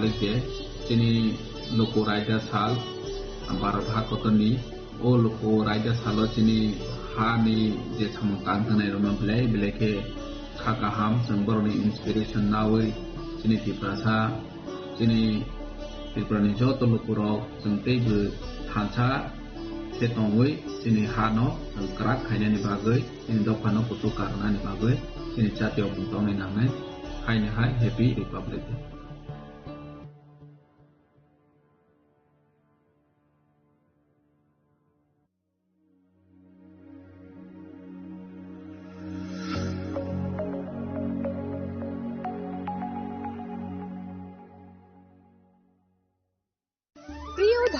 Republic de chini loko raja sal Bharat hakotoni o loko raja salo chini ha ni je samutang tanai roma beleke khakaham sangboroni inspiration nawi chini tiprasa chini tiprani joto lokoro jengtei bu thansa setongwi chini hano krak khainani bagoi chini dokano putu karnani bagoi chini jatiyo bungtongni nangai haini hai happy republic day.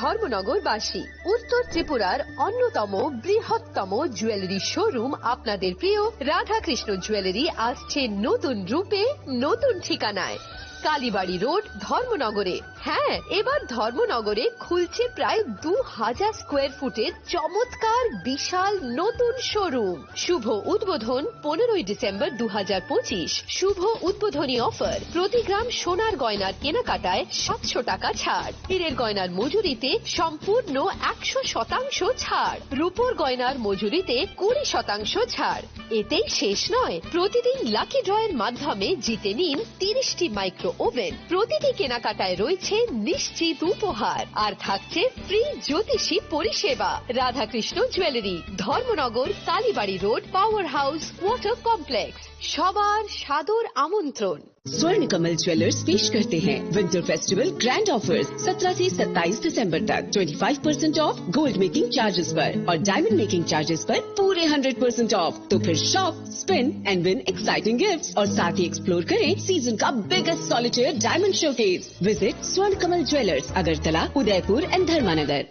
ধর্মনগরবাসী উত্তর ত্রিপুরার অন্যতম বৃহত্তম jewellery showroom আপনাদের প্রিয় Radhakrishna jewellery আসছে নতুন রূপে নতুন ঠিকানায় কালীবাড়ি রোড ধর্মনগরে। হ্যাঁ, এবার ধর্মনগরে খুলছে প্রায় 2000 স্কোয়ার ফুটের চমৎকার বিশাল নতুন শোরুম। শুভ উদ্বোধন 15ই ডিসেম্বর 2025। শুভ উদ্বোধনী অফার, প্রতি গ্রাম সোনার গয়নার কেনাকাটায় 700 টাকা ছাড়, হীরের গয়নার মজুরিতে সম্পূর্ণ 100% ছাড়, রূপোর গয়নার মজুরিতে 20% ছাড়। এতেই শেষ নয়, প্রতিদিন লাকি ড্রয়ের মাধ্যমে জিতে নিন 30টি মাইক্রো ওভেন। প্রতিটি কেনাকাটায় রয়েছে নিশ্চিত উপহার আর থাকছে ফ্রি জ্যোতিষী পরিষেবা। Radhakrishna jewellery, Dharmanagar, Kalibari road, power house, water complex. সবার সাদর আমন্ত্রণ। स्वर्ण कमल ज्वेलर्स पेश करते हैं विंटर फेस्टिवल ग्रैंड ऑफर्स 17 से 27 दिसंबर तक 25% ऑफ गोल्ड मेकिंग चार्जेस पर और डायमंड मेकिंग चार्जेस पर पूरे 100% ऑफ। तो फिर shop, spin and win exciting gifts और साथ ही एक्सप्लोर करें सीजन का biggest solitaire diamond showcase. Visit Swarna Kamal jewellers, Agartala, Udaipur and Dharmanagar.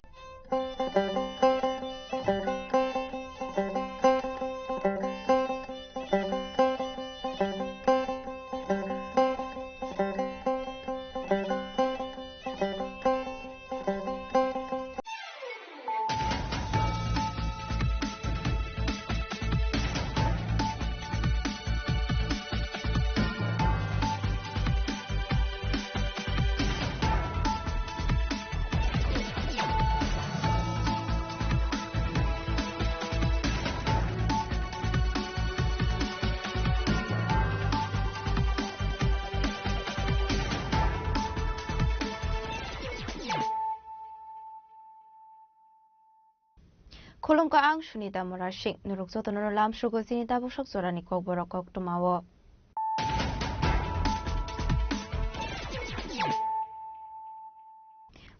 Kolong ka ang Sunita Morashik, nurukso to nurulam shugo sinita busok zorani kog borokok tumawo.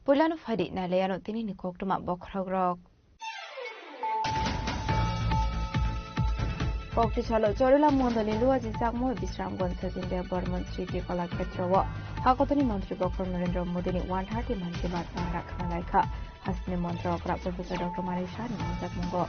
Pulano fadi na leyano tini ni kog tuma bokragrok. Kokti chalo chorila mondali luwa jisak mo bisram gonsa jinde Burman City Kala Ketrawa. Hakotoni Mantri Bokro Narendra Modi ni 130 man ki baat pangrak kalaika. Hasni Mantra Okra Professor Dr. Marisha ni Manjak Munggo.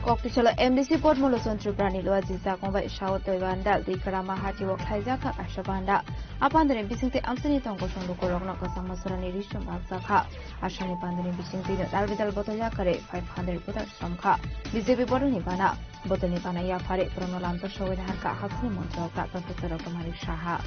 Kokti chalo MDC Port Molosonchu Prani Lua Jizak Mumbai Shao Toivanda Dikarama Hati Wok Haizaka Ashabanda. Apandane bisingte amsani tongko songlo korokno kasang masurani rishum aksakha. Ashani pandane bisingte dalbidal botoya kare 500 putar samkha. BJP boroni bana botoni bana ya fare pronolanto showin harka hasni mantra ka Professor Dr. Marisha Shaha.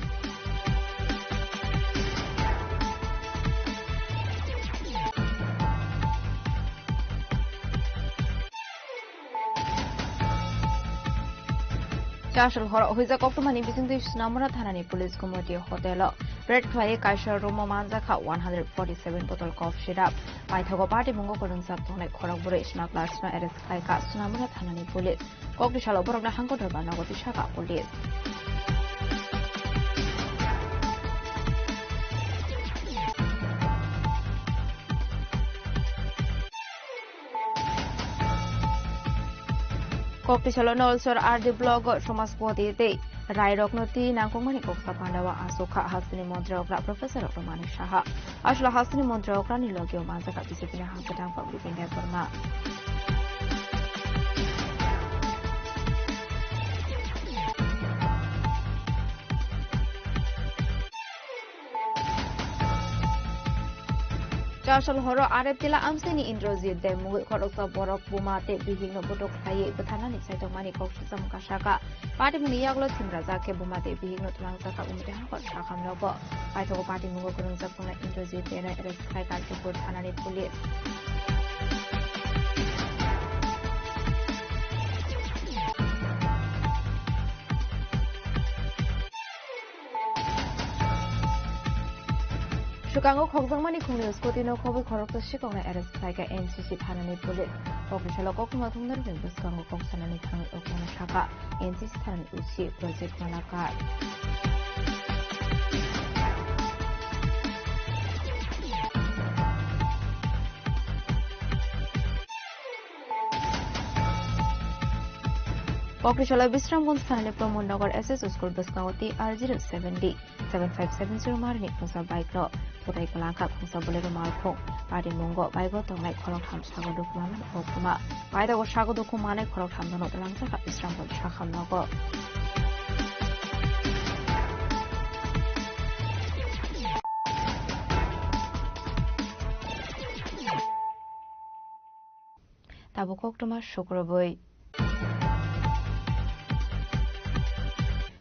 Chashal hor huiza koptumani bisingte Snamura Thanani Police Committee Hotel Red Clay Kaishar Romo Manzaka 147 bottle cough syrup. Paithago party mungo kolung saptone khoragbure snack lasna arrest khaika Snamura Thanani Police. Kokti shalo borogna hangko dorbana goti shaka police. Kokti chalo nolsor RD blog Somaspoti te Rairoknoti Nangkomani Koksa Pandawa Asoka Hasini Mantra Okra Professor Dr. Marisha Shaha. Ashla Hasini Mantra Okra ni logio Manzaka Bisipina Hakatang for Bipinda Burma. Kasal horo arep tila amseni Indrojit de mugul korokta borok bumate bihingno bodok khaye bethanani saitongmani koksu samkashaka party muni yaglo timraja ke bumate bihingno tumangsaka umte ha kot sakhamnobo paitho party mungo kurungsa puna Indrojit de na arrest khai kaltipur thanani police Shukango Kogsangmani Kungni Skotino Kobe Korokto Shikong arrest Kaika NCC Tanani Police. Official Kokuma Tungner Buskango Koksanani Tang Okona Shaka, NCC Tan Uchi, Project Malaka. Kokrishala Visramgunj Thanale Pramodnagar SS School Buskango TR070 7570 Marini Kungsa Bike Law. Putai Kalangka Kungsa Bolero Malkong, Party Mungo, Bigo Tongai Kolokham Shago Dokuman Okuma, Bida was Shago Dokumane Kolokham Donot Langaka Isrambo Shakam Nogo. Tabukokuma Shukroboy.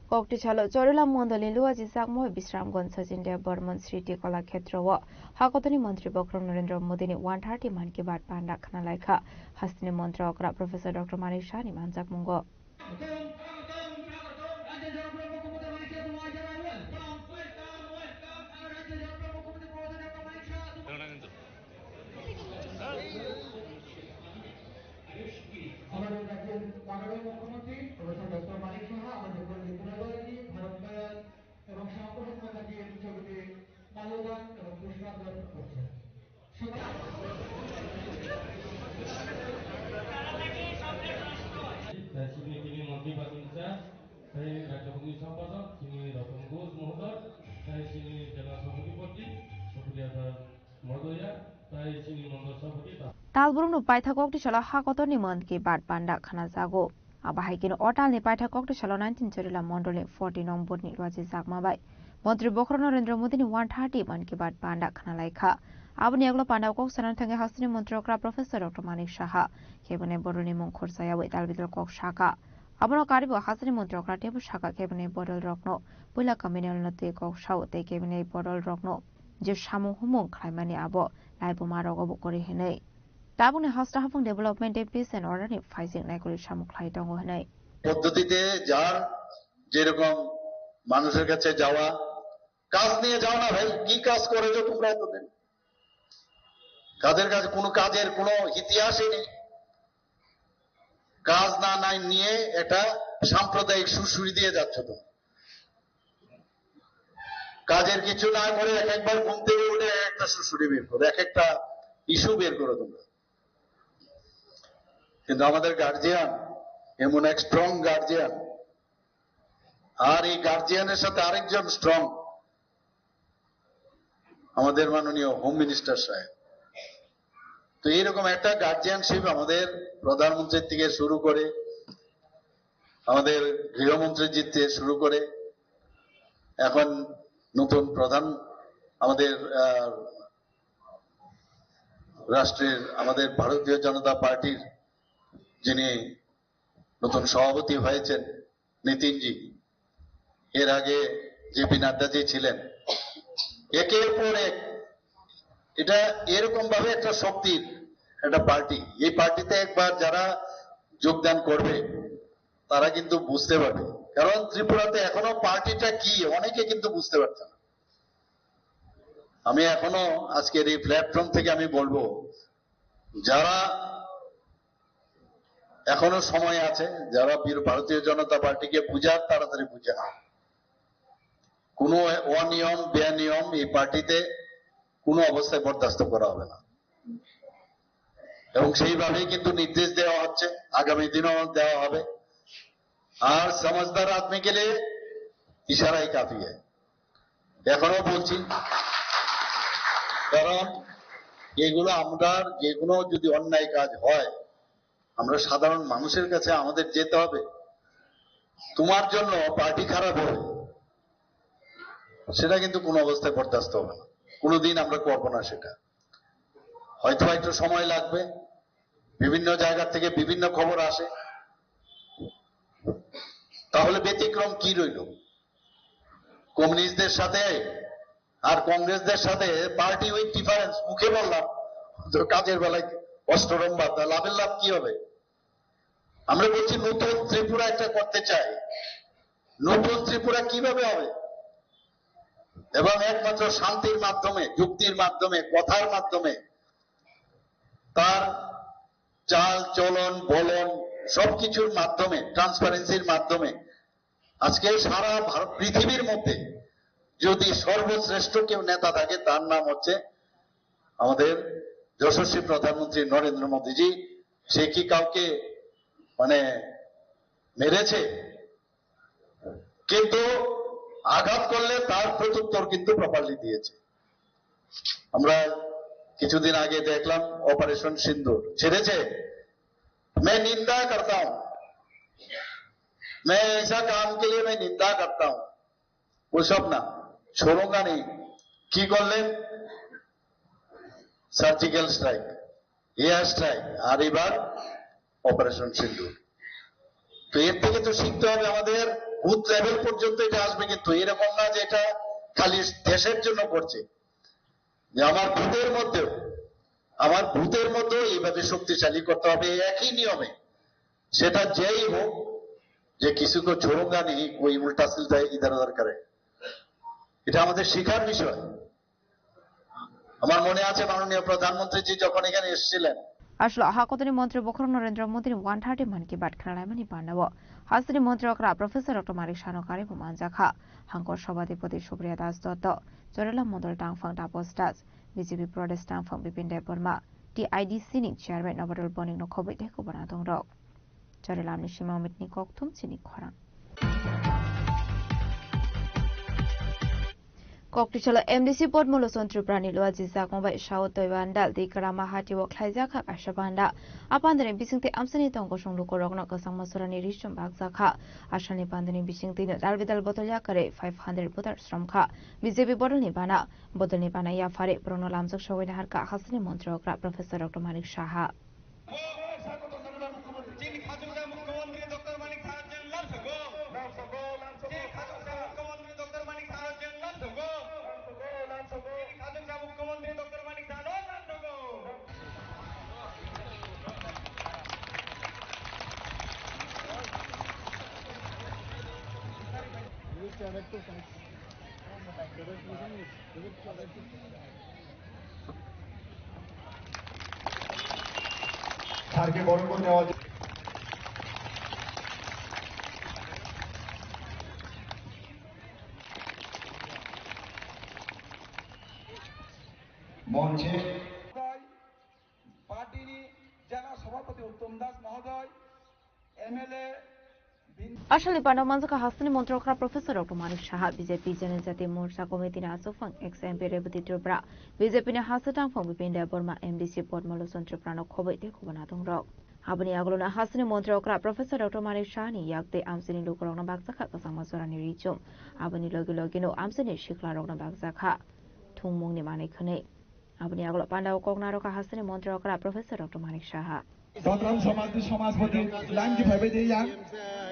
Kokti chalo Chorila Mondoli Luaji Sakmo Bisramgon Sajindia Burman Sriti Kola Khetrowa Hakotani Mantri Bokrom Narendra Modini 130 Man Ki Baat Panda Khanalaika Hastini Mantra Okra Professor Dr. Manik Shani Manjak Mungo আমাদের রাজ্যের মাননীয় মুখ্যমন্ত্রী professor doctor Manik Saha আমাদের পল্লী পুনর্বাসী ভারত দয়াল এবং শ্যামপ্রসাদ মুখার্জির ছবিতে মাল্যদান এবং পুষ্পাঞ্জলি করছেন তিনি মন্ত্রী বাসিন্দা সেই রাজ্যভূমি সম্পাদক তিনি রতন ঘোষ মহোদয় তাই তিনি জেলা সভাপতি সুপ্রিয়া মহোদয়া তাই তিনি মন্ডল সভাপতি Talburum no paitha kokti chala hakoto ni man ki bat panda khana jago abahaikin otal ni paitha kokti chala 19 chorila mondole 40 nombor ni lwaji jakma bai Mantri Bokro Narendra Modi ni 130 man ki bat panda khana laikha abni aglo panda kok sanan thange hasni mantri okra Professor Dr. Manik Saha kebone boroni mongkhor saya wai talbidol kok shaka abno karibo hasni mantri okra tebu shaka kebone bodol rokno puila communal nate kok shau te kebone bodol rokno je samung humung khlaimani abo laibo marogo bokori henei Tabune Hasta Hafung Development Peace and Order in Fighting Nakuri Shamuklai Tongo Hane. পদ্ধতিতে যার যেরকম মানুষের কাছে যাওয়া কাজ নিয়ে যাও না ভাই কি কাজ করেছো তোমরা এতদিন কাদের কাছে কোনো কাজের কোনো ইতিহাসই নেই কাজ না নাই নিয়ে একটা সাম্প্রদায়িক সুরসুরি দিয়ে যাচ্ছ তো কাজের কিছু না করে এক একবার ঘুম থেকে উঠে একটা সুরসুরি বের করো এক একটা ইস্যু বের করো তোমরা কিন্তু আমাদের গার্জিয়ান এমন এক স্ট্রং গার্জিয়ান আর এই গার্জিয়ানের সাথে আরেকজন স্ট্রং আমাদের মাননীয় হোম মিনিস্টার সাহেব তো এইরকম একটা গার্জিয়ানশিপ আমাদের প্রধানমন্ত্রীর থেকে শুরু করে আমাদের গৃহমন্ত্রীর থেকে শুরু করে এখন নতুন প্রধান আমাদের রাষ্ট্রের আমাদের ভারতীয় জনতা পার্টির যিনি নতুন সভাপতি হয়েছেন নীতিনজি এর আগে জেপি নাড্ডাজি ছিলেন একের পর এক এটা এরকম ভাবে একটা শক্তির একটা পার্টি এই পার্টিতে একবার যারা যোগদান করবে তারা কিন্তু বুঝতে পারবে কারণ ত্রিপুরাতে এখনো পার্টিটা কি অনেকে কিন্তু বুঝতে পারছে না আমি এখনো আজকের এই প্ল্যাটফর্ম থেকে আমি বলবো যারা এখনো সময় আছে যারা ভারতীয় জনতা পার্টিকে বুঝার তাড়াতাড়ি বুঝে না কোনো অনিয়ম বেনিয়ম এই পার্টিতে কোনো অবস্থায় বরদাস্ত করা হবে না এবং সেইভাবেই কিন্তু নির্দেশ দেওয়া হচ্ছে আগামী দিনেও দেওয়া হবে আর সমঝদার আদমি কে লিয়ে ইশারাই কাফি है এখনো বলছি কারণ এগুলো আমরা যেগুলো যদি অন্যায় কাজ হয় আমরা সাধারণ মানুষের কাছে আমাদের যেতে হবে তোমার জন্য পার্টি খারাপ হবে সেটা কিন্তু কোনো অবস্থায় বরদাস্ত হবে না কোনোদিন আমরা করব না সেটা হয়তো একটু সময় লাগবে, বিভিন্ন জায়গা থেকে বিভিন্ন খবর আসে, তাহলে ব্যতিক্রম কি রইল? কমিউনিস্টদের সাথে আর কংগ্রেসদের সাথে পার্টি উইথ ডিফারেন্স, মুখে বললাম, তো কাজের বেলায় অষ্টরম বার্তা, লাভের লাভ কি হবে? আমরা বলছি নতুন ত্রিপুরা একটা করতে চাই। নতুন ত্রিপুরা কিভাবে হবে? এবং একমাত্র শান্তির মাধ্যমে, যুক্তির মাধ্যমে, কথার মাধ্যমে, তার চাল চলন বলন সবকিছুর মাধ্যমে, ট্রান্সপারেন্সির মাধ্যমে। আজকে সারা ভারত পৃথিবীর মধ্যে যদি সর্বশ্রেষ্ঠ কেউ নেতা থাকে তার নাম হচ্ছে আমাদের যশস্বী প্রধানমন্ত্রী নরেন্দ্র মোদীজি। সে কি কাউকে মেরেছে? কিন্তু আঘাত করলে তার প্রত্যুত্তর কিন্তু প্রপারলি দিয়েছে। আমরা কিছুদিন আগে দেখলাম অপারেশন সিন্দুর ছেড়েছে। मैं निंदा करता हूं, मैं ऐसा काम के लिए मैं निंदा करता हूं। वो सब ना छोड़ूंगा नहीं। কি করলেন? সার্জিক্যাল স্ট্রাইক, এয়ার স্ট্রাইক, আর এবার অপারেশন সিন্দুর। তো এর থেকে তো শিখতে হবে আমাদের। বুথ লেভেল পর্যন্ত এটা আসবে, কিন্তু এরকম না যে এটা খালি দেশের জন্য করছে, যে আমার বুথের মধ্যেও এইভাবে শক্তিশালী করতে হবে একই নিয়মে। সেটা যেই হোক, যে কিছু কো ছোড়ুঙ্গা নেই, ওই উল্টা সিলটা ইধার উধার করে। এটা আমাদের শিখার বিষয়। আমার মনে আছে মাননীয় প্রধানমন্ত্রীজি যখন এখানে এসেছিলেন, আসলে হাকতনি মন্ত্রী বখর নরেন্দ্র মোদী 130 মান की बात खालायमानि बानाव हासनि मन्त्री अकरा प्रोफेसर डॉक्टर मानिक सानकारि बुमानजाखा हांकर सभाधिपति सुप्रिया दास दत्त जरेला मदल टांगफां तापस दास बीजेपी प्रदेश टांगफां बिपिन देब बर्मा टीआईडीसी नि चेयरमैन नबदल बनिक नखबै देखो बना दं रक जरेला आमनि सीमा मिटनि कक्थुम चिनि खरां Koktichalo MDC Port Molosson Triprani Luaji Zakongba Shao Toibandal di Karama Hati Wok Haizaka Ashabanda Apandane Bisingti Amsani Tongo Shong Lukorogna Kasang Masurani Rishum Bagzaka Ashani Pandani Bisingti Dalvidal Botolya Kare 500 Butar Stromka BJP Bodol Nibana Bodol Nibana Yafare Bruno Lamzok Shawin Harka Hasani Montrokra Professor Dr. Manik Shaha স্যারকে বরণ করে নেওয়া মঞ্চে পার্টির জেলা সভাপতি উত্তম দাস মহোদয়, MLA Ashali Pano Manzaka Hasani Montrokra Professor Dr. Manik Shaha BJP Janajati Morcha Committee na Asofang ex-MP Rebati Tripura BJP na Hasatang Fong Bipin Dev Burma MDC Port Molosson Triprano Khoboi Dekho Banatong Rok Abani Agolona Hasani Montrokra Professor Dr. Manik Shaha ni Yakte Amsini Lukorogna Bagzaka Kasang Masurani Richum Abani Logino Amsini Shikla Rogna Bagzaka Tungmung ni Manik Khane Abani Agolo Panda Okogna Roka Hasani Montrokra Professor Dr. Manik Shaha दौतराम समाजपति line की भाई दे यार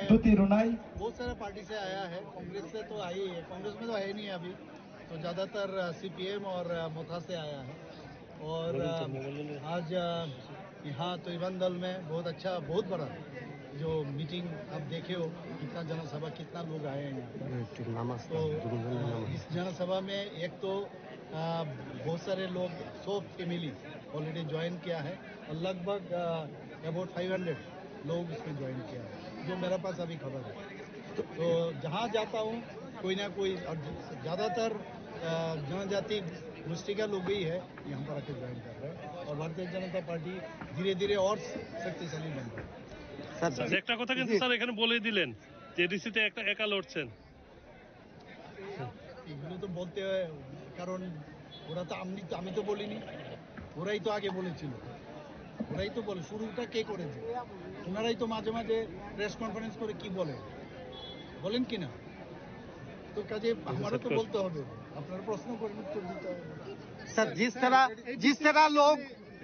दुती रुनाई बहुत सारा party से आया है। कांग्रेस से तो आई है, कांग्रेस में तो है नहीं अभी, तो ज्यादातर सीपीएम और मोथा से आया है। और आज यहाँ तोइबन दल में बहुत अच्छा, बहुत बड़ा जो मीटिंग आप देखे हो, कितना जनसभा, कितना लोग आए हैं यहाँ। तो इस जनसभा में एक तो बहुत सारे लोग 100 फैमिली ऑलरेडी ज्वाइन किया है और लगभग अबाउट 500 लोग इसमें ज्वाइन किया है, जो मेरे पास अभी खबर है। तो जहाँ जाता हूँ कोई ना कोई, और ज़्यादातर जनजाति गोष्ठी का लोग ही है यहाँ पर आके ज्वाइन कर रहे हैं और भारतीय जनता पार्टी धीरे धीरे और शक्तिशाली बन रही है। একটা কথা কিন্তু স্যার এখানে বলেই দিলেন যে ডিসিতে একটা একা লড়ছেন। এগুলো তো বলতে হয়, কারণ ওরা তো আমি তো বলিনি, ওরাই তো আগে বলেছিল, ওরাই তো বলে, শুরুটা কে করেছে, ওনারাই তো মাঝে মাঝে প্রেস কনফারেন্স করে কি বলেন কিনা, তো কাজে আমারও তো বলতে হবে, আপনারা প্রশ্ন করেন, উত্তর দিতে হবে। सर जिस तरह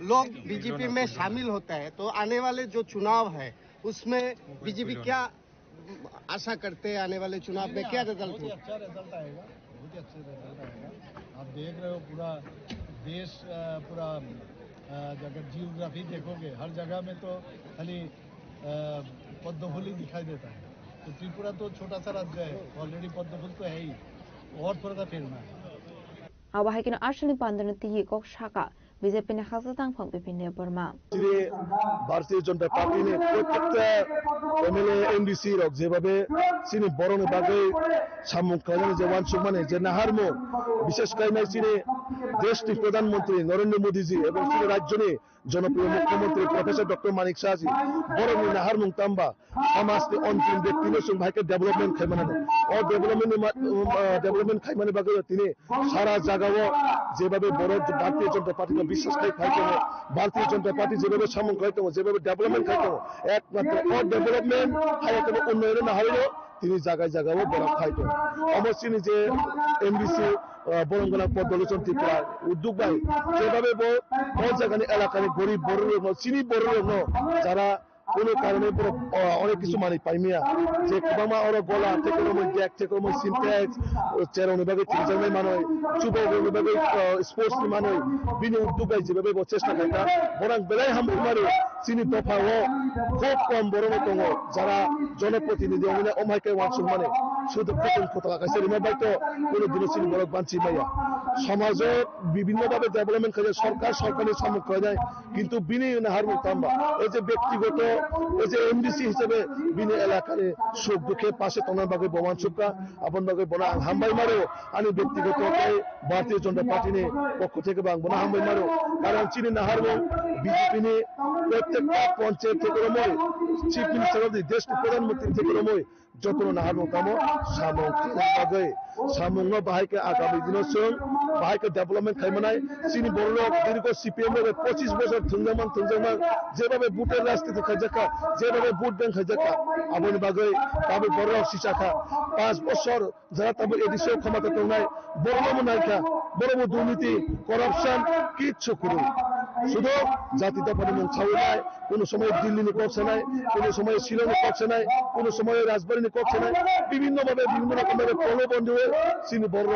लोग बीजेपी में शामिल होता है तो आने वाले जो चुनाव है उसमें बीजेपी क्या आशा करते हैं? आने वाले चुनाव में क्या रिजल्ट होगा? अच्छा रिजल्ट आएगा, बहुत ही अच्छा रिजल्ट आएगा। आप देख रहे हो पूरा देश, पूरा अगर जियोग्राफी देखोगे हर जगह में तो खाली पद्म फूल ही दिखाई देता है। तो त्रिपुरा तो छोटा सा राज्य है, ऑलरेडी पद्म फूल तो है ही, और थोड़ा सा फैलना है। आवाहाय किनो आशनी पांदन ती कोक शाका बीजेपी ने खासा तांग फंग बिपिने बर्मा भारतीय जनता पार्टी ने प्रत्येकটা एमएलए एमडीसी रक যেভাবে সিনি বরণে বাগে সামুং কাজনে যে ওয়ানসুক মানে যে নাহারমো বিশেষ কারণে সিনি দেশটির প্রধানমন্ত্রী নরেন্দ্র মোদীজি এবং সিনি রাজ্যনি জনপ্রিয় মুখ্যমন্ত্রী প্রফেসর ডক্টর মানিক শাহজি বরণে নাহারমুং তাম্বা সমাজকে অন্তিম ব্যক্তিনে সুং ভাইকে ডেভেলপমেন্ট খাইমানে ও ডেভেলপমেন্ট খাইমানে বাগে তিনি সারা জায়গাও যেভাবে বড় भारतीय जनता पार्टी का विश्वास खाइते भारतीय जनता पार्टी যেভাবে সামুং খাইতে যেভাবে ডেভেলপমেন্ট খাইতে একমাত্র ও ডেভেলপমেন্ট খাইতে উন্নয়ন না হইলো তিনি জায়গায় জায়গাও বড় খাইতো অবশ্যই যে এমবিসি বরঙ্গলা পদলোচন ত্রিপুরা উদ্যোগ ভাই যেভাবে বহু জায়গায় এলাকায় গরিব বড় চিনি বড় যারা কোনো কারণে অনেক কিছু মানে পাইমিয়া যে কবামা ওর গলা থেকে দেখ থেকে সিনট্যাক্স চেরনি ভাবে তিনজনের মানুষ যুবক ভাবে স্পোর্টস মানুষ বিনি উদ্যোগ যেভাবে চেষ্টা খাইতা বরং বেলায় হামু মারে চিনি দফা ও খুব কম বড় দङ যারা জনপ্রতিনিধি অমাইকে ওয়ানসুক মানে শুধু প্রথম কথা লাগাইছে রিমাবাই তো কোনো দিনও চিনি বড় বাঞ্চি মাইয়া সমাজের বিভিন্নভাবে ডেভেলপমেন্ট করে সরকারি সম্মুখ হয়ে যায় কিন্তু বিনি নাহারমুং তাম্বা এই যে ব্যক্তিগত এই যে এমডিসি হিসেবে বিনি এলাকার সুখ দুঃখে পাশে তনার বাগে বমান সুখা আপন বাগে বনা হামবাই মারো আমি ব্যক্তিগত ভারতীয় জনতা পার্টি নে পক্ষ থেকে বনা হামবাই মারো কারণ চিনি নাহারমুং বিজেপি নে প্রত্যেকটা পঞ্চায়েত থেকে চিফ মিনিস্টার দেশ প্রধানমন্ত্রী থেকে যতন নাহারমুং তামো সামং বাগে সামং বাহাইকে আগামী দিনের সঙ্গে বাহাইকে ডেভেলপমেন্ট খাইমানায় চিনি বড় দীর্ঘ সিপিএম 25 বছর থুংজামান যেভাবে বুটের রাজনীতি খাইজাকা যেভাবে বুট ব্যাংক খাইজাকা আবনি বাগে তাবে বড় সিসাখা 5 বছর যারা তাবে এডিশন ক্ষমতা তংনায় বড় নাইকা বড় দুর্নীতি করাপশন কিচ্ছু করে শুধু জাতি দফানি ছাউনায় কোনো সময় দিল্লি নি করছে নাই কোনো সময় শিলং নি করছে নাই কোনো সময় রাজবাড়ী নি করছে নাই বিভিন্নভাবে বিভিন্ন রকম ভাবে প্রলোভন দিয়ে চিনি বড়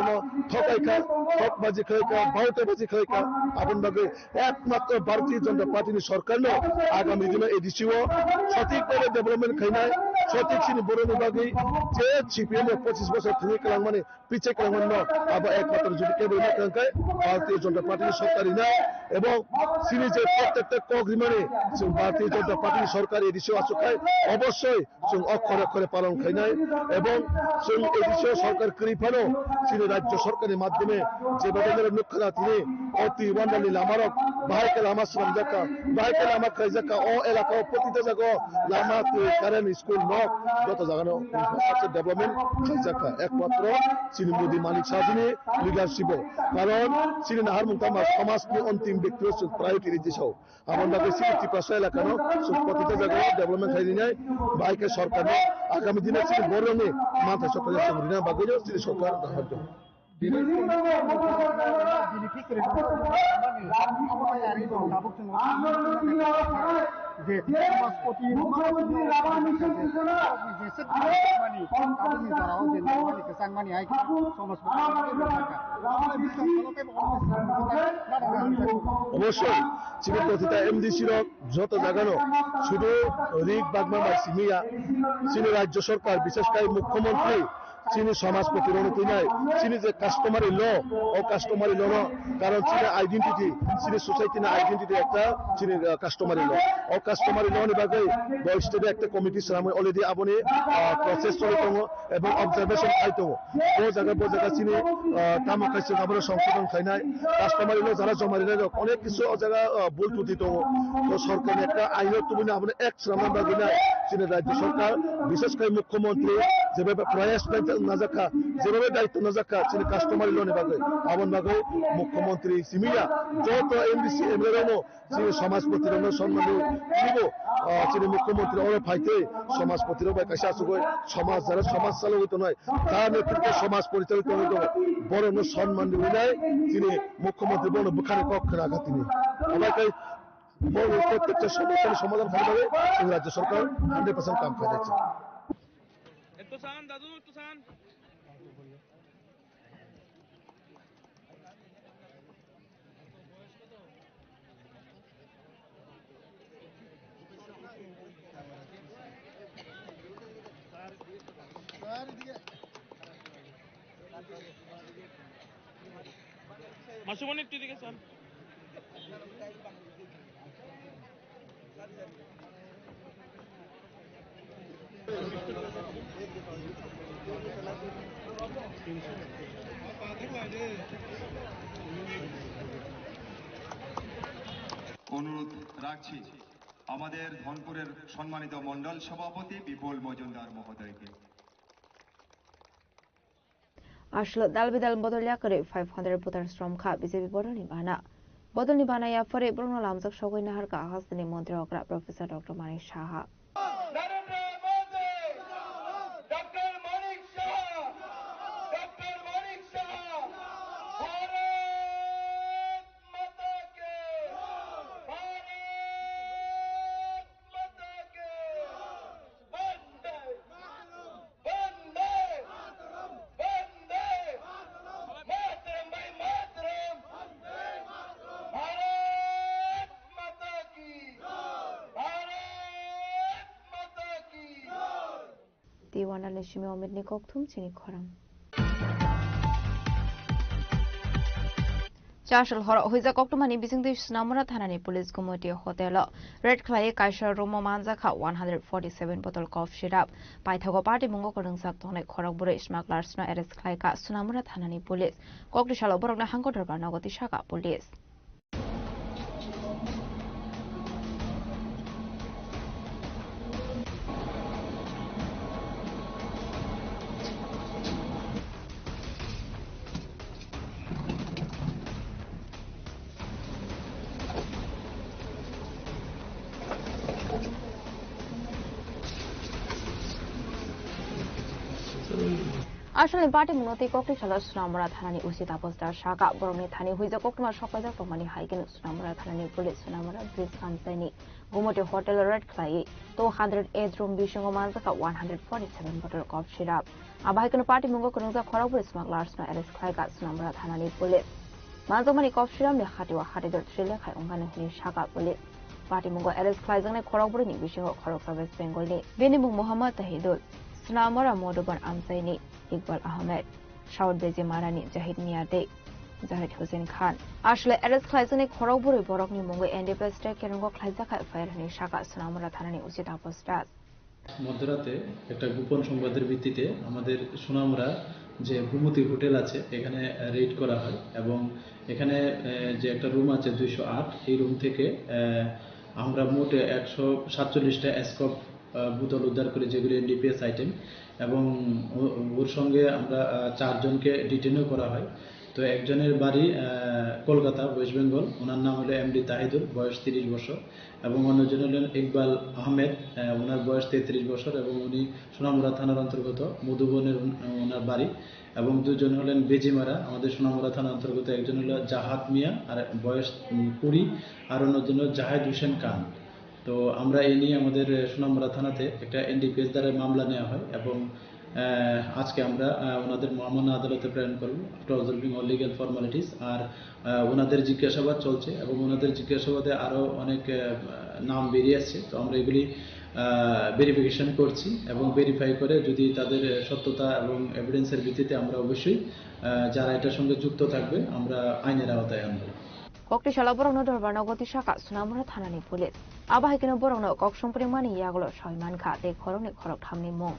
ঠকাইকা ঠকবাজি খাইকা বাউটেবাজি খাইকা আপন ভাবে একমাত্র ভারতীয় জনতা পার্টি সরকার ন আগামী দিনে এডিসিও সঠিকভাবে ডেভেলপমেন্ট খাইনায় সঠিক চিনি বড় বিভাগে যে সিপিএম 25 বছর থেকে কালাং মানে পিছে কালাং ন আবার একমাত্র যদি কেবল কাঙ্কায় ভারতীয় জনতা পার্টি সরকারি না এবং চিনি যে প্রত্যেকটা কগ্রিমানে ভারতীয় জনতা পার্টি সরকারি এডিসিও আসুকায় অবশ্যই অক্ষরে অক্ষরে পালন খাইনায় এবং এডিসিও সরকার করিফানো চিনি রাজ্য সরকারের মাধ্যমে যেভাবে মুখ্যরা তিনি অতি ওয়ান্ডালি লামারক বাহাইকে লামা শ্রম জাকা বাহাইকে লামা খাই জাকা ও এলাকা প্রতিটা জায়গা লামা কারেন্ট স্কুল নক যত জায়গানো ইনফ্রাস্ট্রাকচার ডেভেলপমেন্ট খাই জাকা একমাত্র চিনি মোদী মানিক সাহায্যে লিডারশিপ কারণ চিনি নাহারমুং তাম্বা সমাজকে অন্তিম ব্যক্তি প্রায়োরিটি দিয়েছে আমার বাকি চিনি ত্রিপুরা এলাকানো প্রতিটা জায়গা ডেভেলপমেন্ট খাই নিয়ে বাহাইকে সরকার আগামী দিনে চিনি বড় নিয়ে মাথা সরকারের সঙ্গে বাকি চিনি সরকার সাহায্য অবশ্যই চিনি প্রতিটা এমডিসি যত জায়গানো শুধু রিক বাগমা সিমিয়া চিনি রাজ্য সরকার বিশেষ করে মুখ্যমন্ত্রী চিনি সমাজ প্রতিরোধী নাই চিনি যে কাস্টমারি ল ও কাস্টমারি ল কারণ চিনি আইডেন্টিটি চিনি সোসাইটি না আইডেন্টিটি একটা চিনি কাস্টমারি ল ও কাস্টমারি ল নিবাগে স্টেটে একটা কমিটি সামনে অলরেডি আপনি প্রসেস চলিত এবং অবজারভেশন খাইতো ও জায়গা চিনি কাম খাইছে আবার সংশোধন খাইনায় কাস্টমারি ল যারা জমা দিলে অনেক কিছু জায়গা ভুল ত্রুটি তো সরকার একটা আইনত তুমি আপনি এক শ্রমণ বাগি না চিনি রাজ্য সরকার বিশেষ করে মুখ্যমন্ত্রী যেভাবে প্রয়াস নাজাকা যেভাবে দায়িত্ব নাজাকা চিনি কাস্টমারি লোনে বাগে আবন বাগে মুখ্যমন্ত্রী সিমিয়া যত এমডিসি এমএলএ চিনি সমাজ প্রতিরোধ সম্মান দিব চিনি মুখ্যমন্ত্রী ওরা ফাইতে সমাজ প্রতিরোধ কাছে আসুক সমাজ যারা সমাজ চালিত নয় তার নেতৃত্বে সমাজ পরিচালিত হইত বড় সম্মান দিব নাই তিনি মুখ্যমন্ত্রী বড় বুখারে কক্ষ রাখা তিনি সবাইকে প্রত্যেকটা সমস্যার সমাধান ভালোভাবে এবং রাজ্য সরকার 100% কাম করে যাচ্ছে। মাসুমনি একটু দিকে স্যার। অনুরোধ রাখছি আমাদের ধনপুরের সম্মানিত মন্ডল সভাপতি বিপুল মজুমদার মহোদয়কে। আসলে dal bidal bodolya kare 500 putar strom kha BJP bodol ni bana ya pore brongno lamjak sogoi nahar ka hasni mantri okra Professor Dr. Manik Saha Diwana Leshimi Omid ni kokthum chini khorang Chashal hor hoiza koktumani bisingde Sunamura thanani police committee hotel red clay kaisha romo manja kha 147 bottle cough syrup paithago party mungo korang sak tonai khorok bure smugglers no arrest clay ka Sunamura thanani police kokti shalo borokna hangko dorbar nagoti shaka police আসলে party মনতে kokti shala Sunamura thanani usita poster shaka borongni thani huija koktuma sokajak tomani haikin Sunamura thanani police Sunamura bridge kamsaini gumote hotel red clay to 108 room bishingo manjaka 147 bottle cough syrup abahaikin party mungo korongja khorabur smugglers no arrest khaika Sunamura thanani police manjamani cough syrup ni khatiwa khatidor trile khai ongane hini shaka police party mungo arrest khlaijangne khorabur ni bishingo khoroksa West Bengal ni benimung Muhammad Tahidul Sunamura Modoban Amsaini Iqbal Ahmed Shaud Beji Marani Jahid Miyade Zahid Hussein Khan আসলে arrest খাইজনে খরগবুরে বরকনি মুঙ্গে NDP state কেরঙ্গ খাইজাখা ফায়ারনি শাখা সুনামুরা থানানি উচিত আপস্টাস মধ্যরাতে একটা গোপন সংবাদের ভিত্তিতে আমাদের সুনামুরা যে ভূমতি হোটেল আছে এখানে রেড করা হয় এবং এখানে যে একটা রুম আছে 208 এই রুম থেকে আমরা মোট 147টা স্কপ বোতল উদ্ধার করে যেগুলি এনডিপিএস আইটেম এবং ওর সঙ্গে আমরা 4 জনকে ডিটেনও করা হয় তো একজনের বাড়ি কলকাতা ওয়েস্ট বেঙ্গল ওনার নাম হলো এমডি তাহিদুল বয়স 30 বছর এবং অন্যজন হলেন ইকবাল আহমেদ ওনার বয়স 33 বছর এবং উনি সোনামুড়া থানার অন্তর্গত মধুবনের ওনার বাড়ি এবং দুজন হলেন বেজিমারা আমাদের সোনামুড়া থানার অন্তর্গত একজন হলো জাহাদ মিয়া আর বয়স 20 আর অন্যজন হলো জাহিদ হোসেন খান তো আমরা এই নিয়ে আমাদের সোনামুড়া থানাতে একটা এনডিপিএস দ্বারা মামলা নেওয়া হয় এবং আজকে আমরা ওনাদের মহামান্য আদালতে প্রেরণ করব after observing all legal formalities আর ওনাদের জিজ্ঞাসাবাদ চলছে এবং ওনাদের জিজ্ঞাসাবাদে আরো অনেক নাম বেরিয়ে আসছে তো আমরা এগুলি ভেরিফিকেশন করছি এবং ভেরিফাই করে যদি তাদের সত্যতা এবং এভিডেন্সের ভিত্তিতে আমরা অবশ্যই যারা এটার সঙ্গে যুক্ত থাকবে আমরা আইনের আওতায় আনব kokti shala borokno dorbarno goti shaka Sunamura thanani police abahikino borokno kok somprimani yaglo soiman kha te khorokni khorok thamni mong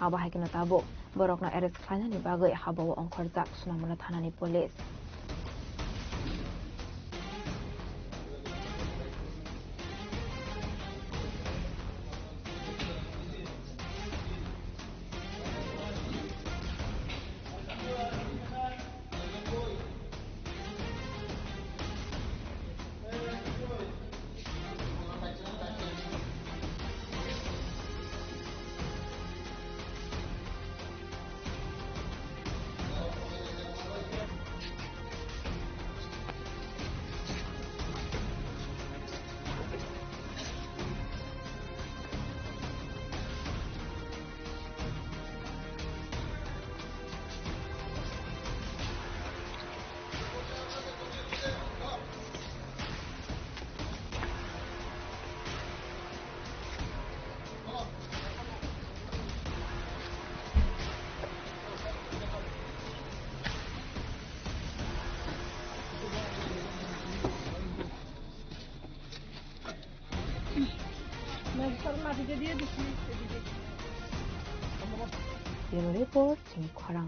abahikino tabo borokno arrest khlainani bagoi habawo ongkhorjak Sunamura thanani police bureau report খরাং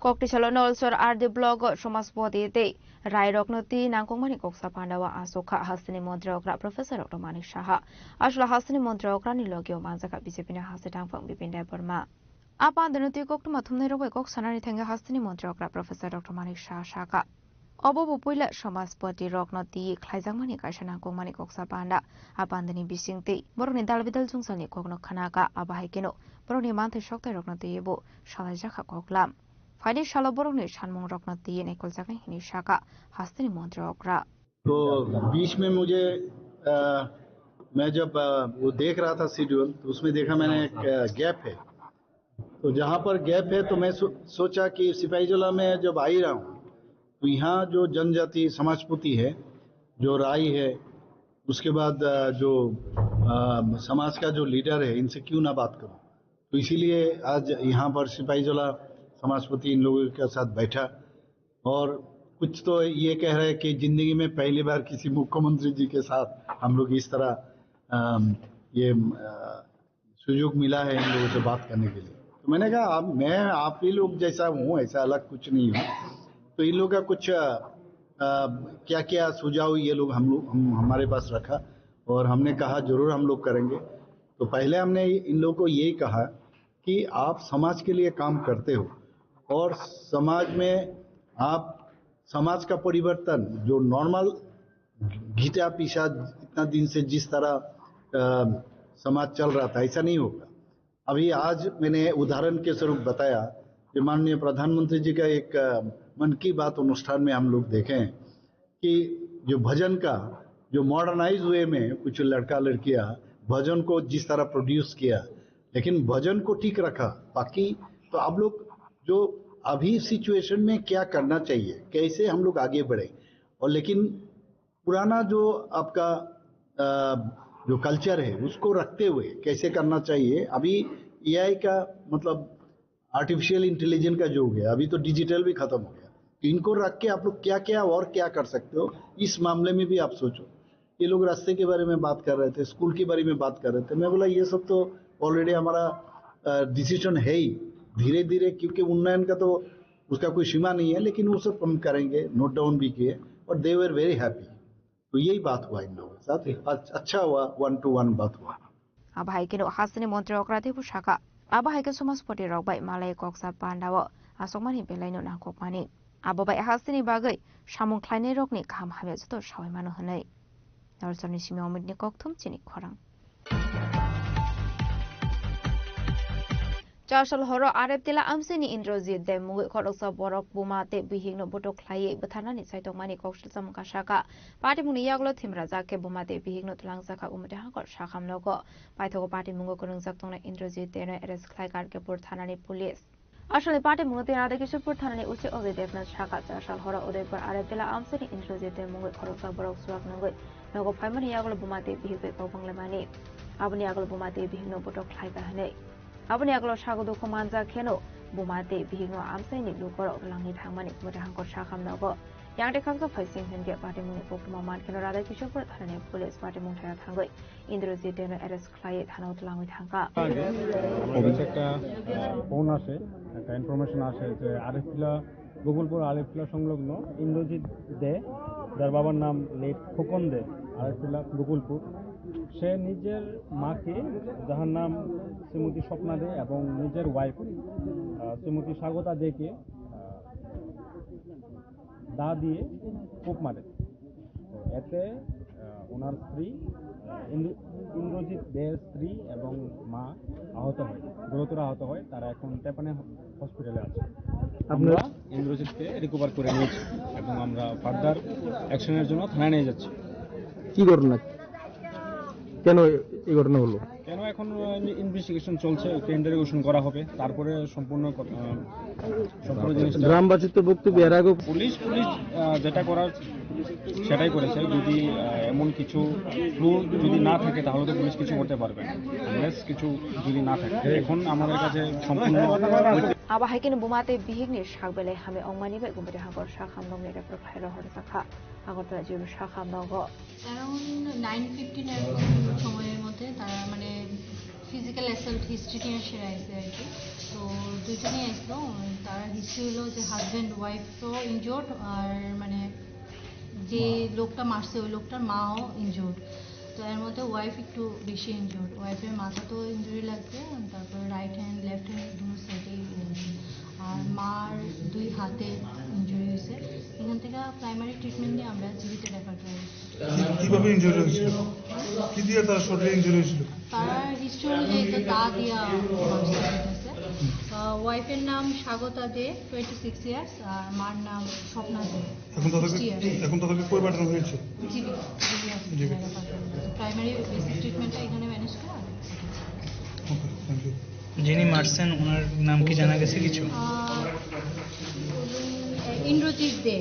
Koktisalo Nolsor Ardi Blog Somasbodi Day Rai Roknoti Nangkongmani Koksa Pandawa Asoka Hastini Montreokra Professor Dr. Manik Shaha Ashla Hastini Montreokra Nilogio Manzaka Bisipina Hasitang from Bipinda Burma Apan the Nuti Koktuma Tumnero Koksanari Tanga Hastini Montreokra Professor Dr. Manik Shah Shaka Obo Puila Somasbodi Roknoti Klaizangmani Kashanangkongmani Koksa Panda Apandani Bisingti Boroni Dalvidal Jungsani Kokno Kanaka Abahikino Boroni Manthi Shokta Roknoti Yebo Shalajaka Koklam final शाला बरोने शानमोंग रखनती ने कुल जगह हिनी शाका हस्तिनी मोंट्रोकरा तो बीच में मुझे मैं जब वो देख रहा था शेड्यूल तो उसमें देखा मैंने एक गैप है तो जहाँ पर गैप है तो मैं सोचा कि सिपाहीजला में जब आ ही रहा हूँ तो यहाँ जो जनजाति समाजपुती है जो राई है उसके बाद जो समाज का जो लीडर है इनसे क्यों ना बात करूँ तो इसीलिए आज यहाँ पर सिपाहीजला समाजपति इन लोगों के साथ बैठा और कुछ तो ये कह रहे हैं कि जिंदगी में पहली बार किसी मुख्यमंत्री जी के साथ हम लोग इस तरह ये सुयोग मिला है इन लोगों से बात करने के लिए तो मैंने कहा मैं आप ही लोग जैसा हूँ ऐसा अलग कुछ नहीं हूँ तो इन लोगों का कुछ क्या क्या सुझाव ये लोग हमारे पास रखा और हमने कहा जरूर हम लोग करेंगे तो पहले हमने इन लोगों को यही कहा कि आप समाज के लिए काम करते हो और समाज में आप समाज का परिवर्तन जो नॉर्मल घिटा पीछा इतना दिन से जिस तरह समाज चल रहा था ऐसा नहीं होगा अभी आज मैंने उदाहरण के स्वरूप बताया कि माननीय प्रधानमंत्री जी का एक मन की बात अनुष्ठान में हम लोग देखें कि जो भजन का जो मॉडर्नाइज वे में कुछ लड़का लड़कियां भजन को जिस तरह प्रोड्यूस किया लेकिन भजन को ठीक रखा बाकी तो आप लोग जो अभी सिचुएशन में क्या करना चाहिए कैसे हम लोग आगे बढ़े और लेकिन पुराना जो आपका जो कल्चर है उसको रखते हुए कैसे करना चाहिए अभी एआई का मतलब आर्टिफिशियल इंटेलिजेंस का युग है अभी तो डिजिटल भी खत्म हो गया तो इनको रख के आप लोग क्या क्या और क्या कर सकते हो इस मामले में भी आप सोचो ये लोग रास्ते के बारे में बात कर रहे थे स्कूल के बारे में बात कर रहे थे मैं बोला ये सब तो ऑलरेडी हमारा डिसीजन है ही धीरे धीरे क्योंकि उन्नयन का तो उसका कोई सीमा नहीं है लेकिन वो सब हम करेंगे नोट डाउन भी किए और दे वर वेरी हैप्पी तो यही बात हुआ इन लोगों के साथ अच्छा हुआ 1-to-1 बात हुआ आबाहाय के हासनी मोंट्रोकरा देबु शाखा आबाहाय के समाजपति रगबाय मालाय कक्सा पांडाव आसकमानि बेलायनो नांखकमानि आबाबाय हासनी बागै सामुं ख्लायनाय रगनि गाहाम हामे जतो सावय मानो हनै नरसरनि सिमाव मिदनि कक्थुम चिनि खरां Charshal horo arep tila amsini Indrozit de mui khoroksa borok bumate bihingno botok khlai buthanani saitokmani kokshil samka shaka party muni yaglo thimraja ke bumate bihingno tulangsa ka umate hakor shakham logo paithoko party mungo konungsak tongna Indrozit de no arrest khlai kar ke pur thanani police আসলে party মুঙ্গতে Radha Kishorepur থানানি উচ্চ অভিদেবনাথ শাখা চারশাল হরা উদয়পুর আরেতিলা আমসনি ইন্দ্রজিতে মুঙ্গই খরকসা বরক সুরাক নঙ্গই নগো ফাইমানি ইয়াগল বুমাতে বিহিবে কবাংলে মানি আবনি ইয়াগল বুমাতে বিহিনো বটক খাইবা হনে আবনি ইয়াগল সাগদো খমানজা খেনো বুমাতে বিহিনো আমসাইনি লুকর অগলাংনি থাংমানি মুতে হাঙ্কর শাখাম নগো यांगटे खासा फाइसिंग हेनगे party मुंग पोकमा मान खेनो राधा किशोरपुर थानानि पुलिस पार्टी मुंग थाया थांगै इंद्रजित देनो अरेस्ट खालाय थानाव तलाङै थांगा একটা ফোন আসে একটা ইনফরমেশন আসে যে আরেফিলা গোকুলপুর আরেফিলা সংলগ্ন ইন্দ্রজিৎ দে যার বাবার নাম লেট খোকন দে আরেফিলা গোকুলপুর সে নিজের মাকে যার নাম শ্রীমতী স্বপ্না দে এবং নিজের ওয়াইফ শ্রীমতী স্বাগতা দেকে দা দিয়ে কূপ মারে এতে ওনার স্ত্রী ইন্দ্রজিৎ দের স্ত্রী এবং মা আহত হয় গুরুতর আহত হয় তারা এখন টেপানে হসপিটালে আছে আমরা ইন্দ্রজিৎকে রিকভার করে নিয়েছি এবং আমরা ফার্দার অ্যাকশনের জন্য থানায় নিয়ে যাচ্ছি কি ঘটনা কেন এই ঘটনা হলো কেন এখন ইনভেস্টিগেশন চলছে ইন্টারোগেশন করা হবে তারপরে সম্পূর্ণ জিনিসটা গ্রামবাসীর তো বক্তব্য এর আগে পুলিশ যেটা করার সেটাই করেছে যদি এমন কিছু ক্লু যদি না থাকে তাহলে তো পুলিশ কিছু করতে পারবে না কিছু যদি না থাকে এখন আমাদের কাছে সম্পূর্ণ aba haikin bumate bihigni shagbele hame ongmani be gumbede hagor shakham nongni refer khairo hor sakha Agartala GB শাখাম নগর অ্যারাউন্ড 9:15 এরকম সময়ের মধ্যে তারা মানে ফিজিক্যাল অ্যাসল্ট হিস্ট্রি নিয়ে এসে আইছে আর কি। তো দুইটা নিয়ে আসলো, তার হিস্ট্রি হলো যে হাজব্যান্ড ওয়াইফও ইনজোর্ড আর মানে যে লোকটা মারছে ওই লোকটার মাও ইনজোর্ড। তো এর মধ্যে ওয়াইফ একটু বেশি ইনজোর্ড, ওয়াইফের মাথাতেও ইনজুরি লাগছে, তারপর রাইট হ্যান্ড লেফট হ্যান্ড দুটো সাইডেই, আর মার 2 হাতে ইনজুরি হয়েছে। এখান থেকে প্রাইমারি ট্রিটমেন্ট দিয়ে আমরা জীবিতে রেফার করি। কিভাবে ইনজুরি হয়েছিল, কি দিয়ে তার শরীরে ইনজুরি হয়েছিল? তার হিস্ট্রি অনুযায়ী তো দা দিয়া হয়েছে। ওয়াইফের নাম স্বাগতা দে 26 ইয়ার্স আর মার নাম স্বপ্না দে। এখন তাদেরকে কই পাঠানো হয়েছে? জিবি প্রাইমারি বেসিক ট্রিটমেন্টটা এখানে ম্যানেজ করা। যিনি মারছেন ওনার নাম কি জানা গেছে কিছু? ইন্দ্রজিৎ দে।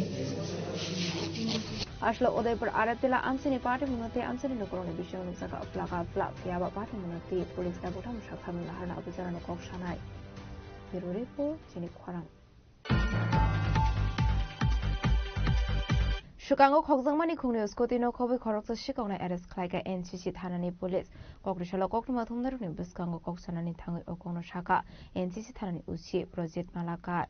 আসলে উদয়পুর আরাতেলা আমসিনি পার্টি মুনতে আমসিনি নকরনে বিষয় অনুসাকা ফ্লাকা ফ্লাক ইয়াবা পার্টি মুনতে পুলিশ দাবুটা মুসাখাম লাহানা অভিযান ককসানাই বিরোরে পো চিনি খরাং Shukango Kokzangmani Kungnius Kotino Kobe Koroksa Shikona Eres Klaika NCC Tanani Police Kokrishala Kokuma Thundaruni Buskango Koksanani Tangi Okono Shaka NCC Tanani Uchi Project Malakat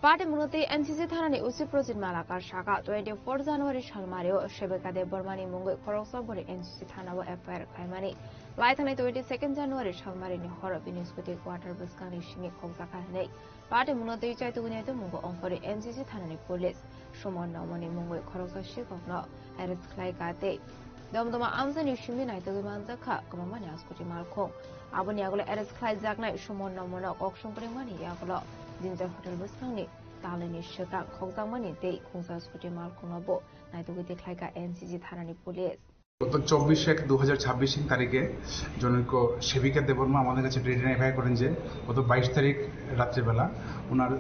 party মুনতে এনসিসি থানানি উসি প্রজিত মালাকার শাখা 24 জানুয়ারি সালমারেও সেবেকাদে বর্মানি মুঙ্গই খরকসবরে এনসিসি থানাও এফআইআর খাইমানি লাইথানে 22 জানুয়ারি সালমারিনি হর বিনিস্কুতি কোয়ার্টার বসকানি সিমি খবজাকা নেই পার্টি মুনতে চাইতুগুনিয়াতে মুঙ্গ অঙ্করে এনসিসি থানানি পুলিশ সমন নমনি মুঙ্গই খরকসা শিককন এরেস খাইকাতে দমদমা আমসানি সিমি নাইতগি মানজাখা কমামানি আসকুটি মালখং আবনি আগলে এরেস খাই জাগনাই সমন নমন ককসংপরে মানি আগলো জিঞ্জার হোটেল বসখাংনি তালেনি শেকা খগজাংমানি দে খংসা স্কুটি মালখংনাবো নাইতগি দেখলাইকা এনসিসি থানানি পুলিশ গত 24/1/2026 তারিখে জনৈক সেবিকা দেববর্মা আমাদের কাছে রিটার্ন এফআইআর করেন যে গত 22 তারিখ রাত্রেবেলা ওনার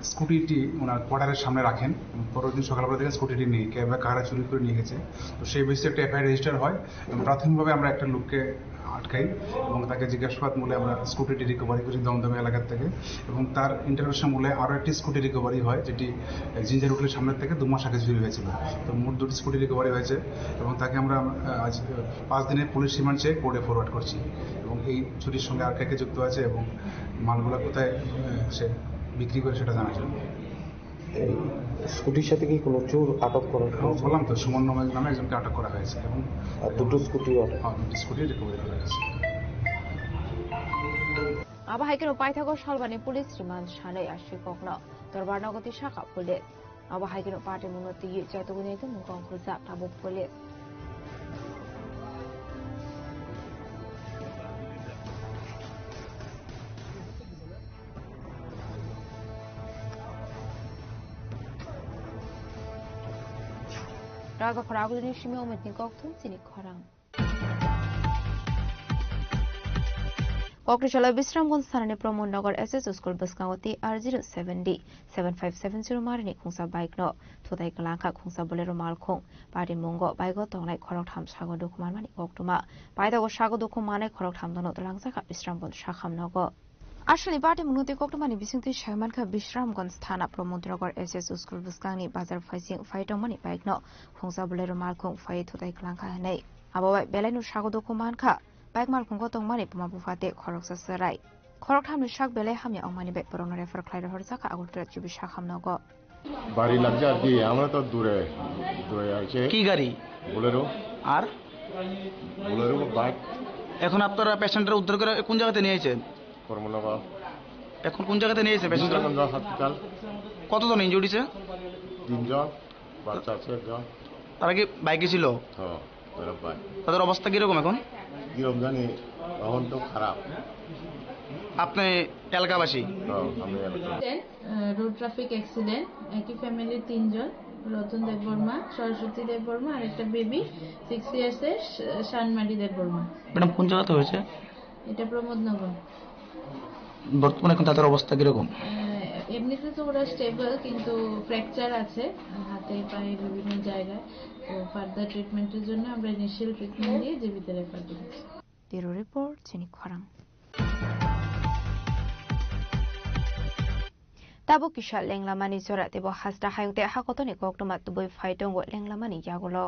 স্কুটিটি ওনার কোয়ার্টারের সামনে রাখেন, পরের দিন সকালবেলা থেকে স্কুটিটি নিয়ে কেবা কারা চুরি করে নিয়ে গেছে। তো সেই বেসিসে একটা এফআইআর রেজিস্টার হয় এবং প্রাথমিকভাবে আমরা একটা লোককে আটকাই এবং তাকে জিজ্ঞাসাবাদ মূলে আমরা স্কুটিটি রিকভারি করি দমদমে এলাকার থেকে, এবং তার ইন্টারভেশন মূলে আরও একটি স্কুটি রিকভারি হয় যেটি জিঞ্জার হোটেলের সামনের থেকে 2 মাস আগে চুরি হয়েছিল। তো মোট 2টি স্কুটি রিকভারি হয়েছে এবং তাকে আমরা আজ 5 দিনের পুলিশ রিমান্ড চেয়ে কোর্টে ফরওয়ার্ড করছি এবং এই চুরির সঙ্গে আর কে যুক্ত আছে এবং মালগুলো কোথায় সে বিক্রি করে সেটা জানার জন্য। স্কুটির সাথে কি কোনো চোর আটক করা হয়েছে? বললাম তো সুমন নামে একজনকে আটক করা হয়েছে এবং 2টো স্কুটি রিকভারি করা হয়েছে। আবা হাইকেন পাইথাগো সালবানি পুলিশ রিমান্ড সানাই আসে কখনো দরবারনগতি শাখা পুলিশ আবা হাইকেন পার্টি মুনতি চাইতুগুনিয়াতে মুকং খুজা তাবু পুলিশ রাগা খরাগুলিনি সিমি অমিতনি ককথুম চিনি খরাং ককরিশালা বিশ্রামগঞ্জ স্থানে প্রমোদনগর এসএস স্কুল বসকাঙ্গতি R07D 7570 মারিনি খুংসা বাইক ন থুতাই গলাখা খুংসা বলেরো মালখং পার্টি মঙ্গ বাইক তংনাই খরক থাম সাগর দুকুমার মানি ককটুমা পাইদাগো সাগর দুকুমানে খরক থাম দনো তলাংসাখা বিশ্রামগঞ্জ শাখাম নগ আসলে পার্টি মুনতি ককটুমানি বিসিংতি শাইমানখা বিশ্রামগঞ্জ থানা প্রমোদনগর এসএস স্কুল বসকাংনি বাজার ফাইসিং ফাইটংমানি বাইক ন খুংসা বলেরো মালখং ফাই থুতাই গলাখা নাই আবাবাই বেলাইনো সাগর দুকুমানখা bike মালখংko tongmani puma bufate khoroksa sarai khorok thamni shak bele hamya ongmani be porona refer khlaira horjaka agurtra chubi shakhamnogo বাড়ি লাগছে আর কি, আমরা তো দূরে আছে। কি গাড়ি? বোলেরো। আর বোলেরো বাইক। এখন আপনারা পেশেন্টের উদ্ধার করে কোন জায়গাতে নিয়েছেন? কর্মনগর। এখন কোন জায়গাতে নিয়েছে পেশেন্টরা? হসপিটাল। কতজন ইনজুরি হয়েছে? 3 জন, বাচ্চা আছে একজন। তারা কি বাইকে ছিল? হ্যাঁ, তারা বাইক। তাদের অবস্থা কিরকম এখন? কিরকম জানি, এখন তো খারাপ। আপনি এলাকাবাসী? আমি এলাকা। রোড ট্রাফিক অ্যাক্সিডেন্ট, একই ফ্যামিলির 3 জন, রতন দেববর্মা, সরস্বতী দেববর্মা আর একটা বেবি 6 ইয়ার্সের শানমারি দেববর্মা। ম্যাডাম কোন জায়গাতে হয়েছে? এটা প্রমোদনগর। বর্তমানে এখন তাদের অবস্থা কিরকম? এমনিতে তো ওরা স্টেবল, কিন্তু ফ্র্যাকচার আছে হাতে পায়ে বিভিন্ন জায়গায়। তো ফার্দার ট্রিটমেন্টের জন্য আমরা ইনিশিয়াল ট্রিটমেন্ট দিয়ে জীবিত রেফার দিয়েছি। ব্যুরো রিপোর্ট চিনি খরাং। Tabo kisha lenglamani zora tebo hasta hayungte hakotoni koktomat tuboi faitongo lenglamani yagulo.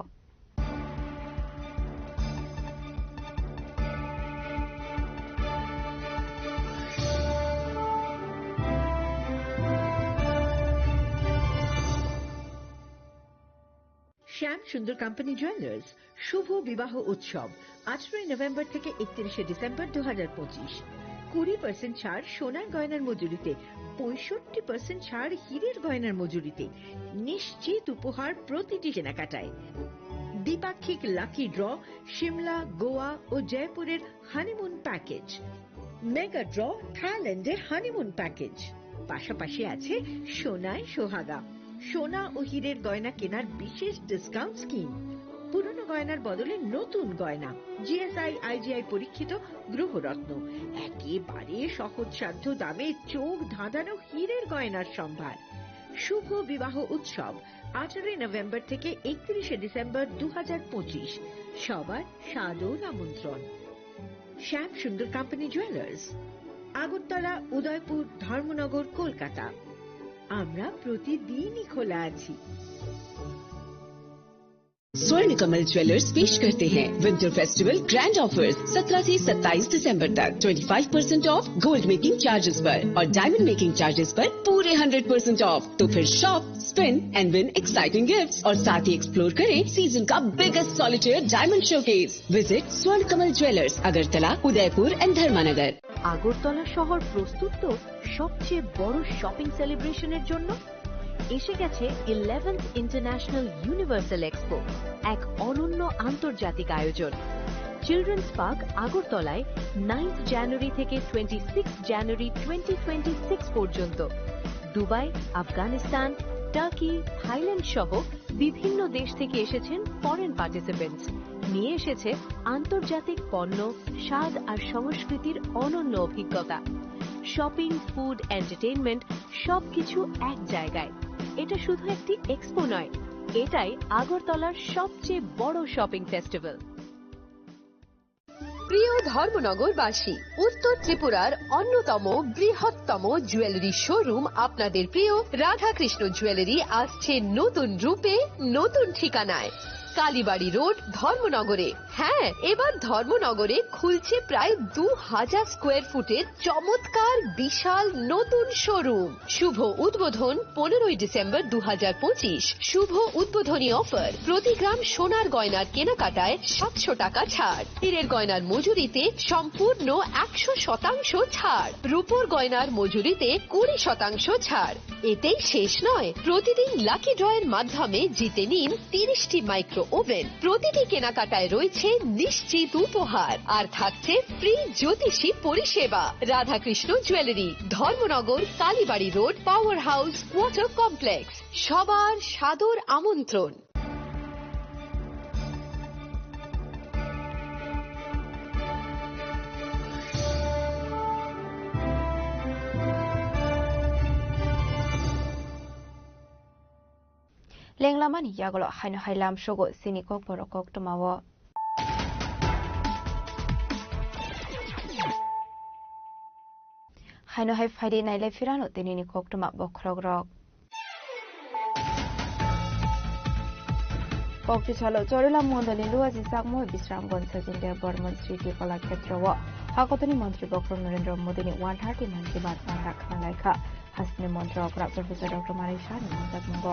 শ্যাম সুন্দর কোম্পানি জুয়েলার্স শুভ বিবাহ উৎসব 18 নভেম্বর থেকে 31 ডিসেম্বর 2025। 20% ছাড় সোনার গয়নার মজুরিতে, 65% ছাড় হীরের গয়নার মজুরিতে, নিশ্চিত উপহার প্রতিটি কেনাকাটায়। দ্বিপাক্ষিক লাকি ড্র, শিমলা, গোয়া ও জয়পুরের হানিমুন প্যাকেজ, মেগা ড্র থাইল্যান্ডে হানিমুন প্যাকেজ, পাশাপাশি আছে সোনায় সোহাগা, সোনা ও হীরের গয়না কেনার বিশেষ ডিসকাউন্ট স্কিম, পুরনো গয়নার বদলে নতুন গয়না, জিএসআই আইজিআই পরীক্ষিত গ্রহরত্ন, একেবারে সহজসাধ্য দামে চোখ ধাঁধানো হীরের গয়নার সম্ভার। শুভ বিবাহ উৎসব 18 নভেম্বর থেকে 31 ডিসেম্বর 2025। সবার সাদর আমন্ত্রণ। শ্যাম সুন্দর কোম্পানি জুয়েলার্স, আগরতলা, উদয়পুর, ধর্মনগর, কলকাতা। আমরা প্রতিদিনই খোলা আছি। स्वर्ण कमल ज्वेलर्स पेश करते हैं विंटर फेस्टिवल ग्रैंड ऑफर्स 17 से 27 दिसंबर तक 25% ऑफ गोल्ड मेकिंग चार्जेस पर और डायमंड मेकिंग चार्जेस पर पूरे 100% ऑफ। तो फिर shop, spin and win exciting gifts और साथ ही एक्सप्लोर करें सीजन का biggest solitaire diamond showcase. Visit Swarna Kamal jewellers, Agartala, Udaipur and धर्मानगर। Agartala শহর প্রস্তুত তো সবচেয়ে বড় শপিং সেলিব্রেশনের জন্য। এসে গেছে 11th ইন্টারন্যাশনাল ইউনিভার্সাল এক্সপো, এক অনন্য আন্তর্জাতিক আয়োজন। চিলড্রেন্স পার্ক আগরতলায় 9th জানুয়ারি থেকে 26 জানুয়ারি 2026 পর্যন্ত। দুবাই, আফগানিস্তান, টার্কি, থাইল্যান্ড সহ বিভিন্ন দেশ থেকে এসেছেন ফরেন পার্টিসিপেন্টস। নিয়ে এসেছে আন্তর্জাতিক পণ্য, স্বাদ আর সংস্কৃতির অনন্য অভিজ্ঞতা। শপিং, ফুড, এন্টারটেইনমেন্ট সবকিছু এক জায়গায়। এটা শুধু একটি এক্সপো নয়, এটাই আগরতলার সবচেয়ে বড় শপিং ফেস্টিভ্যাল। প্রিয় ধর্মনগরবাসী, উত্তর ত্রিপুরার অন্যতম বৃহত্তম জুয়েলারি শোরুম আপনাদের প্রিয় রাধাকৃষ্ণ জুয়েলারি আসছে নতুন রূপে, নতুন ঠিকানায়। কালীবাড়ি রোড, ধর্মনগরে। হ্যাঁ, এবার ধর্মনগরে খুলছে প্রায় 2000 স্কোয়ার ফুটের চমৎকার বিশাল নতুন শোরুম। শুভ উদ্বোধন 15 ডিসেম্বর 2025। শুভ উদ্বোধনী অফার, প্রতি গ্রাম সোনার গয়নার কেনাকাটায় 700 টাকা ছাড়, হীরের গয়নার মজুরিতে সম্পূর্ণ 100% ছাড়, রূপোর গয়নার মজুরিতে 20% ছাড়। এতেই শেষ নয়, প্রতিদিন লাকি ড্রয়ের মাধ্যমে জিতে নিন 30টি মাইক্রো ওভেন। প্রতিটি কেনাকাটায় রয়েছে নিশ্চিত উপহার, আর থাকছে ফ্রি জ্যোতিষী পরিষেবা। Radhakrishna jewellery, Dharmanagar, Kalibari road, power house, water complex. সবার সাদর আমন্ত্রণ। লেংলামানি ইয়াগলো হাইনো হাইলাম শোগো সিনিকক বরকক টমাও। হাইনো হাই ফাইডে নাইলাই ফিরানো তিনিনি কোকটমা বখরক রক। পক্তি চলো চরিলা মন্ডলী লুয়াজি সাকমো বিশ্রামগঞ্জ সচিন্দের বর্মন স্মৃতি কলাক্ষেত্র হাকতনি মন্ত্রী বক্র নরেন্দ্র মোদীনি 130 মন কি বাত বান্ধা খানালাইখা হাসনি মন্ত্রক প্রফেসর ডক্টর মারিক শাহনি মন্তাকমঙ্গ।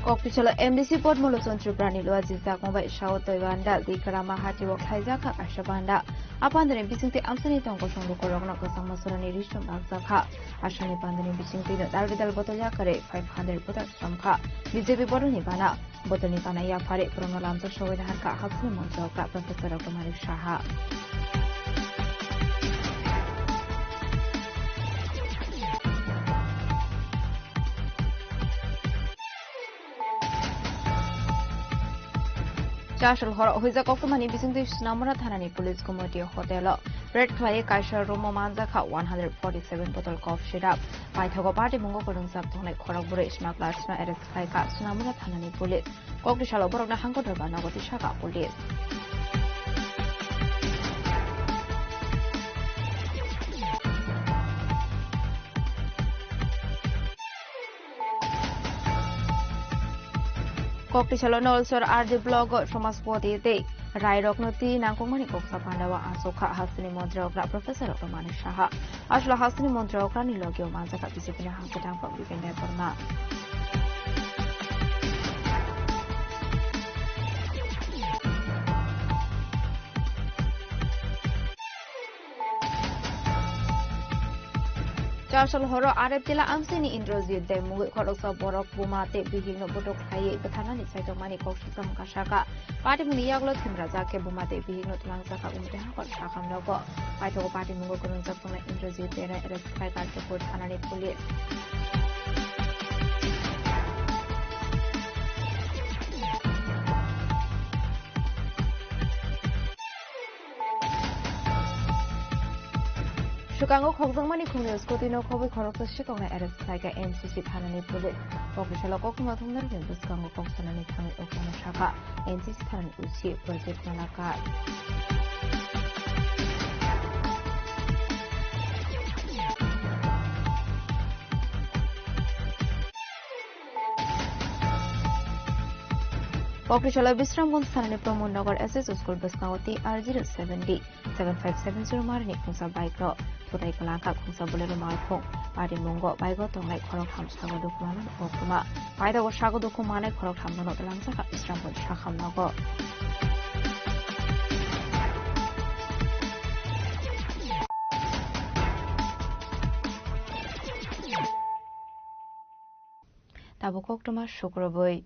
Kokpichalo MDC Port Molosontra Pranilo Azizak Mobile Shao Toyanda Dikarama Hati Wok Haizaka Ashabanda Apandane Bisingte Amsani Tongo Songo Korogno Kosamosorani Rishon Bagzakha Ashani Pandani Bisingte Dalvidal Botolia Kare 500 Botak Samkha BJP Boroni Bana Botoni Bana Yafare Pronolamso Showen Harka Hasni Monsoka Professor Dr. Malik Shaha Chashal hor huiza kokmani bisingti Snamura Thanani Police Committee Hotel Red Clay Kaisha Romo Manzaka 147 bottle cough shirap Paithogo Party Mungo Kodung Sabtone Korabure Smugglers na Eres Kaika Snamura Thanani Police Kokti Shalo Borogna Hanko Drabana Goti Shaka Police Kokti Shalo Nolsor RD blogger Shomaspoti Day Rai Roknoti Nangkomani Koksa Pandawa Asoka Hasini Mondraokra Professor Romani Shaha Ashla Hasini Mondraokra Nilogio Manzaka Discipline Hospital from Vivende Burma Chashal horo aretila amsini Indrozit de Mugu Korosa Borok Bumate Bihino Botok Haye Batanani Saitomani Koksam Kashaka Party Muniyaglo Timrazake Bumate Bihino Tlangsaka Umteha Shakam Logo Paito Party Mungo Kurunza from Indrozit de Reskai Support Hanani Police Shukango Kogzangmani Kumio Scotino Kobe Korokos Shikona Eres Kaika NCC Tanani Police, Okishala Kokuma Thunder Windows Kango Koksanani Tang Okana Shaka, NCC Tan Uchi, Project Malaka. Okishala Bisramgun Sanani Promo Nagar SS School Baskawati R070 7570 Marni Kunsa Bike Tutai Kalaka Kunsa Bolero Malko Party Mungo Baigo Tongai Korokam Sago Dokuman Okuma Paida Washago Dokumane Korokam no Lansaka Bisramgun Shakam Nago Tabukok Toma Shukroboy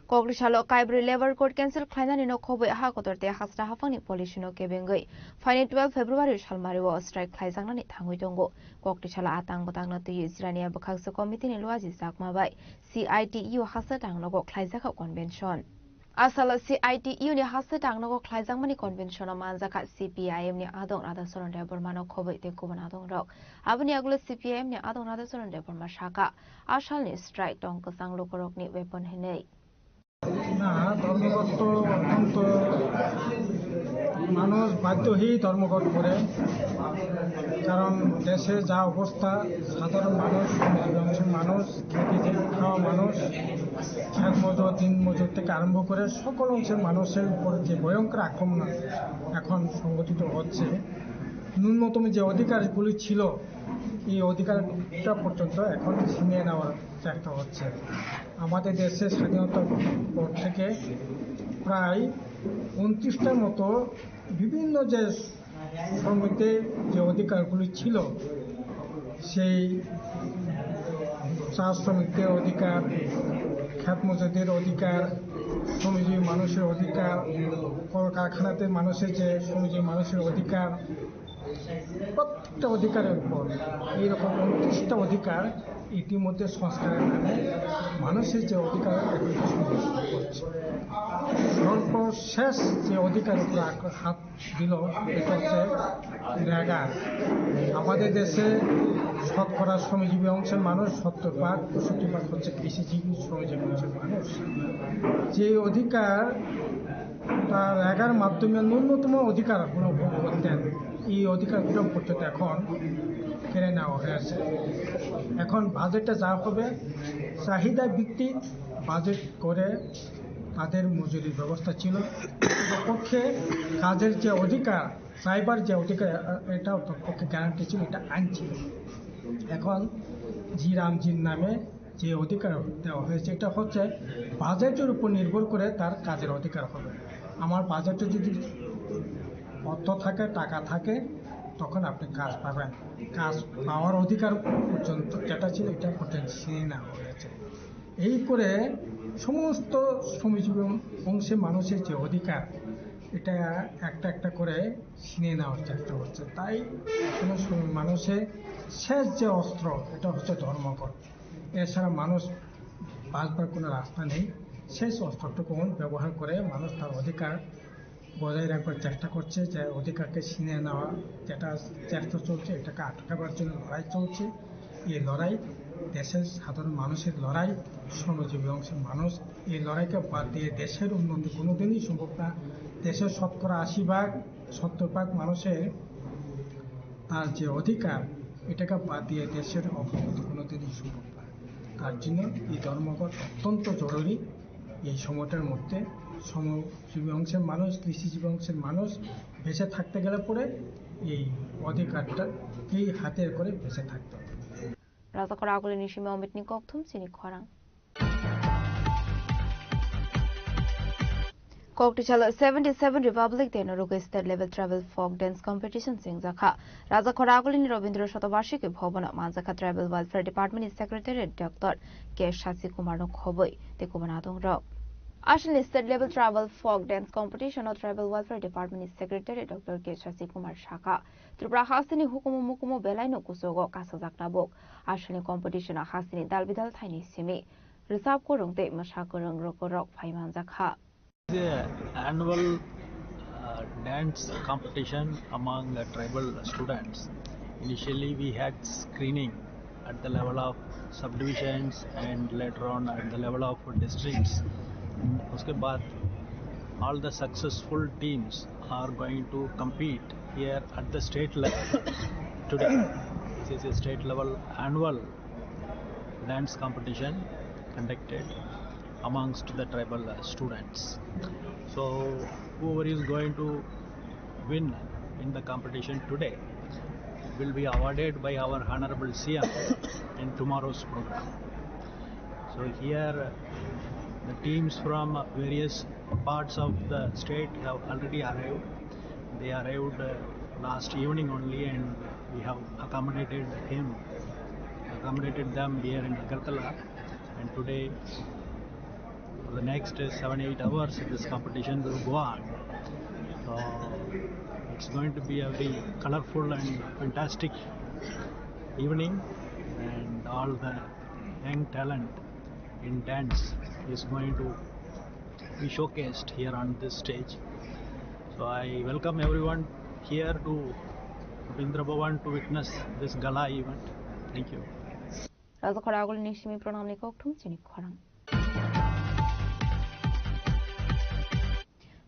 Koglishalo Kaibri Labor Court cancel Khainani no Kobe Hakotorte Hasra Hafani Polishino Kebengui. Fine 12 February Shalmariwo strike Klaizangani Tanguitongo. Koklishala Atang Botangna to Isrania Bakakso Committee in Luazi Zakmabai. CITU Hasatang Nogo Klaizaka Convention. Asala CITU ni Hasatang Nogo Klaizangmani Convention of Manzaka CPIM ni Adon Ada Soronde Burmano Kobe de Kubanadon Rock. Abniagula CPIM ni Adon Ada Soronde Burmashaka. Ashal ni strike Donko Sang Lokorok ni weapon hene. না ধর্মঘট অত্যন্ত মানুষ বাধ্য হয়েই ধর্মঘট করে কারণ দেশে যা অবস্থা সাধারণ মানুষ খেতে খাওয়া মানুষ খেত মজুর দিন মজুর থেকে আরম্ভ করে সকল অংশের মানুষের উপর যে ভয়ঙ্কর আক্রমণ এখন সংগঠিত হচ্ছে ন্যূনতম যে অধিকারগুলি ছিল এই অধিকারটা পর্যন্ত এখন ছিনিয়ে নেওয়ার চেষ্টা হচ্ছে আমাদের দেশের স্বাধীনতার পর থেকে প্রায় 29টার মতো বিভিন্ন যে শ্রমিকদের যে অধিকারগুলি ছিল সেই চা শ্রমিকদের অধিকার খেত মজুরদের অধিকার শ্রমজীবী মানুষের অধিকার কলকারখানাতে মানুষের যে শ্রমজীবী মানুষের অধিকার প্রত্যেকটা অধিকারের উপর এইরকম 29টা অধিকার ইতিমধ্যে সংস্কারের নামে মানুষের যে অধিকার করছে সর্বশেষ যে অধিকার উপর হাত দিল এটা হচ্ছে রেগা আমাদের দেশে শতকরা শ্রমজীবী অংশের মানুষ 70% 65% হচ্ছে কৃষিজীবী শ্রমজীবী অংশের মানুষ যে অধিকার তার রেগার মাধ্যমে ন্যূনতম অধিকার কোনো ভোগ করতেন এই অধিকারগুলো পর্যন্ত এখন কেড়ে নেওয়া হয়েছে এখন বাজেটটা যা হবে চাহিদা ভিত্তিক বাজেট করে তাদের মজুরির ব্যবস্থা ছিল পক্ষে কাজের যে অধিকার সাইবার যে অধিকার এটা পক্ষে গ্যারান্টি ছিল এটা আইন ছিল এখন জি রামজির নামে যে অধিকার দেওয়া হয়েছে এটা হচ্ছে বাজেটের উপর নির্ভর করে তার কাজের অধিকার হবে আমার বাজেটে যদি অর্থ থাকে টাকা থাকে তখন আপনি কাজ পাবেন কাজ পাওয়ার অধিকার পর্যন্ত যেটা ছিল এটা পর্যন্ত ছিনিয়ে নেওয়া হয়েছে এই করে সমস্ত শ্রমজীবী অংশে মানুষের যে অধিকার এটা একটা একটা করে ছিনিয়ে নেওয়ার চেষ্টা হচ্ছে তাই কোনো মানুষের শেষ যে অস্ত্র এটা হচ্ছে ধর্মঘট এছাড়া মানুষ বাঁচবার কোনো রাস্তা নেই, সেই অস্ত্রটুকু ব্যবহার করে মানুষ তার অধিকার বজায় রাখবার চেষ্টা করছে, যে অধিকারকে ছিনিয়ে নেওয়া যেটা চেষ্টা চলছে, এটাকে আটকাবার জন্য লড়াই চলছে। এই লড়াই দেশের সাধারণ মানুষের লড়াই, শ্রমজীবী অংশের মানুষ। এই লড়াইকে বাদ দিয়ে দেশের উন্নতি কোনোদিনই সম্ভব না। দেশের 70% মানুষের তার যে অধিকার, এটাকে বাদ দিয়ে দেশের অগ্রগতি কোনোদিনই সম্ভব না। তার জন্য এই ধর্মঘট অত্যন্ত জরুরি। এই সময়টার মধ্যে শ্রমজীবী অংশের মানুষ, কৃষিজীবী অংশের মানুষ বেঁচে থাকতে গেলে পরে এই অধিকারটাকেই হাতের করে বেঁচে থাকতে হবে। Razakor agulin nishime omitni kokthum sini khorang. Koktichal 77 Republic Day Naruga State Level Travel Folk Dance Competition Singzakha. Razakor agulin Robindra Shatobarshiki Bhovana Manzakha Tribal Welfare Department Secretary Dr. K. Shasi Kumar Nokhoboi Tekumanadong Rok. Ashley State Level Travel Folk Dance Competition of Tribal Welfare Department Secretary Dr. K. Shasi Kumar Shaka. Tripura Hasini Hukumu Mukumu Belaino Kusogo Kasazaknabok. Ashley Competition of Hasini Dalbidal Tiny Simi. Reserve Kurung de Mashakurung Rokorok Paimanzakha. The annual dance competition among tribal students. Initially we had screening at the level of subdivisions and later on at the level of districts. Uske baad all the successful teams are going to compete here at the state level. Today this is a state level annual dance competition conducted amongst the tribal students. So whoever is going to win in the competition today will be awarded by our Honorable CM in tomorrow's program. So here the teams from various parts of the state have already arrived. They arrived last evening only, and we have accommodated them here in Agartala, and today for the next 7-8 hours this competition will go on. So it's going to be a very colorful and fantastic evening, and all the young talent in dance is going to be showcased here on this stage. So I welcome everyone here to Rabindra Bhavan to witness this gala event. Thank you. Razakor agulin nishime pranamni kokthum sini khorang.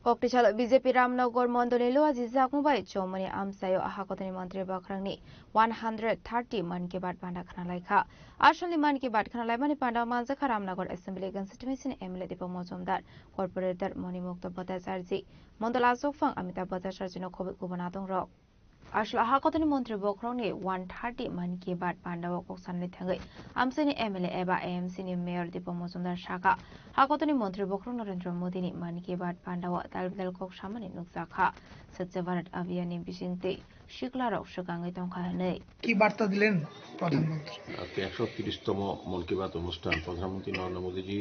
Koktichal BJP Ramnagar Mondolelo Azizakmubai Chomani Amsayo Ahakotani Mantri Bakrangni 130 Man Ki Baat Panda Khanalaikha. Ashali Man Ki Baat Khanalaimani Panda Manzakha Ramnagar Assembly Constituency MLA Dipa Mojumdar Corporator Moni Mukta Bhattacharya Mondala Sokfang Amitabh Bhattacharya no Khobik Kubanatong Rok. Ashla Hakotani Mantri Bakrangni 130 Man Ki Baat Panda Koksanni Thangai Amsani MLA Eba AMC ni Mayor Dipa Mojumdar Shaka Hakotani Mantri Bakrang Narendra Modi ni Man Ki Baat Panda Dalbidal Kok Shamani Nukzakha Swachh Bharat Abhiyan ni Bishingte Shikla Rok Shagangai Tongkha Nei কি বার্তা দিলেন প্রধানমন্ত্রী? আজকে 130তম মন কি বাত অনুষ্ঠান প্রধানমন্ত্রী নরেন্দ্র মোদীজি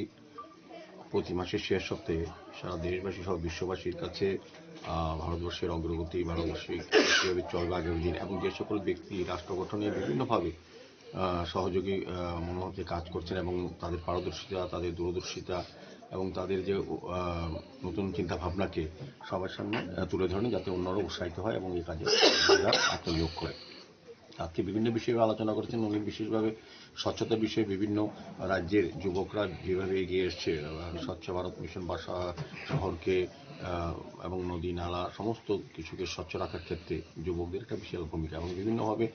প্রতি মাসের শেষ সপ্তাহে সারা দেশবাসী সহ বিশ্ববাসীর কাছে ভারতবর্ষের অগ্রগতি, ভারতবর্ষের কীভাবে চলবে আগামী দিন এবং যে সকল ব্যক্তি রাষ্ট্র গঠনে বিভিন্নভাবে সহযোগী মনোভাবে কাজ করছেন এবং তাদের পারদর্শিতা, তাদের দূরদর্শিতা এবং তাদের যে নতুন চিন্তা ভাবনাকে সবার সামনে তুলে ধরেন, যাতে অন্যরা উৎসাহিত হয় এবং এই কাজে আত্মনিয়োগ করে। আজকে বিভিন্ন বিষয়ে আলোচনা করেছেন উনি, বিশেষভাবে স্বচ্ছতার বিষয়ে বিভিন্ন রাজ্যের যুবকরা যেভাবে এগিয়ে এসছে, স্বচ্ছ ভারত মিশন বা শহরকে এবং নদী নালা সমস্ত কিছুকে স্বচ্ছ রাখার ক্ষেত্রে যুবকদের একটা বিশাল ভূমিকা এবং বিভিন্নভাবে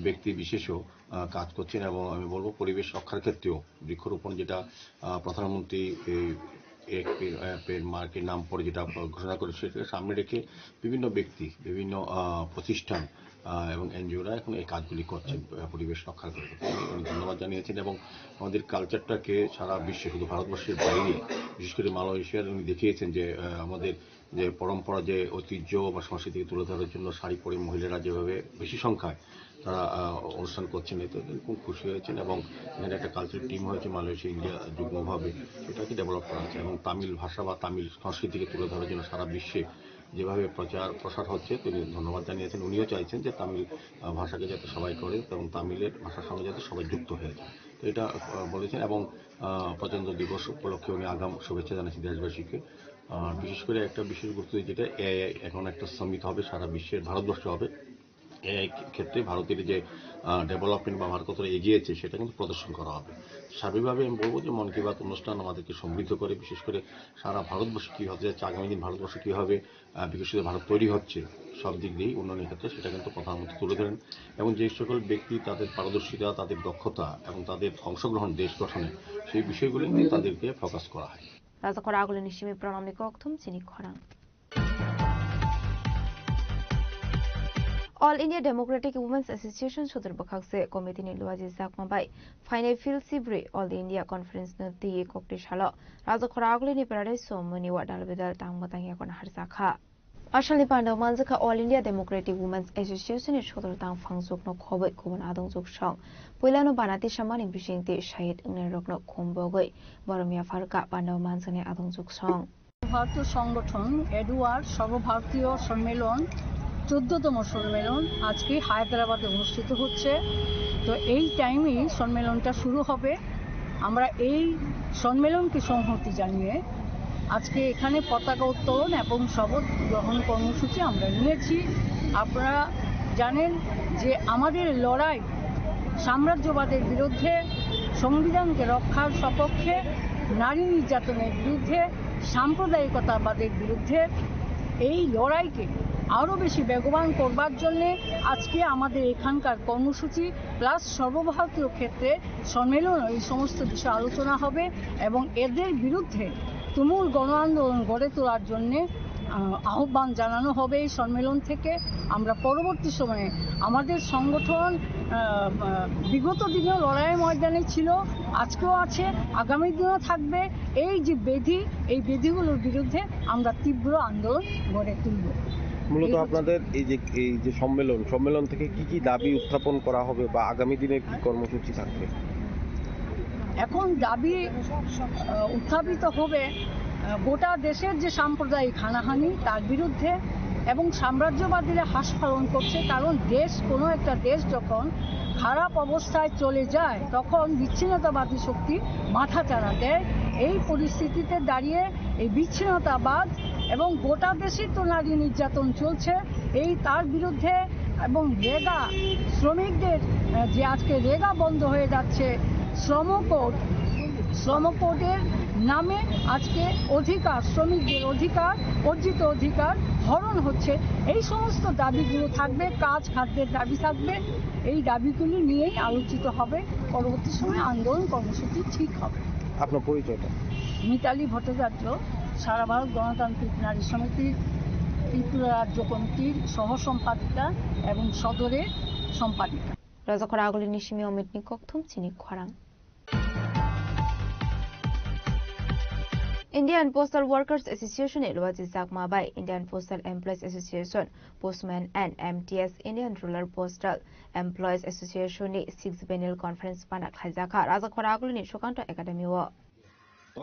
ব্যক্তি বিশেষও কাজ করছেন। এবং আমি বলবো পরিবেশ রক্ষার ক্ষেত্রেও বৃক্ষরোপণ, যেটা প্রধানমন্ত্রী এক পেড় মার্কের নাম পরে যেটা ঘোষণা করে, সেটাকে সামনে রেখে বিভিন্ন ব্যক্তি, বিভিন্ন প্রতিষ্ঠান এবং এনজিওরা এখন এই কাজগুলি করছেন পরিবেশ রক্ষার ক্ষেত্রে। উনি ধন্যবাদ জানিয়েছেন এবং আমাদের কালচারটাকে সারা বিশ্বে, শুধু ভারতবর্ষের বাইরে, বিশেষ করে মালয়েশিয়ার উনি দেখিয়েছেন যে আমাদের যে পরম্পরা, যে ঐতিহ্য বা সংস্কৃতিকে তুলে ধরার জন্য শাড়ি পরে মহিলারা যেভাবে বেশি সংখ্যায় তারা অনুষ্ঠান করছেন, এতে খুব খুশি হয়েছেন। এবং এখানে একটা কালচার টিম হয়েছে মালয়েশিয়া ইন্ডিয়া যুগ্মভাবে, সেটাকে ডেভেলপ করা হচ্ছে এবং তামিল ভাষা বা তামিল সংস্কৃতিকে তুলে ধরার জন্য সারা বিশ্বে যেভাবে প্রচার প্রসার হচ্ছে তিনি ধন্যবাদ জানিয়েছেন। উনিও চাইছেন যে তামিল ভাষাকে যাতে সবাই করে এবং তামিলের ভাষার সঙ্গে যাতে সবাই যুক্ত হয়ে যায়, তো এটা বলেছেন। এবং প্রজাতন্ত্র দিবস উপলক্ষে উনি আগাম শুভেচ্ছা জানাচ্ছি দেশবাসীকে। আর বিশেষ করে একটা বিশেষ গুরুত্ব যেটা এআই এখন একটা সামিট হবে সারা বিশ্বের, ভারতবর্ষ হবে। এআই ক্ষেত্রে ভারতের যে ডেভেলপমেন্ট বা ভারত কতটা এগিয়েছে সেটা কিন্তু প্রদর্শন করা হবে। স্বাভাবিকভাবে আমি বলবো যে মন কি বাত অনুষ্ঠান আমাদেরকে সমৃদ্ধ করে, বিশেষ করে সারা ভারতবর্ষ কী হতে যাচ্ছে, আগামী দিন ভারতবর্ষ কীভাবে বিকশিত ভারত তৈরি হচ্ছে সব দিক দিয়েই উন্নয়নের ক্ষেত্রে, সেটা কিন্তু প্রধানমন্ত্রী তুলে ধরেন। এবং যে সকল ব্যক্তি তাদের পারদর্শিতা, তাদের দক্ষতা এবং তাদের অংশগ্রহণ দেশ গঠনে, সেই বিষয়গুলি নিয়ে তাদেরকে ফোকাস করা হয়। রাজকরা আগুলি নিশিমি প্রণামী কক্থম চিনি খরাং All India Democratic Women's Association Shodor Bakhakse Committee ni Luaji Zakmabai Final Field Sibri All India Conference no di Kokti Shalo Rajakora Agli ni Paradise Somoni Wadal Bidal Tangbatang Yakon Harsakha Ashali Panda Manzaka All India Democratic Women's Association ni Shodor Tang Fangsuk no Khoboi Kubon Adong Zuk Shang Puilano Banati Shamani Bishingti Shahid Ngerok no Kumbogoi Boromia Farka Panda Manzani Adong Zuk Shang ভারতীয় সংগঠন এডুয়ার সর্বভারতীয় সম্মেলন 14তম সম্মেলন আজকে হায়দ্রাবাদে অনুষ্ঠিত হচ্ছে। তো এই টাইমেই সম্মেলনটা শুরু হবে। আমরা এই সম্মেলনকে সংহতি জানিয়ে আজকে এখানে পতাকা উত্তোলন এবং শপথ গ্রহণ কর্মসূচি আমরা নিয়েছি। আপনারা জানেন যে আমাদের লড়াই সাম্রাজ্যবাদের বিরুদ্ধে, সংবিধানকে রক্ষার সপক্ষে, নারী নির্যাতনের বিরুদ্ধে, সাম্প্রদায়িকতাবাদের বিরুদ্ধে। এই লড়াইকে আরও বেশি বেগবান করবার জন্যে আজকে আমাদের এখানকার কর্মসূচি প্লাস সর্বভারতীয় ক্ষেত্রে সম্মেলন, এই সমস্ত বিষয়ে আলোচনা হবে এবং এদের বিরুদ্ধে তুমুল গণ আন্দোলন গড়ে তোলার জন্যে আহ্বান জানানো হবে এই সম্মেলন থেকে। আমরা পরবর্তী সময়ে আমাদের সংগঠন বিগত দিনেও লড়াইয়ের ময়দানে ছিল, আজকেও আছে, আগামী দিনেও থাকবে। এই যে বেধি, এই বেধিগুলোর বিরুদ্ধে আমরা তীব্র আন্দোলন গড়ে তুলব। মূলত আপনাদের এই যে সম্মেলন থেকে কি দাবি উত্থাপন করা হবে বা আগামী দিনের কি কর্মসূচি থাকবে? এখন দাবি উত্থাপিত হবে গোটা দেশের যে সাম্প্রদায়িক হানাহানি তার বিরুদ্ধে এবং সাম্রাজ্যবাদীরা হাস পালন করছে। কারণ কোনো একটা দেশ যখন খারাপ অবস্থায় চলে যায় তখন বিচ্ছিন্নতাবাদী শক্তি মাথাচাড়া দেয়। এই পরিস্থিতিতে দাঁড়িয়ে এই বিচ্ছিন্নতাবাদ এবং গোটা দেশেই তো নারী নির্যাতন চলছে, তার বিরুদ্ধে এবং রেগা শ্রমিকদের যে আজকে রেগা বন্ধ হয়ে যাচ্ছে, শ্রমকোডের নামে আজকে অধিকার, শ্রমিকদের অধিকার, অর্জিত অধিকার হরণ হচ্ছে। এই সমস্ত দাবিগুলো থাকবে, কাজ খাদ্যের দাবি থাকবে। এই দাবিগুলি নিয়েই আলোচিত হবে। পরবর্তী সময়ে আন্দোলন কর্মসূচি ঠিক হবে। আপনার পরিচয়টা? মিতালি ভট্টাচার্য, সারা ভারত গণতান্ত্রিক নারী সমিতির ত্রিপুরা রাজ্য কমিটির সহ সম্পাদিকা এবং সদরের সম্পাদিকা। রাজকরা আগুলি নিশিমি অমিত নিকথম চিনি খরাং Indian Postal Workers Association Luaji Zakmabai Indian Postal Employees Association Postman and MTS Indian Rural Postal Employees Association 6th Biennial Conference Pana Khaizaka Rajakora Aguli ni Shokanto Academy o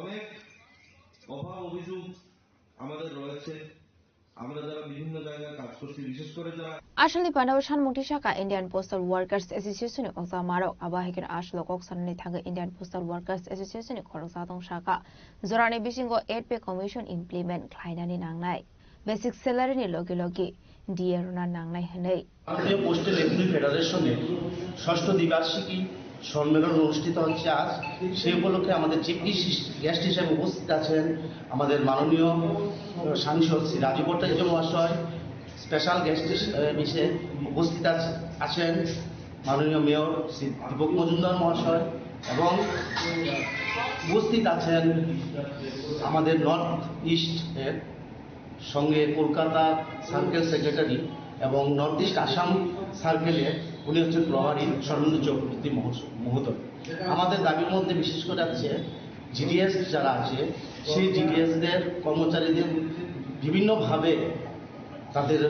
অনেক অভাব অভিযোগ আমাদের রয়েছে। আমরা যারা বিভিন্ন জায়গায় কাজ করছি, বিশেষ করে যারা Ashali Panawashan Mutishaka Indian Postal Workers Association Osamaro Abahikin Ashlo Koksanani Thanga Indian Postal Workers Association Korosatong Shaka Zorani Bishingo 8-pay commission implement Klainani Nangnai Basic salary ni Logi Logi Dieruna Nangnai Hanei ভারতীয় postal employee ফেডারেশনের ষষ্ঠ দ্বিবার্ষিকী সম্মেলন অনুষ্ঠিত হচ্ছে আজ। সেই উপলক্ষে আমাদের চিফ গেস্ট হিসেবে উপস্থিত আছেন আমাদের মাননীয় সাংসদ শ্রী রাজীব ভট্টাচার্য মহাশয়। স্পেশাল গেস্ট হিসেবে উপস্থিত আছেন মাননীয় মেয়র শ্রী দীপক মজুমদার মহাশয় এবং উপস্থিত আছেন আমাদের নর্থ ইস্টের সঙ্গে কলকাতা সার্কেল সেক্রেটারি এবং নর্থ ইস্ট আসাম সার্কেলের উনি হচ্ছেন প্রভারী সর্বেন্দ্র চক্রবর্তী মহোদয়। আমাদের দাবির মধ্যে বিশেষ করে আছে জিডিএস যারা আছে সেই জিডিএসদের কর্মচারীদের বিভিন্নভাবে তাদের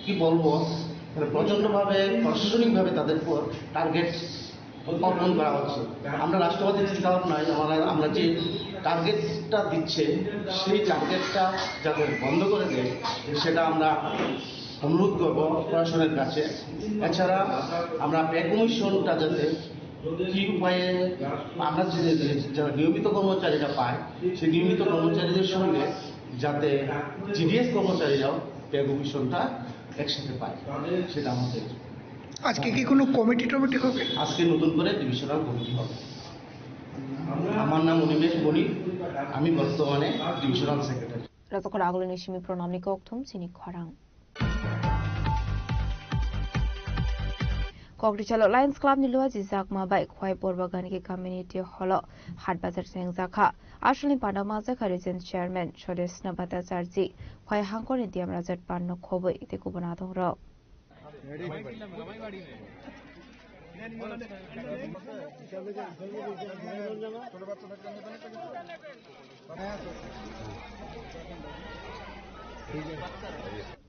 কি বলবো প্রচণ্ডভাবে প্রশাসনিকভাবে তাদের উপর টার্গেট অর্পণ করা হচ্ছে। আমরা রাষ্ট্রবাদী চিন্তাভাবনায় আমরা যে টার্গেটটা দিচ্ছে সেই টার্গেটটা যাতে বন্ধ করে দেয় সেটা আমরা অনুরোধ করব প্রশাসনের কাছে। এছাড়া আমরা পে কমিশনটা যাতে কি উপায়ে আমরা যারা নিয়মিত কর্মচারীরা পাই সেই নিয়মিত কর্মচারীদের সঙ্গে যাতে জিডিএস কর্মচারীরাও পে কমিশনটা একসাথে পায় সেটা আমাদের। আজকে কি কোনো কমিটি টমিটি হবে? আজকে নতুন করে ডিভিশনাল কমিটি হবে। আমার নাম অনিমেষ বণিক, আমি বর্তমানে ডিভিশনাল সেক্রেটারি। রাতকর আগলনি সিমি প্রণামনি ককথুম সিনি খরাং ককরিচালো লায়ন্স ক্লাব नि लुआ जिजाक मा बाय खय बरबागान के कम्युनिटी हॉल हाट बाजार सेंजाखा आशलनि पानामा जाखा रिजन चेयरमैन सदेशना बाता चार्जी खय हांकरनि दियाम राजत पान्न खबै ते कुबना दंर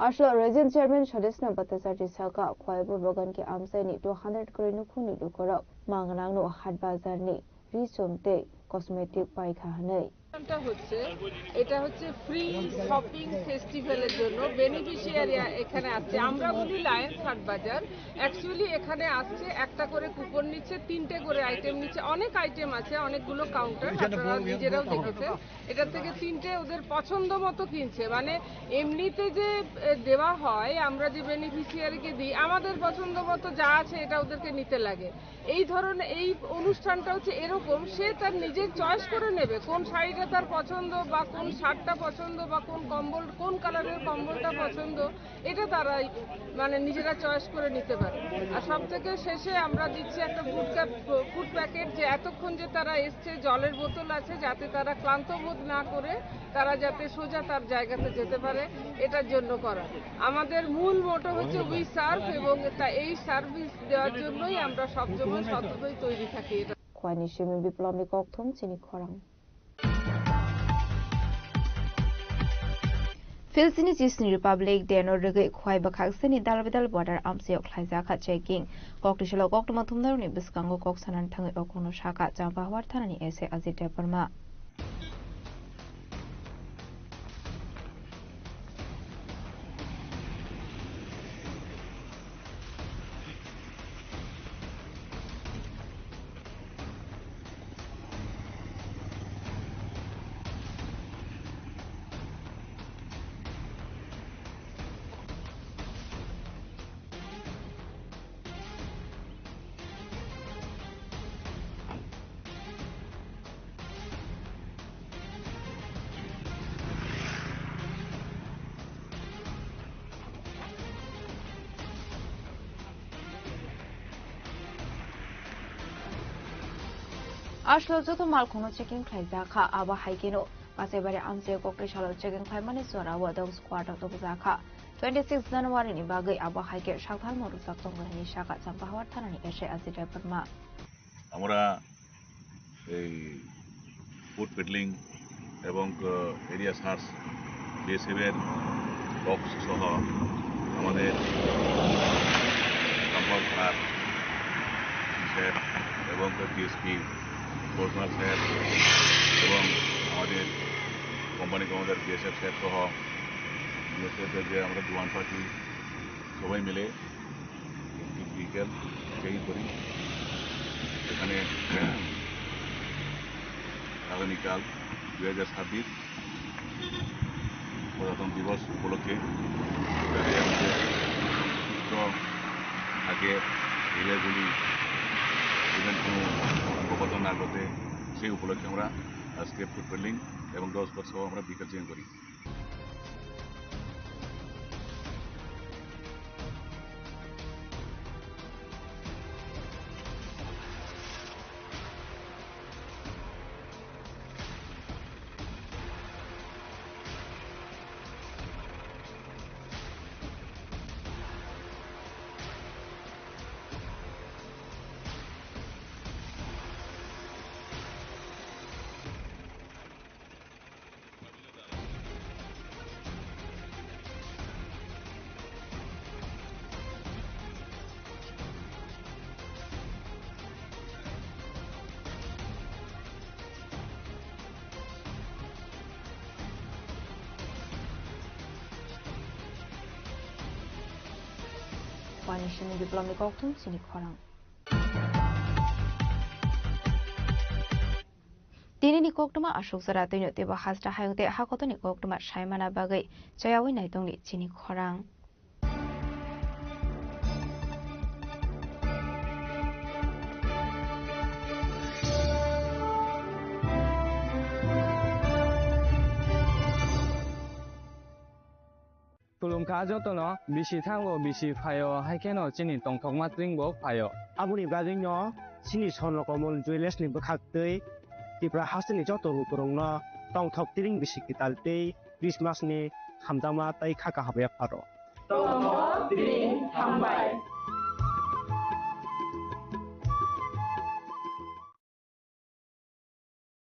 Ashla Region Chairman Shadisna Batasarji Saka Khwaibur Bagan ke Amsani 200 crore nukhuni lukoro Manganang no Hat Bazar ni Risomte Cosmetic Paikha hanai এটা হচ্ছে ফ্রি শপিং ফেস্টিভ্যালের জন্য বেনিফিশিয়ারি এখানে আসছে আমরা বলি লায়ন্স হাট বাজার অ্যাকচুয়ালি এখানে আসছে একটা করে কুপন নিচ্ছে 3টে করে আইটেম নিচ্ছে অনেক আইটেম আছে অনেকগুলো কাউন্টার আপনারা নিজেরাও দেখেছেন এটা থেকে 3টে ওদের পছন্দ মতো কিনছে মানে এমনিতে যে দেওয়া হয় আমরা যে বেনিফিশিয়ারিকে দিই আমাদের পছন্দ মতো যা আছে এটা ওদেরকে নিতে লাগে এই ধরনের এই অনুষ্ঠানটা হচ্ছে এরকম সে তার নিজের চয়েস করে নেবে কোন শাড়িটা তার পছন্দ বা কোন শার্টটা পছন্দ বা কোন কম্বল কোন কালারের কম্বলটা পছন্দ এটা তারা মানে নিজেরা চয়েস করে নিতে পারে আর সবথেকে শেষে আমরা দিচ্ছি একটা ফুড প্যাকেট যে এতক্ষণ যে তারা এসছে জলের বোতল আছে যাতে তারা ক্লান্ত বোধ না করে তারা যাতে সোজা তার জায়গাতে যেতে পারে এটার জন্য করা আমাদের মূল মোটো হচ্ছে উই সার্ভ এবং এই সার্ভিস দেওয়ার জন্যই আমরা সবসময় সততই তৈরি থাকি এটা খোয়ানি সিমি বিপ্লবী ককথুম চিনি খরাং Filsini Jisni Republic Denor Rege Khwai Bakhaksani Dalbidal Border Amsiok Khlaizakha checking Koktishalo Koktuma Thumdaruni Biskango Koksanan Thangi Okono Shaka Jamba Warthanani Ese Azita Parma Ashlo joto mal kono checking khlaizakha aba haikeno pasebare amse kokrishalo checking khlaimani sora wadong squad of zakha 26 January ni bagai aba haike shakthal moru saktongani shaka champahawar thanani eshe azita parma আমরা এই food peddling এবং area search বিএসএফের box সহ আমাদের সম্পর্ক থানার sir এবং DSP পৌরসভা স্যার এবং আমাদের কোম্পানি কমান্ডার বিএসএফ স্যার সহ বিএসএফের যে আমরা জওয়ান পার্টি সবাই মিলে বিকেল চেকিং করি এখানে আগামীকাল 2026 প্রজাতন্ত্র দিবস উপলক্ষে থাকে এরিয়াগুলি ইভেন কোনো অপতন না করতে সেই উপলক্ষে আমরা আজকে ফুড পেডলিং এবং 10 বছর সহ আমরা বিকেল চেকিং করি Khwani Shimi Biplomni Kokthum Sini Khorang Dinini Koktuma Ashok Zaratino Deba Hasta Hayode Hakotoni Koktuma Shaimana Bagay, Jayawina Doni Chini Korang. Tulungka jotono bisi thango bisi phayo haikeno chini tongthokma tringbo phayo abuni bajingno chini sonrokomon jewelers ni bokhaktei tipra hasini joto kurungno tongthok tring bisi kitalte Christmas ni hamdama tai khaka habya pharo tongthok tring hambai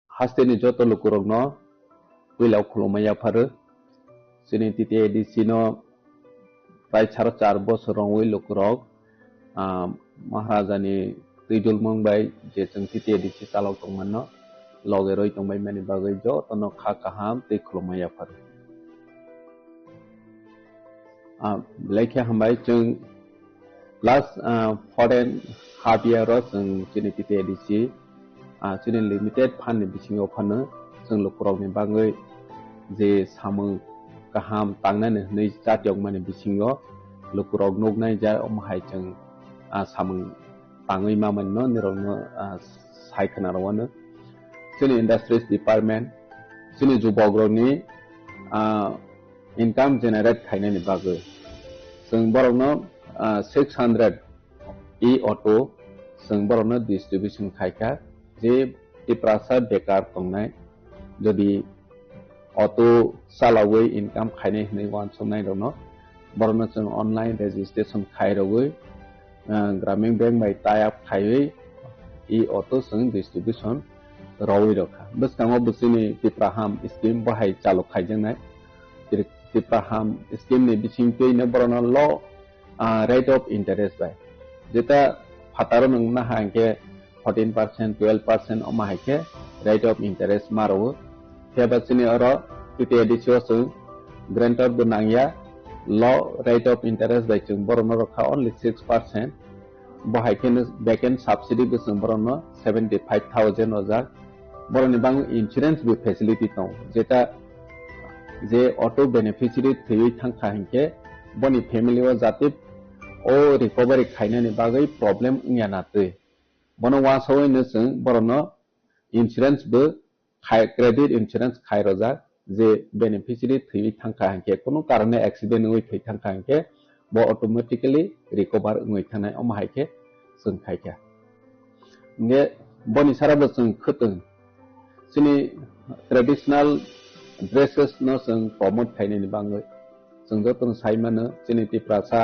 hasini joto lukurungno wilau khulumaya pharo sini titi edisino প্রায় 4.5 বছর ওই লোকরক মহারাজানি তৈজুল মংবাই যে जों titi edisi talok tongmanno loge roi tongbai mani bagai jo tono kha kaham tei khulumaya phar lekhe hambai जों last foreign half year ro जों chini titi edisi chini limited fund ni bisingo phano जों lokrok ni bagai je samung kaham tangnane nei jatiok mani bisingo lukurok nognai ja omhai jeng samung tangoi mamanno nirongno saikana rawana sini industries department sini jubogroni income generate khainani bagoi जों borokno 600 e-auto जों borokno distribution khaika je tiprasa bekar tongnai jodi auto salawai income khaine hne wan somnai rono borno जों online registration khairogoi gramin bank bai tie up khaiwi e-auto जों distribution rawi rokha biskango busini tipraham scheme bahai chalo khaijangnai tipraham scheme ni bisingtei na borno law rate of interest bai jeta phataro nungna hangke 14% 12% omahike rate of interest maro Hebasini oro titi edisio sung grantor bunangya low rate of interest by chung borono rokha only 6% bohaiken backend subsidy by chung borono 75,000 ojak boroni bang insurance by facility tong jeta je auto beneficiary thui thangkha hinke boni family o jati o recovery khainani bagai problem ngana tui bono wasoi ne chung borono insurance by credit insurance khairoja je beneficiary thui thangkha hanke kono karone accident oi thoi thangkha hanke bo automatically recover ngoi thanai omhaike जों khaika nge boni sara bo जों khutung sini traditional dresses no जों promote khaine ni bangoi जों jotong saimano sini tiprasa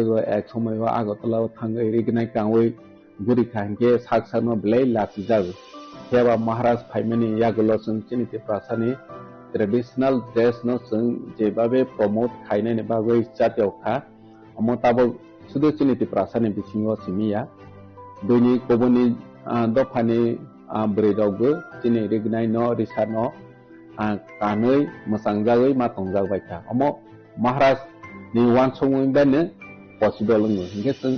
go ek somoy wa agotala thangai rignai kangoi guri khanke saksa no blai lasi jago Heba Maharaj Paimani Yagulo Sung Chini Prasani traditional dress no Sung Jebabe promote Kaine ni Bagoi Chatioka Amotabo Sudu Chini Prasani Bisingo Simia Duni Kobuni Dopani Bredogu Chini Rignai no Risano Kanoi Masangagoi Matongga Vaika Amo Maharaj ni wan song bene possible ngu ngesung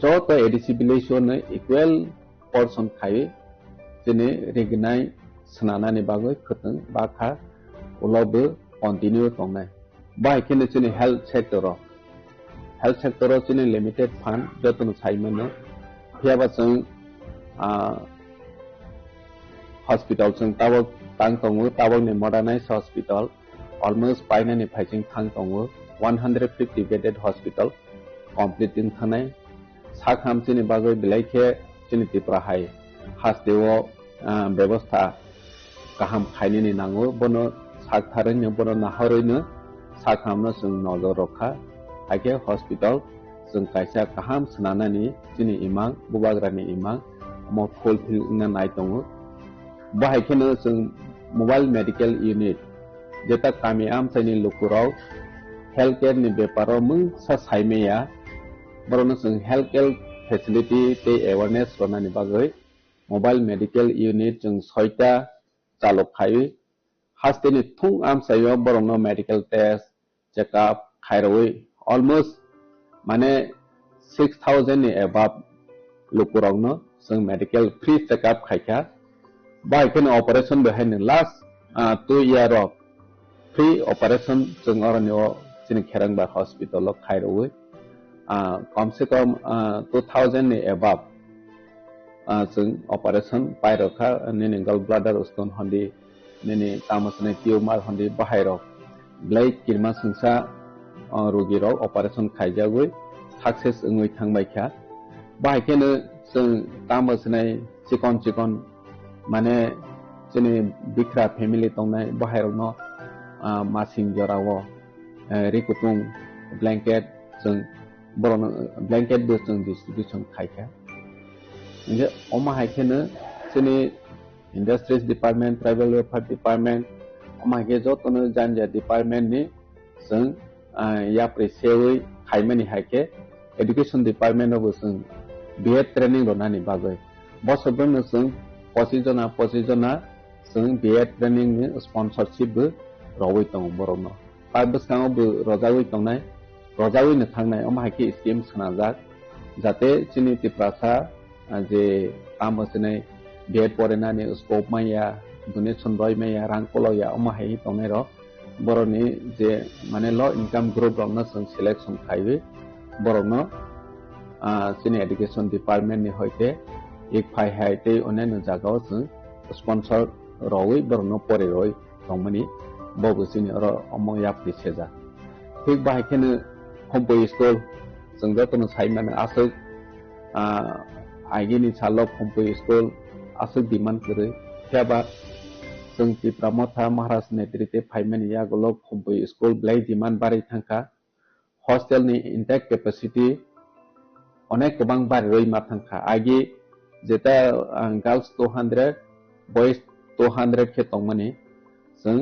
joto edisibilation equal portion khai jene regnai snana ni bagoi khutung bakha ulobe continue tongnai bai kene jene health sector jene limited fund jotun saimano hiaba chung hospital chung tabok tang tongu tabok ni modernized hospital almost paina ni phaiching thang tongu 150 bedded hospital completing thanai sakham chini bagoi bilaikhe chini tiprahai hasdeo ব্যবস্থা kaham khaini ni nango bono saktharen bono naharoino sakhamno जों नजर रखा आगे hospital जों kaisa kaham snanani chini imang bubagrani imang mo fulfill na nai tongo bahaikeno जों mobile medical unit jeta kami am chani lukurau healthcare ni beparo mung sa saimeya borono जों healthcare facility te awareness ronani bagoi mobile medical unit जों 6ta chalok khai hasteni thung am sayo borono medical test check up khairoi almost mane 6000 ni above lukurongno जों medical free checkup खायखा बाहायखौनो operation बेहायनो last 2 year of free operation जों अरण्य जोंनि खेरांबाग hospital खायरवे कम से कम 2000 नि एबाब जों operation पायरखा निनि गल bladder stone हंदी निनि तामसने tumour हंदी बाहायरो ब्लाई किरमा संसा रोगिरो ऑपरेशन खायजागै सक्सेस ओङै थांबायखा बाहायखौनो जों तामसने चिकन माने जोंनि बिख्रा फेमिलि दंनाय बाहायरो मासिं जरावो रिकुटुं ब्लैंकेट जों बर'नो ब्लैंकेट बो जों डिस्ट्रीब्यूशन खायखा जे अमा हायखौनो जोंनि industries department tribal welfare department अमा हायखे जतनो जानजा डिपार्टमेंट नि जों या प्रेसेवै खायमानि हायखे एजुकेशन डिपार्टमेंट अब जों बीएड ट्रेनिंग रनानि बागै बसबनो जों 25 जना जों बीएड ट्रेनिंग नि स्पॉन्सरशिप बो रवै दं बर'नो पाबस्काङावबो रजावै दंनाय रजावैनो थांनाय अमा हायखे स्कीम सोनाजाक जाते जोंनि तिप्रासा जे तामसने बीएड परेनानि स्कोप माया डोनेशन रय माया रांकलया अमा हाय दंनाय र बर'नि जे माने लो इनकम ग्रुप रनो जों सिलेक्शन खायबे बर'नो जोंनि एजुकेशन डिपार्टमेंट नि होयते एक फाइ हायते अनेनो जागाव जों स्पॉन्सर रवै बर'नो परे रय दंमनि बबो जोंनि र अमया प्रिसेजा ठीक बाहायखौनो हमपो स्कुल जों जतनो साइमान आसक आइगिनि सालक हमपो स्कुल आसक डिमांड करे त्याबा जों तिप्रामथा महाराज नेतृत्वे फाइमानि यागलक हमपो स्कुल ब्लाई डिमांड बारै थांखा हॉस्टेल नि इंटेक कैपेसिटी अनेक गोबां बारै रय मा थांखा आइगि जेता गर्ल्स 200 बॉयज 200 के दंमनि जों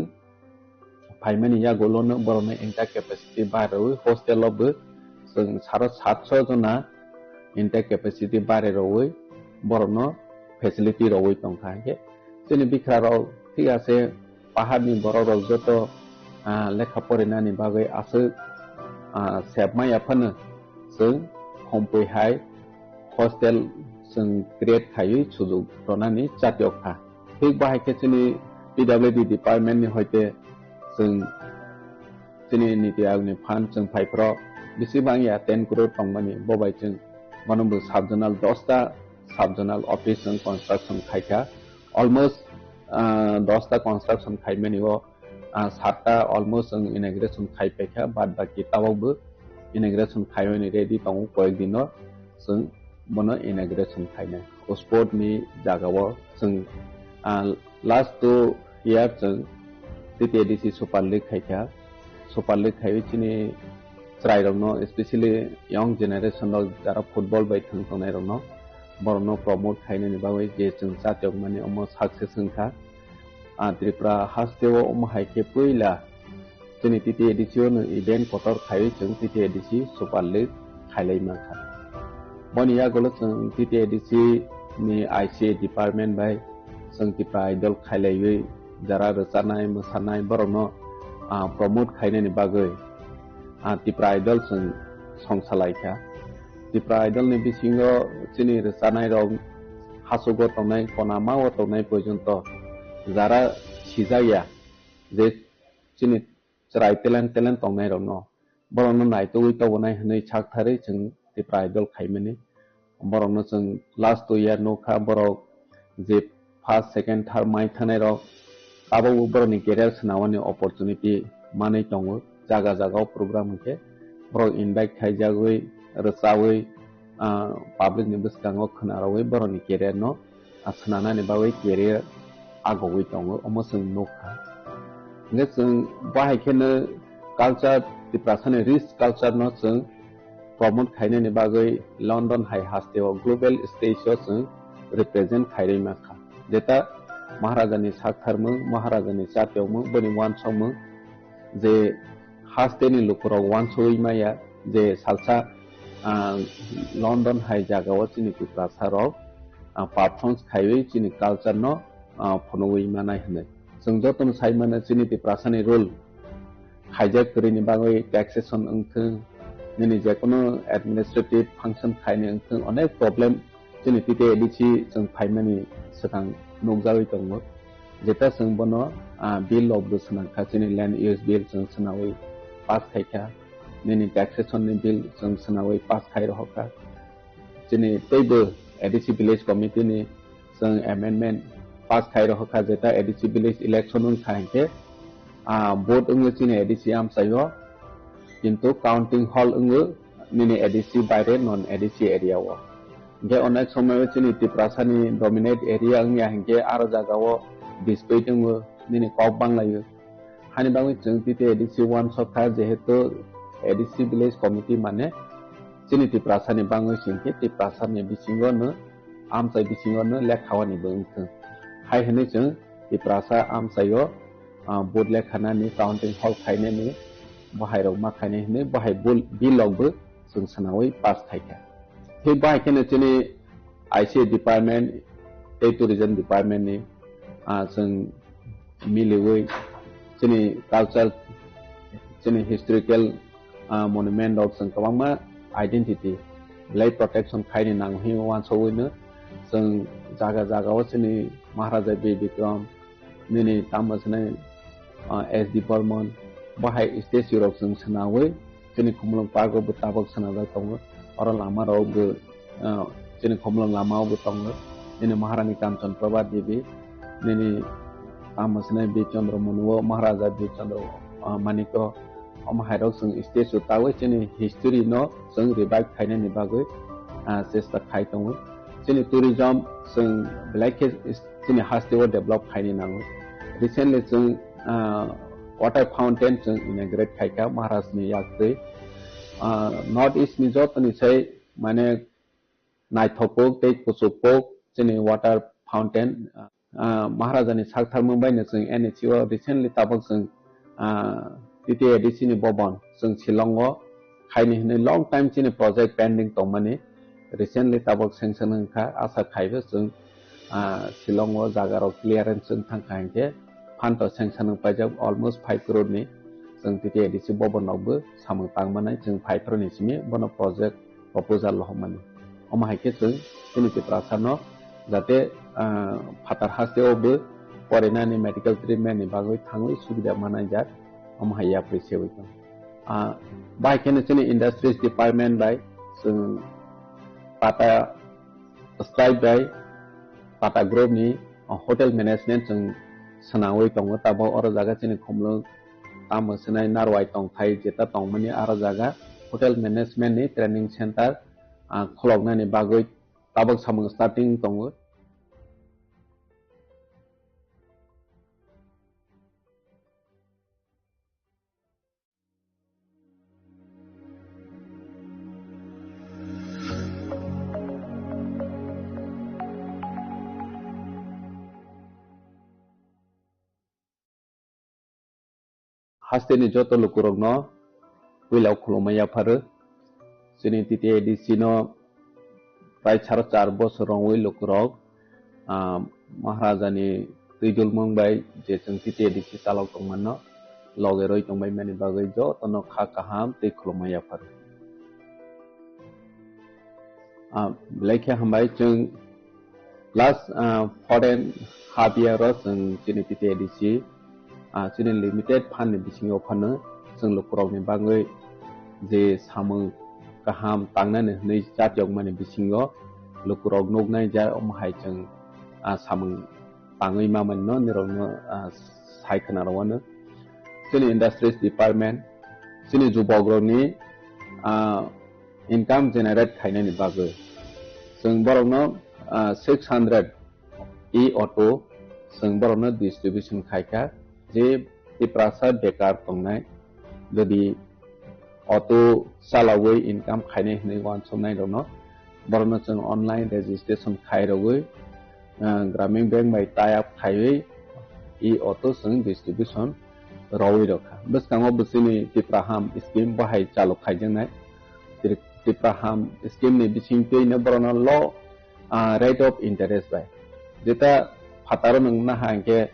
फाइमानि यागलनो बर'नो इंटेक कैपेसिटी बारै हॉस्टेलावबो जों 700 जना इंटेक कैपेसिटी बारै रवै बर'नो फैसिलिटी रवै दंखा के जोंनि बिखाराव ठीक आसे पाहाड़नि बर'राव जत लेखा फरायनायनि बागै आसो सेबमायाफोरनो जों हमपैहाय हॉस्टेल जों क्रिएट खायै सुजुग रनानि जातियखा ठीक बाहायखे जोंनि पीडब्ल्यूडी डिपार्टमेंट नि होयते जों जोंनि नीति आयोगनि फान्ड जों फाइफ्राव बेसेबां या 10 करोड़ दंमोन बबाय जों मनबो सबजोनाल 10टा सबजोनाल ऑफिस जों कंस्ट्रक्शन खायखा ऑलमोस्ट 10टा कंस्ट्रक्शन खायमानि वो 7टा ऑलमोस्ट जों इनॉग्रेशन खायपेखा बाद बाकी तावबो इनॉग्रेशन खायमानि रेडी दं कयेक दिन जों बनो इनॉग्रेशन खायना स्पोर्ट नि जागाव जों लास्ट 2 इयर जों टीटीएडीसी सुपर लीग खायखा सुपर लीग खायचिनि ट्राइरनो स्पेशली यंग जनरेशन जरा फुटबॉल बाय थांनाय रनो बरनो प्रमोट खायनानि बागै जे जों जातियक माने अम सक्सेस होनखा त्रिपुरा हास्टेव अम हायखे पहिला जोंनि टीटीएडीसी नो इवेंट कटर खायै जों टीटीएडीसी सुपर लीग खायलाय माखा बनिया गलो जों टीटीएडीसी नि आईसी डिपार्टमेंट बाय जों त्रिपुरा आइडल खायलायै जरा रचानाय मोसानाय बरनो प्रमोट खायनानि बागै त्रिपुरा आइडल जों संसालायखा त्रिपुरा आइडल नि बिसिङो जोंनि रचानाय राव हासुगो तंनाय कनामाव तंनाय पर्यन्त जरा सिजाया जे जोंनि राय टेलेन्ट तंनाय रनो बरनो नायतो उइतबनाय हनै छाकथारै जों त्रिपुरा आइडल खायमानि बरनो जों लास्ट 2 इयर नखा बर जे फर्स्ट सेकेंड थर्ड माइ थानाय राव आबाव बरनि केरियर सनावनि अपॉर्चुनिटी मानै दङ जागा जागाव प्रोग्राम के बर इनभाइट खायजागै रसावै पब्लिक नि बसकाङाव खोनारावै बरनि केरियर न सनानानि बावै केरियर आगवै दङ अमसों नखा ने जों बाहायखेनो कल्चर त्रिपुरानि रिच कल्चर न जों प्रमोट खायनानि बागै लंडन हाई हास्टेव ग्लोबल स्टेजआव जों रिप्रेजेंट खायरै माखा जेता महाराजानि साखथारमो महाराजानि जातियावमो बनि वानसमो जे हास्टेनि लुकुराव वानसoi माया जे सालसा लंडन हाई जागाव चिनि त्रिपुरासाराव परफॉर्मेंस खायबै चिनि कल्चर न फनोवै मानाय हने जों जतन साइमाने चिनि त्रिपुरासानि रोल हाइजेक करिनि बागै टैक्सेशन अंथों निनि जेकुनु एडमिनिस्ट्रेटिव फंक्शन खायने अंथों अनेक प्रॉब्लम जोंनि तिते एडिसि जों फाइमानि सिगां नुजाबाय दङ जेता जों बनो बिल अफ द सनाखा जोंनि लैंड यूज बिल जों सनावै पास खायखा जोंनि टैक्सेसननि बिल जों सनावै पास खाय रहका जोंनि तैबो एडिसि विलेज कमिटिनि जों एमेंडमेंट पास खाय रहका जेता एडिसि विलेज इलेक्शन उन खायके वोट उंगे जोंनि एडिसि आमसायो किंतु काउंटिंग हॉल उंगे जोंनि एडिसि बायरे नॉन एडिसि एरिया वो के अनेक समय जोंनि तिप्रासानि डोमिनेट एरिया उंगे हंके आरो जागावो डिस्प्ले दङो दिनै कप बांलायो हानि बाङै जों तिते एडिसि 1 सरकार जेहेतु एडिसि विलेज कमिटि माने जोंनि तिप्रासानि बाङै सिंके तिप्रासानि बिसिङावनो आमसाय बिसिङावनो लेखावानि बंथो हाय हनै जों तिप्रासा आमसायो बोर्ड लेखानानि काउंटिं हॉल खायनेनि बाहायराव मा खायने हनै बाहाय बिलआवबो जों सनावै पास खायखा हे बाहायखेने जोंनि आईसी डिपार्टमेंट टूरिज्म डिपार्टमेंटनि जों मिलौयै जोंनि कालचार जोंनि हिस्टोरिकल मनुमेंट ऑफ जों गोबां आइडेंटिटी लाइफ प्रोटेक्शन खायनि नांगौ वानसौनो जों जागा जागाव जोंनि महाराजा बी विक्रम जोंनि तामसनाय एस डी बर्मन बाहाय स्टेचु ऑफ जों सनावै जोंनि खमलं पार्क ऑफ ताबक सनाजा दङ और लामा रावबो जोंनि खमलं लामावबो दङ जोंनि महारानी कांचन प्रभा देवी जोंनि तामसनाय बी चंद्र मनुओ महाराजा बी चंद्र मानिक अमहायराव जों स्टेचु तावै जोंनि हिस्टोरी न जों रिवाइव खायनायनि बागै चेष्टा खाय दङ जोंनि टूरिज्म जों ब्लैक जोंनि हास्टेव डेभलप खायनि नांगौ रिसेंटली जों वाटर फाउंटेन जों इनॉग्रेट खायका महाराजनि याक्रै नॉर्थ ईस्ट नि जतनि साय माने नायथोपक दै कुसुपक जोंनि वाटर फाउंटेन महाराजानि सागथार मुंबायनो जों एनएचओ रिसेंटली ताबक जों तिते एडिसि नि भवन जों शिलंआव खायनि हनै लंग टाइम जोंनि प्रोजेक्ट पेंडिंग दं माने रिसेंटली ताबक सेंसन होनखा आसा खायबो जों शिलंआव जागाराव क्लियरेंस जों थांखांके फंड सेंसन होपायजों अलमोस्ट 5 करोड़ नि जों तिते एडिसि भवनावबो सामो तांमानाय जों 5 करोड़ नि सिमे बनो प्रोजेक्ट प्रपोजल लहमानि अमाहायके जों जोंनि तिप्रासानो जाते फातार हास्टेवबो फरेनानि मेडिकल ट्रिटमेंट नि बागै थाङै सुबिदा मानाय जा अमाहाया प्रिसेवै दं बायकेने जोंनि इंडस्ट्रीज डिपार्टमेंट बाय जों पाटा स्ट्राइक बाय पाटा ग्रुप नि होटल मैनेजमेंट जों सनावै दङ ताबो और जागा जोंनि खमलं तामसनाय नारवाय दं थाय जेता दं माने आरो जागा होटल मैनेजमेंट नि ट्रेनिंग सेंटर खलगनानि बागै ताबक सामो स्टार्टिंग दङ हास्टेनि जत लुकुरगनो विलाव खुलुमाया फारो जोंनि तिते एडिसि न प्राय 4.5 बोसोरावै लुकुरग महाराजानि दैदुल मंबाय जे जों तिते एडिसि तालाव दंमोन लगे रय दंबाय माने बागै जतनो खा काहाम दै खुलुमाया फारो लेखे हमबाय जों लास्ट फरेन हाफ इयर जों जोंनि तिते एडिसि जोंनि लिमिटेड फान्ड बिथिङाव फानो जों लुकुरगनि बागै जे सामो गाहाम तांनानै नै जातियाव माने बिथिङाव लुकुरग नगनाय जा अमहाय जों सामो ताङै मामोन निरनो सायखनारवानो जोंनि इंडस्ट्रीज डिपार्टमेंट जोंनि जुबग्रनि इनकाम जेनेरेट खायनायनि बागै जों बरनो 600 ई ऑटो जों बरनो डिस्ट्रीब्यूशन खायका जे तिप्रासा बेकार दंनाय जदि ऑटो सालावै इनकाम खायनाय हनै वानसनाय दङ बरनो जों ऑनलाइन रजिस्ट्रेशन खायरगै ग्रामीण बैंक बाय टाई अप खायै ई ऑटो जों डिस्ट्रीब्यूशन रवै रखा बसकांगो बसिनि तिप्राहाम स्कीम बाहाय चालु खायजोंनाय तिप्राहाम स्कीम नि बिथिंखैनो बरनो ल रेट ऑफ इंटरेस्ट बाय जेता फातारो नंना हांके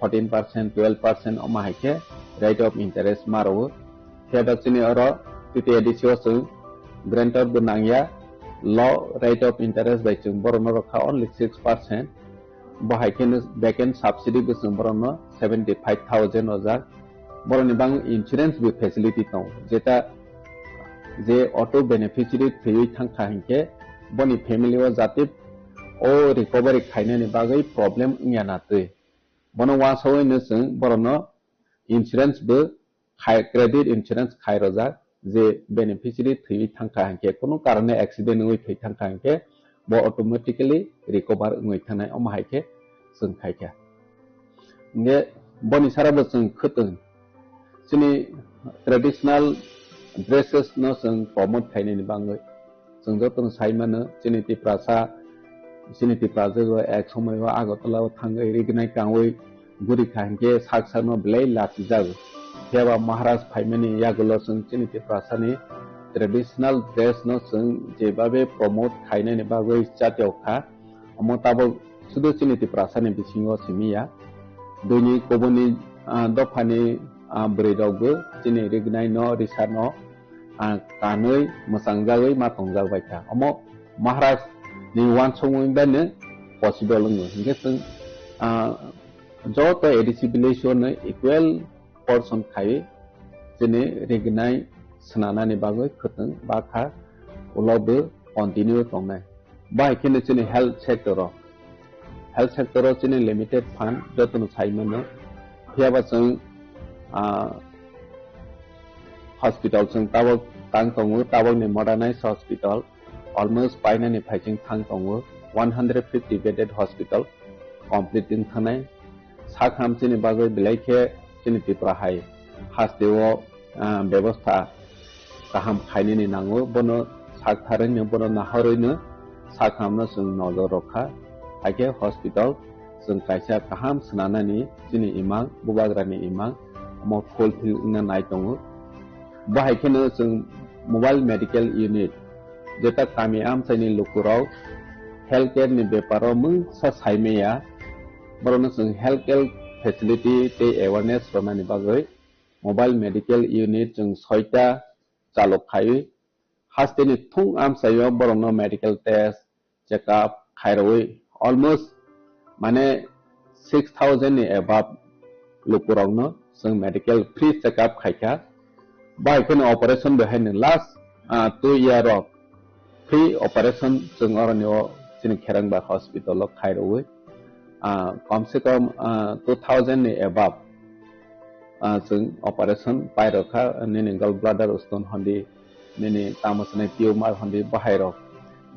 14% 12% अमाहायके रेट ऑफ इंटरेस्ट मारो हेबासिनि अरो तिते एडिसिओ जों grantor बनांया low rate of interest by जों बरनो रखा only 6%. बाहायकेनो बेकेन सब्सिडी बो जों बरनो 75,000 अजार बरनि बां इंश्योरेंस बो फेसिलिटी दं जेता जे ऑटो बेनिफिशियरी थैयै थांखा हिंके बनि फैमिली वा जाते ओ रिकवरी खायनानि बागै प्रॉब्लम इयानाते बनो वासोयनो जों बरनो इंश्योरेंस बो खाय क्रेडिट इंश्योरेंस खाय रजा जे बेनिफिशियरी थैयै थांखा हिंके कोनो कारणे एक्सीडेंट होय थै थांखा हिंके बो ऑटोमेटिकली रिकवर होय थानाय अमाहायके जों खायका ने बनि साराबो जों खतन जोंनि ट्रेडिशनल ड्रेसेस न जों प्रमोट खायनायनि बागै जों जतन साइमानो जोंनि तिप्राजो एक समय आगरतला थाङै रिगनाय कावै गुरि खांके साकसानो ब्लै लाति जागो फेवा महाराज फाइमानि यागुलो जों जोंनि तिप्रासानि ट्रेडिशनल ड्रेस न जों जेबाबे प्रमोट खायनायनि बागै जातियावखा अमताबो सुदु जोंनि तिप्रासानि बिथिङाव सिमिया दुनि कोबनि दफानि ब्रेदावबो जोंनि रिगनाय न रिसा न कानै मोसांजागै मातंजाबायथा अम महाराज नि वान सङैबानो पसिबल ङो हिंगे जों जत एडिसिबिलेशन इक्वल पर्सन खाय जोंनि रिगनाय स्नानानि बागै खतन बाखा उलावबो कन्टिन्यू दंनाय बाहायकेनो जोंनि हेल्थ सेक्टराव जोंनि लिमिटेड फान्ड जतन साइमोनो फेयाबा जों हॉस्पिटल जों तावक तांग दङो तावकनि मडार्नाइज हॉस्पिटल almost पाइनानि फाइजिं थांग दङो 150 बेडेड हॉस्पिटल कंप्लीटिंग थानाय साखामसिनि बागै बिलाइखे जोंनि तिप्राहाय हास्देव व्यवस्था गाहाम खायनिनि नांगौ बनो साखथारैनो बनो नाहरैनो साखामनो जों नजर रखा आगे हॉस्पिटल जों कायसा गाहाम स्नानानि जोंनि इमां बुबाग्रानि इमां म फुलफिल इना नाय दङो बाहायकेनो जों मोबाइल मेडिकल यूनिट जेता कामी आमसाइनि लुकुराव हेल्थ केयर नि बेपाराव मुंसा साइमेया बरनो जों हेल्थ केयर फेसिलिटी ते अवेयरनेस रनानि बागै मोबाइल मेडिकल यूनिट जों 6टा चालक खायो हास्तेनि थुं आमसाइयाव बरनो मेडिकल टेस्ट चेकअप खायरवै अलमोस्ट माने 6000 नि अबाव लुकुरावनो जों मेडिकल फ्री चेकअप खायका बाहायकेनो ऑपरेशन बेहायनो last 2 year of free operation जों अरनियो जोंनि खेरांबा हॉस्पिटल खायरवै कम से कम 2000 नि अबाव जों ऑपरेशन पायरखा निनि गल ब्लाडर स्टोन हंदी निनि तामसने ट्यूमर हंदी बाहायरो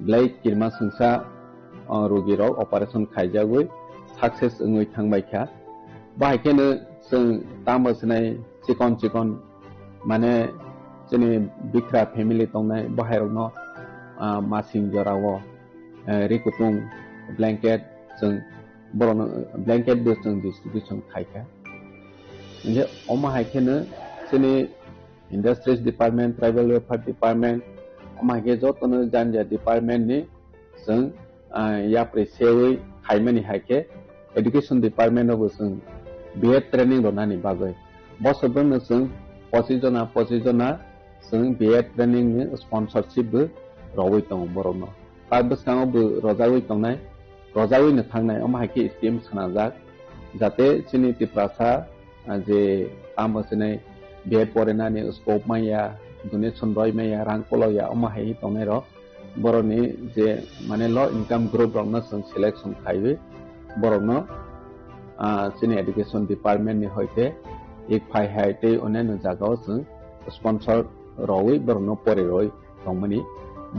ब्लाई किरमा संसा रोगिरो ऑपरेशन खायजागै सक्सेस ओङै थांबायखा बाहायकेनो जों तामसने चिकन माने जोंनि बिख्रा फेमिली दंनाय बाहायरो मासिं जरावो रिकुटुं ब्लैंकेट जों बरनो ब्लैंकेट बो जों डिस्ट्रीब्यूशन खायका जे अमाहायकेनो जोंनि industries department tribal welfare department अमाहायके जतनो जानजा डिपार्टमेंट नि जों याप्रेसेवै खायमानि हायके एजुकेशन डिपार्टमेंट अबो जों बीएड ट्रेनिंग रनानि बागै बसबनो जों 25 जना जों बीएड ट्रेनिंग नि स्पॉन्सरशिप बो रवै दं बरनो ताबसकाङावबो रजावैनो थांनाय अमाहायके स्कीम सनाजाक जाते जोंनि तिप्रासा जे आमसने बीएड परेनानि स्कोप माया डोनेशन रय माया रांकलया अमाहाय दंनाय र बरनि जे माने लो इनकम ग्रुप रनो जों सिलेक्शन खायो बरनो जोंनि एजुकेशन डिपार्टमेंट नि होयते एक फाइ हायते अनेनो जागाव जों स्पॉन्सर रवै बरनो परे रय दंमनि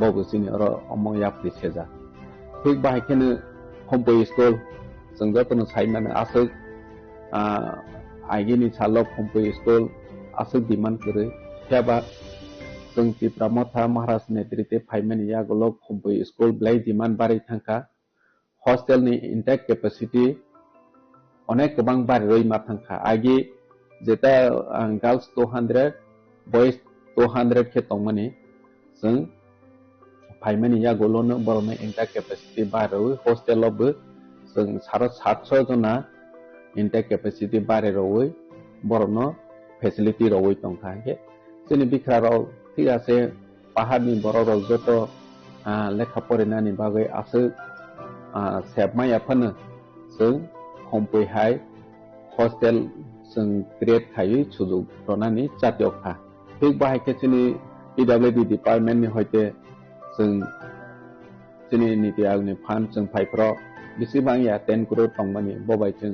बबसिनि र अमया प्रिसेजा ठीक बाहायकेनो होमबो स्कूल जों जतनो साइमानो आसो आइगिनि सालक होमबो स्कूल आसो डिमांड करे त्याबा जों तिप्रामथा महाराज नेतृत्वे फाइमानि यागलक होमबो स्कूल ब्लाई डिमांड बारै थांखा हॉस्टेल नि इंटेक कैपेसिटी अनेक गोबां बारै रय मा थांखा आगे जेता गर्ल्स 200 बॉयज 200 के तंगमनि जों फाइमानि यागलनो बरनो इंटेक कैपेसिटी बारै हॉस्टेलावबो जों 750 जना इंटेक कैपेसिटी बारै रवै बरनो फेसिलिटी रवै तंखा के जोंनि बिखराव ठीक आसे पाहाड़नि बरराव जत लेखा फरायनायनि बागै आसो सेबमाया फोनो जों हमपैहाय हस्टेल जों ग्रेड थायो सुजुग रनानि जातियखा थिग बाहायके जोंनि PWD डिपार्टमेन्टनि हयते जों जोंनि नीति आयोगनि फान्ड जों फाइफ्राव बेसेबां 10 करोड़ दंमानि बबाय जों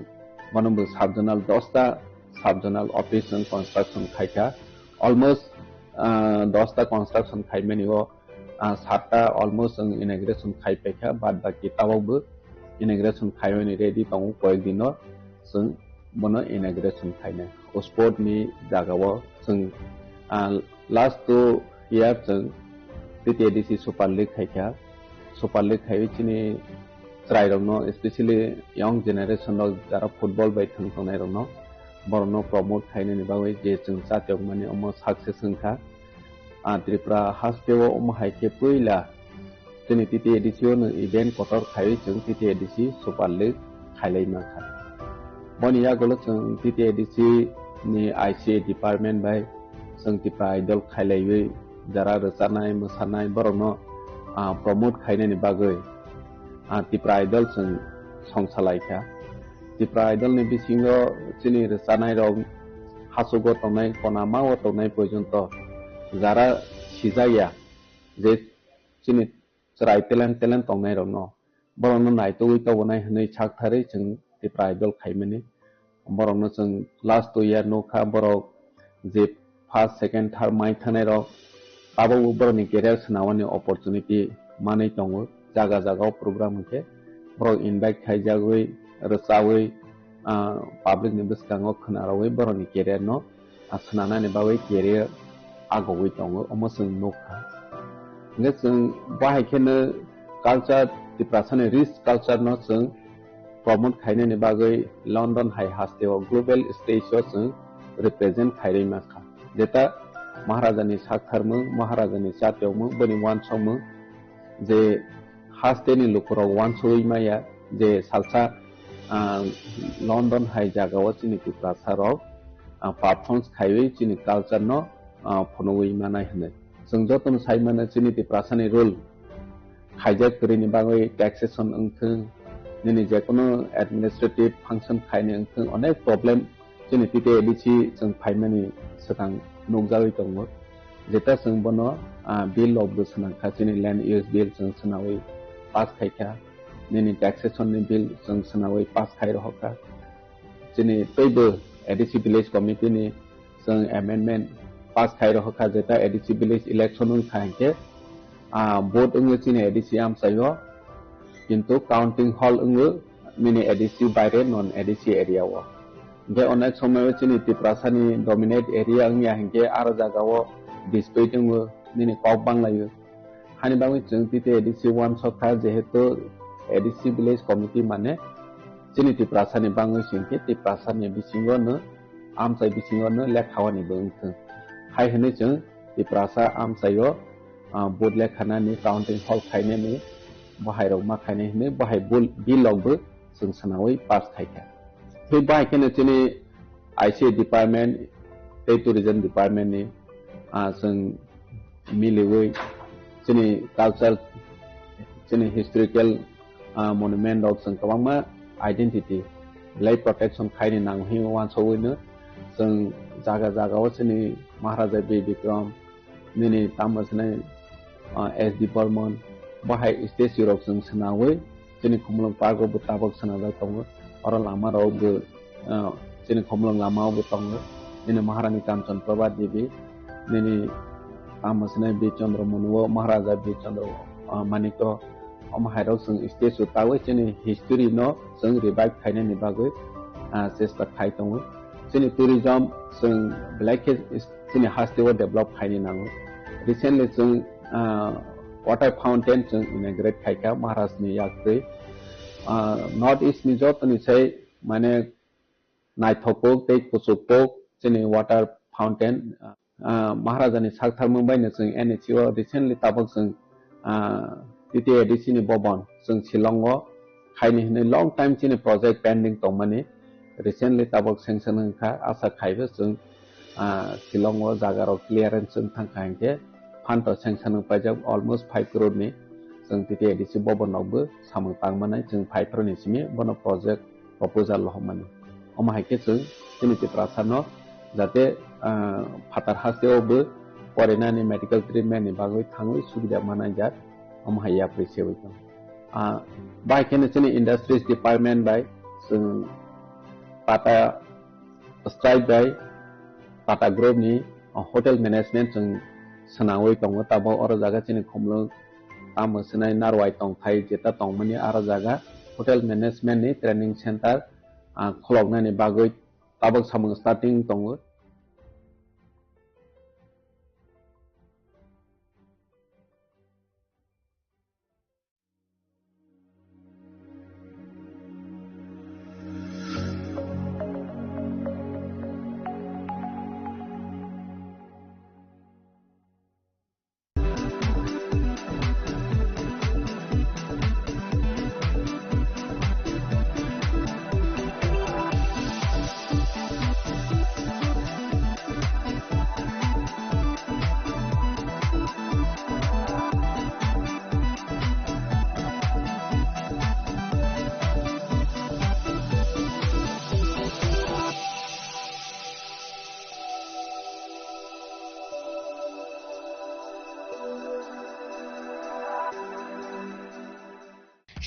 मनबो साबजोनाल 10टा साबजोनाल ऑफिस जों कंस्ट्रक्शन खायका ऑलमोस्ट 10टा कंस्ट्रक्शन खायमेनि वो 7टा ऑलमोस्ट जों इनॉग्रेशन खायपेखा बाद बाकी ताबावबो इनॉग्रेशन खायमेनि रेडी दं कयेक दिनो जों बनो इनॉग्रेशन खायने स्पोर्ट नि जागाव जों लास्ट 2 year जों TTADC सुपर लीग खायका सुपर लीग खायचिनि ट्राइरनो स्पेशली यंग जनरेशन जरा फुटबल बाय थंथंनायरनो बरनो प्रमोट खायनेनि बागै जे जों जातियक माने अमो सक्सेस होनखा त्रिपुरा हास्टेव अमो हायके पहिला जोंनि TTADC नो इवेंट कटर खाय जों TTADC सुपर लीग खायलायमाखा बनि आगोल जों TTADC नि ICA डिपार्टमेंट बाय जों त्रिपुरा आइडल खायलायै जरा रोजानाय मोसानाय बरनो प्रमोट खायनेनि बागै त्रिपुरा आइडल जों संसालायखा त्रिपुरा आइडल नि बिसिङो जोंनि रोजानाय रं हासुगो तंनाय कनामा तंनाय पर्यन्त जरा सिजाया जे जोंनि ट्राइ टेलेन्ट तंनाय रं बरनो नायतो उइतावनाय हनै छाकथारै जों त्रिपुरा आइडल खायमेनि बरनो जों लास्ट 2 year नोखा बर जे फर्स्ट सेकेंड थर्ड माइ थानाय रं ताबो बरनि केरियर सनावनि अपॉर्चुनिटी मानै दङ जागा जागाव प्रोग्राम के बर इनवाइट खायजागै रसावै पब्लिक नि बसकाङो खनारावै बरनि केरियर न असनानानि बावै केरियर आगवै दङ अमसों नोखा ने जों बाहायखेनो कल्चर त्रिपुरानि रिच कल्चर न जों प्रमोट खायनेनि बागै लंडन हाई हास्टेव ग्लोबल स्टेजआव जों रिप्रेजेंट खायरैमाखा जेता महाराजानि साखथारमो महाराजानि जातियावमो बनि वानसमो जे हास्टेनि लुकुराव वानसोई माया जे सालसा लंडन हाई जागाव चिनि त्रिपुरासाराव परफॉर्मेंस खाययै चिनि कल्चर न फनोई मानाय हने जों जतन साइमाने चिनि त्रिपुरासानि रोल खायजा करिनि बागै टैक्सेशन अंथों निनि जेकुनु एडमिनिस्ट्रेटिव फंक्शन खायने अंथों अनेक प्रॉब्लम चिनि TTADC जों फाइमानि सतां नोगजायै दङ जेता जों बनो बिल ऑफ द सनाखा चिनि लैंड यूज बिल जों सनावै पास खायखा निनि टैक्सेशन नि बिल जों सनावै पास खाय रहका चिनि तैबो ADC विलेज कमिटी नि जों अमेंडमेंट पास खाय रहका जेता ADC विलेज इलेक्शन उन खायके वोट अंग चिनि ADC आमसायो किंतु काउंटिंग हॉल अंग मिनि ADC बायरे नॉन ADC एरिया व बे अनेक समय चिनि त्रिपुरासानि डोमिनेट एरिया अंगिया हंके आरो जागाव डिस्प्यूट अंग निनि कॉप बांलायो हानि बागै जों TTADC 1 सखा जेहेतु ADC विलेज कमिटी माने चिनि त्रिपुरासानि बांगै सिंके त्रिपुरासानि बिसिङनो आमसाय बिसिङनो लेखावानि बंथों हाय हनै जों त्रिपुरासा आमसायो बोर्ड लेखानानि काउंटिंग हॉल खायनेनि बाहायराव मा खायने हनै बाहाय बिल ऑफबो जों सनावै पास खायखा फै बाहायखेनो चिनि ICA डिपार्टमेंट टूरिज्म डिपार्टमेंट नि जों मिलेवै चिनि culture Chini historical monument of जों गोबां आइडेंटिटी लाइफ प्रोटेक्शन खायनि नांहि वानसौयनो जों जागा जागाव चिनि महाराजा बी विक्रम निनि तामसनाय SD बर्मन बाहाय स्टेज यूरोप जों सनावै चिनि खुमलंग पार्क ऑफ ताबक सनादा दङ और लामा रावबो चिनि खुमलंग लामावबो दङ निनि महारानी कामचंद प्रभा देवी निनि तामसनाय बी चंद्र मनुव महाराजा बी चंद्र मानिक अमहायराव जों स्टेज उतावै चिनि हिस्ट्री न जों रिवाइव खायनेनि बागै चेष्टा खाय दङ चिनि टूरिज्म जों ब्लैक चिनि हास्टेव डेवलप खायनि नांगौ रिसेंटली जों वाटर फाउंटेन जों इनॉग्रेट खायका महाराजनि याक्रै नॉर्थ ईस्ट नि जतनिसाय माने नायथोपक दै कुसुपक चिनि वाटर फाउंटेन महाराजानि साखथार मुंबायनो जों NHO रिसेंटली ताबक जों TTADC नि भवन जों शिलंग खायनि हनै लंग टाइम चिनि प्रोजेक्ट पेंडिंग दंमानि रिसेंटली ताबक सेंक्शन होखा आशा खायबो जों शिलंग जागाराव क्लियरेंस जों थांखायके फंड सेंक्शन होपायजों ऑलमोस्ट 5 करोड़ नि जों TTIDC बबनावबो सामो पांमानाय जों फाइफोरनिसिमि बन प्रजेक्ट प्रपोजाल हममानो अमाहायके जों जोंनि प्रासानो जाहाथे फातार हासेयावबो फरायनानै मेडिकेल ट्रिटमेन्टनि बागै थाङै सुबिदा मानाय जात अमाहाय एप्रिसिएट बायखेनो जोंनि इंडस्ट्रीज डिपार्टमेंट बाय जों टाटा स्ट्राइक बाय टाटा ग्रुपनि होटेल मैनेजमेंट जों सनावै दङ ताबो अर जागा जोंनि खमलो तामो सनाय नारवाय दं थाइ जेता दंमोननि आरो जागा होटेल मैनेजमेंटनि ट्रेनिंग सेंटर खलबनायनि बागै ताबो सामो स्टार्टिं दङ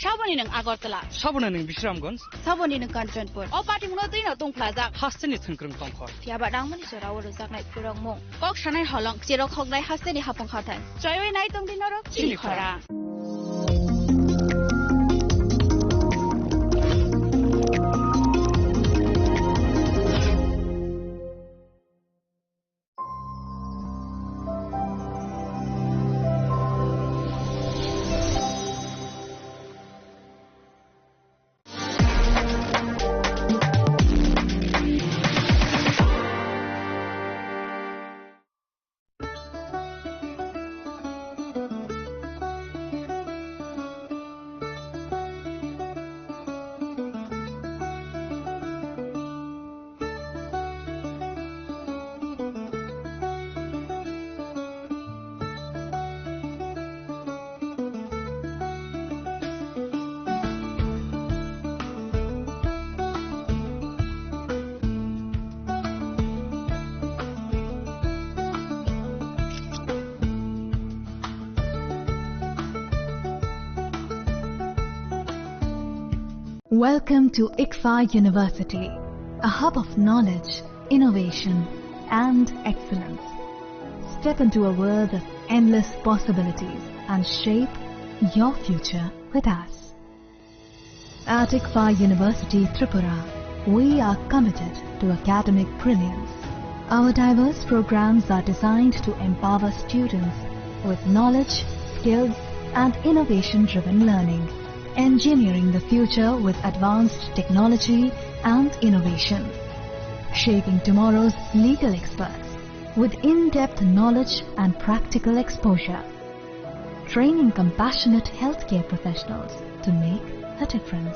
Shabani ng Agartala. Sabana ng Bishramganj. Sabani ng Kanchanpur. O party mo din na tong plaza. Hasteni thungkrung tongkhor. Tiaba dang mani sora waro jak nai purong mo. Kok shanai holong chiro khok nai hasteni hapong khatan. Choy nai tong din ro chini khora. Welcome to ICFA University, a hub of knowledge, innovation, and excellence. Step into a world of endless possibilities and shape your future with us. At ICFA University, Tripura, we are committed to academic brilliance. Our diverse programs are designed to empower students with knowledge, skills, and innovation-driven learning, engineering the future with advanced technology and innovation, shaping tomorrow's legal experts with in-depth knowledge and practical exposure, training compassionate healthcare professionals to make a difference,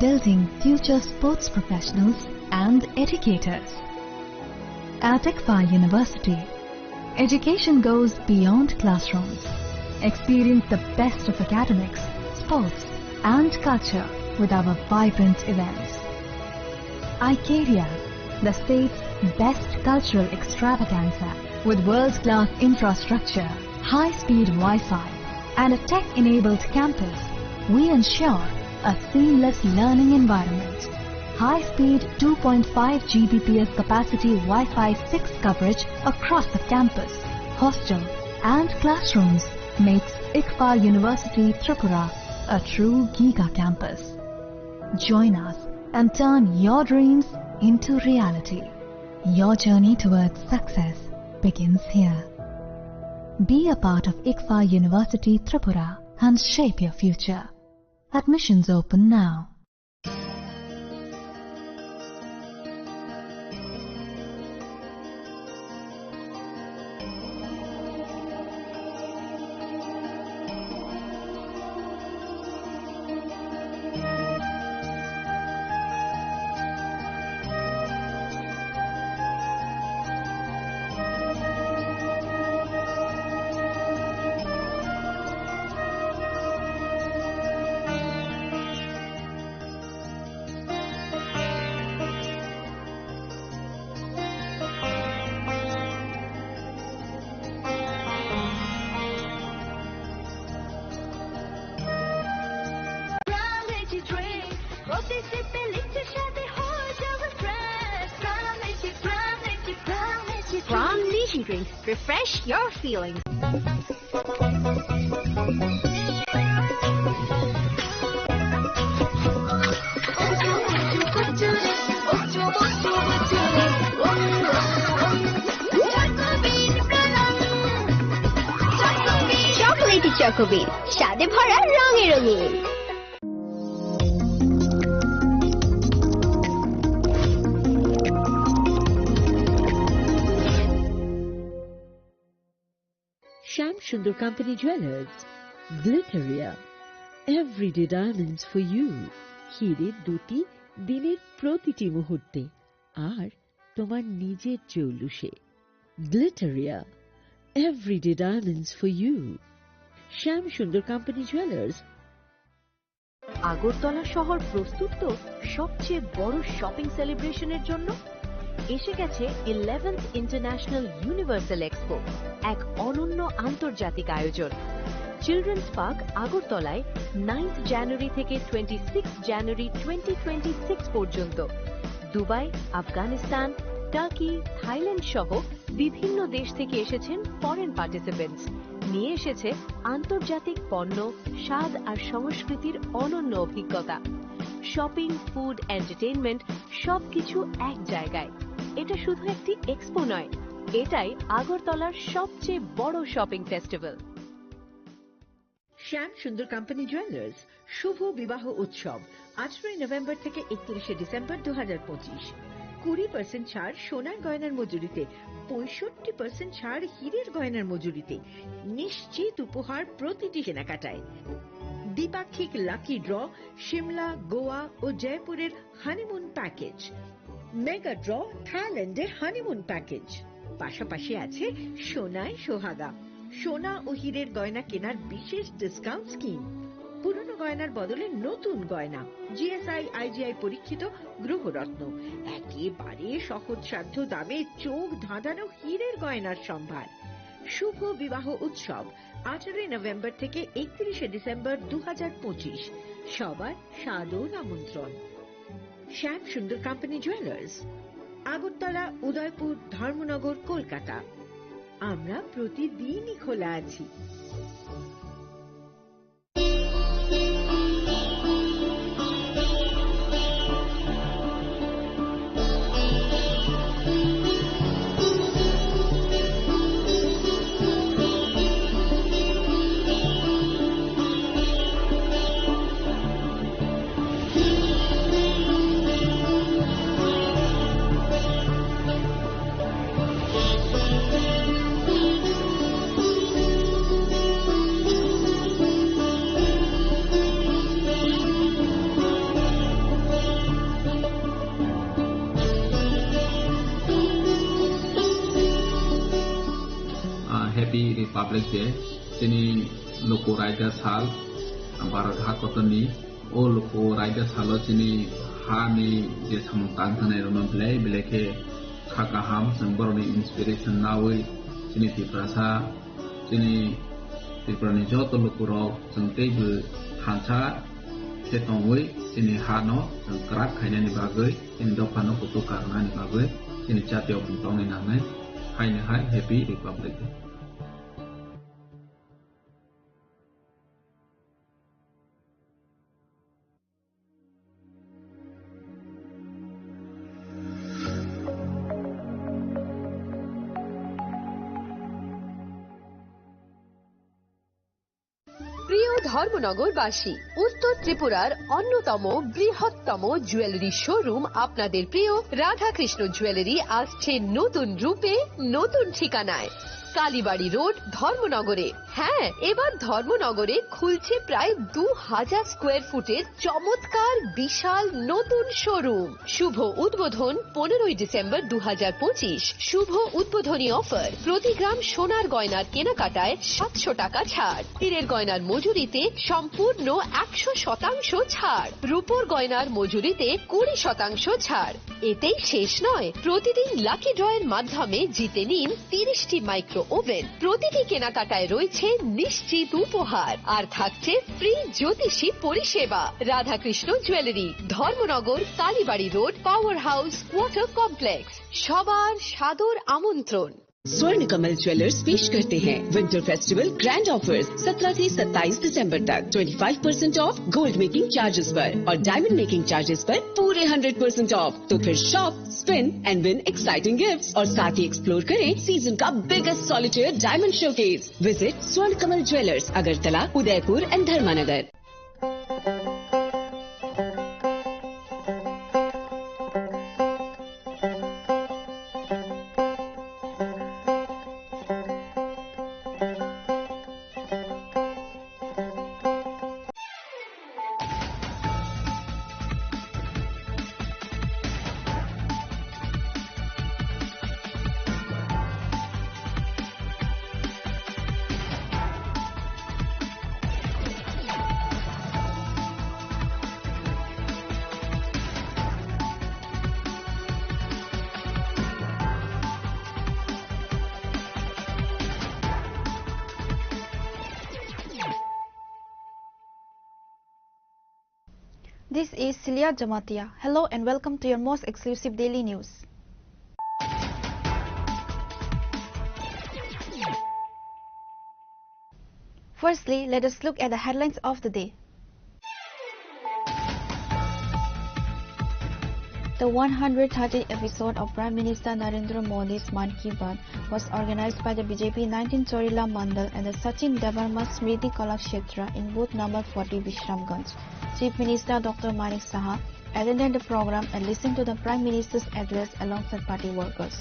building future sports professionals and educators. At ICFA University, education goes beyond classrooms. Experience the best of academics, sports and culture with our vibrant events. ICARIA, the state's best cultural extravaganza with world-class infrastructure, high-speed Wi-Fi and a tech-enabled campus, we ensure a seamless learning environment. High-speed 2.5 Gbps capacity Wi-Fi 6 coverage across the campus, hostel and classrooms makes ICFA University Tripura a true Giga campus. Join us and turn your dreams into reality. Your journey towards success begins here. Be a part of ICFA University Tripura and shape your future. Admissions open now. refreshing drinks. Refresh your feelings. Chocolatey Chocobean, স্বাদে ভরা রঙে রঙিন। Sham Sundar Company Jewelers, Glitteria, everyday diamonds for you. হিরের দুটি দিনের প্রতিটি মুহূর্তে আর তোমার নিজের জৌলুসে। Glitteria, everyday diamonds for you. Sham Sundar Company Jewelers. Agartala শহর প্রস্তুত তো সবচেয়ে বড় শপিং সেলিব্রেশনের জন্য। এসে গেছে 11th ইন্টারন্যাশনাল ইউনিভার্সাল এক্সপো, এক অনন্য আন্তর্জাতিক আয়োজন। চিলড্রেন্স পার্ক আগরতলায় 9th জানুয়ারি থেকে 26 জানুয়ারি 2026 পর্যন্ত। দুবাই, আফগানিস্তান, টার্কি, থাইল্যান্ড সহ বিভিন্ন দেশ থেকে এসেছেন ফরেন পার্টিসিপেন্টস। নিয়ে এসেছে আন্তর্জাতিক পণ্য, স্বাদ আর সংস্কৃতির অনন্য অভিজ্ঞতা। শপিং, ফুড, এন্টারটেইনমেন্ট সবকিছু এক জায়গায়। এটা শুধু একটি এক্সপো নয়, এটাই আগরতলার সবচেয়ে বড় শপিং ফেস্টিভ্যাল। শ্যাম সুন্দর কোম্পানি জুয়েলার্স শুভ বিবাহ উৎসব 18 নভেম্বর থেকে 31 ডিসেম্বর 2025। 20% ছাড় সোনার গয়নার মজুরিতে, 65% ছাড় হীরের গয়নার মজুরিতে, নিশ্চিত উপহার প্রতিটি কেনাকাটায়। দ্বিপাক্ষিক লাকি ড্র, শিমলা, গোয়া ও জয়পুরের হানিমুন প্যাকেজ, মেগা ড্র থাইল্যান্ডের হানিমুন প্যাকেজ। পাশাপাশি আছে সোনায় সোহাগা, সোনা ও হীরের গয়না কেনার বিশেষ ডিসকাউন্ট স্কিম। পুরনো গয়নার বদলে নতুন গয়না, জিএসআই আইজিআই পরীক্ষিত গ্রহরত্ন, একেবারে সহজসাধ্য দামে চোখ ধাঁধানো হীরের গয়নার সম্ভার। শুভ বিবাহ উৎসব 18 নভেম্বর থেকে 31 ডিসেম্বর 2025। সবার সাদর আমন্ত্রণ। শ্যাম সুন্দর কোম্পানি জুয়েলার্স, আগরতলা, উদয়পুর, ধর্মনগর, কলকাতা। আমরা প্রতিদিনই খোলা আছি। Happy Republic Day. Sini loko raja sal Bharat hakotoni o loko raja salo sini ha ni je samungkan thane rono beleke khakaham samboroni inspiration nawi sini tiprasa sini tiprani joto loko ro sangtei bu hansa setongwi sini hano kerak khaina ni bagai sini dopano kutu karna ni bagai sini chatio puntong ni nangai hai Happy Republic Day. প্রিয় ধর্মনগরবাসী, উত্তর ত্রিপুরার অন্যতম বৃহত্তম jewellery showroom আপনাদের প্রিয় Radhakrishna jewellery আসছে নতুন রূপে, নতুন ঠিকানায়। কালীবাড়ি রোড, ধর্মনগরে। হ্যাঁ, এবার ধর্মনগরে খুলছে প্রায় 2000 স্কোয়ার ফুটের চমৎকার বিশাল নতুন শোরুম। শুভ উদ্বোধন 15 ডিসেম্বর 2025। শুভ উদ্বোধনী অফার, প্রতি গ্রাম সোনার গয়নার কেনাকাটায় 700 টাকা ছাড়, হীরের গয়নার মজুরিতে সম্পূর্ণ 100% ছাড়, রূপোর গয়নার মজুরিতে 20% ছাড়। এতেই শেষ নয়, প্রতিদিন লাকি ড্রয়ের মাধ্যমে জিতে নিন 30টি মাইক্রো ওভেন। প্রতিটি কেনাকাটায় রয়েছে নিশ্চিত উপহার, আর থাকছে ফ্রি জ্যোতিষী পরিষেবা। Radhakrishna jewellery, Dharmanagar, Kalibari road, power house, water complex. সবার সাদর আমন্ত্রণ। स्वर्ण कमल ज्वेलर्स पेश करते हैं विंटर फेस्टिवल ग्रैंड ऑफर्स 17 से 27 दिसंबर तक 25% ऑफ गोल्ड मेकिंग चार्जेस पर और डायमंड मेकिंग चार्जेस पर पूरे 100% ऑफ। तो फिर shop, spin and win exciting gifts और साथ ही एक्सप्लोर करें सीजन का biggest solitaire diamond showcase. Visit Swarna Kamal jewellers, Agartala, Udaipur and Dharmanagar. This is Celia Jamatia. Hello and welcome to your most exclusive daily news. Firstly, let us look at the headlines of the day. The 130th episode of Prime Minister Narendra Modi's Man Ki Baat was organized by the BJP 19 Chorila Mandal and the Sachin Devarma Smriti Kalakshetra in booth number 40 Vishramganj. Chief Minister Dr. Manik Saha attended the program and listened to the Prime Minister's address alongside party workers.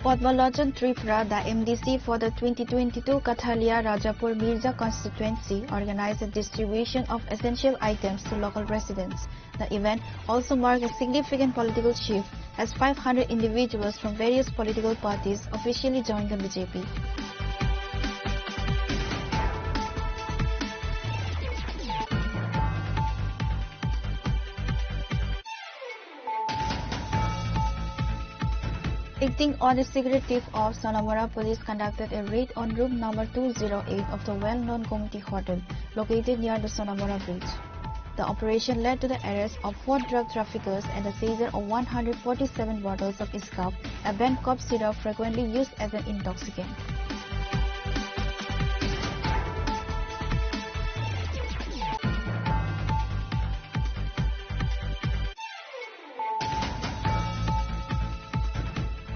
Padmalochan Tripura, the MDC for the 2022 Kathalia Rajapur Mirza constituency, organized a distribution of essential items to local residents. The event also marked a significant political shift as 500 individuals from various political parties officially joined the BJP. Acting on a secret tip of Sonamora police conducted a raid on room number 208 of the well-known Community Hotel located near the Sonamora bridge. The operation led to the arrest of 4 drug traffickers and the seizure of 147 bottles of Iskap, a banned cough syrup frequently used as an intoxicant.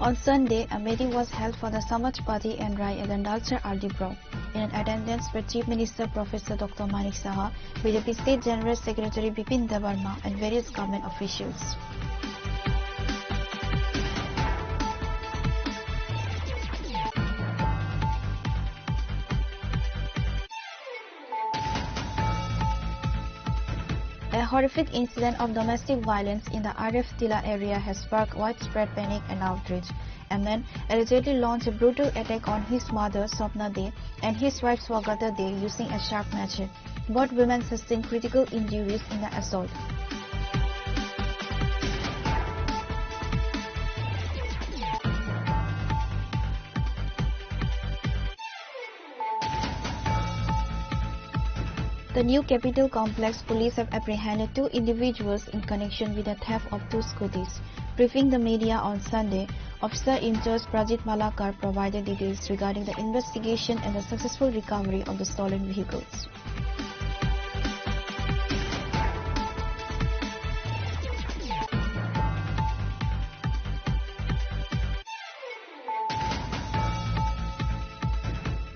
On Sunday, a meeting was held for the Samaj Party and Rai at the Dalchar Aldibro. In attendance were Chief Minister Professor Dr. Manik Saha, BJP State General Secretary Bipin Debarma and various government officials. A horrific incident of domestic violence in the RF Tila area has sparked widespread panic and outrage. A man allegedly launched a brutal attack on his mother, Sopna De, and his wife, Swagata De, using a sharp machete. Both women sustained critical injuries in the assault. The New Capital Complex police have apprehended 2 individuals in connection with the theft of 2 scooters. Briefing the media on Sunday, Officer in charge Prajit Malakar provided details regarding the investigation and the successful recovery of the stolen vehicles.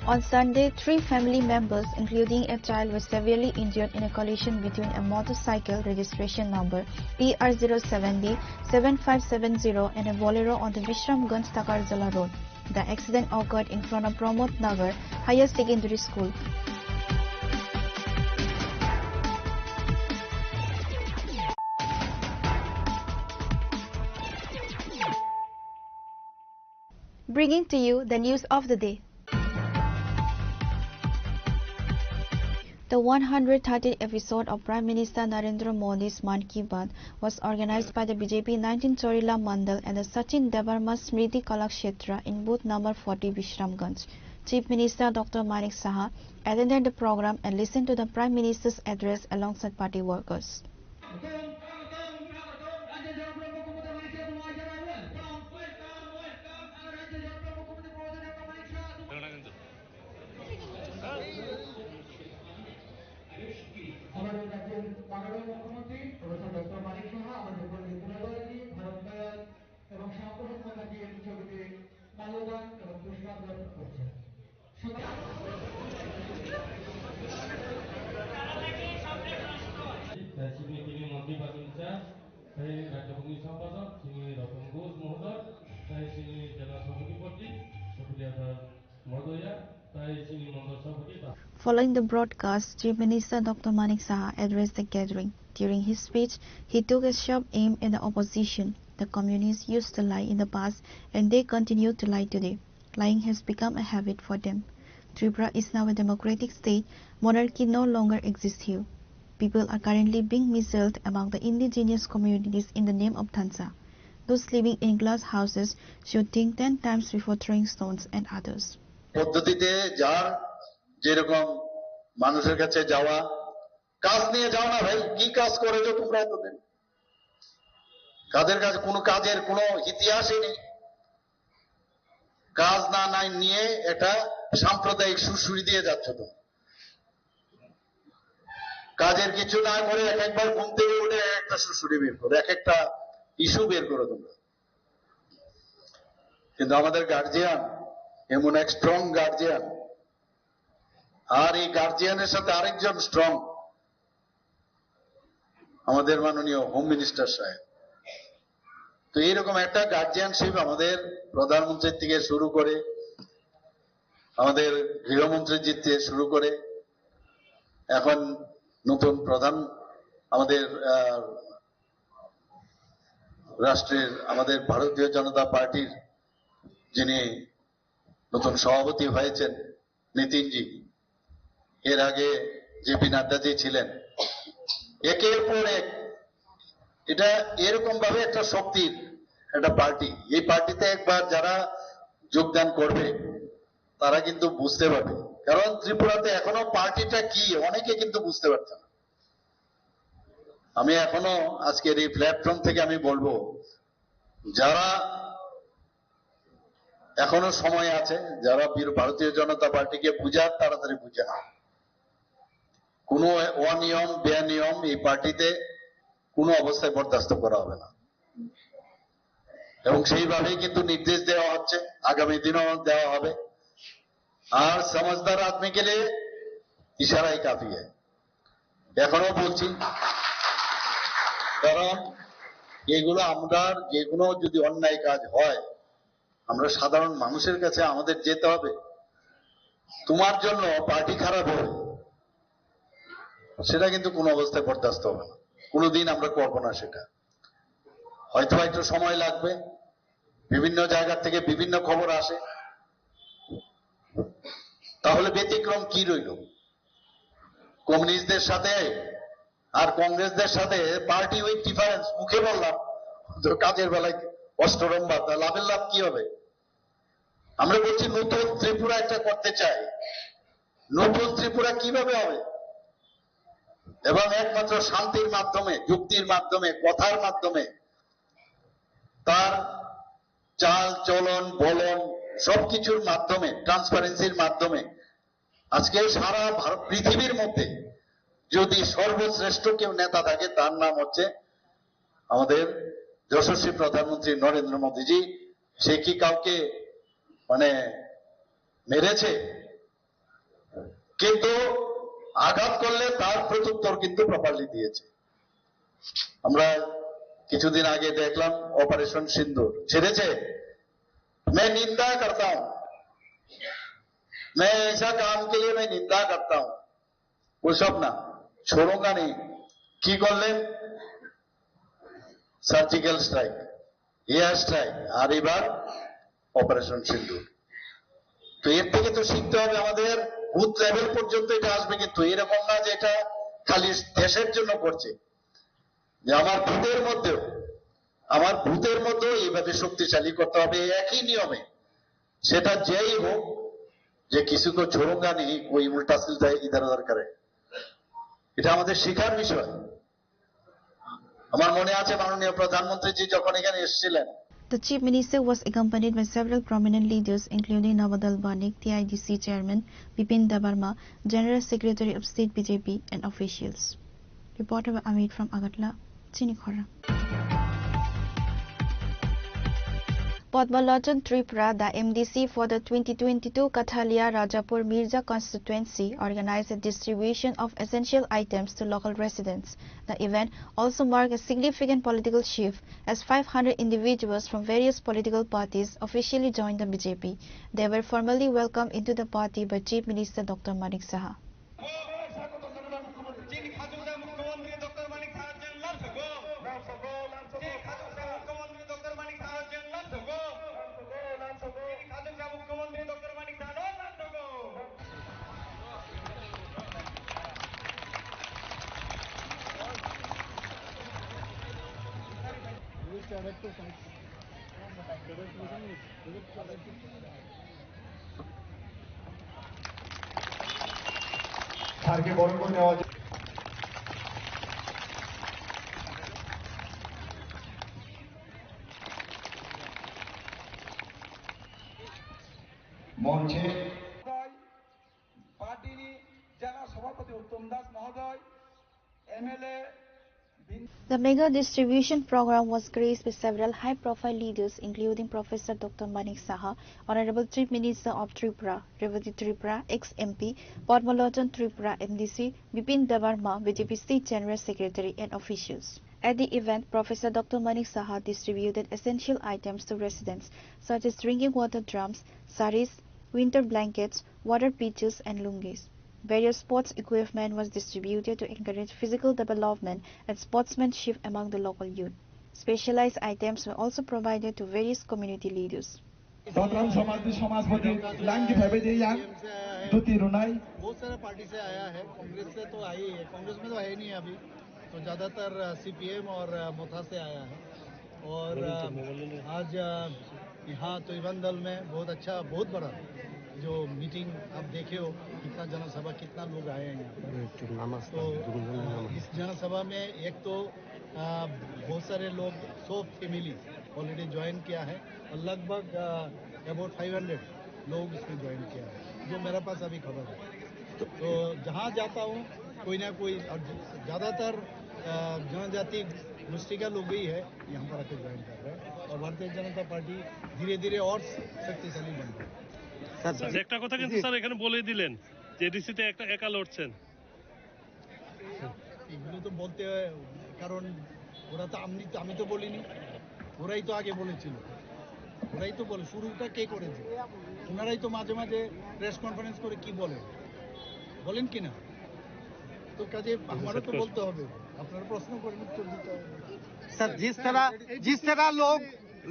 On Sunday, 3 family members, including a child, were severely injured in a collision between a motorcycle registration number PR070 7570 and a Bolero on the Vishramganj Takarjala Road. The accident occurred in front of Pramod Nagar Higher Secondary School. Bringing to you the news of the day. The 130th episode of Prime Minister Narendra Modi's Man Ki Baat was organized by the BJP 19 Chorila Mandal and the Sachin Devarma Smriti Kalakshetra in booth number 40 Vishramganj. Chief Minister Dr. Manik Saha attended the program and listened to the Prime Minister's address alongside party workers. Following the broadcast, Chief Minister Dr. Manik Saha addressed the gathering. During his speech, he took a sharp aim at the opposition. The communists used to lie in the past and they continue to lie today. Lying has become a habit for them. Tripura is now a democratic state. Monarchy no longer exists here. People are currently being misled among the indigenous communities in the name of Tansa. Those living in glass houses should think 10 times before throwing stones at others. পদ্ধতিতে যার যেরকম মানুষের কাছে যাওয়া, কাজ নিয়ে যাও না ভাই, কি কাজ করেছো তোমরা এতদিন? কাদের কাছে কোনো কাজের কোনো ইতিহাসই নেই। কাজ না নাই নিয়ে একটা সাম্প্রদায়িক সুরসুরি দিয়ে যাচ্ছ তো। কাজের কিছু না করে এক একবার ঘুম থেকে উঠে একটা সুরসুরি বের করো, এক একটা ইস্যু বের করো তোমরা। কিন্তু আমাদের গার্জিয়ান এমন এক স্ট্রং গার্জিয়ান, আর এই গার্জিয়ানের সাথে আরেকজন স্ট্রং, আমাদের মাননীয় হোম মিনিস্টার সাহেব। তো এইরকম একটা গার্জিয়ানশিপ আমাদের প্রধানমন্ত্রীর থেকে শুরু করে, আমাদের গৃহমন্ত্রীর থেকে শুরু করে, এখন নতুন প্রধান আমাদের রাষ্ট্রের আমাদের ভারতীয় জনতা পার্টির যিনি নতুন সভাপতি হয়েছেন নীতিনজি, এর আগে জেপি নাড্ডাজি ছিলেন, একের পর এক এটা এরকম ভাবে একটা শক্তির একটা পার্টি। এই পার্টিতে একবার যারা যোগদান করবে তারা কিন্তু বুঝতে পারবে, কারণ ত্রিপুরাতে এখনো পার্টিটা কি অনেকে কিন্তু বুঝতে পারছে না। আমি এখনো আজকের এই প্ল্যাটফর্ম থেকে আমি বলবো, যারা এখনো সময় আছে, যারা ভারতীয় জনতা পার্টিকে বুঝার তাড়াতাড়ি বুঝে না। কোনো অনিয়ম বেনিয়ম এই পার্টিতে কোনো অবস্থায় বরদাস্ত করা হবে না, এবং সেইভাবেই কিন্তু নির্দেশ দেওয়া হচ্ছে, আগামী দিনও দেওয়া হবে। আর समझदार आदमी के लिए इशारा ही काफी है। এখনো বলছি, কারণ এগুলো আমরা যে কোনো যদি অন্যায় কাজ হয়, আমরা সাধারণ মানুষের কাছে আমাদের যেতে হবে। তোমার জন্য পার্টি খারাপ হবে সেটা কিন্তু কোনো অবস্থায় বরদাস্ত হবে না, কোনোদিন আমরা করবো না সেটা। হয়তো একটু সময় লাগবে, বিভিন্ন জায়গা থেকে বিভিন্ন খবর আসে, তাহলে ব্যতিক্রম কি রইল? কমিউনিস্টদের সাথে আর কংগ্রেসদের সাথে পার্টি উইথ ডিফারেন্স, মুখে বললাম, কাজের বেলায় অষ্টরম্বা, তা লাভের লাভ কি হবে? আমরা বলছি নতুন ত্রিপুরা একটা করতে চাই, নতুন ত্রিপুরা কিভাবে হবে? এবং একমাত্র শান্তির মাধ্যমে, যুক্তির মাধ্যমে, কথার মাধ্যমে, তার চাল চলন বলন সবকিছুর মাধ্যমে, ট্রান্সপারেন্সির মাধ্যমে। আজকে সারা পৃথিবীর মধ্যে যদি সর্বশ্রেষ্ঠ কেউ নেতা থাকে তার নাম হচ্ছে আমাদের যশস্বী প্রধানমন্ত্রী নরেন্দ্র মোদীজি। সে কি কাউকে মানে মেরেছে? কিন্তু আঘাত করলে তার প্রত্যুত্তর কিন্তু প্রপারলি দিয়েছে। আমরা কিছুদিন আগে দেখলাম অপারেশন সিন্দুর ছেড়েছে। मैं निंदा करता हूं, मैं ऐसा काम के लिए मैं निंदा करता हूं, वो सब ना छोड़ूंगा नहीं। की করলেন? সার্জিক্যাল স্ট্রাইক, এয়ার স্ট্রাইক, আর এবার অপারেশন সিন্দুর। তো এর থেকে তো শিখতে হবে আমাদের, বুথ লেভেল পর্যন্ত এটা আসবে, কিন্তু এরকম না যে এটা খালি দেশের জন্য করছে, যে আমার বুথের মধ্যেও এইভাবে শক্তিশালী করতে হবে একই নিয়মে। সেটা যেই হোক, যে কিছু কো ছোড়ুঙ্গা নেই कोई उल्टा सीधा इधर उधर करे এটা আমাদের শিক্ষার বিষয় আমার মনে আছে মাননীয় প্রধানমন্ত্রী জি যখন এখানে এসেছিলেন The Chief Minister was accompanied by several prominent leaders including Nawadal Banik, TIDC Chairman Bipin Debarma, General Secretary of State BJP and officials. Reporter by Amit from Agartala, Chinikhora. Padmalochon Tripura, the MDC for the 2022 Kathalia Rajapur Mirza constituency, organized a distribution of essential items to local residents. The event also marked a significant political shift as 500 individuals from various political parties officially joined the BJP. They were formally welcomed into the party by Chief Minister Dr. Manik Saha. স্যারকে বরণ করে নেওয়া যায় মঞ্চে পার্টির জেলা সভাপতি উত্তম দাস মহোদয় MLA The mega distribution program was graced with several high-profile leaders including Professor Dr. Manik Saha, Honorable Chief Minister of Tripura, Revati Tripura, ex-MP, Padmalochon Tripura MDC, Bipin Debarma, BJP State General Secretary and officials. At the event, Professor Dr. Manik Saha distributed essential items to residents such as drinking water drums, saris, winter blankets, water pitchers and lungis. Various sports equipment was distributed to encourage physical development and sportsmanship among the local youth. Specialized items were also provided to various community leaders. बहुत सारा party से आया है, कांग्रेस से तो आई है, कांग्रेस में तो है नहीं अभी, तो ज्यादातर सीपीएम और मोथा से आया है। और आज यहाँ तोयबन दल में बहुत अच्छा, बहुत बड़ा जो मीटिंग आप देखे हो, कितना जनसभा, कितना लोग आए हैं यहाँ पर। तो इस जनसभा में एक तो बहुत सारे लोग 100 फैमिली ऑलरेडी ज्वाइन किया है और लगभग अबाउट 500 लोग इसमें ज्वाइन किया है, जो मेरे पास अभी खबर है। तो जहाँ जाता हूँ कोई ना कोई, और ज़्यादातर जनजाति गोष्ठी का लोग ही है यहाँ पर आकर ज्वाइन कर रहे हैं और भारतीय जनता पार्टी धीरे धीरे और शक्तिशाली बन रही है। একটা কথা কিন্তু স্যার এখানে বলে দিলেন যে ডিসিতে একটা একা লড়ছেন, এগুলো তো বলতে হয়, কারণ ওরা তো আমি তো বলিনি, ওরাই তো আগে বলেছিল, ওরাই তো বলে, শুরুটা কে করেছে, ওনারাই তো মাঝে মাঝে প্রেস কনফারেন্স করে কি বলেন কি না, তো কাজে আমারও তো বলতে হবে, আপনারা প্রশ্ন করেন উত্তর দিতে হবে। सर जिस तरह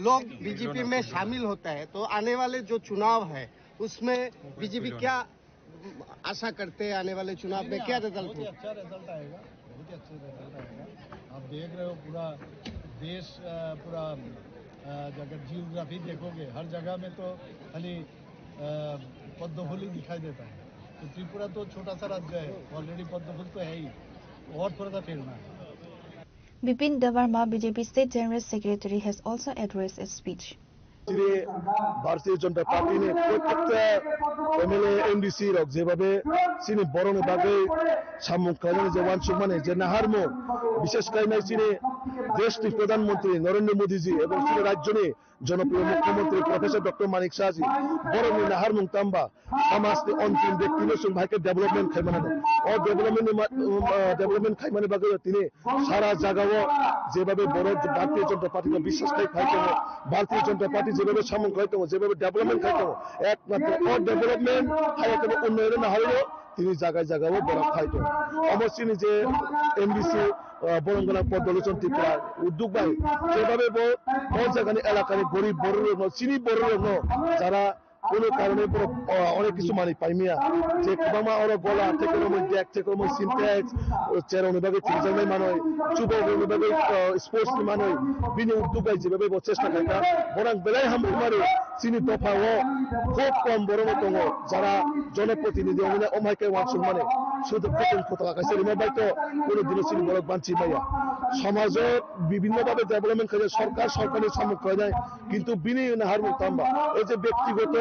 लोग बीजेपी में शामिल होता है, तो आने वाले जो चुनाव है उसमें बीजेपी क्या आशा करते हैं, आने वाले चुनाव में क्या रिजल्ट होगा? अच्छा रिजल्ट आएगा, बहुत ही अच्छा रिजल्ट आएगा। आप देख रहे हो पूरा देश, पूरा अगर जियोग्राफी देखोगे हर जगह में तो खाली पद्म फूल ही दिखाई देता है, तो त्रिपुरा तो छोटा सा राज्य है, ऑलरेडी पद्म फूल तो है ही, और थोड़ा सा फैलना है। Bipin Debarma, BJP State General Secretary, has also addressed a speech. ভারতীয় জনতা পার্টি প্রত্যেকটা এমএলএ এমডিসি রক যেভাবে চিনি বরণ বাগে সামুক কারণে যে ওয়ানসুক মানে যে নাহারমো বিশেষ কারণে চিনি দেশটির প্রধানমন্ত্রী নরেন্দ্র মোদীজি এবং চিনি রাজ্যনি জনপ্রিয় মুখ্যমন্ত্রী প্রফেসর ডক্টর মানিক সাহাজি বরণী নাহারমুং তাম্বা সমাজনি অন্তিম ব্যক্তি নসুং ভাইকে ডেভেলপমেন্ট খাইমানানো ও ডেভেলপমেন্ট খাইমানে বাগে তিনি সারা জায়গাও যেভাবে বড় ভারতীয় জনতা পার্টিকে বিশ্বাস খাইতে ভারতীয় জনতা পার্টি যেভাবে সামুং খাইতে যেভাবে ডেভেলপমেন্ট খাইতে একমাত্র ও ডেভেলপমেন্ট খাইতে উন্নয়ন না হলেও তিনি জায়গায় জায়গাও বড় খাইতো অবশ্যই যে এমবিসি বরঙ্গনা পদলোচন ত্রিপুরা উদ্যোগ বাই যেভাবে জায়গানি এলাকার গরিব বড় চিনি বড় যারা কোনো কারণে অনেক কিছু মানি পাইমিয়া যে কবামা ওরা গলা থেকে ডেক থেকে সিনটেক্স চেয়ার অনুভাগে তিনজনের মানুষ যুবক অনুভাগে স্পোর্টস মানুষ বিনি উদ্যোগ যেভাবে চেষ্টা খাইতা বরং বেলায় হামুক মারে চিনি দফা ও খুব কম বড় মতো যারা জনপ্রতিনিধি অমাইকে ওয়ানসুং মানে শুধু প্রথম কথা আকাশে রিমাবাইতো কোনো দিনও চিনি বড় বাঞ্চি পাইয়া সমাজের বিভিন্নভাবে ডেভেলপমেন্ট করে সরকারি সামুখ করে যায় কিন্তু বিনি নাহার মুক্তাম্বা এই যে ব্যক্তিগত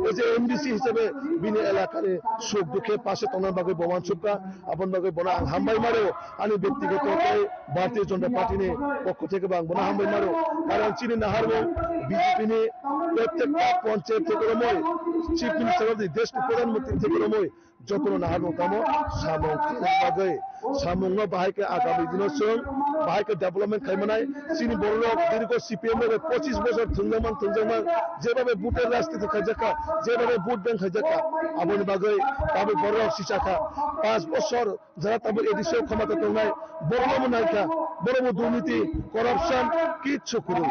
এই যে এমডিসি হিসেবে বিনি এলাকার সুখ দুঃখে পাশে তনার বাগে বমান সুখা আপন বাগে বনা হামবাই মারেও আমি ব্যক্তিগত ভারতীয় জনতা পার্টি নিয়ে পক্ষ থেকে বনা হামবাই মারো কারণ চিনি নাহার বিজেপি নিয়ে প্রত্যেকটা পঞ্চায়েত থেকে রময় চিফ মিনিস্টার দেশ প্রধানমন্ত্রী থেকে রময় যত নাহার মুকামো সামং বাগে সামং বাহাইকে আগামী দিনের সঙ্গ বাহাইকে ডেভেলপমেন্ট খাইমানায় চিনি বড় দীর্ঘ সিপিএম এর 25 বছর থুংজামান যেভাবে বুটের রাজনীতি খাইজাকা যেভাবে ভোট ব্যাংক খাইজাকা আবন বাগে তাবে বড় শিশাখা 5 বছর যারা তাবে এডিসিও ক্ষমতা তোলাই বড় নাইকা বড় দুর্নীতি করাপশন কিচ্ছু করুন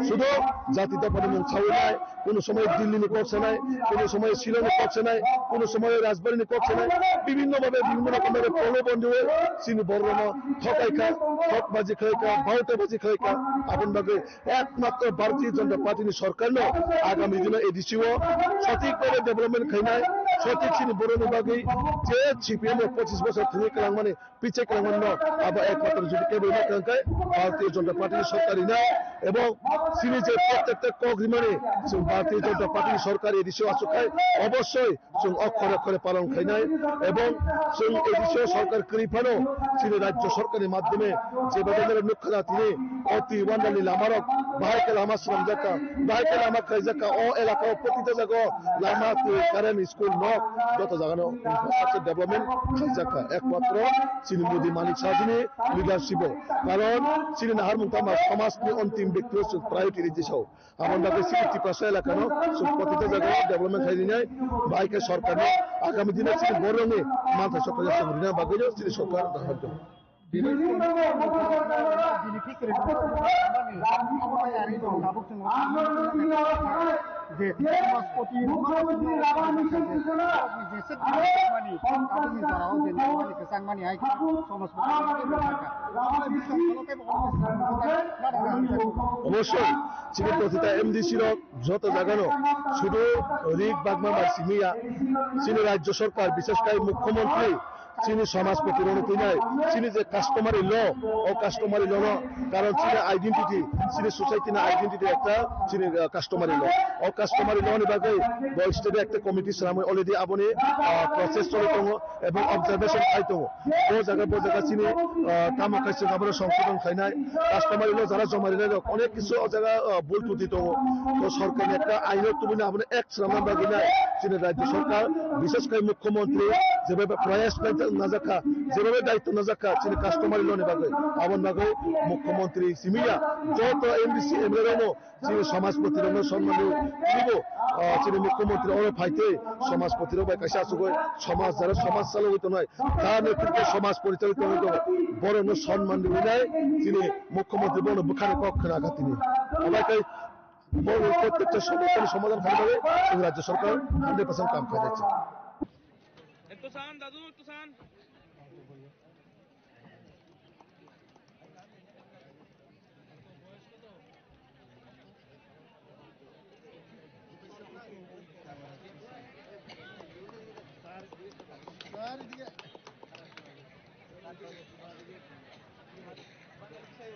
শুধু জাতিতে পরিমাণ ছাউই নাই কোনো সময় দিল্লি নিয়ে করছে নাই কোনো সময় শিলং করছে নাই কোনো সময় রাজবাড়ী নিয়ে করছে নাই বিভিন্নভাবে বিভিন্ন রকমের প্রলোভন দিয়ে চিনি বড় ঠকাইকা ঠকবাজি খাইকা ভাউটাবাজি খাইকা আপন ভাগে একমাত্র ভারতীয় জনতা পার্টি সরকার ন আগামী দিনে এডিসিও সঠিকভাবে ডেভেলপমেন্ট খাই নাই সঠিক চিনি বড় বিভাগে যে সিপিএম 25 বছর থেকে কালাং মানে পিছে কালাং ন আবার একমাত্র যদি কেবল কাঙ্কায় ভারতীয় জনতা পার্টি সরকারি না এবং চিনি যে প্রত্যেকটা কগ্রিমানে ভারতীয় জনতা পার্টি সরকার এডিসিও আসুকায় অবশ্যই অক্ষরে অক্ষরে পালন খাই নাই এবং এডিসিও সরকার করিফানো চিনি রাজ্য সরকারের মাধ্যমে যেভাবে মুখ্যরা তিনি অতি ওয়ান্ডালি লামারক বাহাইকে লামা শ্রম জাকা বাহাইকে লামা খাই জাকা ও এলাকা প্রতিটা জায়গা লামা কারেন্ট স্কুল নক যত জায়গানো ইনফ্রাস্ট্রাকচার ডেভেলপমেন্ট খাই জাকা একমাত্র চিনি মোদী মালিক সাহায্যে লিডারশিপ কারণ চিনি নাহার মুক্তামা সমাজনি অন্তিম ব্যক্তি প্রায়োরিটি দিশাও আমার বাকি 60% এলাকানো প্রতিটা জায়গায় ডেভেলপমেন্ট খাই নাই বাহাইকে সরকার আগামী দিনে চিনি বড় রঙে মাথা সরকারের সঙ্গে বাকি চিনি সরকার সাহায্য অবশ্যই চিনি প্রতিটা এমডিসির যত জায়গানো শুধু রিক বাগমা সিমিয়া চিনি রাজ্য সরকার বিশেষ করে মুখ্যমন্ত্রী চিনি সমাজ প্রতিরোধী নাই চিনি যে কাস্টমারি ল ও কাস্টমারি ল কারণ চিনি আইডেন্টিটি চিনি সোসাইটি না আইডেন্টিটি একটা চিনি কাস্টমারি ল ও কাস্টমারি ল নিবাগে স্টেটে একটা কমিটি সামনে অলরেডি আপনি প্রসেস চলে দङ এবং অবজারভেশন খাই দङ ও জায়গা চিনি কাম খাইছে আপনার সংশোধন খাইনাই কাস্টমারি ল যারা জমারি নাই অনেক কিছু জায়গা ভুল ত্রুটি দङ তো সরকারের একটা আইনত তুমি না আপনি এক সামনে বাকি নাই চিনি রাজ্য সরকার বিশেষ করে মুখ্যমন্ত্রী যেভাবে প্রয়াস নাজাকা যেভাবে দায়িত্ব নাজাকা চিনি কাস্টমারি লোনে বাগে আবন বাগে মুখ্যমন্ত্রী সিমিয়া যত এমডিসি এমএলএ চিনি সমাজ প্রতিরোধ সম্মান দিব চিনি মুখ্যমন্ত্রী ওরে ফাইতে সমাজ প্রতিরোধ কাছে আসুক সমাজ যারা সমাজ চালু হইতো নয় তার নেতৃত্বে সমাজ পরিচালিত হইতো বড় সম্মান দিব নাই চিনি মুখ্যমন্ত্রী বড় বুখানে কক্ষে রাখা তিনি আমাকে প্রত্যেকটা সমস্যার সমাধান ভাবে রাজ্য সরকার 100% কাম করে যাচ্ছে দাদু তুসান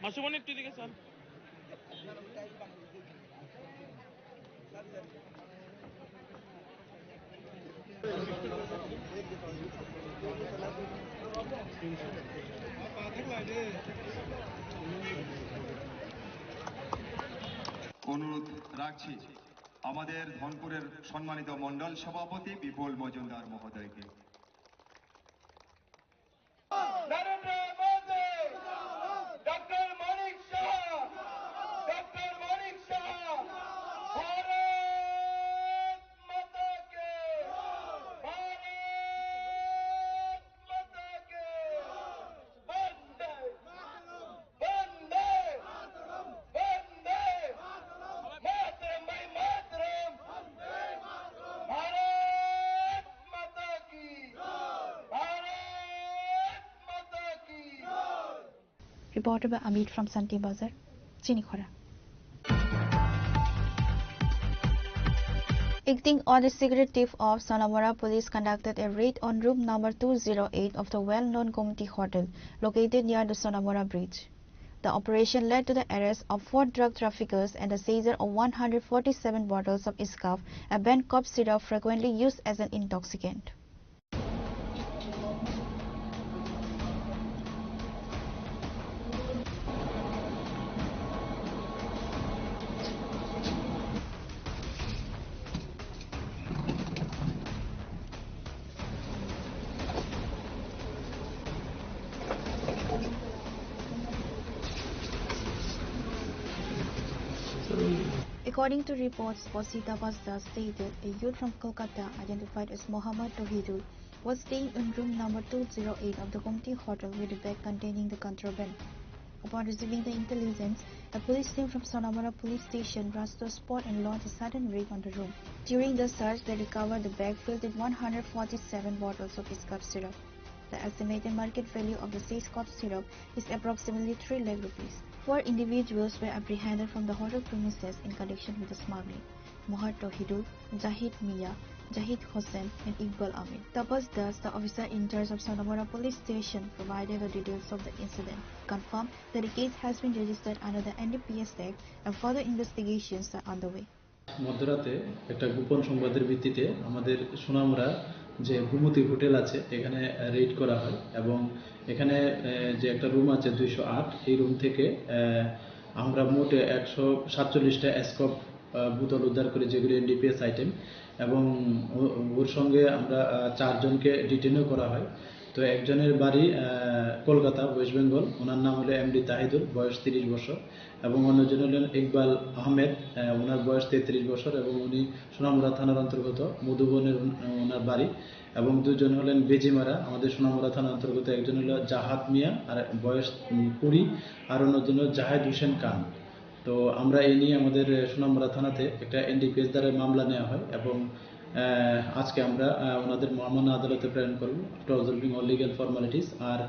মাসুমন একটু দিকে স্যার অনুরোধ রাখছি আমাদের ধনপুরের সম্মানিত মন্ডল সভাপতি বিপুল মজুমদার মহোদয়কে। Reported by Amit from Santi Bazar, Chinikhora. Acting on the secret tip of Sonamora police conducted a raid on room number 208 of the well-known Gomti Hotel located near the Sonamora bridge. The operation led to the arrest of 4 drug traffickers and the seizure of 147 bottles of Iscaf, a banned cough syrup frequently used as an intoxicant. According to reports, Posita Basda stated a youth from Kolkata identified as Mohammad Tohidul was staying in room number 208 of the Gomti Hotel with a bag containing the contraband. Upon receiving the intelligence, a police team from Sonamora police station rushed to the spot and launched a sudden raid on the room. During the search, they recovered the bag filled with 147 bottles of Iscaf syrup. The estimated market value of the seized cough syrup is approximately 3 lakh rupees. 4 individuals were apprehended from the hotel premises in connection with the smuggling: Mohammad Tohidul, Jahid Mia, Jahid Hossain and Iqbal Ahmed. Tapas Das, the officer in charge of Sonamora police station, provided the details of the incident, confirmed that the case has been registered under the NDPS Act and further investigations are underway. মধ্যরাতে একটা গোপন সংবাদের ভিত্তিতে আমাদের সোনামুড়া যে Gumti hotel আছে এখানে red করা হয় এবং এখানে যে একটা রুম আছে 208 এই রুম থেকে আমরা মোটে 147টা এসকপ বোতল উদ্ধার করি যেগুলো এনডিপিএস আইটেম এবং ওর সঙ্গে আমরা 4 জনকে ডিটেনও করা হয়। তো একজনের বাড়ি কলকাতা ওয়েস্ট বেঙ্গল, ওনার নাম হলো এমডি তাহিদুল, বয়স 30 বছর এবং অন্যজন হলেন ইকবাল আহমেদ, ওনার বয়স 33 বছর এবং উনি সোনামুড়া থানার অন্তর্গত মধুবনের ওনার বাড়ি এবং 2 জন হলেন বেজিমারা আমাদের সোনামুড়া থানার অন্তর্গত, একজন হলো জাহাদ মিয়া আর বয়স 20 আর অন্যজন হলো জাহেদ হোসেন খান। তো আমরা এই নিয়ে আমাদের সোনামুড়া থানাতে একটা এনডিপিএস দ্বারা মামলা নেওয়া হয় এবং আজকে আমরা ওনাদের মহামান্য আদালতে প্রেরণ করব after observing all legal formalities. আর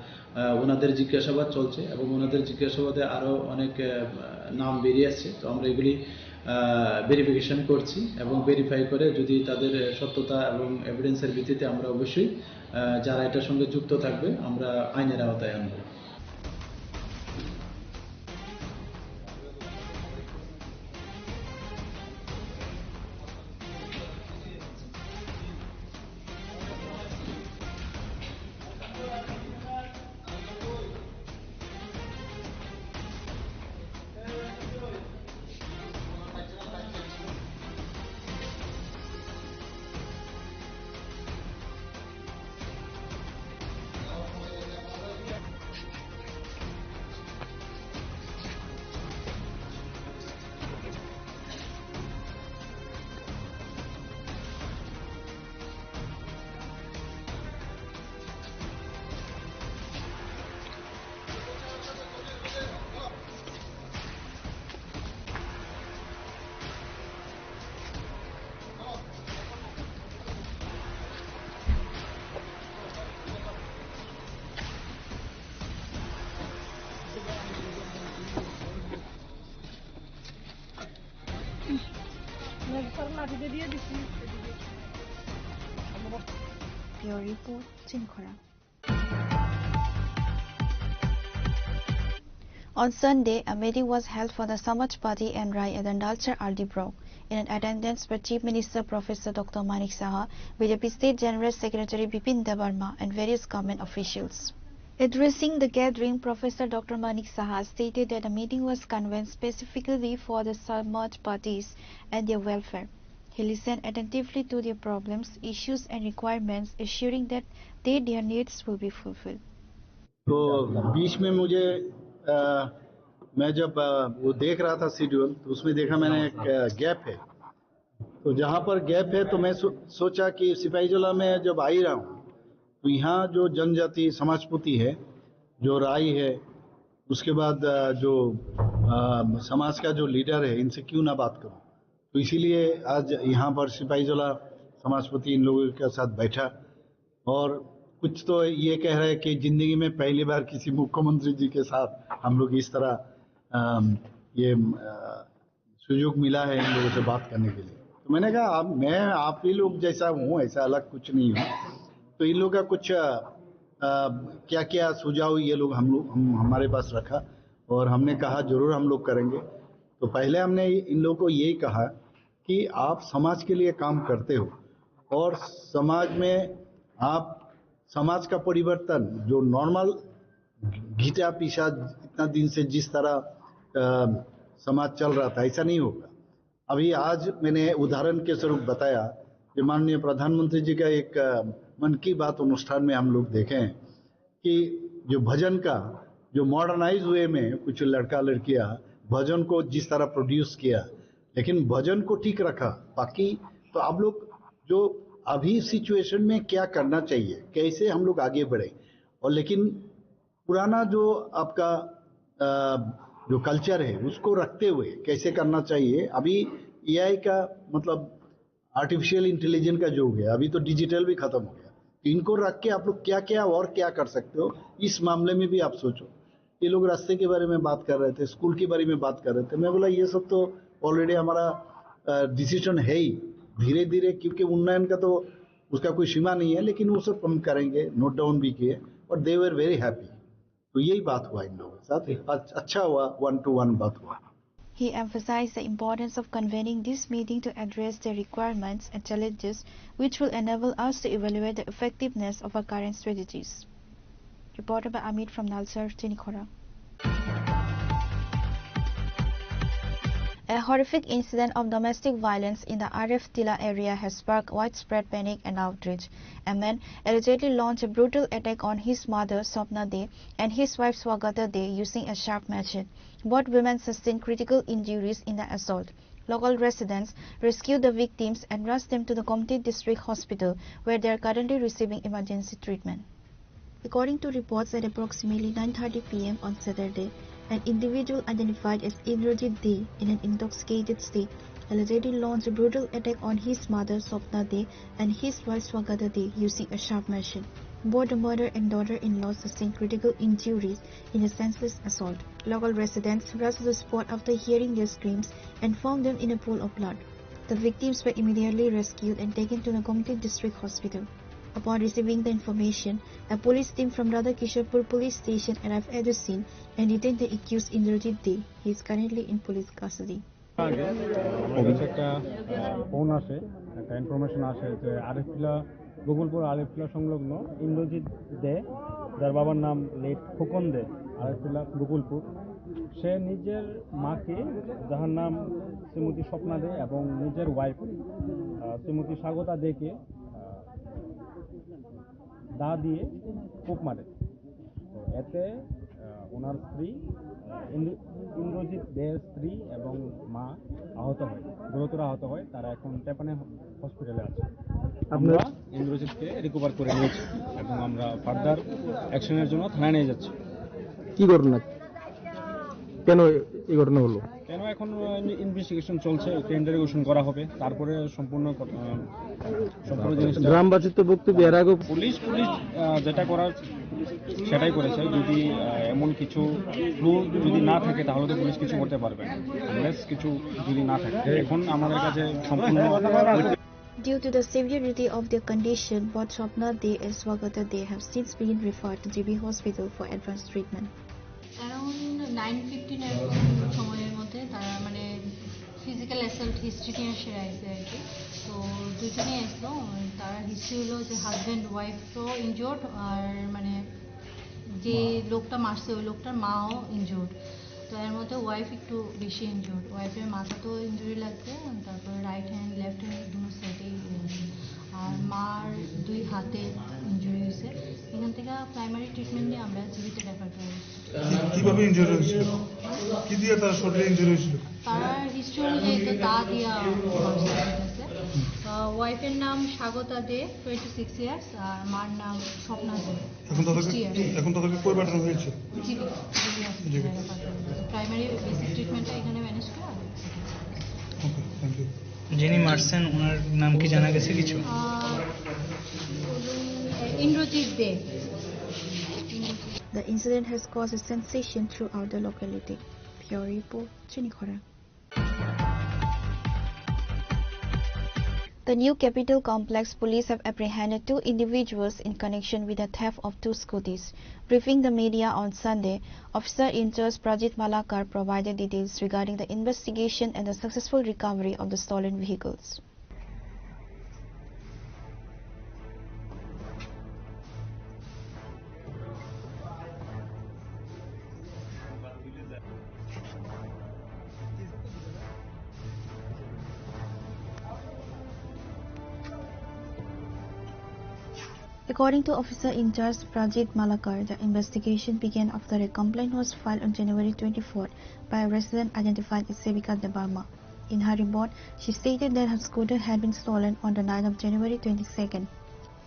ওনাদের জিজ্ঞাসাবাদ চলছে এবং ওনাদের জিজ্ঞাসাবাদে আরও অনেক নাম বেরিয়ে আসছে। তো আমরা এগুলি ভেরিফিকেশন করছি এবং ভেরিফাই করে যদি তাদের সত্যতা এবং এভিডেন্সের ভিত্তিতে আমরা অবশ্যই যারা এটার সঙ্গে যুক্ত থাকবে আমরা আইনের আওতায় আনব। Bureau Report, Chinkhora. On Sunday, a meeting was held for the Samaj Party and Rai at the Dalchar Aldibro. In attendance were Chief Minister Professor Dr. Manik Saha, BJP State General Secretary Bipin Debarma and various government officials. Addressing the gathering, Professor Dr. Manik Saha stated that the meeting was convened specifically for the Samaj parties and their welfare. He listened attentively to their problems, issues and requirements, assuring that their needs will be fulfilled. तो बीच में मुझे मैं जब वो देख रहा था schedule तो उसमें देखा मैंने एक गैप है। तो जहाँ पर गैप है तो मैं सोचा कि सिपाहीजला में जब आ ही रहा हूँ तो यहाँ जो जनजाति समाजपुती है, जो राई है, उसके बाद जो समाज का जो लीडर है, इनसे क्यों ना बात करूँ। तो इसीलिए आज यहाँ पर सिपाहीजला समाजपति इन लोगों के साथ बैठा और कुछ तो ये कह रहे हैं कि जिंदगी में पहली बार किसी मुख्यमंत्री जी के साथ हम लोग इस तरह ये सुयोग मिला है इन लोगों से बात करने के लिए। तो मैंने कहा मैं आप ही लोग जैसा हूँ, ऐसा अलग कुछ नहीं हूँ। तो इन लोग का कुछ क्या क्या सुझाव ये लोग हमारे पास रखा और हमने कहा जरूर हम लोग करेंगे। तो पहले हमने इन लोगों को यही कहा कि आप समाज के लिए काम करते हो और समाज में आप समाज का परिवर्तन जो नॉर्मल घिटा पीछा इतना दिन से जिस तरह समाज चल रहा था ऐसा नहीं होगा। अभी आज मैंने उदाहरण के स्वरूप बताया कि माननीय प्रधानमंत्री जी का एक मन की बात अनुष्ठान में हम लोग देखें कि जो भजन का जो मॉडर्नाइज वे में कुछ लड़का लड़कियां भजन को जिस तरह प्रोड्यूस किया, लेकिन भजन को ठीक रखा। बाकी तो आप लोग जो अभी सिचुएशन में क्या करना चाहिए, कैसे हम लोग आगे बढ़े, और लेकिन पुराना जो आपका जो कल्चर है उसको रखते हुए कैसे करना चाहिए। अभी एआई का मतलब आर्टिफिशियल इंटेलिजेंस का जो हो गया, अभी तो डिजिटल भी खत्म हो गया। इनको रख के आप लोग क्या क्या और क्या कर सकते हो, इस मामले में भी आप सोचो। ये लोग रास्ते के बारे में बात कर रहे थे, स्कूल के बारे में बात कर रहे थे। मैं बोला ये सब तो ऑलरेडी हमारा डिसीजन है ही, धीरे धीरे, क्योंकि उन्नयन का तो उसका कोई सीमा नहीं है, लेकिन वो सब हम करेंगे, नोट डाउन भी किए और दे वर वेरी हैप्पी। तो यही बात हुआ इन लोगों के साथ, अच्छा हुआ, 1-to-1 बात हुआ। He emphasized the importance of convening this meeting to address the requirements and challenges which will enable us to evaluate the effectiveness of our current strategies. Reported by Amit from Nalsar, Chinikhora. A horrific incident of domestic violence in the RF Tila area has sparked widespread panic and outrage. A man allegedly launched a brutal attack on his mother, Sopna De, and his wife, Swagata De, using a sharp machete. Both women sustained critical injuries in the assault. Local residents rescued the victims and rushed them to the Komti District Hospital, where they are currently receiving emergency treatment. According to reports, at approximately 9:30 p.m. on Saturday, an individual identified as Indrajit De in an intoxicated state allegedly launched a brutal attack on his mother, Sopna De, and his wife, Swagata De, using a sharp machete. Both the mother and daughter-in-law sustained critical injuries in a senseless assault. Local residents rushed to the spot after hearing their screams and found them in a pool of blood. The victims were immediately rescued and taken to the Komti District Hospital. Upon receiving the information, a police team from Radhakisharpur police station arrived at the scene and detained the accused Indrajit De. He is currently in police custody. একটা phone আসে, একটা information আসে যে আরেফিলা গোকুলপুর আরেফিলা সংলগ্ন ইন্দ্রজিৎ দে, যার বাবার নাম late Khokon দে, আরেফিলা গোকুলপুর, সে নিজের মাকে, যার নাম শ্রীমতী স্বপ্না দে, এবং নিজের ওয়াইফ শ্রীমতী স্বাগতা দেকে দা দিয়ে কূপ মারে। এতে ওনার স্ত্রী ইন্দ্রজিৎ দের স্ত্রী এবং মা আহত হয়, গুরুতর আহত হয়। তারা এখন টেপানে হসপিটালে আছে। আমরা ইন্দ্রজিৎকে রিকভার করে নিয়েছি এবং আমরা ফার্দার অ্যাকশনের জন্য থানায় নিয়ে যাচ্ছি। কি ঘটনা, কেন এই ঘটনা হলো? কেন এখন ইনভেস্টিগেশন চলছে, ইন্টারোগেশন করা হবে, তারপরে সম্পূর্ণ জিনিসটা। গ্রামবাসীর তো বক্তব্য এর আগে পুলিশ যেটা করার সেটাই করেছে। যদি এমন কিছু ক্লু যদি না থাকে তাহলে তো পুলিশ কিছু করতে পারবে না, আনলেস কিছু যদি না থাকে। এখন আমাদের কাছে সম্পূর্ণ। Due to the severity of their condition, both Swapna De and Swagata De have since been referred to GB Hospital for advanced treatment. Around 9:15 সময়ের মধ্যে তারা মানে ফিজিক্যাল অ্যাসল্ট হিস্ট্রি নিয়ে এসে আইছে আর কি। তো দুজনেই আসলো, তার হিস্ট্রি হলো যে হাজব্যান্ড ওয়াইফও ইনজোর্ড, আর মানে যে লোকটা মারছে ওই লোকটার মাও ইনজোর্ড। তো এর মধ্যে ওয়াইফ একটু বেশি ইনজোর্ড, ওয়াইফের মাথাতেও ইনজুরি লাগছে, তারপরে রাইট হ্যান্ড লেফট হ্যান্ড দুটো সাইডেই, আর মার 2 হাতে ইনজুরি হয়েছে। এখান থেকে প্রাইমারি ট্রিটমেন্ট নিয়ে আমরা জিবিতে রেফার করি। কিভাবে ইনজুরি হয়েছিল, কি দিয়ে তার শরীরে ইনজুরি হয়েছিল? তার হিস্ট্রি অনুযায়ী তো দা দিয়া আছে। ওয়াইফের নাম স্বাগতা দে, 26 ইয়ার্স, আর মার নাম স্বপ্না দে, 60 ইয়ার্স। এখন তাদেরকে কই পাঠানো হয়েছে? প্রাইমারি বেসিক ট্রিটমেন্টটা এখানে ম্যানেজ করা। ওকে, থ্যাংক ইউ। যিনি মারছেন ওনার নাম কি জানা গেছে কিছু? ইন্দ্রজিৎ দে। The incident has caused a sensation throughout the locality. Pure report, Chinikhora. The New Capital Complex police have apprehended 2 individuals in connection with the theft of 2 scooters. Briefing the media on Sunday, Officer in charge Prajit Malakar provided details regarding the investigation and the successful recovery of the stolen vehicles. According to Officer in charge Prajit Malakar, the investigation began after a complaint was filed on January 24th by a resident identified as Sevika Debarma. In her report, she stated that her scooter had been stolen on the night of January 22nd.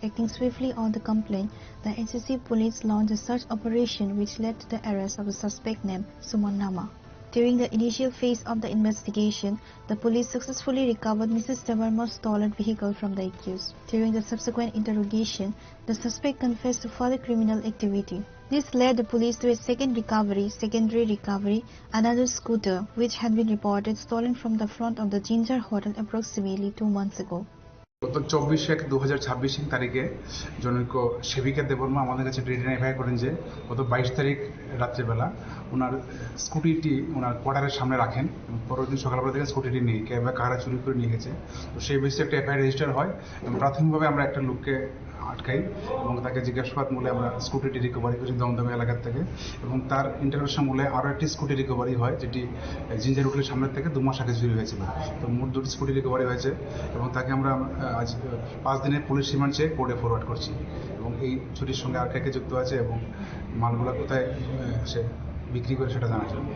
Acting swiftly on the complaint, the NCC police launched a search operation which led to the arrest of a suspect named Suman Nama. During the initial phase of the investigation, the police successfully recovered Mrs. Debarma's stolen vehicle from the accused. During the subsequent interrogation, the suspect confessed to further criminal activity. This led the police to a secondary recovery, another scooter, which had been reported stolen from the front of the Ginger Hotel approximately 2 months ago. গত 24/1/2026 তারিখে জনৈক সেবিকা দেববর্মা আমাদের কাছে ডেটাইফাই করেন যে গত 22 তারিখ রাত্রেবেলা ওনার স্কুটিটি ওনার কোয়ার্টারের সামনে রাখেন। পরের দিন সকালবেলা থেকে স্কুটিটি নিয়ে কারা চুরি করে নিয়ে গেছে। তো সেই বেসিসে একটা এফআইআর রেজিস্টার হয় এবং প্রাথমিকভাবে আমরা একটা লোককে আটকাই এবং তাকে জিজ্ঞাসাবাদ মূলে আমরা স্কুটিটি রিকভারি করি দমদমে এলাকার থেকে এবং তার ইন্টারভিউশন মূলে আরও একটি স্কুটি রিকভারি হয় যেটি জিঞ্জার হোটেলের সামনের থেকে 2 মাস আগে চুরি হয়েছিল। তো মোট 2টি স্কুটি রিকভারি হয়েছে এবং তাকে আমরা আজ 5 দিনের পুলিশ রিমান্ড চেয়ে কোর্টে ফরওয়ার্ড করছি এবং এই চুরির সঙ্গে আর কে যুক্ত আছে এবং মালগুলো কোথায় সে বিক্রি করে সেটা জানার জন্য।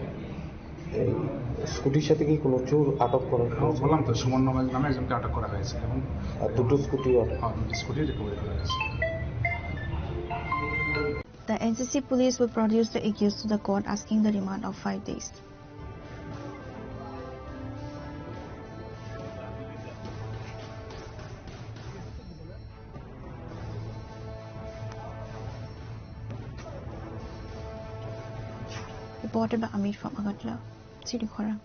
স্কুটির সাথে কি কোনো চোর আটক করা হয়েছে? বললাম তো সুমন নামে একজনকে আটক করা হয়েছে এবং 2টো স্কুটি রিকভারি করা হয়েছে। The NCC police will produce the accused to the court asking the remand of 5 days. Reported by Amir from Agartala, Chinikhora.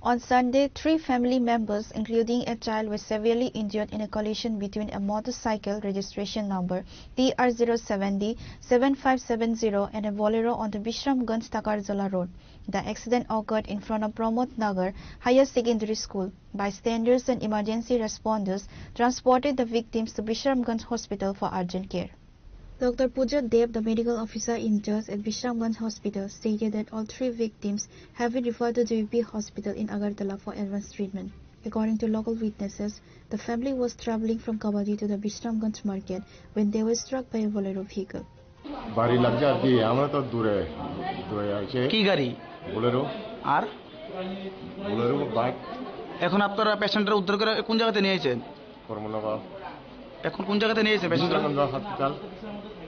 On Sunday, 3 family members, including a child, were severely injured in a collision between a motorcycle registration number TR070 7570 and a Bolero on the Bishramganj Takarjala Road. The accident occurred in front of Pramod Nagar Higher Secondary School. Bystanders and emergency responders transported the victims to Bishramganj Hospital for urgent care. Dr. Pooja Dev, the medical officer in charge at Bishramganj Hospital, stated that all 3 victims have been referred to JVP Hospital in Agartala for advanced treatment. According to local witnesses, the family was traveling from Kabadi to the Bishramganj market when they were struck by a Bolero vehicle. বাড়ি লাগছে আর কি, আমরা তো দূরে আছে। কি গাড়ি? Bolero. আর Bolero bike. এখন আপনারা পেশেন্টরা উদ্ধার করে কোন জায়গাতে নিয়েছেন? কর্মনগর। এখন কোন জায়গাতে নিয়েছেন পেশেন্টরা? হসপিটাল।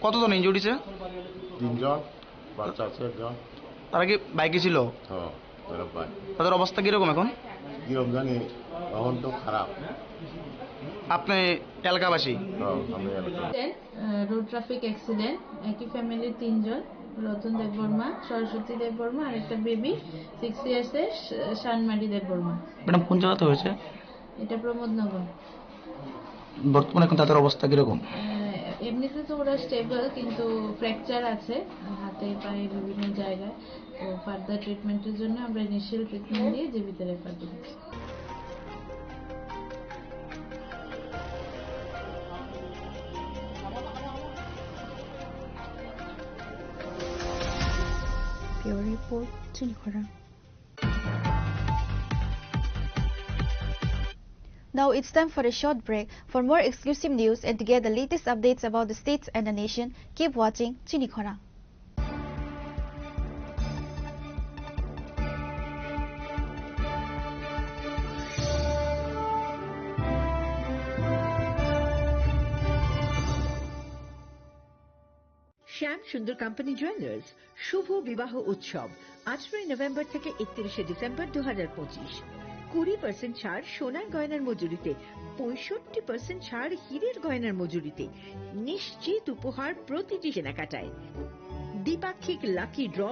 কতজন ইনজুরি হয়েছে? 3 জন, বাচ্চা আছে 1 জন। তারা কি বাইকে ছিল? হ্যাঁ, তারা বাইক। তাদের অবস্থা কিরকম এখন? কিরকম জানি, এখন তো খারাপ। আপনি এলাকাবাসী? হ্যাঁ, আমি এলাকাবাসী। রোড ট্রাফিক অ্যাক্সিডেন্ট, একই ফ্যামিলির 3 জন, রতন দেববর্মা, সরস্বতী দেববর্মা আর একটা বেবি 6 ইয়ার্সের শানমারি দেববর্মা। ম্যাডাম কোন জায়গাতে হয়েছে? এটা প্রমোদনগর। বর্তমানে এখন তাদের অবস্থা কিরকম? এমনিতে তো ওরা স্টেবল, কিন্তু ফ্র্যাকচার আছে হাতে পায়ে বিভিন্ন জায়গায়। তো ফার্দার ট্রিটমেন্টের জন্য আমরা ইনিশিয়াল ট্রিটমেন্ট দিয়ে জীবিত রেফার দিচ্ছি। Bureau Report, Chinikhora. Now it's time for a short break. For more exclusive news and to get the latest updates about the states and the nation, keep watching Chinikhora. শ্যাম সুন্দর company jewellers শুভ বিবাহ উৎসব 18 November থেকে 31 December 2025। 20% ছাড় সোনার গয়নার মজুরিতে, 65% ছাড় হীরের গয়নার মজুরিতে, নিশ্চিত উপহার প্রতিটি কেনাকাটায়। দ্বিপাক্ষিক লাকি ড্র,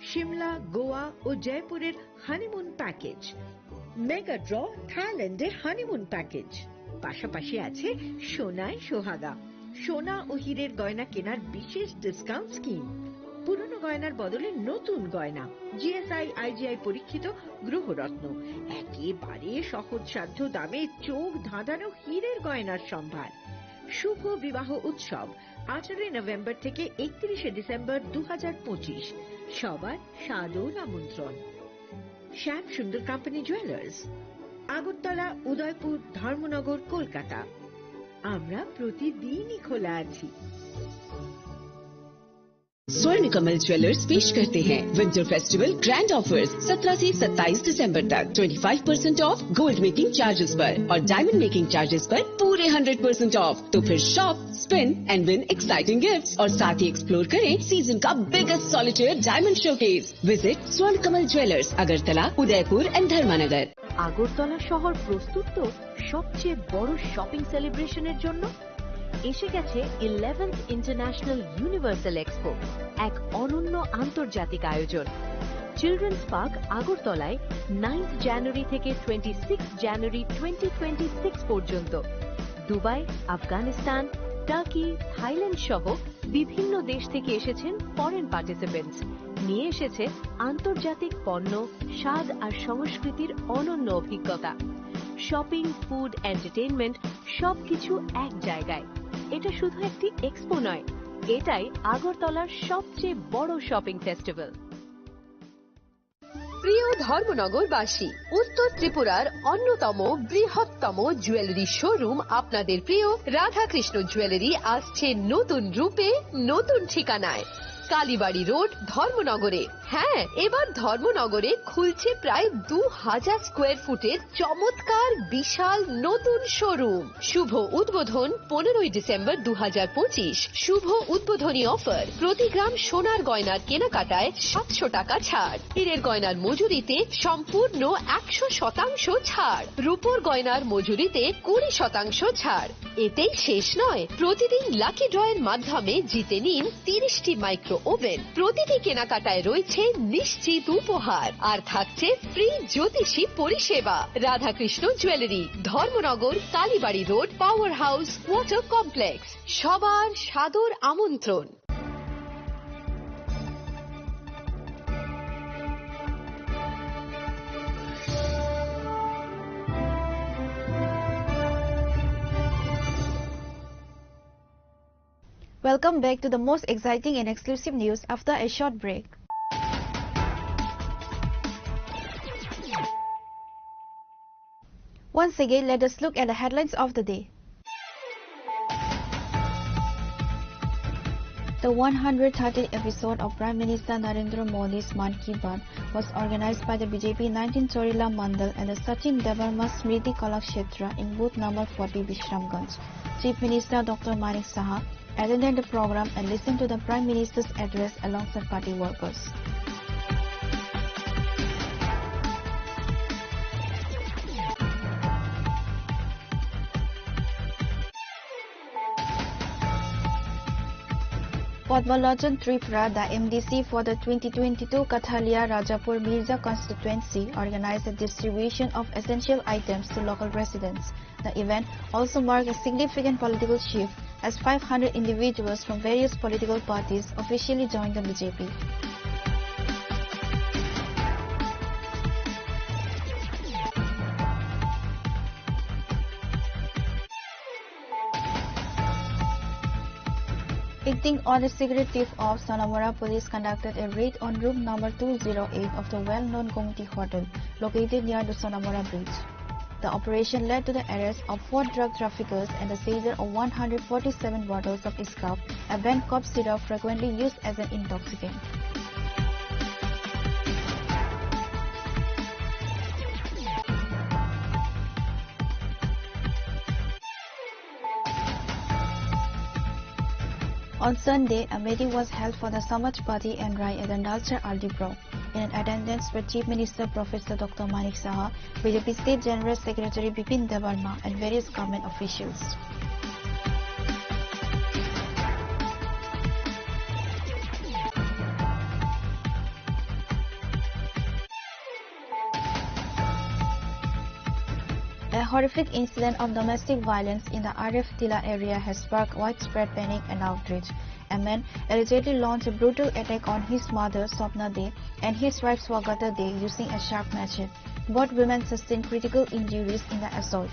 সিমলা, গোয়া ও জয়পুরের হানিমুন প্যাকেজ। মেগা ড্র থাইল্যান্ডে হানিমুন প্যাকেজ, পাশাপাশি আছে সোনায় সোহাগা, সোনা ও হীরের গয়না কেনার বিশেষ ডিসকাউন্ট স্কিম, পুরনো গয়নার বদলে নতুন গয়না, জিএসআই আইজিআই পরীক্ষিত গ্রহরত্ন, একেবারে সহজসাধ্য দামে চোখ ধাঁধানো হীরের গয়নার সম্ভার। শুভ বিবাহ উৎসব 18 নভেম্বর থেকে 31 ডিসেম্বর 2025, সবার সাদর আমন্ত্রণ। শ্যাম সুন্দর কোম্পানি জুয়েলার্স, আগরতলা, উদয়পুর, ধর্মনগর, কলকাতা। আমরা প্রতিদিনই খোলা আছি। स्वर्ण कमल ज्वेलर्स पेश करते हैं विंटर फेस्टिवल ग्रैंड ऑफर्स 17 से 27 दिसंबर तक 25% ऑफ गोल्ड मेकिंग चार्जेस पर और डायमंड मेकिंग चार्जेस पर पूरे 100% ऑफ। तो फिर shop, spin and win exciting gifts और साथ ही एक्सप्लोर करें सीजन का biggest solitaire diamond showcase. Visit Swarna Kamal jewellers, Agartala, Udaipur and धर्मानगर। Agartala শহর প্রস্তুত তো সবচেয়ে বড় শপিং সেলিব্রেশনের জন্য। এসে গেছে 11th ইন্টারন্যাশনাল ইউনিভার্সাল এক্সপো, এক অনন্য আন্তর্জাতিক আয়োজন। চিলড্রেন্স পার্ক আগরতলায় 9 জানুয়ারি থেকে 26 জানুয়ারি 2026 পর্যন্ত। দুবাই, আফগানিস্তান, টার্কি, থাইল্যান্ড সহ বিভিন্ন দেশ থেকে এসেছেন ফরেন পার্টিসিপেন্টস। নিয়ে এসেছে আন্তর্জাতিক পণ্য, স্বাদ আর সংস্কৃতির অনন্য অভিজ্ঞতা। শপিং, ফুড, এন্টারটেইনমেন্ট সবকিছু এক জায়গায়। এটা শুধু একটি এক্সপো নয়, এটাই আগরতলার সবচেয়ে বড় শপিং ফেস্টিভ্যাল। প্রিয় ধর্মনগরবাসী, উত্তর ত্রিপুরার অন্যতম বৃহত্তম জুয়েলারি শোরুম আপনাদের প্রিয় রাধাকৃষ্ণ জুয়েলারি আসছে নতুন রূপে, নতুন ঠিকানায়, কালীবাড়ি রোড, ধর্মনগরে। হ্যাঁ, এবার ধর্মনগরে খুলছে প্রায় 2000 স্কোয়ার ফুটের চমৎকার বিশাল নতুন শোরুম। শুভ উদ্বোধন 15 ডিসেম্বর 2025। শুভ উদ্বোধনী অফার, প্রতি গ্রাম সোনার গয়নার কেনাকাটায় 700 টাকা ছাড়, হীরের গয়নার মজুরিতে সম্পূর্ণ 100% ছাড়, রূপোর গয়নার মজুরিতে 20% ছাড়। এতেই শেষ নয়, প্রতিদিন লাকি ড্রয়ের মাধ্যমে জিতে নিন 30টি মাইক্রো ওভেন। প্রতিটি কেনাকাটায় রয়েছে নিশ্চিত উপহার আর থাকছে ফ্রি জ্যোতিষী পরিষেবা। Radhakrishna jewellery, Dharmanagar, Kalibari road, power house, water complex. সবার সাদর আমন্ত্রণ। Welcome back to the most exciting and exclusive news after a short break. Once again, let us look at the headlines of the day. The 113th episode of Prime Minister Narendra Modi's Man Ki Baat was organized by the BJP 19 Chorila Mandal and the Sachin Devarma Smriti Kalakshetra in booth number 40 Bishramganj. Chief Minister Dr. Manik Saha attended the program and listened to the Prime Minister's address alongside party workers. Padmalochan Tripura, the MDC for the 2022 Kathalia Rajapur Mirza constituency, organized the distribution of essential items to local residents. The event also marked a significant political shift as 500 individuals from various political parties officially joined the BJP. Acting on the secret tip of Sonamora, police conducted a raid on room number 208 of the well-known Gomti Hotel, located near the Sonamora Bridge. The operation led to the arrest of 4 drug traffickers and the seizure of 147 bottles of Iscaf, a banned cough syrup frequently used as an intoxicant. On Sunday, a meeting was held for the Samajwadi NRI at the Nalchar Aldipro. In attendance were Chief Minister Professor Dr. Manik Saha, BJP State General Secretary Bipin Debarma and various government officials. The horrific incident of domestic violence in the Arif Tila area has sparked widespread panic and outrage. A man allegedly launched a brutal attack on his mother, Sopna De, and his wife, Swagata De, using a sharp machete. Both women sustained critical injuries in the assault.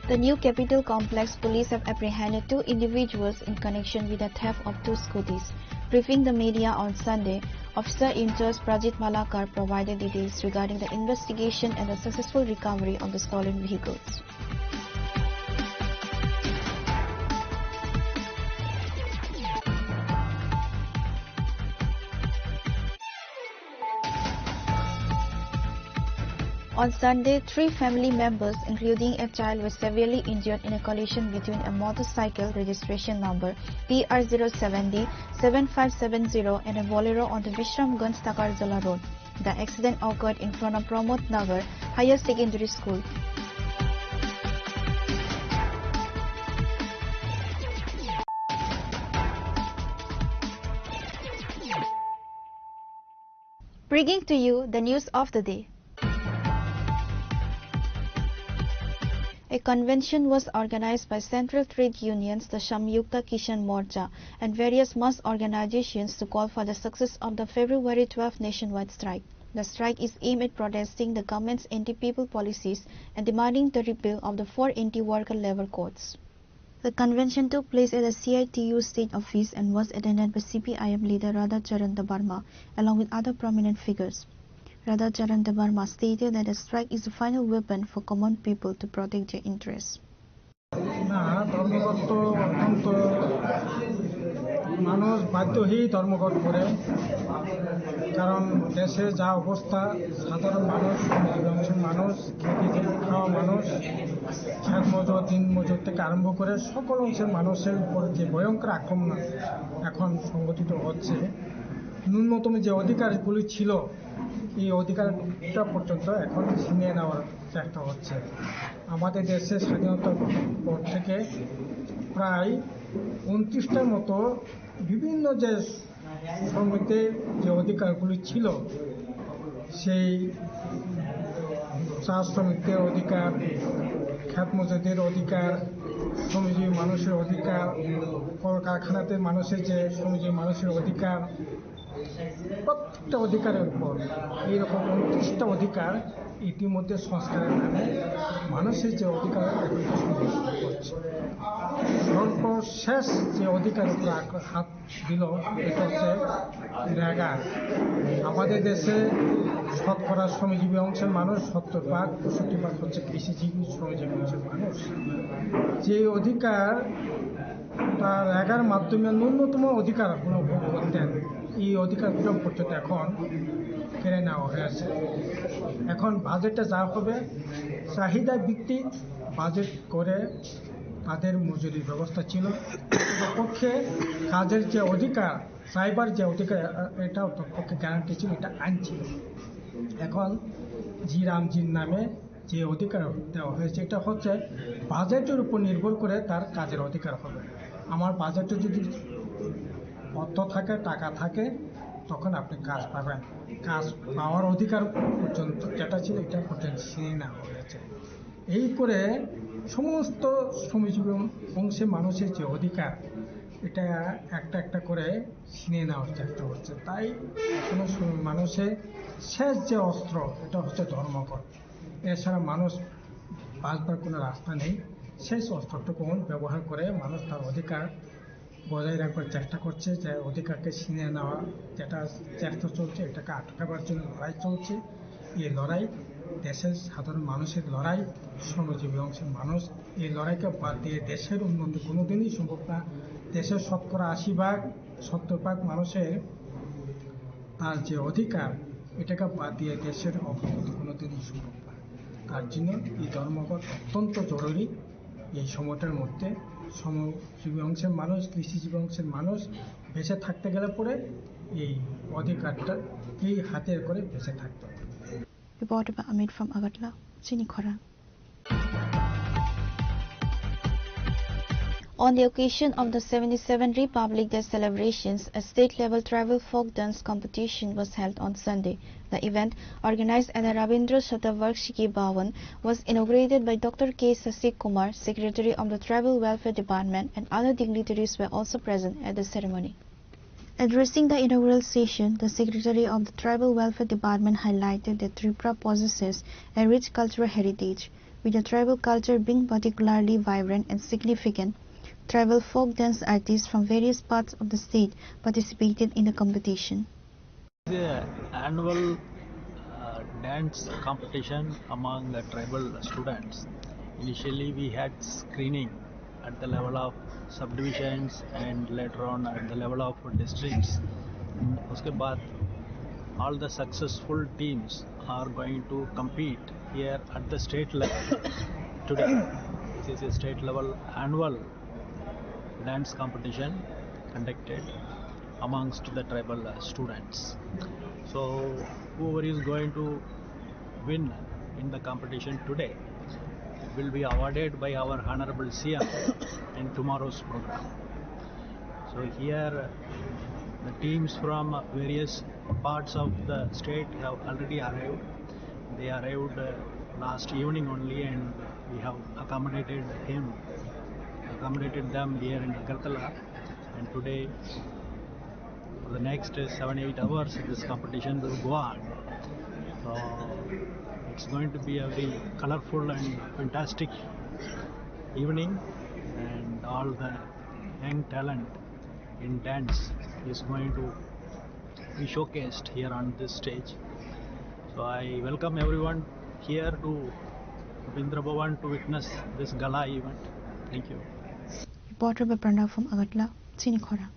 The New Capitol Complex police have apprehended 2 individuals in connection with the theft of 2 scooters. Briefing the media on Sunday, Officer in charge Prajit Malakar provided details regarding the investigation and the successful recovery of the stolen vehicles. On Sunday, 3 family members, including a child, were severely injured in a collision between a motorcycle registration number PR070 7570 and a Bolero on the Vishramganj Takarjala Road. The accident occurred in front of Pramod Nagar Higher Secondary School. Bringing to you the news of the day. A convention was organized by Central Trade Unions, the Samyukta Kisan Morcha, and various mass organizations to call for the success of the February 12 nationwide strike. The strike is aimed at protesting the government's anti-people policies and demanding the repeal of the 4 anti-worker labor codes. The convention took place at the CITU state office and was attended by CPIM leader Radha Charan Debarma, along with other prominent figures. Radha Charan Debarma stated that the strike is the final weapon for common people to protect their interests. মানুষ বাধ্য হয়েই ধর্মঘট করে, কারণ দেশে যা অবস্থা, সাধারণ মানুষ, অংশের মানুষ, খেতে খাওয়া মানুষ, খ্যাত মজুর, দিন মজুর থেকে আরম্ভ করে সকল অংশের মানুষের উপর যে ভয়ঙ্কর আক্রমণ এখন সংগঠিত হচ্ছে, ন্যূনতম যে অধিকারগুলি ছিল এই অধিকারটা পর্যন্ত এখন ছিনিয়ে নেওয়ার চেষ্টা হচ্ছে। আমাদের দেশে স্বাধীনতার পর থেকে প্রায় 29টার মতো বিভিন্ন যে শ্রমিকদের যে অধিকারগুলি ছিল, সেই চা শ্রমিকদের অধিকার, খ্যাত মজুরদের অধিকার, শ্রমজীবী মানুষের অধিকার, কলকারখানাতে মানুষের যে শ্রমজীবী মানুষের অধিকার, প্রত্যেকটা অধিকারের উপর এইরকম 29টা অধিকার ইতিমধ্যে সংস্কারের নামে মানুষের যে অধিকার করছে। সর্বশেষ যে অধিকারের উপর হাত দিল এটা হচ্ছে রেগা। আমাদের দেশে শতকরা শ্রমজীবী অংশের মানুষ 70% 65% হচ্ছে কৃষিজীবী শ্রমজীবী অংশের মানুষ। যে অধিকার তার রেগার মাধ্যমে ন্যূনতম অধিকারগুলো ভোগ করতেন, এই অধিকারগুলো পর্যন্ত এখন কেড়ে নেওয়া হয়েছে। এখন বাজেটে যা হবে চাহিদা ভিত্তিক বাজেট করে তাদের মজুরির ব্যবস্থা ছিল, পক্ষে কাজের যে অধিকার, সাইবার যে অধিকার, এটা পক্ষে গ্যারান্টি ছিল, এটা আইন ছিল। এখন জি রামজির নামে যে অধিকার দেওয়া হয়েছে এটা হচ্ছে বাজেটের উপর নির্ভর করে তার কাজের অধিকার হবে। আমার বাজেটে যদি অর্থ থাকে, টাকা থাকে, তখন আপনি কাজ পাবেন। কাজ পাওয়ার অধিকার পর্যন্ত যেটা ছিল এটা পর্যন্ত ছিনিয়ে নেওয়া হয়েছে। এই করে সমস্ত শ্রমজীবী অংশে মানুষের যে অধিকার, এটা একটা একটা করে ছিনিয়ে নেওয়ার চেষ্টা হচ্ছে। তাই কোনো মানুষের শেষ যে অস্ত্র এটা হচ্ছে ধর্মঘট। এছাড়া মানুষ বাঁচবার কোনো রাস্তা নেই। শেষ অস্ত্রটুকু ব্যবহার করে মানুষ তার অধিকার বজায় রাখবার চেষ্টা করছে, যে অধিকারকে ছিনিয়ে নেওয়া যেটা চেষ্টা চলছে, এটাকে আটকাবার জন্য লড়াই চলছে। এই লড়াই দেশের সাধারণ মানুষের লড়াই, শ্রমজীবী অংশের মানুষ। এই লড়াইকে বাদ দিয়ে দেশের উন্নতি কোনোদিনই সম্ভব না। দেশের শতকরা 80% 70% মানুষের তার যে অধিকার, এটাকে বাদ দিয়ে দেশের অগ্রগতি কোনোদিনই সম্ভব না। তার জন্য এই ধর্মঘট অত্যন্ত জরুরি। এই সময়টার মধ্যে শ্রমজীবী অংশের মানুষ, কৃষিজীবী অংশের মানুষ বেঁচে থাকতে গেলে পরে এই অধিকারটাকেই হাতের করে বেঁচে থাকতে হবে। Reported by Amit from Agartala, Chini Khora. On the occasion of the 77 Republic Day celebrations, a state-level tribal folk dance competition was held on Sunday. The event, organized at the Rabindra Shatavarshiki Bhavan, was inaugurated by Dr. K. Sasi Kumar, Secretary of the Tribal Welfare Department, and other dignitaries were also present at the ceremony. Addressing the inaugural session, the Secretary of the Tribal Welfare Department highlighted that Tripura possesses a rich cultural heritage, with the tribal culture being particularly vibrant and significant. Tribal folk dance artists from various parts of the state participated in the competition. The annual dance competition among the tribal students. Initially we had screening at the level of subdivisions and later on at the level of districts. Uske baad all the successful teams are going to compete here at the state level today. This is a state level annual dance competition conducted amongst the tribal students. So whoever is going to win in the competition today will be awarded by our Honorable CM in tomorrow's program. So here the teams from various parts of the state have already arrived. They arrived last evening only, and we have accommodated them here in Agartala, and today for the next 7-8 hours this competition will go on. So it's going to be a very colorful and fantastic evening, and all the young talent in dance is going to be showcased here on this stage. So I welcome everyone here to Rabindra Bhavan to witness this gala event. Thank you. Reporter by Pranav from Agartala, Chinikhora.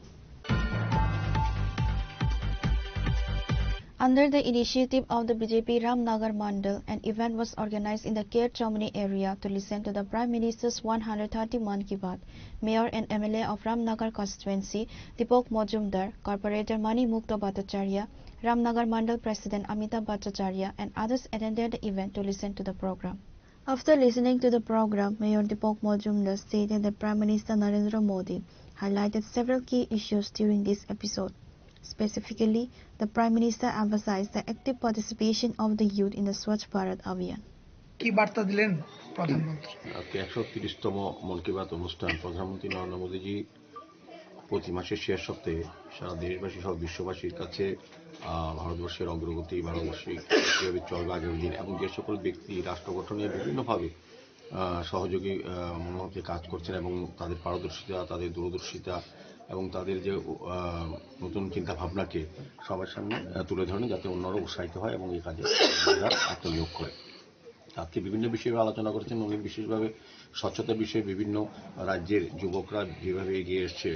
Under the initiative of the BJP Ramnagar Mandal, an event was organized in the Kher Chamani area to listen to the Prime Minister's 130 Mann Ki Baat. Mayor and MLA of Ramnagar constituency, Deepak Majumdar, Corporator Mani Mukta Bhattacharya, Ramnagar Mandal President Amitabh Bhattacharya, and others attended the event to listen to the program. After listening to the program, Mayor Deepak Majumdar stated that Prime Minister Narendra Modi highlighted several key issues during this episode. Specifically, the Prime Minister emphasized the active participation of the youth in the Swachh Bharat Abhiyan. কি বার্তা দিলেন প্রধানমন্ত্রী? আজকে 130তম মন কি বাত অনুষ্ঠান প্রধানমন্ত্রী নরেন্দ্র মোদীজি প্রতি মাসের শেষ সপ্তাহে সারা দেশবাসী সহ বিশ্ববাসীর কাছে ভারতবর্ষের অগ্রগতি, ভারতবর্ষে কীভাবে চলবে আগামী দিন এবং যে সকল ব্যক্তি রাষ্ট্র গঠনে বিভিন্নভাবে সহযোগী মনোভাবে কাজ করছেন এবং তাদের পারদর্শিতা, তাদের দূরদর্শিতা এবং তাদের যে নতুন চিন্তা ভাবনাকে সবার সামনে তুলে ধরেন, যাতে অন্যরা উৎসাহিত হয় এবং এই কাজে আত্মনিয়োগ করে। আজকে বিভিন্ন বিষয়ে আলোচনা করেছেন উনি, বিশেষভাবে স্বচ্ছতা বিষয়ে বিভিন্ন রাজ্যের যুবকরা যেভাবে এগিয়ে এসছে,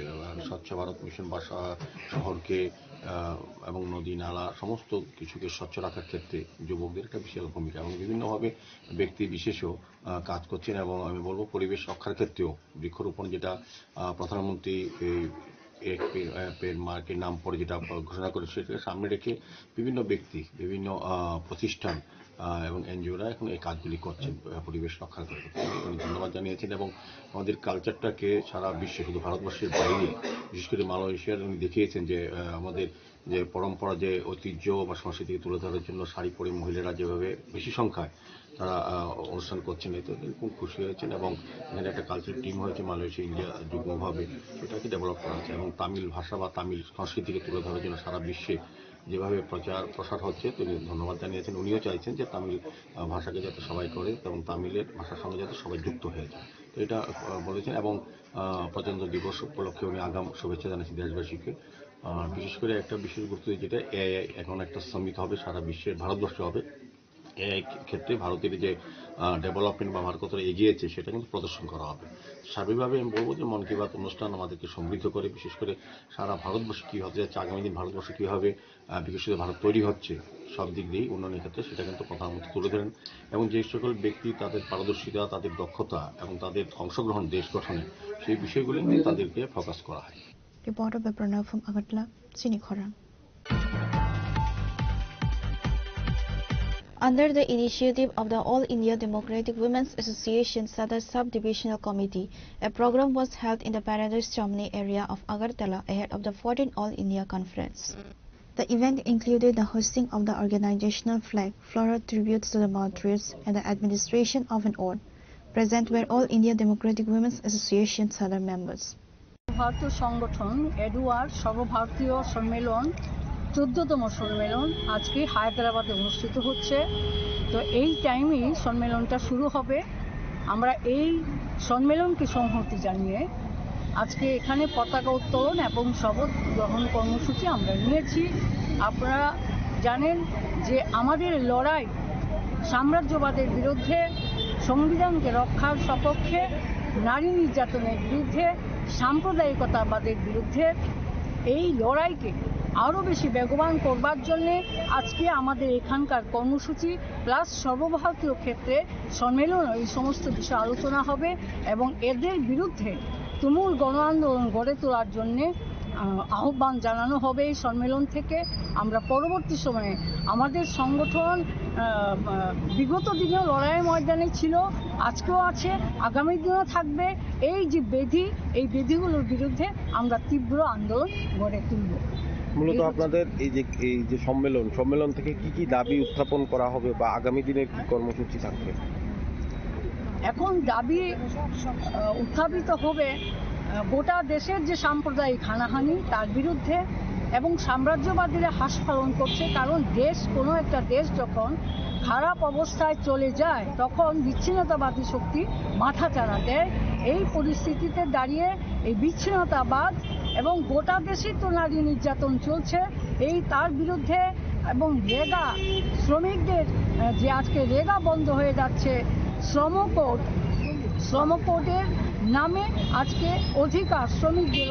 স্বচ্ছ ভারত মিশন বা শহরকে এবং নদী নালা সমস্ত কিছুকে স্বচ্ছ রাখার ক্ষেত্রে যুবকদের একটা বিশাল ভূমিকা এবং বিভিন্নভাবে ব্যক্তি বিশেষও কাজ করছেন। এবং আমি বলবো পরিবেশ রক্ষার ক্ষেত্রেও বৃক্ষরোপণ, যেটা প্রধানমন্ত্রী মার্কের নাম পরে যেটা ঘোষণা করে, সেটাকে সামনে রেখে বিভিন্ন ব্যক্তি, বিভিন্ন প্রতিষ্ঠান এবং এনজিওরা এখন এই কাজগুলি করছেন পরিবেশ রক্ষার ক্ষেত্রে। উনি ধন্যবাদ জানিয়েছেন এবং আমাদের কালচারটাকে সারা বিশ্বে, শুধু ভারতবর্ষের বাইরে, বিশেষ করে মালয়েশিয়ার উনি দেখিয়েছেন যে আমাদের যে পরম্পরা, যে ঐতিহ্য বা সংস্কৃতিকে তুলে ধরার জন্য শাড়ি পরে মহিলারা যেভাবে বেশি সংখ্যায় তারা অনুষ্ঠান করছেন, এতে খুব খুশি হয়েছেন। এবং এখানে একটা কালচারাল টিম হয়েছে মালয়েশিয়া ইন্ডিয়া যুগ্মভাবে, সেটাকে ডেভেলপ করা হচ্ছে এবং তামিল ভাষা বা তামিল সংস্কৃতিকে তুলে ধরার জন্য সারা বিশ্বে যেভাবে প্রচার প্রসার হচ্ছে তিনি ধন্যবাদ জানিয়েছেন। উনিও চাইছেন যে তামিল ভাষাকে যাতে সবাই করে এবং তামিলের ভাষার সঙ্গে যাতে সবাই যুক্ত হয়ে যায়, তো এটা বলেছেন। এবং প্রজাতন্ত্র দিবস উপলক্ষে উনি আগাম শুভেচ্ছা জানিয়েছেন দেশবাসীকে। বিশেষ করে একটা বিশেষ গুরুত্ব, যেটা এআই এখন একটা সামিট হবে সারা বিশ্বের, ভারতবর্ষে হবে। এআই ক্ষেত্রে ভারতের যে ডেভেলপমেন্ট বা ভারত কতটা এগিয়েছে সেটা কিন্তু প্রদর্শন করা হবে। স্বাভাবিকভাবে আমি বলবো যে মন কি বাত অনুষ্ঠান আমাদেরকে সমৃদ্ধ করে, বিশেষ করে সারা ভারতবর্ষ কী হতে যাচ্ছে, আগামী দিন ভারতবর্ষ কীভাবে বিকশিত ভারত তৈরি হচ্ছে সব দিক দিয়েই উন্নয়নের ক্ষেত্রে, সেটা কিন্তু প্রধানমন্ত্রী তুলে ধরেন। এবং যে সকল ব্যক্তি তাদের পারদর্শিতা, তাদের দক্ষতা এবং তাদের অংশগ্রহণ দেশ গঠনে, সেই বিষয়গুলি নিয়ে তাদেরকে ফোকাস করা হয়। Reporter by Pranav from Agartala, Chinikhora. Under the initiative of the All India Democratic Women's Association Sadar Sub-Divisional Committee, a program was held in the Paradise Chomni area of Agartala ahead of the 14th All India Conference. The event included the hosting of the organizational flag, floral tributes to the martyrs, and the administration of an ode. Present were All India Democratic Women's Association Sadar members. ভারতীয় সংগঠন এডুয়ার সর্বভারতীয় সম্মেলন 14তম সম্মেলন আজকে হায়দ্রাবাদে অনুষ্ঠিত হচ্ছে। তো এই টাইমেই সম্মেলনটা শুরু হবে। আমরা এই সম্মেলনকে সংহতি জানিয়ে আজকে এখানে পতাকা উত্তোলন এবং শপথ গ্রহণ কর্মসূচি আমরা নিয়েছি। আপনারা জানেন যে আমাদের লড়াই সাম্রাজ্যবাদের বিরুদ্ধে, সংবিধানকে রক্ষার সপক্ষে, নারী নির্যাতনের বিরুদ্ধে, সাম্প্রদায়িকতাবাদের বিরুদ্ধে। এই লড়াইকে আরও বেশি বেগবান করবার জন্যে আজকে আমাদের এখানকার কর্মসূচি প্লাস সর্বভারতীয় ক্ষেত্রে সম্মেলন এই সমস্ত বিষয়ে আলোচনা হবে এবং এদের বিরুদ্ধে তুমুল গণ আন্দোলন গড়ে তোলার জন্যে আহ্বান জানানো হবে এই সম্মেলন থেকে। আমরা পরবর্তী সময়ে আমাদের সংগঠন বিগত দিনেও লড়াইয়ের ময়দানে ছিল, আজকেও আছে, আগামী দিনেও থাকবে। এই যে বেধি, এই বেধিগুলোর বিরুদ্ধে আমরা তীব্র আন্দোলন গড়ে তুলব। মূলত আপনাদের এই যে সম্মেলন থেকে কি দাবি উত্থাপন করা হবে বা আগামী দিনের কি কর্মসূচি থাকবে? এখন দাবি উত্থাপিত হবে গোটা দেশের যে সাম্প্রদায়িক হানাহানি তার বিরুদ্ধে এবং সাম্রাজ্যবাদীরা হাস পালন করছে। কারণ কোনো একটা দেশ যখন খারাপ অবস্থায় চলে যায় তখন বিচ্ছিন্নতাবাদী শক্তি মাথা চাড়া দেয়। এই পরিস্থিতিতে দাঁড়িয়ে এই বিচ্ছিন্নতাবাদ এবং গোটা দেশেই তো নারী নির্যাতন চলছে, তার বিরুদ্ধে এবং রেগা শ্রমিকদের যে আজকে রেগা বন্ধ হয়ে যাচ্ছে, শ্রম কোডের নামে আজকে শ্রমিকদের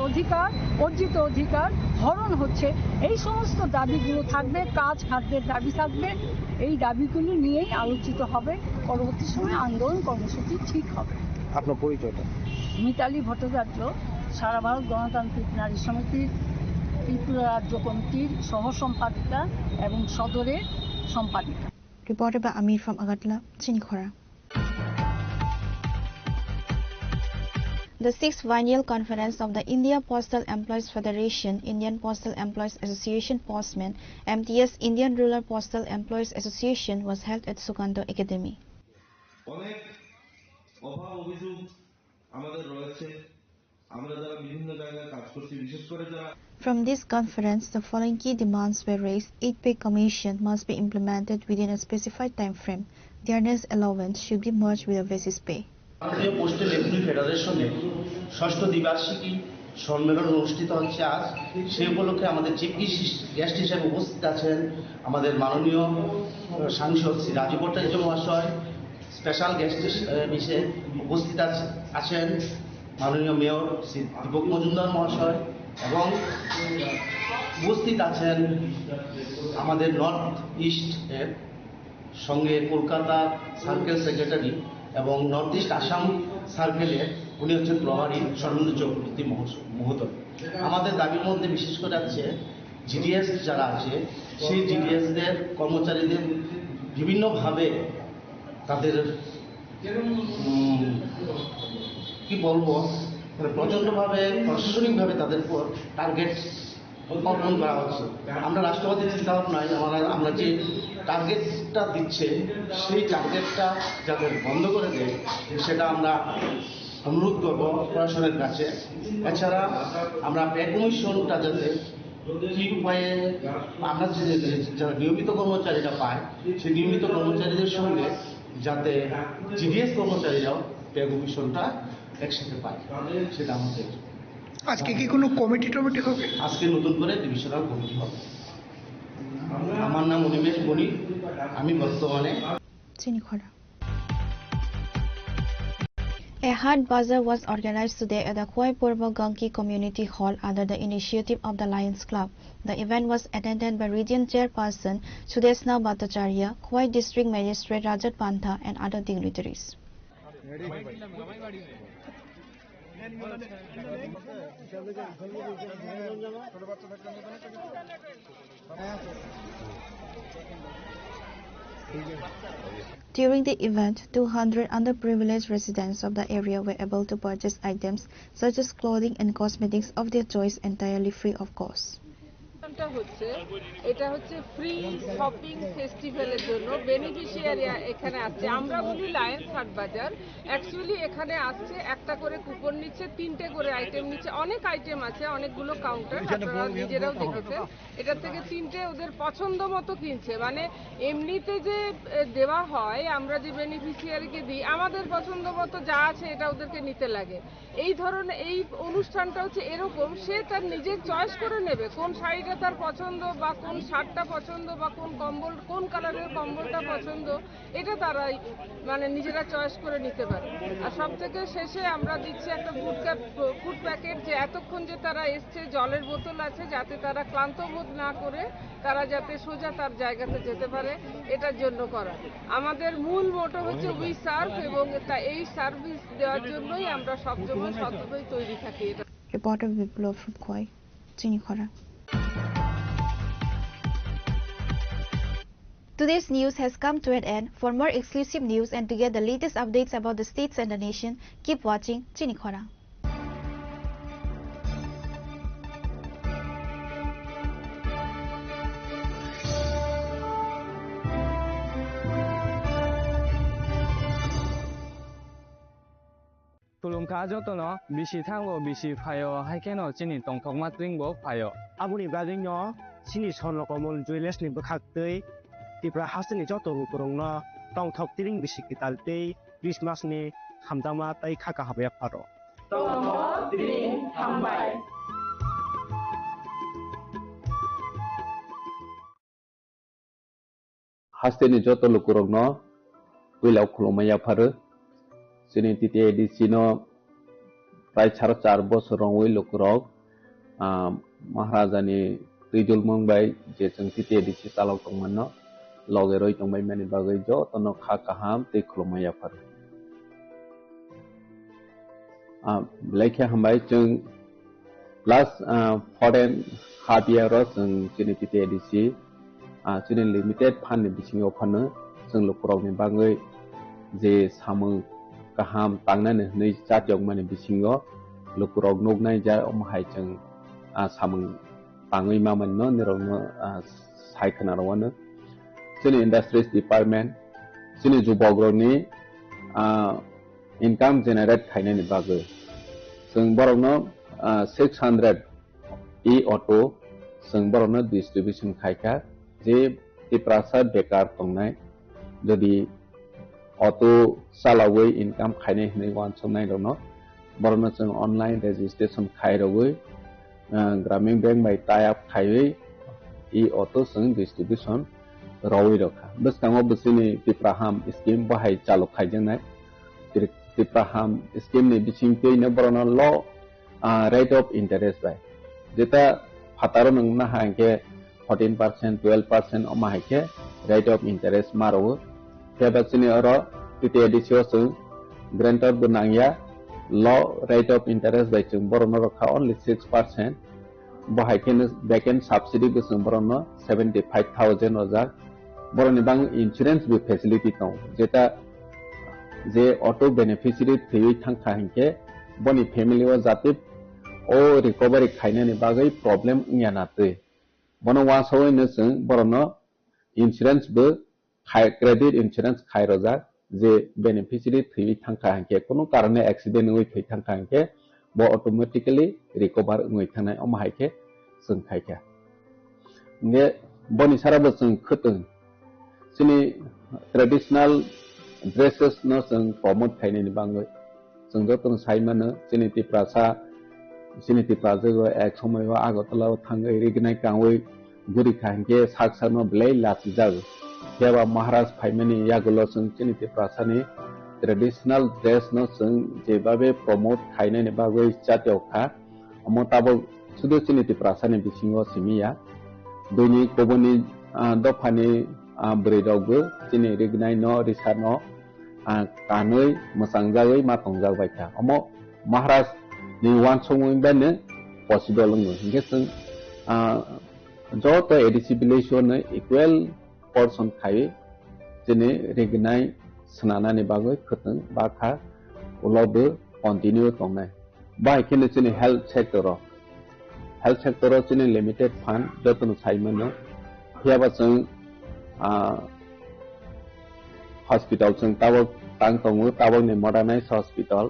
অর্জিত অধিকার হরণ হচ্ছে। এই সমস্ত দাবিগুলো থাকবে, কাজ খাদ্যের দাবি থাকবে। এই দাবিগুলো নিয়েই আলোচিত হবে। পরবর্তী সময়ে আন্দোলন কর্মসূচি ঠিক হবে। আপনার পরিচয়টা? মিতালি ভট্টাচার্য, সারা ভারত গণতান্ত্রিক নারী সমিতির ত্রিপুরা রাজ্য কমিটির সহ সম্পাদিকা এবং সদরের সম্পাদিকা। Reported by Amir from Agartala, Chinikhora. The 6th Biennial Conference of the India Postal Employees Federation, Indian Postal Employees Association Postmen, MTS Indian Rural Postal Employees Association was held at Sukanto Academy. অনেক অভাব অভিযোগ আমাদের রয়েছে, আমরা যারা বিভিন্ন জায়গায় কাজ করছি, বিশেষ করে যারা From this conference, the following key demands were raised. 8 pay commission must be implemented within a specified time frame. The earner's allowance should be merged with a basis pay. ভারতীয় পোস্টাল এমপ্লয়ি ফেডারেশনের 6ষ্ঠ দ্বিবার্ষিকী সম্মেলন অনুষ্ঠিত হচ্ছে আজ। সেই উপলক্ষে আমাদের chief guest হিসেবে উপস্থিত আছেন আমাদের মাননীয় সাংসদ শ্রী রাজীব ভট্টাচার্য মহাশয়। স্পেশাল গেস্ট হিসেবে উপস্থিত আছেন মাননীয় মেয়র শ্রী দীপক মজুমদার মহাশয় এবং উপস্থিত আছেন আমাদের নর্থ ইস্টের সঙ্গে কলকাতা সার্কেল সেক্রেটারি এবং নর্থ ইস্ট আসাম সার্কেলের উনি হচ্ছেন প্রভারী সর্বেন্দ্র চক্রবর্তী মহোদয়। আমাদের দাবির মধ্যে বিশেষ করে আছে জিডিএস যারা আছে সেই জিডিএসদের কর্মচারীদের বিভিন্নভাবে তাদের কি বলবো প্রচণ্ডভাবে প্রশাসনিকভাবে তাদের উপর টার্গেট অর্পণ করা হচ্ছে। আমরা রাষ্ট্রবাদী চিন্তাভাবনায় আমরা যে টার্গেটটা দিচ্ছে সেই টার্গেটটা যাতে বন্ধ করে দেয় সেটা আমরা অনুরোধ করব প্রশাসনের কাছে। এছাড়া আমরা পে কমিশনটা যাতে কী উপায়ে আমরা যারা নিয়মিত কর্মচারীরা পায় সেই নিয়মিত কর্মচারীদের সঙ্গে যাতে জিডিএস কর্মচারীরাও পে কমিশনটা একসাথে পায় সেটা আমাদের। আজকে কি কোনো কমিটি হবে? আজকে নতুন করে ডিভিশনাল কমিটি হবে। আমার নাম অনিমেষ বণিক, আমি বর্তমানে Chinikhora. A Haat Bazaar was organized today at the Khoi Purba Ganki Community Hall under the initiative of the Lions Club. The event was attended by Region Chairperson Sudesna Bhattacharya, Khoi District Magistrate Rajat Pantha and other dignitaries. During the event, 200 underprivileged residents of the area were able to purchase items such as clothing and cosmetics of their choice entirely free of cost. এটা হচ্ছে free shopping ফেস্টিভ্যালের জন্য beneficiary এখানে আসছে। আমরা বলি Lions হাট বাজার, actually এখানে আসছে একটা করে কুপন নিচ্ছে, 3টে করে আইটেম নিচ্ছে। অনেক আইটেম আছে, অনেকগুলো কাউন্টার, আপনারা নিজেরাও দেখেছেন। এটার থেকে 3টে ওদের পছন্দ মতো কিনছে। মানে এমনিতে যে দেওয়া হয়, আমরা যে বেনিফিশিয়ারিকে দিই, আমাদের পছন্দ মতো যা আছে এটা ওদেরকে নিতে লাগে। এই ধরনের এই অনুষ্ঠানটা হচ্ছে এরকম, সে তার নিজের চয়েস করে নেবে কোন শাড়িটা তার পছন্দ, বা কোন শার্টটা পছন্দ, বা কোন কম্বল, কোন কালারের কম্বলটা পছন্দ, এটা তারা মানে নিজেরা চয়েস করে নিতে পারে। আর সব থেকে শেষে আমরা দিচ্ছি একটা ফুড প্যাকেট, যে এতক্ষণ যে তারা এসছে, জলের বোতল আছে, যাতে তারা ক্লান্ত বোধ না করে তারা যাতে সোজা তার জায়গাতে যেতে পারে, এটার জন্য করা। আমাদের মূল মোটো হচ্ছে উই সার্ভ, এবং এই সার্ভিস দেওয়ার জন্যই আমরা সবসময় সততই তৈরি থাকি। Reporter Biplov Khoi, Chinikhora. Today's news has come to an end. For more exclusive news and to get the latest updates about the states and the nation, keep watching Chinikhora. Tulung ka jotono bisi thango bisi phayo haikeno chini tongthokma tringbo phayo abuni badingno chini sonrokomon juiles ni bkhaktei tipra hasini joto kurungno tongthok tring bisi kitaltei Christmas ni hamdama tai khaka habe pharo tongthok tring hambai hasini joto lukurungno wilau khulumaya pharo sini titi edisino প্রায় 4.5 বছর ওই লোকরক महाराजानि दैजुल मंबाय जे जों titi edisi talok tongmanno loge roi tongbai mani bagai jo tono kha kaham tei khulumaya phar lekha hambai जों last foreign half year ro जों sini titi edisi sini limited fund ni bisingo phano जों lokrok ni bagai je samung kaham tangnane nei chatyok mani bisingo lukurok nognai ja omhai जों samung tangui mamanno nirongno saikana rawano sini industries department sini jubogroni income generate khainani bagoi जों borokno 600 e-auto जों borokno distribution khaika je tiprasa bekar tongnai jodi auto salawai income khainai hnai wan somnai rono borno जों online registration khairoi ग्रामीण bank by tie up khairoi e-auto जों distribution rawi rokha bskango bsini tipraham scheme bahai chalo khaijanai tipraham scheme ni bising peine borno law rate of interest by jeta phataro nangna hanke 14% 12% oma hake rate of interest maro kebasini oro titi edisio जों grantor bunangya law rate of interest by जों borno rokha only 6% bahai ken backend subsidy be जों borno 75000 ojak boroni bang insurance be facility tong jeta je auto beneficiary thei thangkha hanke boni family wa jate o recovery khainani bagai problem ngana te bono wa soi ne जों borno insurance be credit insurance khai rojak je beneficiary thei thangkha hanke kono karone accident oi thei thangkha hanke bo automatically recover oi thanai omhaike जों khaika nge boni sara bo जों khutung sini traditional dresses no जों promote khainani bangoi जों jotong saimano sini tiprasa sini tipraja go ek somoy wa agotala thangai rignai kangoi guri khanke saksano blai lati jago keba maharaj phaimani yagulo जों sini tiprasani traditional dress no जों jebabe promote khainani bagoi chatyokha amotabo sudu sini tiprasani bisingo simiya doni koboni dofani breidago sini rignai no risano kanoi mosangjagoi matongjak baita amo maharaj ni wan somoi bane possible ngo hinge जों joto edisibilation equal portion khai जोंनि रेगनाय स्नानानि बागै खोथों बाखा उलावबो continue दंनाय बाहायखिनो जोंनि health सेक्टराव जोंनि limited fund जतन साइमोनो हियाबा जों hospital जों तावक तांग दङो तावकनि मडार्नाइज हॉस्पिटल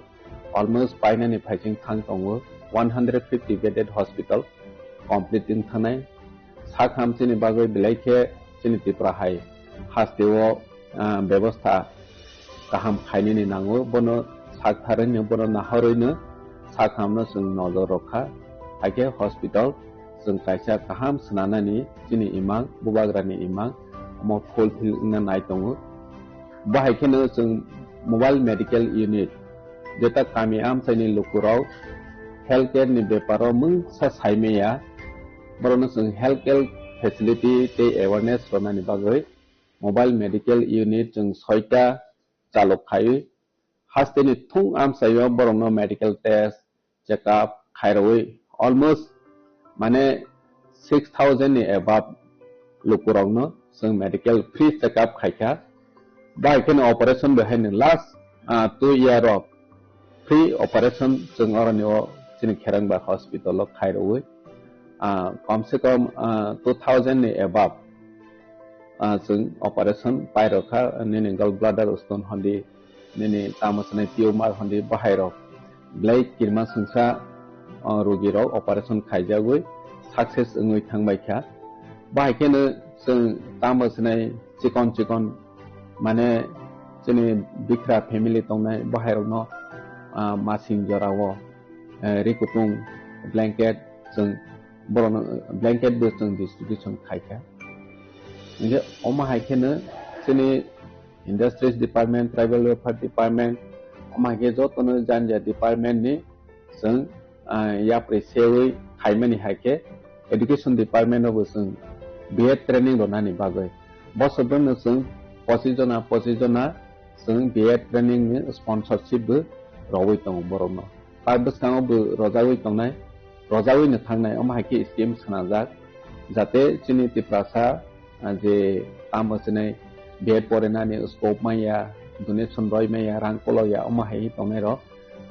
अलमोस्ट बायनानि फाइजिं थांग दङो 150 बेडेड हॉस्पिटल कमप्लीटिंग थानाय साखाम जोंनि बागै बिलाइखे जोंनि त्रिपुराहाय हास्तेव व्यवस्था गाहाम खायनि नांगौ बनो सागथारैनो बनो नाहरैनो साखामनो जों नजर रखा आगे हॉस्पिटल जों कायसा गाहाम स्नानानि जोंनि इमां बुबाग्रानि इमां म फुलफिल नाय दङो बाहायखेनो जों मोबाइल मेडिकल यूनिट जेता कामी आमसाइनि लुकुराव हेल्थ केयर नि बेपाराव मुंसा साइमेया बरनो जों हेल्थ केयर फेसिलिटी ते अवेयरनेस रनानि बागै मोबाइल मेडिकल यूनिट जों 6टा चालक खायो हास्तेनि थुं आमसाइयो बरनो मेडिकल टेस्ट चेकअप खायरवे अलमोस्ट माने 6000 नि अबाव लुकुरावनो जों मेडिकल फ्री चेकअप खायखा बाहायखेनो ऑपरेशन बेहायनो last 2 year of free operation जों अरनियो जोंनि खेरंबा हॉस्पिटल खायरवे कम से कम 2000 नि अबाव जों ऑपरेशन पायरखा निनि गल ब्लाडर स्टोन हंदी निनि तामसने ट्यूमर हंदी बाहायरो ब्लाइक किरमा संसा रोगिरो ऑपरेशन खायजागै सक्सेस ओङै थांबायखा बाहायखेनो जों तामसने चिकन माने जोंनि बिख्रा फेमिली दंनाय बाहायरो मासिं जरावो रिकुटुं ब्लैंकेट जों बरनो ब्लैंकेट बो जों डिस्ट्रीब्यूशन खायखा इजे अमा हायखेनो जोंनि industries department tribal welfare department अमा के जतनो जानजा डिपार्टमेंट नि जों या प्रेसेवै खायमानि हायखे एजुकेशन डिपार्टमेंट अबो जों बीएड ट्रेनिंग रनानि बागै बसबनो जों 25 जना जों बीएड ट्रेनिंग नि स्पॉन्सरशिप बो रवै दं बरनो ताबसकाङो बो रजावै दंनाय रजावैनो थांनाय अमा हायखे स्कीम सनाजाक जाते जोंनि त्रिपुरासा जे तामसने बीएड परेनानि स्कोप माया डोनेशन रय माया रांकलया अमा हाय दंनाय र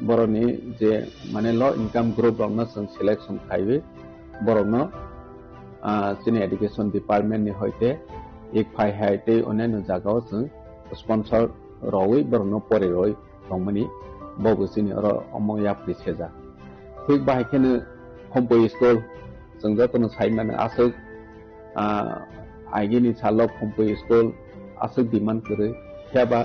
बरनि जे माने लो इनकम ग्रुप रनो जों सिलेक्शन खायबे बरनो जोंनि एजुकेशन डिपार्टमेंट नि होयते एक फाइ हायते अनेनो जागाव जों स्पॉन्सर रवै बरनो परे रय दंमनि बबुसिनि र अमया प्रिसेजा ठीक बाहायखेनो हमपो स्कूल जों जतनो साइमाने आसो आइगिनि सालक हमपो स्कूल आसो डिमांड करे याबा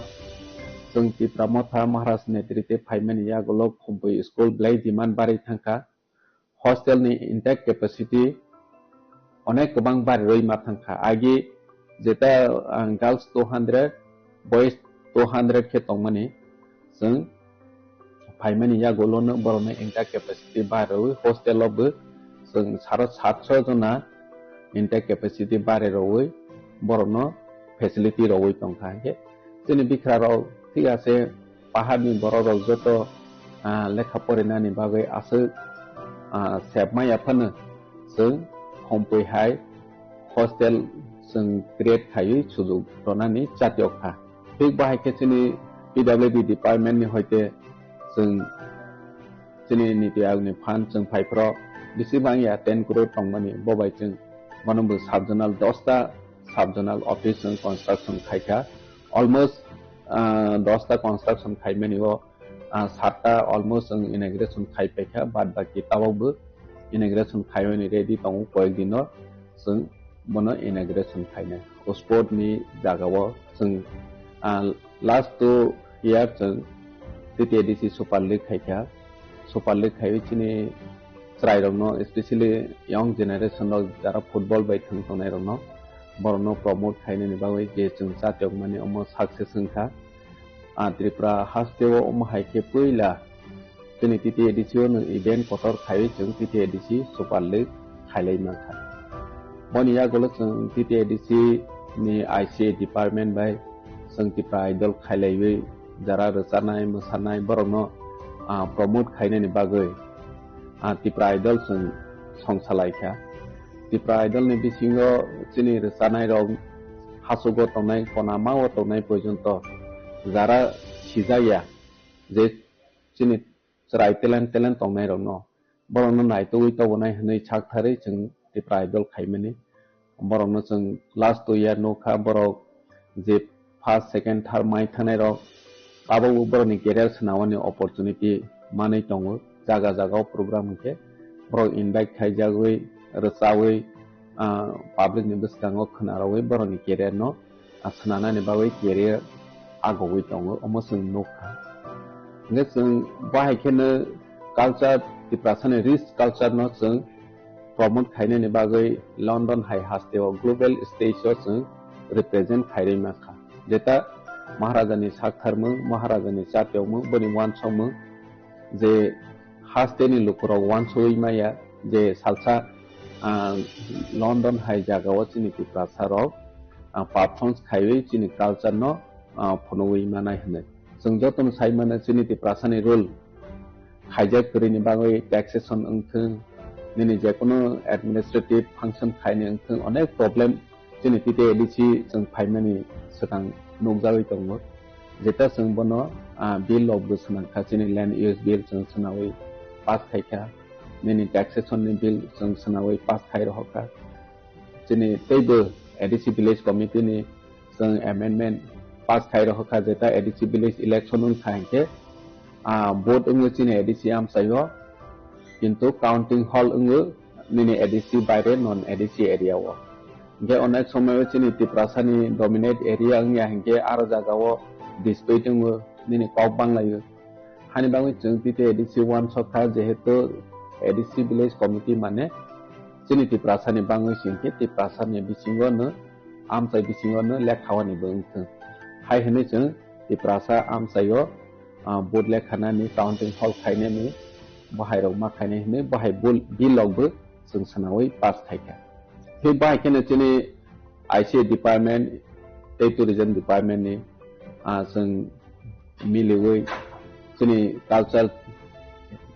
जों त्रिपुरा मथा महाराज नेतृत्व फाइमानि यागलो हमपो स्कूल ब्लाइ डिमांड बारै थांखा हॉस्टेल नि इंटेक कैपेसिटी अनेक गोबां बारै रय मा थांखा आगे जेता गर्ल्स 200 बॉयज 200 के तंगमनि जों फाइमानि यागलोनो बरनो इंटेक कैपेसिटी बारै हॉस्टेल अब जों 750 जना इंटेक कैपेसिटी बारे रवै बरनो फैसिलिटी रवै दंखा के जोंनि बिख्राराव ठीक आसे पाहाड़नि बरराव जत लेखा फरायनायनि बागै आसो सेबमायाफोरनो जों हमपैहाय हॉस्टेल जों क्रिएट खायो सुजुग रनानि जातियखा ठीक बाहायखे जोंनि पीडब्ल्यूडी डिपार्टमेंट नि होयते जों जोंनि नीति आयोगनि फान्ड जों फाइफ्र बेसेबां या 10 करोड़ दंमोन बबाय जों मनबो सबजोनाल 10टा सबजोनाल ऑफिस जों कंस्ट्रक्शन खायखा अलमोस्ट 10टा कंस्ट्रक्शन खायमानि वो 7टा अलमोस्ट जों इनॉग्रेशन खायपेखा बाद बाकी तावबो इनॉग्रेशन खायमानि रेडी दं कय दिन जों बनो इनॉग्रेशन खायने स्पोर्ट नि जागाव जों लास्ट 2 इयर जों टीटीएडीसी सुपर लीग खायखा सुपर लीग खायचिनि ट्राई रनो स्पेशली यंग जनरेशन जरा फुटबल बाय थांनाय रनो बरनो प्रमोट खायने बागै जे जों जातियक माने अम सक्सेस होनखा त्रिपुरा हास्तेव अम हायके पहिला जोंनि टीटीएडीसी नो इवेंट कटर खायो जों टीटीएडीसी सुपर लीग खायलाय माखा बनिया गलो जों टीटीएडीसी नि आईसीए डिपार्टमेंट बाय जों त्रिपुरा आइडल खायलायबै जरा रसानाय मोसानाय बरनो प्रमोट खायने बागै त्रिपुरा आइडल जों संसालायखा त्रिपुरा आइडल नि बिसिङाव जोंनि रसानाय रं হাসুগো তংনাই কনামাও তংনাই পর্যন্ত যারা সিজাইয়া যে চিনি চরাই টেলেন্ট তংনাই রনো বরनो नायतोई तबनाय हनै साकथारै जों ट्राइबल खायमानि बरनो जों लास्ट 2 इयार नोखा बरक जे फर्स्ट सेकेंड थर्ड माइ थानाय र आबो बरनि केरियार सनावनि अपॉर्चुनिटी मानै दङ जागा जागाव प्रोग्राम के बरक इनभाइट खायजागै रसावै पब्लिक नि बसकाङो खनारावै बरनि केरियार न असनानानि बावै केरियार आगवै दङ अमसों नोखा ने जों बाहायखेनो कल्चर त्रिपुरासानि रिच कल्चर न जों प्रमोट खायनायनि बागै लंडन हाई हास्टेव ग्लोबल स्टेजआव जों रिप्रेजेंट खायरिमाखा जेता महाराजानि साकथारमो महाराजानि जातियावमो बनि वानसमो जे हास्टेनि लुकुराव वानसोई माया जे सालसा लंडन हाई जागाव चिनि त्रिपुरासाराव परफॉर्मेंस खायबै चिनि कल्चर न फनोई मानाय हनै जों जतन साइमाने चिनि त्रिपुरासानि रूल खायजा करिनि बागै टैक्सेशन अंथों निनि जेकुनु एडमिनिस्ट्रेटिव फंक्शन खायनि अंथों अनेक प्रॉब्लम जोंनि टिटे एडिसी जों फाइमानि सतां नोगजाबै दङ जेता जों बनो बिल ऑफ गोसनाखा जोंनि लैंड यूज बिल जों सनावै पास खायखा निनि टैक्सेशन नि बिल जों सनावै पास खाय रहका जोंनि तैबो एडिसी विलेज कमिटी नि जों अमेंडमेंट पास खाय रहका जेता एडिसी विलेज इलेक्शन उन खायके बोर्ड अंगो चिने एडिसी आमसायो किंतु काउंटिंग हॉल अंगो निने एडिसी बायरे नॉन एडिसी एरिया वो जे अनेक समय चिनि त्रिपुरासानि डोमिनेट एरिया अंगिया हंके आरो जागावो डिस्प्यूट अंगो निने कॉप बांलायो हानि बागै जों तिते एडिसी 1 सखा जेहेतु एडिसी विलेज कमिटी माने चिनि त्रिपुरासानि बागै सिंके त्रिपुरासानि बिसिङो न आमसाय बिसिङो न लेखावानि बंथों हाय हनै जों त्रिपुरासा आमसायो बोर्ड खानानि काउंटिंग हॉल खायनानि बाहायराव मा खायनाय हनै बाहाय बिलआवबो जों सनावै पास खायखा हे बाहायखेनो जोंनि आईसी डिपार्टमेंट टूरिज्म डिपार्टमेंट नि जों मिलिवै जोंनि कल्चर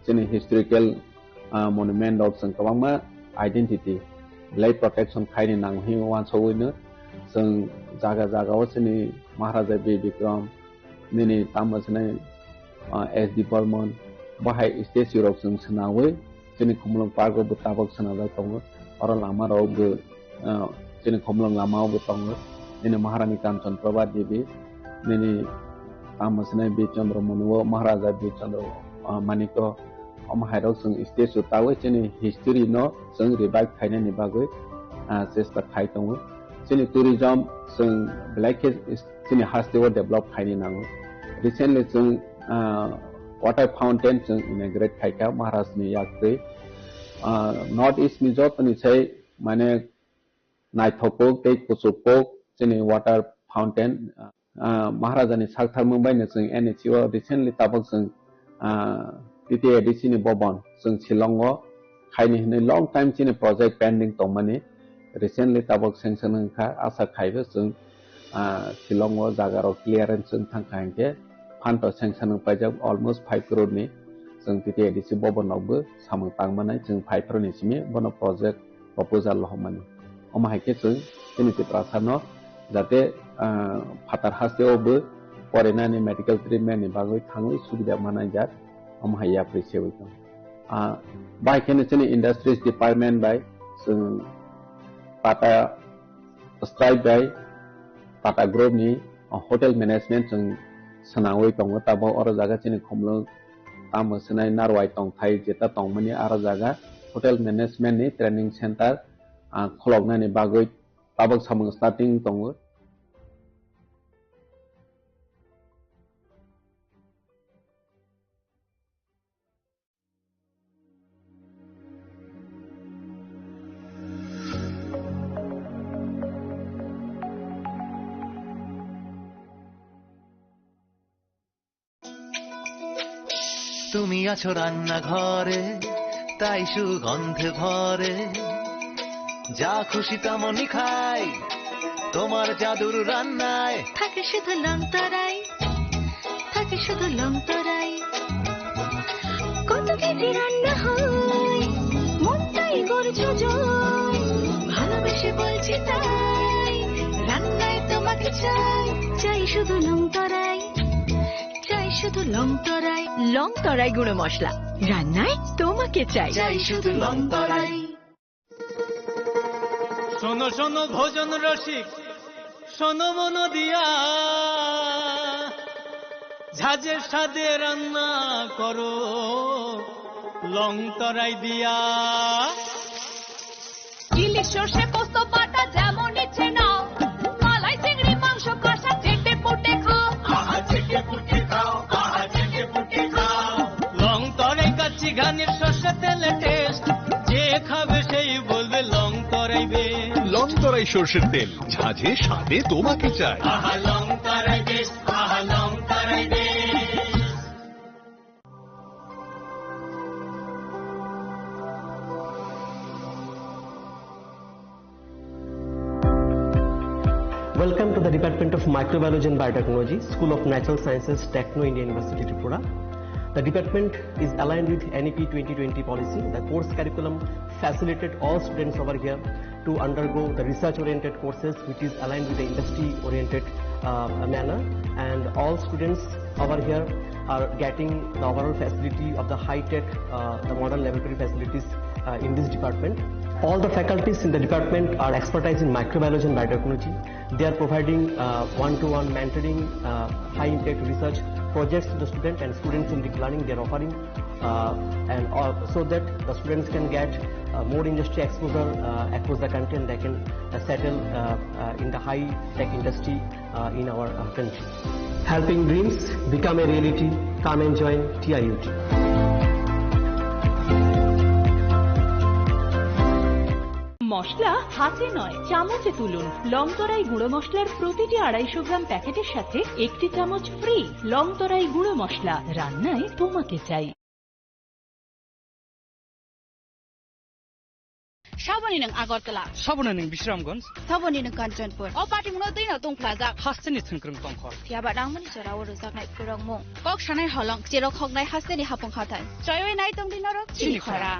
जोंनि हिस्टोरिकल मनुमेंट ऑफ जों गोबांमा आइडेंटिटी लाइफ प्रोटेक्शन खायनि नांहि वानसौयैनो जों जागा जागाव जोंनि महाराजा बी विक्रम निनि तामसनाय एसडी बर्मन बाहाय स्टेज यूरोप जों सनावै जोंनि खमलं पार्क आव ताबक सनादा दङ अर लामारावबो जोंनि खमलं लामायावबो दङ निनि महारानी कांचन प्रभा देवी निनि तामसनाय बी चंद्र मनुव महाराजा बी चंद्र मानिक अमहायराव जों स्टेज तावै जोंनि हिस्ट्री न जों रिवाइव खायनायनि बागै चेष्टा खाय दङ जोंनि टूरिज्म जों ब्लैक जोंनि हास्टेव डेभलप खायनि नांगौ रिसेंटली जों वाटर फाउंटेन जों इनॉग्रेट खायखा महाराजनि याक्रै नॉर्थ ईस्ट नि जतनि छै माने नायथको दै कुसुको जोंनि वाटर फाउंटेन महाराजानि साकथार मुंबायनो जों एनएचओ रिसेंटली ताबक जों टिटी एडिसी नि बबन जों शिलंगो खायनि हनै लंग टाइम जोंनि प्रोजेक्ट पेंडिंग दंमाने रिसेंटली ताबक सेंक्शन होखा आशा खायबो जों शिलंगो जागाराव क्लियरेंस जों थांखांके फान्ड सेंक्शन होफायजों अलमोस्ट 5 करोड़ नि जों टिटी एडिसी बबनावबो सामं तांमानाय जों 5 करोड़ निसिमे बनो प्रोजेक्ट प्रपोजल हममाने अमाहायके जों जोंनि त्रिपुरासानो जाते फातार हास्टेवबो फरेनानि मेडिकल ट्रिटमेंट नि बागै थाङै सुबिदा मानाय जात अमाहाय एप्रिशिएट बायखेनो जोंनि इंडस्ट्रीज डिपार्टमेंट बाय जों टाटा स्ट्राइक बाय टाटा ग्रुप नि होटल मैनेजमेंट जों सनावै दङ ताबो अर जागा जोंनि खमलं तामसनाय नारवाय दं थाय जेता दंमनि आरो जागा होटल मैनेजमेंट नि ट्रेनिंग सेंटर खलबनायनि बागै ताबक सामं स्टार्टिं दङ তুমি আছো রান্না ঘরে তাই সুগন্ধে ভরে যা খুশি তেমনই খাই তোমার জাদুর রান্নায় থাকে শুধু লংতরাই থাকে শুধু লংতরাই কত কেজি রান্না হয় মনটাই করছো জয় ভালোবেসে বলছি তাই রান্নায় তোমাকে চাই চাই শুধু লং তরাই চাই শুধু লং তরাই লং তরাই গুঁড়ো মশলা রান্নায় তোমাকে চাই চাই শুধু লং তরাই শোনো শোনো ভোজন রসিক শোনো মন দিয়া ঝাঁঝের স্বাদে রান্না করো লং তরাই দিয়া ইলিশ সর্ষে পোস্ত বাটা যেমন ইচ্ছে নাও মালাই চিংড়ি মাংস কষা চেটে পুটে খাও চেটে পুটে খাও চেটে পুটে খাও লং তরাই কাচ্চি ঘানির সর্ষে তেলে টেস্ট যে খাবে সেই বলবে লং তরাইবে লং তরাই সর্ষের তেল ঝাঁঝে স্বাদে তোমাকে চাই লং তরাই বেশ লং তরাই বেশ Welcome to the Department of Microbiology and Biotechnology, School of Natural Sciences, Techno India University, Tripura. The department is aligned with NEP 2020 policy. The course curriculum facilitated all students over here to undergo the research-oriented courses, which is aligned with the industry-oriented manner. And all students over here are getting the overall facility of the high-tech, the modern laboratory facilities in this department. All the faculties in the department are expertise in microbiology and biotechnology. They are providing one-to-one mentoring, high-impact research projects to the student, and students in deep learning they are offering, and so that the students can get more industry exposure across the country, and they can settle in the high-tech industry in our country. Helping dreams become a reality. Come and join TIUT. মশলা হাতে নয় চামচে তুলুন long তরাই গুঁড়ো মশলার প্রতিটি 250 গ্রাম প্যাকেটের সাথে একটি চামচ ফ্রি লং তরাই গুঁড়ো মশলা রান্নায় তোমাকে চাই Saboni ng Agartala. Saboni ng Bisramganj. Saboni ng Kanchanpur. O pati mo din na tong plaza. Hasteni thungkrung tongkhor. Tiaba dang mani chara ur sak nai purang mo. Kok shanai halong chero khok nai hasteni hapong khatai. Choy nai tong din ro chini khara.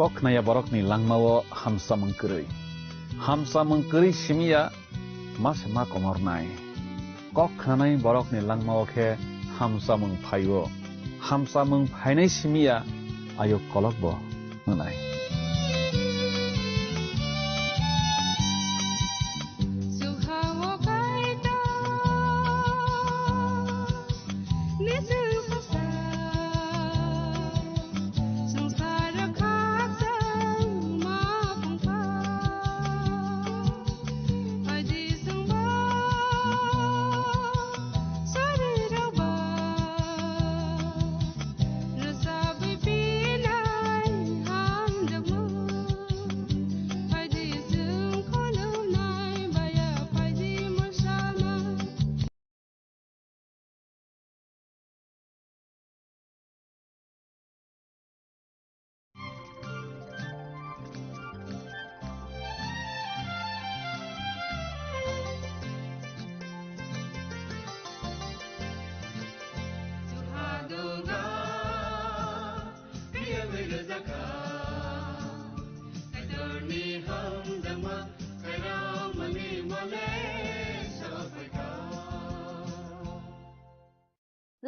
kok naya borok ni langmawo hamsa mengkeri simia mas ma komornai kok nanai borok ni langmawo ke hamsa mengphainai simia ayo kolok bo nanai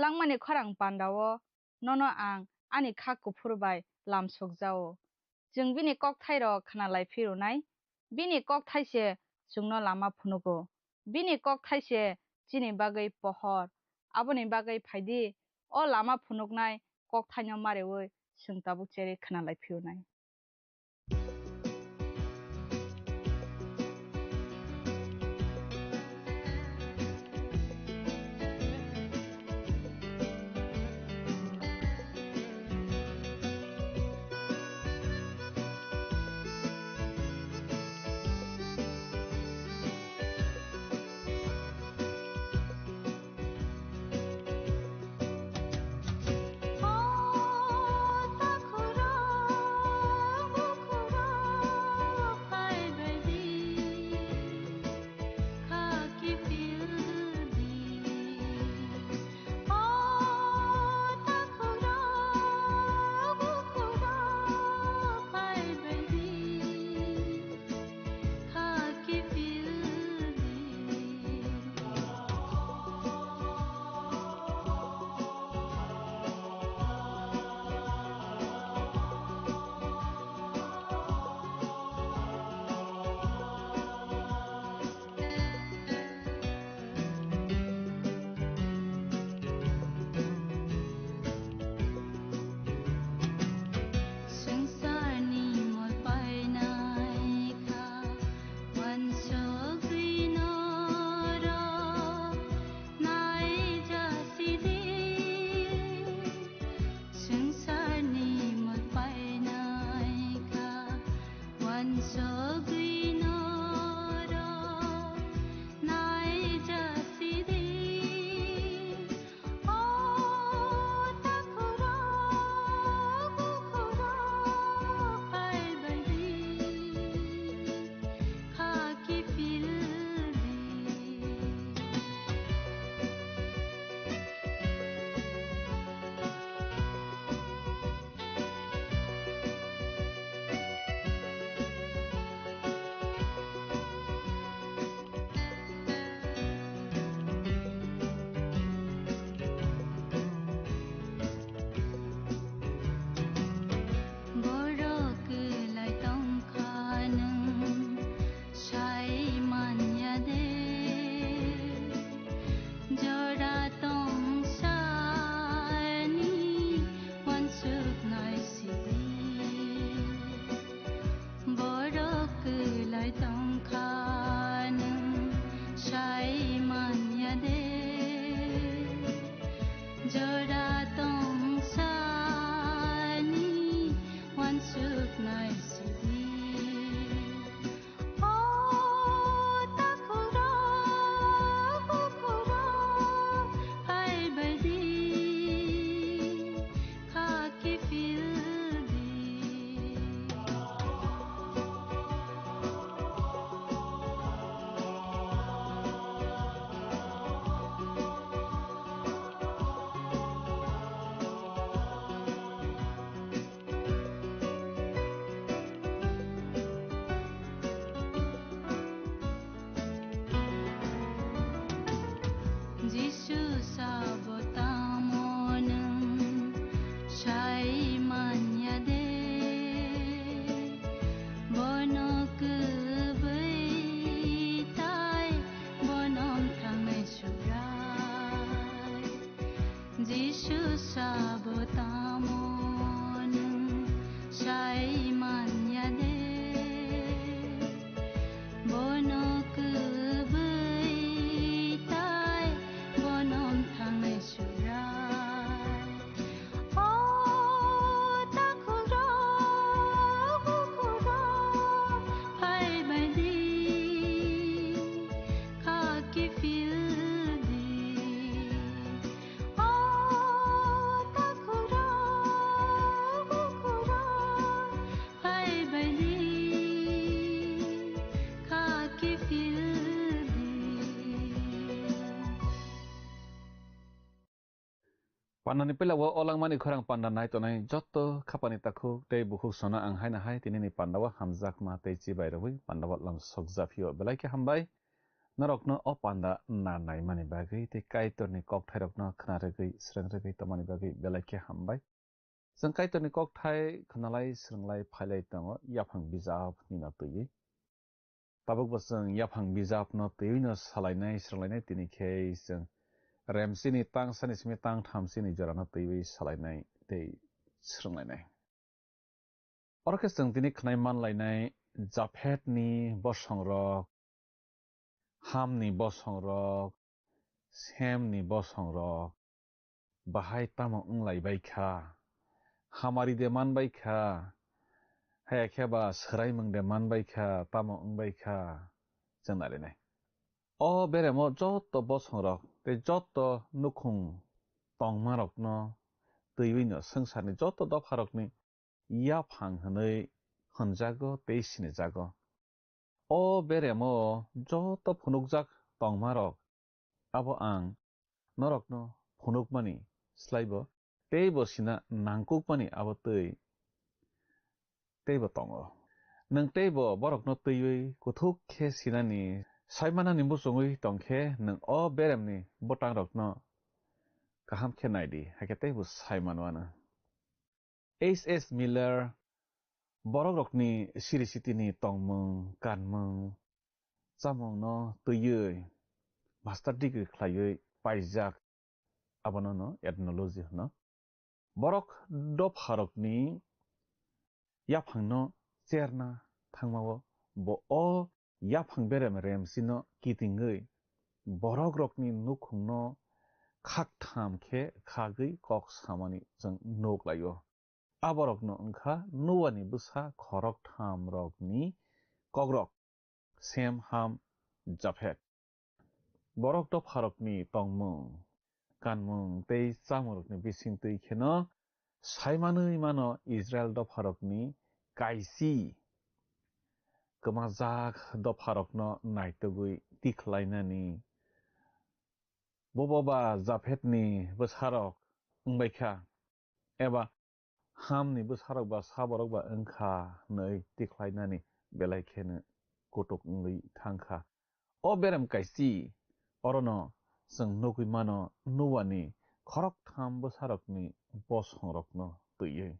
langmani khorang pandawo nono ang ani khak kufurbai lam sokjao jung bini kok thairo khana lai phirunai bini kok thaise jungno lama phunugo bini kok thaise chini bagai pohor aboni bagai phaidi o lama phunuknai kok thaino mareoi sungtabuk cheri khana lai phirunai Pandan pila wa olang mani khorang pandan nai to nai joto khapani takhu tei bukhuk sona ang hai na hai tini ni pandawa hamjak ma tei chi bai rawi pandawa lam sokja phio belai ke hambai narok no o panda na nai mani bagai tei kaitor ni kok thai rok no khna ragui srang ragui to mani bagai belai ke hambai jeng kaitor ni kok thai khnalai sranglai phailai tango yaphang bijap ni na tui tabuk basang yaphang bijap no tui no salainai sranglai tini ke jeng Remsini tang sanis mi tang thamsini jorana tui salainai tei sranglainai orke jeng tini khnai manlainai japhet ni bosangrok hamni bosangrok semni bosangrok bahai tamo unglai baikha hamari de man baikha hayakhe ba srai mungde man baikha tamo ungbaikha jengnalinai o beremo joto bosangrok tei joto nukhung tongmarok no tui no sangsarni joto dopharok ni yaphang hwnui hunjago tei sinijago o beremo joto phunukjak tongmarok abo ang norok no phunukmani slaibo tei bo sina nangkukmani abo tei bo tongo nang tei bo borok no tui kuthuk khe sinani saimana ni busungui tongkhe nang o beremni botang rok no kaham khe naidi hake tei bo saimanwana H.S. Miller borok rokni siri sitini tongmung kanmung chamung no tuiyui master degree khlaiui paijak abono no ethnology no borok dopharokni yaphang no cherna thangmao bo o yaphang berem remsino kitingui borok rokni nukhung no khaktham khe khagui kok samani jeng nuklaio aborok no wngkha nuwani bwsa khorok tham rokni kogrok sem ham japhet borok dopharokni tongmung kanmung tei chamung rokni bisingtui kheno saimanui mano Israel dopharokni kaisi kemajak dopharok no naitogui tiklainani boboba japhetni bwsarok wngbaikha eba hamni bwsarok ba saborok ba wngkha nei tiklainani belai kheno kutuk wngui thangkha o berem kaisi orono jeng nugui mano nuwani khorok tham bwsarokni bosongrok no tuiui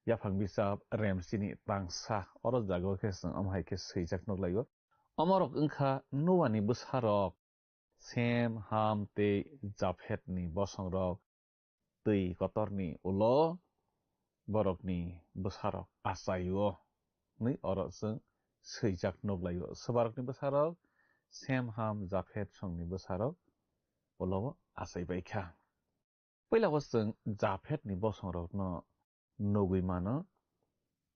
yaphang bisap remsini tangsa oro jago khe jeng amhai khe swijak nuklaio omorok wngkha nuwani bwsarok sem ham tei japhetni bosongrok tui kotorni ulo borokni bwsarok achaio ni oro jeng swijak nuklaio swarokni bwsarok sem ham japhet songni bwsarok ulo achaibaikha पहिलाव जों जाफेटनि बसंरकनो नगुइमानो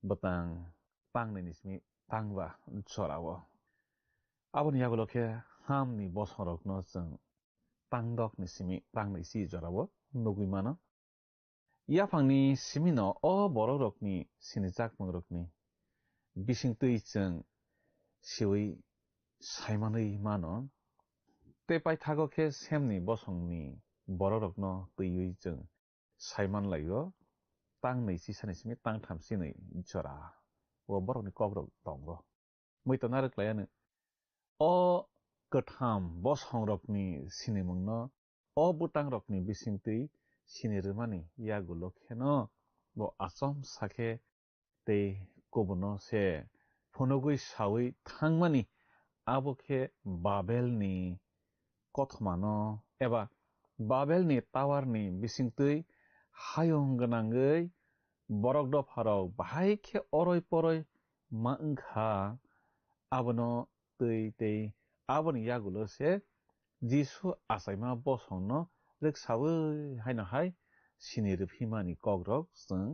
बतang pangni simi pangba chorawo aboni yagoloke hamni bosonrokno जों pangdokni simi pangni si chorawo nogुइमानो याफांनि सिमिनो bororokni sinijak-mangrokni bisingtui जों siwi saimani mano te paithagoke semni bosongni bororokno tuiwi जों saiman layo tang nei si sani simi tang tham si nei chora wo borokni kogrok tongo muito narik layane o gotham bosongrokni sinimungno o butangrokni bisingtui sinirmani yagulo kheno bo asom sakhe te kobono se phonogui sawi thangmani aboke babelni kothmano eba babelni towerni bisingtui hayong ganangei borok dopharok bahai khe oroi poroi ma wngkha abono tui tei aboni yagulo se jisu asaima bosongno riksawi haino hai sinirphimani kogrok जों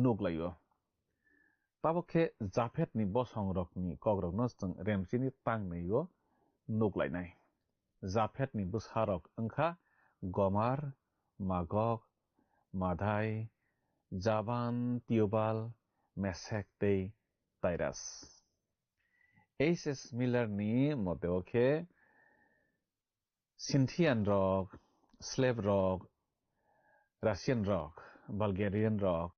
nuglayo tabokhe jafetni bosongrokni kogrokno जों remsini tangneio nuglainai jafetni bwsarok wngkha gomar magog madai javan tubal mesek tei tairas H.S. Millerni moteoke Scythian rok Slav rok Russian rok Bulgarian rok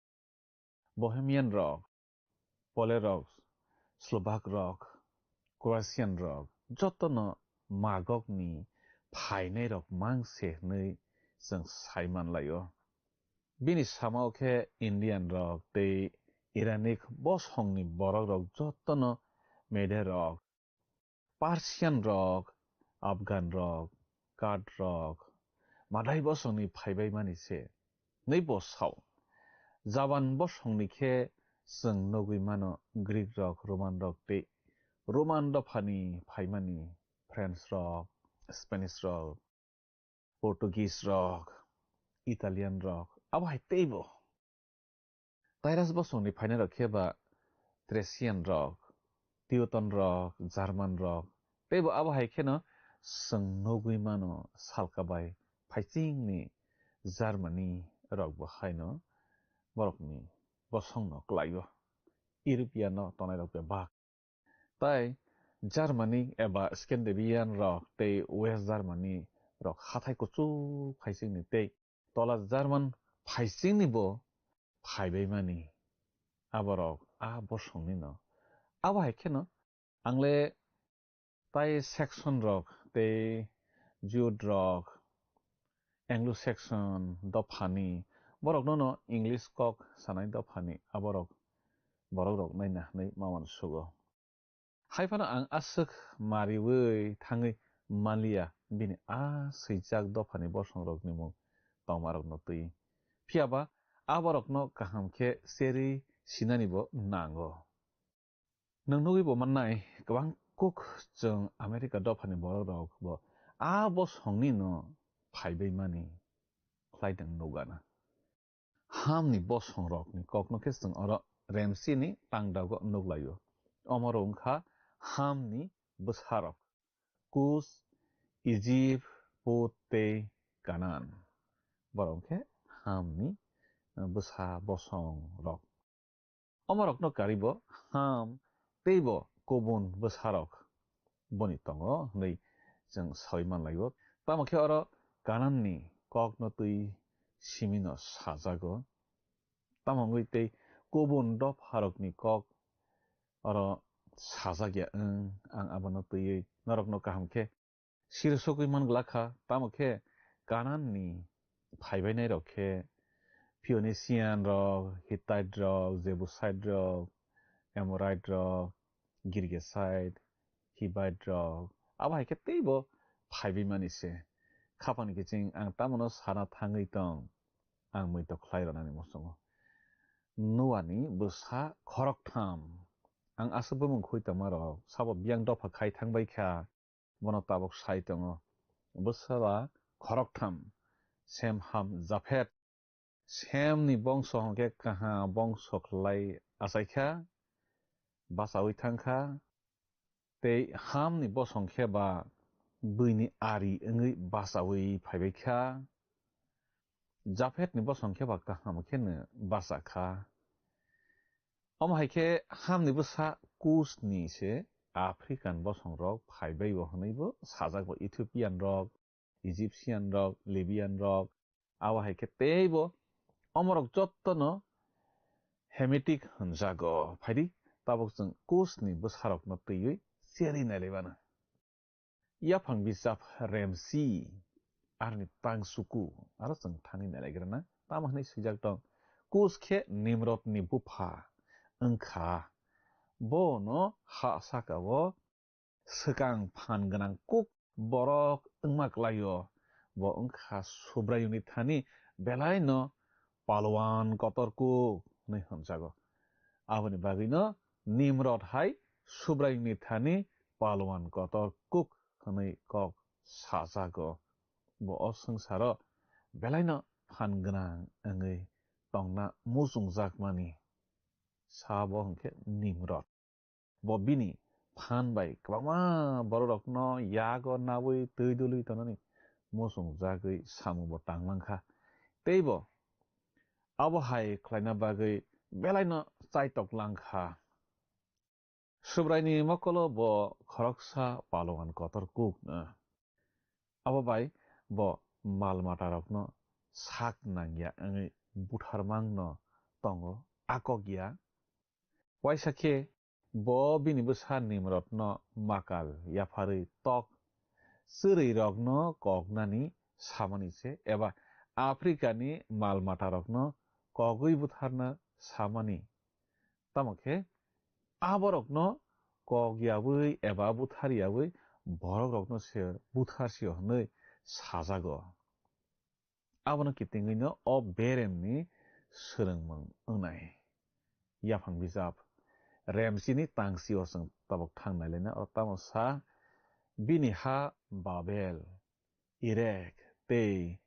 Bohemian rok Pole rok Slovak rok Croatian rok jotono magogni phainai rok mangse nei जों saiman layo bini samaoke Indian rok tei Iranic bosongni borok rok jotono mede rok Persian rok Afghan rok Kurd rok madai bosongni phaibai mani se nei bosaw Javan bosongni khe जों nogुइमानो Greek rok Roman rok tei Roman dophani phaimani French rok Spanish rok Portuguese rok Italian rok abahai teibo Tairas bosongni phainai rok kheba Thracian rok Teuton rok German rok teibo abahai kheno जों nogुइमानो salkabai phaisingni Germany rok bo haino borokni bosongno klaio European no tonai rok bak tai Germany eba Scandinavian rok tei West Germany rok hathai kuchu phaisingni tei tola German phaisingni bo phaibai mani aborok a bosongni no abahai kheno angle tai section rok tei Jude rok Anglo-Saxon dophani borok no English kok sanai dophani aborok borok rok naina nei mawan sugo haifano ang asuk mariwi thangui malia bini a swijak dophani bosong rok ni mung tongmarok no tui phiaba aborok no kaham khe seri sinani bo nango nung nugui bo mannai kwbang kuk जों America dophani borok rok bo a bosongni no phaibai mani khlaidang nugana hamni bosong rokni kokno khe जों oro remsini tangdago nuglaio omoro wngkha hamni bwsarok Kus Egypt Put tei Canaan borok khe hamni bwsa bosong rok omorok no karibo ham teibo kubun bwsarok boni tongo nei जों sawiman laio tamo khe oro Canaanni kokno tui simino sajago tamongui tei kubun dopharokni kok oro sajagya ang abono tui norokno kaham khe sirsogui mangla kha tamo khe Canaanni phaibainai rok khe Phoenician rok Hittite rok Jebusite rok Amorite rok Girgasite Hivite rok abahai khe teibo phaibai mani se khapani kiching ang tamono sana thangui tong ang muito khlairoknani musungo Noani bwsa khoroktham ang asuk bumung khui tongma rok sabo biang dopha khai thangbai kha bono tabok sai tongo bwsaba khoroktham sem ham Japhet sem ni bongso hongke kaha bongso khlai asaikha basawi thangkha tei ham ni bosongkhe ba buini ari ngui basawi phaibaikha Japhet ni bosongkhe ba kaham khene basakha haike ham ni busa kus ni se African bosong rok phaibai bo hnaibo sajak bo Ethiopian rok Egyptian rok Libyan rok awa haike teibo omorok jotto no Hamitic hunjago phaidi tabok jeng kus ni busarok no tui seri nailebana yapang bisap Ramsi arni tangsuku aro jeng thangi nailagrana tamahni sijak dong kus khe Nimrod ni bufa engkha bo no ha sakao sekang phan ganang kuk borok engmaklayo bo engkha subrayuni thani belai no palwan kotorku nei hamjago aboni bagi no Nimrod hai subrayuni thani palwan kotor kuk nei kok sajago bo osangsaro belai no phan ganang engei tongna musungjakmani sabo hongke Nimrod bo bini phan bai kwbangma borok no yago nawi tuidului tonani musungjagui samu bo tanglangkha teibo abo hai khlaina bagui belai no chaitok langkha subraini mokolo bo khoroksa palwan kotor kuk na abo bai bo malmata rok no sak nangya engei butharmang no tongo akogya waisakhe bo bini busa Nimrod no makal yafarui tok sirui rok no kognani samani se eba Africa ni malmata rok no kogui butharna samani tamokhe aborok no kogyabui eba buthariabui borok rok no se butharsio hnei sajago abono kitingui no o beremni srengmung ongnai yapang bijap Ramsi ni tangsio seng tabok thangnailena o tamosa bini ha Babel Irek tei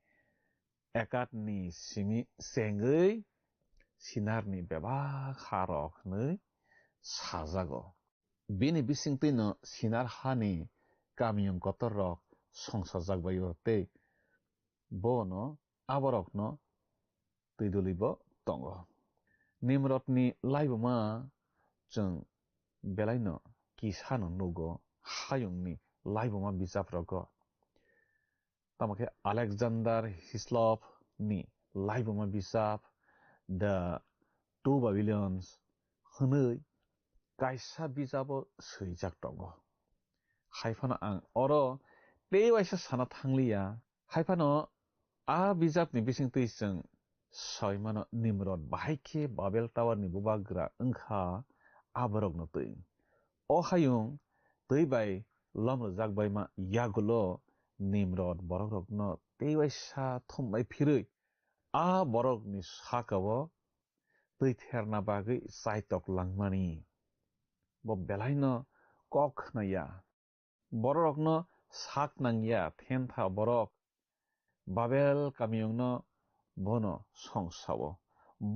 Ekat ni simi sengui Sinar ni beba kharok hnei sajago bini bisingtui no Sinar hani kamiyung kotor rok songsajagbaio tei bo no aborok no tuidulibo tongo Nimrod ni laiboma jeng belai no kisa no nugo hayung ni laiboma bijap rogo tamokhe Alexander Hislop ni laiboma bijap The Two Babylons hnei kaisa bijabo swijak tongo haifano ang oro teiwaisa sana thanglia haifano a bijap ni bisingtui jeng soimano Nimrod bahaikhe Babel Tower ni bubagra engkha aborok no tui o hayung tui bai lomrojak baima yagulo Nimrod borok rok no teiwaisa thumbai phirui a borok ni sakao tui therna bagui chaitok langmani bo belai no kok naya borok rok no sak nangya thentha borok Babel kamiyung no bono songsao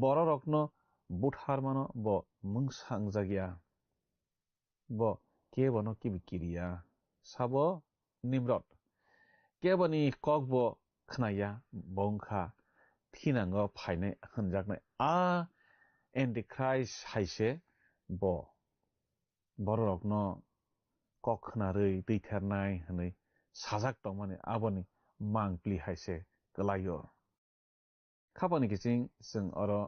borok rok no butharmano bo mungsangjagya bo kebono kibikiriya sabo Nimrod keboni kokbo khnaya bongkha thinango phainai hunjaknai a Antichrist haise bo borok rok no kok khnarui tuithernai hnei sajak tongmani aboni mangpli haise klaio khapani kiching jeng oro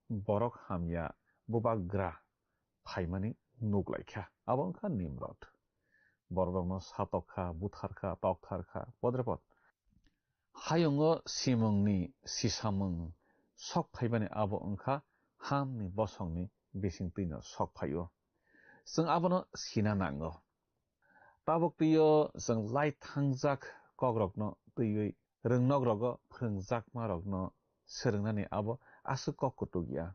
borok hamya bubagra phaimani nuklaikha abo wngkha Nimrod borok rok no satokha butharkha toktharkha podrepod hayungo simungni sisamung sok phaibani abo wngkha hamni bosongni bisingtui no sok phaio jeng abono sina nango tabok tuio jeng lai thangjak kogrok no tuiui rungnog rogo phwrungjakma rok no srungnani abo asuk kok kutukya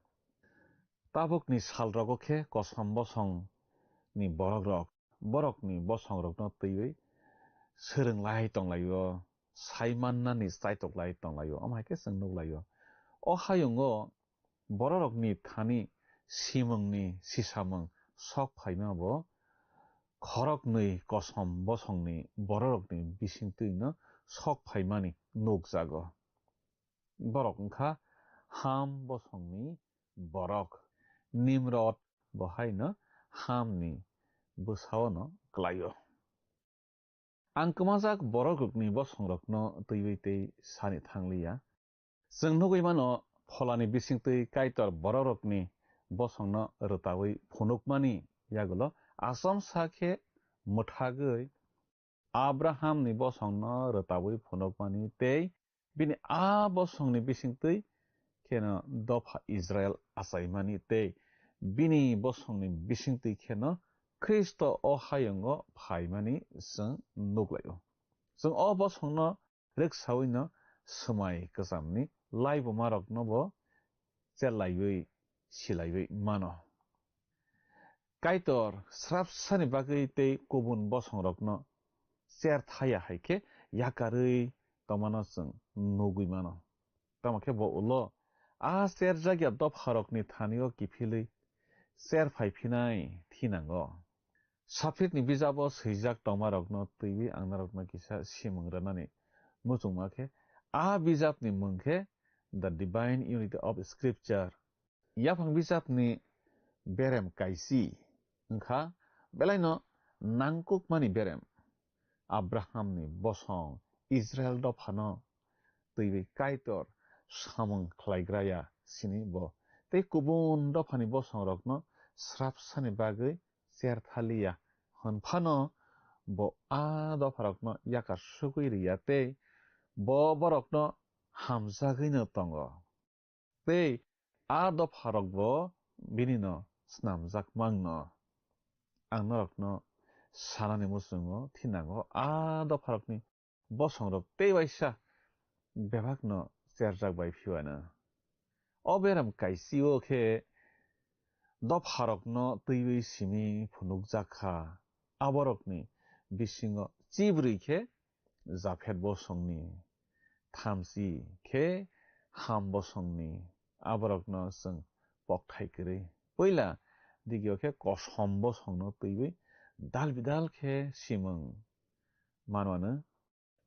tabok ni sal rogo khe kosom bosong ni borok rok ni bosong rok no tuiui srunglai tonglaio saimannani saitoklai tonglayo amhaike sengnoklayo o hayongo bororokni thani simungni sisamung sok phaimabo khoroknui kosom bosongni bororokni bisingtuino sok phaimani nukjago borok wngkha ham bosongni borok nimrod bohaino hamni bwsaono klayo ang kwmajak borokni bosongrokno twiwi tei sani thanglia जों नुगैमानो फलानि बिसिंतै काइतर बररकनि बसंनो रतावै फुनुकमानि यागुलो आसाम साखे मुथागै आब्राहामनि बसंनो रतावै फुनुकमानि तै बिनि आ बसंनि बिसिंतै खेनो दफा Israel आसाइमानि तै बिनि बसंनि बिसिंतै खेनो Christ अ हायंगो फाइमानि जों नुगलायो जों अ बसंनो रेक्सावैनो समाय गोजामनि लाइव मारक नबो चेलाइबै सिलाइबै मानो काइतर स्राबसानि बागै तै गुबुन बसंरकनो चेर थाया हायके याकारै तमानो जों नुगै मानो तमाखे बो उलो आ चेर जागिया दफारकनि थानियो किफिलै चेर फाइफिनाय थिनांगो साफितनि बिजाबो सैजाक तमारकनो तैबि आंनारकनो किसा सिमंग्रानानि मुजुंमाखे आ बिजाबनि मुंखे The Divine Unity of Scripture याफां बिजाबनि बेरेम काइसि ओंखा बेलायनो नांकुकमानि बेरेम आब्राहामनि बसं इजराइल दफानो तैबै काइतर सामुं ख्लायग्राया सिनि बो तै गुबुन दफानि बसंरकनो स्राबसानि बागै चेरथालिया होनफानो बो आ दफारकनो याकार सुगैरिया तै बो बरकनो हामजागैनो तंगो तै आ दफारकबो बिनिनो स्नामजाक मांनो आंनरकनो सानानि मुसुङो थिनांगो आ दफारकनि बसंरक तै वाइसा बेबाकनो चेरजाक बायफिवानो अ बेराम काइसिओ खे दफारकनो तैबै सिमि फुनुक जाखा आबरकनि बिसिङो चिब्रैखे जाफेट बसंनि थामसि खे हाम बसंनि आबरकनो जों पक्थाइकरै पहिला दिगियो खे कसम बसंनो तैबै दाल बिदाल खे सिमं मानवानो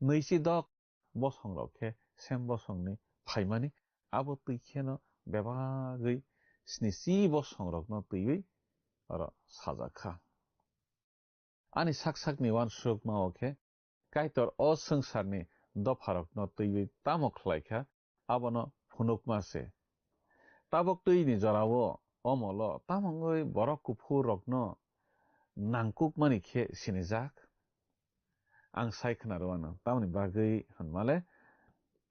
नैसि दक बसंरक खे सेम बसंनि फाइमानि आबो तैखेनो बेबागै स्निसि बसंरकनो तैबै आरो साजाखा आनि साकसाकनि वानसुक मावखे काइतर अ संसारनि दफारकनो तैबै तामख्लायखा आबनो फुनुकमासे ताबक तैनि जरावो अमलो तामंगै बरक कुफुरकनो नांकुकमानि खे सिनिजाक आं सायखनारवानो तामनि बागै होनमाले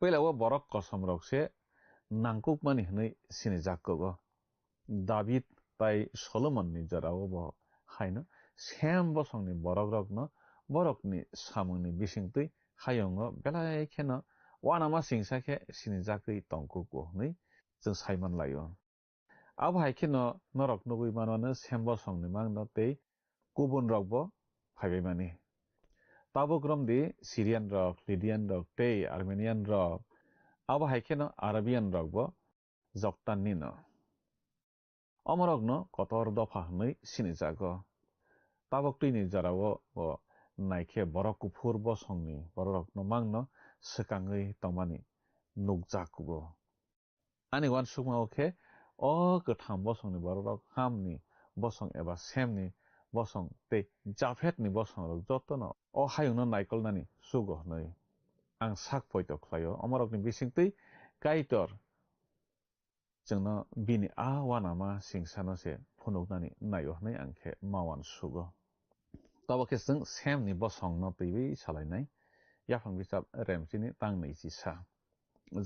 पहिलावो बरक कसमरकसे नांकुकमानि हनै सिनिजाकगो दाबिद ताइ सलोमननि जरावो बो हायनो सेम बसंनि बरकरकनो बरकनि सामुंनि बिसिंतै हायंगो बेलायखेनो वानामा सिंसाखे सिनिजाकै तंकुको नै जों साइमान लायो अब हायखेनो नरक नुगै मानवानो सेम बसंनि मांनो तै गुबुन रकबो फाइबायमानि ताबोग्रमदि सिरियान रक लिडियान रक तै आर्मेनियान रक अब हायखेनो आरबियान रकबो जक्ताननिनो अमरकनो कतर दफा नै सिनिजागो ताबक्तैनि जरावो बो नाइखे बरक कुफुर बसंनि बरकनो मांनो सकाङै तमानि नुगजाकुगो आनि वानसुकमावखे अ गोथां बसंनि बरक हामनि बसं एबा सेमनि बसं तै जाफेटनि बसंरक जतनो अ हायुंनो नाइकलनानि सुगो नै आं साक पयत ख्लायो अमरकनि बिसिंतै काइतर जोंनो बिनि आ वानामा सिंसानोसे फुनुकनानि नायो नै आंखे मावान सुगो ताबके जों सेमनि बसंनो तैबै सालायनाय याफां बिजाब रेमसिनि तांनै जिसा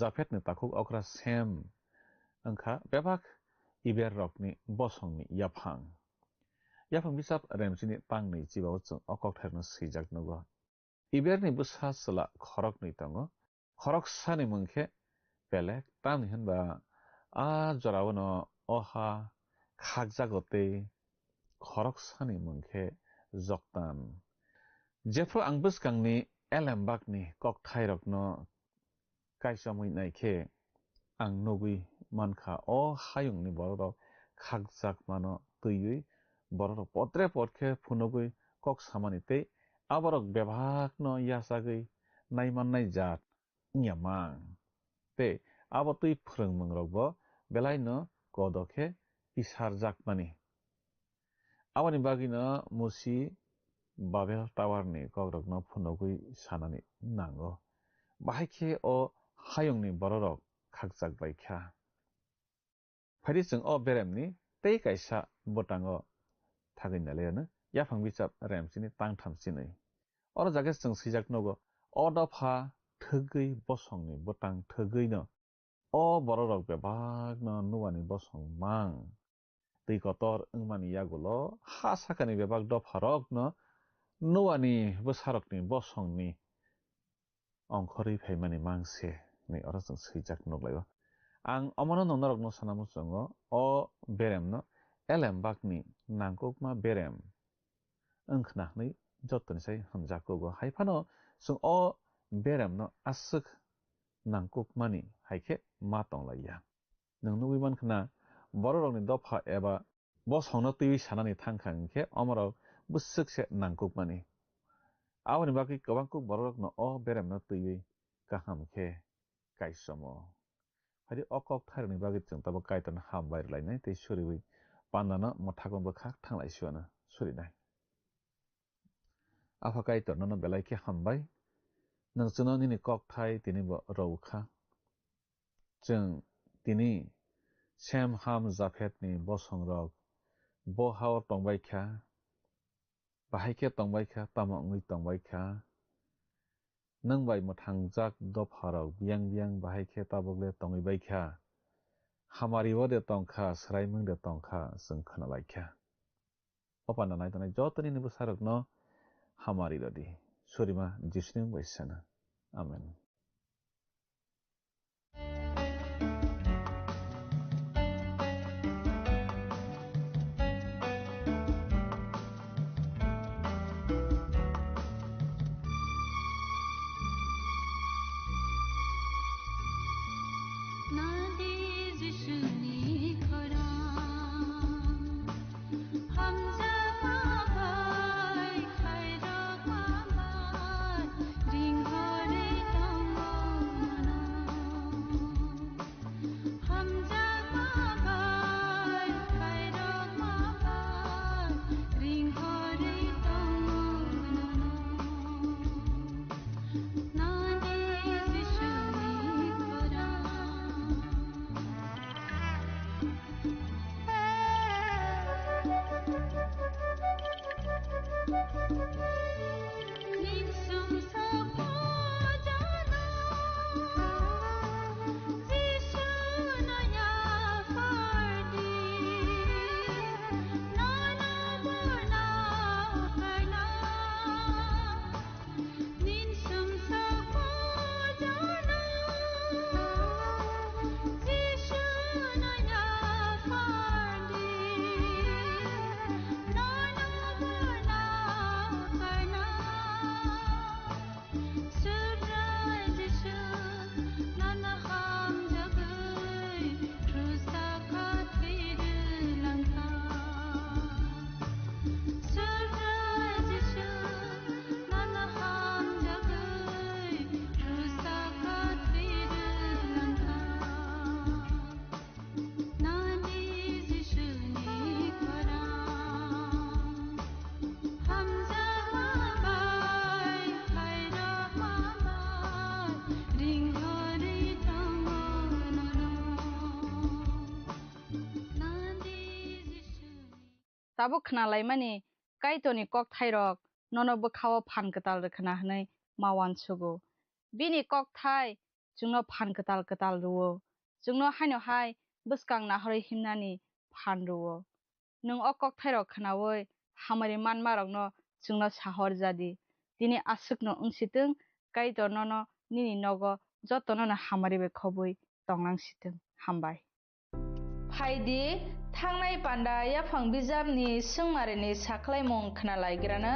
जाफेटनि ताकुक अक्रा सेम ओंखा बेबाक इबेर रकनि बसंनि याफां बिजाब रेमसिनि तांनै जिबाव जों अकथारनो सैजाक नगो इबेरनि बुसा सला खरक नै तंगो खरक सानि मुंखे बेलेक तामनि होनबा आ जरावनो अहा खागजागते खरक सानि मुंखे जक्तान जेफ्रो आं बसकांनि elembakni koktairokno kaisomui naikhe ang nugui mankha o hayungni borok khagjak mano tuiui borok potre potke phunugui kok samani tei aborok bebhakno yasagui naimannai jat nyamang tei abo tui phwrwngmungrokbo belai no kodokhe isarjakmani aboni bagino musi Babel Tower ni kokrokno phunugui sanani nango bahai o hayungni borok khagjak baikha phari chung o beremni tei kaisa botango thagui naleyano yaphang bichap remchini tangtham chinui oro jaga chung sijak nogo o dopha thugui bosongni botang thugui no o borok bebakno nuwani bosong mang tui kotor wngmani yagulo ha sakani bebak dopharok no nuwani bwsarokni bosongni ongkhorui phaimani mangse ni oro chung sijak nuglaigo ang omono nongnarokno sanamu chungo o beremno elembakni nangkukma berem wngkhnakhnui jotoni sai hamjakogo haifano chung o beremno aswk nangkukmani haikhe ma tonglaiya nung nugui mankhana borokni dopha eba bosongno tui sanani thangkha hingkhe omorok bwswkse nangkukmani aboni bagui kwbangkuk borokno o beremno tuiui kaham khe kaisomo hadi o kokthairokni bagui chung tabo kaitorno hambai rwlainai tei suriui pandano mothakma bwkhak thanglaisiano surinai apha kaitor nono belai khe hambai nongchuno nini kokthai tini bo rowkha chung tini sem ham japhetni bosongrok bohao tongbaikha bahaikhe tongbaikha tamo wngui tongbaikha nongbai mwthangjak dopharok biyang biyang bahaikhe tabukle tongbaikha hamari ode tongkha sraimung de tongkha chung khwnabaikha o panda naitonai jotoni ni bwsarokno hamari rodi surima jisuni baisana amen Tabo khnalaimani kaitoni kokthairok nono bwkhao phan katal rwkhna hnai mawan sugo bini kokthai chungno phan katal ruwo chungno haino hai bwskang nahorui himnani phan ruwo nung o kokthairok khnaoi hamari manmarokno chungno sahor jadi tini aswkno wngsitung kaitor nono nini nogo jotono no hamari bai khobui tongnangsitung hambai phaidi thangnai panda yaphang bijapni sungmarini saklaimung khnalaigrano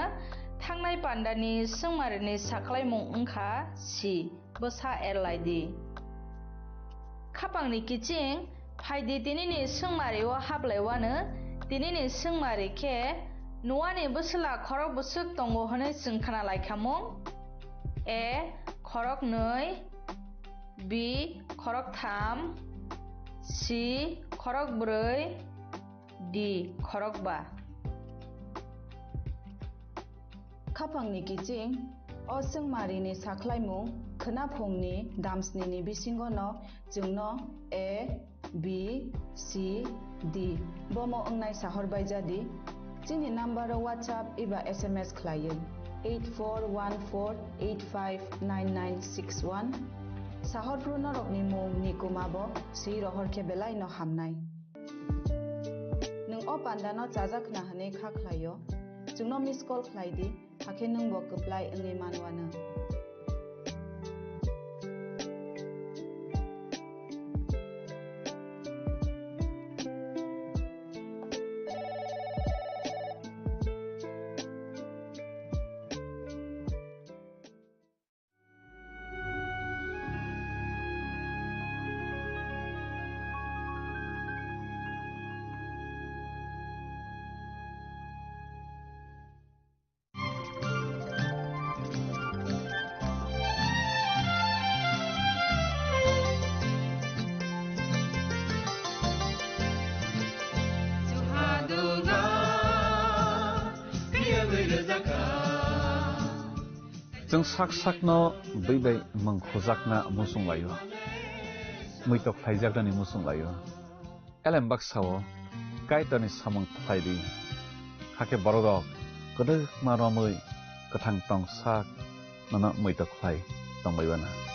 थांनाय पान्डानि सोंमारिनि साख्लायमुं ओंखा सि बोसा एरलायदि खापांनि किचिं फायदि दिनैनि सोंमारियाव हाबलायवानो दिनैनि सोंमारि के नुवानि Bosola खरक बोसोक दङ होनो जों खाना लायखामुं ए खरक 2 बि खरक 3 सि खरक 4 डि खरक 5 खापांनि किचिं अ सोंमारिनि साख्लायमुं खोनाफुंनि दामस्निनि बिसिंगनो जोंनो ए बि सि डि बमो ओंनाय साहरबाय जादि जोंनि नाम्बाराव WhatsApp एबा SMS खालायो 8414859961 साहरफ्रु नरकनि मुं निकुमाबो सि रहर केबेलाय न हामनाय नों अ पान्डानो जाजाखना हने खाख्लायो जोंनो मिस कल खालायदि हाखे नों बो कप्लाय ओंनि मानवानो जों साक साकनो बैबाय मंखोजाकना मुसुं लायो मैतक थाइजाकदानि मुसुं लायो एलेम बाक्साओ काइटनि सामं थाइदि हाके बरदक गोदो मारमै गोथां टं साक नना मैतक थाइ दंबायबाना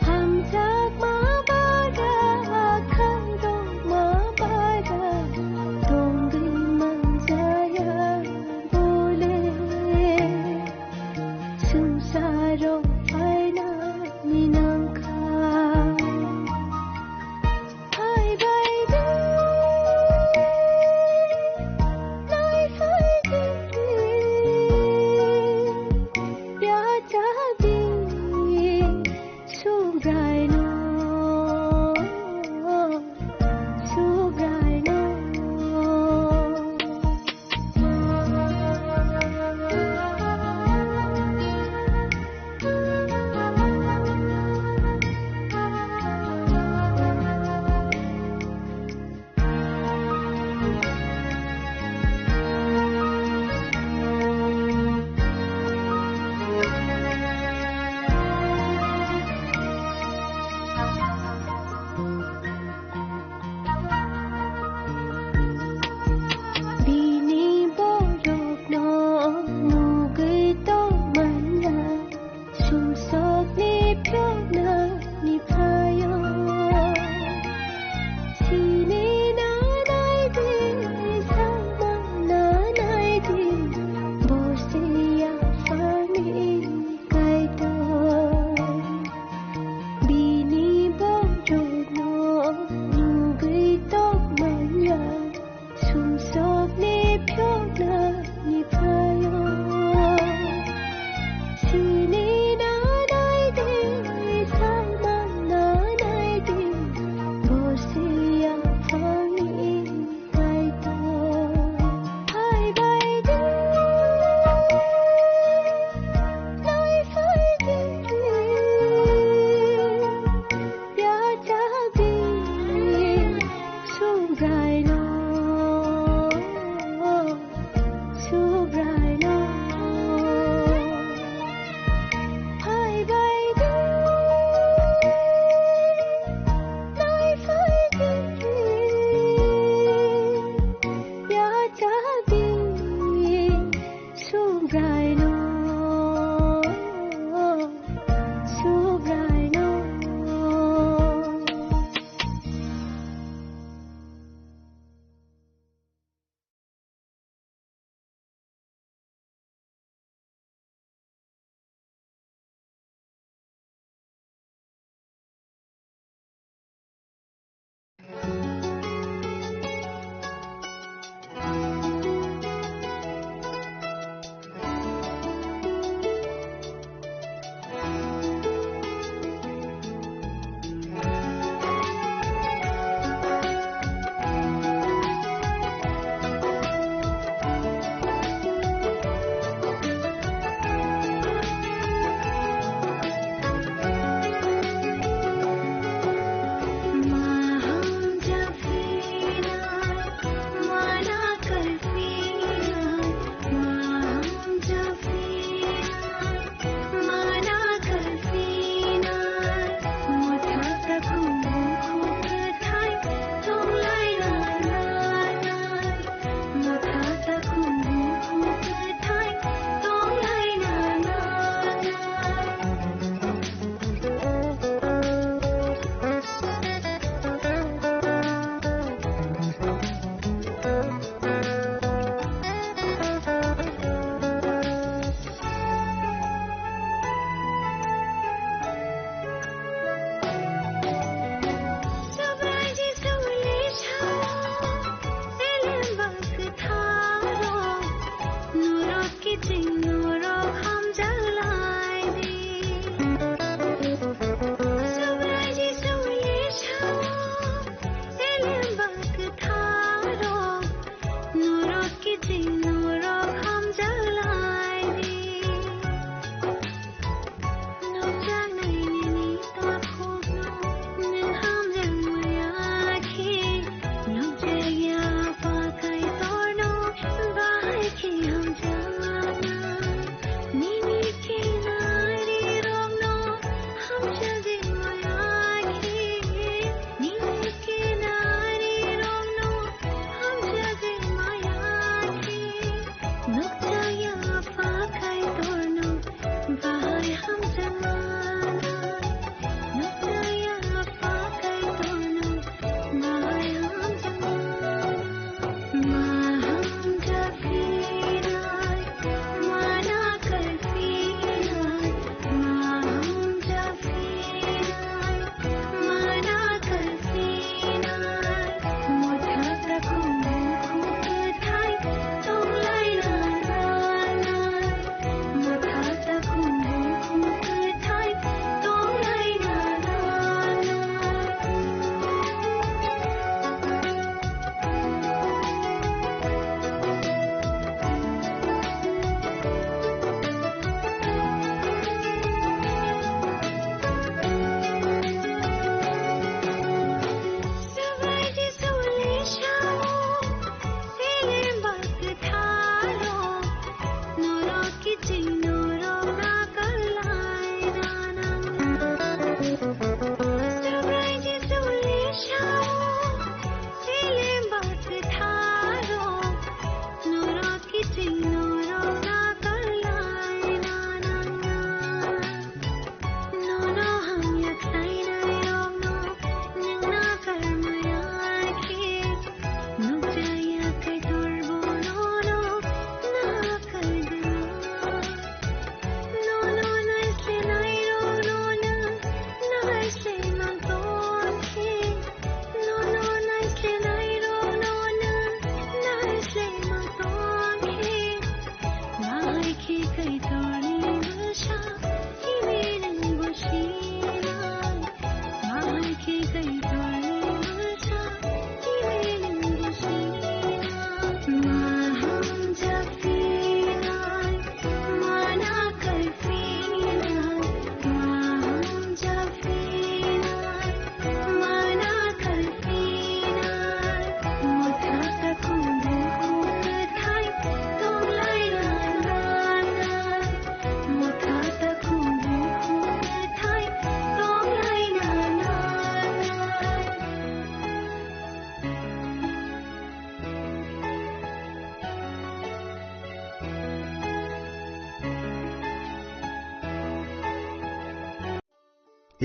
Hamzak ma bada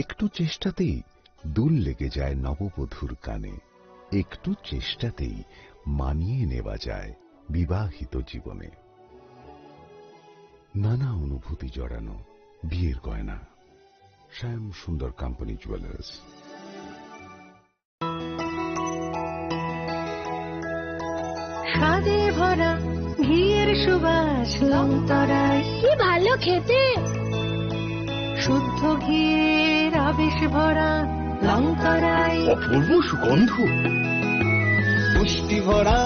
একটু চেষ্টাতেই দুল লেগে যায় নববধূর কানে, একটু চেষ্টাতেই মানিয়ে নেওয়া যায় বিবাহিত জীবনে। নানা অনুভূতি জড়ানো বিয়ের গয়না। শ্যাম সুন্দর কোম্পানি জুয়েলার্স। স্বাদে ভরা ঘিয়ের সুবাস লংতরায়, কি ভালো খেতে। শুদ্ধ ঘিয়ের আবেশ ভরা লংতরায়, অপূর্ব সুগন্ধ। পুষ্টি ভরা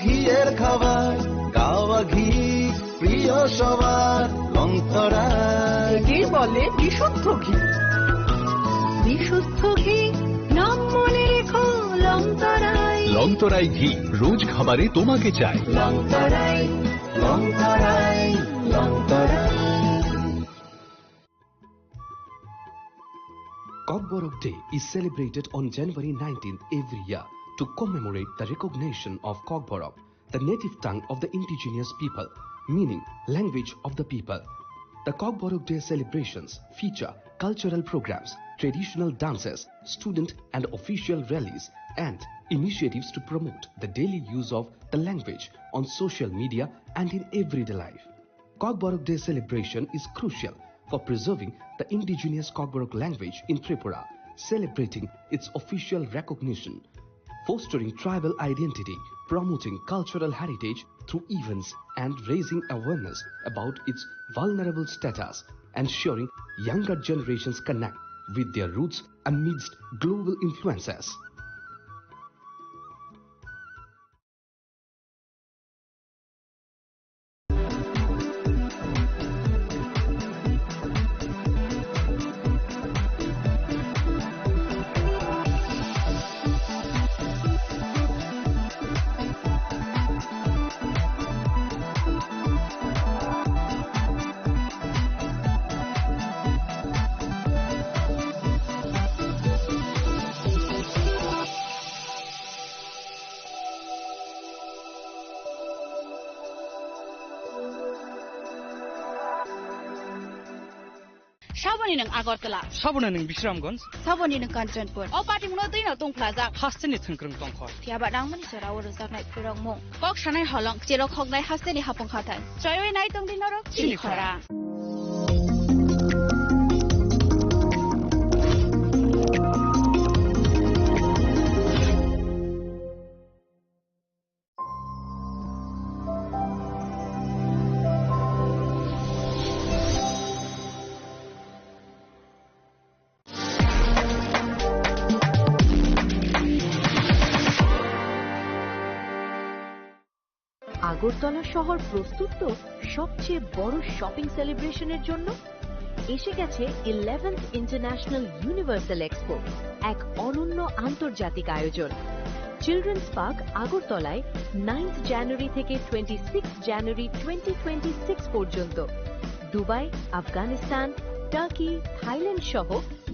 ঘিয়ের খাবার, গাওয়া ঘি প্রিয় সবার লংতরায়। একে বলে বিশুদ্ধ ঘি। বিশুদ্ধ ঘি নাম মনে রেখো লংতরায়। লংতরাই ঘি রোজ খাবারে তোমাকে চাই। Longtharai, Longtharai, Longtharai. Kokborok Day is celebrated on January 19th every year to commemorate the recognition of Kokborok, the native tongue of the indigenous people, meaning language of the people. The Kokborok Day celebrations feature cultural programs, traditional dances, student and official rallies, and initiatives to promote the daily use of the language on social media and in everyday life. Kokborok Day celebration is crucial for preserving the indigenous Kokborok language in Tripura, celebrating its official recognition, fostering tribal identity, promoting cultural heritage through events, and raising awareness about its vulnerable status, ensuring younger generations connect with their roots amidst global influences. Saboni nang Agartala. Saboni nang Bishramganj. Saboni nang Kanchanpur. O party mo doi na tong plaza. Hasteni thungkrung tongkhor. Tiaba dang mani sara oro saknai purong mo. Kok sanai holong jero khognai hasteni hapong khatai. Choyoi nai tong dinoro chini khora. Agartala শহর প্রস্তুত তো সবচেয়ে বড় shopping সেলিব্রেশনের জন্য। এসে গেছে 11th international universal expo, এক অনন্য আন্তর্জাতিক আয়োজন। চিলড্রেন্স পার্ক আগরতলায় 9th জানুয়ারি থেকে 26 জানুয়ারি 2026 পর্যন্ত। দুবাই, আফগানিস্তান, টার্কি, থাইল্যান্ড সহ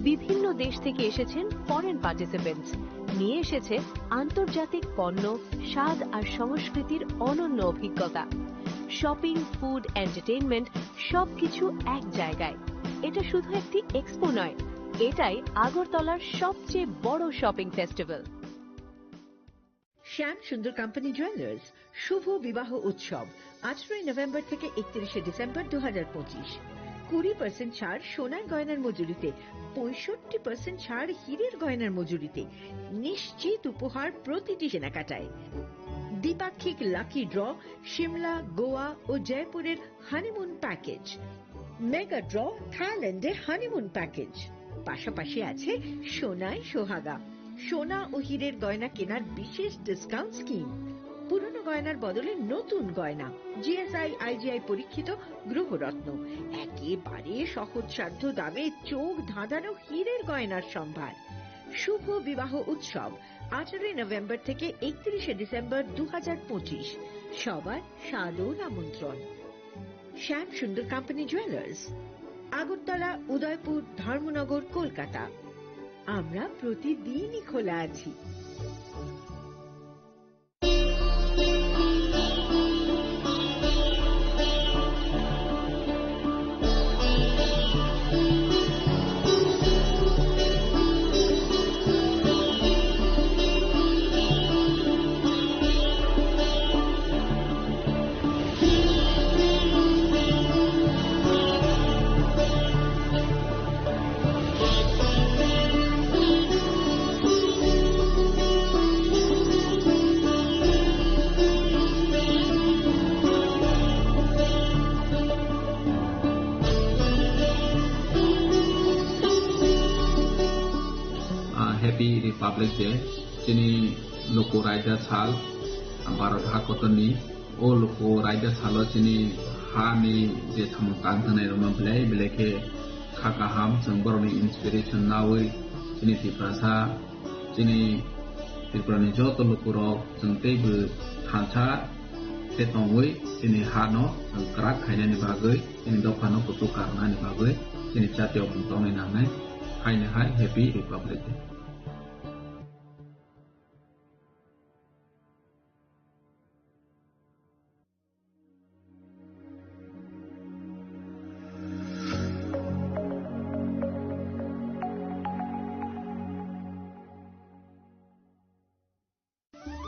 বিভিন্ন দেশ থেকে এসেছেন ফরেন পার্টিসিপেন্টস। নিয়ে এসেছে আন্তর্জাতিক পণ্য, স্বাদ আর সংস্কৃতির অনন্য অভিজ্ঞতা। শপিং, ফুড, এন্টারটেইনমেন্ট সবকিছু এক জায়গায়। এটা শুধু একটি এক্সপো নয়, এটাই আগরতলার সবচেয়ে বড় শপিং ফেস্টিভ্যাল। শ্যাম সুন্দর কোম্পানি জুয়েলার্স শুভ বিবাহ উৎসব 18 নভেম্বর থেকে 31 ডিসেম্বর 2025। 20% ছাড় সোনার গয়নার মজুরিতে, 65% ছাড় হীরের গয়নার মজুরিতে, নিশ্চিত উপহার প্রতিটি কেনাকাটায়। দ্বিপাক্ষিক লাকি ড্র, শিমলা, গোয়া ও জয়পুরের হানিমুন প্যাকেজ। মেগা ড্র, থাইল্যান্ডে হানিমুন প্যাকেজ। পাশাপাশি আছে সোনায় সোহাগা, সোনা ও হীরের গয়না কেনার বিশেষ ডিসকাউন্ট স্কিম, পুরনো গয়নার বদলে নতুন গয়না, জিএসআই আইজিআই পরীক্ষিত গ্রহরত্ন, একেবারে সহজসাধ্য দামে চোখ ধাঁধানো হীরের গয়নার সম্ভার। শুভ বিবাহ উৎসব 18 নভেম্বর থেকে 31 ডিসেম্বর 2025। সবার সাদর আমন্ত্রণ। শ্যাম সুন্দর কোম্পানি জুয়েলার্স, আগরতলা, উদয়পুর, ধর্মনগর, কলকাতা। আমরা প্রতিদিনই খোলা আছি। Happy Republic Day chini loko raida sal Bharat hakotoni o loko raida salo chini ha ni je thamutang thanai roma blai bleke khakaham sangboroni inspiration nawi chini tiprasa chini tiprani joto loko ro jengtei bu thancha setongwi chini hano krak khaina ni bagoi chini dokano putu karna ni bagoi chini chatio buntong ni nanai haine hai Happy Republic Day.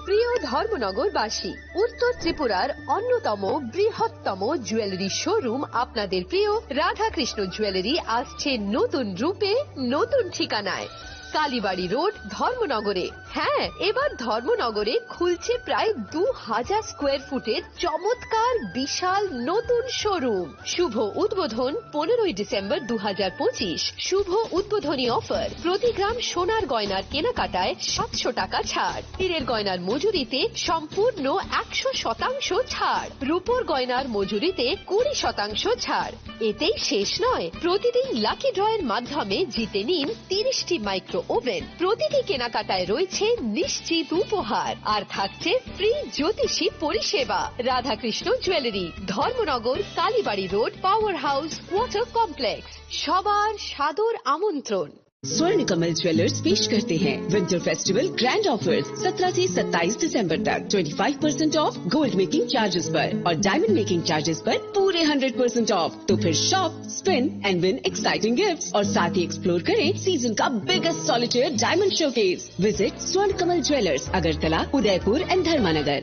প্রিয় ধর্মনগরবাসী, উত্তর ত্রিপুরার অন্যতম বৃহত্তম jewellery showroom আপনাদের প্রিয় Radhakrishna jewellery আসছে নতুন রূপে, নতুন ঠিকানায়, কালীবাড়ি রোড, ধর্মনগরে। হ্যাঁ, এবার ধর্মনগরে খুলছে প্রায় 2000 স্কোয়ার ফুটের চমৎকার বিশাল নতুন শোরুম। শুভ উদ্বোধন 15 ডিসেম্বর 2025। শুভ উদ্বোধনী অফার, প্রতি গ্রাম সোনার গয়নার কেনাকাটায় 700 টাকা ছাড়, হীরের গয়নার মজুরিতে সম্পূর্ণ 100% ছাড়, রূপোর গয়নার মজুরিতে 20% ছাড়। এতেই শেষ নয়, প্রতিদিন লাকি ড্রয়ের মাধ্যমে জিতে নিন 30টি মাইক্রো ওভেন। প্রতিটি কেনাকাটায় রয়েছে নিশ্চিত উপহার, আর থাকছে ফ্রি জ্যোতিষী পরিষেবা। Radhakrishna jewellery, Dharmanagar, Kalibari road, power house, water complex. সবার সাদর আমন্ত্রণ। स्वर्ण कमल ज्वेलर्स पेश करते हैं विंटर फेस्टिवल ग्रैंड ऑफर्स 17 से 27 दिसंबर तक 25% ऑफ गोल्ड मेकिंग चार्जेस पर और डायमंड मेकिंग चार्जेस पर पूरे 100% ऑफ। तो फिर shop, spin and win exciting gifts और साथ ही एक्सप्लोर करें सीजन का biggest solitaire diamond showcase. Visit Swarna Kamal jewellers, Agartala, Udaipur and Dharmanagar.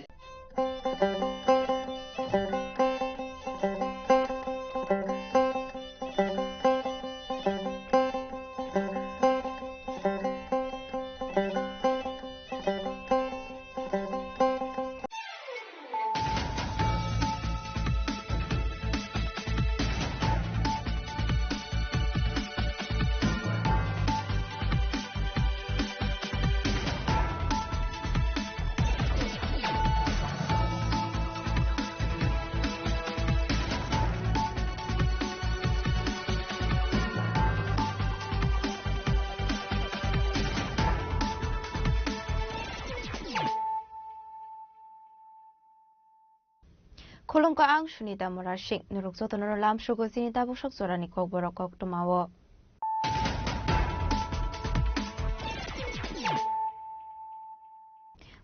Kolongka ang sunita morashik nuruk soto noro lam shugo sinita busok sorani kok borok kok tomawo.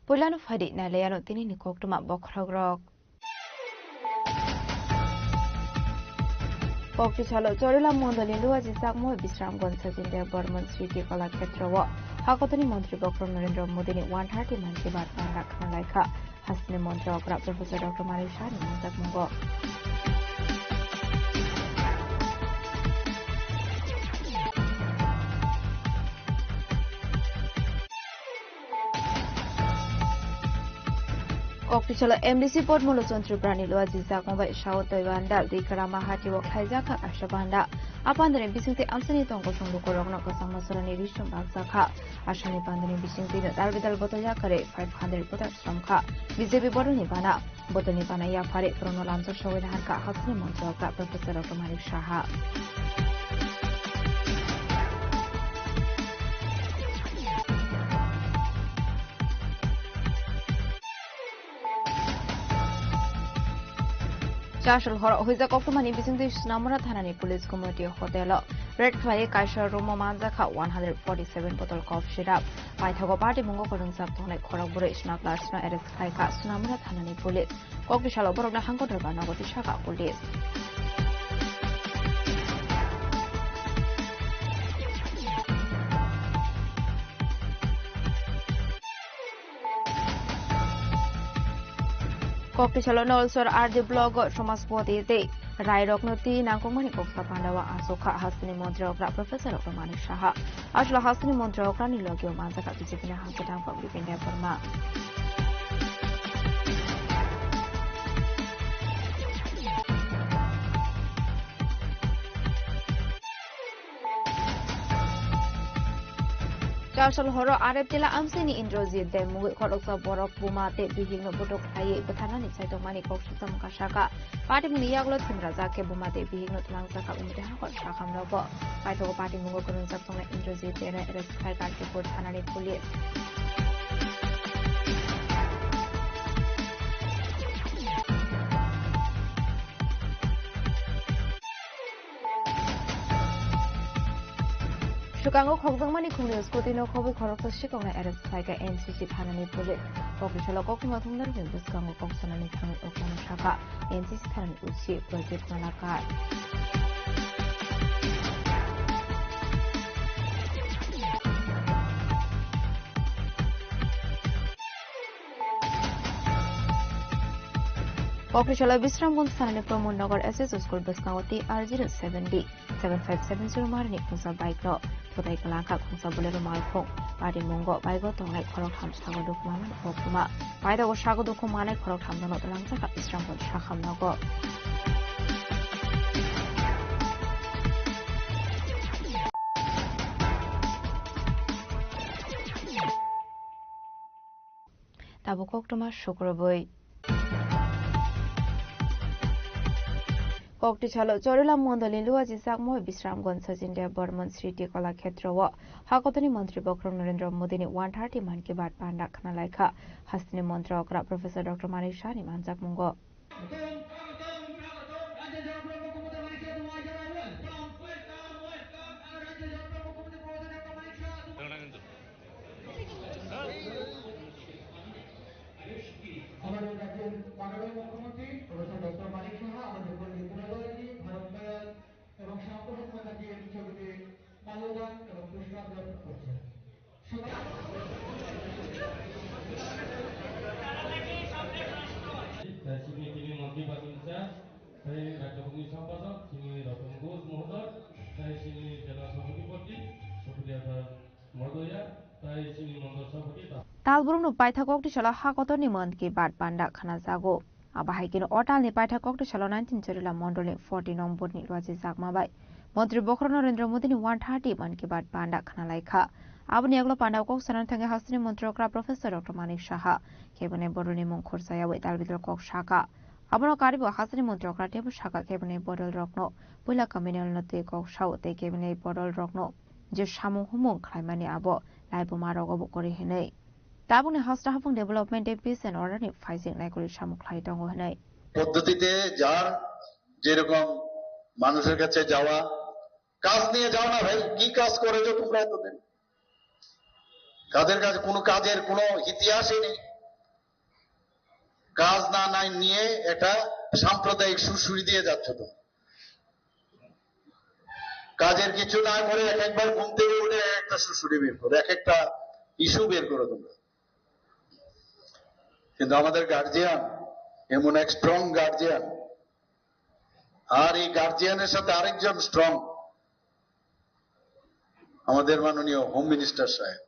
Pulanu fadi na leyano tini ni kok toma bokragrok. Pokju chalo chorila mondali luwa jisak mo bisram gonsa jinde Burman City Kala Ketrawo. Hakotani Montri Bokro Narendra Modi ni 130 man ki baat na rakna laika. Hasne Montri Okra Professor Dr. Marishani Montak Mungo. Okpichalo MDC Port Molo Sontri Brani Luwa Jisak Mo Bai Shao Toibanda Dikarama Hati Wok Haijaka Ashabanda Apandani bisingti amsani tongko songdo korokno kasang masorani rishum bagsakha. Ashani pandani bisingti darbidal botolya kare 500 botar sramkha. BJP boroni bana. Botoni bana ya phare prono lamso showed harka hasni monjokra Professor Dr. Manik Saha. Chashul hor huiza kopmani bisingti Sunamura thanani police committee hotel red clay kaisha room manjakha 147 bottle cough syrup paithago party mungo korung sap thonai khorak bure isna class na arrest khaika Sunamura thanani police kokri shalo borokna hangkotor banagoti shaka police Koktisalo Nolsor RD blog Somaspoti te Rairoknoti Nangkomani Koksa Pandawa Asoka Hasini Montrokra Professor Dr. Manik Saha Ashla Hasini Montrokra Nilogio Manzaka Bijipina Hanketang from Vipinda Burma Chashal horo Arab tila amsini Indrozi demu koloksa borok bumate bihing no botok aye bethanani saitomani koksam kashaka party muniyaglo timraza ke bumate bihing no tlangsa ka umite ha kol shakam logo paitho party mungo kurun saptong Indrozi tere arrest khai ka ke port thanani police Shukango Kogmani Kulius Kotino Kobi Koroko Shikona arrest like a NCC Panani Police. Kokishalo Kokuma Thunder will Buskango Koksonani Tang Okon Shaka, NCC Tan Uchi, Project Malaka. Kokishalo Bisram Gunsan from Nagar SS School Buskawati R070 7570 Marni Kunsa Bike No. Today Kalaka Kunsa Bolero Malko, Badi Mungo, Bigo Tongai Korokham Sago Dukman, Okuma, by the Oshago Dukumane Korokham no Langsaka Bisram Shakam Nago. Tabukokuma Shukroboy. Koktichalo Jorila Mondoli Luaji Sakmo Bisramgon Sajindia Burman Sriti Kala Khetrawa Hakotani Mantri Bokrom Narendra Modini 130 Man Ki Baat Panda Khanalaika Hasni Mantra Okra Professor Dr. Manik Shani Manjak Mungo Talburung no paitha koktisalo hakotoni Man Ki Baat Panda Khanajago Abahaikin Otal ni paitha koktisalo 19 Jorila Mondoli 40 nombor ni Luaji Sakma bai Mantri Bokrom Narendra Modini 130 Man Ki Baat Panda Khanalaika Abni aglo panda kok sanan thange hasni Montrokra Professor Dr. Manik Saha Kebone Boroni Mongkhor saya wai Talbidal Kok Shaka Abano Karibo hasni Montrokra Tebu Shaka Kebone Bodol Rokno Pula Communal Note Kok Shau Te Kebone Bodol Rokno Je Shamu Humung Khlaimani Abo Laibo Marogo Bokori Hinei Tabuni House Hafung Development Peace and Order ni Faising Naikuri Shamu Khlaitongo Hinei পদ্ধতিতে যার যেরকম মানুষের কাছে যাওয়া কাজ নিয়ে যাও না ভাই কি কাজ করেছো তোমরা এতদিন কাদের কাছে কোনো কাজের কোনো ইতিহাসই নেই কাজ না নাই নিয়ে এটা সাম্প্রদায়িক সুরসুরি দিয়ে যাচ্ছ তো কাজের কিছু না করে এক একবার ঘুম থেকে উঠে একটা সুরসুরি বের করো এক একটা ইস্যু বের করো তোমরা কিন্তু আমাদের গার্জিয়ান এমন এক স্ট্রং গার্জিয়ান আর এই গার্জিয়ানের সাথে আরেকজন স্ট্রং আমাদের মাননীয় হোম মিনিস্টার সাহেব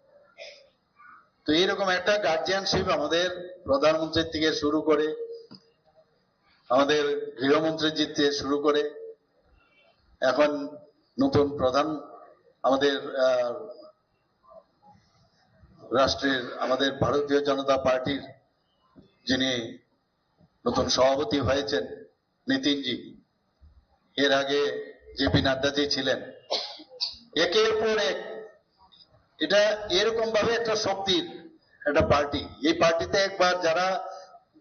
তো এইরকম একটা গার্জিয়ানশিপ আমাদের প্রধানমন্ত্রীর থেকে শুরু করে আমাদের গৃহমন্ত্রী থেকে শুরু করে এখন নতুন প্রধান আমাদের রাষ্ট্রের আমাদের ভারতীয় জনতা পার্টির যিনি নতুন সভাপতি হয়েছেন নীতিনজি, এর আগে জেপি নাড্ডাজি ছিলেন, একের পর এক এটা এরকম ভাবে একটা শক্তির একটা পার্টি। এই পার্টিতে একবার যারা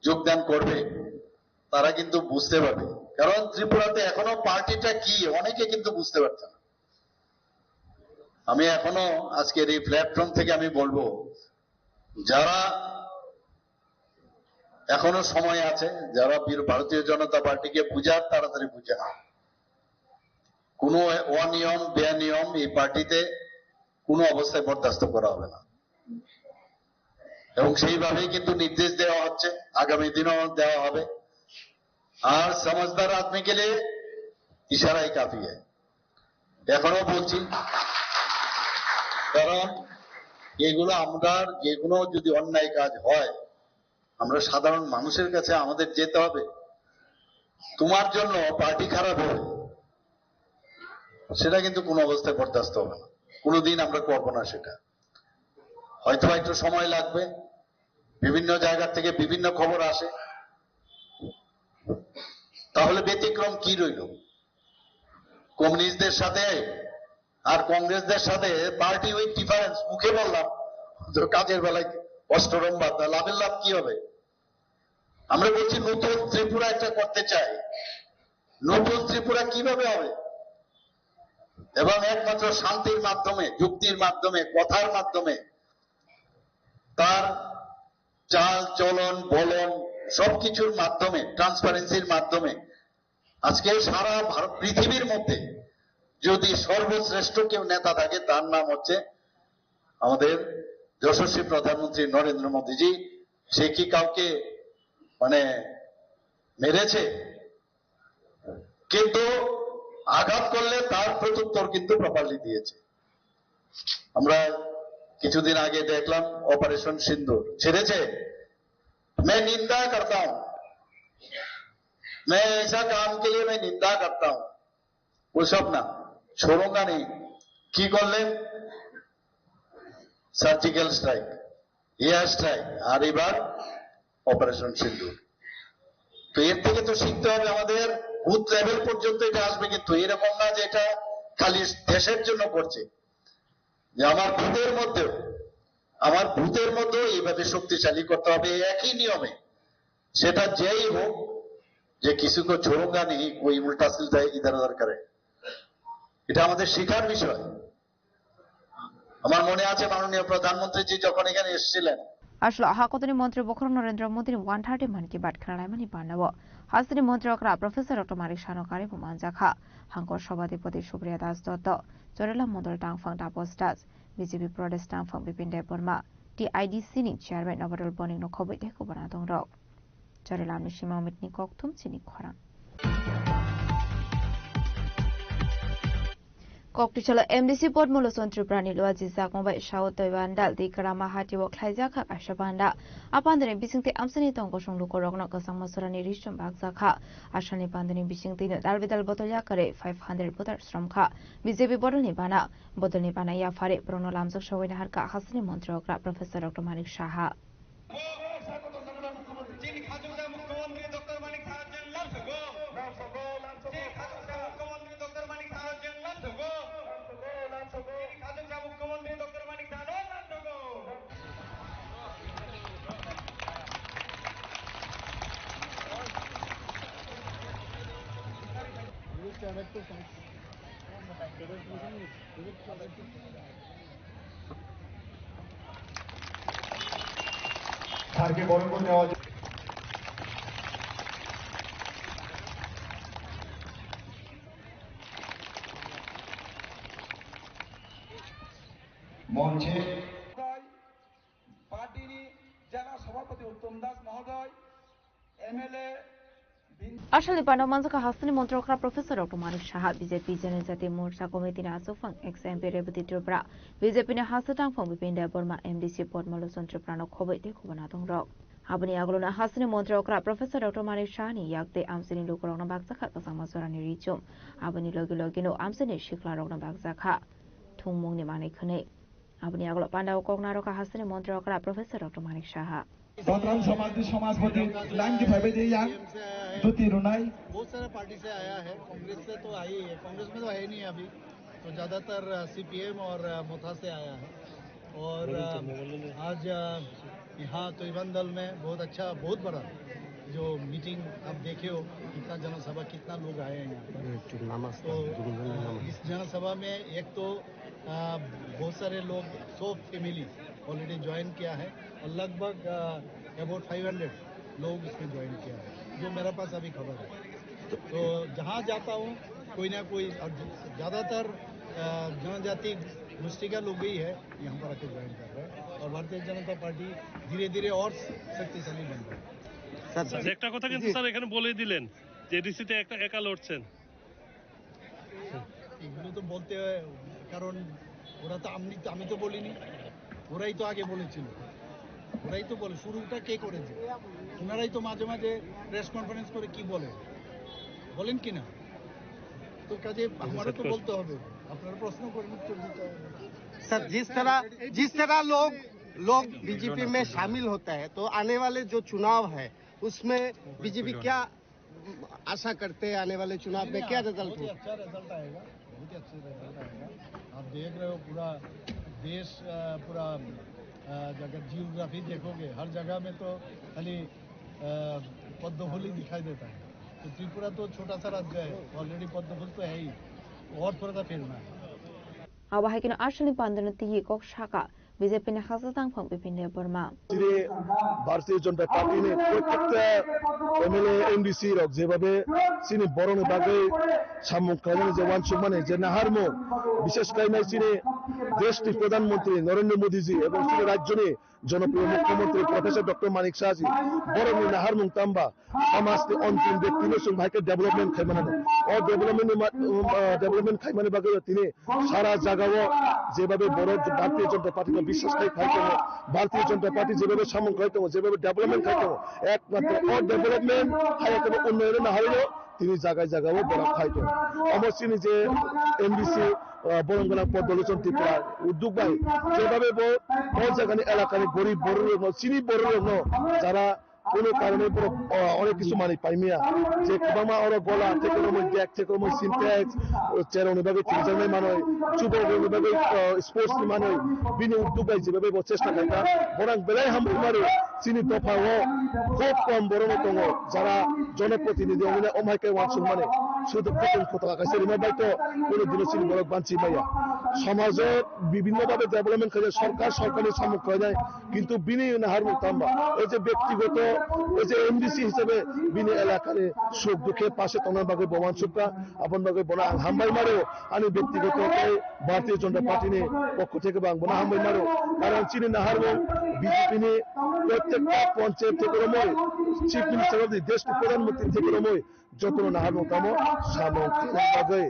যোগদান করবে তারা কিন্তু বুঝতে পারবে, কারণ ত্রিপুরাতে এখনো পার্টিটা কি অনেকে কিন্তু বুঝতে পারছে না। আমি এখনো আজকের এই প্ল্যাটফর্ম থেকে আমি বলবো, যারা এখনো সময় আছে, যারা ভারতীয় জনতা পার্টিকে বুঝার তাড়াতাড়ি বুঝে না। কোনো অনিয়ম বেনিয়ম এই পার্টিতে কোনো অবস্থায় বরদাস্ত করা হবে না, এবং সেইভাবেই কিন্তু নির্দেশ দেওয়া হচ্ছে, আগামী দিনও দেওয়া হবে। আর समझदार आदमी के लिए इशारा ही काफी है। এখনো বলছি, কারণ এগুলো আমরা যেগুলো যদি অন্যায় কাজ হয় আমরা সাধারণ মানুষের কাছে আমাদের যেতে হবে। তোমার জন্য পার্টি খারাপ হবে সেটা কিন্তু কোনো অবস্থায় বরদাস্ত হবে না, কোনোদিন আমরা করবো না সেটা। হয়তো একটু সময় লাগবে, বিভিন্ন জায়গা থেকে বিভিন্ন খবর আসে, তাহলে ব্যতিক্রম কি রইল? কমিউনিস্টদের সাথে আর কংগ্রেসদের সাথে পার্টি উইথ ডিফারেন্স, মুখে বললাম, কাজের বেলায় অষ্টরম বার্তা, লাভের লাভ কি হবে? আমরা বলছি নতুন ত্রিপুরা একটা করতে চাই, নতুন ত্রিপুরা কিভাবে হবে? এবং একমাত্র শান্তির মাধ্যমে, যুক্তির মাধ্যমে, কথার মাধ্যমে, তার চাল চলন বলন সবকিছুর মাধ্যমে, ট্রান্সপারেন্সির মাধ্যমে। আজকে সারা পৃথিবীর মধ্যে যদি সর্বশ্রেষ্ঠ কেউ নেতা থাকে তার নাম হচ্ছে আমাদের যশস্বী প্রধানমন্ত্রী নরেন্দ্র মোদীজি। সে কি কাউকে মেরেছে? কিন্তু আঘাত করলে তার প্রত্যুত্তর কিন্তু প্রপারলি দিয়েছে। আমরা কিছুদিন আগে দেখলাম অপারেশন সিন্দুর ছেড়েছে। मैं निंदा करता हूं, मैं ऐसा काम के लिए मैं निंदा करता हूं, वो सब ना छोड़ूंगा नहीं। की করলেন? সার্জিক্যাল স্ট্রাইক, এয়ার স্ট্রাইক, আর এবার অপারেশন সিন্দুর। তো এর থেকে তো শিখতে হবে আমাদের, বুথ লেভেল পর্যন্ত এটা আসবে, কিন্তু এরকম না যে এটা খালি দেশের জন্য করছে, যে আমার বুথের মধ্যেও এইভাবে শক্তিশালী করতে হবে একই নিয়মে। সেটা যেই হোক, যে কিছু কো ছোড়ুঙ্গা নেই, ওই উল্টা সিলটা ইধার উধার করে, এটা আমাদের শেখার বিষয়। আমার মনে আছে মাননীয় প্রধানমন্ত্রীজি যখন এখানে এসেছিলেন, আসলে হাকতনি মন্ত্রী বখর নরেন্দ্র মোদীর 130 মান কি বাট খেলায় মানি বানাবো হাসনি মন্ত্রী অকরা প্রফেসর ডক্টর মানিক সানকারি বুমানজাখা হাঙ্কর সভাধিপতি সুপ্রিয়া দাস দত্ত জরেলা মন্ডল টাংফাং তাপস দাস বিজেপি প্রদেশ টাংফাং বিপিন দেব বর্মা টিআইডিসি नि চেয়ারম্যান নবরল বনিং ন খবই দেখো বানা দং রক জরেলা মিসিমা মিটনি ককথুম চিনি খরাং Koktichalo MDC Port Moloson Triprani Loaji Zakmobai Shao Toywanda Dikrama Hati Wok Laijaka Ashabanda Apandane Bisingti Amsani Tongo Shonglu Korogno Kasamasurani Rishon Bagzaka Ashani Pandani Bishingti Dalvidal Botolya Kare 500 Botar Stromka BJP Bodolni Bana Bodolni Bana Yafare Bruno Lamzok Shawina Harka Hasani Montrokra Professor Dr. Manik Shaha স্যারকে বরণ করে নেওয়া মঞ্চে পার্টির জেলা সভাপতি উত্তম দাস মহোদয়, MLA Ashali Pano Manzaka Hasani Montrokra Professor Dr. Manik Shaha BJP Janajati Morcha Committee na Asofang ex-MP Rebati Tripura BJP na Hasatang from Bipinda Burma MDC Port Moloson Triprano Khoboi de Kubanatong Rock Abani aguluna hasini montra okra Professor Dr. Manik Shahni yakte amsini lukurokna bakzakha kasama zorani richum. Abani logi-logino amsini shiklarokna bakzakha. Thungmungni Manik khane. Abani agula panda okokna roka hasini montra okra Professor Dr. Manik Shah. बतराम समाजपति लांगी भाई दे यार ज्योति रुनाई बहुत सारे party से आया है। कांग्रेस से तो आई है, कांग्रेस में तो है नहीं अभी, तो ज्यादातर सीपीएम और मोथा से आया है। और आज यहाँ तोयबन दल में बहुत अच्छा, बहुत बड़ा जो मीटिंग आप देखे हो, कितना जनसभा, कितना लोग आए हैं यहाँ पर। तो इस जनसभा में एक तो बहुत सारे लोग 100 फैमिली ऑलरेडी ज्वाइन किया है और लगभग अबाउट 500 लोग इसमें ज्वाइन किया है, जो मेरे पास अभी खबर है। तो जहाँ जाता हूँ कोई ना कोई, और ज़्यादातर जनजाति गोष्ठी का लोग ही है यहाँ पर आके ज्वाइन कर रहे हैं और भारतीय जनता पार्टी धीरे धीरे और शक्तिशाली बन रही है। একটা কথা কিন্তু স্যার এখানে বলে দিলেন যে ডিসিতে একা লড়ছেন। এগুলো তো বলতে হয়, কারণ ওরা তো আমি তো বলিনি, ওরাই তো আগে বলেছিল, ওরাই তো বলে, শুরুটা কে করেছে, ওনারাই তো মাঝে মাঝে প্রেস কনফারেন্স করে কি বলেন কি না, তো কাজে আমারও তো বলতে হবে, আপনারা প্রশ্ন করেন উত্তর দিতে হবে। सर जिस तरह लोग बीजेपी में शामिल होता है, तो आने वाले जो चुनाव है उसमें बीजेपी क्या आशा करते हैं, आने वाले चुनाव में क्या रिजल्ट होगा? अच्छा रिजल्ट आएगा, बहुत ही अच्छा रिजल्ट आएगा। आप देख रहे हो पूरा देश, पूरा अगर जियोग्राफी देखोगे हर जगह में तो खाली पद्म फूल ही दिखाई देता है। तो त्रिपुरा तो छोटा सा राज्य है, ऑलरेडी पद्म फूल तो है ही, और थोड़ा सा फैलना है। Awahikino ashani pandana tiyi kok shaka BJP ne khasatang phang bipinde Burma. Bharatiya Janata party ने प्रत्येकটা এমএলএ এমডিসি রক যেভাবে চিনি বরণে বাগে সামুক কাজে যে ওয়ানসুক মানে যে নাহারমো বিশেষ কারণে চিনি দেশটির প্রধানমন্ত্রী নরেন্দ্র মোদীজি এবং চিনি রাজ্যনি জনপ্রিয় মুখ্যমন্ত্রী প্রফেসর ডক্টর মানিক শাহজি বরণে নাহারমুং তাম্বা সমাজকে অন্তিম ব্যক্তি নসুং ভাইকে ডেভেলপমেন্ট খাইমানানো ও ডেভেলপমেন্ট খাইমানে বাগে তিনি সারা জায়গায় যেভাবে বড় ভারতীয় জনতা পার্টিকে বিশ্বাস খাইতো, ভারতীয় জনতা পার্টি যেভাবে সামুক খাইতো, যেভাবে ডেভেলপমেন্ট খাইতো, একমাত্র ও ডেভেলপমেন্ট খাইতে উন্নয়ন না হলেও তিনি জায়গায় জায়গায় বড় খাইতো। আমার চিনি যে এমবিসি বরঙ্গনা পদলোচন ত্রিপুরা উদ্যোগ বাই যেভাবে বড় জায়গায় এলাকায় গরিব বড় চিনি বড় যারা কোনো কারণে অনেক কিছু মানে পাইমিয়া যে কিবামা ওরা গলা থেকে ডেক থেকে সিনট্যাক্স চেরনিভাবে তিনজনের মানুষ যুবকভাবে স্পোর্টস মানুষ বিনি উদ্যোগ যেভাবে চেষ্টা খাইতা বরং বেলায় হামু মারে চিনি দফা ও খুব কম বড় দङ যারা জনপ্রতিনিধি অমাইকে ওয়ানসুক মানে শুধু প্রথম কথা কাছে রিমাবাই তো কোনো দিনও চিনি বড় বাঞ্চি মাইয়া সমাজের বিভিন্নভাবে ডেভেলপমেন্ট করে সরকারি সামুখ করে যায়, কিন্তু বিনি নাহার মুক্তাম্বা এই যে ব্যক্তিগত এই যে এমডিসি হিসেবে বিনি এলাকার সুখ দুঃখের পাশে তোমার বাগে বমান সুখা আপন বাগে বনা হামবাই মারো আমি ব্যক্তিগত ভারতীয় জনতা পার্টি নিয়ে পক্ষ থেকে বনা হামবাই মারো, কারণ চিনি নাহার বিজেপি নিয়ে প্রত্যেকটা পঞ্চায়েত থেকে রময় চিফ মিনিস্টার দেশ প্রধানমন্ত্রী থেকে রময় যত নাহার মুক্তামো সামুখ বাগে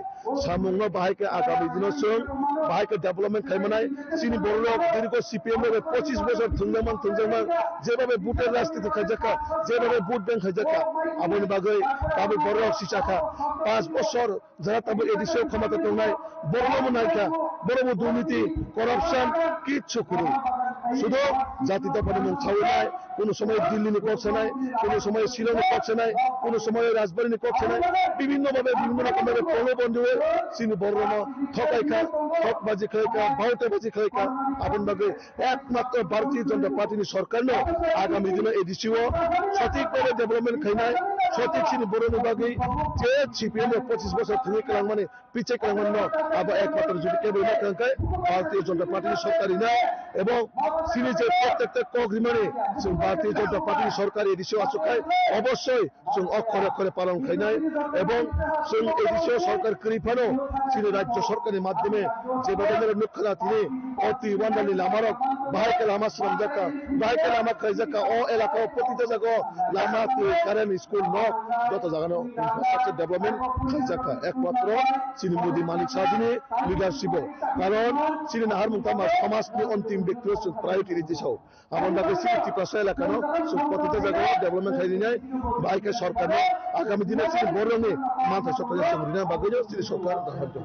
সামুং বাহাইকে আগামী দিনের সঙ্গ বাহাইকে ডেভেলপমেন্ট খাইমানায় চিনি বড় দীর্ঘ সিপিএম 25 বছর থুংজামান যেভাবে বুটের রাজনীতি খাইজাকা, যেভাবে বুট ব্যাংক খাইজাকা আবনি বাগে তাবো বড় সিসাখা 5 বছর যারা তাবো এডিশন ক্ষমতা দংনায় বড় নাইকা বড় দুর্নীতি করাপশন কিচ্ছু করে শুধু জাতি দফানি মুখ ছাউই নাই, কোন সময় দিল্লি নিয়ে করছে নাই, কোন সময় শিলং করছে নাই, কোন সময় রাজবাড়ী নিয়ে করছে নাই, বিভিন্নভাবে বিভিন্ন রকমের প্রলোভন দিয়ে চিনি বড় ঠকাইখা ঠকবাজি খাইকা ভাউটাবাজি খাইকা আপন ভাগে একমাত্র ভারতীয় জনতা পার্টি সরকার ন আগামী দিনে এডিসিও সঠিকভাবে ডেভেলপমেন্ট খাইনায় সঠিক চিনি বড় বিভাগে যে সিপিএম 25 বছর থেকে কালাং মানে পিছে কালাং ন আবার একমাত্র যদি কেবল না কাঙ্কায় ভারতীয় জনতা পার্টি সরকারি না এবং চিনি যে প্রত্যেকটা কগ্রিমানে ভারতীয় জনতা পার্টি সরকার এডিসিও আসুকায় অবশ্যই অক্ষরে অক্ষরে পালন খাইনায় এবং এডিসিও সরকার করিফানো চিনি রাজ্য সরকারের মাধ্যমে যেভাবে মুখ্যরা তিনি অতি ওয়ান্ডালি লামারক bahai ke lama seram jaka bahai ke lama kai jaka o elaka protita jago lama te current school no joto jaga no infrastructure development kai jaka ekmatro sini modi manik sajini leadership karon sini nahar muntama samas ni ontim ব্যক্তির priority দিতে চাও আমরা বেশি 50% এলাকা no প্রতিটা জায়গা development খাই নাই বাইকে সরকার আগামী দিনে সিনি বড়নে মাথা সরকার সঙ্গে না বাগেও সিনি সরকার দাহাত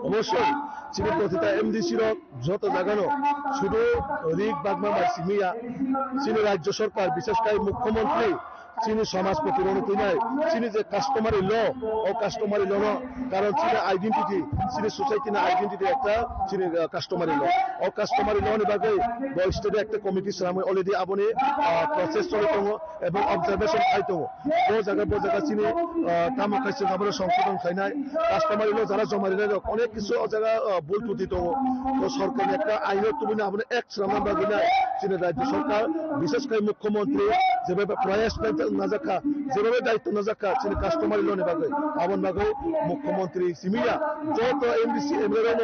অবশ্যই চীনের প্রতিটা এমডিসির যত জায়গানো শুধু রিক বাগমা মাইসিমিয়া চীনের রাজ্য সরকার বিশেষ করে মুখ্যমন্ত্রী চীনের সমাজপতির অনুমতি নাই চীনের যে কাস্টমারি ল ও কাস্টমারি ল কারণ চীনের আইডেন্টিটি চীনের সোসাইটি না আইডেন্টিটি একটা চীনের কাস্টমারি ল ও কাস্টমারি ল নিবাগে বয়স্টে একটা কমিটি সামনে অলরেডি আপনি প্রসেস চলিত এবং অবজারভেশন খাইতো ও জায়গা চীনে কাম খাইছে আমরা সংশোধন খাই নাই কাস্টমারি ল যারা জমা দিলে অনেক কিছু জায়গা ভুল ত্রুটি তো সরকারের একটা আইনত তুমি না আপনি এক শ্রমণ বাগে না চীনের রাজ্য সরকার বিশেষ করে মুখ্যমন্ত্রী যেভাবে প্রয়াস নাজাকা যেভাবে দায়িত্ব নাজাকা চীনের কাস্টমারি লোনে বাগে আমন বাগে মুখ্যমন্ত্রী সিমিয়া যত এমডিসি এমএলএ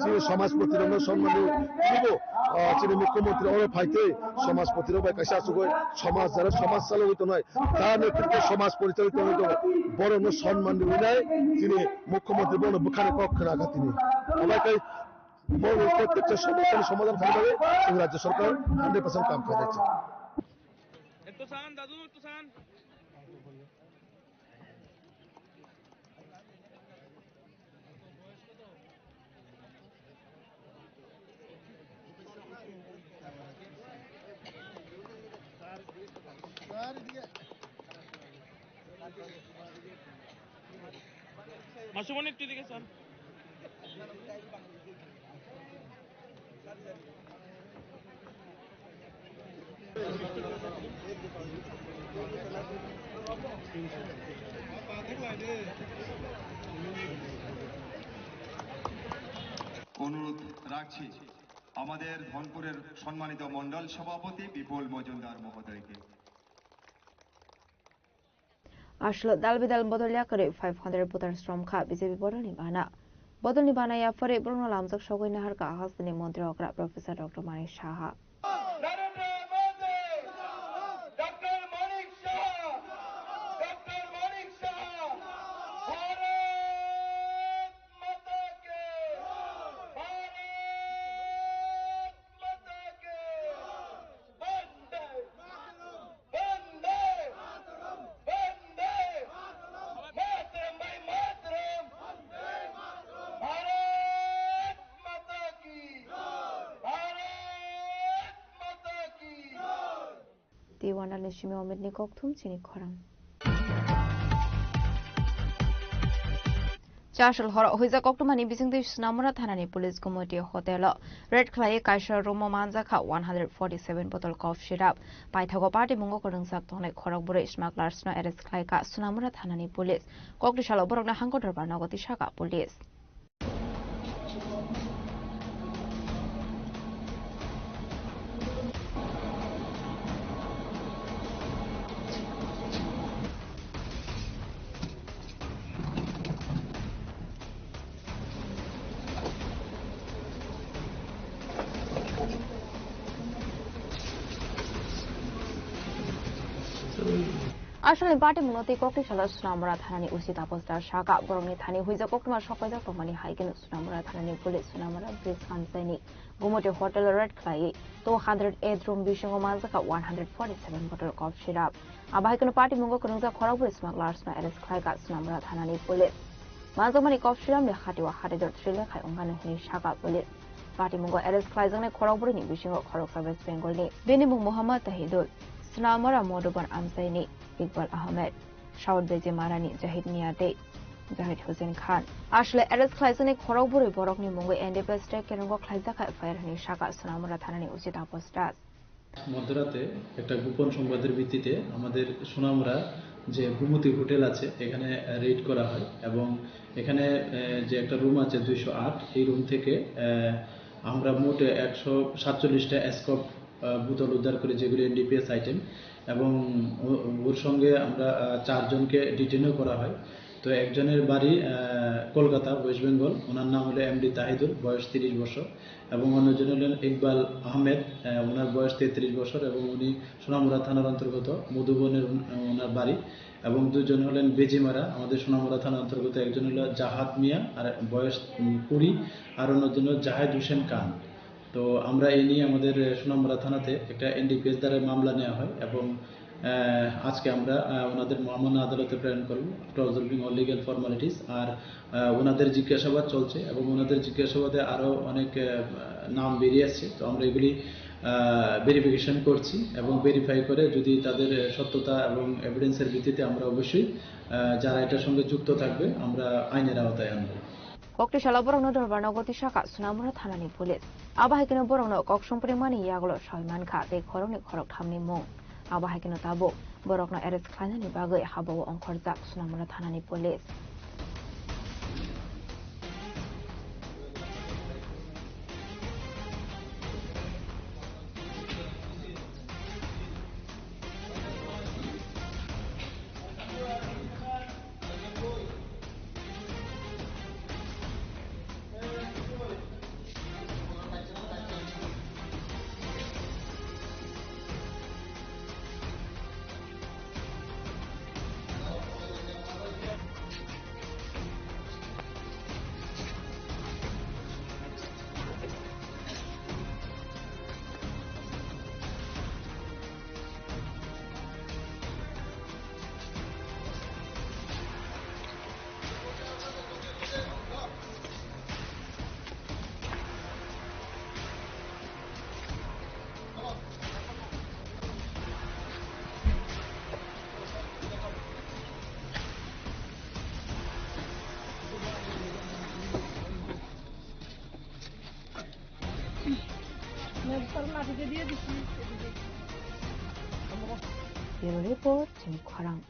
চীনের সমাজপতির সম্মান দিব চীনের মুখ্যমন্ত্রী অনেক ফাইতে সমাজপতির কাছে আসুক সমাজ যারা সমাজ চালক হইতো নয় তার নেতৃত্বে সমাজ পরিচালিত হইত বড় সম্মান দিব নাই তিনি মুখ্যমন্ত্রী বড় বুখারে পক্ষে রাখা তিনি আমাকে বড় প্রত্যেকটা সমস্যার সমাধান খালি রাজ্য সরকার 100% কাম করে যাচ্ছে মাসুমনি একটু দিকে স্যার অনুরোধ রাখছি আমাদের ধনপুরের সম্মানিত মন্ডল সভাপতি বিপুল মজুমদার মহোদয়কে আসলে দালবিদাল বদলিয়া করে 500 ভোটার শ্রম খা বিজেপি বদল নিবানা या फरे ब्रह्म लामजक सगै नहर का हस्तिनी मन्त्री Agra professor doctor Manik Shah Tiwana Nishimi Omid Nikok Tum Chini Korang. Chashal Hor Huiza Koktumani Bising the Snamura Thanani Police Committee Hotel Red Clay Kaisha Romo Manzaka 147 bottle cough shirap by Tago Party Mungo Korang Saktone Korok Burish Maklars no Eres Klaika Sunamura Thanani Police Koktishala Borogna Hanko Nagotishaka Police. আসলে party মূলত কক্টিশালা সুনামরা থানানি উচিত আপস্তার শাখা বরংনি থানি হইজা কক্টমা সকাইদা প্রমাণি হাইকেন সুনামরা থানানি পুলিশ সুনামরা ব্রিজ আমসাইনি গুমটি হোটেল রেড ক্লাই তো 108 রুম বিশঙ্গ মানজাকা 147 বটল কফ সিরাপ আবাহিকন পার্টি মঙ্গ করংজা খরাবুর স্মাগলার্স না এরেস ক্লাইকা সুনামরা থানানি পুলিশ মানজামানি কফ সিরাপ লে খাটিওয়া হাটেদর থ্রিলে খাই অঙ্গানে হনি শাখা পুলিশ পার্টি মঙ্গ এরেস ক্লাইজংনে খরাবুরনি বিশঙ্গ খরক সার্ভিস বেঙ্গলনি বেনিমুং মোহাম্মদ তাহিদুল সুনামরা মধুবন আমসাইনি ইকবাল আহমেদ শাওদ বেজে মারানি জাহিদ নিয়াদে জাহিদ হোসেন খান আসলে এরেস ক্লাইজনে খরগবুরে বরকনি মঙ্গই এনডিপিএস টেক কেরঙ্গ ক্লাইজাকা ফায়ারনি শাখা সুনামরা থানানি উচিত আপস্টাস মধ্যরাতে একটা গোপন সংবাদের ভিত্তিতে আমাদের সোনামুড়া যে ভূমতি হোটেল আছে এখানে রেড করা হয় এবং এখানে যে একটা রুম আছে 208 এই রুম থেকে আমরা মোট 147টা স্কপ বোতল উদ্ধার করি যেগুলি এনডিপিএস আইটেম এবং ওর সঙ্গে আমরা 4 জনকে ডিটেনও করা হয়। তো একজনের বাড়ি কলকাতা ওয়েস্ট বেঙ্গল, ওনার নাম হলো এমডি তাহিদুল, বয়স 30 বছর এবং অন্যজন হলেন ইকবাল আহমেদ, ওনার বয়স 33 বছর এবং উনি সোনামুড়া থানার অন্তর্গত মধুবনের ওনার বাড়ি এবং দুজন হলেন বেজিমারা আমাদের সোনামুড়া থানার অন্তর্গত, একজন হলো জাহাদ মিয়া আর বয়স 20 আর অন্যজন হল জাহেদ হোসেন খান। তো আমরা এই নিয়ে আমাদের সোনামুড়া থানাতে একটা এনডিপিএস দ্বারা মামলা নেওয়া হয় এবং আজকে আমরা ওনাদের মহামান্য আদালতে প্রেরণ করব after observing all legal formalities. আর ওনাদের জিজ্ঞাসাবাদ চলছে এবং ওনাদের জিজ্ঞাসাবাদে আরও অনেক নাম বেরিয়ে আসছে। তো আমরা এগুলি ভেরিফিকেশন করছি এবং ভেরিফাই করে যদি তাদের সত্যতা এবং এভিডেন্সের ভিত্তিতে আমরা অবশ্যই যারা এটার সঙ্গে যুক্ত থাকবে আমরা আইনের আওতায় আনব। ককটিশালা বরংনো দরবারনো গতিশাখা সোনামুড়া থানানি পুলিশ আবাহাইকেনো বরংনো কক সম্পরিমাণি ইয়াগুলো সয়মানখা তে খরংনি খরক থামনি মুং আবাহাইকেনো তাবো বরংনো এরেস্ট খাইনানি বাগৈ হাবাও अंखरजाक সোনামুড়া থানানি police. Bureau Report, Khwarang.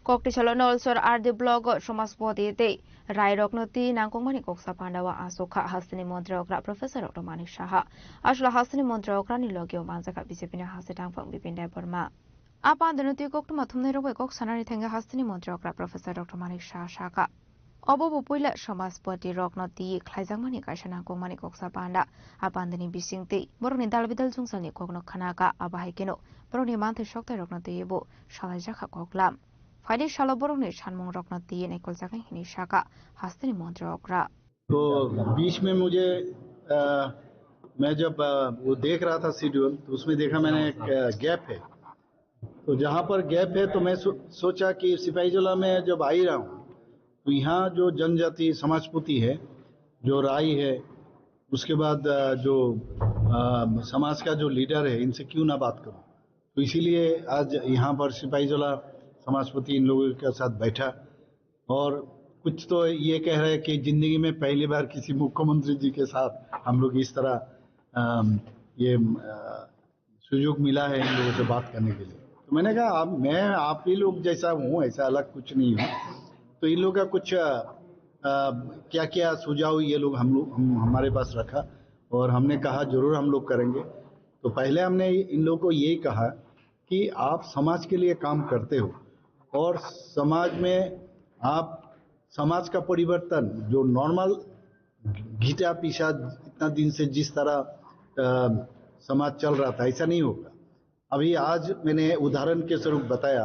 Koktichalo Nolsor RD blog Somaswati Te Rairoknoti Nangkongmani Koksa Pandawa Asoka Hasini Montrokra Professor Dr. Manik Shaha Ashla Hasini Montrokra Nilogio Manzaka Bisipina Hasetang from Bipinda Burma. Apa the Nuti Koktuma Tumnero Kok Sanari Tanga Hasini Montrokra Professor Dr. Manik Shah Shaka. Obo Puila Somaspoti Roknoti Klaizangmani Kashana Komani Koksa Panda Apandani Bisingti Boroni Dalvidal Zungsani Kokno Kanaka Abahikeno Boroni Mante Shokta Roknoti Yebo Shalajaka Koklam Friday Shaloboroni Shanmong Roknoti Nikolzaka Hinishaka Hastini Montrokra. तो बीच में मुझे मैं जब वो देख रहा था schedule तो उसमें देखा मैंने एक गैप है, तो जहाँ पर गैप है तो मैं सोचा कि सिपाहीजला में जब आ ही रहा हूँ तो यहाँ जो जनजाति समाजपुति है, जो राई है, उसके बाद जो समाज का जो लीडर है, इनसे क्यों ना बात करूं। तो इसीलिए आज यहाँ पर सिपाहीजला समाजपुति इन लोगों के साथ बैठा और कुछ तो ये कह रहे हैं कि जिंदगी में पहली बार किसी मुख्यमंत्री जी के साथ हम लोग इस तरह ये सुयोग मिला है इन लोगों से बात करने के लिए। तो मैंने कहा मैं आप ही लोग जैसा हूँ, ऐसा अलग कुछ नहीं हूँ, तो इन लोगों का कुछ क्या क्या सुझाव ये लोग हमारे पास रखा और हमने कहा जरूर हम लोग करेंगे। तो पहले हमने इन लोगों को यही कहा कि आप समाज के लिए काम करते हो और समाज में आप समाज का परिवर्तन जो नॉर्मल घिटा पीछा इतना दिन से जिस तरह समाज चल रहा था ऐसा नहीं होगा। अभी आज मैंने उदाहरण के स्वरूप बताया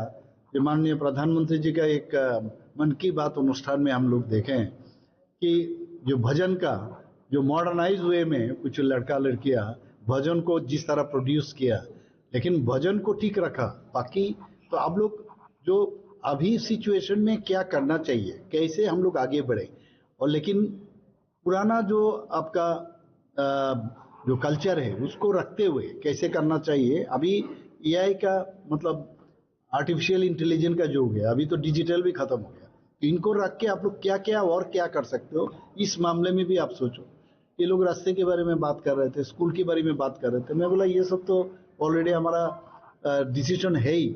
कि माननीय प्रधानमंत्री जी का एक मन की बात अनुष्ठान में हम लोग देखें कि जो भजन का जो मॉडर्नाइज वे में कुछ लड़का लड़कियां भजन को जिस तरह प्रोड्यूस किया, लेकिन भजन को ठीक रखा। बाकी तो आप लोग जो अभी सिचुएशन में क्या करना चाहिए, कैसे हम लोग आगे बढ़े, और लेकिन पुराना जो आपका जो कल्चर है उसको रखते हुए कैसे करना चाहिए। अभी एआई का मतलब आर्टिफिशियल इंटेलिजेंस का जो हो गया, अभी तो डिजिटल भी खत्म हो गया, इनको रख के आप लोग क्या क्या और क्या कर सकते हो, इस मामले में भी आप सोचो। ये लोग रास्ते के बारे में बात कर रहे थे, स्कूल के बारे में बात कर रहे थे। मैं बोला ये सब तो ऑलरेडी हमारा डिसीजन है ही,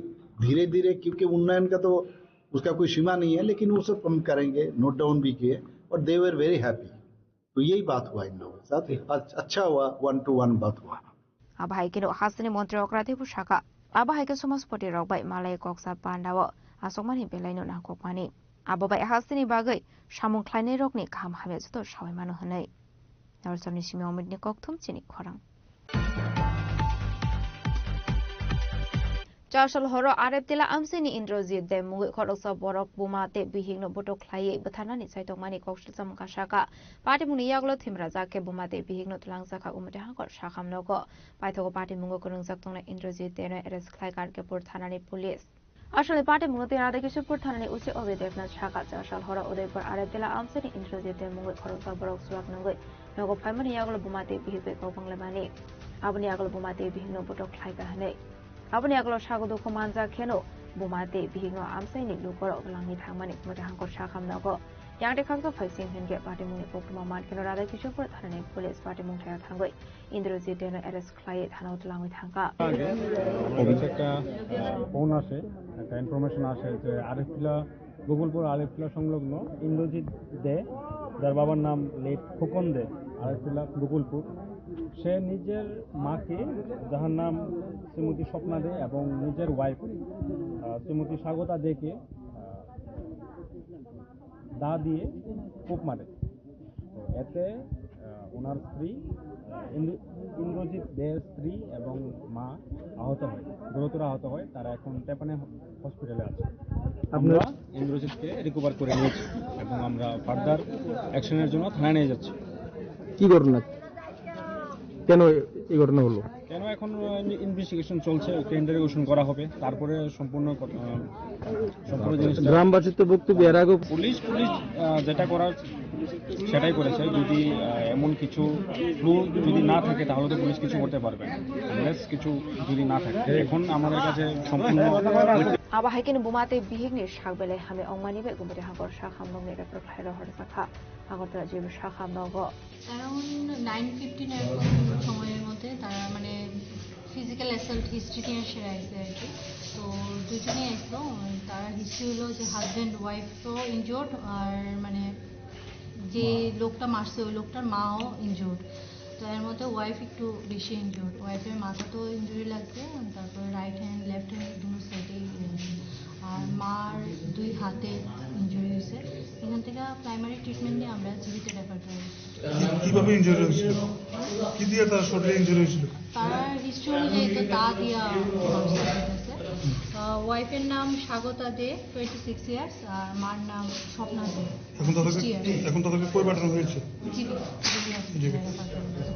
धीरे धीरे, क्योंकि उन्नयन का तो उसका कोई सीमा नहीं है, लेकिन वो सब हम करेंगे, नोट डाउन भी किए और दे वर वेरी हैप्पी। तो यही बात हुआ इन लोगों के साथ, अच्छा हुआ, 1-to-1 बात हुआ। Abahai Hasani Montreal Pusaka, Abahai Sumas Poti Rock by Malay Coxa Pandawa, Asomani Beleno Nakopani. Ababai Hasani Bagay, Shamun Kleine Rocknik, Ham Hamet to Shawimano Hane. There was only Simon Nikoktum Chini Korang. Joshua Horo Arabtila Amsini Indrozi, the Mugit Korosa Borok Bumate, Bihino Boto Clay, Batanani Saito Koksam Kashaka, Party Muniaglo Timrazake Bumate, Bihino Langsaka Umataha, Shakam Logo, Paito Party Mungo Kurungsatona Indrozi, Dena Eres Klaikar Kapur Tanani Police. Actually, Party Muti Radakisha Purtani Usi Ovi Defna Shaka, Joshua Horo Ode for Arabtila Amsini Indrozi, the Mugit Korosa Borok Swak Nogo, Nogo Pamaniaglo Bumate, Bihik Lepani, Abaniaglo Bumate, Bihino Boto Klaikahane. Abani aglo shagodo komanza keno bumate bihingo amsaini lukoro langi thangmani mota hangko shakam nago yangde khangso phaisin henge party muni pokma mat keno rada kishopur thane police party mung thaya thangoi indroji deno arrest klai thana utlangi thangka একটা phone আসে, একটা information আসে যে আরেফিলা গোকুলপুর আরেফিলা সংলগ্ন ইন্দ্রজিৎ দে, যার বাবার নাম late Khokon দে, আরেফিলা গোকুলপুর, সে নিজের মাকে, যার নাম শ্রীমতী স্বপ্না দে, এবং নিজের ওয়াইফ শ্রীমতী স্বাগতা দেকে দা দিয়ে কূপ মারে। এতে ওনার স্ত্রী ইন্দ্রজিৎ দের স্ত্রী এবং মা আহত হয়, গুরুতর আহত হয়। তারা এখন টেপানে হসপিটালে আছে। আমরা ইন্দ্রজিৎকে রিকভার করে নিয়েছি এবং আমরা ফার্দার অ্যাকশনের জন্য থানায় নিয়ে যাচ্ছি। কি ঘটনা, কেন এই ঘটনা হলো? কেন এখন ইনভেস্টিগেশন চলছে, ইন্টারোগেশন করা হবে, তারপরে সম্পূর্ণ জিনিসটা। গ্রামবাসীর তো বক্তব্য এর আগে পুলিশ যেটা করার সেটাই করেছে। যদি এমন কিছু ক্লু যদি না থাকে তাহলে তো পুলিশ কিছু করতে পারবে না, কিছু যদি না থাকে। এখন আমাদের কাছে সম্পূর্ণ Abahaikin Bumate Bihigni Shagbele Hame Omani Gumbe Hagor Shakam Nomi Repro Horsaka, Hagota Jim Shakam Nogo. Around 9:15 সময়ের মধ্যে তারা মানে ফিজিক্যাল অ্যাসল্ট হিস্ট্রি নিয়ে সেরে আসছে আর কি। তো দুজনেই আসলো, তার হিস্ট্রি হলো যে হাজব্যান্ড ওয়াইফ তো ইনজোর্ড, আর মানে যে লোকটা মারছে ওই লোকটার মাও ইনজোর্ড। তো এর মধ্যে ওয়াইফ একটু বেশি ইনজোর্ড, ওয়াইফের মাথা তো ইনজুরি লাগছে, তারপর রাইট হ্যান্ড লেফট হ্যান্ড দুটো সাইডেই, আর মার দুই হাতে ইনজুরি হয়েছে। এখান থেকে প্রাইমারি ট্রিটমেন্ট নিয়ে আমরা জিবিতে রেফার করি। কিভাবে ইনজুরি হয়েছিল, কি দিয়ে তার শরীরে ইনজুরি হয়েছিল? তার হিস্ট্রি অনুযায়ী তো দা দিয়া হয়েছে। ওয়াইফের নাম স্বাগতা দে, 26 ইয়ার্স, আর মার নাম স্বপ্না দে। এখন তাদেরকে কই পাঠানো হয়েছে? জিবি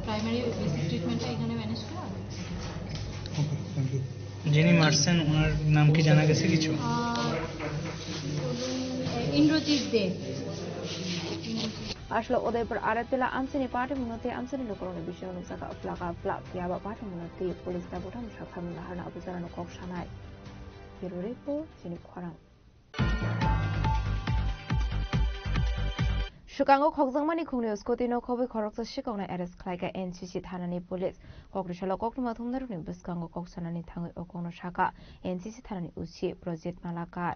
প্রাইমারি বেসিক ট্রিটমেন্টটা এখানে ম্যানেজ করা। যিনি মারছেন ওনার নাম কি জানা গেছে কিছু? ইন্দ্রজিৎ দে। Ashlo Odepur Aratila Amsini Party Munati Amsini Lokorona Bishon Saka Flaka Flap Yaba Party Munati Police Tabutam Shakam Lahana Abuzana Kokshanai Hiruripo Chini Korang Shukango Kokzangmani Kuni Skotino Kobi Koroksa Shikona Eres Klaika NCC Tanani Police Kokrishala Koklumatum Naruni Buskango Koksanani Tangi Okono Shaka NCC Tanani Uchi Project Malakat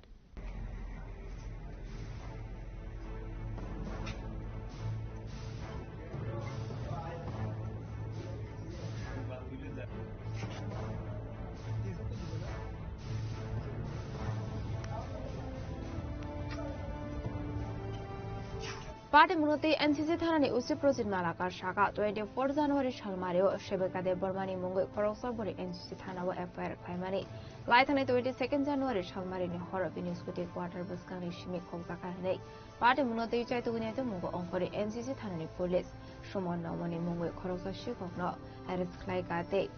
Party Munoti NCC Thanani Usi Project Malakar Shaka 24 January Shalmario Shebekade Bormani Mungo Korosabori NCC Thanawa FIR Kaimani Laitani 22 January Shalmari Horror News Kuti Quarter Buskani Shimi Kogzakane Party Munoti Chaituneto Mungo Onkori NCC Thanani Police Shumon Nomani Mungo Korosa Shikokno Aris Klaikate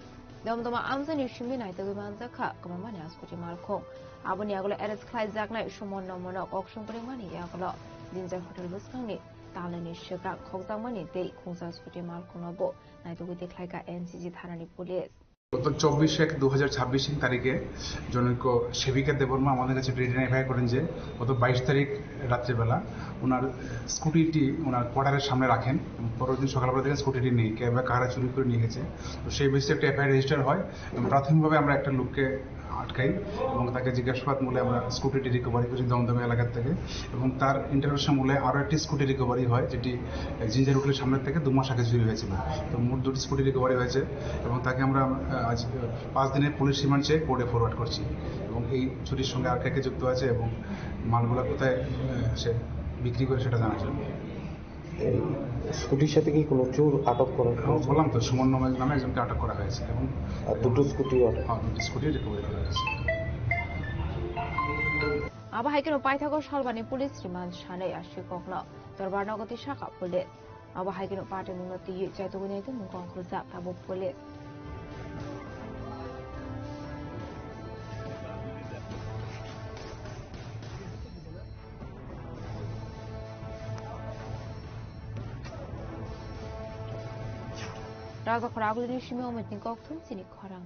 Domdoma Amzani Shimi Naito Manzaka Kamamani Askuti Malko Abuniagolo Aris Klaizakna Shumon Nomono Auction Primani Yagolo Dinja Hotel Buskani, Talani Sugar, Kogzamani Day, Kongsa Skuti Malkonobo, Naito with the Klika NCC Thanani Police. গত 24/1/2026 তারিখে জনৈক সেবিকা দেববর্মা আমাদের কাছে identify করেন যে গত 22 তারিখ রাত্রেবেলা ওনার স্কুটিটি ওনার কোয়ার্টারের সামনে রাখেন, পরের দিন সকালবেলা দেখেন স্কুটিটি নেই, কে বা কারা চুরি করে নিয়ে গেছে। তো সেই বেসিসে একটা এফআইআর রেজিস্টার হয় এবং প্রাথমিকভাবে আমরা একটা লোককে আটকাই এবং তাকে জিজ্ঞাসাবাদ মূলে আমরা স্কুটিটি রিকভারি করি দমদম এলাকার থেকে, এবং তার ইন্টারভিউশন মূলে আরও একটি স্কুটি রিকভারি হয় যেটি জিঞ্জার হোটেলের সামনের থেকে 2 মাস আগে চুরি হয়েছিল। তো মোট 2টি স্কুটি রিকভারি হয়েছে এবং তাকে আমরা আজ 5 দিনের পুলিশ রিমান্ড চেয়ে কোর্টে ফরওয়ার্ড করছি এবং এই চুরির সঙ্গে আর কে যুক্ত আছে এবং মালগুলো কোথায় সে বিক্রি করে সেটা জানার জন্য। স্কুটির সাথে কি কোনো চোর আটক করা হয়েছে? বললাম তো, সুমন নামে একজনকে আটক করা হয়েছে এবং 2টো স্কুটি রিকভারি করা হয়েছে। আবহাইকের পাইথাগো সালবানি পুলিশ রিমান্ড সানে আসি কখনো দরবার নগতি শাখা পুলিশ আবহাইকের পার্টি উন্নতি চাইতগুনিতে মুখং খুজা তাবো পুলিশ রাগা খরাগুলি সিমে অমিতনি ককথুন চিনি খরাং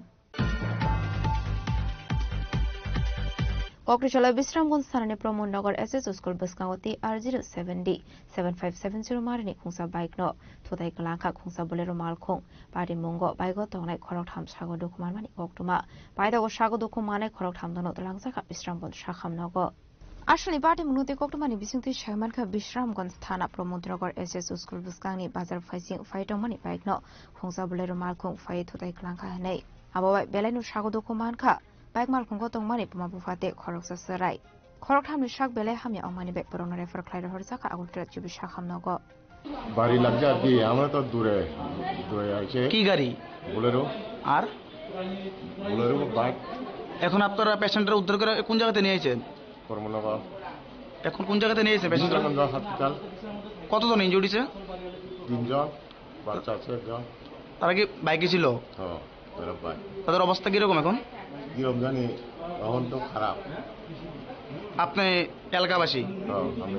কক্রিশালা বিশ্রামগঞ্জ স্থানে প্রমোদনগর এসএস স্কুল বসকাওতি R07D 7570 মারিনি খুংসা বাইক ন থোদাই গলাখা খুংসা বলেরো মালখং পার্টি মঙ্গ বাইগ তংনাই খরক থাম সাগো দুকুমার মানি কক্টুমা পাইদাগো সাগো দুকুমানে খরক থাম দনো তলাংসাখা বিশ্রামগঞ্জ শাখাম নগ আসলে পার্টি মুনুতে কক্টমানি বিসুংতি শাহমানখা বিশ্রামগঞ্জ থানা প্রমোদনগর এসএস স্কুল বসকাংনি বাজার ফাইসিং ফাইটংমানি বাইক ন খুংসা বলেরো মালখং ফাই থোদাই গলাখা হাनै আবাবাই বেলাইনো সাগো দুকুমানখা বাইক মালখংखौ तंमानि पमा बुफाते खरकसा सराय खरक थामनि शाक बेले हामि अमानि बेक परनो रेफर खाइर हरजाका आगुलट्रा जुबि शाखाम नगो বাড়ি লাগজা দি আমরা তো দূরে দূরে আছে। কি গাড়ি? বোলেরো। আর বোলেরো বাইক। এখন আপনারা পেশেন্টরা উদ্ধার করে কোন জায়গাতে নিয়েছেন? কর্মনগর। এখন কোন জায়গাতে নিয়েছেন পেশেন্টরা? হসপিটাল। কতজন ইনজুরিছে? 3 জন, বাচ্চা আছে একজন। তারা কি বাইকে ছিল? হ্যাঁ, তারা বাইক। তাদের অবস্থা কি রকম এখন? কিরকম জানি, এখন তো খারাপ। আপনি এলাকাবাসী? আমি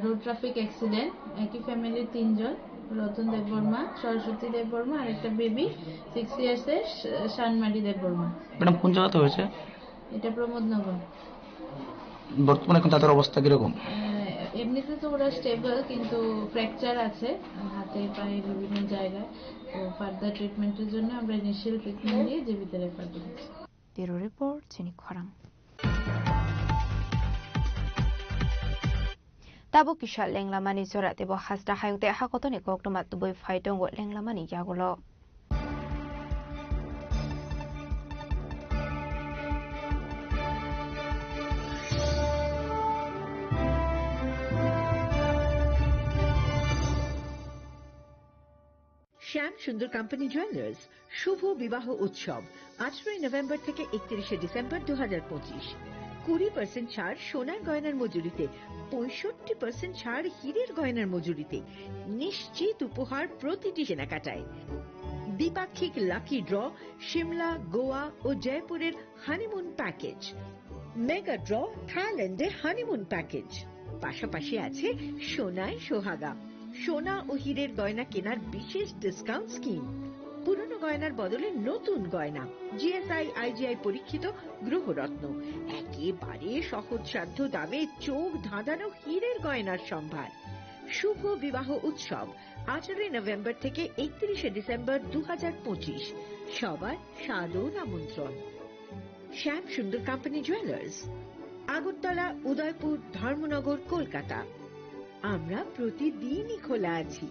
রোড ট্রাফিক অ্যাক্সিডেন্ট, একই ফ্যামিলির 3 জন, রতন দেববর্মা, সরস্বতী দেববর্মা আর একটা বেবি 6 ইয়ার্সের শানমারি দেববর্মা। ম্যাডাম কোন জায়গাতে হয়েছে? এটা প্রমোদনগর। বর্তমানে এখন তাদের অবস্থা কিরকম? এমনিতে তো ওরা স্টেবল, কিন্তু ফ্র্যাকচার আছে হাতে পায়ে বিভিন্ন জায়গায়। তো ফার্দার ট্রিটমেন্টের জন্য আমরা ইনিশিয়াল ট্রিটমেন্ট দিয়ে জীবিত রেফার করেছি। ব্যুরো রিপোর্ট চিনি খরাং তাবো কিশা লেংলামানি জরাতে ব হাসটা হায়ুতে হাকতনি কক্টমা তুবই ফাইটঙ্গ লেংলামানি ইয়াগুলো শ্যাম সুন্দর কোম্পানি জুয়েলার্স শুভ বিবাহ উৎসব 18 নভেম্বর থেকে 31 ডিসেম্বর 2025। 20% ছাড় সোনার গয়নার মজুরিতে, 65% ছাড় হীরের গয়নার মজুরিতে, নিশ্চিত উপহার প্রতিটি কেনাকাটায়। দ্বিপাক্ষিক লাকি ড্র, শিমলা, গোয়া ও জয়পুরের হানিমুন প্যাকেজ, মেগা ড্র থাইল্যান্ডে হানিমুন প্যাকেজ, পাশাপাশি আছে সোনায় সোহাগা, সোনা ও হীরের গয়না কেনার বিশেষ ডিসকাউন্ট স্কিম, পুরনো গয়নার বদলে নতুন গয়না, জিএসআই আইজিআই পরীক্ষিত গ্রহরত্ন, একেবারে সহজসাধ্য দামে চোখ ধাঁধানো হীরের গয়নার সম্ভার। শুভ বিবাহ উৎসব 18 নভেম্বর থেকে 31 ডিসেম্বর 2025। সবার সাদর আমন্ত্রণ। শ্যাম সুন্দর কোম্পানি জুয়েলার্স, আগরতলা, উদয়পুর, ধর্মনগর, কলকাতা। আমরা প্রতিদিনই খোলা আছি।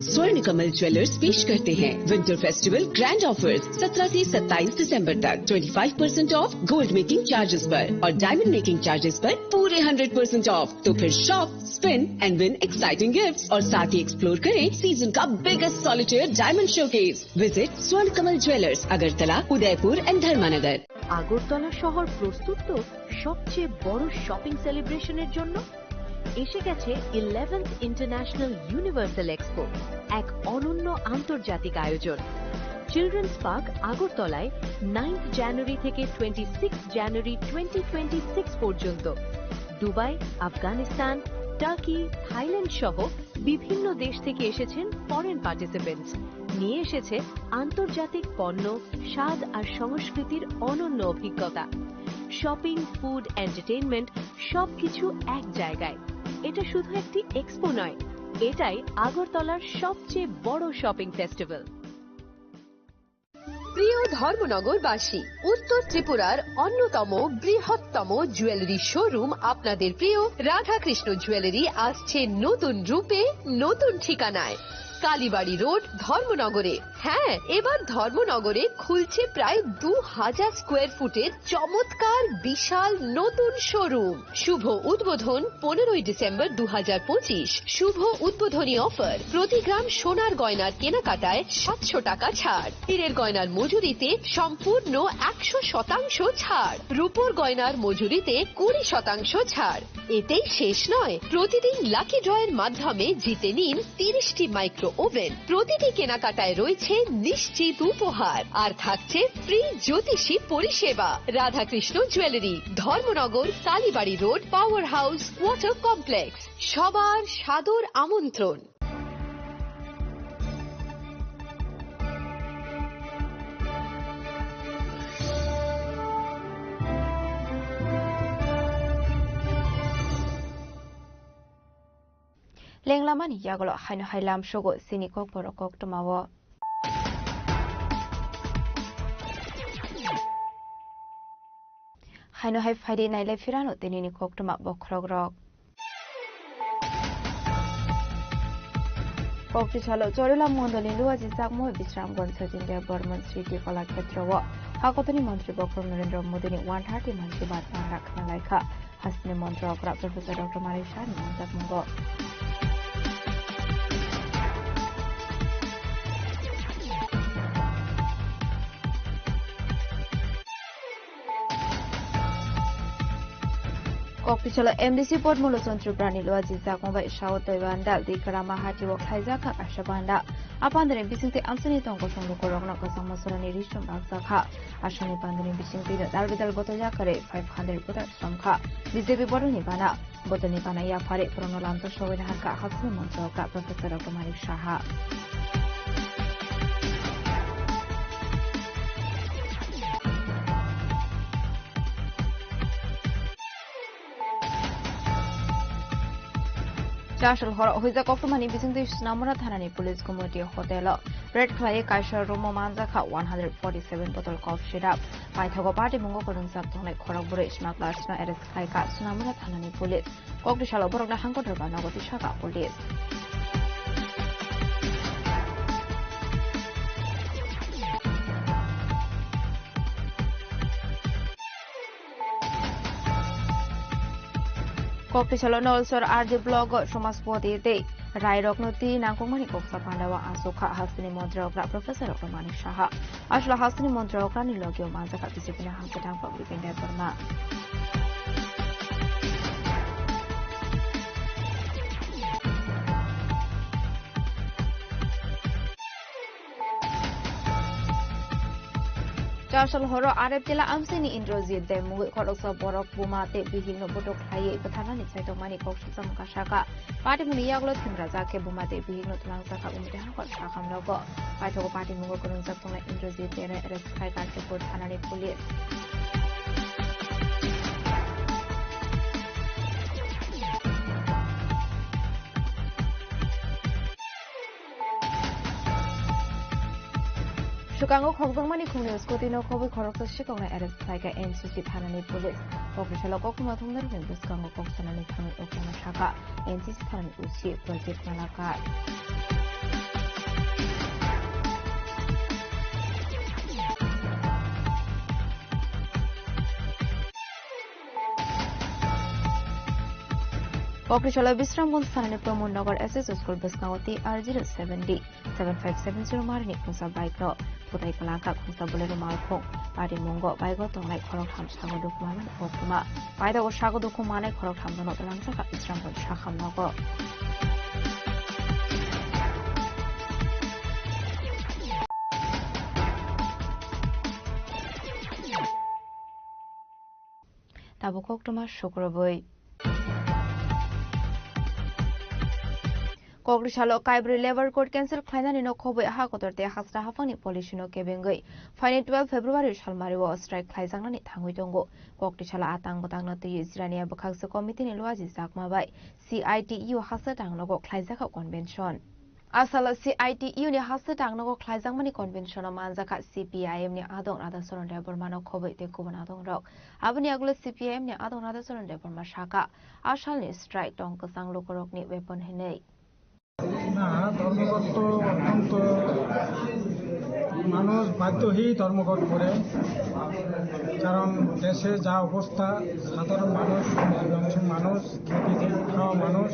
स्वर्ण कमल ज्वेलर्स पेश करते हैं विंटर फेस्टिवल ग्रैंड ऑफर्स 17 से 27 दिसंबर तक 25% ऑफ गोल्ड मेकिंग चार्जेस पर और डायमंड मेकिंग चार्जेस पर पूरे 100% ऑफ। तो फिर shop, spin and win exciting gifts और साथ ही एक्सप्लोर करें सीजन का biggest solitaire diamond showcase. Visit Swarna Kamal jewellers, Agartala, Udaipur and धर्मानगर। Agartala শহর প্রস্তুত তো সবচেয়ে বড় শপিং সেলিব্রেশনের জন্য। এসে গেছে 11th ইন্টারন্যাশনাল ইউনিভার্সাল এক্সপো, এক অনন্য আন্তর্জাতিক আয়োজন। চিলড্রেন্স পার্ক আগরতলায় 9th জানুয়ারি থেকে 26 জানুয়ারি 2026 পর্যন্ত। দুবাই, আফগানিস্তান, টার্কি, থাইল্যান্ড সহ বিভিন্ন দেশ থেকে এসেছেন ফরেন পার্টিসিপেন্টস। নিয়ে এসেছে আন্তর্জাতিক পণ্য, স্বাদ আর সংস্কৃতির অনন্য অভিজ্ঞতা। শপিং, ফুড, এন্টারটেইনমেন্ট সবকিছু এক জায়গায়। এটা শুধু একটি এক্সপো নয়, এটাই আগরতলার সবচেয়ে বড় শপিং ফেস্টিভ্যাল। প্রিয় ধর্মনগরবাসী, উত্তর ত্রিপুরার অন্যতম বৃহত্তম জুয়েলারি শোরুম আপনাদের প্রিয় রাধাকৃষ্ণ জুয়েলারি আসছে নতুন রূপে, নতুন ঠিকানায়। কালীবাড়ি রোড, ধর্মনগরে। হ্যাঁ, এবার ধর্মনগরে খুলছে প্রায় 2000 স্কোয়ার ফুটের চমৎকার বিশাল নতুন শোরুম। শুভ উদ্বোধন 15ই ডিসেম্বর 2025। শুভ উদ্বোধনী অফার, প্রতি গ্রাম সোনার গয়নার কেনাকাটায় 700 টাকা ছাড়, হীরের গয়নার মজুরিতে সম্পূর্ণ 100% ছাড়, রূপোর গয়নার মজুরিতে 20% ছাড়। এতেই শেষ নয়, প্রতিদিন লাকি ড্রয়ের মাধ্যমে জিতে নিন 30টি মাইক্রো ওভেন। প্রতিটি কেনাকাটায় রয়েছে নিশ্চিত উপহার, আর থাকছে ফ্রি জ্যোতিষী পরিষেবা। Radhakrishna jewellery, Dharmanagar, Kalibari road, power house, water complex. সবার সাদর আমন্ত্রণ। লেংলামানি ইয়াগল হাইন হাইলাম সগো সিনিকক বরকক টমাও হাইন হাই ফাইডে নাইলে ফিরানো তিনিনি কক টমা বখরগ্রক কক্টি ছালো চরলা মন্ডলী লুয়াজি চাকমো বিশ্রামগঞ্জ সচিন্দে বর্মন স্মৃতি কলাক্ষেত্র হাকতনি মন্ত্রী বক্র নরেন্দ্র মোদীনি 130 মানসি বাদ রাখনা লাইখা হাসনি মন্ত্রক প্রফেসর ডক্টর মারিশা নিমন্ত্রক মঙ্গ কক্টিছালো এমডিসি পদমূল চন্দ্র প্রাণী লুয়াজি জাকমবাই সাউথ তৈবান্ডাল দিকরা মাহাটি ও খাইজাখা কাশাবান্ডা আপান্দরে বিসিংতে আমসানি তঙ্গ সংলুক রগনা কসাং মসলানি রিসুম বাগজাখা আসানি পান্দনি বিসিংতিনো দালবিদাল গতজা করে 500 পুতার শ্রমখা বিজেপি বড়নি বানা গতনি বানা ইয়াফারে পুরনো লান্ত সবেন হাকা হাসনি মন্ত্রকা প্রফেসর ডক্টর মানিক সাহা চাশল হর হইজা কফরমানি বিসিংতে নামরা থানানি পুলিশ কমিটি হোটেল রেড ক্লায়ে কাইশার রুমো মানজাখা 147 বোতল কফ সিরাপ পাইথাগো পার্টি মুঙ্গো করুন সাবতংনাই খরকবুরে স্মাগলার্সনা এরেস্ট খাইকা নামরা থানানি পুলিশ কক্টিশাল বরগনা হাঙ্কটর বানাগতি শাখা পুলিশ কক্টিছালো নলসর আরজি blog সমাজপতিতে রায়রকনতি নাংকুমানি কোকসা পান্ডাওয়া আসুখা Hasini মন্ত্রকরা professor doctor Manik Saha আসলে হাসিনি মন্ত্রকরা নিলগীয় মানজাকা বিজেপিনা হাঙ্কেটাং বিপিন বর্মা চাশল হর আরেব জেলা আমসিনি ইন্দ্রজিৎ দে মুই খরকসা বরক বুমাতে বিভিন্ন বটক খাইয়ে পথানানি সাইতমানি কক্সা মুকা শাখা পার্টি মুনি ইয়াগলো থিমরা জাকে বুমাতে বিভিন্ন তুলাং শাখা উমিতে হাকর শাখাম নগ পাইথগো পার্টি মুঙ্গো করুন জাতংনা ইন্দ্রজিৎ দে এরেস্ট খাই কার্যকর থানানি পুলিশ সুকাঙ্গ খবরমানি খুনিউজ কতিনো খবর খরক শিকাংনা এরেস্ট খাইকা এনসিসি থানানি পুলিশ কক্টিশাল ককুমা থুমদার বেঙ্গল সুকাঙ্গ কক্সানানি থানা ওকনা শাখা এনসিসি থানানি উচি প্রজেক্ট মালাকার কক্টিশাল বিশ্রামগঞ্জ থানানি প্রমোদনগর এসএস স্কুল বিসকাওতি R070 7570 মারিনি খুঁসা বাইক ন পুতাই কলাকা খুঁসা বলের মালখং পার্টি মঙ্গ বাইগ তংলাই খরক থাম সাগো দুকুমান বকুমা বাইদাগ সাগো দুকুমানে খরক থাম দন তলাংসাকা বিশ্রামগঞ্জ শাখাম নগ তাবো কক্টমা শুক্রবই Kogrisalo Kaibri Labor Court cancel Klainani no Kobe Hakotorte Hasta Hafani Polishino Kebengui. Fine 12 February Shalmario strike Klaizangani Tanguitongo. Kogrishala Atangotangna to Isrania Bukaksa Committee in Luazi Zakmabai. CITU Hasatangnogo Klaizaka Convention. Asala CITU ni Hasatangnogo Klaizangmani Convention of Manzaka CPIM ni Adon Adason Debormano Kobe de Kubanadon Rock. Abani Agula CPIM ni Adon Adason Debormashaka. Ashal ni strike Donkasang Lokorok ni weapon Hene. না ধর্মঘট তো অত্যন্ত মানুষ বাধ্য হয়েই ধর্মঘট করে, কারণ দেশে যা অবস্থা সাধারণ মানুষ অংশের মানুষ খেতে খাওয়া মানুষ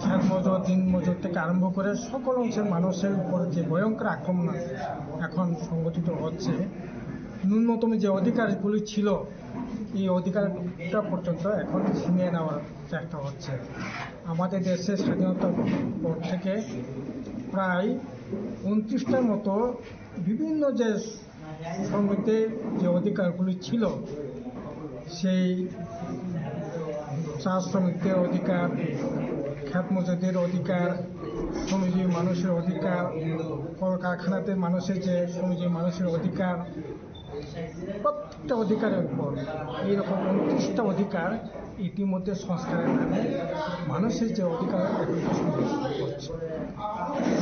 খেত মজুর দিন মজুর থেকে আরম্ভ করে সকল অংশের মানুষের উপর যে ভয়ঙ্কর আক্রমণ এখন সংগঠিত হচ্ছে, ন্যূনতম যে অধিকারগুলি ছিল এই অধিকারটা পর্যন্ত এখন ছিনিয়ে নেওয়ার চেষ্টা হচ্ছে। আমাদের দেশের স্বাধীনতার পর থেকে প্রায় 29টার মতো বিভিন্ন যে শ্রমিকদের যে অধিকারগুলি ছিল, সেই চা শ্রমিকদের অধিকার, খ্যাত মজুরদের অধিকার, শ্রমজীবী মানুষের অধিকার, কলকারখানাতে মানুষের যে শ্রমজীবী মানুষের অধিকার, প্রত্যেকটা অধিকারের উপর এইরকম 29টা অধিকার ইতিমধ্যে সংস্কারের নামে মানুষের যে অধিকার করছে।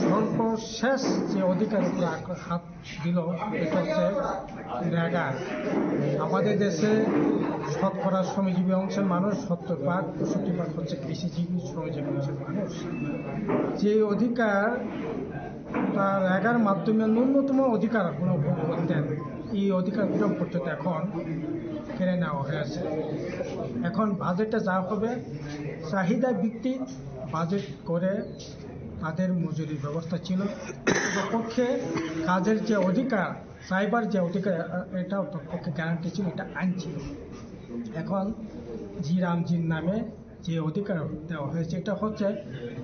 সর্বশেষ যে অধিকারের উপর হাত দিল এটা হচ্ছে ন্যাগা। আমাদের দেশে শতকরা শ্রমজীবী অংশের মানুষ 70% 65% হচ্ছে কৃষিজীবী শ্রমজীবী অংশের মানুষ। যে অধিকার তার ন্যাগার মাধ্যমে ন্যূনতম অধিকারগুলো ভোগ করতেন, এই অধিকারগুলো পর্যন্ত এখন কেড়ে নেওয়া হয়েছে। এখন বাজেটে যা হবে চাহিদা ভিত্তিক বাজেট করে তাদের মজুরির ব্যবস্থা ছিল, পক্ষে কাজের যে অধিকার, সাইবার যে অধিকার, এটা পক্ষে গ্যারান্টি ছিল, এটা আইন ছিল। এখন জি রামজির নামে যে অধিকার দেওয়া হয়েছে এটা হচ্ছে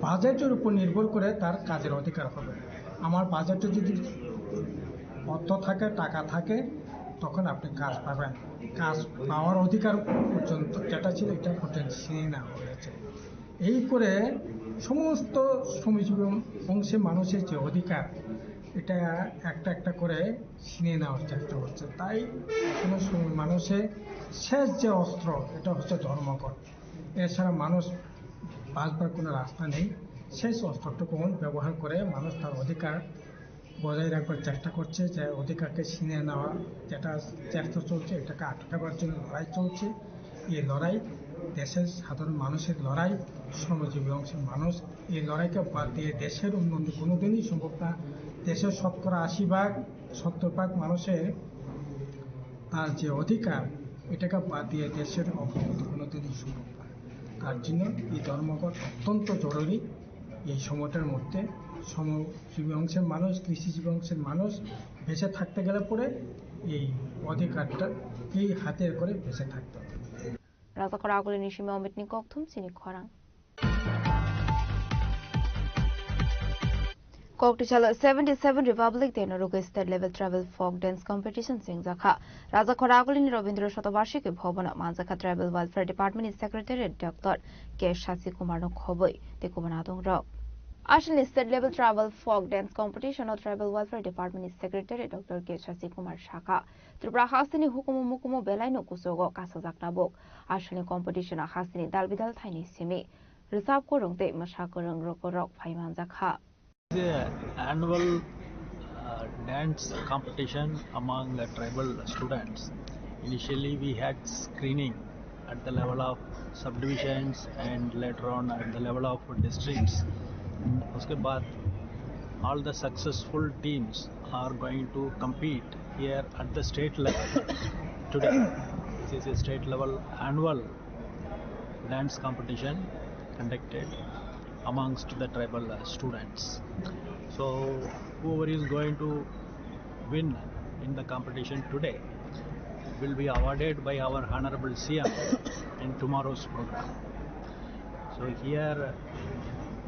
বাজেটের উপর নির্ভর করে তার কাজের অধিকার হবে। আমার বাজেটে যদি অর্থ থাকে, টাকা থাকে, তখন আপনি কাজ পাবেন। কাজ পাওয়ার অধিকার পর্যন্ত যেটা ছিল এটা পর্যন্ত ছিনিয়ে নেওয়া হয়েছে। এই করে সমস্ত শ্রমজীবী অংশে মানুষের যে অধিকার, এটা একটা একটা করে ছিনিয়ে নেওয়ার চেষ্টা হচ্ছে। তাই কোনো মানুষের শেষ যে অস্ত্র এটা হচ্ছে ধর্মঘট। এছাড়া মানুষ বাঁচবার কোনো রাস্তা নেই। শেষ অস্ত্রটুকু ব্যবহার করে মানুষ তার অধিকার বজায় রাখবার চেষ্টা করছে, যে অধিকারকে ছিনিয়ে নেওয়া যেটা চেষ্টা চলছে, এটাকে আটকাবার জন্য লড়াই চলছে। এই লড়াই দেশের সাধারণ মানুষের লড়াই, শ্রমজীবী অংশের মানুষ। এই লড়াইকে বাদ দিয়ে দেশের উন্নতি কোনোদিনই সম্ভব না। দেশের 70% মানুষের তার যে অধিকার, এটাকে বাদ দিয়ে দেশের অগ্রগতি কোনোদিনই সম্ভব না। তার জন্য এই ধর্মঘট অত্যন্ত জরুরি। এই সময়টার মধ্যে শ্রমজীবী অংশের মানুষ, কৃষিজীবী অংশের মানুষ বেঁচে থাকতে গেলে পরে এই অধিকারটাকেই হাতের করে বেঁচে থাকতে হবে। Razakor Aguli Nishime Omitni Koktum Sini Khorang. Koktishala 77 Republic Tenaruga State Level Travel Folk Dance Competition Singzakha. Razakor Aguli Robindra Shatavarshiki Bhovana Manzaka Tribal Welfare Department Secretary Dr. K. Shasi Kumar Khoboi Tekubanadong Rao. Ashan State Level Travel Folk Dance Competition of Tribal Welfare Department Secretary Dr. K. Shasi Kumar Shaka. Tripura Hasini Hukumu Mukumu Belaino Kusogo Kasazaknabok. Ashani Competition of Hasini Dalbidal Tiny Simi. Reserve Kurung Te Mashakurung Rokorok Paimanzakha. The annual dance competition among tribal students. Initially we had screening at the level of subdivisions and later on at the level of districts. Uske baad all the successful teams are going to compete here at the state level. Today this is a state level annual dance competition conducted amongst the tribal students. So whoever is going to win in the competition today will be awarded by our Honorable CM in tomorrow's program. So here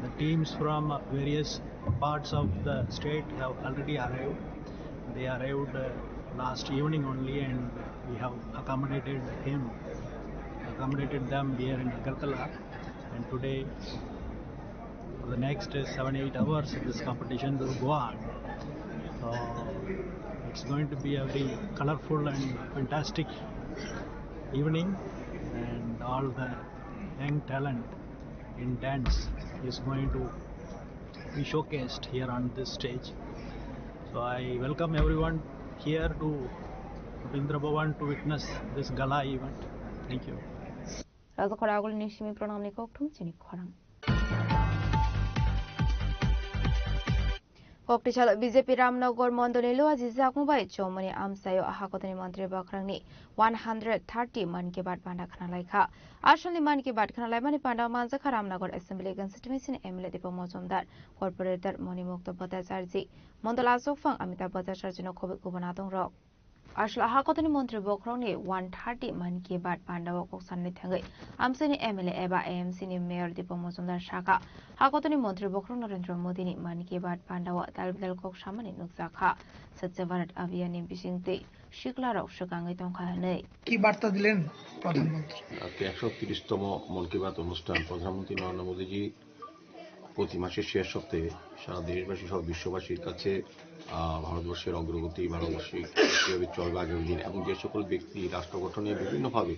the teams from various parts of the state have already arrived. They arrived last evening only, and we have accommodated them here in Agartala. And today for the next 7-8 hours this competition will go on. So it's going to be a very colorful and fantastic evening, and all the young talent in dance is going to be showcased here on this stage. So I welcome everyone here to Rabindra Bhavan to witness this gala event. Thank you. Raza Koragul Nishimi Pranamni Koktum Chini Korang. Koktishala BJP Ramnagar Mondolilo Azizak Mubai Chomani Amsayo Hakotani Mantri Bakrangni 130 Man Ki Baat Panda Khana Laika. Ashali Man Ki Baat Khana Laimani Panda Manzaka Ramnagar Assembly Constituency Emile Dipo Mozumdar Corporator Moni Mukta Bhattacharji Mondola Sofang Amitabh Bhattacharji no Kobik Gubanatong Rock. Ashla Hakotani Mantri Bakrangni 130 Man Ki Baat Panda Koksanni Thangai Amsani Emile Eba AMC ni Mayor Dipo Mozumdar Shaka Hakotani Mantri Bakrang Narendra Modi ni Man Ki Baat Panda wa Dalbidal Kok Shamani Nukzakha Satya Bharat Abhiyan ni Bishingte Shikla Rok Shakangai Tongkhane কি বার্তা দিলেন প্রধানমন্ত্রী? 130তম মন কি বাত অনুষ্ঠান প্রধানমন্ত্রী নরেন্দ্র মোদীজি প্রতি মাসের শেষ সপ্তাহে সারা দেশবাসী সহ বিশ্ববাসীর কাছে ভারতবর্ষের অগ্রগতি, ভারতবর্ষে কীভাবে চলবে আগামী দিন এবং যে সকল ব্যক্তি রাষ্ট্র গঠনে বিভিন্নভাবে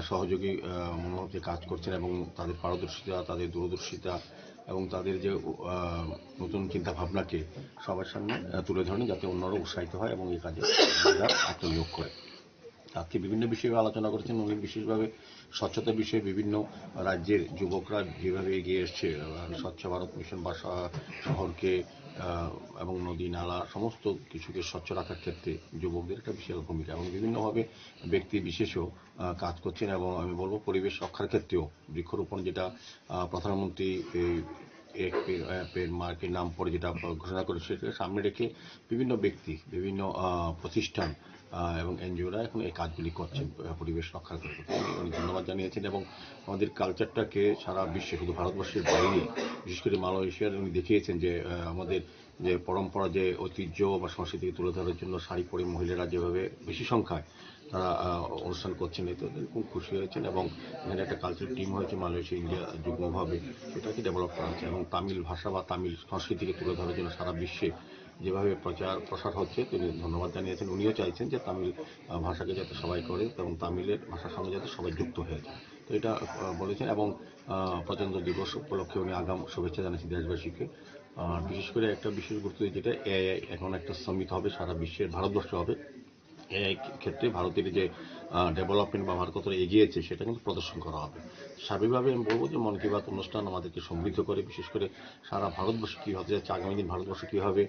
সহযোগী মনোভাবে কাজ করছেন এবং তাদের পারদর্শিতা, তাদের দূরদর্শিতা এবং তাদের যে নতুন চিন্তা ভাবনাকে সবার সামনে তুলে ধরেন, যাতে অন্যরা উৎসাহিত হয় এবং এই কাজে আত্মনিয়োগ করে। আজকে বিভিন্ন বিষয়ে আলোচনা করেছেন উনি, বিশেষভাবে স্বচ্ছতা বিষয়ে বিভিন্ন রাজ্যের যুবকরা যেভাবে এগিয়ে এসছে, স্বচ্ছ ভারত মিশন বা শহরকে এবং নদী নালা সমস্ত কিছুকে স্বচ্ছ রাখার ক্ষেত্রে যুবকদের একটা বিশাল ভূমিকা এবং বিভিন্নভাবে ব্যক্তি বিশেষও কাজ করছেন। এবং আমি বলবো পরিবেশ রক্ষার ক্ষেত্রেও বৃক্ষরোপণ, যেটা প্রধানমন্ত্রী এক পেড় মার্কের নাম পরে যেটা ঘোষণা করে, সেটাকে সামনে রেখে বিভিন্ন ব্যক্তি, বিভিন্ন প্রতিষ্ঠান এবং এনজিওরা এখন এই কাজগুলি করছেন পরিবেশ রক্ষার ক্ষেত্রে। উনি ধন্যবাদ জানিয়েছেন এবং আমাদের কালচারটাকে সারা বিশ্বে, শুধু ভারতবর্ষের বাইরে, বিশেষ করে মালয়েশিয়ার উনি দেখিয়েছেন যে আমাদের যে পরম্পরা, যে ঐতিহ্য বা সংস্কৃতিকে তুলে ধরার জন্য শাড়ি পরে মহিলারা যেভাবে বেশি সংখ্যায় তারা অনুষ্ঠান করছেন, এতে খুব খুশি হয়েছেন। এবং এখানে একটা কালচারাল টিম হয়েছে মালয়েশিয়া ইন্ডিয়া যুগ্মভাবে, সেটাকে ডেভেলপ করা হচ্ছে এবং তামিল ভাষা বা তামিল সংস্কৃতিকে তুলে ধরার জন্য সারা বিশ্বে যেভাবে প্রচার প্রসার হচ্ছে তিনি ধন্যবাদ জানিয়েছেন। উনিও চাইছেন যে তামিল ভাষাকে যাতে সবাই করে এবং তামিলের ভাষার সঙ্গে যাতে সবাই যুক্ত হয়ে যায়, তো এটা বলেছেন। এবং প্রজাতন্ত্র দিবস উপলক্ষে উনি আগাম শুভেচ্ছা জানিয়েছেন দেশবাসীকে। বিশেষ করে একটা বিশেষ গুরুত্ব, যেটা এআই এখন একটা সামিট হবে সারা বিশ্বের, ভারতবর্ষে হবে। এআই ক্ষেত্রে ভারতের যে ডেভেলপমেন্ট বা ভারত কতটা এগিয়েছে সেটা কিন্তু প্রদর্শন করা হবে। স্বাভাবিকভাবে আমি বলবো যে মন কি বাত অনুষ্ঠান আমাদেরকে সমৃদ্ধ করে, বিশেষ করে সারা ভারতবর্ষ কী হতে যাচ্ছে, আগামী দিন ভারতবর্ষ কীভাবে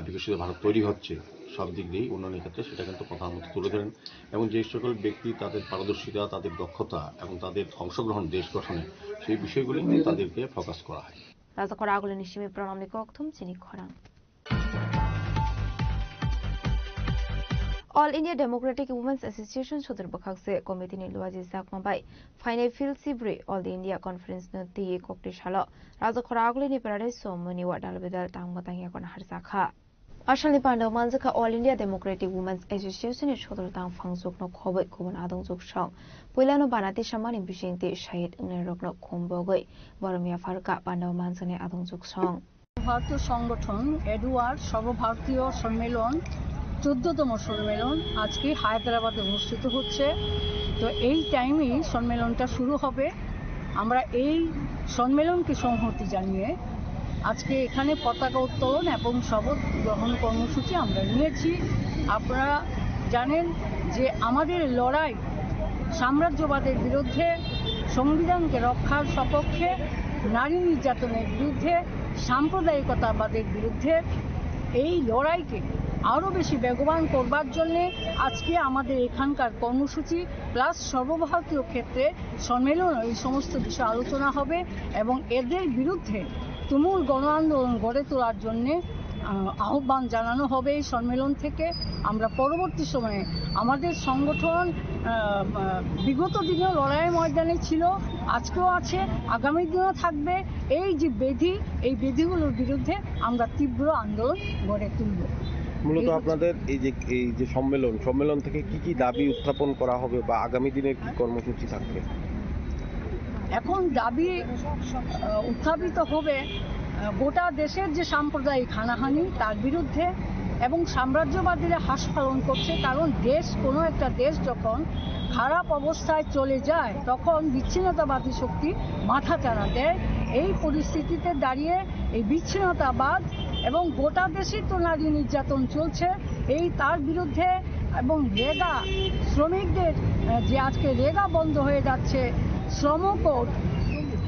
বিকশিত ভারত তৈরি হচ্ছে সব দিক দিয়েই উন্নয়নের ক্ষেত্রে, সেটা কিন্তু প্রধানমন্ত্রী তুলে ধরেন। এবং যে সকল ব্যক্তি তাদের পারদর্শিতা, তাদের দক্ষতা এবং তাদের অংশগ্রহণ দেশ গঠনে, সেই বিষয়গুলি নিয়ে তাদেরকে ফোকাস করা হয়। Raza Koragul Nishimi Pranamni Koktum Chini Korang. All India Democratic Women's Association Chodur Bakhakse Committee ni Luaji Sakmabai Fine Phil Sibri All India Conference no Ti Koktishala Raza Koragul ni Paradise Somoni Wadal Bidal Tangbatang Yakon Harsakha Ashali Panda Manzaka All India Democratic Women's Association ni Chodur Tang Fangsuk no Khobek Kuban Adong Zuk Shang Puilano Banati Shamani Bishingti Shahid Nerok no Kumbogoi Boromia Farka Panda Manzane Adong Zuk Shang ভারতীয় সংগঠন Edward সর্বভারতীয় সম্মেলন 14তম সম্মেলন আজকে হায়দ্রাবাদে অনুষ্ঠিত হচ্ছে। তো এই টাইমেই সম্মেলনটা শুরু হবে। আমরা এই সম্মেলনকে সংহতি জানিয়ে আজকে এখানে পতাকা উত্তোলন এবং শপথ গ্রহণ কর্মসূচি আমরা নিয়েছি। আপনারা জানেন যে আমাদের লড়াই সাম্রাজ্যবাদের বিরুদ্ধে, সংবিধানকে রক্ষার সপক্ষে, নারী নির্যাতনের বিরুদ্ধে, সাম্প্রদায়িকতাবাদের বিরুদ্ধে। এই লড়াইকে আরও বেশি বেগবান করবার জন্যে আজকে আমাদের এখানকার কর্মসূচি প্লাস সর্বভারতীয় ক্ষেত্রে সম্মেলন, এই সমস্ত বিষয়ে আলোচনা হবে এবং এদের বিরুদ্ধে তুমুল গণ আন্দোলন গড়ে তোলার জন্যে আহ্বান জানানো হবে এই সম্মেলন থেকে। আমরা পরবর্তী সময়ে আমাদের সংগঠন বিগত দিনেও লড়াইয়ের ময়দানে ছিল, আজকেও আছে, আগামী দিনেও থাকবে। এই যে বেধি, এই বেধিগুলোর বিরুদ্ধে আমরা তীব্র আন্দোলন গড়ে তুলব। মূলত আপনাদের এই যে সম্মেলন থেকে কি কি দাবি উত্থাপন করা হবে বা আগামী দিনের কি কর্মসূচি থাকবে? এখন দাবি উত্থাপিত হবে গোটা দেশের যে সাম্প্রদায়িক হানাহানি তার বিরুদ্ধে, এবং সাম্রাজ্যবাদীরা হাস পালন করছে। কারণ কোনো একটা দেশ যখন খারাপ অবস্থায় চলে যায় তখন বিচ্ছিন্নতাবাদী শক্তি মাথা চাড়া দেয়। এই পরিস্থিতিতে দাঁড়িয়ে এই বিচ্ছিন্নতাবাদ এবং গোটা দেশেই তো নারী নির্যাতন চলছে, তার বিরুদ্ধে এবং রেগা শ্রমিকদের যে আজকে রেগা বন্ধ হয়ে যাচ্ছে,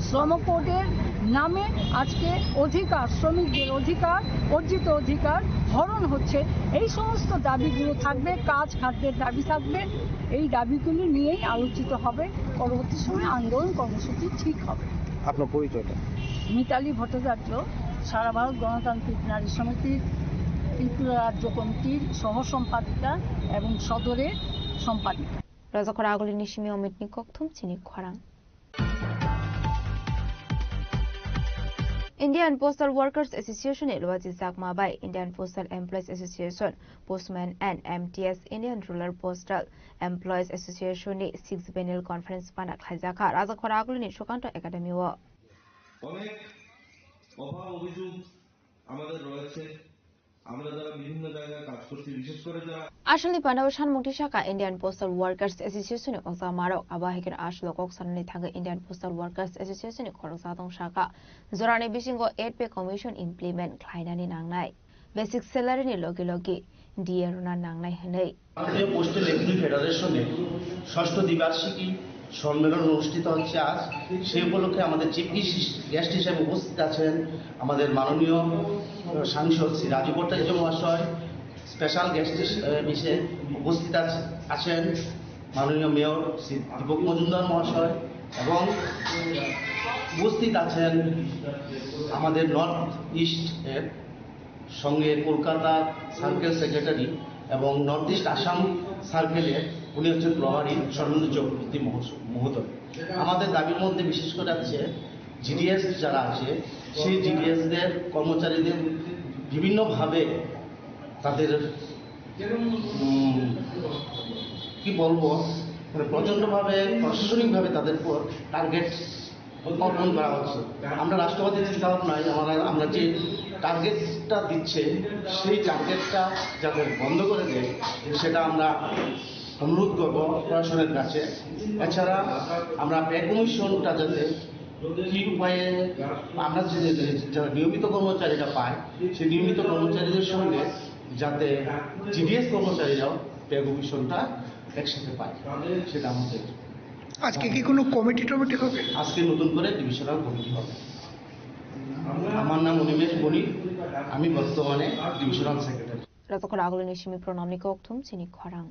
শ্রমকোডের নামে আজকে শ্রমিকদের অর্জিত অধিকার হরণ হচ্ছে, এই সমস্ত দাবিগুলো থাকবে, কাজ খাদ্যের দাবি থাকবে। এই দাবিগুলি নিয়েই আলোচিত হবে, পরবর্তী সময়ে আন্দোলন কর্মসূচি ঠিক হবে। আপনার পরিচয়টা? মিতালি ভট্টাচার্য, সারা ভারত গণতান্ত্রিক নারী সমিতির ত্রিপুরা রাজ্য কমিটির সহ সম্পাদিকা এবং সদরের সম্পাদিকা। Razakora aguli nishimi omitni kokthum chini khwarang. Indian Postal Workers Association elwaji zakma bai Indian Postal Employees Association, Postman and MTS Indian Rural Postal Employees Association ni 6 Biennial Conference pana khaijaka Razakora aguli ni Shokanto Academy wa অনেক অভাব অভিযোগ আমাদের রয়েছে। আমরা যারা বিভিন্ন জায়গায় কাজ করছি, বিশেষ করে যারা Ashli Pandawasan Muktisaka Indian Postal Workers Association Osamaro Abahikin Ashlo Koksanani Thaga Indian Postal Workers Association Korosatong Shaka Zorani Bishingo 8-pay commission implement Klainani Nangnai Basic salary ni logi Dieruna Nangnai Hanei ভারতীয় postal employee ফেডারেশনে 6ষ্ঠ দ্বিবার্ষিকী সম্মেলন অনুষ্ঠিত হচ্ছে আজ। সেই উপলক্ষে আমাদের chief guest হিসেবে উপস্থিত আছেন আমাদের মাননীয় সাংসদ শ্রী রাজু ভট্টাচার্য মহাশয়। স্পেশাল গেস্ট হিসেবে উপস্থিত আছেন মাননীয় মেয়র শ্রী দীপক মজুমদার মহাশয়, এবং উপস্থিত আছেন আমাদের নর্থ ইস্ট এর সঙ্গে কলকাতা সার্কেল সেক্রেটারি এবং নর্থ ইস্ট আসাম সার্কেলের উনি হচ্ছেন প্রভারী সর্বেন্দ্র চক্রবর্তী মহোদয়। আমাদের দাবির মধ্যে বিশেষ করে আছে জিডিএস যারা আছে সেই জিডিএসদের কর্মচারীদের বিভিন্নভাবে তাদের কি বলবো মানে প্রচণ্ডভাবে প্রশাসনিকভাবে তাদের উপর টার্গেট অর্পণ করা হচ্ছে। আমরা রাষ্ট্রবাদী চিন্তাভাবনায় আমরা যে টার্গেটটা দিচ্ছে সেই টার্গেটটা যাতে বন্ধ করে দেয় সেটা আমরা অনুরোধ করব প্রশাসনের কাছে। এছাড়া আমরা পে কমিশনটা যাতে কী উপায়ে আমরা যারা নিয়মিত কর্মচারীরা পায় সেই নিয়মিত কর্মচারীদের সঙ্গে যাতে জিডিএস কর্মচারীরাও পে কমিশনটা একসাথে পায় সেটা আমাদের। আজকে কি কোনো কমিটি টমিটি হবে? আজকে নতুন করে ডিভিশনাল কমিটি হবে। আমার নাম অনিমেষ বণিক, আমি বর্তমানে divisional secretary. Razakora aguli nishimi pronamni kokthum chini khwarang.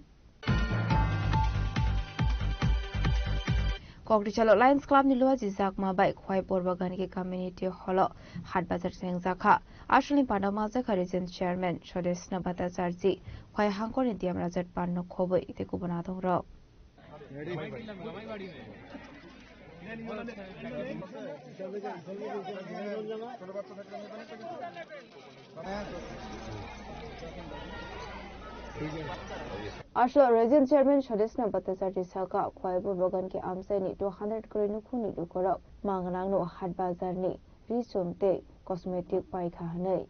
Kokrichalo Lions Club ni loaji zakma bai khwai borbagan ki community hall hat bazar sengjakha Ashli Pandamaja Region Chairman Shodesna Bhattacharji khwai hangkor ni diam rajat panno khoboi ite kubana dongro Ashlo Region Chairman Shodesna Bhattacharji Saka khwai borbagan ki amsai ni 200 crore nu khuni lukoro mangnang no hat bazar ni রিচন্তে cosmetic পায়খানা নেই।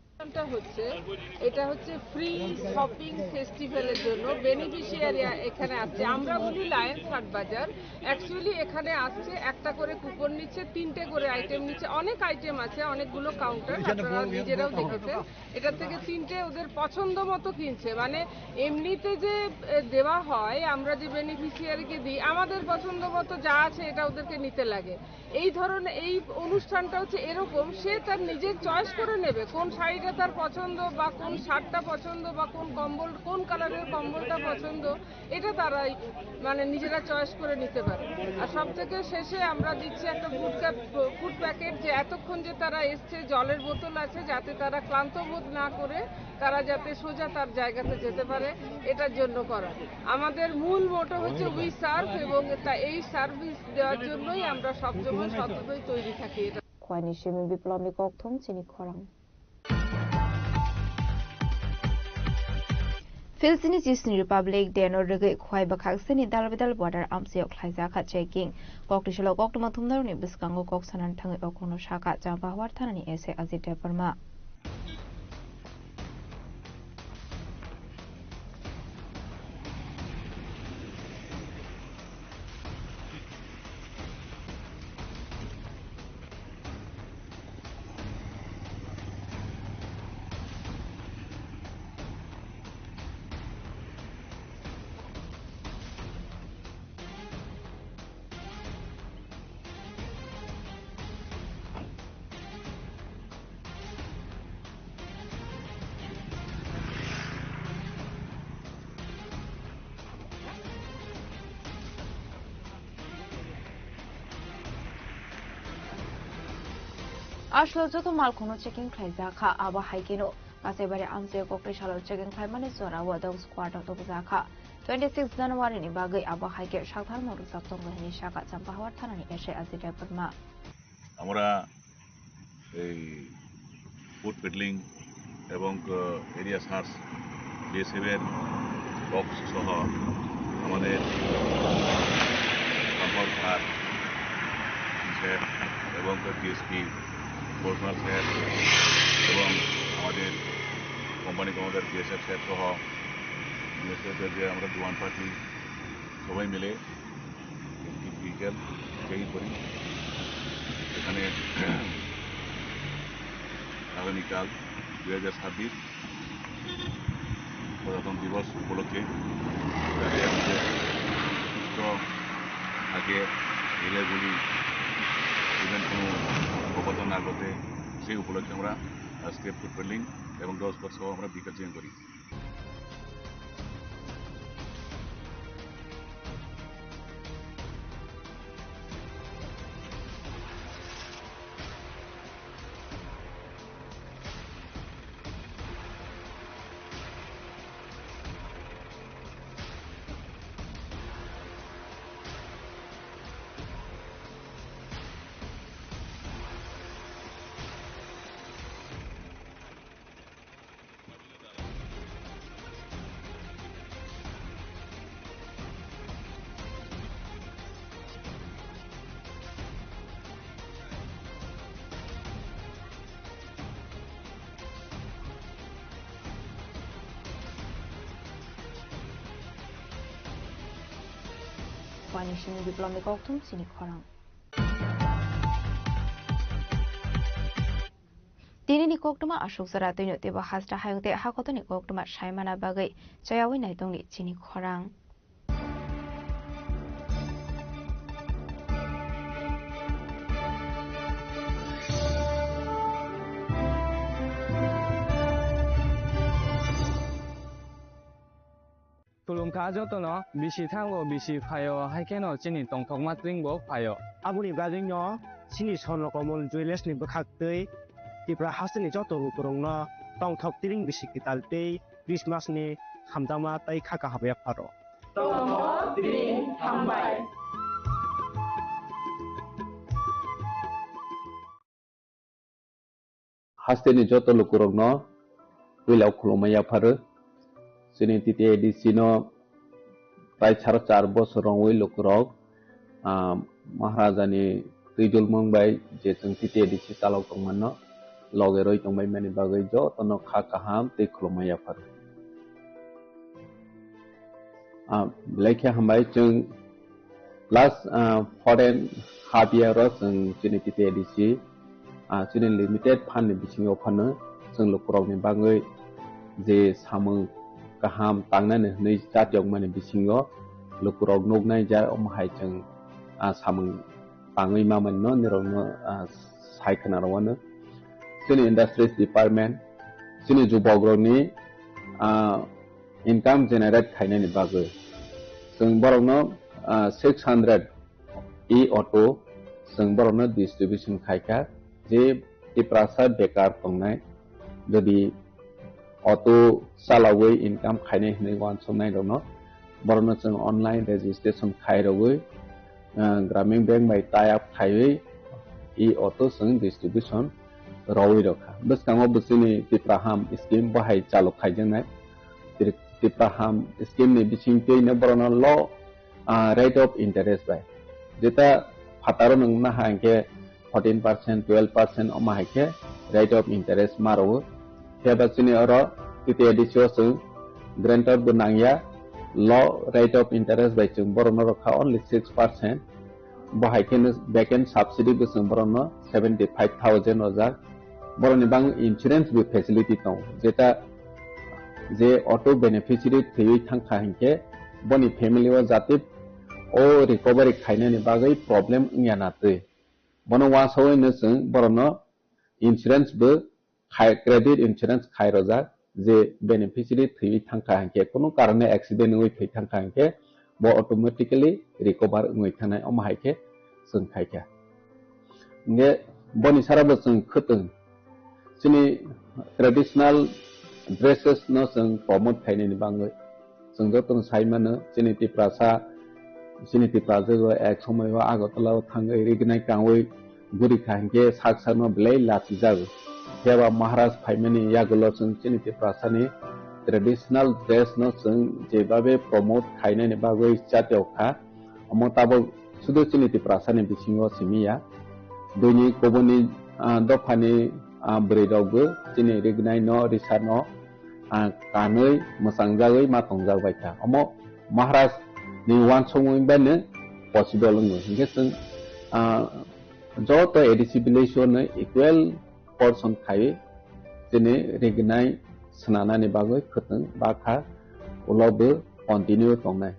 এটা হচ্ছে free shopping ফেস্টিভ্যালের জন্য beneficiary এখানে আসছে। আমরা বলি লায়ন্স হাট বাজার, অ্যাকচুয়ালি এখানে আসছে একটা করে কুপন নিচ্ছে, 3টে করে আইটেম নিচ্ছে, অনেক আইটেম আছে, অনেকগুলো কাউন্টার, আপনারা নিজেরাও দেখেছেন। এটার থেকে 3টে ওদের পছন্দ মতো কিনছে, মানে এমনিতে যে দেওয়া হয় আমরা যে বেনিফিশিয়ারিকে দিই আমাদের পছন্দ মতো যা আছে এটা ওদেরকে নিতে লাগে। এই ধরনের এই অনুষ্ঠানটা হচ্ছে এরকম, সে তার নিজের চয়েস করে নেবে কোন শাড়িটা তার পছন্দ বা কোন শার্টটা পছন্দ বা কোন কম্বল কোন কালারের কম্বলটা পছন্দ, এটা তারাই মানে নিজেরা চয়েস করে নিতে পারে। আর সব থেকে শেষে আমরা দিচ্ছি একটা ফুড প্যাকেট, যে এতক্ষণ যে তারা এসছে জলের বোতল আছে যাতে তারা ক্লান্ত বোধ না করে তারা যাতে সোজা তার জায়গাতে যেতে পারে, এটার জন্য করা। আমাদের মূল মোটো হচ্ছে উই সার্ভ, এবং এই সার্ভিস দেওয়ার জন্যই আমরা সবসময় সততই তৈরি থাকি। এটা খোয়ানি শিমি বিপ্লবী kokthum chini khwarang Philippines Disney Republic de Norway khwai bakhak sini dalbedal border amsiok khlaija kha checking kok tisalo kok tuma thumdar ni biskango kok sanan thangi okono shaka jamba war thanani ese Ajit Verma Ashlo joto mal kono checking khlaija kha aba haikeno kasebare amse kokri shalo checking khlaimani zora wadong squad of zakha 26 January ni bagai aba haike shakthar moru saptong bahini shaka champahawar thanani ese Ajit Verma আমরা এই food peddling এবং area search বিএসএফের box সহ আমাদের সম্পর্ক sir এবং DSP বোর্ডমাল sir এবং আমাদের কোম্পানি কমান্ডার বিএসএফ স্যার সহ বিএসএফের যে আমরা জওয়ান পার্টি সবাই মিলে একটি বিকেল চেকিং করি এখানে আগামীকাল 2026 প্রজাতন্ত্র দিবস উপলক্ষে যাতে আমাদের সুস্থ থাকে রিলেগুলি ইভেন কোনো অপতন না করতে সেই উপলক্ষে আমরা আজকে ফুড পেডলিং এবং ডজ স্পট সহ আমরা বিকেল চেকিং করি Sini diploma koktum sini khorang Dini ni koktuma ashok sara tino teba hasta hayongte hakoto ni koktuma shaimana bagai chayawi naitong ni sini khorang Tulung kajo to no bisi thango bisi phayo haikeno chini tongthok matring bo phayo abuni gajing no chini sonro komol jewelers ni bakhaktei tipra hasni joto rukurong no tongthok tiring bisi kitaltei Christmas ni hamdama tai khaka habe pharo tongthok tiring hambai hasni joto rukurong no wilau khulomaya pharo sini titi edisino প্রায় 4.5 বছর ওই লোকরক মহারাজানি রিজুল মুম্বাই যে जों titi edisi চালক দंमोन लगे रय दंबाय माने बागै ज तनो खा काहाम ते खुलमाया फार लेखे हामबाय जों लास्ट फरेन हाफ इयार जों जोंनि titi edisi जोंनि लिमिटेड फान्ड बिथिङाव फानो जों लोकरकनि बागै जे सामो kaham tangnane nei jatiok mane bisingo lokurok nognai ja omhai jeng samung tangui maman no nirongno saikana rawana sini industries department sini jubogroni income generate khainai ni bagoi जों borokno 600 e-auto जों borokno distribution khaika je iprasa bekar tongnai jodi auto salawai income khaine hne wan somnai dongno borno जों online registration khairogoi gramin bank bai tie up khaiwi e-auto जों distribution rawi rokha biskango bisini tipraham scheme bahai chalo khaijengnai तिप्राहाम scheme नि बिसिं पेइनो बरनो low rate of interest बाय जेता फातारो नंगना हांके 14% 12% अमा हाके रेट ऑफ इंटरेस्ट मारो हेबासिनि अरो तिते एडिसियो जों ग्रांटर बनांगया लो रेट ऑफ इंटरेस्ट बाय जों बरनो रखा ओनली 6% बाहायकेनो बैक एंड सब्सिडी जों बरनो 75000 हजार बरनि बां इंश्योरेंस बे फैसिलिटी दं जेता जे ऑटो बेनिफिशियरी थेयै थांखा हंके बनि फैमिली वा जाते ओ रिकवरी खायनानि बागै प्रॉब्लम यानाते बनो वासोय न जों बरनो इंश्योरेंस बो खाय क्रेडिट इंश्योरेंस खाय रजा जे बेनिफिशियरी थेयै थांखा हंके कोनो कारणे एक्सीडेंट होय थै थांखा हंके बो ऑटोमेटिकली रिकवर होय थानाय अमाहायके जों खायका ने बनि साराबो जों खतों जोंनि ट्रेडिशनल ड्रेसेस न जों प्रमोट खायनायनि बागै जों जतन साइमानो जोंनि प्रासा जोंनि प्राजो एक समय आगरतलाव थाङै रिगनाय कावै गुरि खांके साकसानो ब्लै लाति जागो जेबा महाराज फाइमानि यागलो जों जोंनि प्रासानि ट्रेडिशनल ड्रेस न जों जेबाबे प्रमोट खायनायनि बागै जातियाव खा अमताबो सुदु जोंनि प्रासानि बिसिङाव सिमिया दुनि कोबनि दफानि ब्रेडावबो जोंनि रिगनाय न रिसा न कानै मोसांजागै मातंजाबाय था अमो महाराज नि वान सङैबानो पसिबल नो हिंगे जों जत एडिसि बिलेसन इक्वल पर्सन खायो जोंनि रिगनाय स्नानानि बागै खतों बाखा उलावबो कन्टिन्यू दंनाय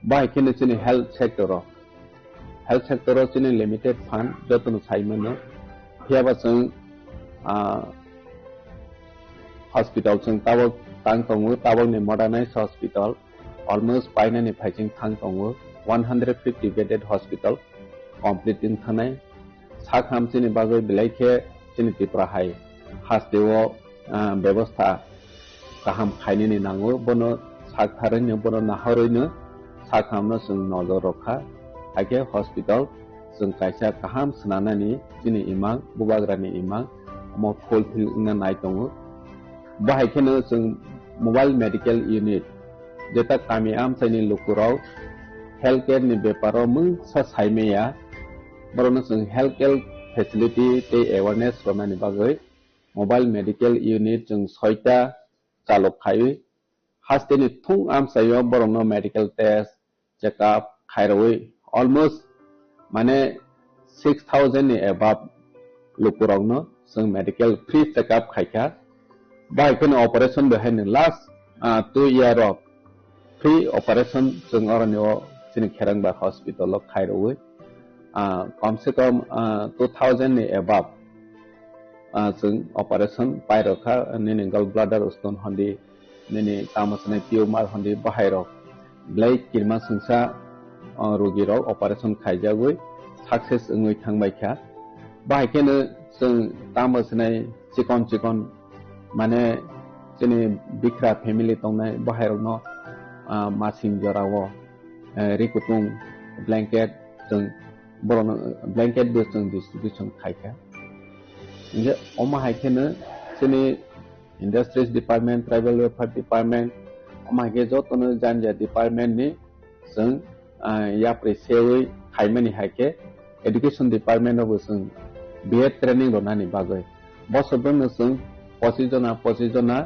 बाहायकेनो जोंनि हेल्थ सेक्टराव जोंनि लिमिटेड फान्ड जतन साइमोनो हियाबा जों हॉस्पिटल जों तावक तांग दङो तावकनि मडार्नाइज हॉस्पिटल almost पाइनानि फाइजिं थांग दङो 150 बेडेड हॉस्पिटल कंप्लीट इन थानाय साखाम जोंनि बागै बिलाइखे जोंनि तिप्राहाय हास्टेव व्यवस्था गाहाम खायनायनि नांगौ बनो साखारैनो बनो नाहरैनो साखामनो जों नजर रखा हाके हॉस्पिटल जों कायसा गाहाम स्नानानि जोंनि इमां बुबाग्रानि इमां मो फुलफिल नाय दङो बाहायकेनो जों मोबाइल मेडिकल यूनिट जेता कामी आमसाइनि लुकुराव हेल्थ केयर नि बेपाराव मुंसा साइमेया बरनो जों हेल्थ केयर फेसिलिटी ते अवेयरनेस रनानि बागै मोबाइल मेडिकल यूनिट जों 6टा चालक खायो हास्तेनि थुं आमसाइयाव बरनो मेडिकल टेस्ट चेकअप खायरवै ऑलमोस्ट माने 6000 नि अबाव लुकुरावनो जों मेडिकल फ्री चेकअप खायका बाहायकेनो ऑपरेशन बेहायनो last 2 year of free operation जों अरनियो जोंनि खेरंबा हॉस्पिटल खायरवै कम से कम 2000 नि अबाव जों ऑपरेशन पायरखा निनि गल ब्लाडर स्टोन हंदी निनि तामसने ट्यूमर हंदी बाहायरो ब्लै किरमा संसा रोगिराव ऑपरेशन खायजावै सक्सेस ओङै थांबायखा बाहायकेनो जों तामसने चिकन माने जोंनि बिख्रा फेमिली दंनाय बाहायरनो मासिं जरावो रिकुटुं ब्लैंकेट जों बरनो ब्लैंकेट बो जों डिस्ट्रीब्यूशन खायका इंगे अमा हायकेनो जोंनि industries department tribal welfare department अमा हायके जतनो जानजा डिपार्टमेंट नि जों या प्रेसेयै खायमानि हायके एजुकेशन डिपार्टमेंट अबो जों बीएड ट्रेनिंग रनानि बागै बसबनो जों 25 जना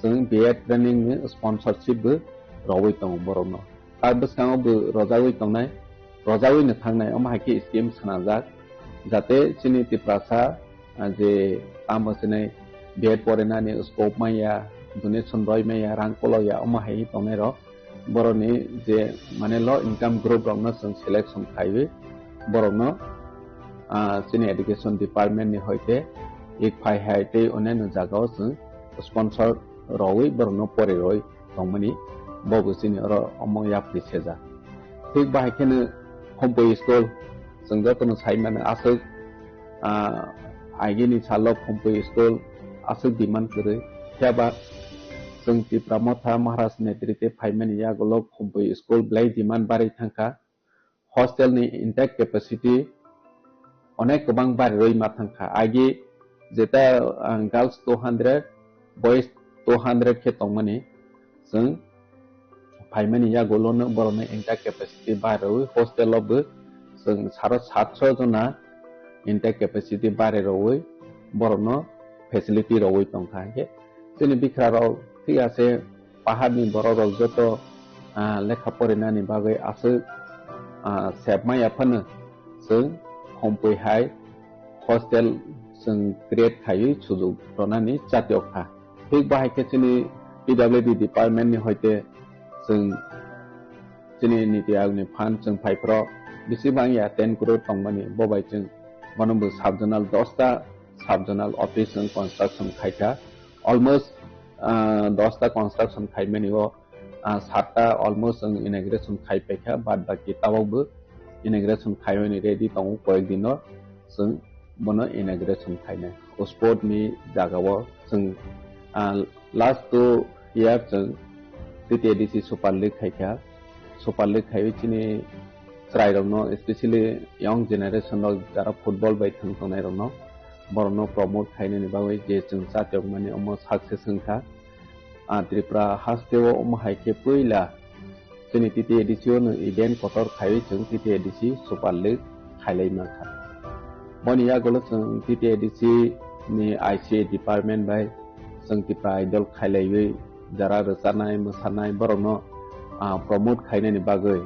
जों बीएड ट्रेनिंग नि स्पॉन्सरशिप बो रवै दं बरनो आरो बसाङावबो रजावै दंनाय रजावैनो थांनाय अमाहायके स्कीम सनाजाक जाते जोंनि तिप्रासा जे तामसने बीएड परेनानि स्कोप माया डोनेशन रय माया रां कलया अमाहाय दंनाय र बरनि जे माने लो इनकम ग्रुप रनो जों सिलेक्शन खायो बरनो जोंनि एजुकेशन डिपार्टमेंट नि होयते एक फाइ हायते अनेन जागाव जों स्पॉन्सर रवै बरनो परे रय दंमनि बबुसिनि अर अमया प्रिसेजा ठीक बाहायकेनो हमपो स्कूल जों जतनो साइमानो आसो आइगेनि सालो हमपो स्कूल आसो डिमांड करे त्याबा जों तिप्रामथा महाराज नेतृत्व फाइमानि यागलो हमपो स्कूल ब्लै डिमांड बारै थांखा हॉस्टेल नि इंटेक कैपेसिटी अनेक गोबां बारै मा थांखा आगे जेता गर्ल्स 200 बॉयज 200 के दंमनि जों फाइमानि या गोलोनो बरनो इंटा कैपेसिटी बारेवै हस्टेलावबो जों 700 जना इंटा कैपेसिटी बारेवै बरनो फेसिलिटी रवै तंखाके जोंनि बिखराव थियासे पाहाड़नि बरराव जत लेखा फरायनायनि बागै आसो सेबमायाफोरनो जों हमफैहाय हस्टेल जों क्रिएट खायै सुजुग रनानि जातियखा थिग बाहायके जोंनि PWD डिपार्टमेंटनि हयते जों जोंनि नीति आयोगनि फान्ड जों फाइफ्र बेसेबां या 10 करोड़ तंबानि बबाय जों मनबो साबजोनाल 10टा साबजोनाल ऑफिस जों कंस्ट्रक्शन खायका ऑलमोस्ट 10टा कंस्ट्रक्शन खायमेनि वो 7टा ऑलमोस्ट जों इनॉग्रेशन खायपेखा बाद बाकी तावबो इनॉग्रेशन खायवेनि रेडी दं कयेक दिनो जों बनो इनॉग्रेशन खायने स्पोर्ट नि जागावो जों लास्ट 2 year जों TTADC सुपर लीग खायका सुपर लीग खायविचिनि ट्राइरनो स्पेशली यंग जनरेशन जरा फुटबल बाय थांनाय रनो बरनो प्रमोट खायने बागै जे जों जातियक माने अमो सक्सेस होनखा त्रिपुरा हास्टेव अमो हायके पहिला जोंनि TTADC नो इवेंट कटर खायवि जों TTADC सुपर लीग खायलायमाखा बनिया गलो जों TTADC नि ICA डिपार्टमेंट बाय जों त्रिपुरा आइडल खायलायवि जरा रोजानाय मोसानाय बरनो प्रमोट खायने बागै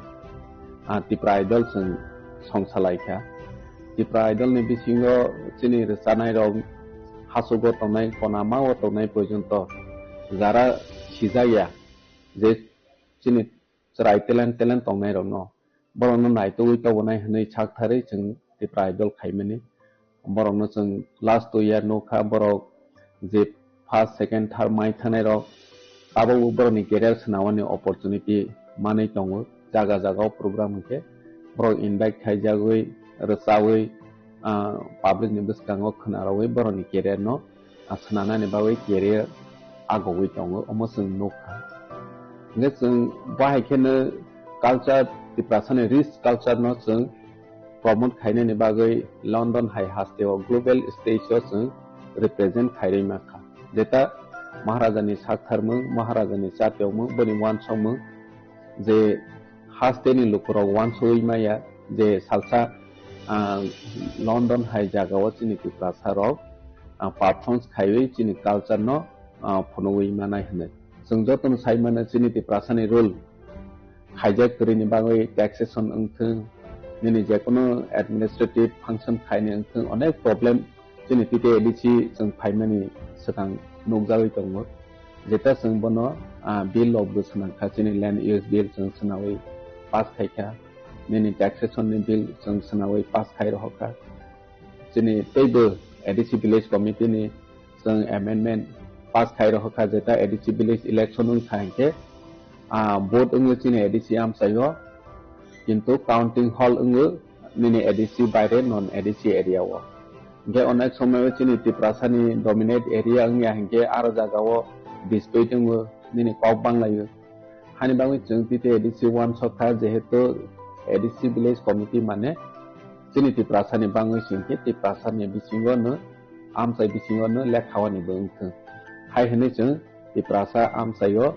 त्रिपुरा आइडल जों संसालायखा त्रिपुरा आइडल नि बिसिङाव जोंनि रोजानाय रं हासुगो तंनाय कनामा तंनाय पर्यन्त जरा सिजाया जे जोंनि जरा टैलेंट तंनाय रनो बरनो नायतोवै तवनाय हनै छाकथारै जों त्रिपुरा आइडल खायमेनि बरनो जों लास्ट 2 year नोखा बर जे फर्स्ट सेकेंड थर्ड माइ थानाय रं ताबो बरनि कैरियर सनावनि अपॉर्चुनिटी मानै दङ जागा जागाव प्रोग्राम के बर इनवाइट खायजागै रसावै पब्लिक नि बसकाङो खनारावै बरनि कैरियर न सनानानि बावै कैरियर आगवै दङ अमसों नोखा ने जों बाहायखेनो कल्चर त्रिपुरानि रिच कल्चर न जों प्रमोट खायने बागै लंडन हाई हास्टेव ग्लोबल स्टेजआव जों रिप्रेजेंट खायरैमाखा जेता महाराजानि साकथारमों महाराजानि जातियावमों बनि वानसमों जे हास्टेनि लुकुराव वानसयमाया जे सालसा लंडन हाई जागाव चिनि त्रिपुरासाराव परफॉर्मेंस खायवै चिनि कल्चर न फनवै मानाय हने जों जतन साइमाने चिनि त्रिपुरासानि रूल हाइजेक करिनि बागै टैक्सेशन अंथों निनि जेकुनु एडमिनिस्ट्रेटिव फंक्शन खायने अंथों अनेक प्रॉब्लम चिनि TTADC जों फाइमानि सतां नुजावै दङ जेता जों बनो बिल ऑफ गोसनाखा चिनि लैंड यूज बिल जों सनावै पास खायखा निनि टैक्सेशन नि बिल जों सनावै पास खाय रहका चिनि तैबो ADC विलेज कमिटी नि जों अमेंडमेंट पास खाय रहका जेता ADC विलेज इलेक्शन उन खायके वोट अंगो चिनि ADC आमसायो किंतु काउंटिंग हॉल अंगो निनि ADC बायरे नॉन ADC एरिया वो के अनेक समय चिनि त्रिपुरासानि डोमिनेट एरिया अंगिया हंके आरो जागावो डिस्प्यूट अंगो निनि कॉप बांलायो हानि बागै जों TTADC वन सखा जेहेतु ADC विलेज कमिटी माने चिनि त्रिपुरासानि बागै सिंके त्रिपुरासानि बिसिङावनो आमसाय बिसिङावनो लेखावानि बंथों हाय हनै जों त्रिपुरासा आमसायो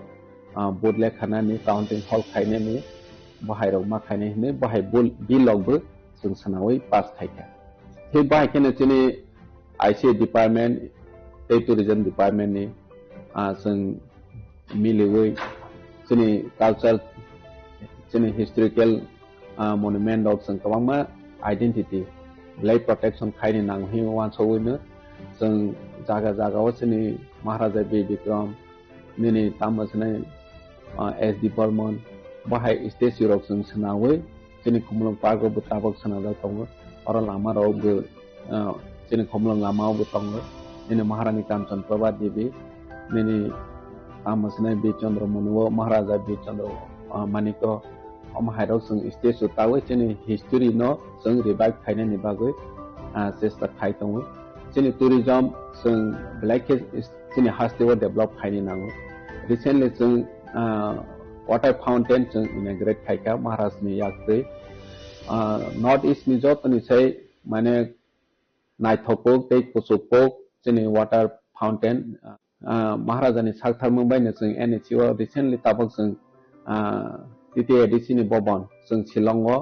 बोर्ड लेखानानि काउंटिं हॉल खायनेनि बाहायराव मा खायने हनै बाहाय बिलआवबो जों सनावै पास खायखा थिग बाहायखेनो चिनि ICA डिपार्टमेंट टूरिज्म डिपार्टमेंट नि जों मिलिवै चिनि culture Chini historical monument of जों गोबां आइडेंटिटी ब्लाइट प्रोटेक्शन खायने नांहि वानसवैनो जों जागा जागाव चिनि महाराजा बी विक्रम निनि तामसनाय SD बर्मन बाहाय स्टेज यूरोप जों सनावै चिनि खुमलंग पार्क ऑफ ताबक सनादा दङ और लामा रावबो चिनि खुमलंग लामावबो दङ निनि महारानी कामचंद प्रभा देवी निनि तामसनाय बी चंद्र मनुव महाराजा बी चंद्र मानिको अमहायराव जों स्टेज तावै चिनि हिस्ट्री न जों रिवाइव खायने बागै चेष्टा खाय दङ चिनि टूरिज्म जों ब्लैक चिनि हास्टेव डेभलप खायने नांगौ रिसेंटली जों वाटर फाउंटेन जों इनॉग्रेट खायका महाराजनि याक्दै नॉर्थ ईस्ट नि जतनि साय माने नायथोपोक दै कुसुपोक चिनि वाटर फाउंटेन महाराजानि साकथारमों बायनो जों NHO रिसेंटली ताबक जों TTADC ni bobon जों शिलंआव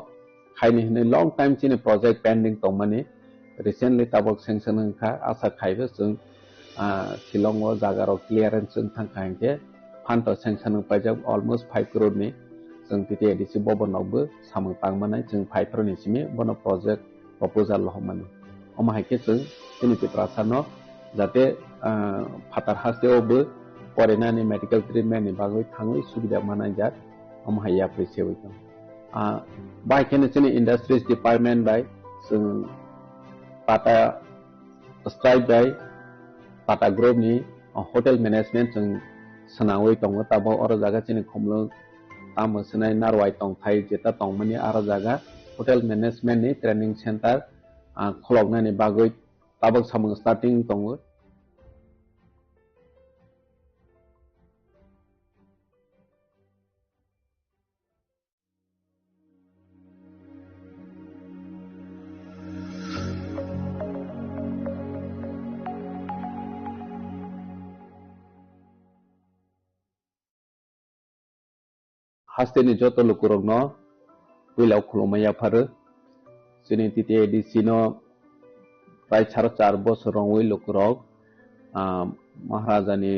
खायनो होनो लं टाइम चिनि प्रोजेक्ट पेंडिंग दं माने रिसेंटली ताबक सेंसन होनखा आसा खायबो जों शिलंआव जागाराव क्लियरेंस जों थांखांके फान्ड सेंसन होपाजों अलमोस्ट 5 करोड़ नि जों TTADC बबनावबो सामो तांमानाय जों 5 करोड़ निसिमि बनो प्रोजेक्ट प्रपोजल हममाने अमाहायके जों चिनि तिप्रासानो जाते फातार हासेयावबो फरेनानि मेडिकल ट्रिटमेन्टनि बागै थाङै सुबिदा मानाय जात अमाहाया प्रेसेवैदों बाइकेनो चिनि इंडस्ट्रीज डिपार्टमेंट बाय जों टाटा स्ट्राइक बाय टाटा ग्रुप नि होटेल मैनेजमेंट जों सनावै दङ ताबो अर जागा चिनि खमलो तामो सनाय नारवाय दं थाइ जेता दं माने आरो जागा होटेल मैनेजमेंट नि ट्रेनिंग सेंटर खलबनायनि बागै ताबो सामो स्टार्टिं दङ हास्टेनि जतो लुकुरगनो विलाव खुलुमैया फारो जोंनि TTADC नो प्राय 4.5 बोसोराव लुकुरग महाराजानि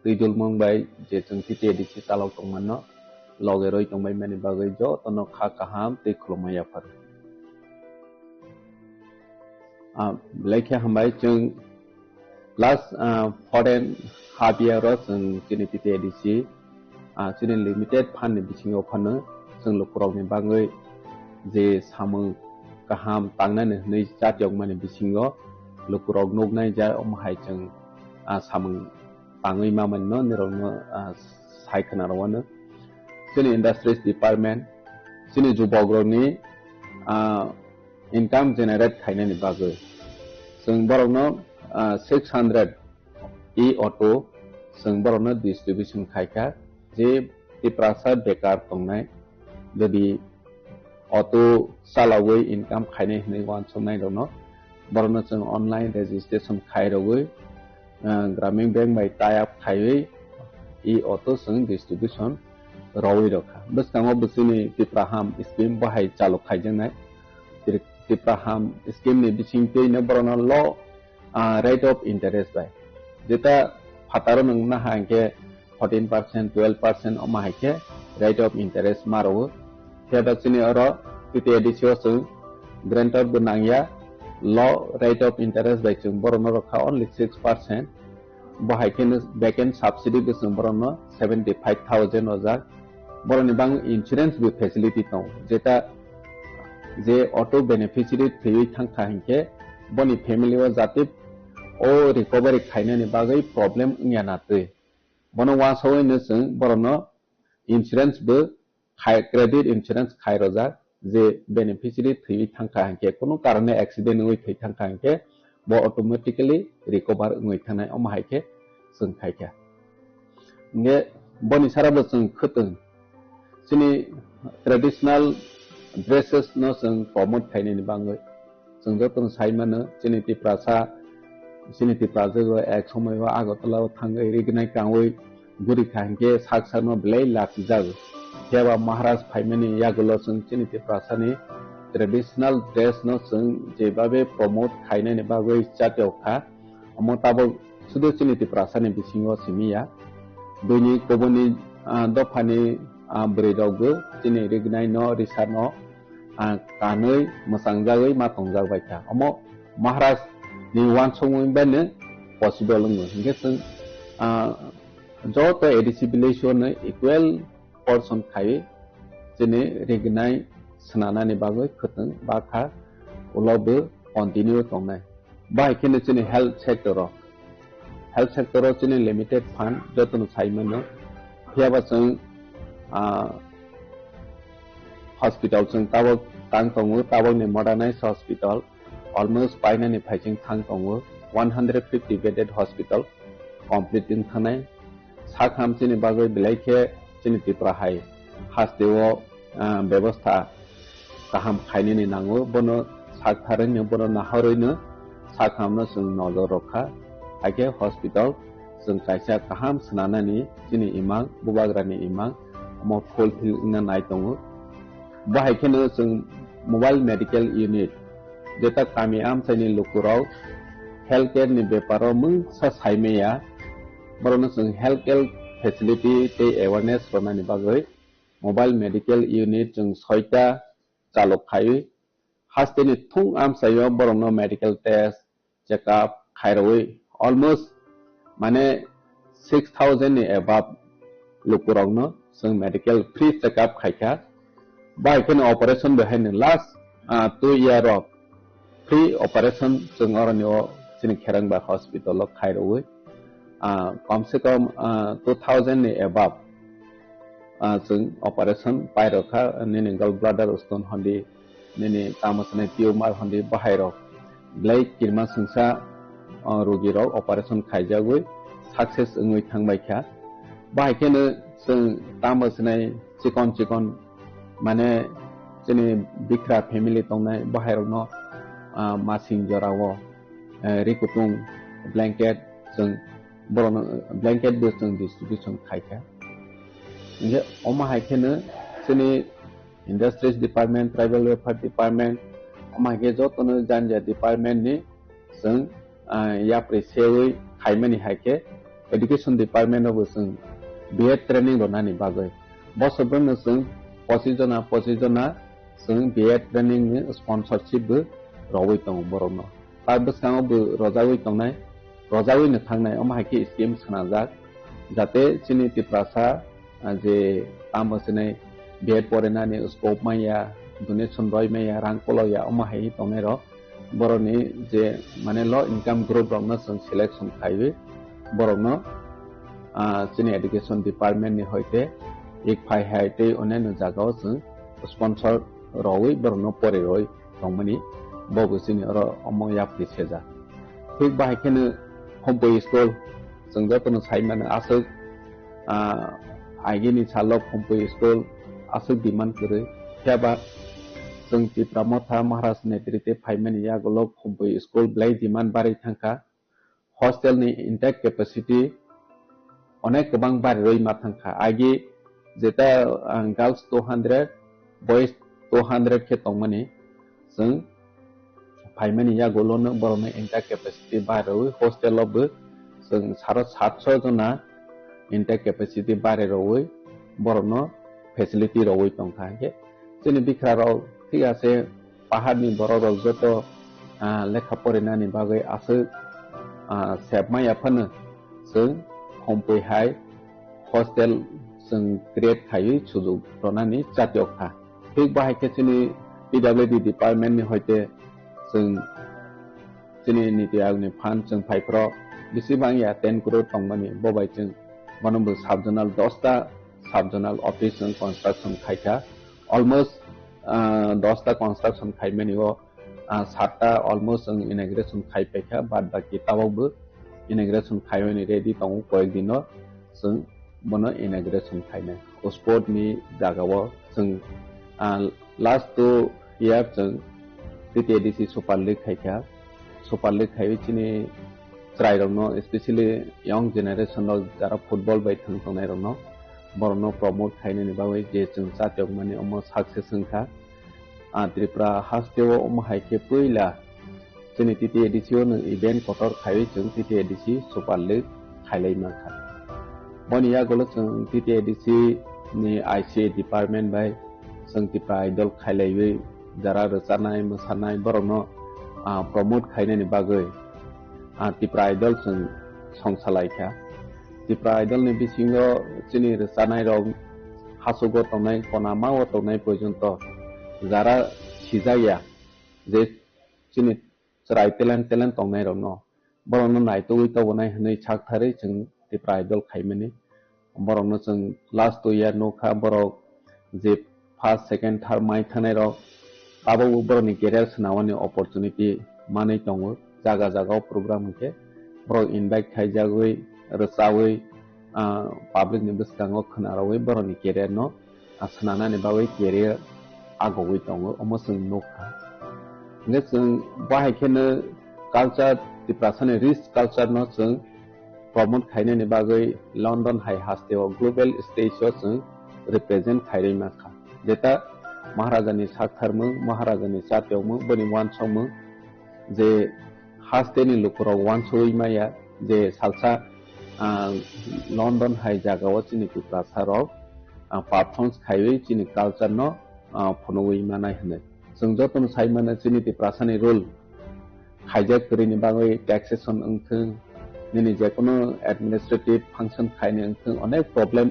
दैदुल मंबाय जे जों TTADC तालाव दंमोन लगेरय दंबाय माने बागै ज तनो खा काहाम दै खुलुमैया फारो लाइके हमबाय जों लास्ट फरेन हाफ इयार जों जोंनि TTADC जोंनि लिमिटेड फान्ड बिथिङाव फानो जों लुकुरावनि बागै जे सामो गाहाम तांनानै नै जातियाव माने बिथिङाव लुकुराव नगनाय जा अमहाय जों सामो ताङै मामोन निरनो सायखनारवानो जोंनि इंडस्ट्रीज डिपार्टमेंट जोंनि जुबग्रनि इनकाम जेनेरेट खायनायनि बागै जों बरनो 600 ई ऑटो जों बरनो डिस्ट्रीब्यूशन खायका जे तिप्रासा बेकार दंनाय यदि ऑटो सालावै इनकाम खायनाय होनै वान समनाय दङ बरनो जों ऑनलाइन रजिस्ट्रेशन खायरवै ग्रामीण बैंक बाय टाई अप खायै ई ऑटो जों डिस्ट्रीब्यूशन रवै रखा बसकाङाव बसुनि तिप्राहाम स्कीम बाहाय चालु खायजोंनाय तिप्राहाम स्कीम नि बिथिंखैनो बरनो ल रेट ऑफ इंटरेस्ट बाय जेता फातारो नंना हांके 14% 12% अमाहायके रेट ऑफ इंटरेस्ट मारो हेबासिनि अरो TTADC जों ग्रांटर बनांया ल रेट ऑफ इंटरेस्ट बाय जों बरनो रखा ओनली 6% बाहायकेनो बैकएंड सब्सिडी जों बरनो 75,000 अजा बरनि बां इंश्योरेंस बे फैसिलिटी दं जेता जे ऑटो बेनिफिशियरी थैयै थांखा हंके बनि फैमिली वा जाति ओ रिकवरी खायनायनि बागै प्रॉब्लम इया नातै बनो वासोय न जों बरनो इंश्योरेंस बो क्रेडिट इंश्योरेंस खायरजा जे बेनिफिशियरी थैयै थांखा हंके कोनो कारणे एक्सीडेंट होय थै थांखा हंके बो ऑटोमेटिकली रिकवर होय थानाय अमाहायके जों खायका ने बनि साराबो जों खतों जोंनि ट्रेडिशनल ड्रेसेस न जों प्रमोट खायनायनि बागै जों जतन साइमानो जोंनि तिप्राजो एक समय आगरतलाव थांगै रिगनाय कावै गुरि खांके साक्षानो ब्लै लाखि जागो हेवा महाराज फाइमानि यागुलो जों जोंनि तिप्रासानि ट्रेडिशनल ड्रेस न जों जेबाबे प्रमोट खायनायनि बागै जातियाव खा अमताबो सुदु जोंनि तिप्रासानि बिथिङाव सिमिया दुनि गुबुननि दफानि ब्रेदावबो जोंनि रिगनाय न रिसा न कानै मोसांजागै मातंजागबाय था अमो महाराज नि वान सङै बानो पसिबल ङ हिंगे जों जत ADC बिलेसोन इक्वल पर्सन खायै जोंनि रिगनाय सनानानि बागै खतों बाखा उलावबो कन्टिन्यू दंनाय बाहायकेनो जोंनि हेल्थ सेक्टराव जोंनि लिमिटेड फान्ड जतन साइमोन हेबा जों हॉस्पिटल जों ताबो तां दङ ताबोनि मडार्नाइज हॉस्पिटल almost पाइनानि फाइजिं थां दङ 150 बेडेड हॉस्पिटल कमप्लीटिं थानाय साखाम जोंनि बागै बिलाइके जोंनि तिप्राहाय हास्टेव व्यवस्था गाहाम खायनायनि नांगौ बनो साखारैनो बनो नाहरैनो साखामनो जों नजर रखा हायके हॉस्पिटल जों कायसा गाहाम सनानानि जोंनि इमां बुबाग्रानि इमां mo fulfill na nai tongo bahai kheno jeng mobile medical unit jeta kami am saini lukurau healthcare ni beparo mung sa saimeya borono jeng healthcare facility te awareness ronani bagoi mobile medical unit jeng 6ta chalok khai hasteni thung am sayo borono medical test check up khairoi almost mane 6000 ni above lukurongno jeng medical free check up khaika bai ken operation behind last 2 year of free operation jeng oranio sini kherang ba hospital lo khairoi कम से कम 2000 ni above jeng operation pai rokha nini gall bladder stone hondi nini tamasne tumor hondi bahai rok blai kirma sungsa rogi rok operation khaijagoi success ngoi thangbai kha bahai kene jeng tamasne chikon mane jeni bikra family tongnai bahai rok no masing jorawo rikutung blanket jeng borong blanket busung distribution khaika nge oma haikene sini industries department tribal welfare department oma ge jotono janja department ni jeng ya presewi khaimani haike education department of jeng BEd training ronani bagoi bosobon jeng posijona jeng BEd training ni sponsorship bu rowoi tong borong tar bsang bu rojawi tongnai rojawi ni thangnai oma haike scheme sanajak jate chini tiprasa je tamasne BEd porenani scope maya donation roi maya rang poloya oma hai tongnai ro boroni je mane low income group rokno selection khaiwi borokno chini education department ni hoite ek phai haite onen jagao jeng sponsor roi borokno pore roi tongmani bogo chini ro omo ya priseja thik bahai kene homeboy school jeng jotono saimane asuk aigini chalok homeboy school asuk demand kore kyaba jeng tipramotha maharaj netrite phaimani yagolok homeboy school blai demand bari thangka hostel ni intake capacity onek kobang bari roi ma thangka agi jeta girls 200 boys 200 khe tongmani jeng phaimani yagolono borone intake capacity bari hostel of jeng 700 jona intake capacity bari roi borono facility roi tongkha ge chini bikra ro ঠিক আছে পাহাড়নি বড় rock যত লেখা পড়িনানি বাগৈ আছে সেবমাই আফানো जों हमपैहाय hostel जों create खायै सुजुग रनानि जातियखा थिग बाहायखे जोंनि PWD डिपार्टमेन्टनि हयते जों जोंनि नीति आयोगनि फान्ड जों फाइफ्राव बेसेबां 10 करोड़ टंमानि बबाय जों मनोबो साबजोनाल 10टा साबजोनाल ऑफिस जों कंस्ट्रक्शन खायखा अलमोस्ट 10टा कंस्ट्रक्शन खायमानिओ 7टा अलमोस्ट जों इनॉग्रेशन खायफैखा बाद बाकी तावावबो इनॉग्रेशन खायमानि रेडी दङ कयेक दिनो जों बनो इनॉग्रेशन खायनाय स्पोर्टनि जागाव जों लास्ट 2 इयार जों TTADC सुपार लीग खायखा सुपार लीग खायचिनि ट्राइरनो स्पेशली यंग जेनारेशन जारा फुटबल बाय थांनाय रनो बरनो प्रमोट खायनायनि बागै जे जों जातियक माने अम सक्सेस होनखा त्रिपुरा हास्टेव अम हायखे पहिला जोंनि TTADC नो इवेंट कटर खायै जों TTADC सुपार लीग खायलाय माखा बनिया गलो जों TTADC नि ICA डिपार्टमेंट बाय जों त्रिपुरा आइडल खायलायै जारा रोजानाय मोसानाय बरनो प्रमोट खायनायनि बागै त्रिपुरा आइडल जों संसालायखा त्रिपुरा आइडल नि बिसिङाव जोंनि रोजानाय रं हासुग तंनाय कनामा तंनाय पर्यन्त जारा सिजाया जे जोंनि राय टेलेन्ट तंनाय रं बरनो नायतोय तबनाय हनै साकथारै जों त्रिपुरा आइडल खायमानि बरनो जों लास्ट 2 इयार नखा बरक जे फर्स्ट सेकेंड थर्ड माइ थानाय रं आबो बरनि केरियार सनावनि अपॉर्चुनिटी मानै दङ जागा जागाव प्रोग्राम के बरक इनभाइट खायजागै रोसावै पब्लिक नि बिस्काङाव खोनारावै बरनि केरियार न आसनानानि बावै केरियार आगवै दङ अमसों नखा ने जों बाहायखेनो कल्चर त्रिपुरानि रिच कल्चर न जों प्रमोट खायनायनि बागै लंडन हाई हास्टेव ग्लोबल स्टेजआव जों रिप्रेजेंट खायरै माखा जेता महाराजानि साथारमो महाराजानि साथयावमो बनि वानसमो जे हास्तेनि लुकुराव वानसोई माया जे सालसा लंडन हाय जागाव चिनि प्रासाराव पारफॉर्मेंस खायरै चिनि कल्चर न फनोई मानाय हने जों जतन साइमाना चिनि प्रासानि रोल हाइजेक करिनि बागै टैक्सेशन अंथों निनि जेकुनु एडमिनिस्ट्रेटिव फंक्शन खायने अंथों अनेक प्रॉब्लम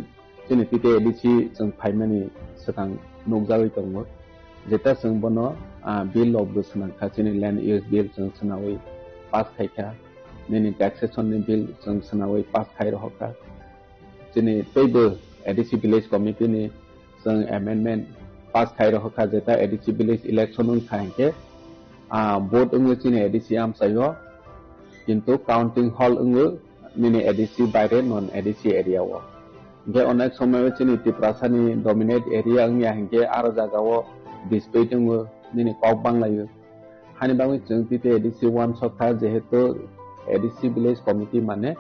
चिनि तिते एडिसी जों फाइमानि सतां नुगजावै दंमो जेता जों बनो बिल ऑफ द सनाखा चिनि लैंड यूज बिल जों सनावै पास खायखा निनि टैक्सेशन नि बिल जों सनावै पास खाय रहका चिनि तैबो एडिसी विलेज कमिटी नि जों अमेंडमेंट पास खाय रहका जेता एडिसी विलेज इलेक्शन उन खायके बोर्ड अंगो चिनि एडिसी आम सायो किंतु काउंटिंग हॉल अंगो निनि एडिसी बायरे नॉन एडिसी एरिया वो बे अनेक समय चिनि तिप्रासानि डोमिनेट एरिया अंगिया हंके आरो जागावो डिस्प्यूट अंगो निनि कॉप बांलायो हानि बांगै जों तिते एडिसी 1 सखा जेहेतु एडिसी विलेज कमिटी माने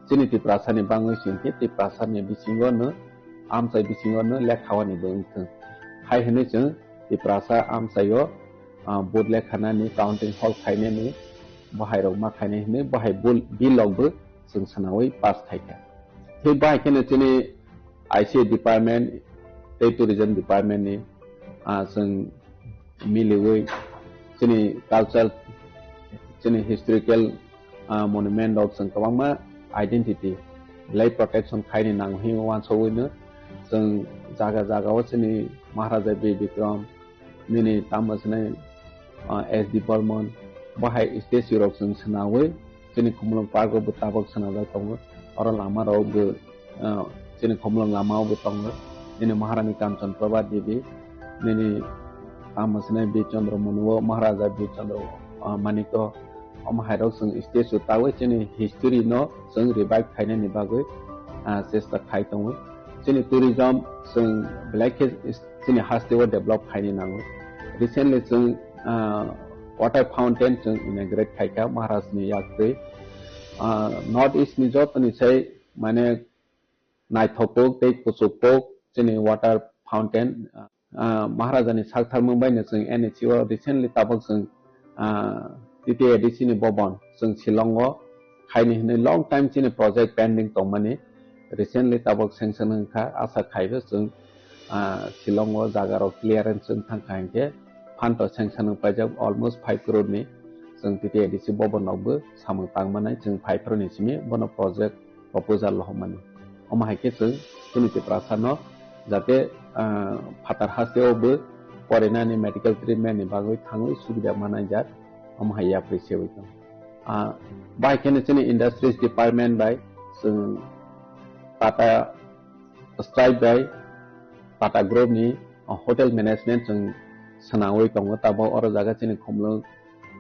चिनि तिप्रासानि बांगै सिंके तिप्रासानि बिसिंगो न आमसाय बिसिंगो न लेखावानि बंथों हाय हने जों तिप्रासा आमसायो बोर्ड लेखानानि काउंटिंग हॉल खायनेनि बाहायराव मा खायने हने बाहाय बिलआवबो जों सनावै पास खायखा थे बाहायखेने चिनि आईसी डिपार्टमेंट टे टूरिज्म डिपार्टमेंट नि जों मिलिवै चिनि culture Chini historical monument of जों गोबां आइडेंटिटी लाइफ प्रोटेक्शन खायने नांहि वानसौनो जों जागा जागाव चिनि महाराजा बे विक्रम मिनि तामसने एसडी बर्मन बाहाय स्टेज यूरोप जों सनावै चिनि खुमलंग पार्क बो ताबक सनादा दङ और लामा रावबो चिनि खुमलंग लामावबो दङ निनि महारानी कांचन प्रभा देवी निनि तामसने बे चंद्र मनुव महाराजा बे चंद्र मानिको अमहायराव जों स्टेज तावै चिनि हिस्ट्री न जों रिवाइव खायनानि बागै चेष्टा खाय दङ चिनि टूरिज्म जों ब्लैक चिनि हास्टेव डेभलप खायनि नांगौ रिसेंटली जों वाटर फाउंटेन जों इनॉग्रेट खायका महाराजनि याक्रै नॉर्थ ईस्ट नि जतनि छै माने नायथोपोक दै कुसुपोक चिनि वाटर फाउंटेन महाराजानि सालथारमो बायनो जों एनएचओ रिसेंटली ताबक जों तिते एडिसी नि भवन जों शिलंग खायनि हने लॉन्ग टाइम चिनि प्रोजेक्ट पेंडिंग दं माने रिसेंटली ताबक सेंक्शन होखा आशा खायबो जों शिलंग जागाराव क्लियरेंस जों थांखायके फंड सेंक्शन होपाजब ऑलमोस्ट 5 करोड़ नि जों तिते एडिसी भवनावबो सामो तांमानाय जों 5 करोड़ नि सिमी बनो प्रोजेक्ट प्रपोजल लहमानि अमाहायके जों चिनि प्रासानो जाते फातार हास्तेवबो फरेनानि मेडिकल ट्रीटमेंट नि बागै थाङै सुबिदा मानाय जात अमाहाया प्रेसियो दं बायकेने चिनि इंडस्ट्रीज डिपार्टमेंट बाय जों टाटा स्ट्राइक बाय टाटा ग्रुप नि होटल मैनेजमेंट जों सनावै दङ ताबो और जागा चिनि खुमलंग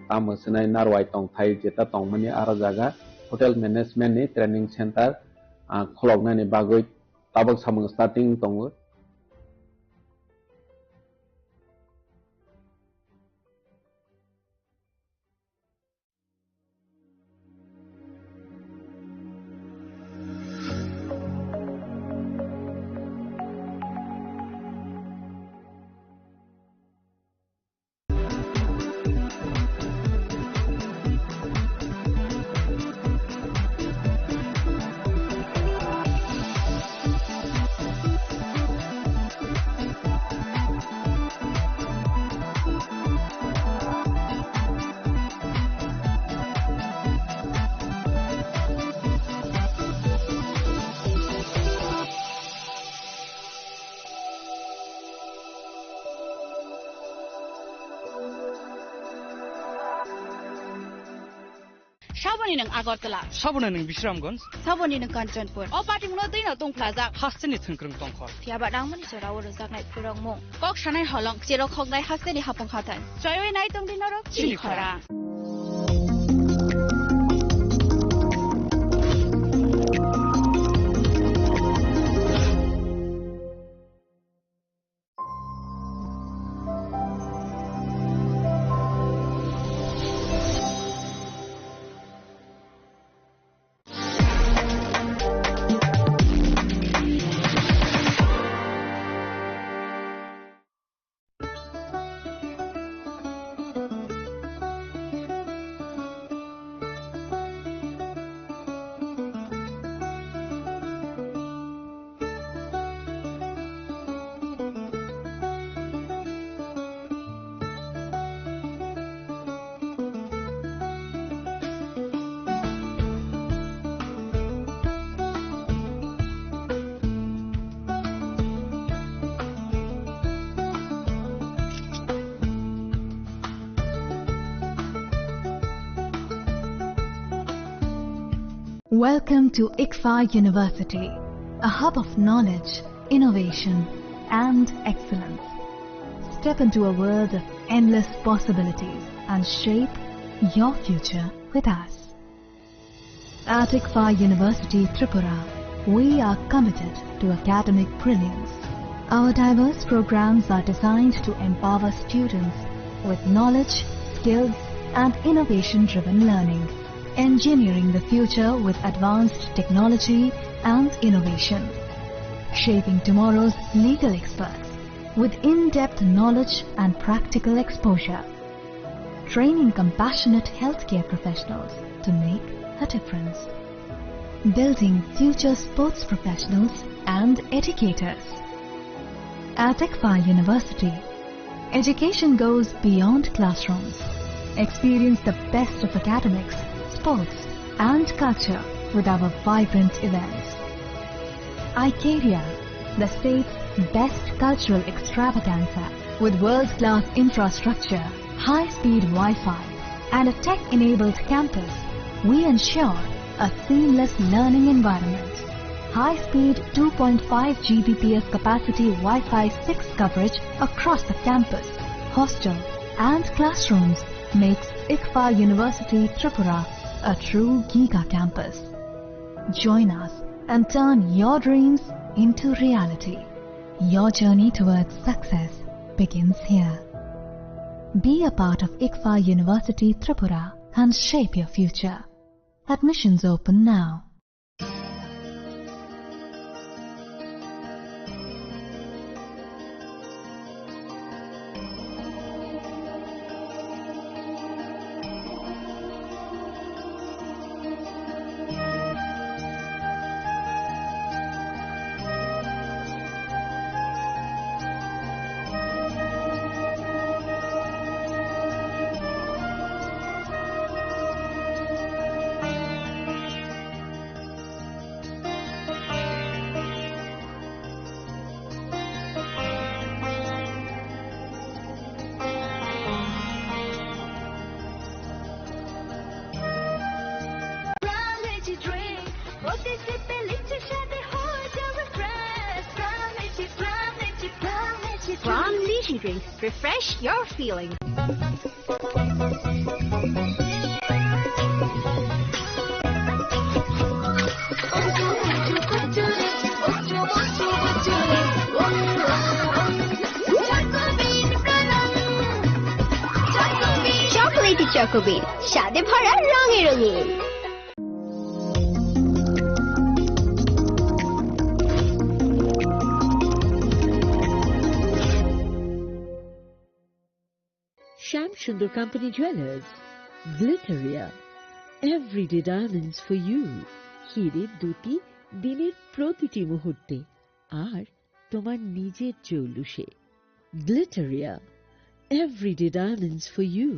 तामसनाय नारवाय दं थाय जेता दंमनि आरो जागा होटल मैनेजमेंट नि ट्रेनिंग सेंटर खलबनानि बागै ताबक सामो स्टार्टिंग दङ Saboni nang Agartala. Saboni nang Bishramganj. Saboni nang Kanchanpur. O party muna din atong plaza. Hasteni thungkrung tongkhor. Fiaba dangmani sorawo rozak nai purang mo. Kok shanai halong chero khok nai hasteni hapong khatan. Choyoi nai tong din norok chili khara. Welcome to ICFA University, a hub of knowledge, innovation, and excellence. Step into a world of endless possibilities and shape your future with us. At ICFA University, Tripura, we are committed to academic brilliance. Our diverse programs are designed to empower students with knowledge, skills, and innovation-driven learning, engineering the future with advanced technology and innovation, shaping tomorrow's legal experts with in-depth knowledge and practical exposure, training compassionate healthcare professionals to make a difference, building future sports professionals and educators. At ICFA University, education goes beyond classrooms. Experience the best of academics, sports, and culture with our vibrant events. Icaria, the state's best cultural extravaganza, with world-class infrastructure, high-speed Wi-Fi, and a tech-enabled campus, we ensure a seamless learning environment. High-speed 2.5 Gbps capacity Wi-Fi 6 coverage across the campus, hostel, and classrooms makes ICFA University Tripura a true Giga campus. Join us and turn your dreams into reality. Your journey towards success begins here. Be a part of ICFA University Tripura and shape your future. Admissions open now. From Lychee Drink, refresh your feeling. Chocolatey Choco Bean, স্বাদে ভরা রঙে রঙিন। Sham Sundar Company Jewelers, Glitteria, everyday diamonds for you. হিরের দুটি দিনের প্রতিটি মুহূর্তে আর তোমার নিজের জৌলুসে। Glitteria, everyday diamonds for you.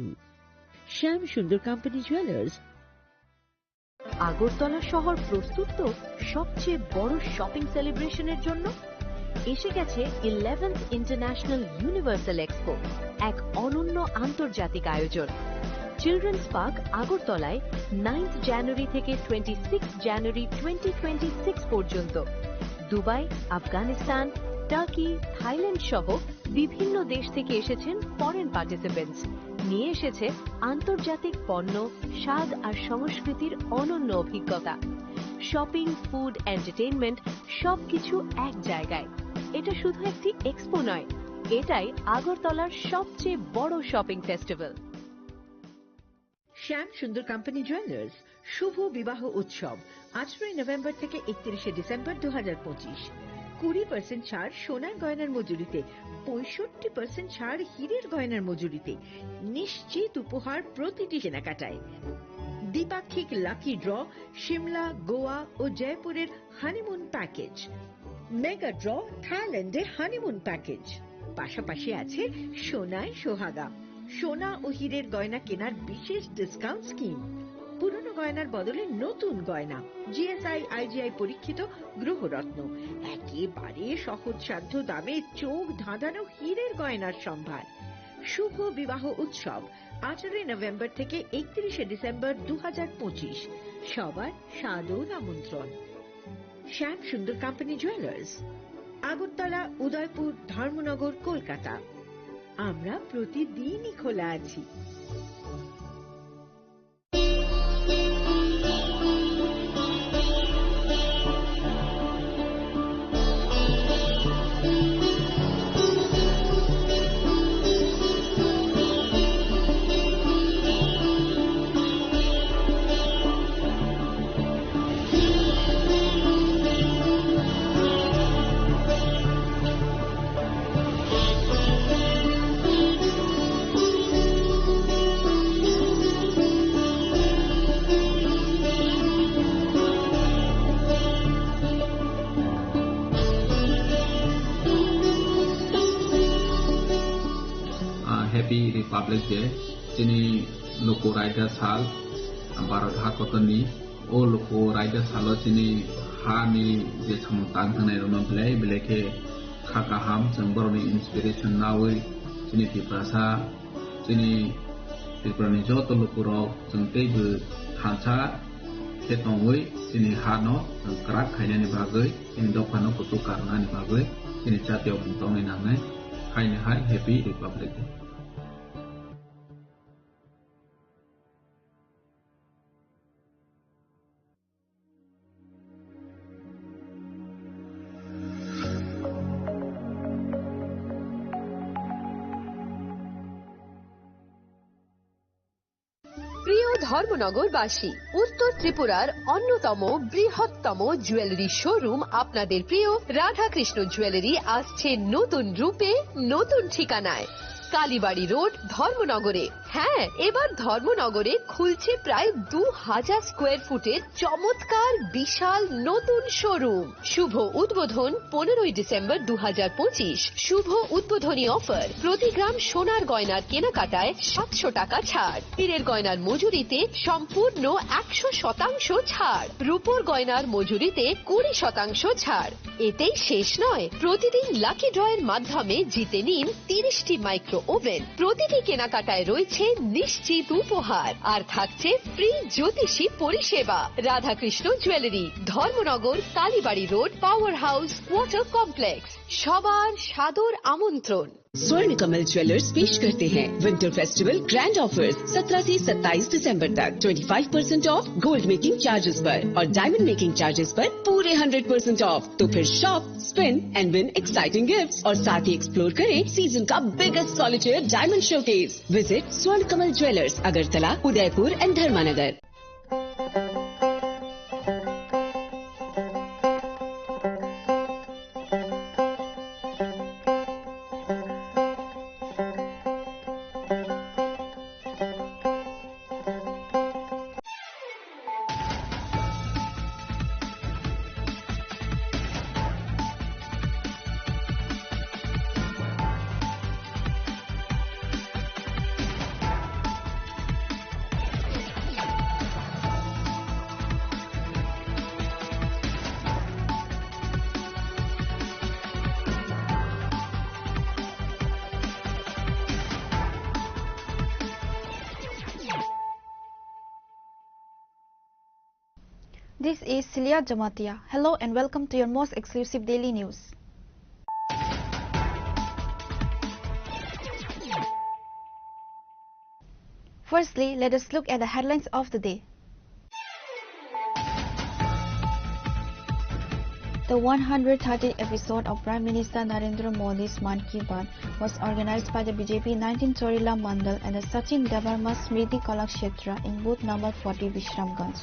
Sham Sundar Company Jewelers. Agartala শহর প্রস্তুত তো সবচেয়ে বড় শপিং সেলিব্রেশনের জন্য। এসে গেছে 11th ইন্টারন্যাশনাল ইউনিভার্সাল এক্সপো, এক অনন্য আন্তর্জাতিক আয়োজন। চিলড্রেন্স পার্ক আগরতলায় 9th জানুয়ারি থেকে 26 জানুয়ারি 2026 পর্যন্ত। দুবাই, আফগানিস্তান, টার্কি, থাইল্যান্ড সহ বিভিন্ন দেশ থেকে এসেছেন ফরেন পার্টিসিপেন্টস। নিয়ে এসেছে আন্তর্জাতিক পণ্য, স্বাদ আর সংস্কৃতির অনন্য অভিজ্ঞতা। শপিং, ফুড, এন্টারটেইনমেন্ট সবকিছু এক জায়গায়। এটা শুধু একটি এক্সপো নয়, এটাই আগরতলার সবচেয়ে বড় শপিং ফেস্টিভ্যাল। শ্যাম সুন্দর কোম্পানি জুয়েলার্স শুভ বিবাহ উৎসব 18 নভেম্বর থেকে 31 ডিসেম্বর 2025। 20% ছাড় সোনার গয়নার মজুরিতে, 65% ছাড় হীরের গয়নার মজুরিতে, নিশ্চিত উপহার প্রতিটি কেনাকাটায়। দ্বিপাক্ষিক লাকি ড্র, সিমলা, গোয়া ও জয়পুরের হানিমুন প্যাকেজ, মেগা ড্র, থাইল্যান্ডে হানিমুন প্যাকেজ। পাশাপাশি আছে সোনায় সোহাগা, সোনা ও হীরের গয়না কেনার বিশেষ ডিসকাউন্ট স্কিম। পুরনো গয়নার বদলে নতুন গয়না, জিএসআই আইজিআই পরীক্ষিত গ্রহরত্ন, একেবারে সহজসাধ্য দামে চোখ ধাঁধানো হীরের গয়নার সম্ভার। শুভ বিবাহ উৎসব 18 নভেম্বর থেকে 31 ডিসেম্বর 2025। সবার সাদর আমন্ত্রণ। শ্যাম সুন্দর কোম্পানি জুয়েলার্স, আগরতলা, উদয়পুর, ধর্মনগর, কলকাতা। আমরা প্রতিদিনই খোলা আছি। Happy Republic Day. Sini loko rider sal Bharat hakotoni o loko rider salo sini ha ni je samtang thanai rono blai bleke khakaham jangboroni inspiration nawi sini tiprasa sini tiprani joto loko ro jangtei bu thansa ketongoi sini hano krak khaina ni bagai sini dokano kutu karna ni bagai sini jatiyo bintong ni nangai khaina hai Happy Republic Day. প্রিয় ধর্মনগরবাসী, উত্তর ত্রিপুরার অন্যতম বৃহত্তম jewellery showroom আপনাদের প্রিয় Radhakrishna jewellery আসছে নতুন রূপে, নতুন ঠিকানায়। কালীবাড়ি রোড, ধর্মনগরে। হ্যাঁ, এবার ধর্মনগরে খুলছে প্রায় 2000 স্কোয়ার ফুটের চমৎকার বিশাল নতুন শোরুম। শুভ উদ্বোধন 15ই ডিসেম্বর 2025। শুভ উদ্বোধনী অফার, প্রতি গ্রাম সোনার গয়নার কেনাকাটায় 700 টাকা ছাড়, হীরের গয়নার মজুরিতে সম্পূর্ণ 100% ছাড়, রূপোর গয়নার মজুরিতে 20% ছাড়। এতেই শেষ নয়, প্রতিদিন লাকি ড্রয়ের মাধ্যমে জিতে নিন 30টি মাইক্রো ওভেন। প্রতিটি কেনাকাটায় রয়েছে নিশ্চিত উপহার, আর থাকছে ফ্রি জ্যোতিষী পরিষেবা। Radhakrishna jewellery, Dharmanagar, Kalibari road, power house, water complex. সবার সাদর আমন্ত্রণ। स्वर्ण कमल ज्वेलर्स पेश करते हैं विंटर फेस्टिवल ग्रैंड ऑफर्स 17 से 27 दिसंबर तक 25% ऑफ गोल्ड मेकिंग चार्जेस पर और डायमंड मेकिंग चार्जेस पर पूरे 100% ऑफ। तो फिर shop, spin and win exciting gifts और साथ ही एक्सप्लोर करें सीजन का biggest solitaire diamond showcase. Visit Swarna Kamal jewellers, Agartala, Udaipur and Dharmanagar. This is Celia Jamatia. Hello and welcome to your most exclusive daily news. Firstly, let us look at the headlines of the day. The 130th episode of Prime Minister Narendra Modi's Man Ki Baat was organized by the BJP 19 Chorila Mandal and the Sachin Devarma Smriti Kalakshetra in booth number 40 Vishramganj.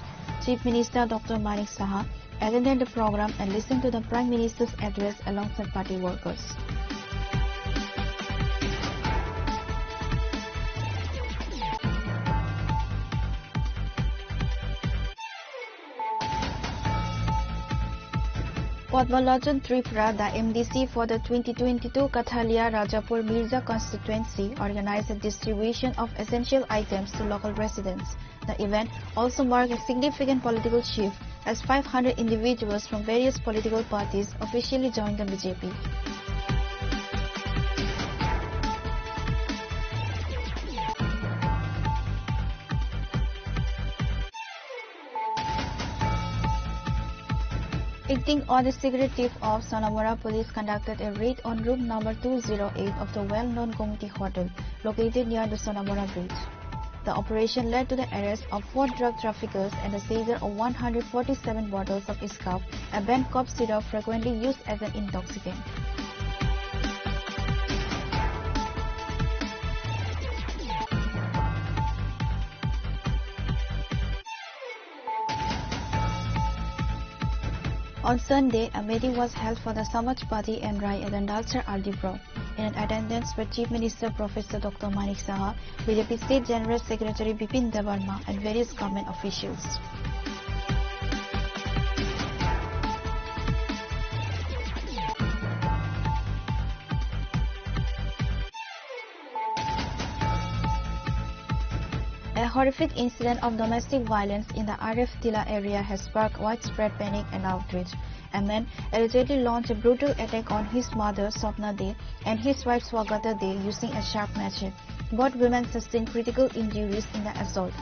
Chief Minister Dr. Manik Saha attended the program and listened to the Prime Minister's address alongside party workers. Padmalochan Tripura, the MDC for the 2022 Kathalia Rajapur Mirza constituency, organized the distribution of essential items to local residents. The event also marked a significant political shift as 500 individuals from various political parties officially joined the BJP. Acting on the secretive of Sonamora, police conducted a raid on room number 208 of the well-known Community Hotel located near the Sonamora Bridge. The operation led to the arrest of 4 drug traffickers and the seizure of 147 bottles of Iscaf, a banned cough syrup frequently used as an intoxicant. On Sunday, a meeting was held for the Samaj Party MRI at Andalsar Aldibro. In attendance were Chief Minister Professor Dr. Manik Saha, BJP State General Secretary Bipin Debarma and various government officials. A horrific incident of domestic violence in the RF Tila area has sparked widespread panic and outrage. A man allegedly launched a brutal attack on his mother, Sopna De, and his wife, Swagata De, using a sharp machete. Both women sustained critical injuries in the assault.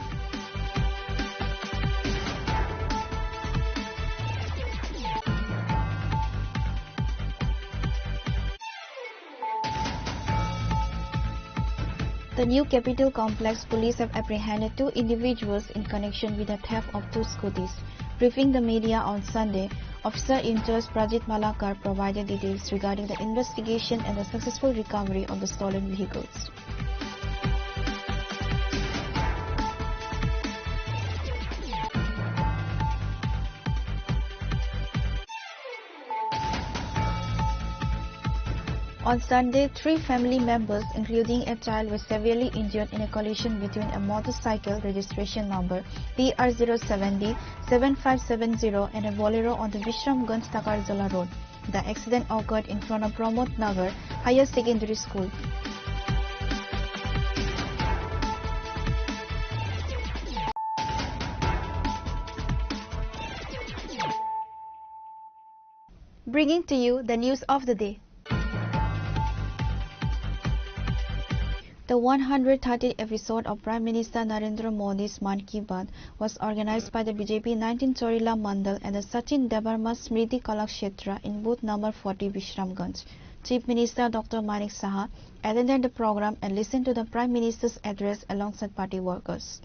The new Capitol complex police have apprehended 2 individuals in connection with the theft of 2 scooters. Briefing the media on Sunday, Officer in charge Prajit Malakar provided details regarding the investigation and the successful recovery of the stolen vehicles. On Sunday, 3 family members, including a child, were severely injured in a collision between a motorcycle registration number PR070 7570 and a Bolero on the Vishramganj Takarjala Road. The accident occurred in front of Pramod Nagar Higher Secondary School. Bringing to you the news of the day. The 130th episode of Prime Minister Narendra Modi's Mann Ki Baat was organized by the BJP 19 Chorila Mandal and the Sachin Debarma Smriti Kalakshetra in booth number 40 Vishramganj. Chief Minister Dr. Manik Saha attended the program and listened to the Prime Minister's address alongside party workers.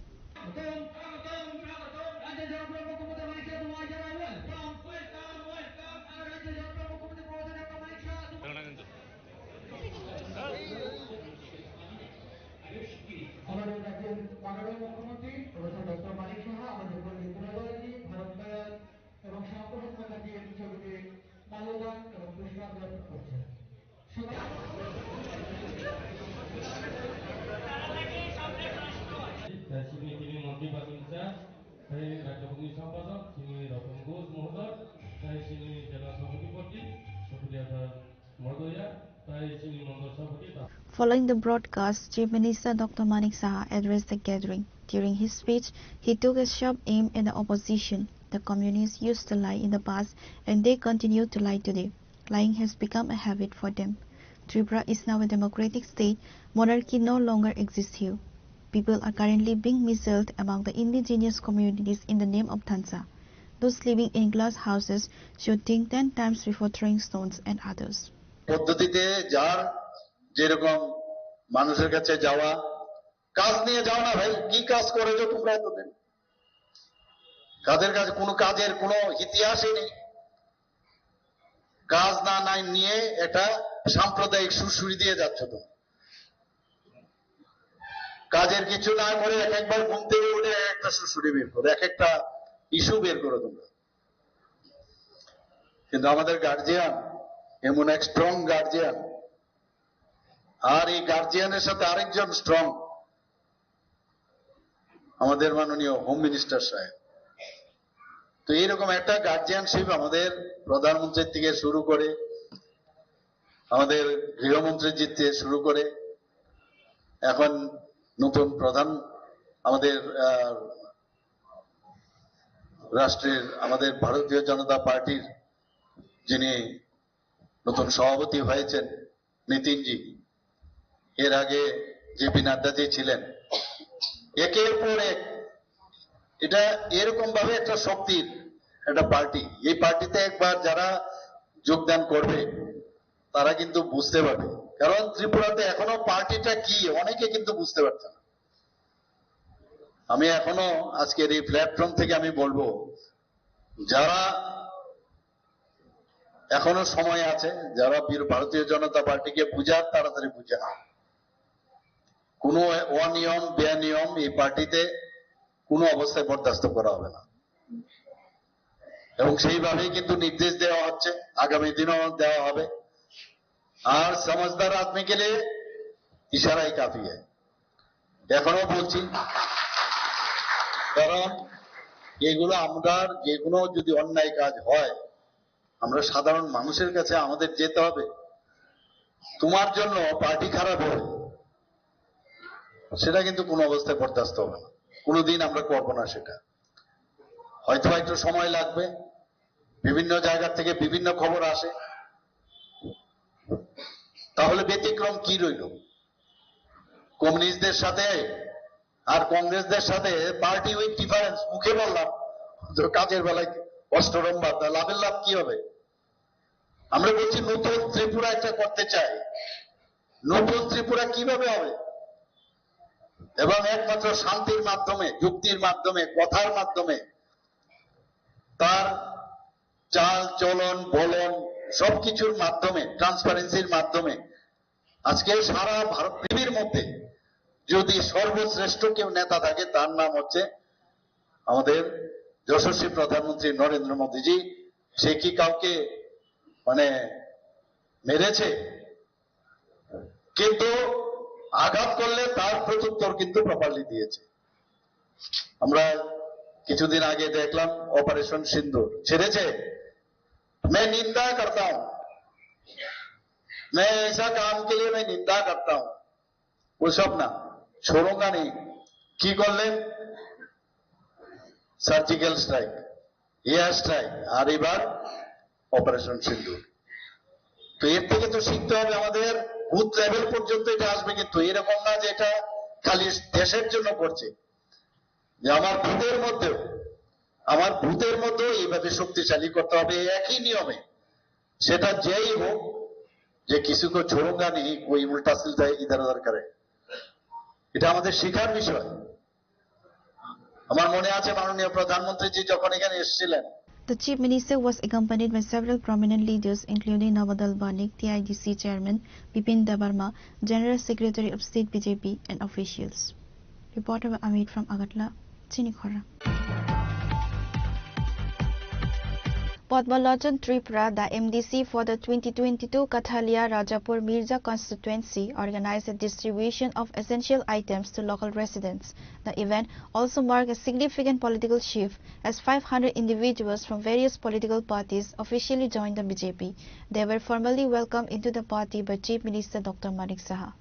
Following the broadcast, Chief Minister Dr. Manik Saha addressed the gathering. During his speech, he took a sharp aim at the opposition. The communists used to lie in the past and they continue to lie today. Lying has become a habit for them. Tripura is now a democratic state. Monarchy no longer exists here. People are currently being missold among the indigenous communities in the name of Tansa. Those living in glass houses should think 10 times before throwing stones at others. পদ্ধতিতে যার যেরকম মানুষের কাছে যাওয়া কাজ নিয়ে যাও না ভাই কি কাজ করেছো তোমরা এতদিন কাদের কাছে কোনো কাজের কোনো ইতিহাসই নেই কাজ না নাই নিয়ে এটা সাম্প্রদায়িক সুরসুরি দিয়ে যাচ্ছ তো কাজের কিছু না করে একবার ঘুম থেকে উঠে একটা সুরসুরি বের করো এক একটা ইস্যু বের করো তোমরা কিন্তু আমাদের গার্জিয়ান এমন এক স্ট্রং গার্জিয়ান আর এই গার্জিয়ানের সাথে আরেকজন স্ট্রং আমাদের মাননীয় হোম মিনিস্টার সাহেব তো এইরকম একটা গার্জিয়ানশিপ আমাদের প্রধানমন্ত্রীর থেকে শুরু করে আমাদের গৃহমন্ত্রীর থেকে শুরু করে এখন নতুন প্রধান আমাদের রাষ্ট্রের আমাদের ভারতীয় জনতা পার্টির যিনি নতুন সভাপতি হয়েছেন নীতিনজি এর আগে জেপি নাড্ডাজি ছিলেন একের পর এক এটা এরকম ভাবে একটা শক্তির একটা পার্টি, এই পার্টিতে একবার যারা যোগদান করবে তারা কিন্তু বুঝতে পারবে। কারণ ত্রিপুরাতে এখনো পার্টিটা কি অনেকে কিন্তু বুঝতে পারছে না। আমি এখনো আজকের এই প্ল্যাটফর্ম থেকে আমি বলবো, যারা এখনো সময় আছে, যারা ভারতীয় জনতা পার্টিকে বুঝার তাড়াতাড়ি বুঝে না। কোনো অনিয়ম বেনিয়ম এই পার্টিতে কোনো অবস্থায় বরদাস্ত করা হবে না, এবং সেইভাবেই কিন্তু নির্দেশ দেওয়া হচ্ছে, আগামী দিনও দেওয়া হবে। আর समझदार आदमी के लिए इशारा ही काफी है। এখনো বলছি, কারণ এগুলো আমরা যে কোনো যদি অন্যায় কাজ হয় আমরা সাধারণ মানুষের কাছে আমাদের যেতে হবে। তোমার জন্য পার্টি খারাপ হবে সেটা কিন্তু কোনো অবস্থায় বরদাস্ত হবে না, কোনোদিন আমরা করবো না সেটা। হয়তো একটু সময় লাগবে, বিভিন্ন জায়গা থেকে বিভিন্ন খবর আসে, তাহলে ব্যতিক্রম কি রইল? কমিউনিস্টদের সাথে আর কংগ্রেসদের সাথে পার্টি উইথ ডিফারেন্স, মুখে বললাম, কাজের বেলায় অষ্টরম বার্তা, লাভের লাভ কি হবে? আমরা বলছি নতুন ত্রিপুরা একটা করতে চাই, নতুন ত্রিপুরা কিভাবে হবে? এবং একমাত্র শান্তির মাধ্যমে, যুক্তির মাধ্যমে, কথার মাধ্যমে, তার চাল চলন বলন সবকিছুর মাধ্যমে, ট্রান্সপারেন্সির মাধ্যমে। আজকে সারা ভারত পৃথিবীর মধ্যে যদি সর্বশ্রেষ্ঠ কেউ নেতা থাকে তার নাম হচ্ছে আমাদের যশস্বী প্রধানমন্ত্রী নরেন্দ্র মোদীজি। সে কি কাউকে মানে মেরেছে? কিন্তু আঘাত করলে তার প্রত্যুত্তর কিন্তু প্রপারলি দিয়েছে। আমরা কিছুদিন আগে দেখলাম অপারেশন সিন্দুর ছেড়েছে। मैं निंदा करता हूं, मैं ऐसा काम के लिए मैं निंदा करता हूं, वो सब ना छोड़ूंगा नहीं। की করলেন? সার্জিক্যাল স্ট্রাইক, এয়ার স্ট্রাইক, আর এবার অপারেশন সিন্দুর। তো এর থেকে তো শিখতে হবে আমাদের, বুথ লেভেল পর্যন্ত এটা আসবে। কিন্তু এরকম না যে এটা খালি দেশের জন্য করছে, যে আমার বুথের মধ্যেও এইভাবে শক্তিশালী করতে হবে একই নিয়মে। সেটা যেই হোক, যে কিছু কো ছোড়ুঙ্গা নেই, ওই উল্টা সিলটা ইধার উধার করে, এটা আমাদের শেখার বিষয়। আমার মনে আছে মাননীয় প্রধানমন্ত্রীজি যখন এখানে এসেছিলেন, The Chief Minister was accompanied by several prominent leaders including Navadal Banik, TIDC Chairman Bipin Debarma, General Secretary of State BJP and officials. Reporter by Amit from Agartala, Chinikhora. Padmalochan Tripura, the MDC for the 2022 Kathalia Rajapur Mirza constituency, organized a distribution of essential items to local residents. The event also marked a significant political shift as 500 individuals from various political parties officially joined the BJP. They were formally welcomed into the party by Chief Minister Dr. Manik Saha.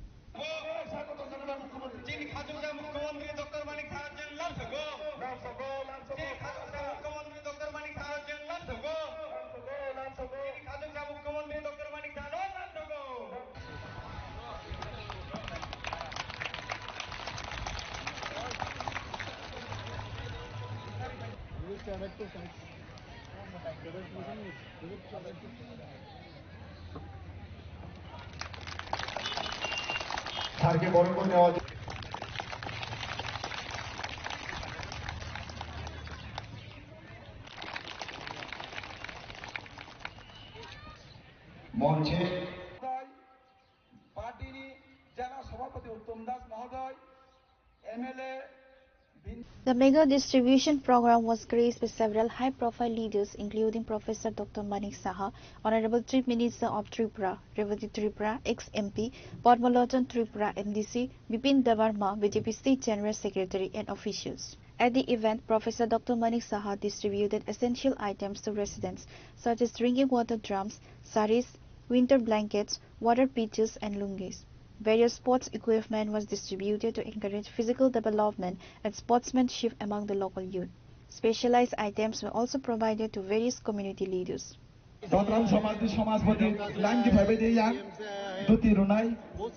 স্যারকে বরণ করে নেওয়া মঞ্চে পার্টির জেলা সভাপতি উত্তম দাস মহোদয়, MLA. The mega distribution program was graced with several high-profile leaders including Professor Dr. Manik Saha, Honorable Chief Minister of Tripura, Revati Tripura, ex-MP, Padmalochan Tripura MDC, Bipin Debarma, BJP State General Secretary and officials. At the event, Professor Dr. Manik Saha distributed essential items to residents such as drinking water drums, saris, winter blankets, water pitchers and lungis. Various sports equipment was distributed to encourage physical development and sportsmanship among the local youth. Specialized items were also provided to various community leaders. बहुत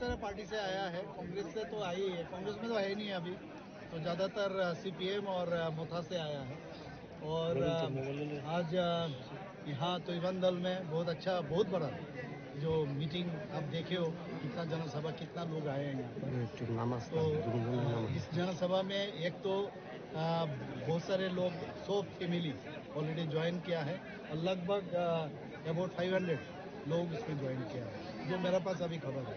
सारे party से आया है, कांग्रेस से तो आई है, कांग्रेस में तो है नहीं अभी, तो ज्यादातर सीपीएम और मोथा से आया है। और आज यहाँ तोयबंदल में बहुत अच्छा, बहुत बड़ा जो मीटिंग आप देखे हो, कितना जनसभा, कितना लोग आए हैं यहाँ पर। तो इस जनसभा में एक तो बहुत सारे लोग, 100 फैमिली ऑलरेडी ज्वाइन किया है और लगभग अबाउट 500 लोग इसमें ज्वाइन किया है, जो मेरे पास अभी खबर है।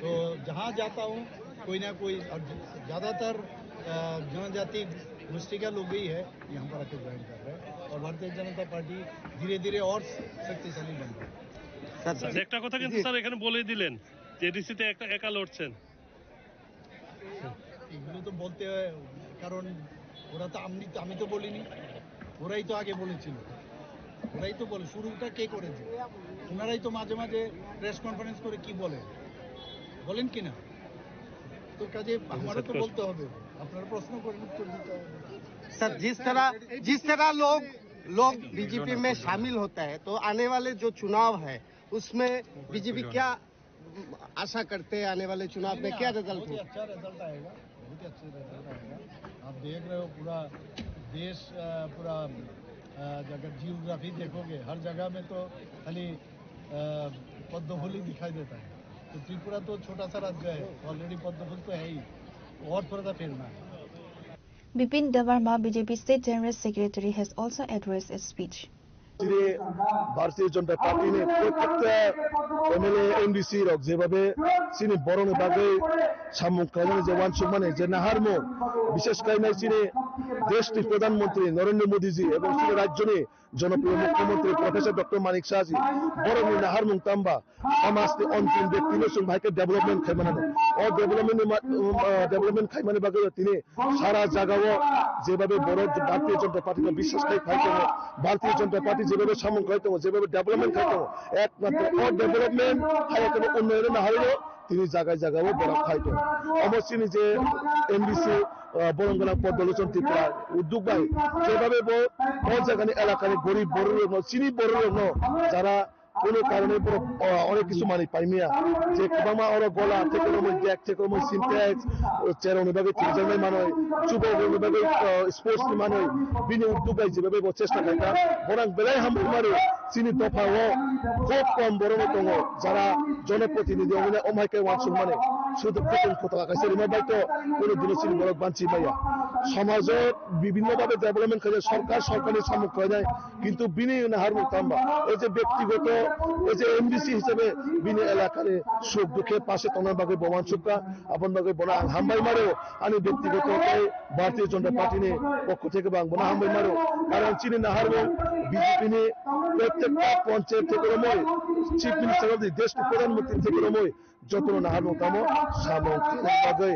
तो जहाँ जाता हूँ कोई ना कोई, और ज़्यादातर जनजाति गोष्ठी का लोग ही है यहाँ पर आकर ज्वाइन कर रहे हैं, और भारतीय जनता पार्टी धीरे धीरे और शक्तिशाली बन रही है। একটা কথা কিন্তু স্যার এখানে বলে দিলেন যে এডিসিতে একা লড়ছেন। এগুলো তো বলতে হয়, কারণ ওরা তো আমি তো বলিনি, ওরাই তো আগে বলেছিল, ওরাই তো বলে, শুরুটা কে করেছে, ওনারাই তো মাঝে মাঝে প্রেস কনফারেন্স করে কি বলেন কি না, তো কাজে আমারও তো বলতে হবে, আপনারা প্রশ্ন করেন, উত্তর দিতে হবে। सर जिस तरह लोग बीजेपी में शामिल होता है, तो आने वाले जो चुनाव है उसमें बीजेपी क्या आशा करते हैं, आने वाले चुनाव में क्या रिजल्ट बहुत ही अच्छा रिजल्ट आएगा, बहुत ही अच्छा रिजल्ट आएगा। आप देख रहे हो पूरा देश, पूरा अगर जियोग्राफी देखोगे हर जगह में तो खाली पद्म फूल ही दिखाई देता है। तो त्रिपुरा तो छोटा सा राज्य है, ऑलरेडी पद्म फूल तो है ही, और थोड़ा सा फैलना है। Bipin Debarma, BJP State General Secretary, has also addressed a speech. ভারতীয় জনতা পার্টি ने প্রত্যেকটা এমএলএ এমডিসি রক যেভাবে চিনি বরণে বাগে সামুক কাজে যে ওয়ানসুক মানে যে নাহারমো বিশেষ কারণে চিনি দেশটির প্রধানমন্ত্রী নরেন্দ্র মোদীজি এবং চিনি রাজ্যনি জনপ্রিয় মুখ্যমন্ত্রী প্রফেসর ডক্টর মানিক সাহাজি বরণি নাহারমুং তাম্বা সমাজকে অন্তিম ব্যক্তি নসুং ভাইকে ডেভেলপমেন্ট খাইমানানো ও ডেভেলপমেন্ট খাইমানে বাগে তিনি সারা জায়গাও যেভাবে বড় ভারতীয় জনতা পার্টিকে বিশ্বাস খাইতে ভারতীয় জনতা পার্টি যেভাবে সামুক খাইতে যেভাবে ডেভেলপমেন্ট খাইতে একমাত্র ও ডেভেলপমেন্ট খাইতে উন্নয়নে না হারিও তিনি জায়গায় জায়গাও বড় খাইতে অবশ্যই যে এমবিসি বরঙ্গনা পদলোচন ত্রিপুরা উদ্যোগ বাই যেভাবে জায়গানি এলাকার গরিব বড় চিনি বড় যারা কোনো কারণে অনেক কিছু মানি পাইমিয়া যে কিবামা ওরা গলা থেকে ডেক থেকে সিনটেক্স চেরনিভাবে তিনজনের মানুষ যুবকভাবে স্পোর্টস মানুষ বিনি উদ্যোগাই যেভাবে চেষ্টা খাইতা বরং বেলাই হামুর মারে চিনি দফা ও খুব কম বড় দङ যারা জনপ্রতিনিধি অমাইকে ওয়ানসুক মানে শুধু প্রথম কথা লাগাইছে রিমাবাই তো কোনো দিনও চিনি বড় বাঞ্চি পাইয়া সমাজের বিভিন্নভাবে ডেভেলপমেন্ট করে সরকারি সামুখ করে যায় কিন্তু বিনি হারমুক তাম্বা এই যে ব্যক্তিগত এই যে এমডিসি হিসেবে বিনি এলাকার সুখ দুঃখের পাশে তোমার বাগে বমান সুখা আপন বাগে বনা হামবাই মারো আমি ব্যক্তিগত ভারতীয় জনতা পার্টি নিয়ে পক্ষ থেকে বনা হামবাই মারো কারণ চিনি না হারবো বিজেপি নিয়ে প্রত্যেকটা পঞ্চায়েত থেকে রময় চিফ মিনিস্টার দেশ প্রধানমন্ত্রী থেকে রময় যত না হারবো কামো সামং বাগে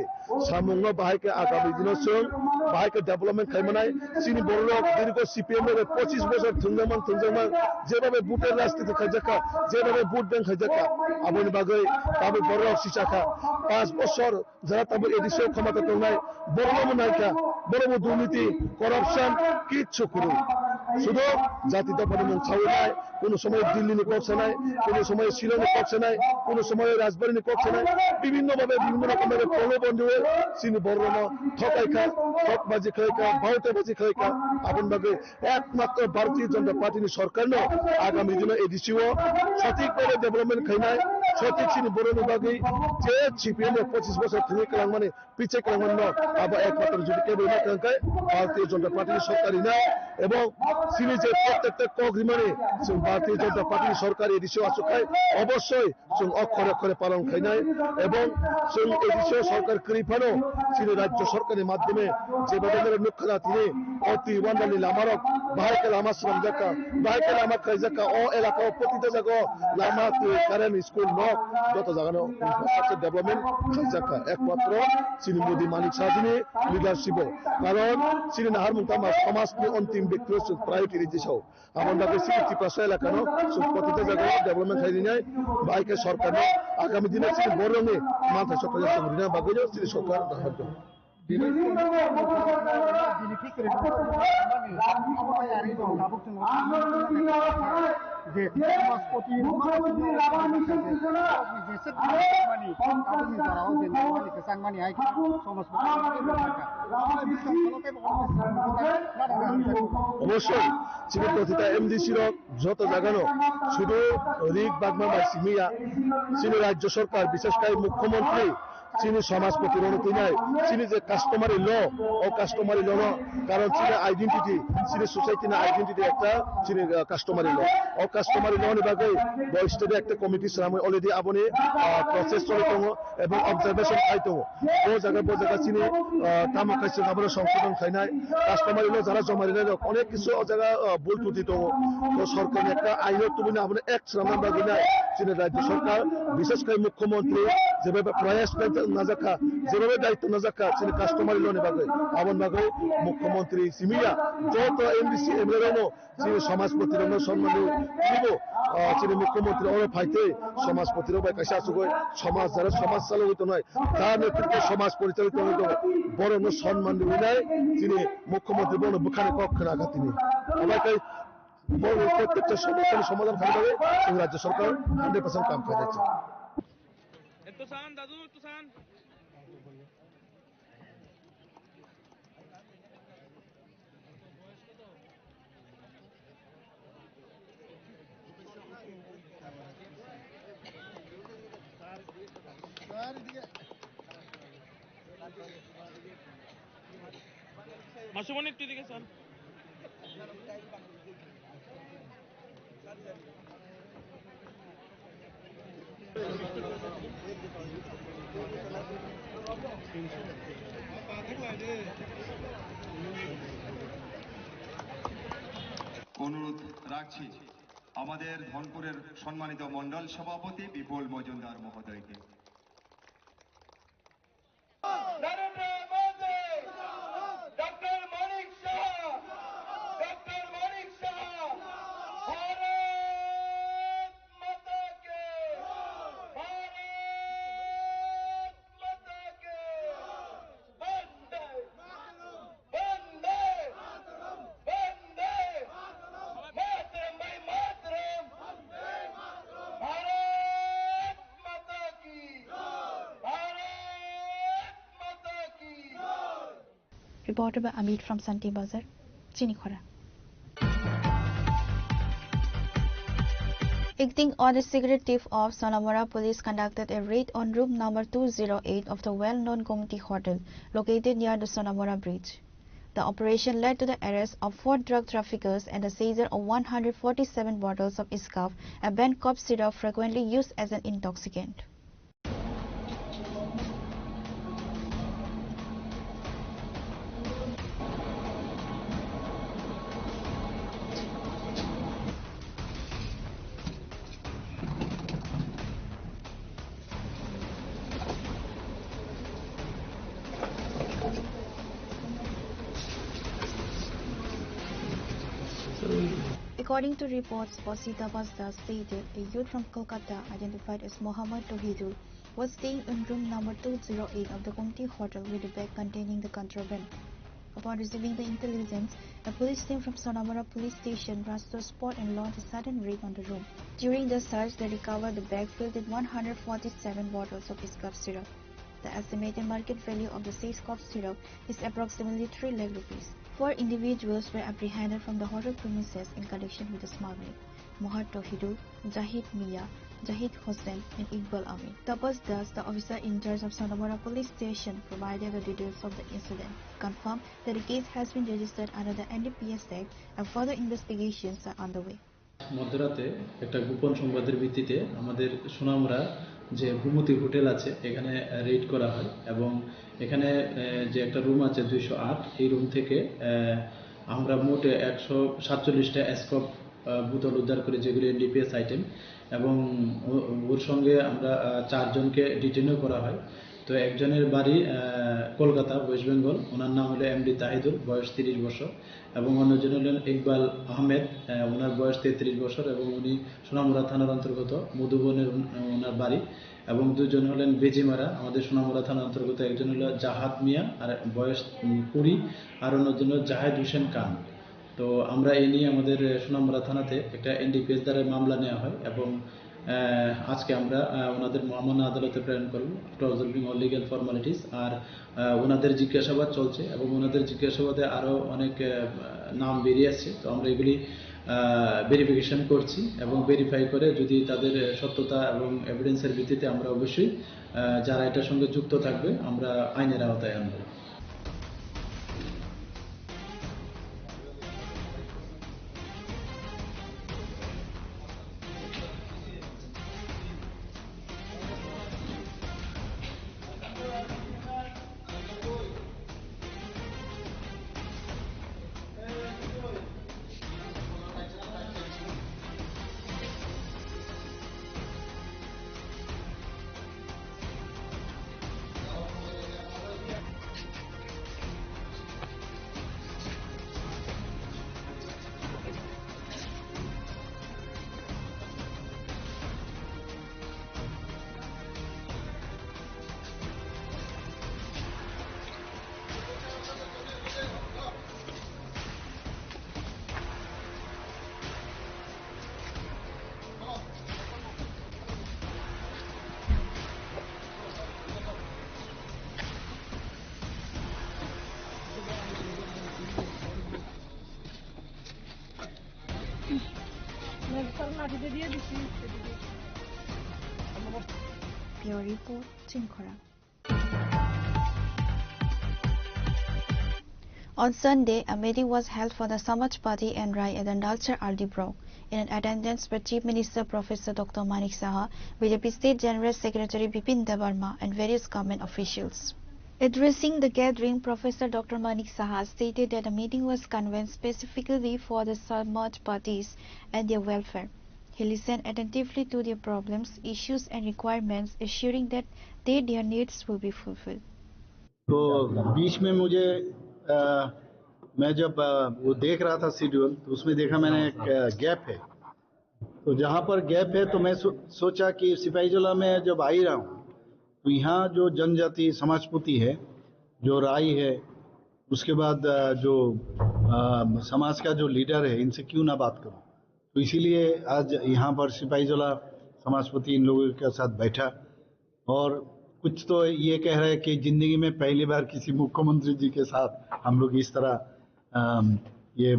সামং বাহাইকে আগামী দিনের সঙ্গ বাহাইকে ডেভেলপমেন্ট খাইমানায় চিনি বড় দীর্ঘ সিপিএম 25 বছর থুংজামান যেভাবে বুটের রাজনীতি খাইজাকা যেভাবে বুট ব্যাংক খাইজাকা আবনি বাগে তাবে বড় শিশাখা 5 বছর যারা তাবে এডিসিও ক্ষমতা নাই বড় নায়িকা বড় দুর্নীতি করাপশন কিচ্ছু করুন শুধু জাতি দফার ছাউনায় কোন সময় দিল্লি নিয়ে করছে নাই কোন সময় শিলং করছে নাই কোন সময় রাজবাড়ী নিয়ে করছে নাই বিভিন্নভাবে বিভিন্ন রকমের প্রলোভন দিয়ে চিনি বড় ঠকাইখা ঠকবাজি খাইকা ভাউটাবাজি খাইকা আপন ভাবে একমাত্র ভারতীয় জনতা পার্টি সরকার ন আগামী দিনে এডিসিও সঠিকভাবে ডেভেলপমেন্ট খাইনায় সঠিক চিনি বড় বিভাগে যে সিপিএম 25 বছর থেকে কালাং মানে পিছে কালাং ন আবার একমাত্র যদি কেবল না কাঙ্কায় ভারতীয় জনতা পার্টি সরকারি না এবং চিনি যে প্রত্যেকটা কগ্রিমানে ভারতীয় জনতা পার্টি সরকারি এডিসিও আসুকায় অবশ্যই অক্ষরে অক্ষরে পালন খাইনায় এবং এডিসিও সরকার করিফানো চিনি রাজ্য সরকারের মাধ্যমে যেভাবে মুখ্যরা তিনি অতি ওয়ান্ডালি লামারক বাহাইকে লামা শ্রম জাকা বাহাইকে লামা খাই জাকা ও এলাকা প্রতিটা জায়গা লামা কারেন্ট স্কুল নক যত জায়গা ইনফ্রাস্ট্রাকচার ডেভেলপমেন্ট খাই জাকা একমাত্র চিনি মোদী মানিক সাহাজিনী লিডারশিপ কারণ চিনি নাহার মুক্তামা সমাজকে অন্তিম ব্যক্তি প্রায়োরিটি দিয়েছাও আমার দাকে চিনি ত্রিপাশা এলাকা প্রতিটা জায়গা ডেভেলপমেন্ট খাই নিয়ে বাহাইকে সরকার আগামী দিনে চিনি বড় রঙে মাথা সরকারের সঙ্গে বাগে চিনি সরকার সাহায্য যে সমাজপতি অবশ্যই চীনের কথিত এমডিসির যত জাগানো শুধু রিক বাগমা বা সিমিয়া চীনের রাজ্য সরকার বিশেষ করে মুখ্যমন্ত্রী চীনের সমাজপতির অনুমতি নেয় চীনে যে কাস্টমারি ল ও কাস্টমারি ল না কারণ চীনের আইডেন্টিটি চীনের সোসাইটি না আইডেন্টিটি একটা চীনের কাস্টমারি ল ও কাস্টমারি ল নিবাগে বয়স্টে একটা কমিটি সামনে অলরেডি আপনি প্রসেস চলিত এবং অবজারভেশন খাইতো ও জায়গা চীনে কাম খাইছে আমরা সংশোধন খাইনায় কাস্টমারি ল যারা জমা দিলে অনেক কিছু জায়গা ভুল ত্রুটি তো সরকারের একটা আইনত তুমি না আপনি এক শ্রমণ বাগি নাই চীনের রাজ্য সরকার বিশেষ করে মুখ্যমন্ত্রী যেভাবে প্রয়াস নাজাকা যেভাবে দায়িত্ব নাজাকা চীনের কাস্টমারি লোনে বাগে আমন বাগে মুখ্যমন্ত্রী সিমিয়া যত এমডিসি এমএলএ চীনের সমাজপতির সম্মান দিব চীনের মুখ্যমন্ত্রী অনেক ফাইতে সমাজপতির কাছে আসুক সমাজ যারা সমাজ চালু হইতো নয় তার নেতৃত্বে সমাজ পরিচালিত হইত বড় সম্মান দিব নাই তিনি মুখ্যমন্ত্রী বড় বুখানে কক্ষে রাখা তিনি আমাকে প্রত্যেকটা সমস্যার সমাধান খালি হবে রাজ্য সরকার 100% কাম করে যাচ্ছে মাসুমন একটু দিকে স্যার অনুরোধ রাখছি আমাদের ধনপুরের সম্মানিত মন্ডল সভাপতি বিপুল মজুমদার মহোদয়কে Reported by Amit from Santi Bazar, Chinikhora. Acting on the secret tip of Sonamora, police conducted a raid on room number 208 of the well-known Gomti Hotel located near the Sonamora Bridge. The operation led to the arrest of 4 drug traffickers and the seizure of 147 bottles of Iscaf, a banned cough syrup frequently used as an intoxicant. According to reports, Posita Basda stated a youth from Kolkata identified as Mohammad Tohidul was staying in room number 208 of the Gomti Hotel with a bag containing the contraband. Upon receiving the intelligence, a police team from Sonamora police station rushed to the spot and launched a sudden raid on the room. During the search, they recovered the bag filled with 147 bottles of Iscaf syrup. The estimated market value of the said cough syrup is approximately 3 lakh rupees. 4 individuals were apprehended from the hotel premises in connection with the smuggling: Mohammad Tohidul, Zahid Mia, Zahid Hossain and Iqbal Amin. Tapas Das, the officer in charge of Sonamora police station, provided the details of the incident, confirmed that the case has been registered under the NDPS Act and further investigations are underway. মধ্যরাতে একটা গোপন সংবাদের ভিত্তিতে আমাদের সোনামুড়া যে ভূমতি hotel আছে এখানে red করা হয় এবং এখানে যে একটা রুম আছে 208 এই রুম থেকে আমরা মোটে 147টা স্কপ বোতল উদ্ধার করি যেগুলি এনডিপিএস আইটেম এবং ওর সঙ্গে আমরা 4 জনকে ডিটেনও করা হয়। তো একজনের বাড়ি কলকাতা ওয়েস্ট বেঙ্গল, ওনার নাম হলো এমডি তাহিদুল, বয়স 30 বছর এবং অন্যজন হলেন ইকবাল আহমেদ, ওনার বয়স 33 বছর এবং উনি সোনামুড়া থানার অন্তর্গত মধুবনের ওনার বাড়ি এবং 2 জন হলেন বেজিমারা আমাদের সোনামুড়া থানার অন্তর্গত, একজন হলো জাহাদ মিয়া আর বয়স 20 আর অন্যজন হলো জাহেদ হোসেন খান। তো আমরা এই নিয়ে আমাদের সোনামুড়া থানাতে একটা NDPS দ্বারা মামলা নেওয়া হয় এবং আজকে আমরা ওনাদের মহামান্য আদালতে প্রেরণ করব after observing all legal formalities. আর ওনাদের জিজ্ঞাসাবাদ চলছে এবং ওনাদের জিজ্ঞাসাবাদে আরও অনেক নাম বেরিয়ে আসছে। তো আমরা এগুলি ভেরিফিকেশন করছি এবং ভেরিফাই করে যদি তাদের সত্যতা এবং এভিডেন্সের ভিত্তিতে আমরা অবশ্যই যারা এটার সঙ্গে যুক্ত থাকবে আমরা আইনের আওতায় আনব। Bureau Report, Chinkora. On Sunday, a meeting was held for the Samaj Party and Rai at the Nalchar Aldibro. In attendance were Chief Minister Professor Dr. Manik Saha, BJP State General Secretary Bipin Debarma, and various government officials. Addressing the gathering, Professor Dr. Manik Saha stated that the meeting was convened specifically for the Samaj parties and their welfare. He listened attentively to their problems, issues and requirements, assuring that their needs will be fulfilled. तो बीच में मुझे मैं जब वो देख रहा था schedule तो उसमें देखा मैंने एक गैप है। तो जहाँ पर गैप है तो मैं सोचा कि सिपाहीजला में जब आ ही रहा हूँ तो यहाँ जो जनजाति समाजपुती है, जो राई है, उसके बाद जो समाज का जो लीडर है, इनसे क्यों ना बात करूँ। तो इसीलिए आज यहाँ पर सिपाहीजला समाजपति इन लोगों के साथ बैठा और कुछ तो ये कह रहे हैं कि जिंदगी में पहली बार किसी मुख्यमंत्री जी के साथ हम लोग इस तरह ये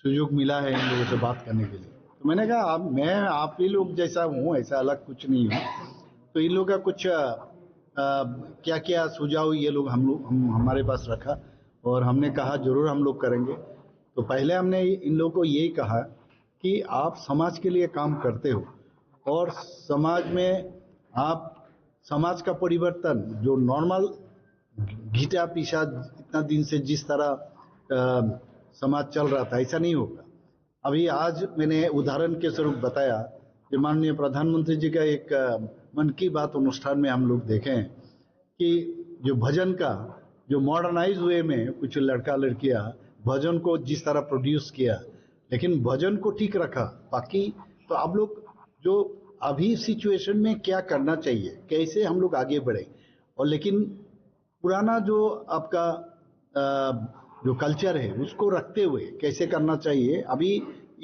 सुयोग मिला है इन लोगों से बात करने के लिए। तो मैंने कहा मैं आप ही लोग जैसा हूँ, ऐसा अलग कुछ नहीं हूँ। तो इन लोगों का कुछ क्या क्या सुझाव ये लोग हमारे पास रखा और हमने कहा जरूर हम लोग करेंगे। तो पहले हमने इन लोगों को यही कहा कि आप समाज के लिए काम करते हो और समाज में आप समाज का परिवर्तन जो नॉर्मल घिटा पिसा इतना दिन से जिस तरह समाज चल रहा था ऐसा नहीं होगा। अभी आज मैंने उदाहरण के स्वरूप बताया कि माननीय प्रधानमंत्री जी का एक मन की बात अनुष्ठान में हम लोग देखें कि जो भजन का जो मॉडर्नाइज वे में कुछ लड़का लड़कियां भजन को जिस तरह प्रोड्यूस किया, लेकिन भजन को ठीक रखा। बाकी तो आप लोग जो अभी सिचुएशन में क्या करना चाहिए, कैसे हम लोग आगे बढ़े, और लेकिन पुराना जो आपका जो कल्चर है उसको रखते हुए कैसे करना चाहिए। अभी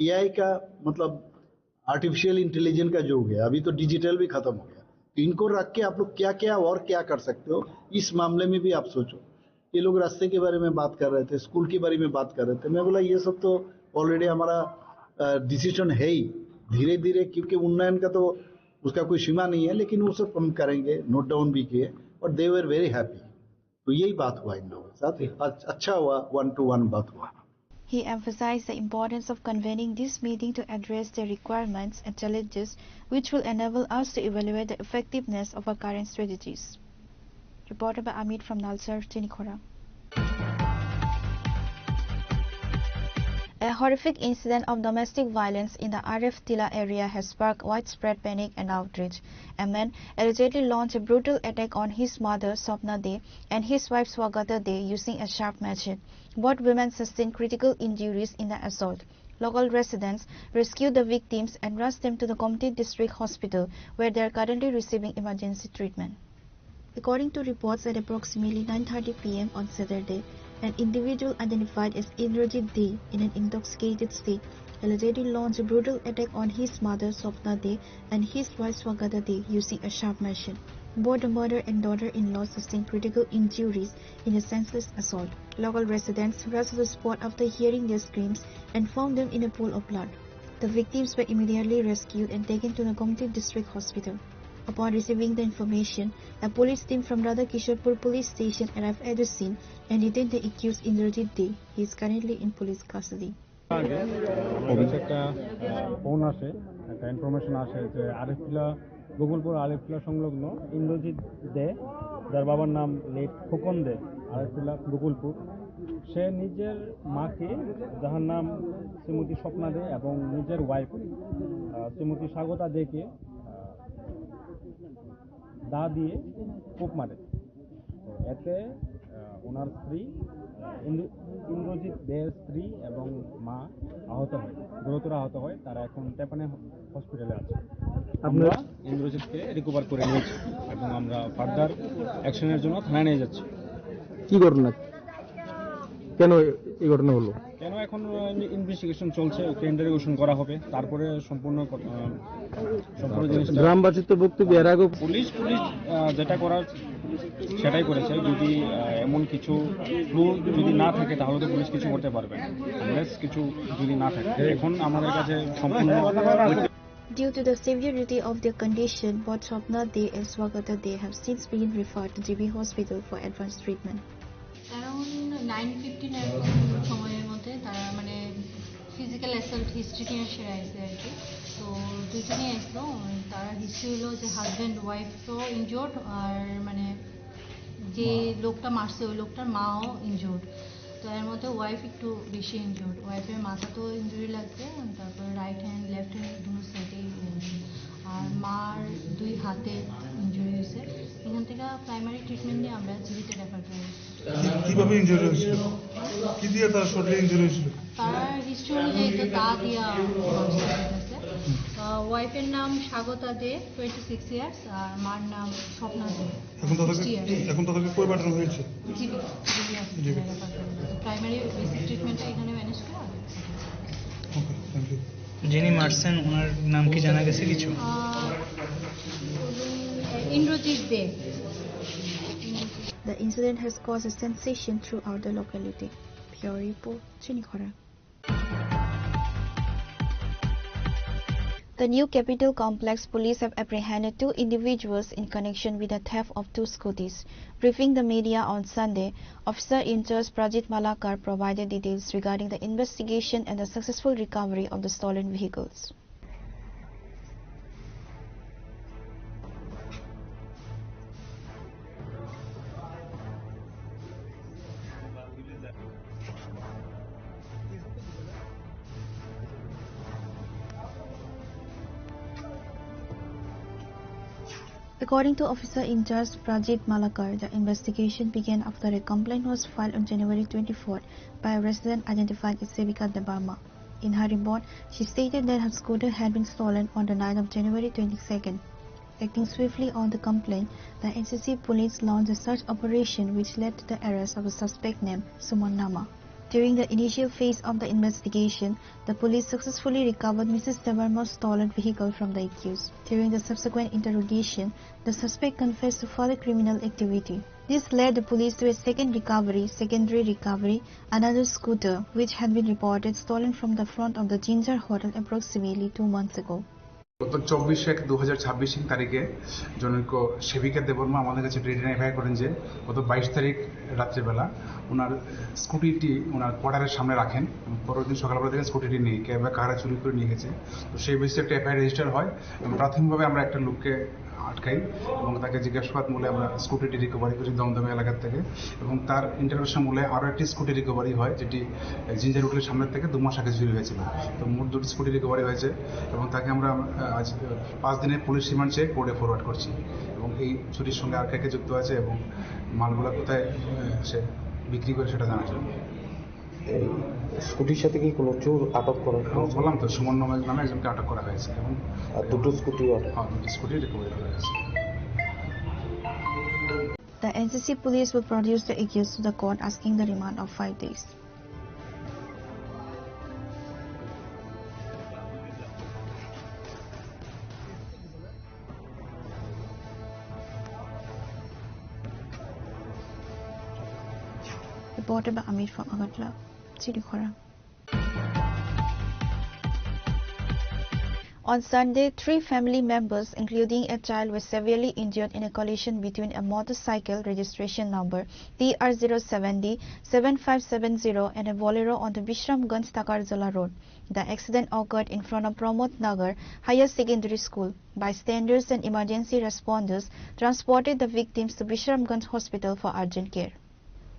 एआई का मतलब आर्टिफिशियल इंटेलिजेंस का युग है, अभी तो डिजिटल भी खत्म हो गया। तो इनको रख के आप लोग क्या क्या और क्या कर सकते हो, इस मामले में भी आप सोचो। ये लोग रास्ते के बारे में बात कर रहे थे, स्कूल के बारे में बात कर रहे थे। मैं बोला ये सब तो ऑलरेडी हमारा डिसीजन है ही, धीरे धीरे, क्योंकि उन्नयन का तो उसका कोई सीमा नहीं है, लेकिन वो सब हम करेंगे, नोट डाउन भी किए और दे वर वेरी हैप्पी। तो यही बात हुआ इन लोगों के साथ, अच्छा हुआ, 1-to-1 बात हुआ। He emphasized the importance of convening this meeting to address the requirements and challenges which will enable us to evaluate the effectiveness of our current strategies. Reported by Amit from Nalsar, Chinkora. A horrific incident of domestic violence in the Arif Tila area has sparked widespread panic and outrage. A man allegedly launched a brutal attack on his mother, Sopna De, and his wife, Swagata De, using a sharp machete. Both women sustained critical injuries in the assault. Local residents rescued the victims and rushed them to the Komti District Hospital, where they are currently receiving emergency treatment. According to reports, at approximately 9:30 p.m. on Saturday, An individual identified as Indrajit De in an intoxicated state allegedly launched a brutal attack on his mother Swapna De and his wife Swagata De using a sharp machine. Both the mother and daughter-in-law sustained critical injuries in a senseless assault. Local residents rushed to the spot after hearing their screams and found them in a pool of blood. The victims were immediately rescued and taken to the Gomti District Hospital. Upon receiving the information, a police team from Radhakisharpur police station arrived at the scene and detained the accused Indrajit De. He is currently in police custody. একটা phone আসে, একটা information আসে যে আরেফিলা গোকুলপুর আরেফিলা সংলগ্ন ইন্দ্রজিৎ দে, যার বাবার নাম late Khokon দে, আরেফিলা গোকুলপুর, সে নিজের মাকে, যার নাম শ্রীমতী স্বপ্না দে, এবং নিজের ওয়াইফ শ্রীমতী স্বাগতা দেকে দা দিয়ে কূপ মারে। এতে ওনার স্ত্রী ইন্দ্রজিৎ দের স্ত্রী এবং মা আহত হয়, গুরুতর আহত হয়। তারা এখন তেপানে হসপিটালে আছে। আমরা ইন্দ্রজিৎকে রিকভার করে নিয়েছি এবং আমরা ফার্দার অ্যাকশনের জন্য থানায় নিয়ে যাচ্ছি। কি ঘটনা, কেন এই ঘটনা হলো? কেন এখন ইনভেস্টিগেশন চলছে, ওকে ইন্টারোগেশন করা হবে, তারপরে সম্পূর্ণ জিনিস। গ্রামবাসীর তো বক্তব্য এর আগে পুলিশ যেটা করার সেটাই করেছে। যদি এমন কিছু ক্লু যদি না থাকে তাহলে তো পুলিশ কিছু করতে পারবে না, কিছু যদি না থাকে। এখন আমাদের কাছে সম্পূর্ণ। Due to the severity of their condition, both Swapna De and Swagata De have since been referred to GB Hospital for advanced treatment. Around 9:15 সময়ের মধ্যে তারা মানে ফিজিক্যাল অ্যাসল্ট হিস্ট্রি নিয়ে সেরে আসছে আর কি। তো দুজনেই আসলো, তার হিস্ট্রি হলো যে হাজব্যান্ড ওয়াইফ তো ইনজোর্ড, আর মানে যে লোকটা মারছে ওই লোকটার মাও ইনজোর্ড। তো এর মধ্যে ওয়াইফ একটু বেশি ইনজোর্ড, ওয়াইফের মাথা তো ইনজুরি লাগছে, তারপর রাইট হ্যান্ড লেফট হ্যান্ড দুটো সাইডেই, আর মার দুই হাতে ইনজুরি হয়েছে। এখান থেকে প্রাইমারি ট্রিটমেন্ট নিয়ে আমরা জিবিতে রেফার করি। কিভাবে ইনজুরি হয়েছিল, কি দিয়ে তার শরীরে ইনজুরি হয়েছিল? তার হিস্ট্রি অনুযায়ী তো দা দিয়া আছে। ওয়াইফের নাম স্বাগতা দে 26 ইয়ার্স, আর মার নাম স্বপ্না দে 60 ইয়ার্স। এখন তাদেরকে কই পাঠানো হয়েছে? জিবি প্রাইমারি বেসিক ট্রিটমেন্টটা এখানে ম্যানেজ করা। ওকে, থ্যাংক ইউ। যিনি মারছেন ওনার নাম কি জানা গেছে কিছু? ইন্দ্রজিৎ দে। The incident has caused a sensation throughout the locality. Pure report, Chinikhora. The New Capital Complex police have apprehended 2 individuals in connection with the theft of 2 scooters. Briefing the media on Sunday, Officer in charge Prajit Malakar provided details regarding the investigation and the successful recovery of the stolen vehicles. According to Officer in charge Prajit Malakar, the investigation began after a complaint was filed on January 24 by a resident identified as Sevika Debarma. In her report, she stated that her scooter had been stolen on the night of January 22nd. Acting swiftly on the complaint, the NCC police launched a search operation which led to the arrest of a suspect named Suman Nama. During the initial phase of the investigation, the police successfully recovered Mrs. Debarma's stolen vehicle from the accused. During the subsequent interrogation, the suspect confessed to further criminal activity. This led the police to a secondary recovery, another scooter, which had been reported stolen from the front of the Ginger Hotel approximately 2 months ago. গত 24/1/2026 তারিখে জনৈক সেবিকা দেববর্মা আমাদের কাছে identify করেন যে গত 22 তারিখ রাত্রেবেলা ওনার স্কুটিটি ওনার কোয়ার্টারের সামনে রাখেন, পরের দিন সকালবেলা থেকে স্কুটিটি নিয়ে কারা চুরি করে নিয়ে গেছে। তো সেই বেসিসে একটা এফআইআর রেজিস্টার হয় এবং প্রাথমিকভাবে আমরা একটা লোককে আটকাই এবং তাকে জিজ্ঞাসাবাদ মূলে আমরা স্কুটিটি রিকভারি করি দমদমে এলাকার থেকে, এবং তার ইন্টারভিউশন মূলে আরও একটি স্কুটি রিকভারি হয় যেটি জিঞ্জার হোটেলের সামনের থেকে 2 মাস আগে চুরি হয়েছিল। তো মোট 2টি স্কুটি রিকভারি হয়েছে এবং তাকে আমরা আজ 5 দিনের পুলিশ রিমান্ড চেয়ে কোর্টে ফরওয়ার্ড করছি এবং এই চুরির সঙ্গে আর কে যুক্ত আছে এবং মালগুলো কোথায় সে বিক্রি করে সেটা জানার জন্য। স্কুটির সাথে কি কোনো চোর আটক করা হয়েছে? বললাম তো, সুমন নামে একজনকে আটক করা হয়েছে এবং 2টো স্কুটি রিকভারি করা হয়েছে। The NCC police will produce the accused to the court asking the remand of 5 days. Reported by Amir from Agartala, Chinikhara. On Sunday, 3 family members, including a child, were severely injured in a collision between a motorcycle registration number TR070-7570 and a Bolero on the Bishramganj Takarjala Road. The accident occurred in front of Pramod Nagar Higher Secondary School. Bystanders and emergency responders transported the victims to Bishramganj Hospital for urgent care.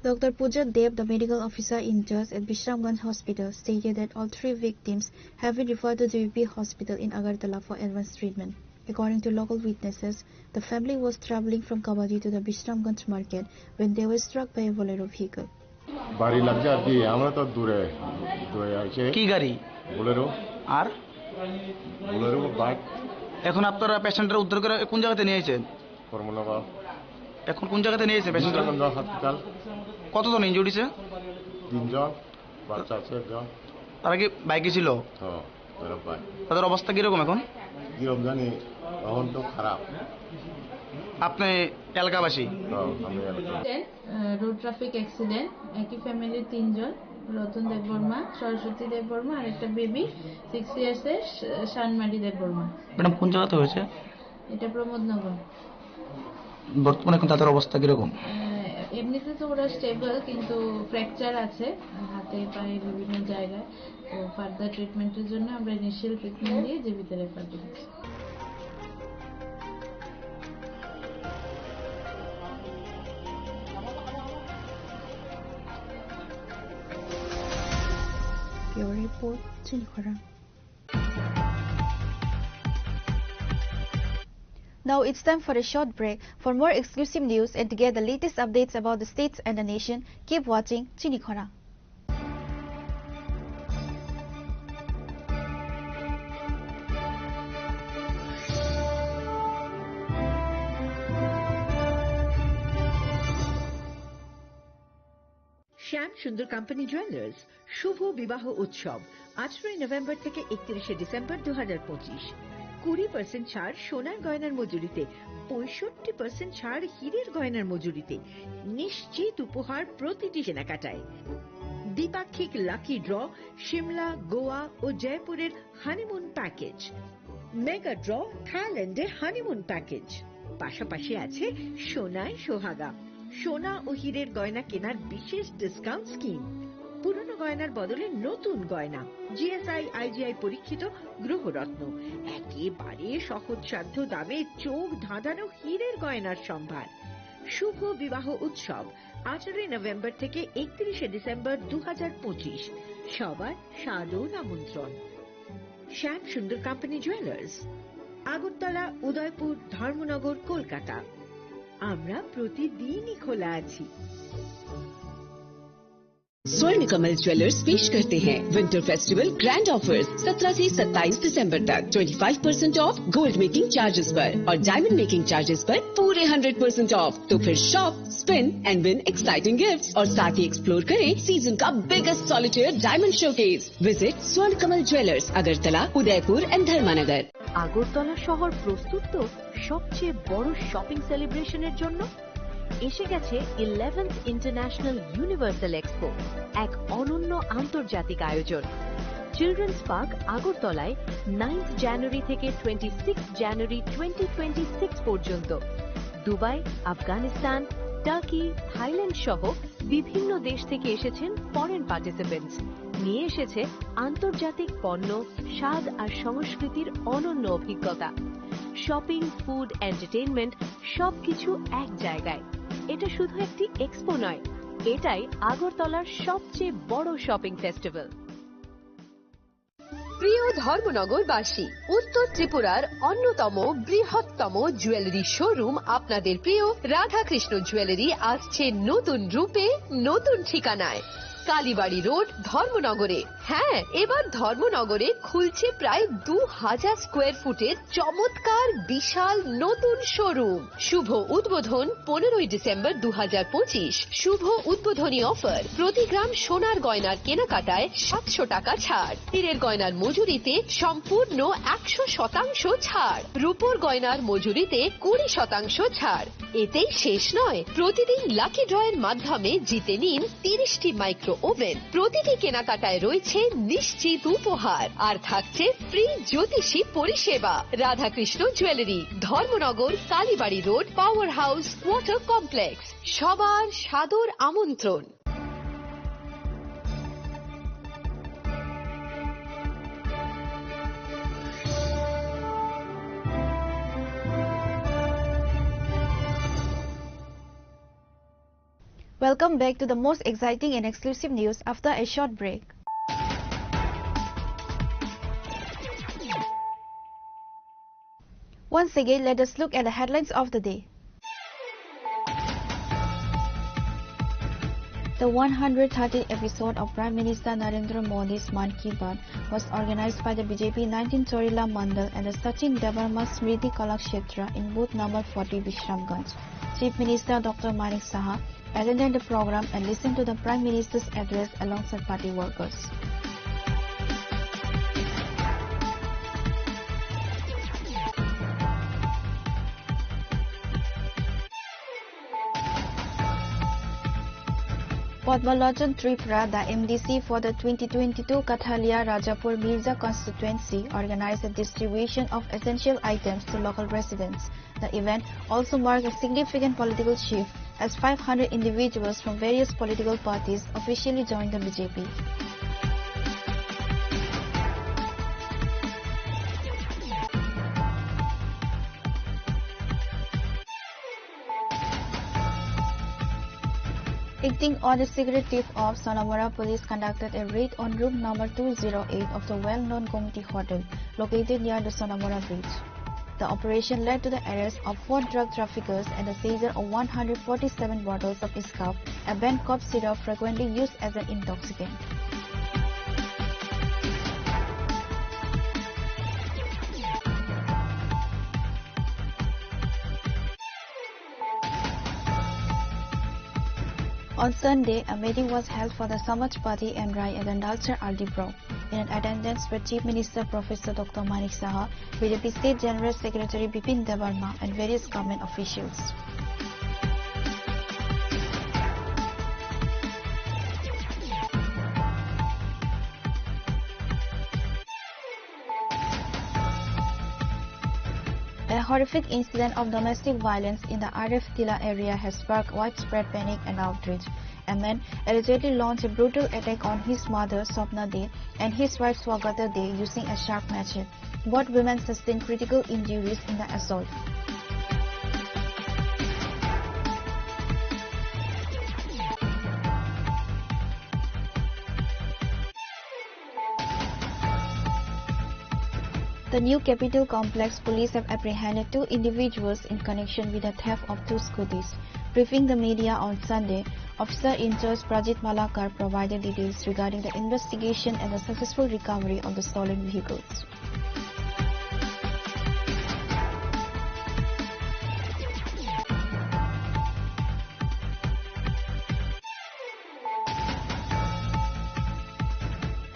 Dr. Pooja Dev, the medical officer in charge at Bishramganj Hospital, stated that all 3 victims have been referred to the JVP Hospital in Agartala for advanced treatment. According to local witnesses, the family was traveling from Kabadi to the Bishramganj market when they were struck by a Bolero vehicle. বাড়ি লাগছে আর কি আমরা তো দূরে দূরে আছে কি গাড়ি বোলেরো আর বোলেরো বাইক এখন আপনারা পেশেন্টরা উদ্ধার করে কোন জায়গাতে নিয়েছেন ফর্মুলাগা এখন কোন জায়গাতে নিয়েছে পেশেন্টরা হসপিটাল কতজন ইনজুরিছে 3 জন বাচ্চা আছে একজন তারা কি বাইকে ছিল হ্যাঁ তারা বাইক তাদের অবস্থা কি রকম এখন কিরকম জানি এখন তো খারাপ আপনি এলাকাবাসী আমি রোড ট্রাফিক অ্যাক্সিডেন্ট একই ফ্যামিলির 3 জন রতন দেববর্মা সরস্বতী দেববর্মা আর একটা বেবি 6 ইয়ার্স এর শানমারি দেববর্মা ম্যাডাম কোন জায়গাতে হয়েছে এটা প্রমোদনগর বর্তমানে এখন তাদের অবস্থা কি রকম এমনিতে তো ওরা স্টেবল কিন্তু ফ্র্যাকচার আছে হাতে পায়ে বিভিন্ন জায়গায় তো ফার্দার ট্রিটমেন্টের জন্য আমরা ইনিশিয়াল ট্রিটমেন্ট দিয়ে জীবিত রেফার করেছি Bureau Report, Chinikhara. Now it's time for a short break. For more exclusive news and to get the latest updates about the states and the nation, keep watching Chinikhara. শ্যাম সুন্দর company jewellers শুভ বিবাহ উৎসব 18 November থেকে 31 December 2025 20% ছাড় সোনার গয়নার মজুরিতে 65% ছাড় হীরের গয়নার মজুরিতে নিশ্চিত উপহার প্রতিটি কেনাকাটায় দ্বিপাক্ষিক লাকি ড্র শিমলা গোয়া ও জয়পুরের হানিমুন প্যাকেজ মেগা ড্র থাইল্যান্ডে হানিমুন প্যাকেজ পাশাপাশি আছে সোনায় সোহাগা সোনা ও হীরের গয়না কেনার বিশেষ ডিসকাউন্ট স্কিম পুরনো গয়নার বদলে নতুন গয়না জিএসআই আইজিআই পরীক্ষিত গ্রহরত্ন একেবারে সহজসাধ্য দামে চোখ ধাঁধানো হীরের গয়নার সম্ভার শুভ বিবাহ উৎসব 18 নভেম্বর থেকে 31 ডিসেম্বর 2025 সবার সাদর আমন্ত্রণ শ্যাম সুন্দর কোম্পানি জুয়েলার্স আগরতলা উদয়পুর ধর্মনগর কলকাতা আমরা প্রতিদিনই খোলা আছি स्वर्ण कमल ज्वेलर्स पेश करते हैं विंटर फेस्टिवल ग्रैंड ऑफर्स 17 से 27 दिसंबर तक 25% ऑफ गोल्ड मेकिंग चार्जेस पर और डायमंड मेकिंग चार्जेस पर पूरे 100% ऑफ। तो फिर shop spin and win exciting gifts और साथ ही एक्सप्लोर करें सीजन का biggest solitaire diamond showcase. Visit Swarna Kamal jewellers Agartala Udaipur and धर्मानगर। Agartala শহর প্রস্তুত তো সবচেয়ে বড় শপিং সেলিব্রেশনের জন্য এসে গেছে 11th ইন্টারন্যাশনাল ইউনিভার্সাল এক্সপো এক অনন্য আন্তর্জাতিক আয়োজন চিলড্রেন্স পার্ক আগরতলায় 9th জানুয়ারি থেকে 26 জানুয়ারি 2026 পর্যন্ত দুবাই আফগানিস্তান টার্কি থাইল্যান্ড সহ বিভিন্ন দেশ থেকে এসেছেন ফরেন পার্টিসিপেন্টস নিয়ে এসেছে আন্তর্জাতিক পণ্য স্বাদ আর সংস্কৃতির অনন্য অভিজ্ঞতা শপিং ফুড এন্টারটেইনমেন্ট সবকিছু এক জায়গায় এটা শুধু একটি এক্সপো নয় এটাই আগরতলার সবচেয়ে বড় শপিং ফেস্টিভ্যাল প্রিয় ধর্মনগরবাসী উত্তর ত্রিপুরার অন্যতম বৃহত্তম জুয়েলারি শোরুম আপনাদের প্রিয় রাধাকৃষ্ণ জুয়েলারি আসছে নতুন রূপে নতুন ঠিকানায় কালীবাড়ি রোড, ধর্মনগরে। হ্যাঁ, এবার ধর্মনগরে খুলছে প্রায় 2000 স্কোয়ার ফুটের চমৎকার বিশাল নতুন শোরুম। শুভ উদ্বোধন 15ই ডিসেম্বর 2025। শুভ উদ্বোধনী অফার, প্রতি গ্রাম সোনার গয়নার কেনাকাটায় 700 টাকা ছাড়, হীরের গয়নার মজুরিতে সম্পূর্ণ 100% ছাড়, রূপোর গয়নার মজুরিতে 20% ছাড়। এতেই শেষ নয়, প্রতিদিন লাকি ড্রয়ের মাধ্যমে জিতে নিন 30টি মাইক্রো ওভেন। প্রতিটি কেনাকাটায় রয়েছে নিশ্চিত উপহার, আর থাকছে ফ্রি জ্যোতিষী পরিষেবা। Radhakrishna jewellery, Dharmanagar, Kalibari road, power house, water complex. সবার সাদর আমন্ত্রণ। Welcome back to the most exciting and exclusive news after a short break. Once again, let us look at the headlines of the day. The 130th episode of Prime Minister Narendra Modi's Mann Ki Baat was organized by the BJP 19 Chorila Mandal and the Sachin Debarma Smriti Kalakshetra in booth number 40 Vishramganj. Chief Minister Dr. Manik Saha attended the program and listened to the Prime Minister's address alongside party workers. Padmalochan Tripura, the MDC for the 2022 Kathalia Rajapur Mirza constituency, organized the distribution of essential items to local residents. The event also marked a significant political shift as 500 individuals from various political parties officially joined the BJP. Acting on the secretive of Sonamora police conducted a raid on room number 208 of the well-known Gomti Hotel located near the Sonamora Bridge. The operation led to the arrest of 4 drug traffickers and the seizure of 147 bottles of Iskaf, a banned cough syrup frequently used as an intoxicant. On Sunday, a meeting was held for the Samaj Party MRI at Gandalchar Aldibro. In attendance were Chief Minister Professor Dr. Manik Saha, BJP State General Secretary Bipin Debarma and various government officials. A horrific incident of domestic violence in the RF Tila area has sparked widespread panic and outrage. A man allegedly launched a brutal attack on his mother, Sopna De, and his wife, Swagata De, using a sharp machete. Both women sustained critical injuries in the assault. The new Capitol Complex police have apprehended 2 individuals in connection with the theft of 2 scooters. Briefing the media on Sunday, Officer in charge Prajit Malakar provided details regarding the investigation and the successful recovery of the stolen vehicles.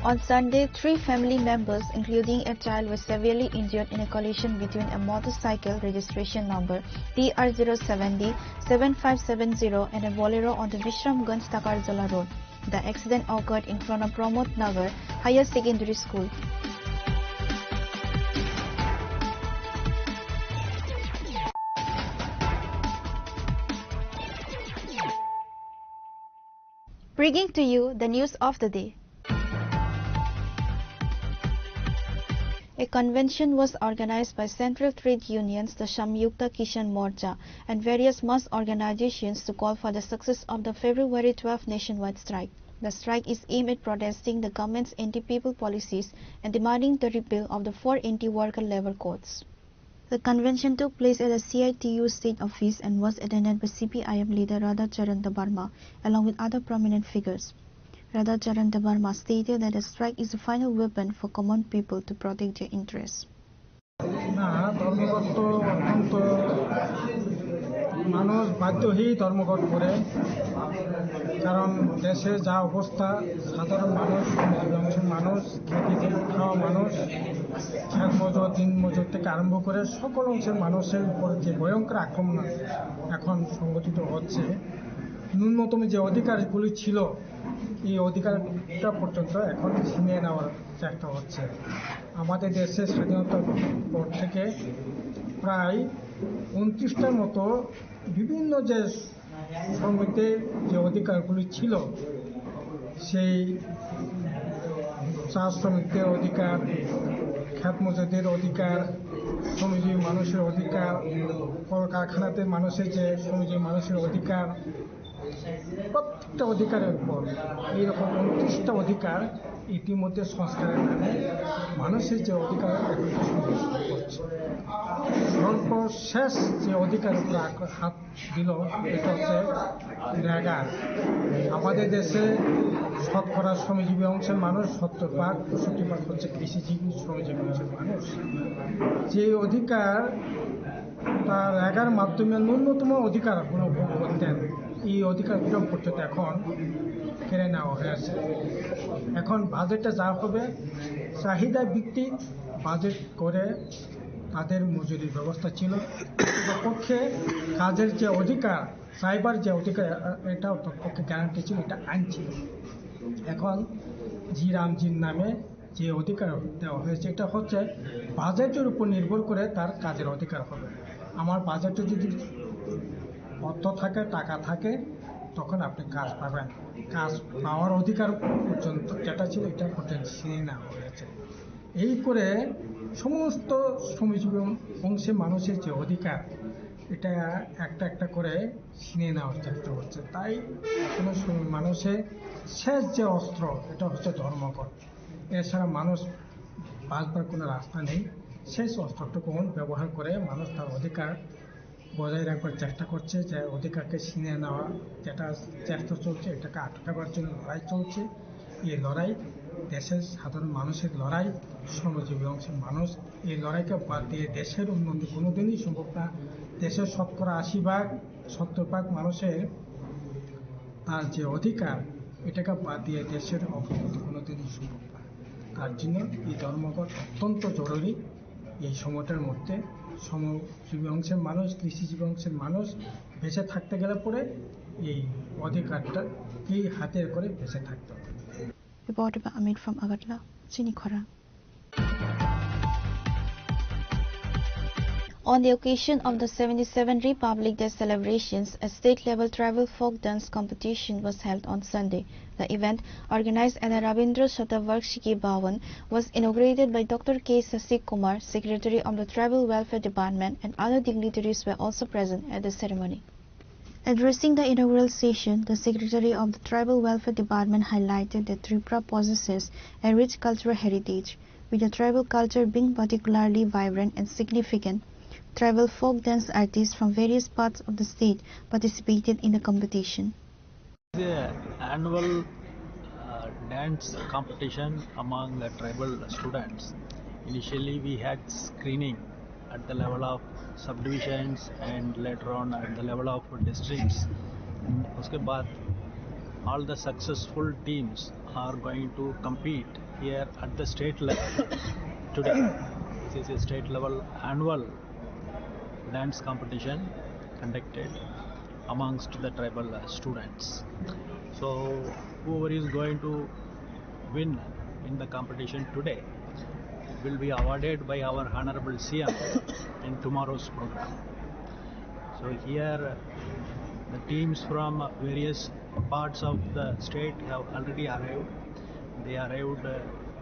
On Sunday, 3 family members, including a child, were severely injured in a collision between a motorcycle registration number TR070 7570 and a Bolero on the Vishramganj Takarjala Road. The accident occurred in front of Pramod Nagar Higher Secondary School. Bringing to you the news of the day. A convention was organized by Central Trade Unions, the Samyukta Kisan Morcha, and various mass organizations to call for the success of the February 12 nationwide strike. The strike is aimed at protesting the government's anti-people policies and demanding the repeal of the 4 anti-worker labor codes. The convention took place at the CITU state office and was attended by CPIM leader Radha Charan Debarma, along with other prominent figures. Radha Charan Debarma stated that the strike is the final weapon for common people to protect their interests. না ধর্মঘট তো এখন তো মানুষ বাধ্য হয়েই ধর্মঘট করে, কারণ দেশে যা অবস্থা, সাধারণ মানুষ, অংশের মানুষ, খেতে খাওয়া মানুষ, খেত মজুর, দিন মজুর থেকে আরম্ভ করে সকল অংশের মানুষের উপর যে ভয়ঙ্কর আক্রমণ এখন সংগঠিত হচ্ছে, ন্যূনতম যে অধিকারগুলি ছিল এই অধিকারটা পর্যন্ত এখন ছিনিয়ে নেওয়ার চেষ্টা হচ্ছে। আমাদের দেশের স্বাধীনতার পর থেকে প্রায় 29টার মতো বিভিন্ন যে শ্রমিকদের যে অধিকারগুলি ছিল, সেই চা শ্রমিকদের অধিকার, খ্যাত মজুরদের অধিকার, শ্রমজীবী মানুষের অধিকার, কলকারখানাতে মানুষের যে শ্রমজীবী মানুষের অধিকার, প্রত্যেকটা অধিকারের উপর এইরকম 29টা অধিকার ইতিমধ্যে সংস্কারের নামে মানুষের যে অধিকার করছে। সর্বশেষ যে অধিকার উপরে হাত দিল এটা হচ্ছে রেগা। আমাদের দেশে শতকরা শ্রমজীবী অংশের মানুষ 70% 65% হচ্ছে কৃষিজীবী শ্রমজীবী অংশের মানুষ। যে অধিকার তার রেগার মাধ্যমে ন্যূনতম অধিকারগুলো ভোগ করতেন, এই অধিকারগুলো পর্যন্ত এখন কেড়ে নেওয়া হয়েছে। এখন বাজেটটা যা হবে চাহিদা ভিত্তিক বাজেট করে তাদের মজুরির ব্যবস্থা ছিল, পক্ষে কাজের যে অধিকার, চাইবার যে অধিকার, এটা পক্ষে গ্যারান্টি ছিল, এটা আইন ছিল। এখন জি রামজির নামে যে অধিকার দেওয়া হয়েছে এটা হচ্ছে বাজেটের উপর নির্ভর করে তার কাজের অধিকার হবে। আমার বাজেটে যদি অর্থ থাকে, টাকা থাকে, তখন আপনি কাজ পাবেন। কাজ পাওয়ার অধিকার পর্যন্ত যেটা ছিল এটা পর্যন্ত ছিনিয়ে নেওয়া হয়েছে। এই করে সমস্ত শ্রমজীবী অংশের মানুষের যে অধিকার, এটা একটা একটা করে ছিনিয়ে নেওয়ার চেষ্টা হচ্ছে। তাই কোনো মানুষের শেষ যে অস্ত্র এটা হচ্ছে ধর্মঘট। এছাড়া মানুষ বাঁচবার কোনো রাস্তা নেই। শেষ অস্ত্রটুকু ব্যবহার করে মানুষ তার অধিকার বজায় রাখবার চেষ্টা করছে, যে অধিকারকে ছিনিয়ে নেওয়া যেটা চেষ্টা চলছে, এটাকে আটকাবার জন্য লড়াই চলছে। এই লড়াই দেশের সাধারণ মানুষের লড়াই, শ্রমজীবী অংশের মানুষ। এই লড়াইকে বাদ দিয়ে দেশের উন্নতি কোনোদিনই সম্ভব না। দেশের 70% মানুষের তার যে অধিকার, এটাকে বাদ দিয়ে দেশের অগ্রগতি কোনোদিনই সম্ভব না। তার জন্য এই ধর্মঘট অত্যন্ত জরুরি। এই সময়টার মধ্যে শ্রমজীবী অংশের মানুষ, কৃষিজীবী অংশের মানুষ বেঁচে থাকতে গেলে পরে এই অধিকারটাকেই হাতের করে বেঁচে থাকতে হবে। Reported by Amit from Agartala, Chini Khora. On the occasion of the 77 Republic Day celebrations, a state-level tribal folk dance competition was held on Sunday. The event, organized at the Rabindra Shatavarshiki Bhavan, was inaugurated by Dr. K. Sasi Kumar, Secretary of the Tribal Welfare Department, and other dignitaries were also present at the ceremony. Addressing the inaugural session, the Secretary of the Tribal Welfare Department highlighted that Tripura possesses a rich cultural heritage, with the tribal culture being particularly vibrant and significant. Tribal folk dance artists from various parts of the state participated in the competition. The annual dance competition among the tribal students. Initially we had screening at the level of subdivisions and later on at the level of districts. Uske baad all the successful teams are going to compete here at the state level today. This is a state level annual dance competition conducted amongst the tribal students. So whoever is going to win in the competition today will be awarded by our Honorable CM in tomorrow's program. So here the teams from various parts of the state have already arrived. They arrived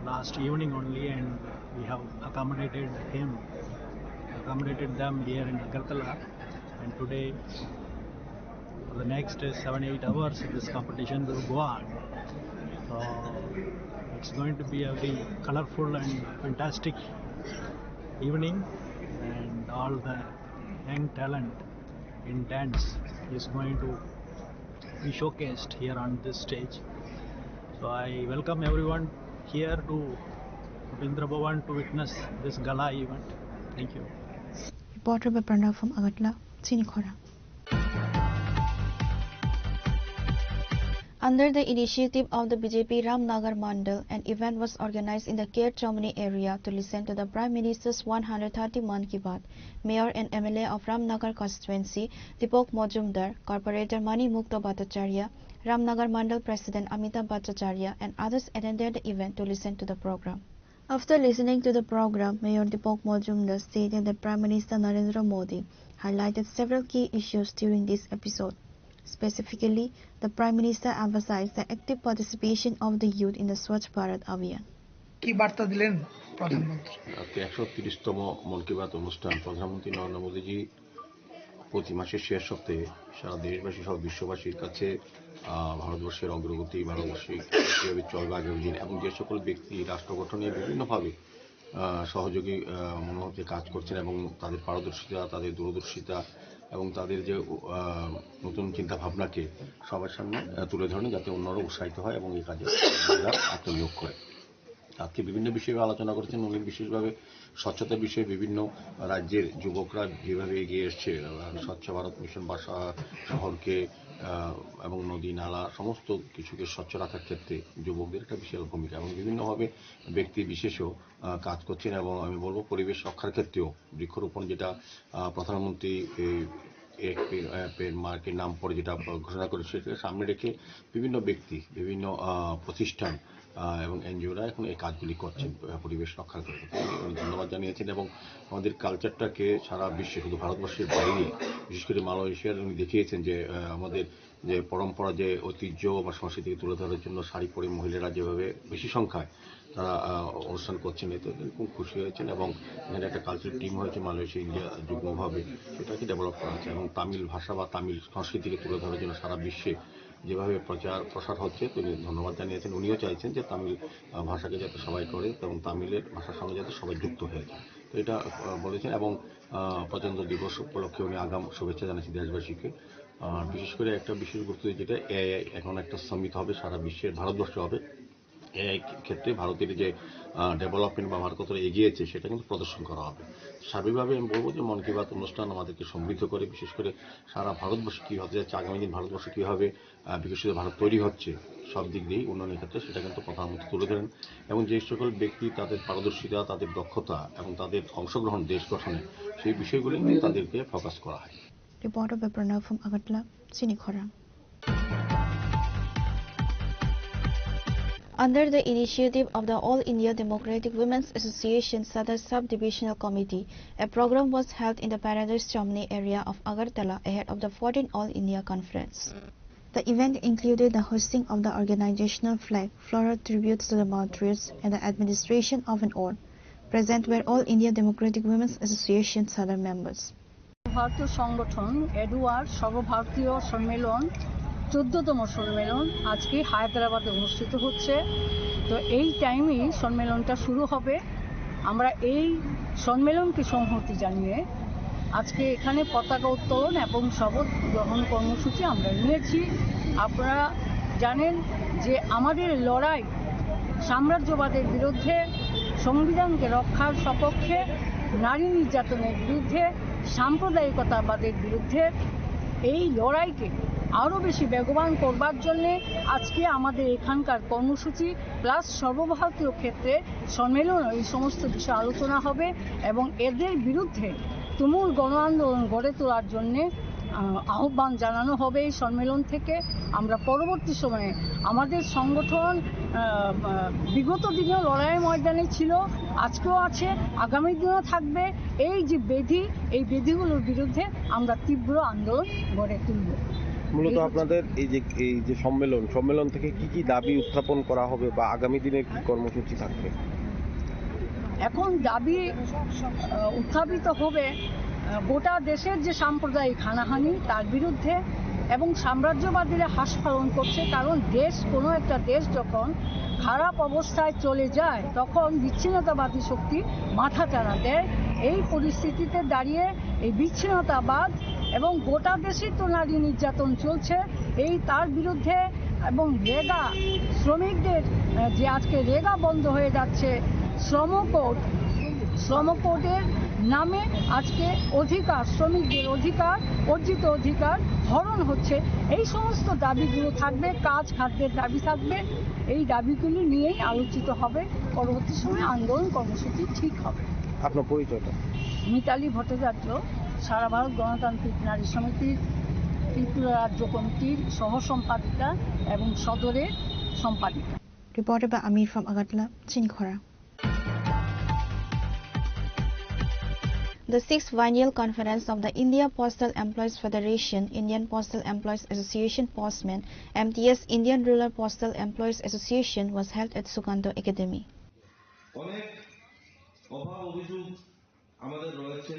last evening only, and we have accommodated them here in Agartala, and today for the next 7-8 hours this competition will go on. So it's going to be a very colorful and fantastic evening, and all the young talent in dance is going to be showcased here on this stage. So So I welcome everyone here to Rabindra Bhavan to witness this gala event. Thank you. Reporter by Pranav from Agartala, Chinikhora. Under the initiative of the BJP Ramnagar Mandal, an event was organized in the Kher Chomni area to listen to the Prime Minister's 130 Mann Ki Baat. Mayor and MLA of Ramnagar constituency, Deepak Majumdar, Corporator Mani Mukta Bhattacharya, Ramnagar Mandal President Amitabh Bhattacharya, and others attended the event to listen to the program. After listening to the program, Mayor Deepak Majumdar stated that Prime Minister Narendra Modi highlighted several key issues during this episode. Specifically, the Prime Minister emphasized the active participation of the youth in the Swachh Bharat Abhiyan. কি বার্তা দিলেন প্রধানমন্ত্রী? আজকে 130তম মন কি বাত অনুষ্ঠান প্রধানমন্ত্রী নরেন্দ্র মোদীজি প্রতি মাসের শেষ সপ্তাহে সারা দেশবাসী সহ বিশ্ববাসীর কাছে ভারতবর্ষের অগ্রগতি, ভারতবর্ষে কীভাবে চলবে আগামী দিন এবং যে সকল ব্যক্তি রাষ্ট্র গঠনে বিভিন্নভাবে সহযোগী মনোভাবে কাজ করছেন এবং তাদের পারদর্শিতা, তাদের দূরদর্শিতা এবং তাদের যে নতুন চিন্তা ভাবনাকে সবার সামনে তুলে ধরেন, যাতে অন্যরা উৎসাহিত হয় এবং এই কাজে আত্মনিয়োগ করে। আজকে বিভিন্ন বিষয়ে আলোচনা করেছেন উনি, বিশেষভাবে স্বচ্ছতার বিষয়ে বিভিন্ন রাজ্যের যুবকরা যেভাবে এগিয়ে এসছে, স্বচ্ছ ভারত মিশন বা শহরকে এবং নদী নালা সমস্ত কিছুকে স্বচ্ছ রাখার ক্ষেত্রে যুবকদের একটা বিশাল ভূমিকা এবং বিভিন্নভাবে ব্যক্তি বিশেষও কাজ করছেন। এবং আমি বলবো পরিবেশ রক্ষার ক্ষেত্রেও বৃক্ষরোপণ, যেটা প্রধানমন্ত্রী এক পেড় মার্কের নাম পরে যেটা ঘোষণা করে, সেটাকে সামনে রেখে বিভিন্ন ব্যক্তি, বিভিন্ন প্রতিষ্ঠান এবং এনজিওরা এখন এই কাজগুলি করছেন পরিবেশ রক্ষার ক্ষেত্রে। ধন্যবাদ জানিয়েছেন এবং আমাদের কালচারটাকে সারা বিশ্বে, শুধু ভারতবর্ষের বাইরে, বিশেষ করে মালয়েশিয়ার উনি দেখিয়েছেন যে আমাদের যে পরম্পরা, যে ঐতিহ্য বা সংস্কৃতিকে তুলে ধরার জন্য শাড়ি পরে মহিলারা যেভাবে বেশি সংখ্যায় তারা অনুষ্ঠান করছেন, এতে খুব খুশি হয়েছেন। এবং এখানে একটা কালচার টিম হয়েছে মালয়েশিয়া ইন্ডিয়া যুগ্মভাবে, সেটাকে ডেভেলপ করা হচ্ছে এবং তামিল ভাষা বা তামিল সংস্কৃতিকে তুলে ধরার জন্য সারা বিশ্বে যেভাবে প্রসার হচ্ছে তিনি ধন্যবাদ জানিয়েছেন। উনিও চাইছেন যে তামিল ভাষাকে যাতে সবাই করে এবং তামিলের ভাষার সঙ্গে যাতে সবাই যুক্ত হয়ে যায়, তো এটা বলেছেন। এবং প্রজাতন্ত্র দিবস উপলক্ষে উনি আগাম শুভেচ্ছা জানিয়েছেন দেশবাসীকে। বিশেষ করে একটা বিশেষ গুরুত্ব, যেটা এআই এখন একটা সামিট হবে সারা বিশ্বের, ভারতবর্ষে হবে। এআই ক্ষেত্রে ভারতের যে ডেভেলপমেন্ট বা ভারত কতটা এগিয়েছে সেটা কিন্তু প্রদর্শন করা হবে। স্বাভাবিকভাবে আমি বলবো যে মন কি বাত অনুষ্ঠান আমাদেরকে সমৃদ্ধ করে, বিশেষ করে সারা ভারতবর্ষ কী হতে যাচ্ছে, আগামী দিন ভারতবর্ষ কীভাবে বিকশিত ভারত তৈরি হচ্ছে সব দিক দিয়েই উন্নয়নের ক্ষেত্রে, সেটা কিন্তু প্রধানমন্ত্রী তুলে ধরেন। এবং যে সকল ব্যক্তি তাদের পারদর্শিতা, তাদের দক্ষতা এবং তাদের অংশগ্রহণ দেশ গঠনে, সেই বিষয়গুলি তাদেরকে ফোকাস করা হয়। Reporter by Pranav from Agartala, Chinikhora. Under the initiative of the All India Democratic Women's Association Sadar Sub-Divisional Committee, a program was held in the Paradise Chomni area of Agartala ahead of the 14th All India Conference. The event included the hosting of the organizational flag, floral tributes to the martyrs, and the administration of an award. Present were All India Democratic Women's Association Sadar members. ভারতীয় সংগঠন এডুয়ার সর্বভারতীয় সম্মেলন 14তম সম্মেলন আজকে হায়দ্রাবাদে অনুষ্ঠিত হচ্ছে। তো এই টাইমেই সম্মেলনটা শুরু হবে। আমরা এই সম্মেলনকে সংহতি জানিয়ে আজকে এখানে পতাকা উত্তোলন এবং শপথ গ্রহণ কর্মসূচি আমরা নিয়েছি। আপনারা জানেন যে আমাদের লড়াই সাম্রাজ্যবাদের বিরুদ্ধে, সংবিধানকে রক্ষার সপক্ষে, নারী নির্যাতনের বিরুদ্ধে, সাম্প্রদায়িকতাবাদের বিরুদ্ধে। এই লড়াইকে আরও বেশি বেগবান করবার জন্যে আজকে আমাদের এখানকার কর্মসূচি প্লাস সর্বভারতীয় ক্ষেত্রে সম্মেলন, এই সমস্ত বিষয়ে আলোচনা হবে এবং এদের বিরুদ্ধে তুমুল গণ আন্দোলন গড়ে তোলার জন্যে আহ্বান জানানো হবে এই সম্মেলন থেকে। আমরা পরবর্তী সময়ে আমাদের সংগঠন বিগত দিনেও লড়াইয়ের ময়দানে ছিল, আজকেও আছে, আগামী দিনেও থাকবে। এই যে বেধি, এই বেধিগুলোর বিরুদ্ধে আমরা তীব্র আন্দোলন গড়ে তুলব। মূলত আপনাদের এই যে সম্মেলন থেকে কি দাবি উত্থাপন করা হবে বা আগামী দিনের কি কর্মসূচি থাকবে? এখন দাবি উত্থাপিত হবে গোটা দেশের যে সাম্প্রদায়িক হানাহানি তার বিরুদ্ধে, এবং সাম্রাজ্যবাদীরা হাস পালন করছে। কারণ কোনো একটা দেশ যখন খারাপ অবস্থায় চলে যায় তখন বিচ্ছিন্নতাবাদী শক্তি মাথা চাড়া দেয়। এই পরিস্থিতিতে দাঁড়িয়ে এই বিচ্ছিন্নতাবাদ এবং গোটা দেশেই তো নারী নির্যাতন চলছে, তার বিরুদ্ধে এবং রেগা শ্রমিকদের যে আজকে রেগা বন্ধ হয়ে যাচ্ছে, শ্রম কোডের নামে আজকে অধিকার, শ্রমিকদের অধিকার, অর্জিত অধিকার হরণ হচ্ছে, এই সমস্ত দাবিগুলো থাকবে, কাজ খাদ্যের দাবি থাকবে। এই দাবিগুলো নিয়েই আলোচিত হবে, পরবর্তী সময়ে আন্দোলন কর্মসূচি ঠিক হবে। আপনার পরিচয়টা? মিতালি ভট্টাচার্য, সারা ভারত গণতান্ত্রিক নারী সমিতির ত্রিপুরা রাজ্য কমিটির সহ সম্পাদিকা এবং সদরের সম্পাদিকা। Reported by Amir from Agartala, Chinikhora. The 6th Biennial Conference of the India Postal Employees Federation, Indian Postal Employees Association Postmen, MTS Indian Rural Postal Employees Association was held at Sukanto Academy. অনেক অভাব অভিযোগ আমাদের রয়েছে,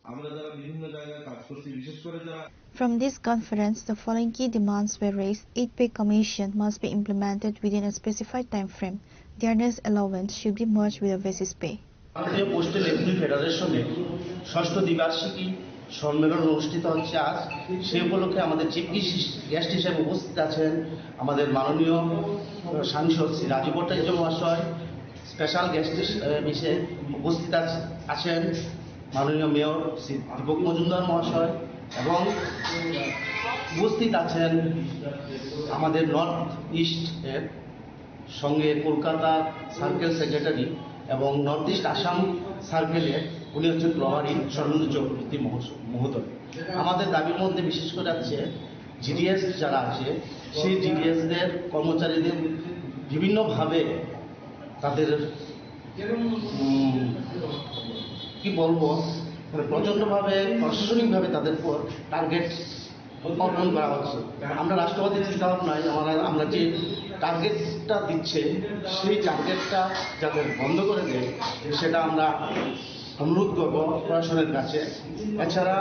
আমরা যারা বিভিন্ন জায়গায় কাজ করছি, বিশেষ করে যারা From this conference, the following key demands were raised. 8 pay commission must be implemented within a specified time frame. The earners' allowance should be merged with a basis pay. ভারতীয় পোস্টাল এমপ্লয়ি ফেডারেশনের 6ষ্ঠ দ্বিবার্ষিকী সম্মেলন অনুষ্ঠিত হচ্ছে আজ। সেই উপলক্ষে আমাদের chief guest হিসেবে উপস্থিত আছেন আমাদের মাননীয় সাংসদ শ্রী রাজীব ভট্টাচার্য মহাশয়। স্পেশাল গেস্ট হিসেবে উপস্থিত আছেন মাননীয় মেয়র শ্রী দীপক মজুমদার মহাশয়, এবং উপস্থিত আছেন আমাদের নর্থ ইস্টের সঙ্গে কলকাতা সার্কেল সেক্রেটারি এবং নর্থ ইস্ট আসাম সার্কেলের উনি হচ্ছেন প্রভারী স্বর্ণেন্দু চক্রবর্তী মহোদয়। আমাদের দাবির মধ্যে বিশেষ করে আছে জিডিএস যারা আছে, সেই জিডিএসদের কর্মচারীদের বিভিন্নভাবে তাদের কি বলবো, প্রচণ্ডভাবে প্রশাসনিকভাবে তাদের উপর টার্গেট অর্পণ করা হচ্ছে। আমরা রাষ্ট্রবাদী চিন্তাভাবনায় আমরা যে টার্গেটটা দিচ্ছে, সেই টার্গেটটা যাতে বন্ধ করে দেয় সেটা আমরা অনুরোধ করব প্রশাসনের কাছে। এছাড়া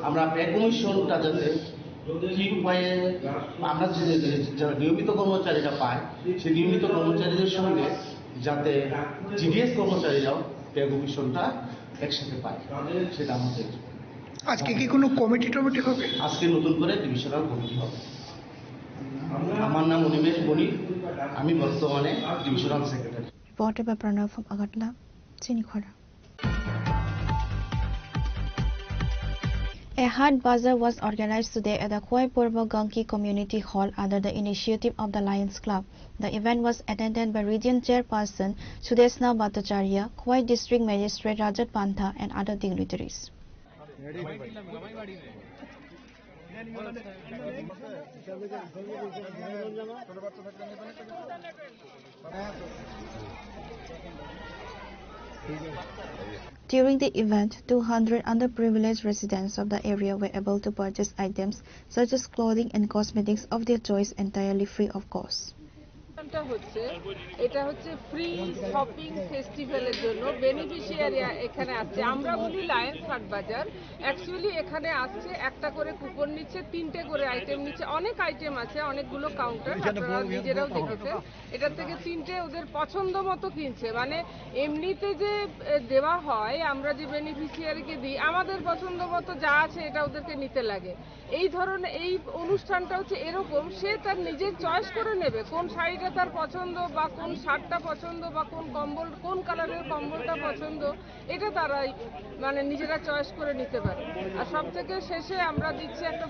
আমরা পে কমিশনটা যাতে কী উপায়ে আমরা যারা নিয়মিত কর্মচারীরা পায়, সেই নিয়মিত কর্মচারীদের সঙ্গে যাতে জিডিএস কর্মচারীরাও পে কমিশনটা একসাথে পায়, সেটা আমাদের। আজকে কি কোনো কমিটি টমিটি হবে? আজকে নতুন করে ডিভিশনাল কমিটি হবে। আমার নাম অনিমেষ বণিক, আমি বর্তমানে divisional secretary. Reported by Pranav from Agartala, Chinikhora. A Haat Bazaar was organized today at the Khoi Purbo Ganki Community Hall under the initiative of the Lions Club. The event was attended by Region Chairperson Sudesna Bhattacharya, Khoi District Magistrate Rajat Pantha and other dignitaries. During the event, 200 underprivileged residents of the area were able to purchase items such as clothing and cosmetics of their choice entirely free of cost. এটা হচ্ছে free shopping ফেস্টিভ্যালের জন্য beneficiary এখানে আসছে। আমরা বলি Lions হাট বাজার, actually এখানে আসছে একটা করে কুপন নিচ্ছে, 3টে করে আইটেম নিচ্ছে। অনেক আইটেম আছে, অনেকগুলো কাউন্টার, আপনারা নিজেরাও দেখেছেন। এটার থেকে 3টে ওদের পছন্দ মতো কিনছে। মানে এমনিতে যে দেওয়া হয়, আমরা যে বেনিফিশিয়ারিকে দিই, আমাদের পছন্দ মতো যা আছে এটা ওদেরকে নিতে লাগে। এই ধরনের এই অনুষ্ঠানটা হচ্ছে এরকম, সে তার নিজের চয়েস করে নেবে কোন শাড়িটা তার পছন্দ, বা কোন শার্টটা পছন্দ, বা কোন কম্বল, কোন কালারের কম্বলটা পছন্দ, এটা তারাই মানে নিজেরা চয়েস করে নিতে পারে। আর সব থেকে শেষে আমরা দিচ্ছি একটা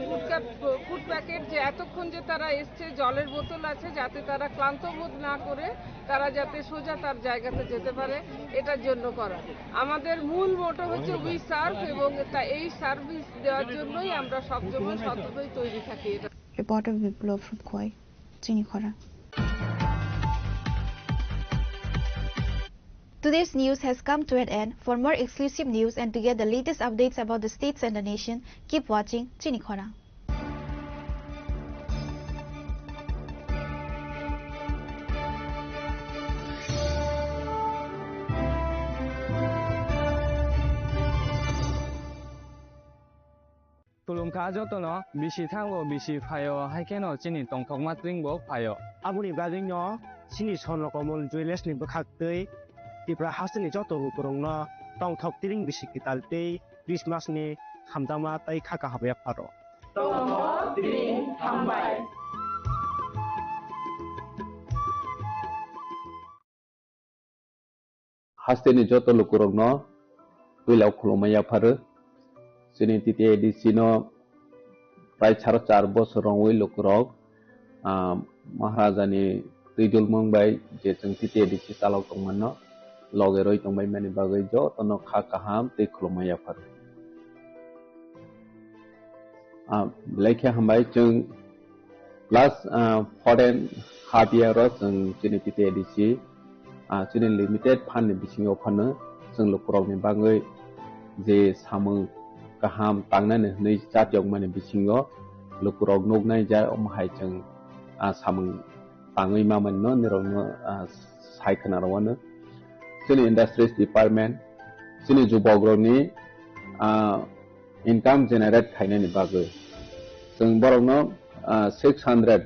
ফুড প্যাকেট, যে এতক্ষণ যে তারা এসছে, জলের বোতল আছে যাতে তারা ক্লান্ত বোধ না করে তারা যাতে সোজা তার জায়গাতে যেতে পারে, এটার জন্য করা। আমাদের মূল মোটো হচ্ছে উই সার্ভ, এবং এই সার্ভিস দেওয়ার জন্যই আমরা সবসময় সততই তৈরি থাকি। Reporter Viplo from Khoi, Chinikhora. Today's news has come to an end. For more exclusive news and to get the latest updates about the states and the nation, keep watching Chinikhora. Tulung kajo to no bisi thango bisi phayo haikeno chini tongthok matring bo phayo abuni gajing no chini sonno komol juiles ni bkhaktei tipra hasni joto rukurong no tongthok tiring bisi kitaltei Christmas ni hamdama tai khaka habe pharo tongthok tiring hambai हास्टेनि Jat लुकुरंनो तुइलाव खुलुमैया pharaoh जोंनि TTADC no प्राय 4.5 बोसोराव लुकुरक महाराजानि दैदुल मंबाय जे जों TTADC तालाव दंमोन लगे रय दंबाय माने बागै जतनो खा काहाम दै खुलुमैया फारो लेखे हमबाय जों प्लस फरेन हाफ इयार जों जोंनि TTADC जोंनि लिमिटेड फान्ड बिथिङाव फानो जों लुकुरावनि बागै जे सामु गाहाम तांनानै नै जातियाव माने बिथिङाव लुकुराव नगनाय जा अमहाय जों सामु ताङै मामोन न निरावनो सायखनारावनो जोंनि इंडस्ट्रीज डिपार्टमेंट जोंनि जुबग्रनि इनकाम जेनेरेट खायनायनि बागै जों बरावनो 600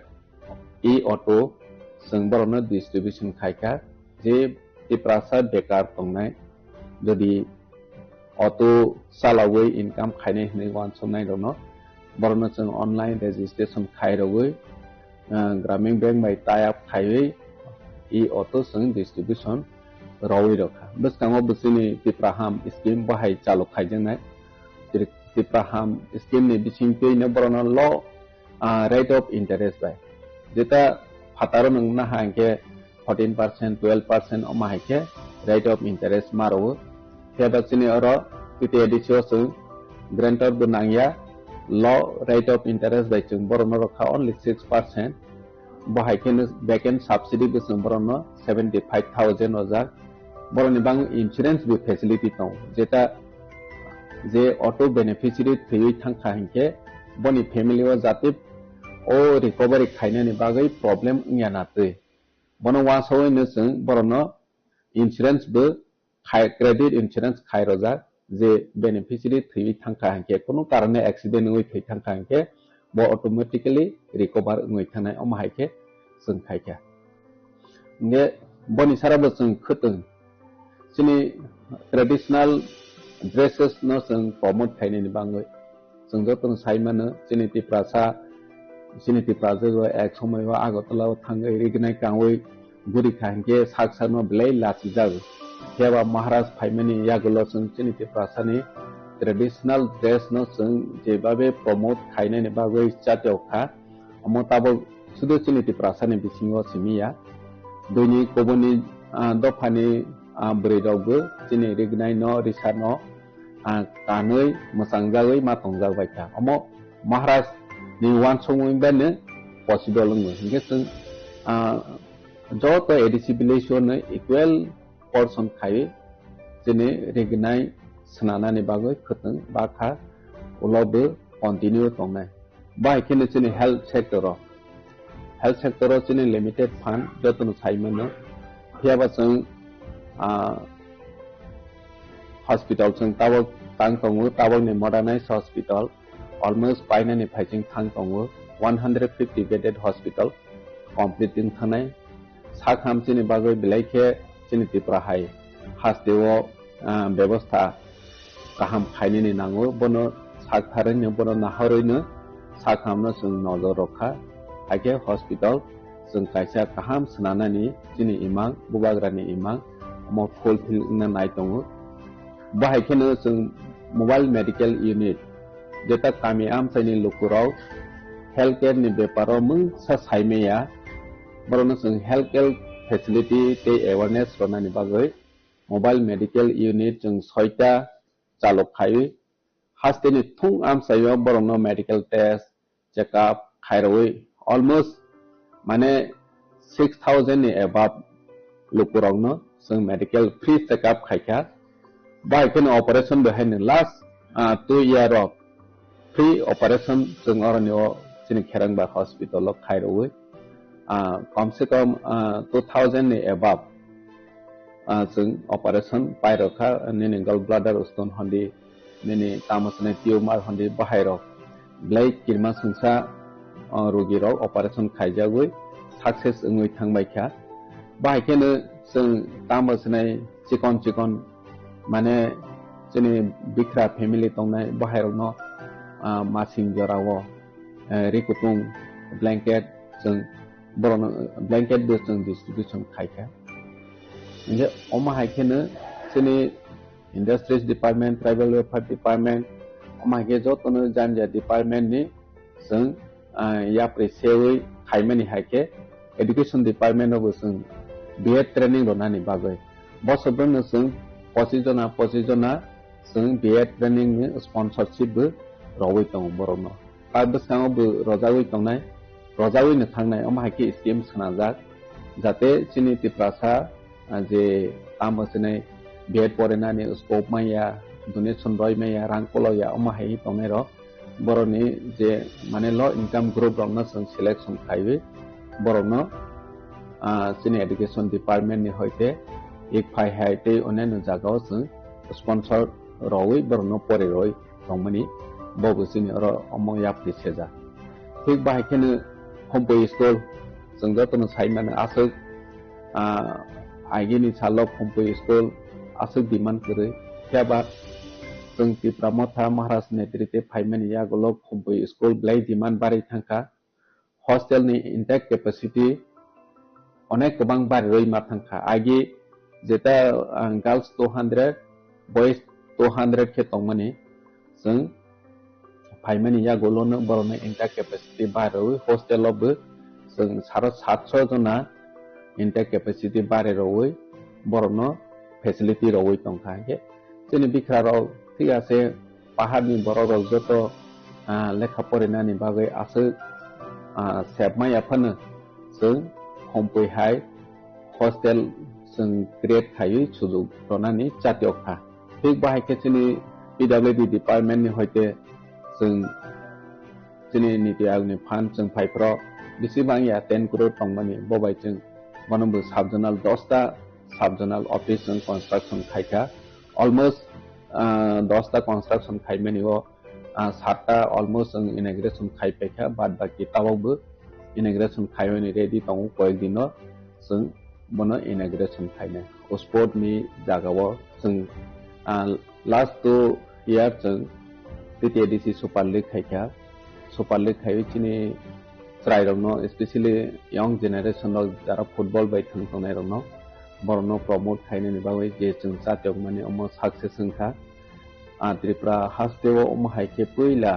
ऑटो जों बरावनो डिस्ट्रीब्यूशन खायखा जे तिप्रासा बेकार दंनाय जदि ऑटो सालावै इनकाम खायनाय होनै वान समनाय दङ बरावनो जों ऑनलाइन रजिस्ट्रेशन खायरवै ग्रामीण बैंक बाय टाई अप खायै ऑटो जों डिस्ट्रीब्यूशन रावै रखा बसकाङाव बसनि तिप्राहाम स्कीम बाहाय चालु खायजोंनाय तिप्राहाम स्कीम नि बिथिंखैनो बरावनो ल रेट ऑफ इंटरेस्ट बाय जेता फातारो नंना हांके 14% 12% अमाहायके रेट ऑफ इंटरेस्ट मारो फेबासिनि अरो TTADC जों ग्रांटर बनांया ल रेट ऑफ इंटरेस्ट बाय जों बरावनो रखा ओनली 6% बाहायकेनो बैकएंड सब्सिडी बसं बरावनो 75,000 अजा बरावनि बां इंश्योरेंस बे फैसिलिटी दं जेता जे ऑटो बेनिफिशियरी थैयै थांखा हिंके बनि फैमिली व जाति ओ रिकवरी खायनायनि बागै प्रॉब्लम यानाते बनो वासोयनो जों बरावनो इंश्योरेंस बे क्रेडिट इंश्योरेंस खायरोजा जे बेनिफिशियरी थैयै थांखा हिंके कोनो कारणे एक्सीडेंट होय थै थांखा हिंके बो ऑटोमेटिकली रिकवर होय थानाय अमाहायके जों खायखा ने बनि साराबो जों खतों जोंनि ट्रेडिशनल ड्रेसेस न जों प्रमोट खायनायनि बागै जों जतन साइमानो जोंनि तिप्राजो एक समय आगरतलाव थाङै रिगनाय कावै गुरि खांके साकसानो ब्लै लासि जागो केवा महाराज फाइमानि यागुलो जों जोंनि तिप्रासानि ट्रेडिशनल ड्रेस न जों जेबाबे प्रमोट खायनायनि बागै जातियाव खा अमताबो सुदु जोंनि तिप्रासानि बिथिङाव सिमिया दैनि कबनि दफानि ब्रेडावबो जोंनि रिगनाय न रिसा न कानै मोसांजागै मातंजाबाय था अमो महाराज नि वान समयबानो पसिबल नङो हिंगे जों जत ADC बिलेसनो इक्वल पर्सन खायो जोंनि रिगनाय स्नानानि बागै खतों बाखा उलावबो कन्टिन्यू दंनाय बाहायकेनो जोंनि हेल्थ सेक्टराव जोंनि लिमिटेड फान्ड जतन साइमोनो फेयाबा जों हॉस्पिटल जों तावक तांग दङो तावकनि मडार्नाइज हॉस्पिटल almost पाइनानि फाइजिं थांग दङो 150 बेडेड हॉस्पिटल कमप्लीटिंग थानाय साखामसिनि बागै बिलाइखे जोंनि तिप्राहाय हास्टेव व्यवस्था गाहाम खायनायनि नांगौ बनो साखारैनो बनो नाहरैनो साखामनो जों नजर रखा हायके हॉस्पिटल जों कायसा गाहाम स्नानानि जोंनि इमां बुबाग्रानि इमां मो फुलफिल नाय दङो बाहायकेनो जों मोबाइल मेडिकल यूनिट जेता कामी आमसाइनि लुकुराव हेल्थ केयर नि बेपाराव मुं साइमेया बरनो जों हेल्थ केयर फैसिलिटी ते अवेयरनेस रनानि बागै मोबाइल मेडिकल यूनिट जों 6टा चालु खायो हास्टेनि थुं आमसाइयाव बरनो मेडिकल टेस्ट चेकअप खायरवै ऑलमोस्ट माने 6000 नि अबाव लुकुरावनो जों मेडिकल फ्री चेकअप खायखा बाहायकेनो ऑपरेशन बेहायनो last 2 year of free operation जों अरनियो जोंनि खेरंबा हॉस्पिटल खायरवै कम से कम 2000 नि अबाव जों ऑपरेशन पायरखा निनि गल ब्लाडर स्टोन हंदी निनि तामसने ट्यूमर हंदी बाहायरो ब्लाई किरमा संसा रोगिरो ऑपरेशन खायजागै सक्सेस ओङै थांबायखा बाहायकेनो जों तामसने चिकन माने जोंनि बिख्रा फेमिली दंनाय बाहायरो मासिं जराव रिकुटुं ब्लैंकेट जों बरनो ब्लैंकेट बो जों डिस्ट्रीब्यूशन खायखा जे अमा हायकेनो sini industries department tribal welfare department amage jotono janja department ni sung ya presewi khaimani haike education department obo sung B.Ed training ronani bagai bosobno sung posijona sung B.Ed training ni sponsorship bu rawi tong borno absang bu rojawi tongnai rojawi ni thangnai amhaike scheme sanajak jate chini tiprasa je tamasine B.Ed porenani scope maya donation roi maya rangpolo ya amhai tongnai ro boroni je mane low income group romna sung selection khaiwi borno chini education department ni hoite ek phai haite oneno jagao sung sponsor rawi borno pore roi tongmani bobo chini ro among ya priseja thik bai khene homboy school sung jotono saimana asuk aigini salok homboy school asuk demand kore kyaba sung tipramotha maharaj netrite phaimani ya golok homboy school blai demand bari thangka hostel ni intake capacity onek kobang bari roi ma thangka agi jeta girls 200 boys 200 ke tongmani sung phaimani ya golono borone intake capacity bari hostel ob sung 750 jona intake capacity bari roi borono facility roi tongka ge chini bikraro ঠিক আছে পাহাড়নি বড় rock যত লেখা পড়িনানি বাগৈ আছে সেবমাই আফানো जों हमपैहाय hostel जों create खायो सुजुग रनानि जातियखा थिग बाहायके जोंनि PWD डिपार्टमेन्टनि हयते जों जोंनि नीति आयगनि फान्ड जों फाइफ्राव बेसेबां या 10 करोड़ टंमानि बबाय जों मनबो साबजोनाल 10टा साबजोनाल अफिस जों कन्स्ट्रक्शन खायखा अलमोस्ट 10टा कन्स्ट्रक्शन खायमानि 7टा अलमोस्ट जों इनॉग्रेशन खायपेखा बाद बाकी तावावबो इनॉग्रेशन खायमानि रेडी दङ कयेक दिनो जों बनो इनॉग्रेशन खायनो स्पोर्टनि जागाव जों लास्ट 2 इयार जों TTADC सुपार लीग खायखा सुपार लीग खायो चिनि ट्राइरनो स्पेशली यंग जेनारेशन जारा फुटबल बाय थांनायरनो बरनो प्रमोट खायनायनि बागै जे जों जातियक माने अम सक्सेस जोंखा त्रिपुरा हास्टेव अम हायके पहिला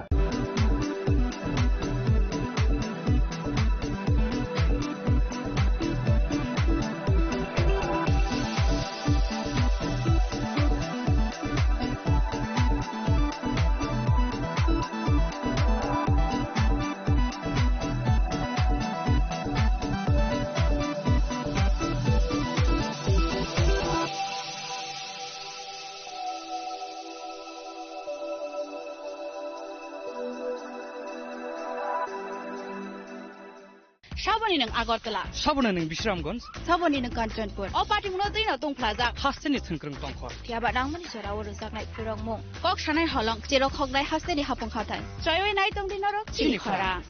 Sabani nang Agartala. Sabani nang Bishramganj. Sabani nang Kanchanpur. O party mo na din atong plaza. Hasteni thengkrong tongkhor. Kaya ba nang mani sara oro saknai purong mo. Kok sanai halong jero khognai hasteni hapong khatai. Choyoi nai tong din ro chili khara.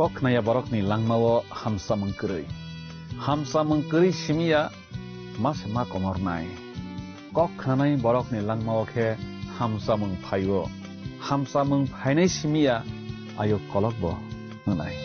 Kok naya borok ni langmawo hamsa mengkeri simia mas ma komornai. Kok nanai borok ni langmawo ke hamsa mengpainai simia ayo kolok bo nanai.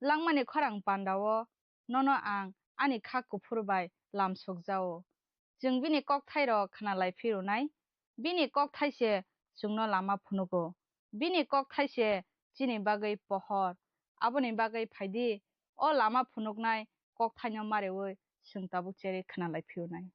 langmani kharang pandawo nono ang ani khak kufurbai lam sokjao jeng bini kok thairo khana lai phirunai bini kok thaise jungno lama phunugo bini kok thaise chini bagai pohor aboni bagai phaidi o lama phunuknai kok thaino mareoi sungtabu cheri khana lai phirunai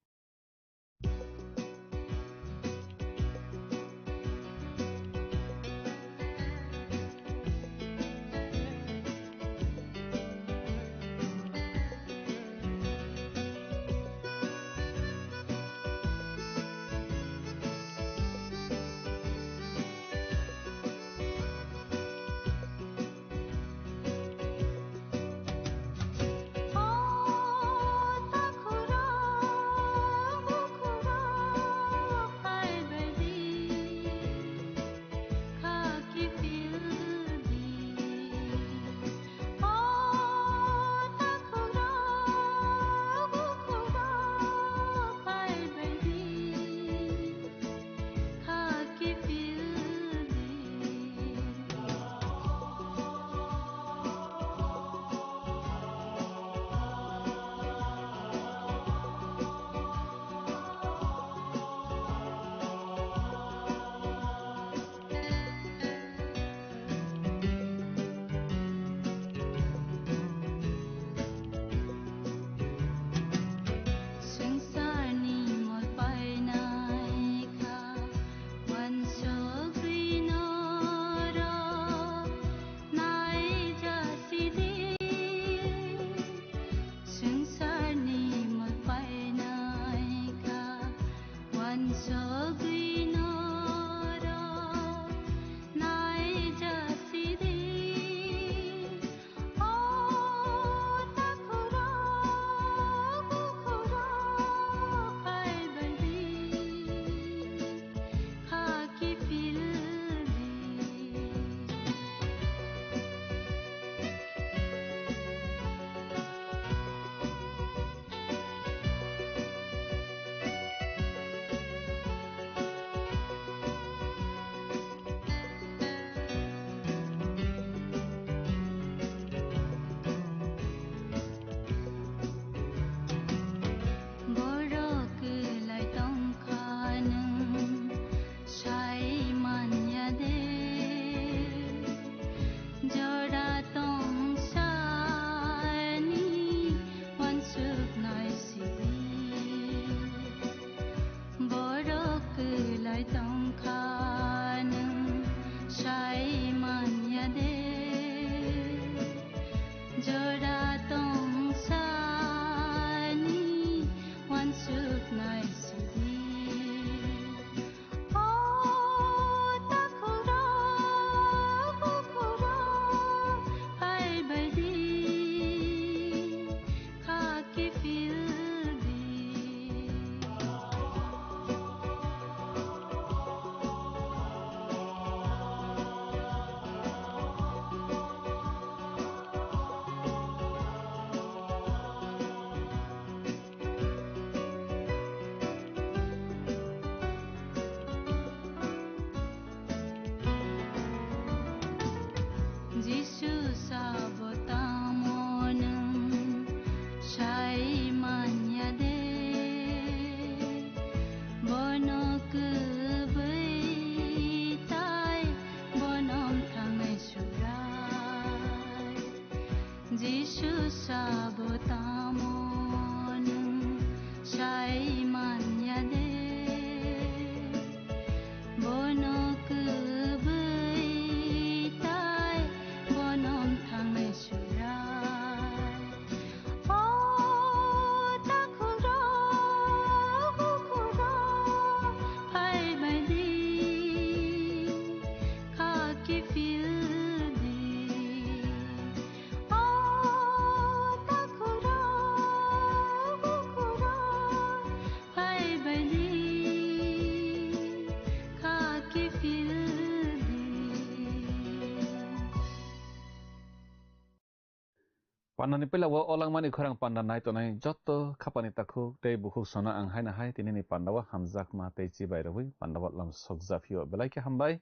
Panani pela wa olang mani khorang pandan nai to nai jotto khapani takhu tei bukhuk sona ang hai na hai tinini pandawa hamjak ma tei chi bai rawi pandawa lam sokja phio belai ke hambai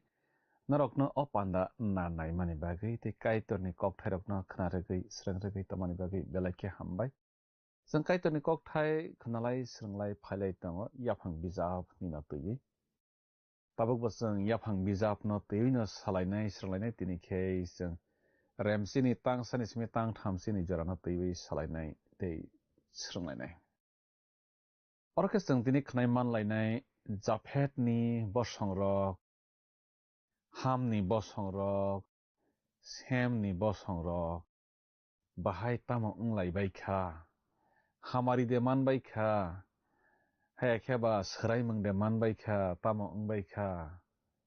narokno opanda nanai mani bagui te kaitorni kokthai khnaragui srangragui tamani bagui belake hambai जों काइटरनि ककथाय खनालाय स्रंलाय फाइलाय दङ याफां बिजाब निना तैयै Tabuk जों याफां बिजाब न तैयैनो सालायनाय स्रंलायनाय तिनिखे जों रेमसिनि तां सानिसमि तां थामसिनि जराना तैयै सालायनाय तै स्रंलायनाय अरके जों दिनै खनाय मानलायनाय जाफेटनि बसंरक हामनि बसंरक सेमनि बसंरक बाहाय तामो उंलायबायखा हामारि दे मानबायखा हायाखेबा सोराय मंदे मानबायखा तामो उंबायखा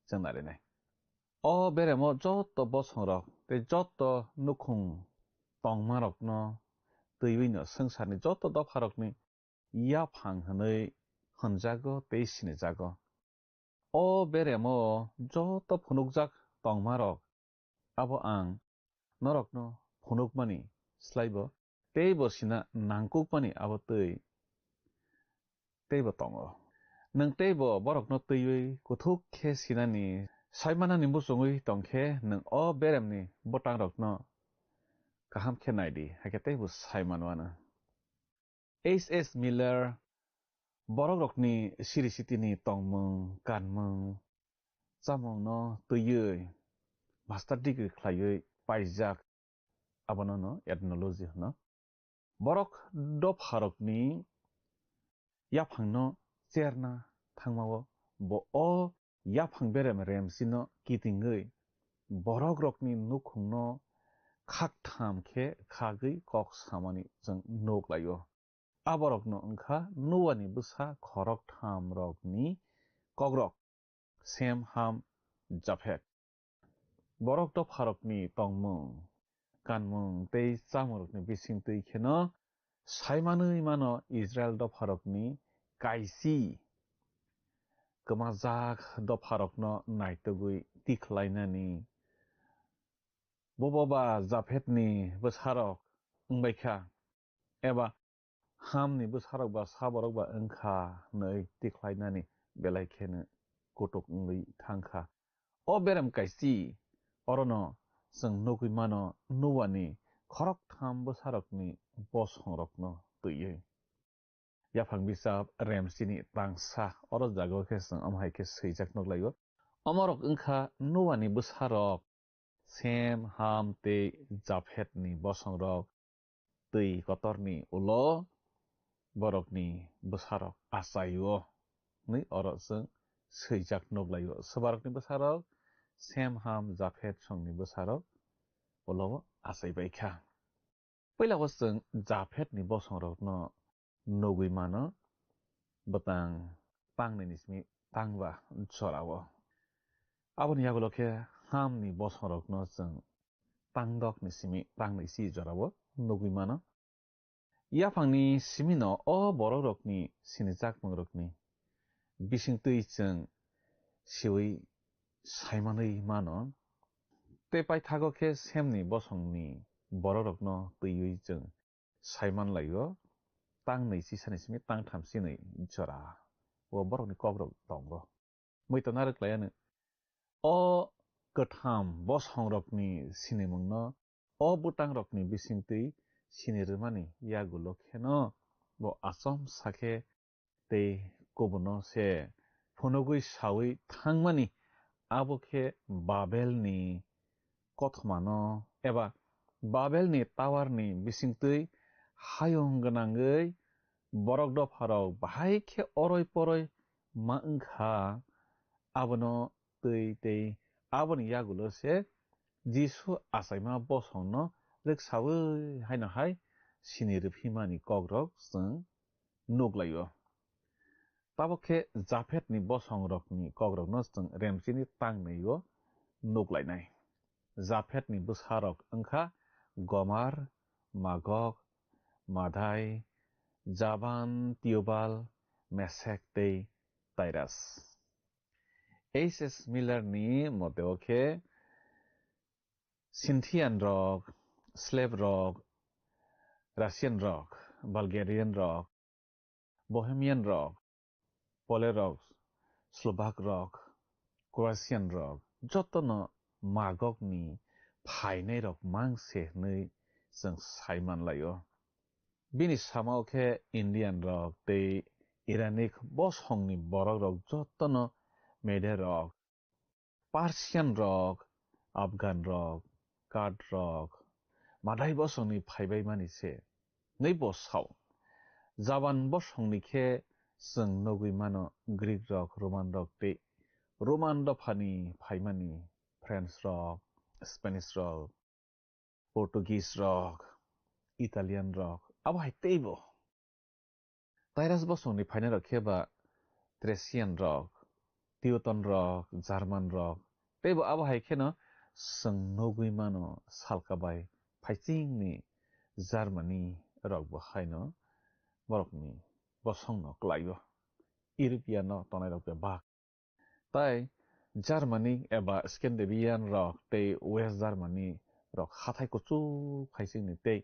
जों नायनाय अ बेरेमो जत बसंरक ते जत नुखुं तंमारकनो दैवैनो संसारनि जत दफारकनि याफां हनै होनजागो ते सिनिजागो अ बेरेमो जत फुनुकजाक तंमारक आबो आं नरकनो फुनुकमानि स्लाइबो तेबो सिना नांकुकमानि आबो तेबो तंगो नों तेबो बरकनो तैयै कुथुक खे सिनानि साइमाना निम्बु सङै तंखे नों अ बेरेमनि बटां रकनो kaham खे नायदि हाके तेबो साइमानवानो H.S. Miller borok rokni siri sitini tongmung kanmung chamung no tৈयै master degree khlaiयै paijak abono no ethnology no borok do pharokni yaphang no cherna thangmao bo o yaphang berem remsino kitingei borok rokni nukhung no khaktham khe khagei kok samani jeng noklayo aborokno ongkha nuwani busa khorok tham rokni kogrok sem ham japhet borok do pharokni tongmung kanmung tei chamurokni bising tui kheno saimanui mano Israel do pharokni kaisi kemajak do pharokno naitogui tikhlainani boboba japhetni busarok ungbaikha eba hamni busarok ba saborok ba ongkha nei tikhlainani belaikhene kotok ungui thangkha o berem kaisi orono जों नगै मानो नुवानि खरक थाम बोसारकनि बसंरकनो तैयै याफां बिजाब रेमसिनि तांसा अर जागोखे जों अमहायखे सैजाक नगलायो अमरक ओंखा नुवानि बोसारक same हाम ते जाफेटनि बसंरक तै कतरनि उलो बरकनि बोसारक आसायो नै अर जों सैजाक नगलायो सबारकनि बोसारक सेम हाम जाफेट संनि बोसारक उलाव आसायबायखा पहिलाव जों जाफेटनि बसंरकनो नगै मानो बतां तांनिस्मि तांबा जरावो आबनि यागलखे हामनि बसंरकनो जों तांदकनि सिमि तांनिसि जरावो नगै मानो याफांनि सिमिनो अ बररकनि सिनिजाक मंरकनि बिसिंतै जों सिवै साइमानै मानो ते पाइथागोखे सेमनि बसंनि बररकनो तैयै जों साइमान लायो तां नैसि सानिसिमि तां थामसिनै जरा वो बरकनि कग्रक दंगो मैतना रख्लायानो अ गथाम बसंरकनि सिनेमंनो अ बुटां रकनि बिसिंतै सिनिरमानि यागुलखेनो बो आसम साखे ते कोबनो से फनगै सावै थांमानि आबोखे बाबेलनि कथमानो एबा बाबेलनि टावारनि बिसिंतै हायं गोनाङै बरक दफाराव बाहायखे अरय परय मा ओंखा आबनो तै आबनि यागुलसे जिसु आसायमा बसंनो रेक्सावै हायनाहाय सिनिरफिमानि कग्रक जों नगलायो ताबोखे जाफेटनि बसंरकनि कग्रकनो जों रेमसिनि तांनैयो नगलायनाय जाफेटनि बुसारक ओंखा गमार मागक मादाय जाबान तिउबाल मेसेक तै टाइरास H.S. मिलरनि मतेवखे सिन्थियान रक स्लेब रक रासियान रक बाल्गेरियान रक बोहेमियान रक पोले रक स्लोभाक रक क्रोएशियान रक जतनो मागकनि फायनाय रक मांसे नै जों सायमान लायो बिनि सामावखे इन्डियान रक ते इरानिक बसंनि बरक रक जतनो मेडे रक पार्सियान रक अफगान रक काट रक मादाय बसंनि फायबाय मानिसे नै बसाव जाबान बसंनिखे जों नगै मानो ग्रीक रक रोमान रक ते रोमान दफानि फायमानि फ्रेंच रक स्पेनिश रक पोर्तुगीज रक इटालियन रक अब हाइतेबो ताइरास बसंनि फायना रखेबा थ्रेसियन रक टिउटन रक जार्मान रक तेबो अब हाइखेनो जों नगै मानो सालकाबाय फाइसिंनि जार्मानी रक बहायनो बरकनि बसंनो क्लायो इउरोपियान तनाय रक बा ताई जार्मानी एबा स्कैंडिनेवियन रक ते वेस्ट जार्मानी रक हाथाय कुचु फाइसिंनि ते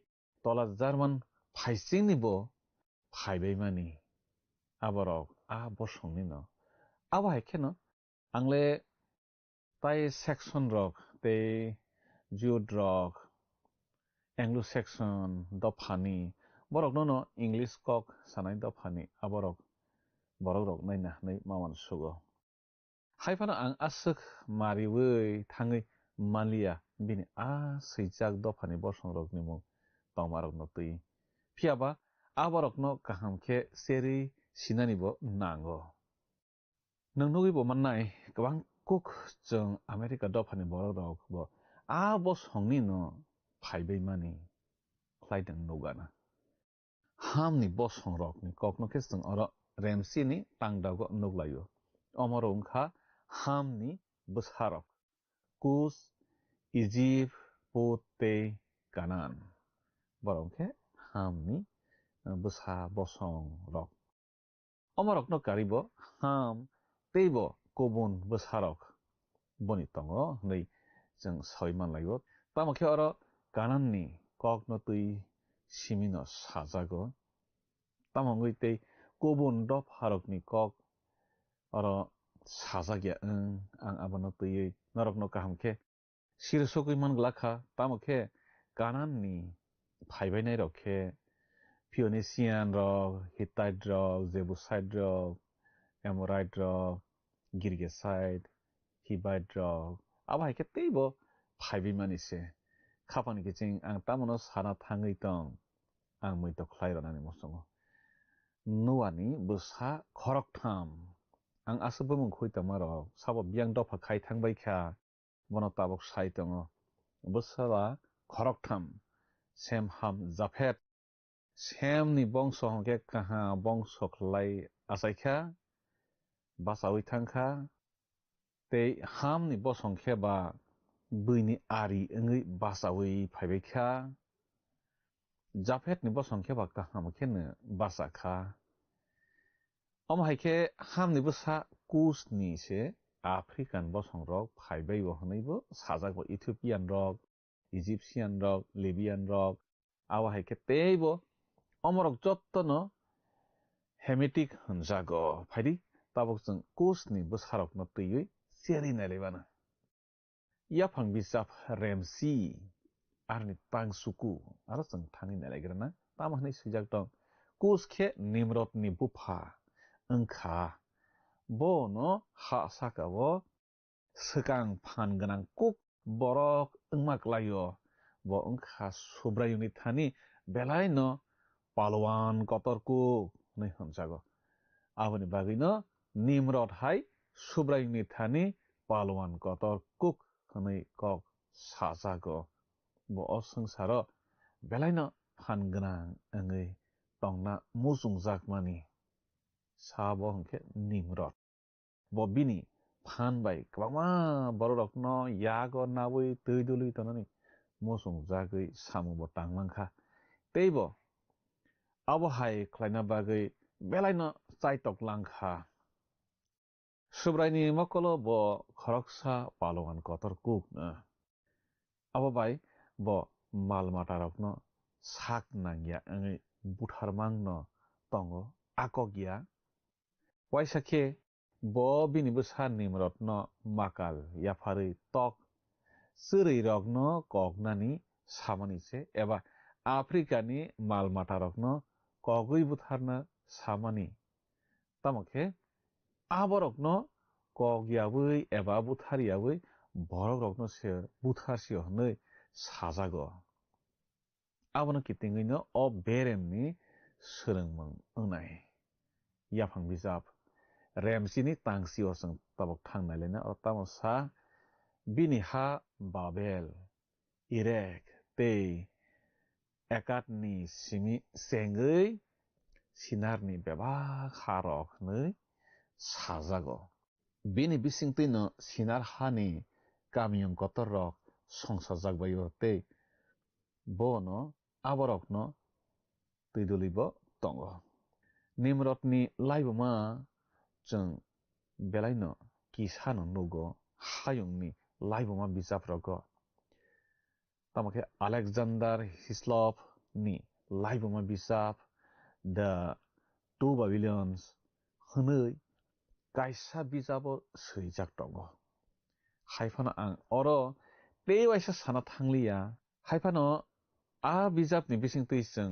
तला जार्मान फाइसिंनि बो फायबाय मानि आबरक आ बसंनि न अब हाइखेनो आंले ताई सेक्शन रक ते जुड रक एंग्लो सेक्शन दफानि बरक न इंग्लिश कक सानाय दफानि आबरक बरक रक नायना नै मावन सुगो हाइफानो आं आसक मारिवै थाङै मालिया बिनि आ सैजाक दफानि बसं रक निमु तमारक न तै फियाबा आबरक न काहामखे सेरि सिनानिबो नांगो नोंनोगैबो माननाय गोबां कुक जों आमेरिका दफानि बरक रक बो आ बसंनि न फायबाय मानि क्लाइदों नौगाना हामनि बसं रकनि ककनखे जों अर रेमसिनि तांदागो नौगलायो अमरंखा हामनि बसारक कुस इजिप्ट पोते कानान बरंखे हामनि बसा बसं रक अमरक न कारिबो हाम तेबो कोबुन बसारक बनि तंगो नै जों सयमान लायो तामखे अर कानाननि ककन तुई सिमिनो साजागो तामंगै ते कोबुन दफारकनि कक अर साजागिया आं आबनो तुई नरक न काहामखे सिरसोगै मान ग्लाखा तामखे कानाननि फायबायनाय रखे फियोनिसियान रक हिटाइट रक जेबुसाइट रक एमोराइट रक गिरगेसाइट हिबाइट रक अब हाइखे तेबो फायबाय मानिसे खापानि किचिं आं तामनो साना थाङै तं आं मैतो ख्लायरनानि मसंगो नुवानि बसा खरकथाम आं आसबो मुंखै तमारक साबो बियां दफा खाय थांबायखा बन ताबक साय तंगो बसावा खरकथाम सेम हाम जाफेट सेमनि बंस हंके कहा बंस खलाय आसायखा बासावै थांखा ते हामनि बसंखे बा बैनि आरि ओङै बासावै फायबायखा जाफेटनि बसंखे बा काहामखेनो बासाखा हाइखे हामनि बसा कुसनि से आफ्रिकान बसं रक फायबाय वहनैबो साजागो इथियोपियान रक इजिप्शियान रक लिबियान रक आवा हाइखे तेबो अमरक जत्तनो हेमेटिक हनजागो फायदि ताबक जों कुसनि बसारक न तैयै सेरि नायलायबानो याफां बिजाब रेमसि आरनि तांसुकु आरो जों थाङै नायलायग्राना तामहनै सैजाक दं कुसखे निमरतनि बुफा ओंखा बोनो हा साकावो सोकां फान गोनां कुक बरक ओंमाक्लायो बो ओंखा सुब्रायुनि थानि बेलायनो पालवान कतरकु नै हनजागो आबनि बागैनो निमरत हाय सुब्रायुनि थानि पालवान कतरकुक नै कक साजागो बो असंसार बेलायनो फान गोनां ओङै तंना मुसुं जाकमानि साबो हंखे निमरत बो बिनि फान बाय गोबांमा बररक न यागो नावै दैदुलै तननि मुसुं जागै सामुबो तांलांखा तेबो अब हाय ख्लायना बागै बेलायनो चाइतक लांखा सुब्रायनि मकलो बो खरकसा पालवान कतर कुक न अब बाय बो मालमाटारक न साक नांगिया ओङै बुथारमां न तंगो आकगिया वाइसाखे bo bini busa nimrod no makal yapari tok suri rok no kognani samani se eba Afrika ni malmata rok no kogui butharna samani tamake aborok no kogyabui eba buthariabui borok rok no se butharsio hnoi sajago abono kitingui no o beremni söröngmung ongnai yaphang bijap remsini tangsio seng tabok thangnai o tamo sa bini ha babel irek tei ekatni simi sengui sinarni beba kharok hnoi sajago bini bisingtui no sinar hani kamiyong kotor rok songsajagbayo tei bono aborok no tuidulibo tongo nimrodni laiboma जों बेलायनो किसानो नुगो हायुंनि लाइबमा बिजाबफोराव तामाके Alexander हिस्लप नि लाइबमा बिजाब the two बेबिलियंस हनै कायसा बिजाबो सैजाक दङ हायफानो आं अरो बेबायसा साना थांलिया हायफानो आ बिजाबनि बिसिंतैजों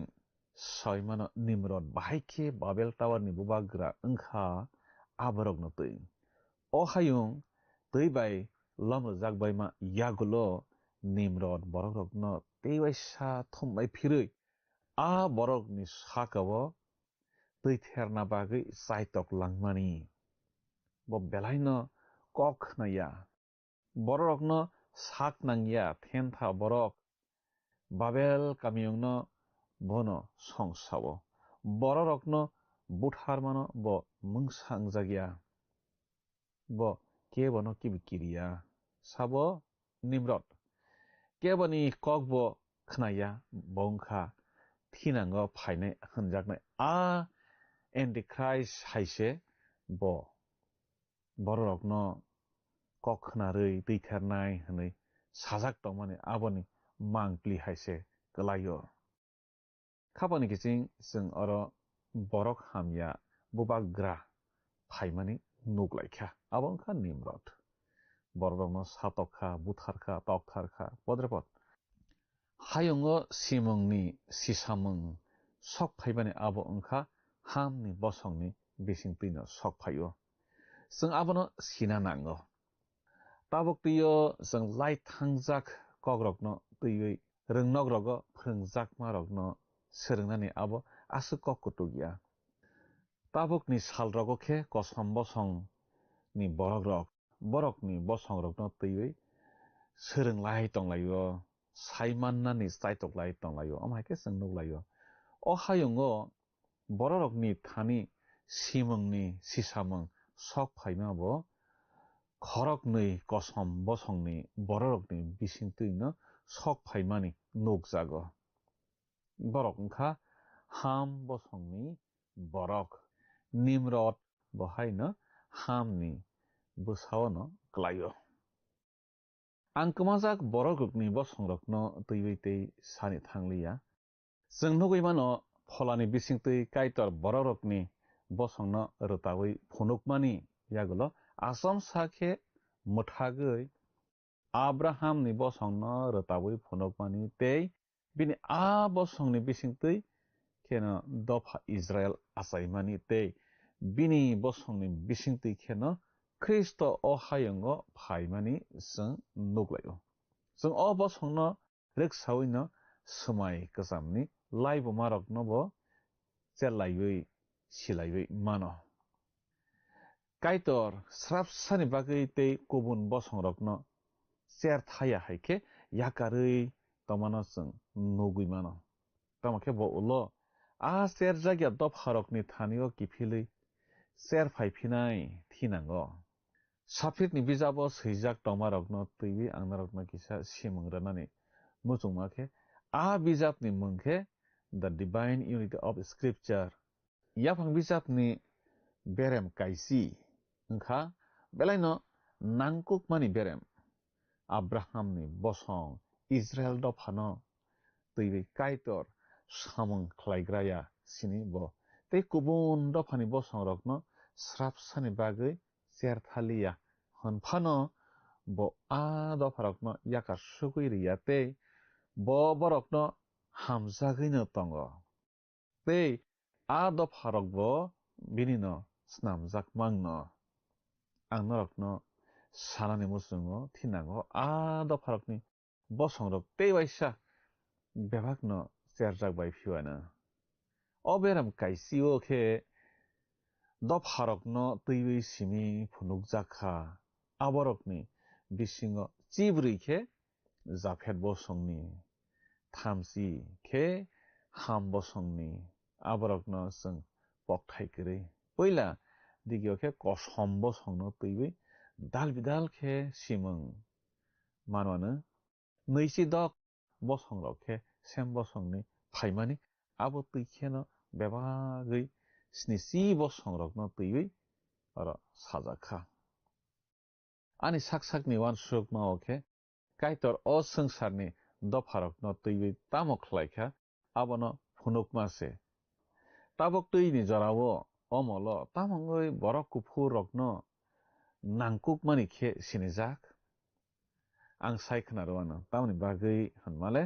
सयमानो निम्रद बाहायखे बाबेल टावारनि बुबाग्रा ओंखा aborok no tui o hayung tui bai lamro jakbai ma yagulo nimrod borok rok no teibai sa thumbai phirui a borok ni sakao tui therna bagui saitok langmani bo belai no kok na ya borok no sak nangya thentha borok babel kamiyong no bono songsao borok no buthar mano bo mungsang jagya bo kebono kibikiriya sabo nimrod keboni kokbo khnaya bongkha thinango phainai hunjaknai a antichrist haise bo borok no kok khnarui tuithernai hnai sajak tongmani aboni mangpli haise kalayo khabani kiching जों oro borok hamya bubagra phaimani nuklaikha abongkha nimrod borok no satokha butharkha toktarkha podrepod hayungo simungni sisamung sok phaibani abo ongkha hamni bosongni bisingtino sok phaio जों abono sina nango tabok tiyo जों lai thangjak kogrokno tuiwi rungnogrogo phungjakmarokno söröngnani abo asukok kutugia tabukni salrogo khe kosom bosong ni borokni bosong rokno tuiwi sörönglai tonglayo saimannani saitoklai tonglayo amhaike जों nuglayo o hayungo borokni thani simungni sisamung sok phaimabo khorokni kosom bosongni borokni bisingtuino sok phaimani nugjago borok ongkha ham bosongni borok nimrod bohaino hamni busaono klayo ang kumajak borokni bosongrokno tuiwi tei sani thanglia जों nugui pholani bisingtui kaitor borokni bosongno rutawi phunukmani yagulo asam sakhe muthagui abrahamni bosongno rutawi phunukmani tei bini a bosongni bisingtui kheno dofa Israel asaimani tei bini bosongni bisingtui kheno Kristo o hayungo phaimani जों nuglayo जों o bosongno riksaoino smai ksamni laibomarokno bo chelaiwi silaiwi mano kaitor srapsani bagui tei kubun bosongrokno cherthaya haike yakarui tomano जों nugui mano tamakhe bo ulo a cherjagya dopharokni thanio kifilui cherphaifinai thinango Sapirni bijabo swijak tongmarokno tuiwi angnarokno kisa simungrani muchungmakhe a bijabni mungkhe The Divine Unity of Scripture yaphang bijabni berem kaisi ongkha belaino nangkukmani berem Abrahamni bosong Israel dophano tuiwi kaitor samung khlaigraya sini bo tei kubun dophani bosongrokno srapsani bagui cher thalia hon phano bo a do pharok no yaka sugui riyate bo borok no hamjagui no tongo tei a do pharok bo bini no snamjak mangno ang norok no sanani musungo thinango a do pharok ni bosongrok tei waisa bebak no cherjak bai phiwana o beram kaisio khe do pharok no tui simi phunuk jakha aborok ni bisingo chibrui khe japhet bosongni thamsi khe ham bosongni aborok no sung pokthai kwrui poila digyo khe kosom bosongno tui dal bidal khe simung manwano neisi dok bosongrok khe sem bosongni phaimani abo tui kheno bebagui sini si bosongrok no tui oro sajakha ani sak sakni wansuk mao khe kaitor o sangsarni do pharok no tui tamo khlaikha abono phunuk mase tabok tui ni jorao omolo tamongoi borok kuphur rok no nangkuk mani khe sinijak ang sai khnaro ano tamni bagui hanmale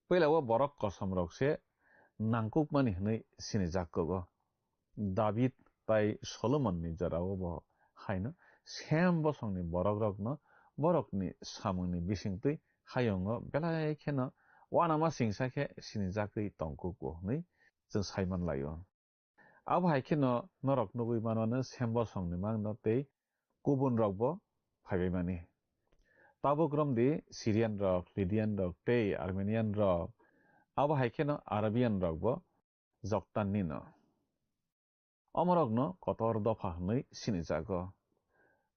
peilao borok kosom rok se nangkuk mani hnui sinijak kogo David tai Solomon ni jorao bo haino sem bosongni borok rok no borok ni samungni bisingtui hayongo belai kheno wanama singsa khe sinijakui tongkuko hnui jeng saiman laio abo hai kheno norok nugui manwano sem bosongni mangno tei kubun rok bo phaibai mani tabuk romdi Syrian rok Lydian rok tei Armenian rok abo hai kheno Arabian rok bo joktan nino omorok no kotor dofa hnui sinijago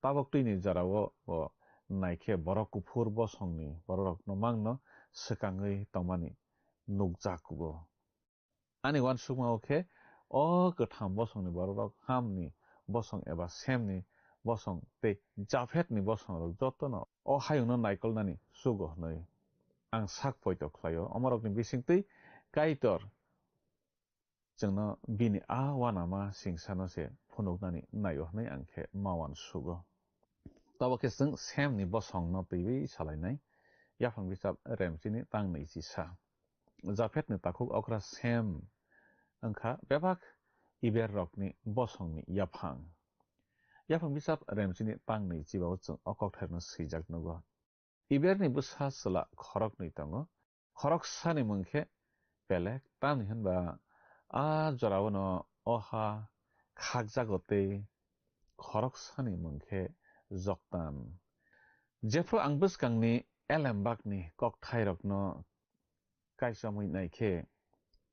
tabok tui ni jarao bo naikhe borok kuphur bosongni borok no mangno swkangui tongmani nukjakugo ani wansukmao khe o kwtham bosongni borok rok hamni bosong eba semni bosong tei japhetni bosong rok jotono o hayungno naikolnani sugo hnui ang sak poito khlaio omorokni bisingtui kaitor jengno bini a wanama singsano se phunuknani naio hnui angkhe mawan sugo tabo khe jeng semni bosong no tui salainai yaphang bisap remchini tangnui jisa japhetni takhuk okra sem angkha bebak iber rokni bosongni yaphang bisap remchini tangnui jibao jeng okok thairno swijak nugo iberni busa sela khorok nui tongo khorok sani mungkhe pelek tamni hanba a jorao no oha khakjago tei khorok sani mungkhe joktan jepro ang bwskangni elembakni kokthai rokno kaisamui naikhe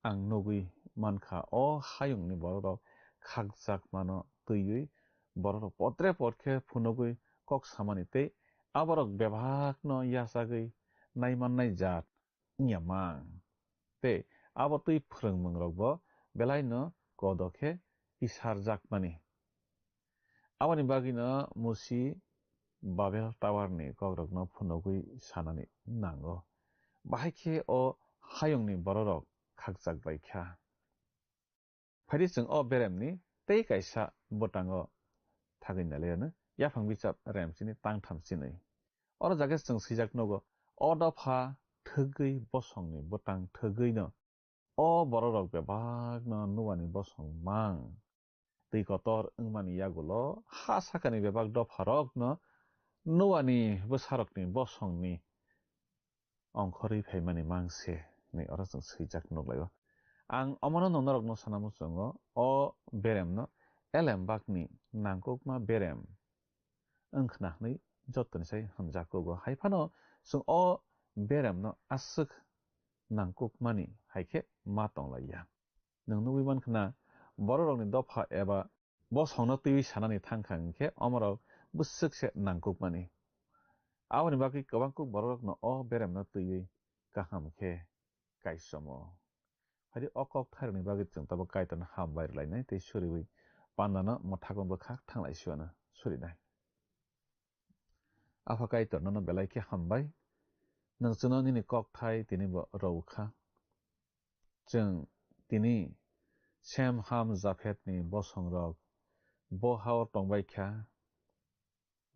ang nugui mankha o hayungni borok rok khakjak mano tui borok rok potre potkhe phunugui kok samani tei aborok bebhak no yasagui naimannai jat nyamang tei abo tui phwrwngmung rok bo belai no kodokhe isarjak mani aboni bagui no musi Babel Tower ni kogrok no phunugui sanani nango bahai khe o hayungni borok rok khakjak baikha phari jeng o beremni tei kaisa botango thagui nalaiyano yaphang bisap remchini tangtham chinui oro jaga jeng swijak nogo o dopha thwgui bosongni botang thwgui no o borok rok bebak no nuwani bosong mang tui kotor wngmani yagulo ha sakani bebak dopha rok no nuwani bwsarokni bosongni ongkhorui phaimani mangse ni oro jeng swijak nuglaio ang omono nongnarok no sanamo chongo o berem no elembakni nangkukma berem wngkhana hnui jotoni sai hamjakogo haifano jeng o berem no aswk nangkukmani haikhe ma tonglaiya nung nugui mankhana borok rokni dopha eba bosongno tui sanani thangkha hingkhe omorok bwswkse nangkukmani aboni bagui kwbangkuk borok rok no o berem no tui kaham khe kaisomo hari o kok thairokni bagui jeng tabo kaitorno hambai rwlainai tei suriui pandano mothakon bwkhak thanglaisiono surinai apha kaitor no belai khe hambai nongchungno nini kok thai tini bo rowkha jeng tini sem ham japhetni bosong rok bohao tongbaikha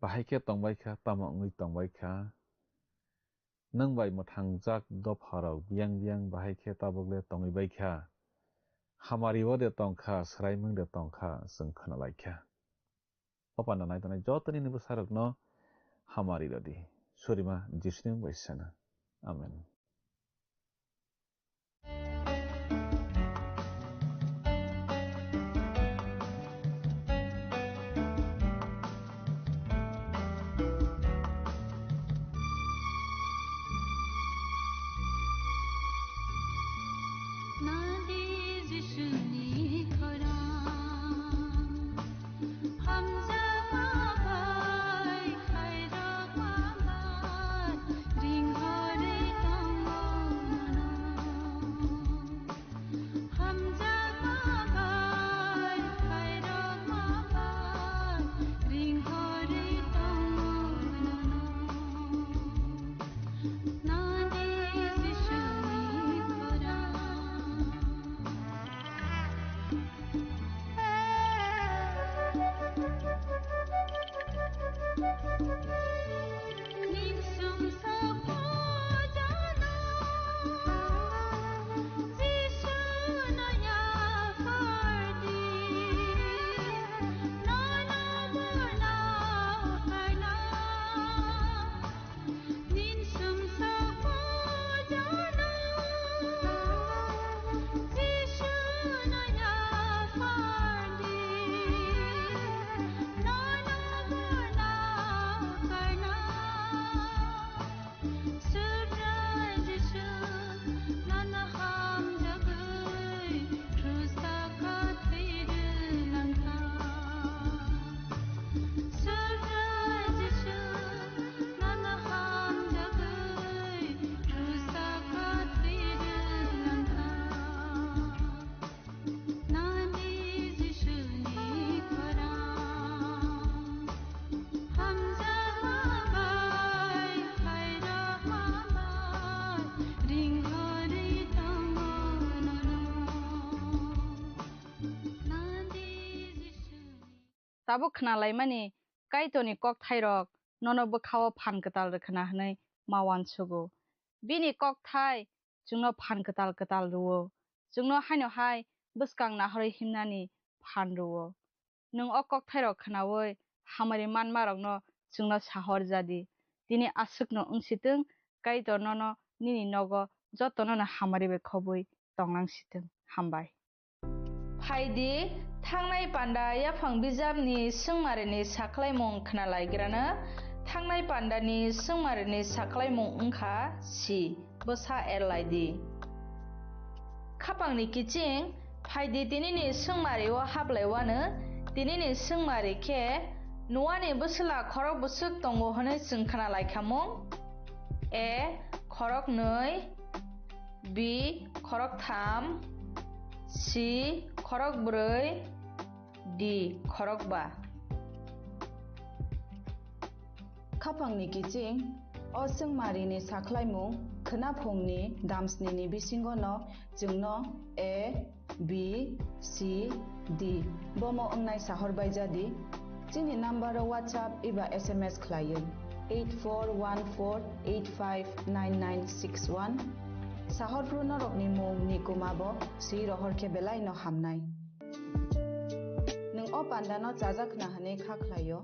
bahike tongbaikha tamongui tongbaikha nang bai motangjak dopharok biang bahike tabogle tongibaikha hamari wode tongkha sraimung de tongkha sung khanalaikha opana nai tanai jotoni nibu sarok no hamari rodi surima jisnim baisana amen. Tabo khnalai mani kaitoni kok thairok nono bokhawo phan katal rkhna hnai mawan sugo bini kok thai jungno phan katal ruo jungno haino hai buskang na hori himnani phan ruo nung o kok thairok khnawoi hamari manmarok no jungno sahor jadi tini asukno ungsitung kaito nono nini nogo jotono na hamari be khoboi tongnang situng hambai phaidi thangnai panda yaphang bijapni sungmarini saklaimung khnalaigrana thangnai pandani sungmarini saklaimung ungkha si bosa erlaidi khapangni kiching phaidi tinini sungmari o hablaiwano tinini sungmari khe nuani busla khorok busuk tongo hone sung khnalaikhamung a khorok 2 b khorok 3 c khorok 4 d khorok 5 khapangni kiching o sungmarini saklaimung khnaphungni damsnini bisingo no jungno a b c d bomo ongnai sahorbai jadi chini number o whatsapp iba sms khlaio 8414859961 sahorpru norokni mung ni kumabo si rohor ke belai no hamnai nung o pandano chajakna hane kha khlaio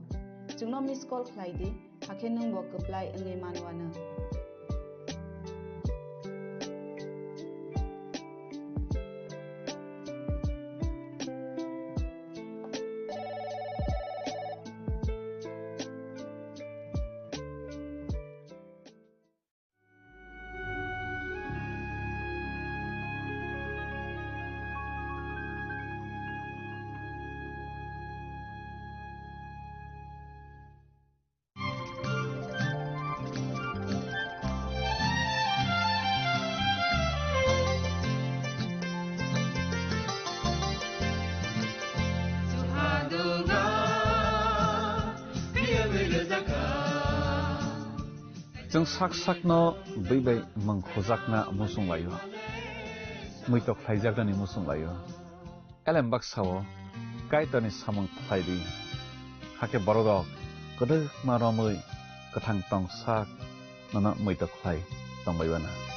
jungno miss call khlaidi hakhe nung bo apply ngai manwana Jeng sak no bai mangkhojakna musung layo muitok khlaijakni musung layo elem baksawo kaitani samang khlaidi hake borodok ก็ได้มารอมือกระทั่งต้องซากนั่นไม่ตะใครต้องไปวันนะ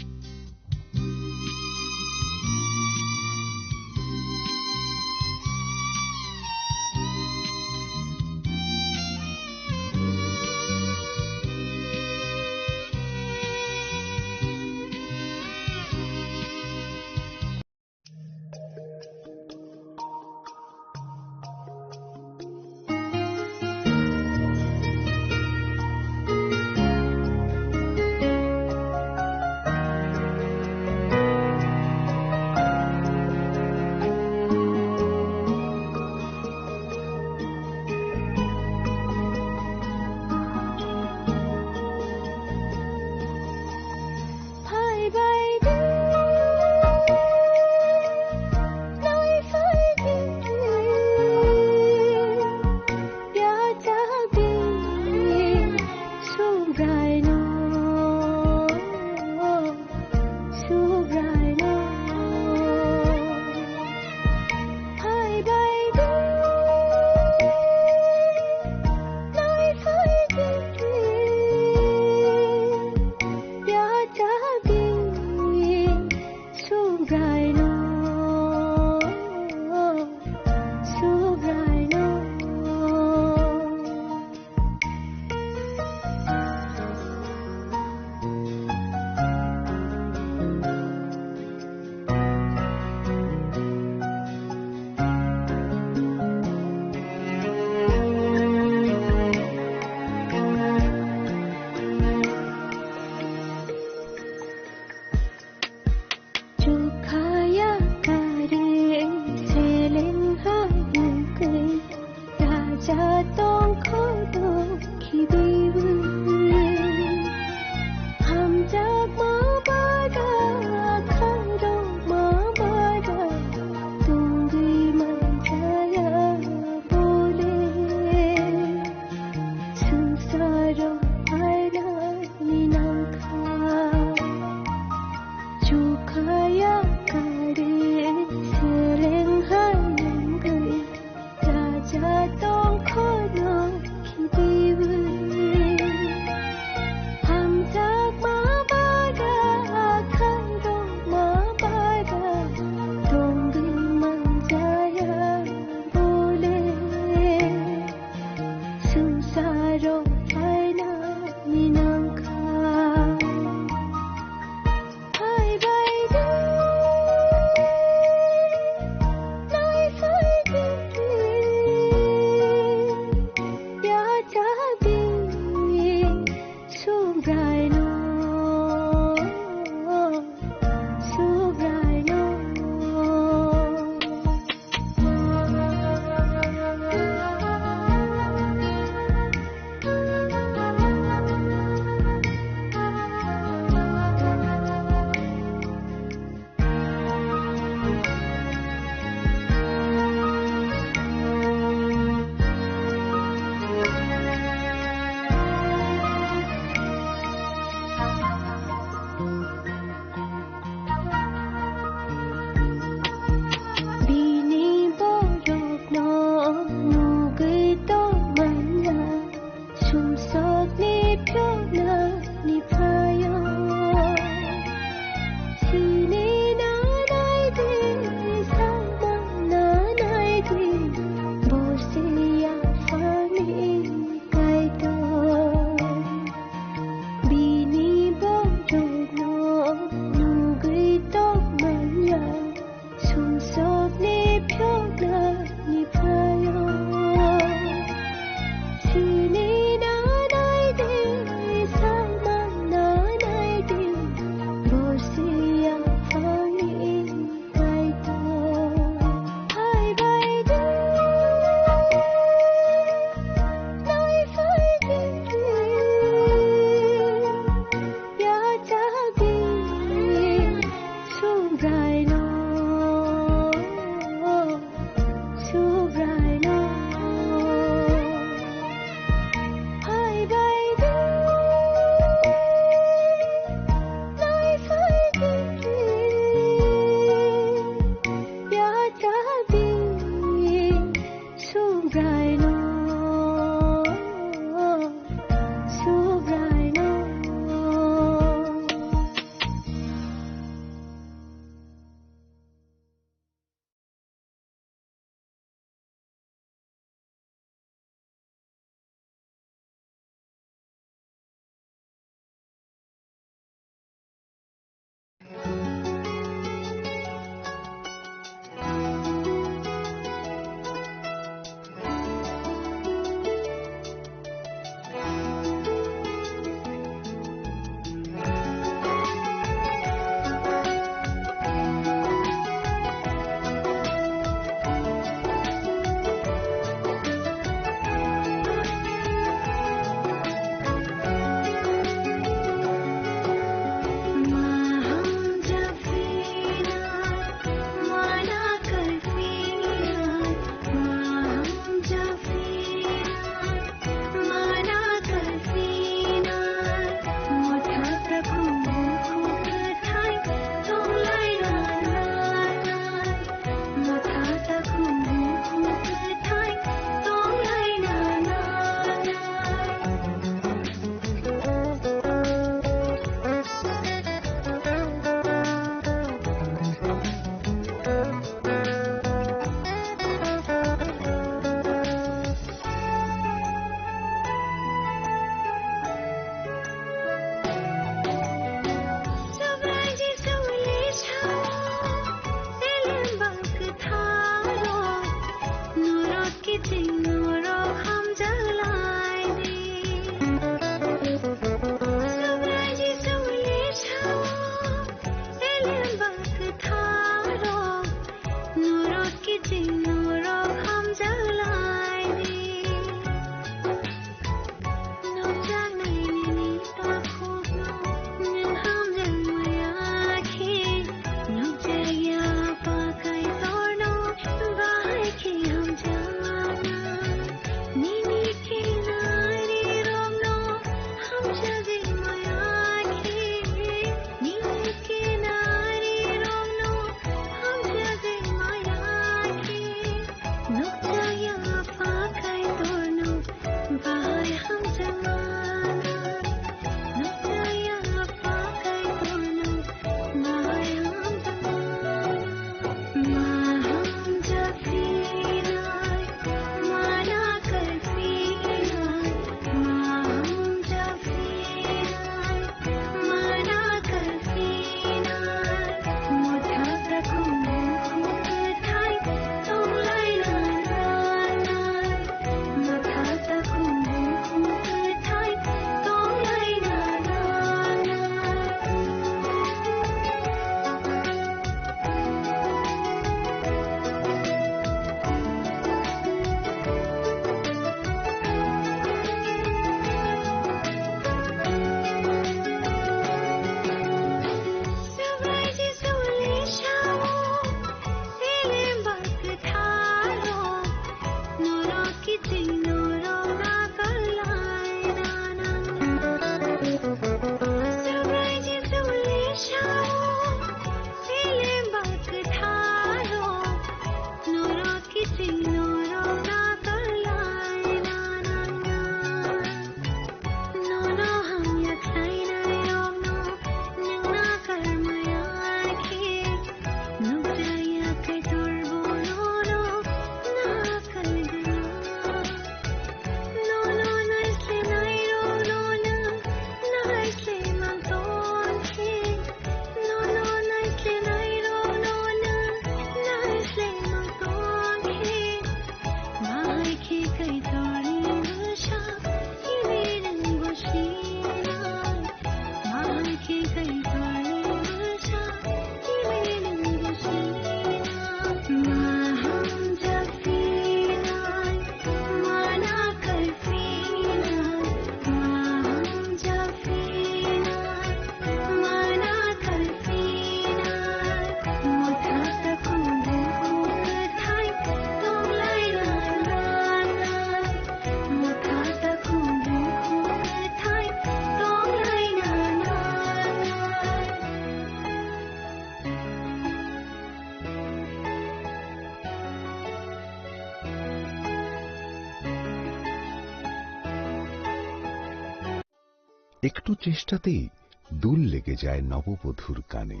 একটু চেষ্টাতেই দুল লেগে যায় নববধূর কানে,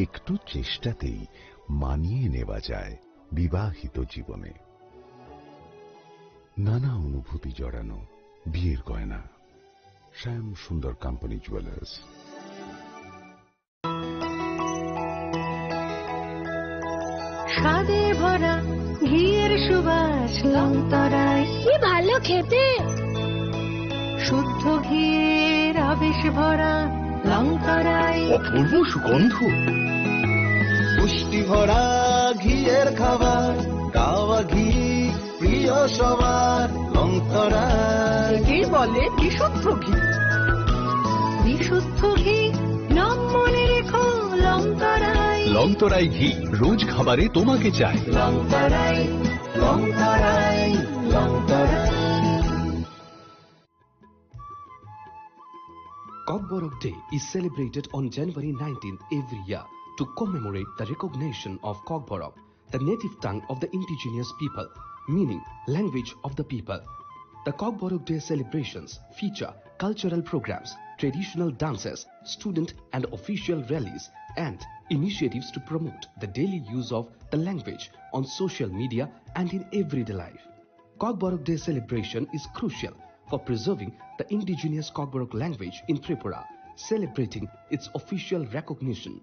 একটু চেষ্টাতেই মানিয়ে নেওয়া যায় বিবাহিত জীবনে। নানা অনুভূতি জড়ানো বিয়ের গয়না। শ্যাম সুন্দর কোম্পানি জুয়েলার্স। স্বাদে ভরা ঘিয়ের সুবাস লংতরায়, কি ভালো খেতে। শুদ্ধ ঘিয়ের আবেশ ভরা লংতরায়, অপূর্ব সুগন্ধ। পুষ্টি ভরা ঘিয়ের খাবার, গাওয়া ঘি প্রিয় সবার লংতরায়। কি বলে বিশুদ্ধ ঘি। বিশুদ্ধ ঘি নাম মনে রেখো লংতরায়। লংতরাই ঘি রোজ খাবারে তোমাকে চাই। Longtharai Longtharai Longtharai. Kokborok Day is celebrated on January 19th every year to commemorate the recognition of Kokborok, the native tongue of the indigenous people, meaning language of the people. The Kokborok Day celebrations feature cultural programs, traditional dances, student and official rallies, and initiatives to promote the daily use of the language on social media and in everyday life. Kokborok Day celebration is crucial for preserving the indigenous Kokborok language in Tripura, celebrating its official recognition,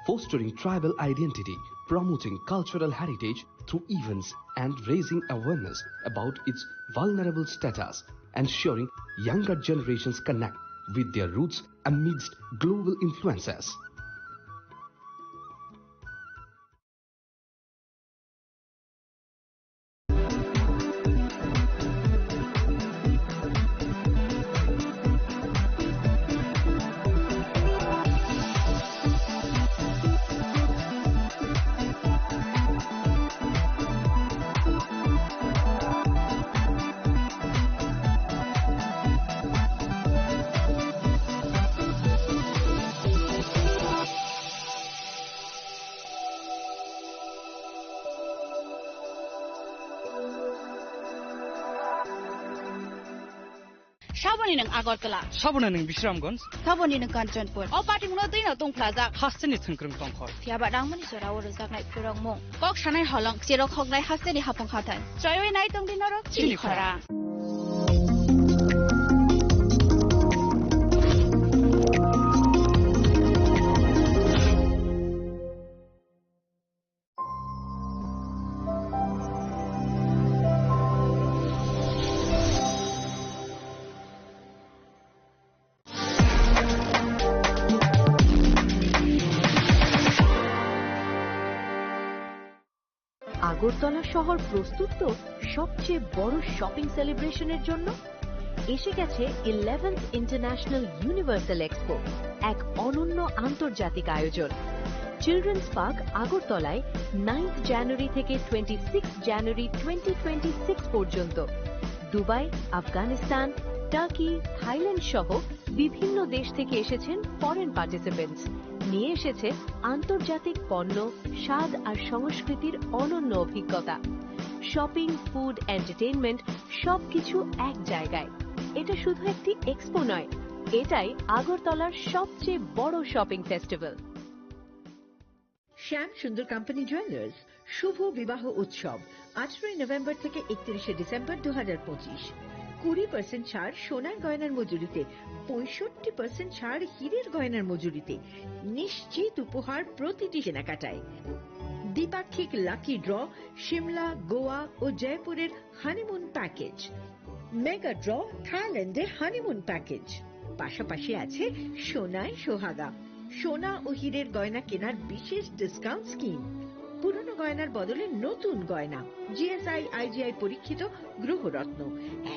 fostering tribal identity, promoting cultural heritage through events, and raising awareness about its vulnerable status, ensuring younger generations connect with their roots amidst global influences. সাবনি নং আগরতলা সাবনা নং বিশ্রামগঞ্জ সাবনি নং কাঞ্চনপুর অ পাটিमुनो दैनाव दंफ्लाजाक हास्टेनि थोंख्रों तंखर फियाबा दांमनि जराव रोजाकनाय फोरंमु कक सानाय हलं जेराव खगनाय हास्टेनि हाफंखाथाय जयवे नाय तंदि नरक चिनिखरा আগরতলা শহর প্রস্তুত তো সবচেয়ে বড় শপিং সেলিব্রেশনের জন্য। এসে গেছে 11th ইন্টারন্যাশনাল ইউনিভার্সাল এক্সপো, এক অনন্য আন্তর্জাতিক আয়োজন। চিলড্রেন্স পার্ক আগরতলায় 9th জানুয়ারি থেকে 26 জানুয়ারি 2026 পর্যন্ত। দুবাই, আফগানিস্তান, টার্কি, থাইল্যান্ড সহ বিভিন্ন দেশ থেকে এসেছেন ফরেন পার্টিসিপেন্টস। নিয়ে এসেছে আন্তর্জাতিক পণ্য, স্বাদ আর সংস্কৃতির অনন্য অভিজ্ঞতা। শপিং, ফুড, এন্টারটেইনমেন্ট সবকিছু এক জায়গায়। এটা শুধু একটি এক্সপো নয়, এটাই আগরতলার সবচেয়ে বড় শপিং ফেস্টিভ্যাল। শ্যাম সুন্দর কোম্পানি জুয়েলার্স শুভ বিবাহ উৎসব 18 নভেম্বর থেকে 31 ডিসেম্বর 2025। 20% ছাড় সোনার গয়নার মজুরিতে, 65% ছাড় হীরের গয়নার মজুরিতে, নিশ্চিত উপহার প্রতিটি কেনাকাটায়। দ্বিপাক্ষিক লাকি ড্র, শিমলা, গোয়া ও জয়পুরের হানিমুন প্যাকেজ, মেগা ড্র, থাইল্যান্ডে হানিমুন প্যাকেজ। পাশাপাশি আছে সোনায় সোহাগা, সোনা ও হীরের গয়না কেনার বিশেষ ডিসকাউন্ট স্কিম। পুরনো গয়নার বদলে নতুন গয়না, জিএসআই আইজিআই পরীক্ষিত গ্রহরত্ন,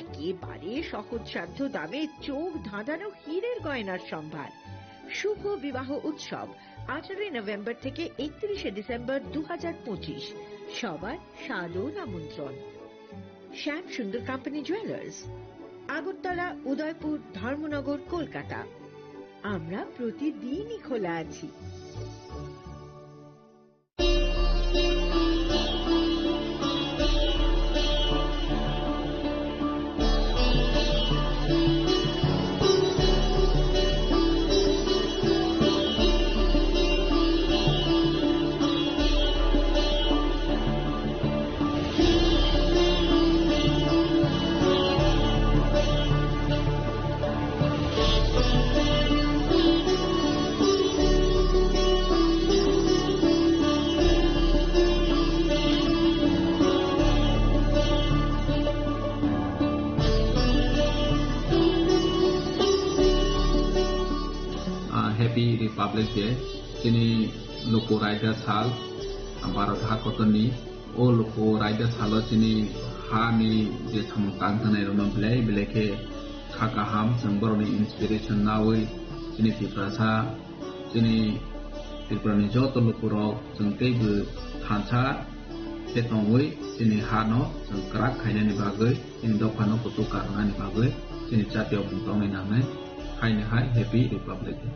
একেবারে সহজসাধ্য দামে চোখ ধাঁধানো হীরের গয়নার সম্ভার। শুভ বিবাহ উৎসব 18 নভেম্বর থেকে 31 ডিসেম্বর 2025। সবার সাদর আমন্ত্রণ। শ্যাম সুন্দর কোম্পানি জুয়েলার্স, আগরতলা, উদয়পুর, ধর্মনগর, কলকাতা। আমরা প্রতিদিনই খোলা আছি। Happy Republic Day kini loko raida sal Bharat hakotoni o loko raida salo kini ha ni je samtang thanai ron blai bleke khakaham sangboroni inspiration nawi kini tiprasa kini tiprani joto loko ro jengtei bu thansa tetongwi kini hano sangkrak khaina ni bagai kini dokano putu karna ni bagai kini jatiyo bungtong ni namai haine hai Happy Republic Day.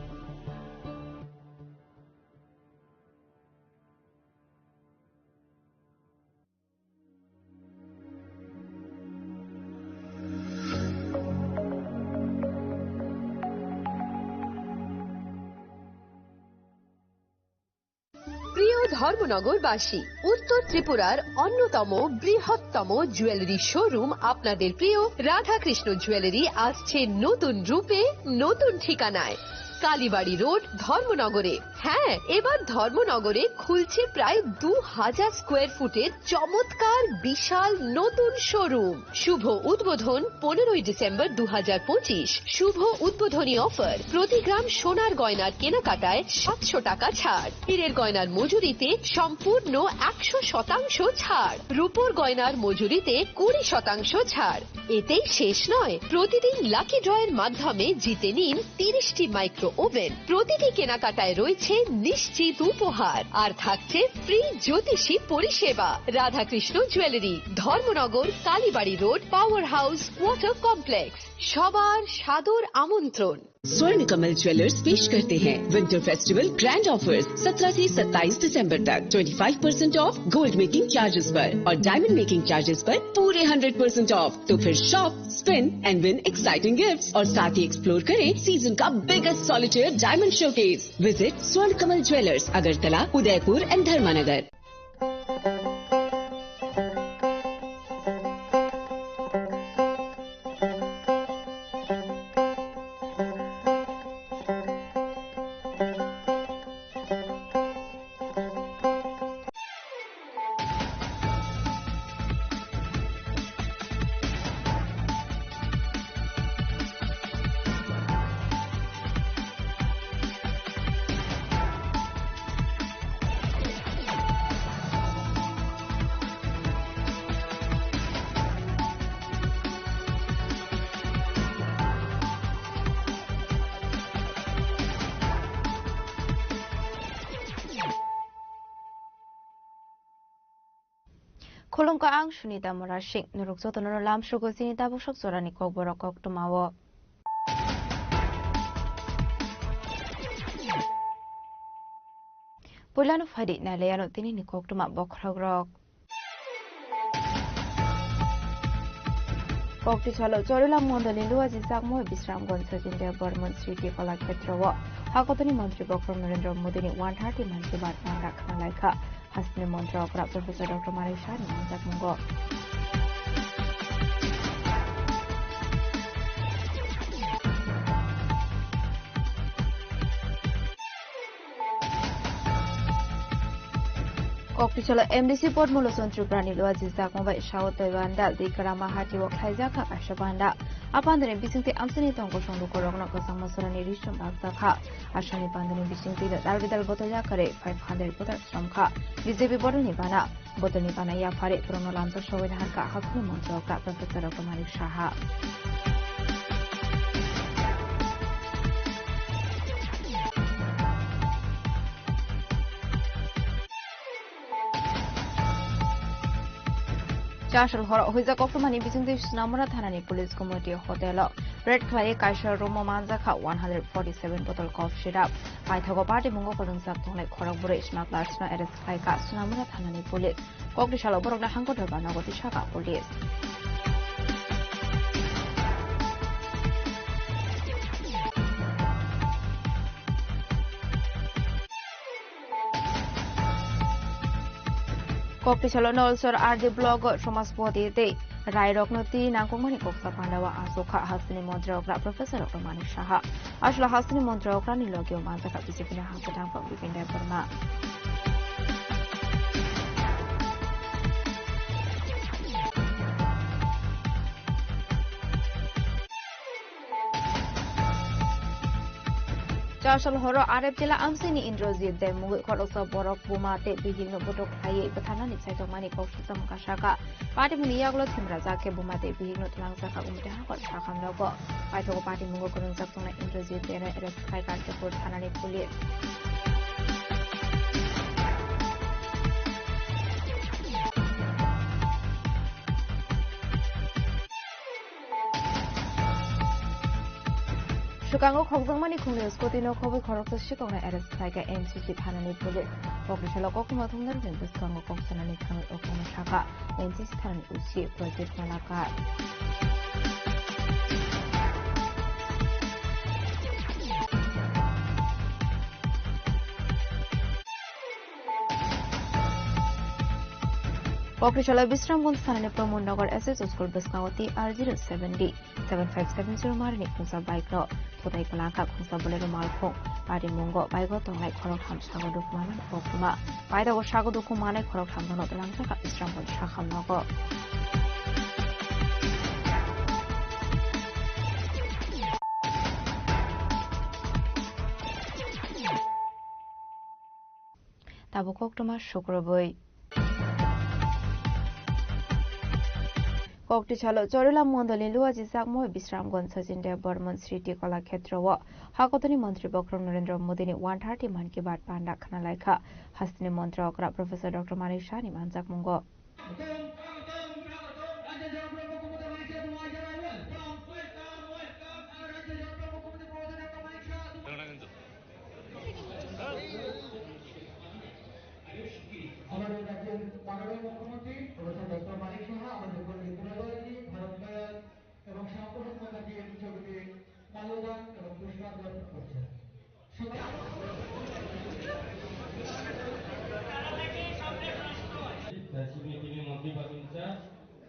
প্রিয় ধর্মনগরবাসী, উত্তর ত্রিপুরার অন্যতম বৃহত্তম jewellery showroom আপনাদের প্রিয় Radhakrishna jewellery আসছে নতুন রূপে, নতুন ঠিকানায়। কালীবাড়ি রোড, ধর্মনগরে। হ্যাঁ, এবার ধর্মনগরে খুলছে প্রায় 2000 স্কোয়ার ফুটের চমৎকার বিশাল নতুন শোরুম। শুভ উদ্বোধন 15 ডিসেম্বর 2025। শুভ উদ্বোধনী অফার, প্রতি গ্রাম সোনার গয়নার কেনাকাটায় 700 টাকা ছাড়, হীরের গয়নার মজুরিতে সম্পূর্ণ 100% ছাড়, রূপোর গয়নার মজুরিতে 20% ছাড়। এতেই শেষ নয়, প্রতিদিন লাকি ড্রয়ের মাধ্যমে জিতে নিন 30টি মাইক্রো ওভেন। প্রতিটি কেনাকাটায় রয়েছে নিশ্চিত উপহার আর থাকছে ফ্রি জ্যোতিষী পরিষেবা। Radhakrishna jewellery, Dharmanagar, Kalibari road, power house, water complex. সবার সাদর আমন্ত্রণ। स्वर्ण कमल ज्वेलर्स पेश करते हैं विंटर फेस्टिवल ग्रैंड ऑफर्स 17 से 27 दिसंबर तक 25% ऑफ गोल्ड मेकिंग चार्जेस पर और डायमंड मेकिंग चार्जेस पर पूरे 100% ऑफ। तो फिर shop, spin and win exciting gifts और साथ ही एक्सप्लोर करें सीजन का biggest solitaire diamond showcase. Visit Swarna Kamal jewellers, Agartala, Udaipur and Dharmanagar. Kolongka ang sunita morashik nurukso tonoro lam shugo sinita busok sorani kokborok kok tumawo. Pulano fadi na leyano tini ni kok tuma bokrogrok. Kokti chalo chorila mondoni luwa jisak moy bisram gonsa jinde Burman City Kalakshetrawo. Hakotoni Mantri Bokrom Narendra Modi ni 130 Mantri Bat Manda Khanalaika. Hasni Mantra Okra Professor Dr. Marisha ni Manjak Mungo. Kokti chalo MDC Port Mulo Sontru Prani Luwa Jisak Mobai Shao Toibanda Dikarama Hati Wok Haizaka Ashabanda. Apandane Bisingti Amsani Tongo Shondu Korogna Kosama Sorani Rishon Bagsaka. Ashani Pandani Bisingti Dalvidal Botoya Kare 500 Botar Stramka. BJP Bodoni Bana. Bodoni Bana Yafari Prono Lamso Showin Harka Hakuni Mantra Professor Dr. Malik Shaha. Jashal Horo Huiza Kokumani Bising Namura Thanani Police Committee Hotel Red Clay Kaisha Romo Manzaka 147 bottle cough shit up. Paithago Party Mungo Kolung Saptong like Korabure Smak Lasna Eres Kaika Sunamura Thanani Police. Kokishalo Borogna Hanko Dabana Shaka Police. Kokti chalo nolsor RD blog Shomaspoti Day. Rai Roknoti Nakumani Koksa Pandawa Asoka Hasini Montra Okra Professor Dr. Malik Shaha. Ashla Hasini Montra Okra Nilogio Manzaka Bisipina Hasadam from Vipinda Burma. Jashal Horo Arab Jila Amsini Indrozid de Mugu Korosa Borok Bumate Bihino Botok Haye Batanani Saitomani Koksam Kashaka. Party Muniaglo Timrazake Bumate Bihino Tlangsaka Umtaha Shakam Logo. Paito Party Mungo Kurun Saptona Indrozid de Eres Kaikan Support Hanani Police. Shukango Kogzamani Kunis Kotino Kobe Koroksa Shikona Eres Kaika NCC Tanani Police. Kokishalo Kokuma Thunder Vimbus Kongo Koksanani Kang Okona Shaka. NCC Tanani Uchi Project Malaka. Kokishalo Bisram Gunstani Promo Nagar SS School Biskawati R07D 7570 Marini Kunsa Bike Law. Today Kalaka Kunsa Bolero Malco. Party Mungo Bigo Tong like Korokham Shagodu Kumana Okuma. By the Shagodu Kumana Korokham Not Langsaka Bisram Shakam Nago. Tabukok Toma Shukraboi. ককটি ছালো চরিলা মন্ডলী লুয়াজি সাকময় বিশ্রামগঞ্জ সচিন দেব বর্মন স্মৃতি কলাক্ষেত্র ও হাকতনি মন্ত্রী বক্রম নরেন্দ্র মোদীনি 130 মান কি বাত পান্ডা খানা লাইখা হাসনি মন্ত্রকরা professor doctor মানিক শাহনি মানজাক মুঙ্গ আমাদের রাজ্যের মাননীয় মুখ্যমন্ত্রী প্রফেসর ডক্টর মানিক সাহা আমাদের পল্লী পুরোদয়জি ভারত দয়াল এবং শ্যামপ্রসাদ মুখার্জি এই ছবিতে মাল্যদান এবং পুষ্পাঞ্জল করছেন। তিনি মন্ত্রী বাগিচা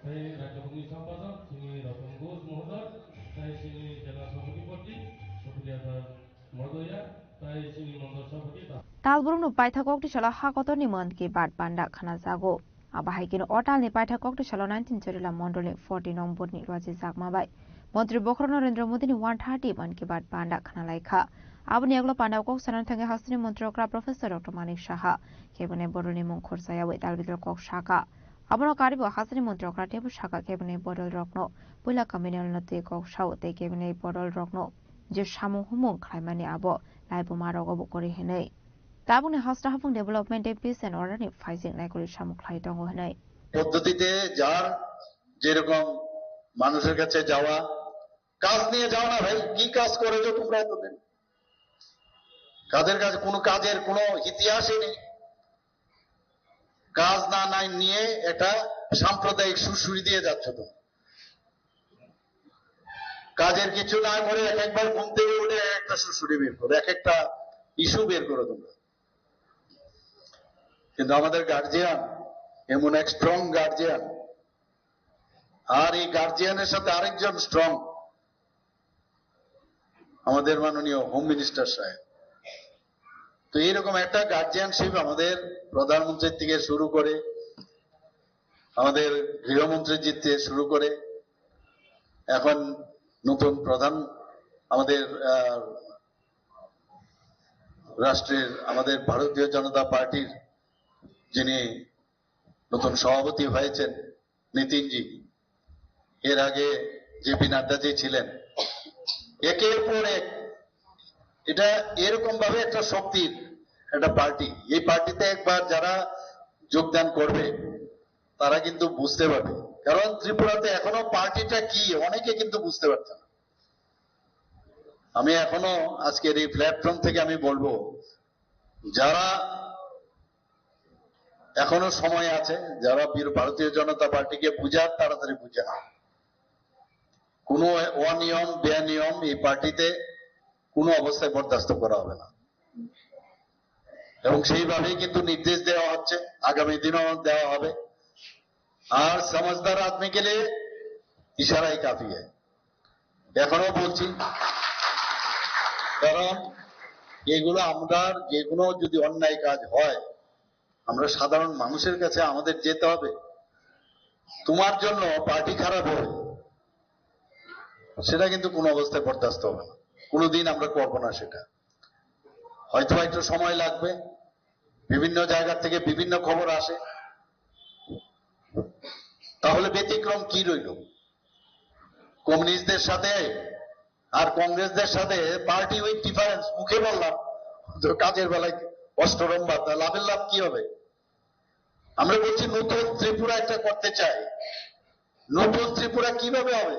তাই রাজ্য কংগ্রেস সম্পাদক তিনি রতন ঘোষ মহোদয় তাই তিনি জেলা সভাপতি সুপ্রিয়া মহোদয়া তাই তিনি মন্ডল সভাপতি তালবরুমনো পাইথাককটি ছালো হাকতনি মান কি বাত পান্ডা খানা জাগো আবাহাইকিনো অটালনি পাইথাককটি ছালো 19 চরিলা মন্ডলে 40 নম্বরনি রাজি জাকমাবাই মন্ত্রী বক্রম নরেন্দ্র মোদীনি 130 মান কি বাত পান্ডা খানা লাইখা আবনি এগুলো পান্ডা কক সানান থাঙ্গে হাসনি মন্ত্রকরা professor doctor Manik Saha কেবনে বড়নি মুং খরসায়াওই তালবিদর cock শাখা আবনো কারিব হাসনি মন্ত্রকরা টেবু শাখা কেবনে বড়ল রত্ন পুলা কমিউনাল নতে কক সাওতে কেবনে বড়ল রত্ন যে সামু হুমুং খাইমানি আবো লাইবো মারগবো করে হেनै তাবুনি হাসরা হাফুং ডেভেলপমেন্ট পিস এন্ড অর্ডারনি ফাইজিং নাইকরি সামুখলাই দঙ্গ হেनै পদ্ধতিতে যার যেরকম মানুষের কাছে যাওয়া কাজ নিয়ে যাও না ভাই কি কাজ করেছো তোমরা এতদিন কাজের কাছে কোনো কাজের কোনো ইতিহাসই নেই কাজ না নাই নিয়ে একটা সাম্প্রদায়িক সুরসুরি দিয়ে যাচ্ছ তো কাজের কিছু না করে একবার ঘুম থেকে উঠে একটা সুরসুরি বের করো এক একটা ইস্যু বের করো তোমরা কিন্তু আমাদের গার্জিয়ান এমন এক স্ট্রং গার্জিয়ান আর এই গার্জিয়ানের সাথে আরেকজন স্ট্রং আমাদের মাননীয় হোম মিনিস্টার সাহেব তো এইরকম একটা গার্জিয়ানশিপ আমাদের প্রধানমন্ত্রীর থেকে শুরু করে আমাদের গৃহমন্ত্রীর থেকে শুরু করে এখন নতুন প্রধান আমাদের রাষ্ট্রের আমাদের ভারতীয় জনতা পার্টির যিনি নতুন সভাপতি হয়েছেন নীতিনজি এর আগে জেপি নাড্ডাজি ছিলেন একের পর এক এটা এরকম ভাবে একটা শক্তির একটা পার্টি এই পার্টিতে একবার যারা যোগদান করবে তারা কিন্তু বুঝতে পারবে কারণ ত্রিপুরাতে এখনো পার্টিটা কি অনেকে কিন্তু বুঝতে পারছে না আমি এখনো আজকের এই প্ল্যাটফর্ম থেকে আমি বলবো যারা এখনো সময় আছে যারা ভারতীয় জনতা পার্টিকে বুঝার তাড়াতাড়ি বুঝে না কোনো অনিয়ম বেনিয়ম এই পার্টিতে কোনো অবস্থায় বরদাস্ত করা হবে না এবং সেইভাবেই কিন্তু নির্দেশ দেওয়া হচ্ছে আগামী দিনও দেওয়া হবে আর समझदार आदमी के लिए इशारा ही काफी है এখনো বলছি কারণ এগুলো আমরা যেগুলো যদি অন্যায় কাজ হয় আমরা সাধারণ মানুষের কাছে আমাদের যেতে হবে তোমার জন্য পার্টি খারাপ হবে সেটা কিন্তু কোনো অবস্থায় বরদাস্ত হবে না কোনোদিন আমরা করব না সেটা হয়তো একটু সময় লাগবে বিভিন্ন জায়গা থেকে বিভিন্ন খবর আসে তাহলে ব্যতিক্রম কি রইল কমিউনিস্টদের সাথে আর কংগ্রেসদের সাথে পার্টি উইথ ডিফারেন্স মুখে বললাম তো কাজের বেলায় অষ্টরম বার্তা লাভের লাভ কি হবে আমরা বলছি নতুন ত্রিপুরা একটা করতে চাই নতুন ত্রিপুরা কিভাবে হবে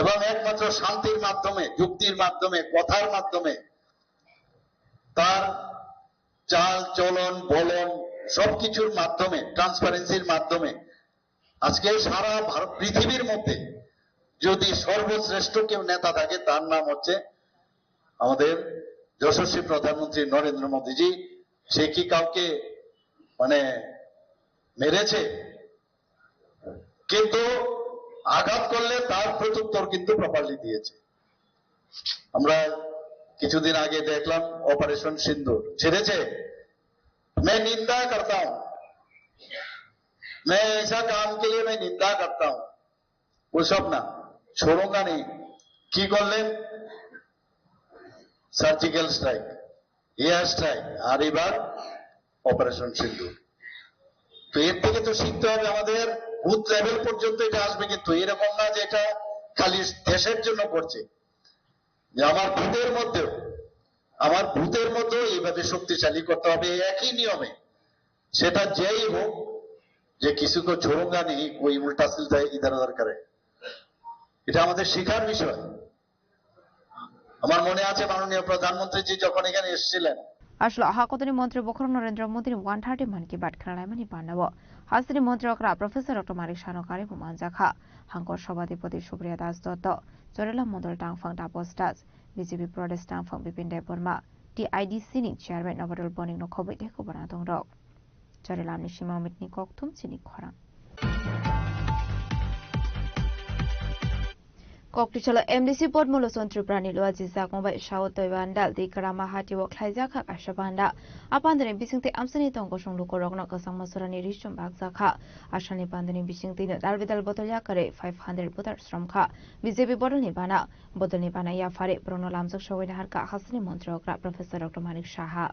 এবং একমাত্র শান্তির মাধ্যমে যুক্তির মাধ্যমে কথার মাধ্যমে তার চাল চলন বলন সবকিছুর মাধ্যমে ট্রান্সপারেন্সির মাধ্যমে আজকে সারা ভারত পৃথিবীর মধ্যে যদি সর্বশ্রেষ্ঠ কেউ নেতা থাকে তার নাম হচ্ছে আমাদের যশস্বী প্রধানমন্ত্রী নরেন্দ্র মোদীজি সে কি কাউকে মানে মেরেছে কিন্তু আঘাত করলে তার প্রত্যুত্তর কিন্তু প্রপারলি দিয়েছে আমরা কিছুদিন আগে দেখলাম অপারেশন সিন্দুর ছেড়েছে मैं निंदा करता हूं मैं ऐसा काम के लिए मैं निंदा करता हूं वो सब ना छोड़ूंगा नहीं की করলেন সার্জিক্যাল স্ট্রাইক এয়ার স্ট্রাইক আর এবার অপারেশন সিন্দুর তো এর থেকে তো শিখতে হবে আমাদের বুথ লেভেল পর্যন্ত এটা আসবে, কিন্তু এরকম না যে এটা খালি দেশের জন্য করছে, যে আমার বুথের মধ্যেও এইভাবে শক্তিশালী করতে হবে একই নিয়মে, সেটা যেই হোক, যে কিছু को छोड़ूंगा नहीं कोई उल्टा सीधा इधर उधर करे, এটা আমাদের শিক্ষার বিষয়। আমার মনে আছে মাননীয় প্রধানমন্ত্রীজি যখন এখানে এসেছিলেন, আসলে হাকতনি মন্ত্রী বখরম নরেন্দ্র মোদী 130 মান কি বাট খেলাইমানি বানাবো হাসিনি মন্ত্রী অকরা প্রফেসর ডক্টর মানিক সানকারে বুমানজাখা হাঙ্কর সভাধিপতি সুপ্রিয়া দাস দত্ত জরেলা মন্ডল টাংফাং তাপস দাস বিজেপি প্রদেশ টাংফাং বিপিন দেব বর্মা টিআইডিসি नि চেয়ারম্যান নবদল বনিং নখबै देखो बना दं रक जरेलामनि सीमा मिटनि कक्थुम चिनि खरा कक्टिचलो एमडीसी पदमुलो सन्त्रिप्रानि लुआजि जागंबाय साउथ तयबान्दाल दिकरामा हाटिव ख्लाइजाखा आशाबान्दा आपान्दनि बिसिंति आमसनि तंग संलुको रगन कसं मसरानि रिसम बागजाखा आशानि पान्दनि बिसिंतिनो दालबिदाल बदलिया करे 500 बुतार श्रमखा बीजेपी बदलनि बाना याफारे ब्रनो लामजक सवैना हारका हासनि मन्त्री अग्रा प्रोफेसर डॉक्टर मानिक साहा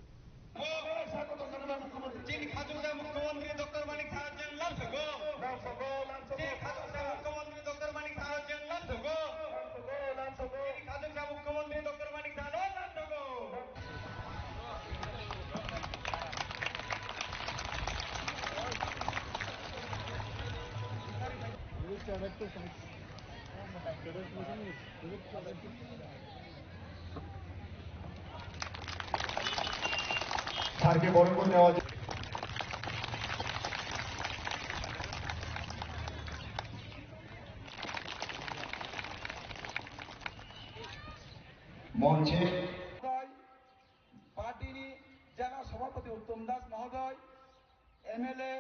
স্যারকে বরণ করে নেওয়া মঞ্চে পার্টিনি জেলা সভাপতি উত্তম দাস মহোদয়, MLA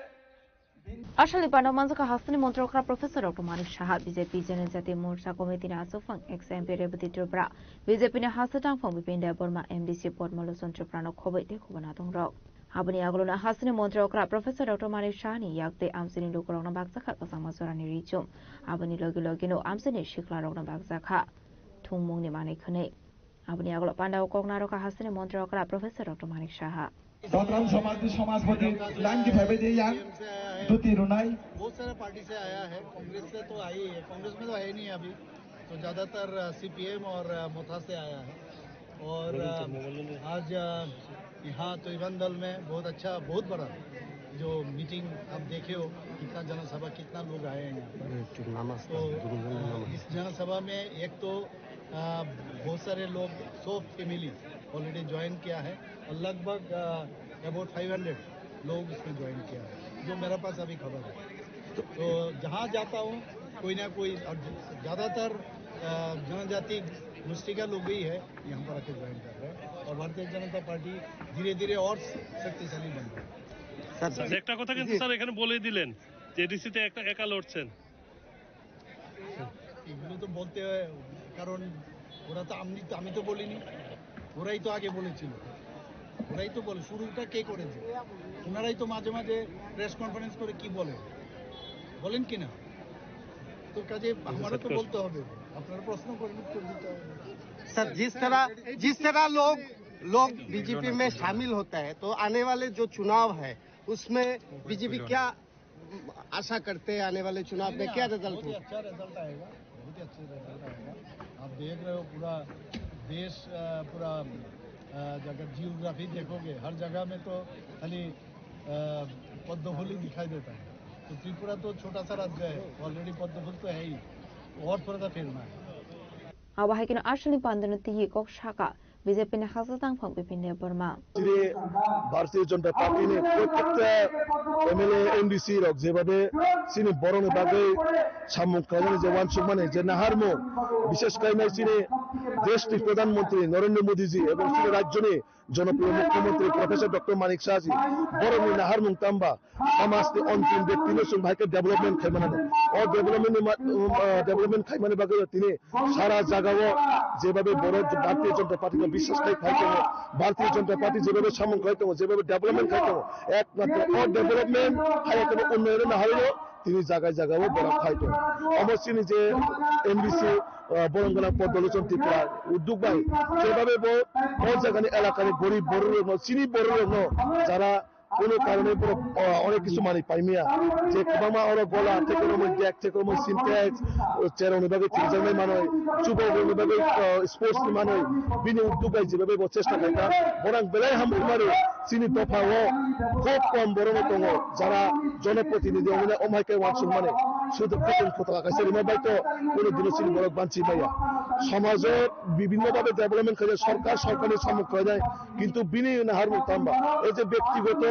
Ashali Pano Manzaka Hasani Montrokra Professor Dr. Manik Saha, BJP Janajati Morcha Committee Asofang, ex-MP Rebati Trubra, BJP Hasatang from Bipinda Burma, MDC Port Moloson Truprano Kobe, Kubanatong Rock. Habani Agoluna Hasani Montrokra Professor Dr. Manik Shani, Yakte Amsini Lukorona Baksaka, Kasamazorani Richum, Abani Logilogino, Amsini Shikla Rogna Baksaka, Tumuni Manikone. Abani Agolo Panda Kognaroka Hasani Montrokra Professor Dr. Manik Saha. सत्रम Samajwadi line की फैबे दी यार दुती रुनाई बहुत सारे party से आया है, कांग्रेस से तो आई है, कांग्रेस में तो है नहीं अभी, तो ज़्यादातर सीपीएम और मोथा से आया है। और आज यहाँ तोयबंदल में बहुत अच्छा, बहुत बड़ा जो मीटिंग आप देखे हो, कितना जनसभा, कितना लोग आए हैं यहाँ पर। तो इस जनसभा में एक तो बहुत सारे लोग 100 फैमिली ऑलरेडी ज्वाइन किया है और लगभग अबाउट 500 लोग इसमें ज्वाइन किया है, जो मेरे पास अभी खबर है। तो जहाँ जाता हूँ कोई ना कोई, और ज़्यादातर जनजाति गोष्ठी का लोग ही है यहाँ पर आके ज्वाइन कर रहे हैं, और भारतीय जनता पार्टी धीरे धीरे और शक्तिशाली बन रही है। একটা কথা কিন্তু স্যার এখানে বলেই দিলেন যে এডিসিতে একটা একা লড়ছেন, এগুলো তো বলতে হয়, কারণ ওরা তো আমি তো বলিনি, ওরাই তো আগে বলেছিল, ওরাই তো বলে, শুরুটা কে করেছে, ওনারাই তো মাঝে মাঝে প্রেস কনফারেন্স করে কি বলেন কিনা, তো কাজে আমারও তো বলতে হবে, আপনারা প্রশ্ন করেন, উত্তর দিতে হবে। सर जिस तरह लोग बीजेपी में शामिल होता है, तो आने वाले जो चुनाव है उसमें बीजेपी क्या आशा करते हैं, आने वाले चुनाव में क्या रिजल्ट होगा? अच्छा रिजल्ट आएगा, बहुत ही अच्छा रिजल्ट आएगा। आप देख रहे हो पूरा देश, पूरा अगर जियोग्राफी देखोगे हर जगह में तो खाली पद्म फूल ही दिखाई देता है, तो त्रिपुरा तो छोटा सा राज्य है, ऑलरेडी पद्म फूल तो है ही, और थोड़ा सा फैलना है। Awahikino Ashali Pandanati Yikok Shaka, BJP Hasatang from Bipinda Burma. Bharatiya Janata party ने प्रत्येकটা एमएलए एमडीसी रक যেভাবে চিনি বরণে বাগে সামুক কাজে যে ওয়ানসুক মানে যে নাহারমো বিশেষ কাইমাই চিনি দেশটির প্রধানমন্ত্রী নরেন্দ্র মোদীজি এবং চিনি রাজ্যনি জনপ্রিয় মুখ্যমন্ত্রী প্রফেসর ডক্টর মানিক সাহাজি বরণে নাহারমুং তাম্বা সমাজটি অন্তিম ব্যক্তির সঙ্গে ভাইকে ডেভেলপমেন্ট খাইমানে और डेवलपमेंट खाइमाने बागे তিনি সারা জায়গায় যেভাবে বড় भारतीय जनता पार्टी को বিশ্বাস খাইতো भारतीय जनता पार्टी যেভাবে সামন খাইতো যেভাবে ডেভেলপমেন্ট খাইতো একমাত্র और डेवलपमेंट খাইতো উন্নয়ন না হলো তিনি জায়গায় বড় খাইতো অবশ্যই যে এমবিসি বরঙ্গনা পদলোচন ত্রিপুরা উদ্যোগ ভাই যেভাবে বহু জায়গায় এলাকায় গরিব বড় চিনি বড় যারা কোনো কারণে অনেক কিছু মানে পাইমিয়া যে কবামা ওর গলা থেকে রকমের ডেক থেকে রকমের সিনট্যাক্স চেরো বিভাগে তিনজনে মানে যুব বিভাগে স্পোর্টস মানে বিনি উদ্যোগাই যেভাবে চেষ্টা করে বরং বেলায় হামবো মানে চিনি দফা ও খুব কম বড় দङ যারা জনপ্রতিনিধি অমাইকে ওয়ানসুং মানে শুধু প্রথম কথা কাছে রিমাবাই তো কোনো দিনও চিনি বড় বাঞ্চি মাইয়া সমাজে বিভিন্নভাবে ডেভেলপমেন্ট করে সরকারি সম্মুখ হয়ে যায় কিন্তু বিনি নাহার মুতাম্বা এই যে ব্যক্তিগত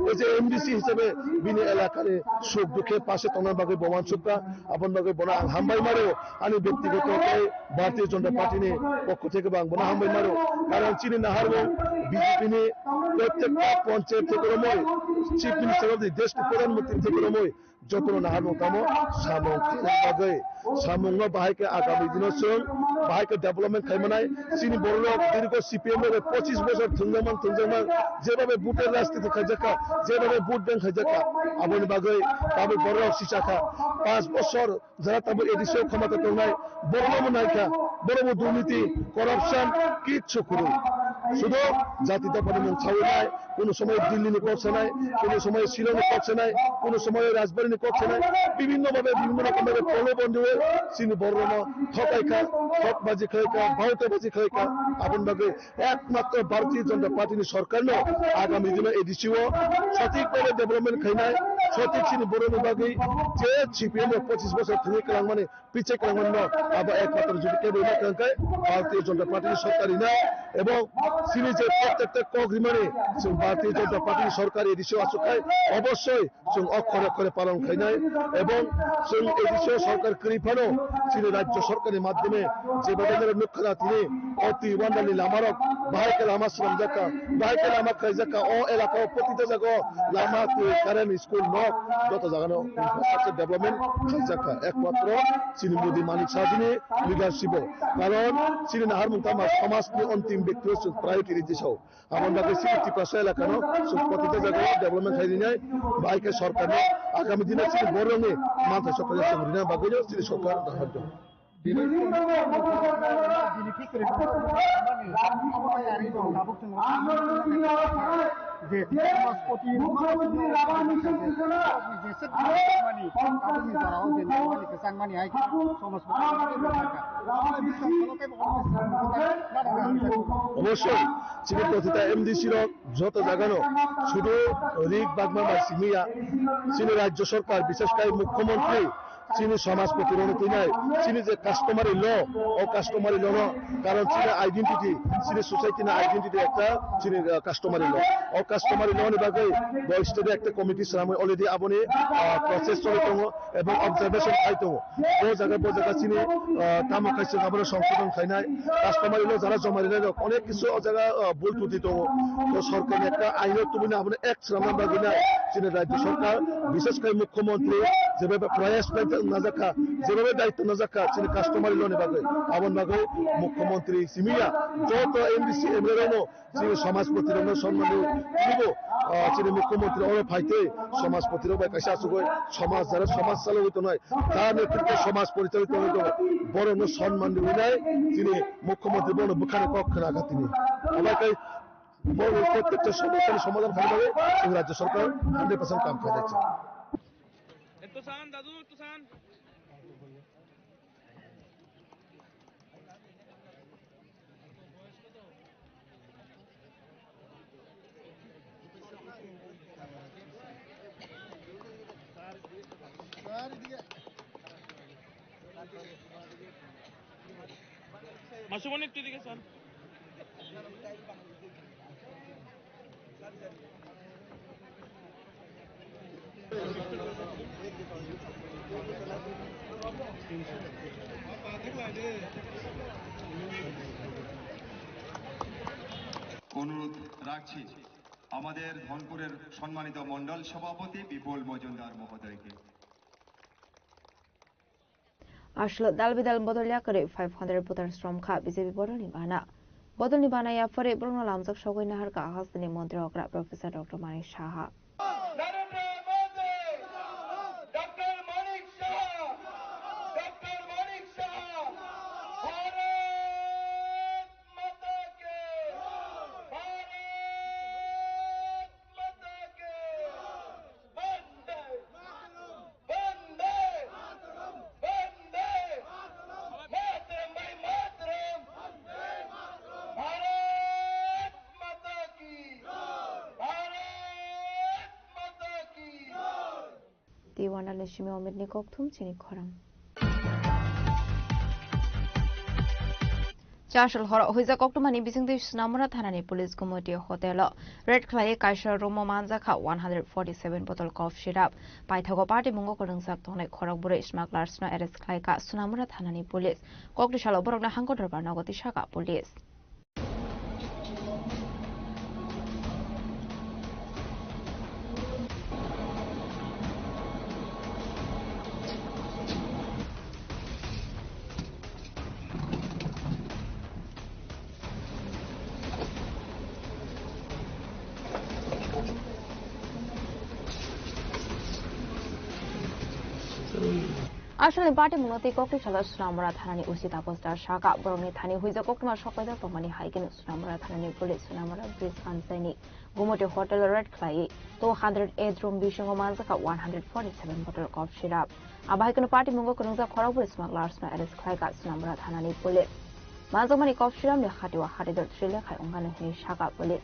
এই যে এমডিসি হিসেবে বিনি এলাকারে সুখ দুঃখের পাশে তোমার বাগে বমান সুখা আপন বাগে বনা হামবাই মারো আমি ব্যক্তিগত ভারতীয় জনতা পার্টি নিয়ে পক্ষ থেকে বনা হামবাই মারো কারণ চিনি নাহার বিজেপি নিয়ে প্রত্যেকটা পঞ্চায়েত থেকে রময় চিফ মিনিস্টার অফ দি দেশ প্রধানমন্ত্রী থেকে রময় যত্ন নাহার মতাম সামে সামুঙ্গ বাহাইকে আগামী দিনের সঙ্গে বাহাইকে ডেভেলপমেন্ট খাইমানায় চিনি বড় দীর্ঘ সিপিএম 25 বছর থুংজামান যেভাবে বুটের রাজনীতি খাইজাকা যেভাবে বুট ব্যাংক খাইজাকা আবনি বাগে তাবে বড় সিচাকা 5 বছর যারা তাবে এডিশন ক্ষমতা তোলাই বড় নাইকা বড় দুর্নীতি করাপশন কিচ্ছু করুন শুধু জাতীয় পরিমাণ ছাউনি নাই কোনো সময় দিল্লি নিয়ে করছে নাই কোনো সময় শিলংয়ে করছে নাই কোনো সময় রাজবাড়ী নিয়ে করছে নাই বিভিন্নভাবে বিভিন্ন রকমের প্রলোভন দিয়ে চিনি বর্ণ ঠকাইকা ঠকবাজি খাইকা ভাউতাবাজি খাইকা আপন ভাগে একমাত্র ভারতীয় জনতা পার্টি সরকার ন আগামী দিনে এডিসিও সঠিকভাবে ডেভেলপমেন্ট খাইনায় সঠিক চিনি বড় বিভাগে যে সিপিএম 25 বছর থেকে কালাং মানে পিছে কালাং মানে আবার একমাত্র যদি কেবল কাঙ্কায় ভারতীয় জনতা পার্টি সরকারি না এবং চিনি যে প্রত্যেকটা কগ্রিমানে ভারতীয় জনতা পার্টি সরকার এডিসিও আসুকায় অবশ্যই অক্ষরে অক্ষরে পালন খাইনায় এবং এডিসিও সরকার করিফানো চিনি রাজ্য সরকারের মাধ্যমে যে বেদনের মুখ্যরা তিনি অতি ওয়ান্ডালি লামারক বাহাইকে লামা শ্রম জাকা বাহাইকে লামা খাই জাকা ও এলাকা প্রতিটা জায়গা লামা কারেন্ট স্কুল নক যত জায়গানো ইনফ্রাস্ট্রাকচার ডেভেলপমেন্ট খাই জাকা একমাত্র চিনি মোদী মানিক সাহায্যে লিডারশিপ কারণ চিনি নাহার মুতামা সমাজকে অন্তিম ব্যক্তি প্রায়োরিটি দিয়েছ আমার বাকি সিটি পাশে এলাকানো প্রতিটা জায়গায় ডেভেলপমেন্ট খাই নিয়ে বাইকে সরকার আগামী দিনে চিনি বড় রঙে মাথা সরকারের সঙ্গে বাকি চিনি সরকার সাহায্য অবশ্যই চিনি প্রতিটা এমডিসির যত জায়গানো শুধু রিক বাগমা বা সিমিয়া চিনি রাজ্য সরকার বিশেষ করে মুখ্যমন্ত্রী চিনি সমাজ প্রতিরোধী নাই চিনি যে কাস্টমারি ল ও কাস্টমারি ল ন কারণ চিনি আইডেন্টিটি চিনি সোসাইটি না আইডেন্টিটি একটা চিনি কাস্টমারি ল ও কাস্টমারি ল নিবাগে স্টেটে একটা কমিটি সামনে অলরেডি আপনি প্রসেস চলে দङ এবং অবজারভেশন খাই দङ বো জায়গা চিনি কামো খাইছে আবার সংশোধন খাইনায় কাস্টমারি ল যারা জমা দিলে অনেক কিছু জায়গা ভুল ত্রুটি দङ তো সরকার একটা আইনত তুমি আপনি এক শ্রম বাগি না চিনি রাজ্য সরকার বিশেষ করে মুখ্যমন্ত্রী যেভাবে প্রয়াস নাজাকা যেভাবে দায়িত্ব নাজাকা চিনি কাস্টমারি লোনে বাগে আবন বাগে মুখ্যমন্ত্রী সিমিয়া যত এমডিসি এমএলএ চিনি সমাজ প্রতিরোধ সম্মান দিব চিনি মুখ্যমন্ত্রী ওর ফাইতে সমাজ প্রতিরোধ কাছে আসুক সমাজ যারা সমাজ চালিত নয় তার নেতৃত্বে সমাজ পরিচালিত হইতে বড় সম্মান দিবি নাই তিনি মুখ্যমন্ত্রী বড় বুখানে কক্ষ রাখা তিনি আমাকে বড় প্রত্যেকটা সমস্যার সমাধান ভালোভাবে রাজ্য সরকার 100% কাম করে যাচ্ছে মাসুমনি একটু দিকে স্যার অনুরোধ রাখছি আমাদের ধনপুরের সম্মানিত মন্ডল সভাপতি বিপুল মজুমদার মহোদয়কে Ashla dalbidal bodolya kare 500 putar strom kha BJP bodol ni bana ya fare Bruno lamjak shogoi nahar ka hasni মন্ত্রী অগ্রা professor doctor Manik Saha Tiwana Nishimi Omid Nikok Tum Chini Korang. Chashal Hora Huiza Koktumani Bising the Snamura Thanani Police Committee Hotel Red Clay Kaisha Romo Manzaka 147 bottle cough syrup Paithago Party Mungo Kodungsak Tone Korokbure Smugglers no Eres Klaika Sunamura Thanani Police Kokdishalo Borogna Hanko Nagoti Shaka Police. Actually, party Munoti Kokti Chala Sunamura Thanani Usita Posta Shaka, Boroni Thani, who is a Kokma Shopper for money hiking Sunamura Thanani Police, Sunamura Bris Ansani, Gumote Hotel Red Clay, 208 room Bishango Manzaka, 147 bottle of syrup. Abahikan party Mungo Kunuza Korabur smugglers no Eres Klaika, Sunamura Thanani Police. Manzomani cough syrup, the Hatua Hadid Trilla, Ungani Shaka Police.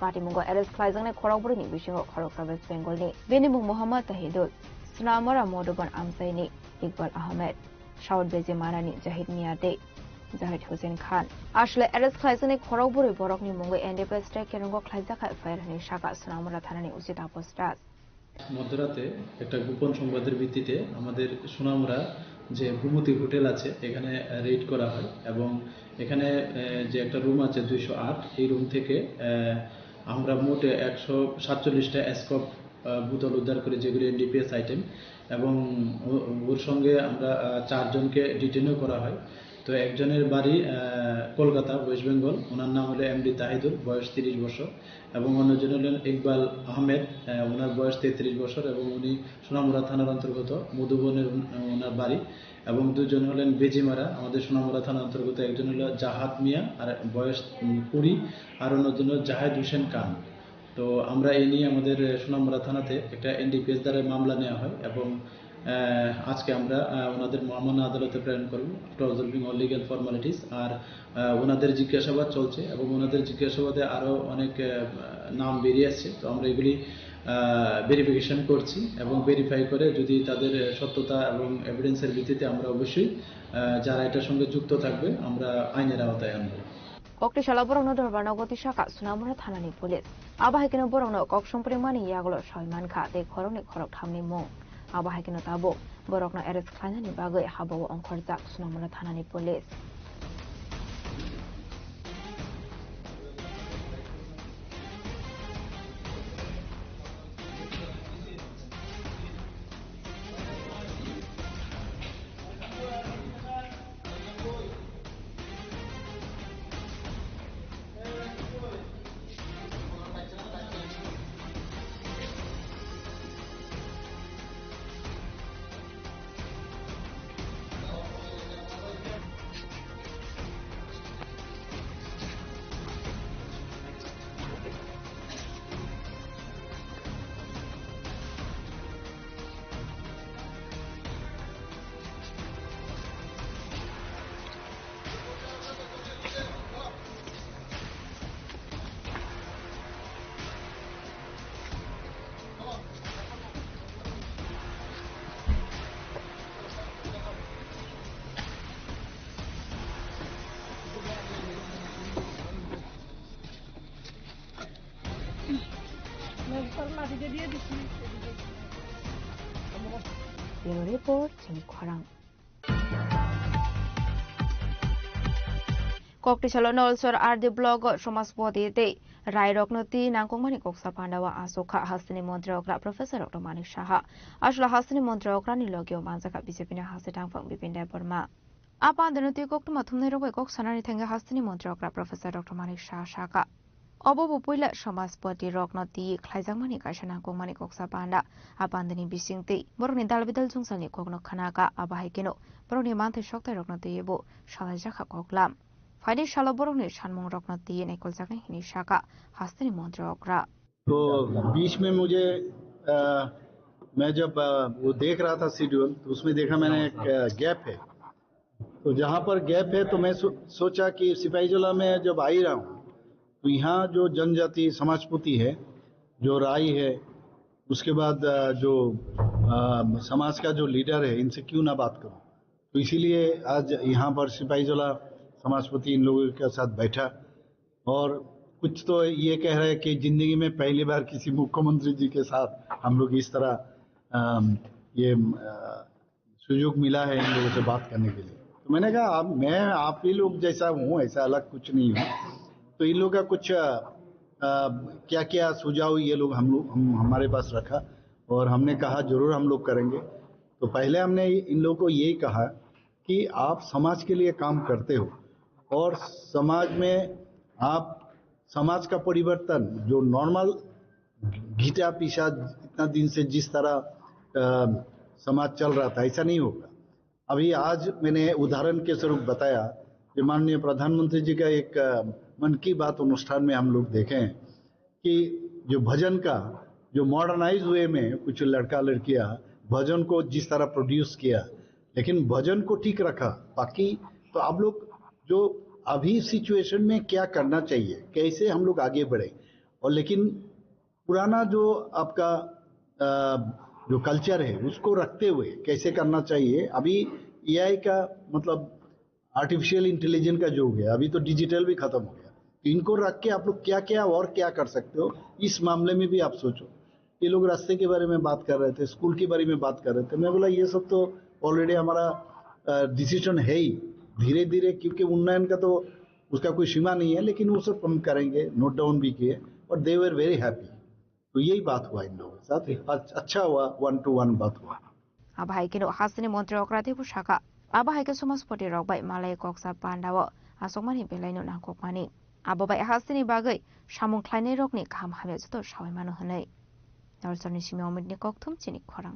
Party Mungo Eres Klaizang Koraburi, Bishango Korokavas Bengali, Benimu Muhammad Tahidul, Sunamura Modoban Amsaini. Iqbal Ahmed, Shaud Bezi Marani, Jahid Miade, Zahid Hussein Khan. Ashle Eres Klaisani Koroburi Borokni Mungo and the best take Kerongo Klaizaka Fairani Shaka Sunamura Thanani Usita Postas. মধ্যরাতে একটা গোপন সংবাদের ভিত্তিতে আমাদের সোনামুড়া যে ভূমতি hotel আছে এখানে red করা হয় এবং এখানে যে একটা রুম আছে 208 এই রুম থেকে আমরা মোটে 147টা স্কপ বোতল উদ্ধার করে যেগুলি এনডিপিএস আইটেম এবং ওর সঙ্গে আমরা 4 জনকে ডিটেইনও করা হয় তো একজনের বাড়ি কলকাতা ওয়েস্ট বেঙ্গল ওনার নাম হলো এমডি তাহিদুল বয়স 30 বছর এবং অন্যজন হলেন ইকবাল আহমেদ ওনার বয়স 33 বছর এবং উনি সোনামুড়া থানার অন্তর্গত মধুবনের ওনার বাড়ি এবং দুজন হলেন বেজিমারা আমাদের সোনামুড়া থানার অন্তর্গত একজন হলো জাহাদ মিয়া আর বয়স 20 আর অন্যজন জাহেদ হোসেন খান তো আমরা এই নিয়ে আমাদের সোনামুড়া থানাতে একটা এনডিপিএস দ্বারা মামলা নেওয়া হয় এবং আজকে আমরা ওনাদের মামলা আদালতে প্রেরণ করব after observing all legal formalities আর ওনাদের জিজ্ঞাসাবাদ চলছে এবং ওনাদের জিজ্ঞাসাবাদে আরো অনেক নাম বেরিয়ে আসছে তো আমরা এগুলি ভেরিফিকেশন করছি এবং ভেরিফাই করে যদি তাদের সত্যতা এবং এভিডেন্সের ভিত্তিতে আমরা অবশ্যই যারা এটার সঙ্গে যুক্ত থাকবে আমরা আইনের আওতায় আনব Kokti Shalaborno Dorbanogoti Shaka, Sunamura Thanani Police. Abahikino Borono, Kokshon Primani Yagolo, Shoymanka, they Koroni Korok Hamni Mong. Abahikino Tabo, Borokno Eres Klanani Bago, Habo on Korzak, Sunamura Thanani Police. Bureau Report, Chimkwarang. Kokti Chalon also are the blog Shomaswadi Day. Rairoknoti, Nankomani Koksa Pandawa, Asoka, Hasani Montreokra, Professor Dr. Manik Shaha, Ashla Hasani Montreokra, Nilogio Manzaka, Bisipina Hasitang from Bipinda Burma. Upon the Nuti Koktumatumero Koksanari Tanga Hasani Montreokra, Professor Dr. Manik Shaka. Obo Pula Shomaspoti Rocknoti, Klaizamani Kashana Komani Koksa Panda, abandoning Bisingti, Boroni Dalvidal Zungsani Kogno Kanaka, Abahikino, Boroni Mante Shokta Rocknoti Ebo, Shalajaka Koklam. Fadi Shalaboroni Shanmong Rocknoti and Ekolzaki Nishaka, Hastani Montreokra. तो बीच में मुझे मैं जब वो देख रहा था schedule तो उसमें देखा मैंने एक गैप है तो जहाँ पर गैप है तो मैं सोचा कि सिपाहीजला में जब आ ही रहा हूँ तो यहाँ जो जनजाति समाजपुती है जो राई है उसके बाद जो समाज का जो लीडर है इनसे क्यों ना बात करूं। तो इसीलिए आज यहाँ पर सिपाहीजला समाजपति इन लोगों के साथ बैठा और कुछ तो ये कह रहे हैं कि जिंदगी में पहली बार किसी मुख्यमंत्री जी के साथ हम लोग इस तरह ये सुयोग मिला है इन लोगों से बात करने के लिए। तो मैंने कहा मैं आप ही लोग जैसा हूँ, ऐसा अलग कुछ नहीं हूँ। तो इन लोगों का कुछ क्या क्या सुझाव ये लोग हमारे पास रखा और हमने कहा जरूर हम लोग करेंगे। तो पहले हमने इन लोगों को यही कहा कि आप समाज के लिए काम करते हो और समाज में आप समाज का परिवर्तन जो नॉर्मल घिटा पिसा इतना दिन से जिस तरह समाज चल रहा था ऐसा नहीं होगा। अभी आज मैंने उदाहरण के स्वरूप बताया कि माननीय प्रधानमंत्री जी का एक मन की बात अनुष्ठान में हम लोग देखें कि जो भजन का जो मॉडर्नाइज वे में कुछ लड़का लड़कियां भजन को जिस तरह प्रोड्यूस किया, लेकिन भजन को ठीक रखा। बाकी तो आप लोग जो अभी सिचुएशन में क्या करना चाहिए, कैसे हम लोग आगे बढ़े, और लेकिन पुराना जो आपका जो कल्चर है उसको रखते हुए कैसे करना चाहिए। अभी एआई का मतलब आर्टिफिशियल इंटेलिजेंस का युग है, अभी तो डिजिटल भी खत्म हो गया। तो इनको रख के आप लोग क्या क्या और क्या कर सकते हो इस मामले में भी आप सोचो। ये लोग रास्ते के बारे में बात कर रहे थे, स्कूल के बारे में बात कर रहे थे। मैं बोला ये सब तो ऑलरेडी हमारा डिसीजन है ही, धीरे धीरे, क्योंकि उन्नयन का तो उसका कोई सीमा नहीं है, लेकिन वो सब हम करेंगे। नोट डाउन भी किए और दे वर वेरी हैप्पी। तो यही बात हुआ इन लोगों के साथ, अच्छा हुआ, 1-to-1 बात हुआ। आबाहायकिनो हासिनी मंत्री अक्राधिपु शाखा आबाहायके समाजपति रकबाय मालाय कक्सा पान्डाव आसकमानि बेलायनो नांगकमानि आबाबाय हासिनी बागै सामुं ख्लायनाय रकनि गाहाम हामया जतो सावायमानो होनै नरसरनि सिमाव मिटनि कक्थुम चिनि खरां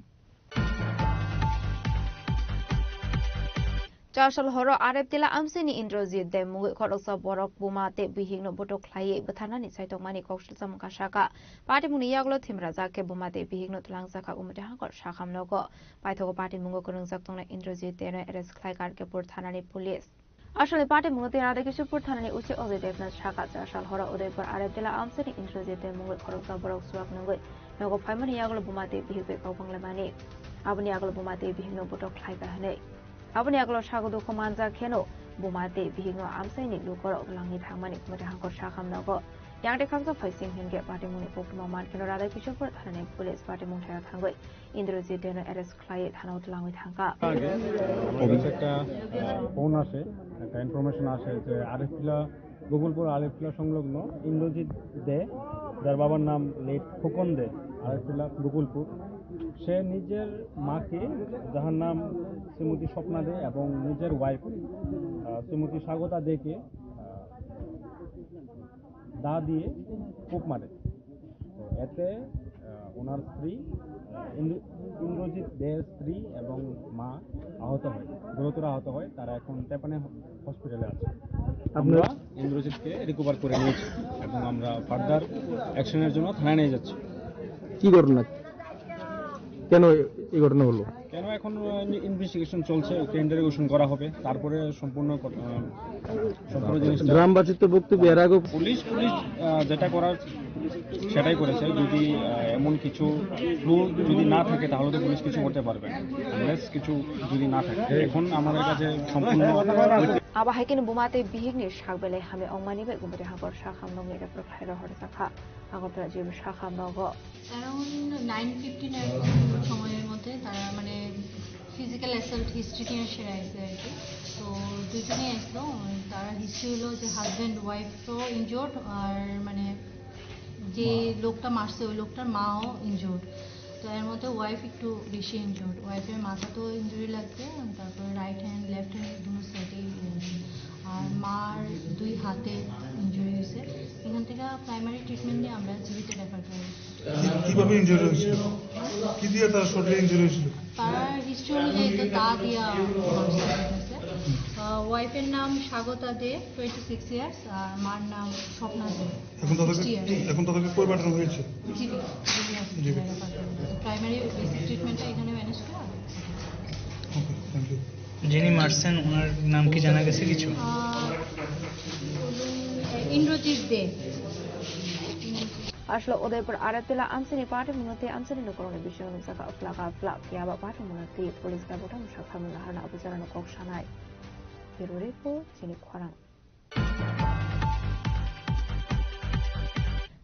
चारसल हरो आरेप तिला आमसेनि इन्द्रजित दे मुगै खरकसा बरक बुमाते बिहिंनो बटो ख्लायै बथानानि साइतकमानि कक्सल सामुखा शाखा पार्टी मुनि यागलो थिमरा जाके बुमाते बिहिंनो तुलांगसाखा उमते हांकर शाखामनोगो पाइथोगो पार्टी मुंगो करंगजाक तंगना इन्द्रजित देनो एरेस्ट ख्लायकार केपुर थानानि पुलिस আসলে পার্টি মুঙ্গতে রাধে কিশোরপুর থানানি উচ্চ অভিদেবনা শাখা চারশাল হরা উদয়পুর আরেপ জেলা আমসেনি ইন্দ্রজিতে মুঙ্গল খরকসা বরক সুয়াক নঙ্গই নগো ফাইমানি ইয়াগলো বুমাতে বিহিবে কাউবাংলা মানি আবনি ইয়াগলো বুমাতে বিহিনো বটক খাইবা হनै আবনি ইয়াগলো সাগদো কমানজা খেনো বুমাতে বিহিনো আমসাইনি লুকর অগলাংনি থাংমানি কুমতে হাঙ্কর শাখাম নগো यांगटे खांसा फाइसिं हिनगे पार्टी मुनि पोक्टमा मानकेनो राधा किशोरपुर थानानि पुलिस पार्टी मुंथाया थांगै इन्द्रजित देनो एरेस्ट ख्लायै थानाव तुलांगै थांगा একটা ফোন আসে, একটা ইনফরমেশন আসে যে আরেফিলা গোকুলপুর আরেফিলা সংলগ্ন ইন্দ্রজিৎ দে, যার বাবার নাম লেট খোকন দে, আরেফিলা গোকুলপুর, সে নিজের মাকে, যার নাম শ্রীমতী স্বপ্না দে, এবং নিজের ওয়াইফ শ্রীমতী স্বাগতা দেকে দা দিয়ে কূপ মারে। এতে ওনার স্ত্রী ইন্দ্রজিৎ দের স্ত্রী এবং মা আহত হয়, গুরুতর আহত হয়। তারা এখন তেপানে হসপিটালে আছে। আমরা ইন্দ্রজিৎকে রিকভার করে নিয়েছি এবং আমরা ফার্দার অ্যাকশনের জন্য থানায় নিয়ে যাচ্ছি। কি ঘটনা, কেন এই ঘটনা হলো, কেন এখন ইনভেস্টিগেশন চলছে, ওকে ইন্টারোগেশন করা হবে, তারপরে সম্পূর্ণ জিনিস। গ্রামবাসীর তো বক্তব্য এর আগে পুলিশ যেটা করার সেটাই করেছে। যদি এমন কিছু ক্লু যদি না থাকে তাহলে তো পুলিশ কিছু করতে পারবে না, কিছু যদি না থাকে। এখন আমাদের কাছে সম্পূর্ণ आबाहायकिनो बुमाते बिहिगनि शाकबेले हामे अंगमानिबे गुमते हांकर शाखामनंगनि रेपर खायरा हरसाखा আগরতলা জিম শাখামনগ अराउंड 9:59 সময়ের মধ্যে তারা মানে ফিজিক্যাল অ্যাসল্ট হিস্ট্রি নিয়ে সেরা আছে আর কি। তো দুজনেই আসলো, তারা হিস্ট্রি হলো যে হাজব্যান্ড ওয়াইফও ইনজোর্ড, আর মানে যে লোকটা মারছে ওই লোকটার মাও ইনজোর্ড। তো এর মধ্যে ওয়াইফ একটু বেশি ইনজোর্ড, ওয়াইফের মাথাতেও ইনজুরি লাগছে, তারপরে রাইট হ্যান্ড লেফট হ্যান্ড দুটো সাইডেই, আর মার দুই হাতে ইনজুরি হয়েছে। এখান থেকে প্রাইমারি ট্রিটমেন্ট নিয়ে আমরা জীবিত রেফার করি। কিভাবে ইনজুরি হয়েছিল, কি দিয়ে তার শরীরে ইনজুরি হয়েছিল? তার হিস্ট্রি অনুযায়ী তো তা দিয়া হয়েছে। ওয়াইফের নাম স্বাগতা দে 26 ইয়ার্স, আর মার নাম স্বপ্না দে 60 ইয়ার্স। এখন তাদেরকে কই পাঠানো হয়েছে? জিবি প্রাইমারি বেসিক ট্রিটমেন্টটা এখানে ম্যানেজ করা। যিনি মারছেন ওনার নাম কি জানা গেছে কিছু? ইন্দ্রজিৎ দে। Aslo Udaipur Aratila Amsini Party Munati Amsini Nukoroni Bishon Saka Flaka Flak Yaba Party Munati Police Gabotam Shakaman Hana Abuzarana Kokshanai. Piruripo Chini Kwarang.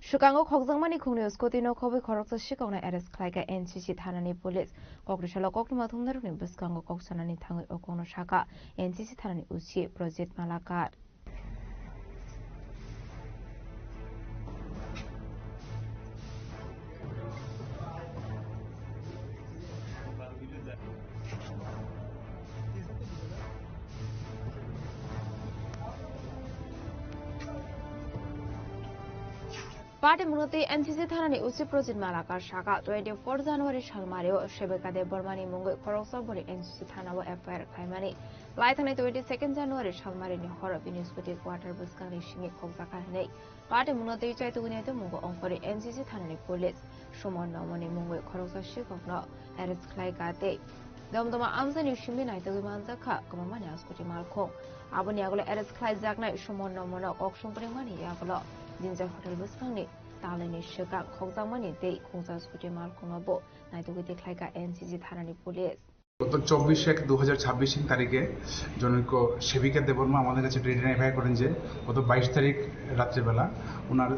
Shukango Kokzangmani Kunio Scotino Kobe Koroksa Shikona Eres Klaika NCC Tanani Police. Kokrishala Kokuma Tunaruni Buskango Koksanani Tango Okono Shaka NCC Tanani Uchi Project Malakat. Party Munati NCC Thanani Uchi Project Malakar Shaka 24 January Shalmario Shebeka de Bormani Mungo Korosaburi NCC Thanawa FIR Kaimani Laithani 22 January Shalmari ni Horror Binisputi Quarter Buskani Shingi Koksakane Party Munati Chaitugunete Mungo Onkori NCC Thanani Police Shumon Nomani Mungo Korosa Shikokno Eris Klaikate Domdoma Amsani Shimi Night Manzaka Komamani Askuti Malko Abuniagolo Eris Klaizakna Shumon Nomono Okshumprimani Yagolo Jinja Hotel Buskani, Talani Shaka, Kokzamani Day, Kongsa Skuti Malkomabo, Naituki Klaika NCC Thanani Police. গত 24/1/2026 তারিখে জনৈক সেবিকা দেববর্মা আমাদের কাছে ট্রেনে FIR করেন যে গত 22 তারিখ রাত্রিবেলা ওনার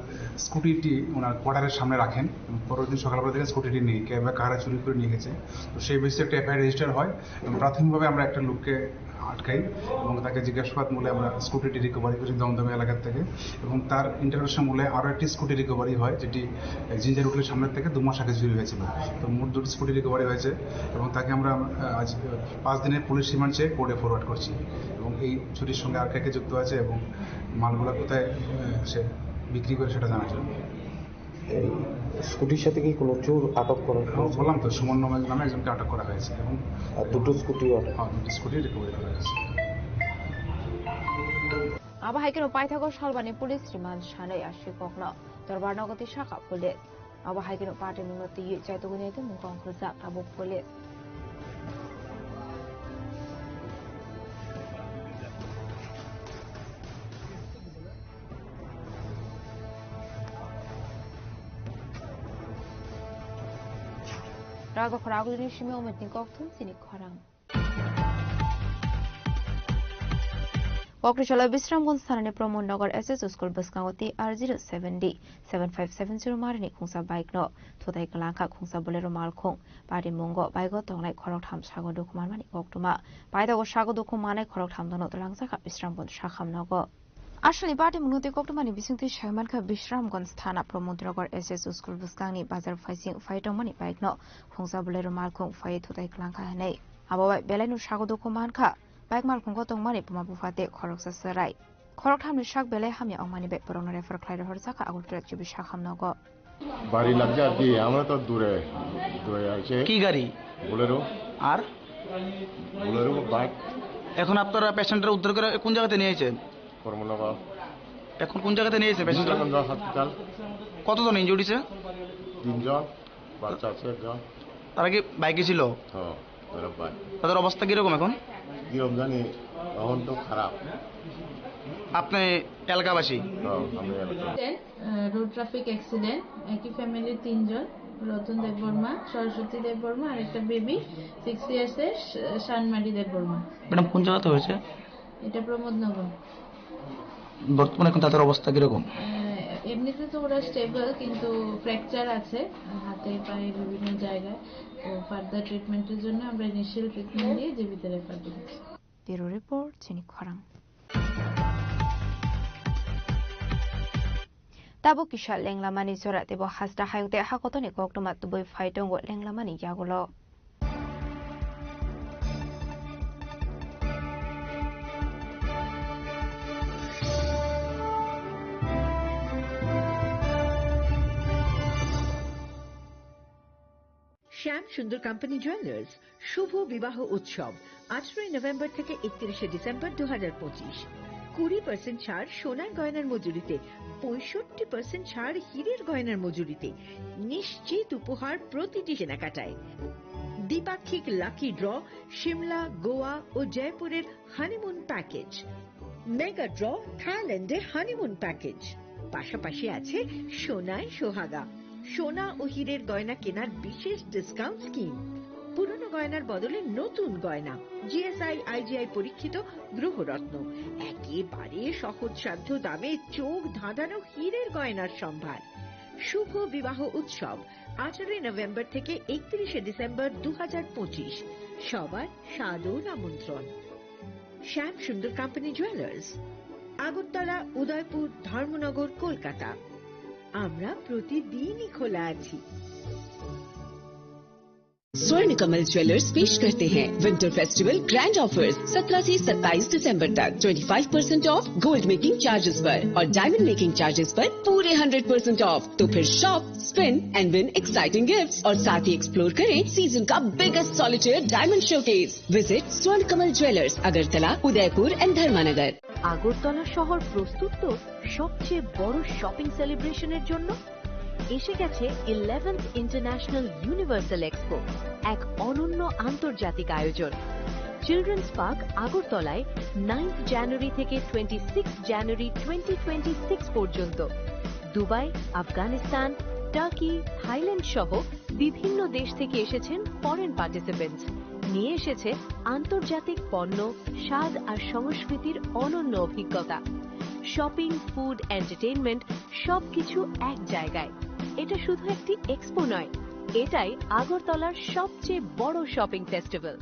স্কুটিটি ওনার কোয়ার্টারের সামনে রাখেন এবং পরের দিন সকালবেলা থেকে স্কুটিটি নিয়ে কে বা কারা চুরি করে নিয়ে গেছে। তো সেই বেসিসে একটা এফআইআর রেজিস্টার হয় এবং প্রাথমিকভাবে আমরা একটা লোককে আটকাই এবং তাকে জিজ্ঞাসাবাদ মূলে আমরা স্কুটিটি রিকভারি করি দমদমে এলাকা থেকে এবং তার ইন্টারোগেশন মূলে আরও একটি স্কুটি রিকভারি হয় যেটি জিঞ্জার হোটেলের সামনের থেকে 2 মাস আগে চুরি হয়েছিল। তো মোট 2টি স্কুটি রিকভারি হয়েছে এবং তাকে আমরা আজ 5 দিনের পুলিশ রিমান্ড চেয়ে কোর্টে ফরওয়ার্ড করছি এবং এই চুরির সঙ্গে আর কে যুক্ত আছে এবং মালগুলো কোথায় সে বিক্রি করে সেটা জানার জন্য। স্কুটির সাথে কি কোনো চোর আটক করা হয়েছে? বললাম তো সুমন নামে একজনকে আটক করা হয়েছে এবং দুটো স্কুটি রিকভারি করা হয়েছে। Abahaikin Paithago Shalbani Police Remand Shanai Ashikokno, Dorbarnagoti Shaka Police. Abahaikin Party Munoti Chaitugunete Mukong Kusa Abu Police. Rago Koraguni Shimo Metnikokton Sinik Korang. Kokrishala Bisramgons Thanani Promo Nagar SS School Buskangoti R07D 7570 Marini Kungsa Bike No Today Kalanka Kungsa Bolero Malkong Party Mungo Baigo Tonglai Korok Ham Shago Dokumanmani Oktuma Paida Shago Dokumane Korok Ham Dono Langsaka Bisramgons Shakam Nago Ashali Party Munuti Koktumani Bisunti Shamanka Bisramgons Thana Promo Nagar SS School Buskangni Bazar Facing Fightomani Bike No Kungsa Bolero Malkong Fight Today Kalanka Hane Abawa Belenu Shago Dokumanka Bike Malkong Tongmani Pumabufate Koroksa Sarai. Korok Ham Shak Bele Hamia Omani Bek Porona Refer Clyde Horsaka Agutrak Shakam Nago. বাড়ি লাগছে আর কি আমরা তো দূরে আছে। কি গাড়ি? Bolero. আর Bolero bike. এখন আপনারা পেশেন্টরা উদ্ধার করে কোন জায়গাতে নিয়ে এসেছেন? ফর্মুলাবা। এখন কোন জায়গাতে নিয়ে এসেছেন পেশেন্টরা? হসপিটাল। কতজন ইনজুরি হয়েছে? 3 জন, বাচ্চা আছে একজন। তারা কি বাইকে ছিল? হ্যাঁ, তারা বাইক। তাদের অবস্থা কিরকম এখন? কিরকম জানি, এখন তো খারাপ। আপনি এলাকাবাসী? হ্যাঁ, আমি এলাকাবাসী। রোড ট্রাফিক অ্যাক্সিডেন্ট, একই ফ্যামিলির 3 জন, রতন দেববর্মা, সরস্বতী দেববর্মা আর একটা বেবি 6 ইয়ার্সের শানমারি দেববর্মা। ম্যাডাম কোন জায়গাতে হয়েছে? এটা প্রমোদনগর। বর্তমানে এখন তাদের অবস্থা কিরকম? এমনিতে তো ওরা স্টেবল, কিন্তু ফ্র্যাকচার আছে হাতে পায়ে বিভিন্ন জায়গায়। তো ফার্দার ট্রিটমেন্টের জন্য আমরা ইনিশিয়াল ট্রিটমেন্ট দিয়ে জীবিত রেফার করেছি। ব্যুরো রিপোর্ট চিনি খরাং। Tabo kisha lenglamani sora tebo hasda hayute hakotoni koktoma tuboi faitongo lenglamani yagulo. শ্যাম সুন্দর কোম্পানি জুয়েলার্স শুভ বিবাহ উৎসব 18 নভেম্বর থেকে 31 ডিসেম্বর 2025। 20% ছাড় সোনার গয়নার মজুরিতে, 65% ছাড় হীরের গয়নার মজুরিতে, নিশ্চিত উপহার প্রতিটি কেনাকাটায়। দ্বিপাক্ষিক লাকি ড্র, শিমলা, গোয়া ও জয়পুরের হানিমুন প্যাকেজ। মেগা ড্র, থাইল্যান্ডে হানিমুন প্যাকেজ। পাশাপাশি আছে সোনায় সোহাগা, সোনা ও হীরের গয়না কেনার বিশেষ ডিসকাউন্ট স্কিম, পুরনো গয়নার বদলে নতুন গয়না, জিএসআই আইজিআই পরীক্ষিত গ্রহরত্ন, একেবারে সহজসাধ্য দামে চোখ ধাঁধানো হীরের গয়নার সম্ভার। শুভ বিবাহ উৎসব 18 নভেম্বর থেকে 31 ডিসেম্বর 2025, সবার সাদর আমন্ত্রণ। শ্যাম সুন্দর কোম্পানি জুয়েলার্স, আগরতলা, উদয়পুর, ধর্মনগর, কলকাতা। আমরা প্রতিদিনই খোলা আছি। स्वर्ण कमल ज्वेलर्स पेश करते हैं विंटर फेस्टिवल ग्रैंड ऑफर्स 17 से 27 दिसंबर तक 25% ऑफ गोल्ड मेकिंग चार्जेस पर और डायमंड मेकिंग चार्जेस पर पूरे 100% ऑफ। तो फिर shop, spin and win exciting gifts और साथ ही एक्सप्लोर करें सीजन का biggest solitaire diamond showcase. Visit Swarna Kamal jewellers, Agartala, Udaipur and धर्मानगर। Agartala শহর প্রস্তুত তো সবচেয়ে বড় শপিং সেলিব্রেশনের জন্য। এসে গেছে 11th ইন্টারন্যাশনাল ইউনিভার্সাল এক্সপো, এক অনন্য আন্তর্জাতিক আয়োজন। চিলড্রেন্স পার্ক আগরতলায় 9 জানুয়ারি থেকে 26 জানুয়ারি 2026 পর্যন্ত। দুবাই, আফগানিস্তান, টার্কি, থাইল্যান্ড সহ বিভিন্ন দেশ থেকে এসেছেন ফরেন পার্টিসিপেন্টস। নিয়ে এসেছে আন্তর্জাতিক পণ্য, স্বাদ আর সংস্কৃতির অনন্য অভিজ্ঞতা। শপিং, ফুড, এন্টারটেইনমেন্ট সবকিছু এক জায়গায়। এটা শুধু একটি এক্সপো নয়, এটাই আগরতলার সবচেয়ে বড় শপিং ফেস্টিভ্যাল।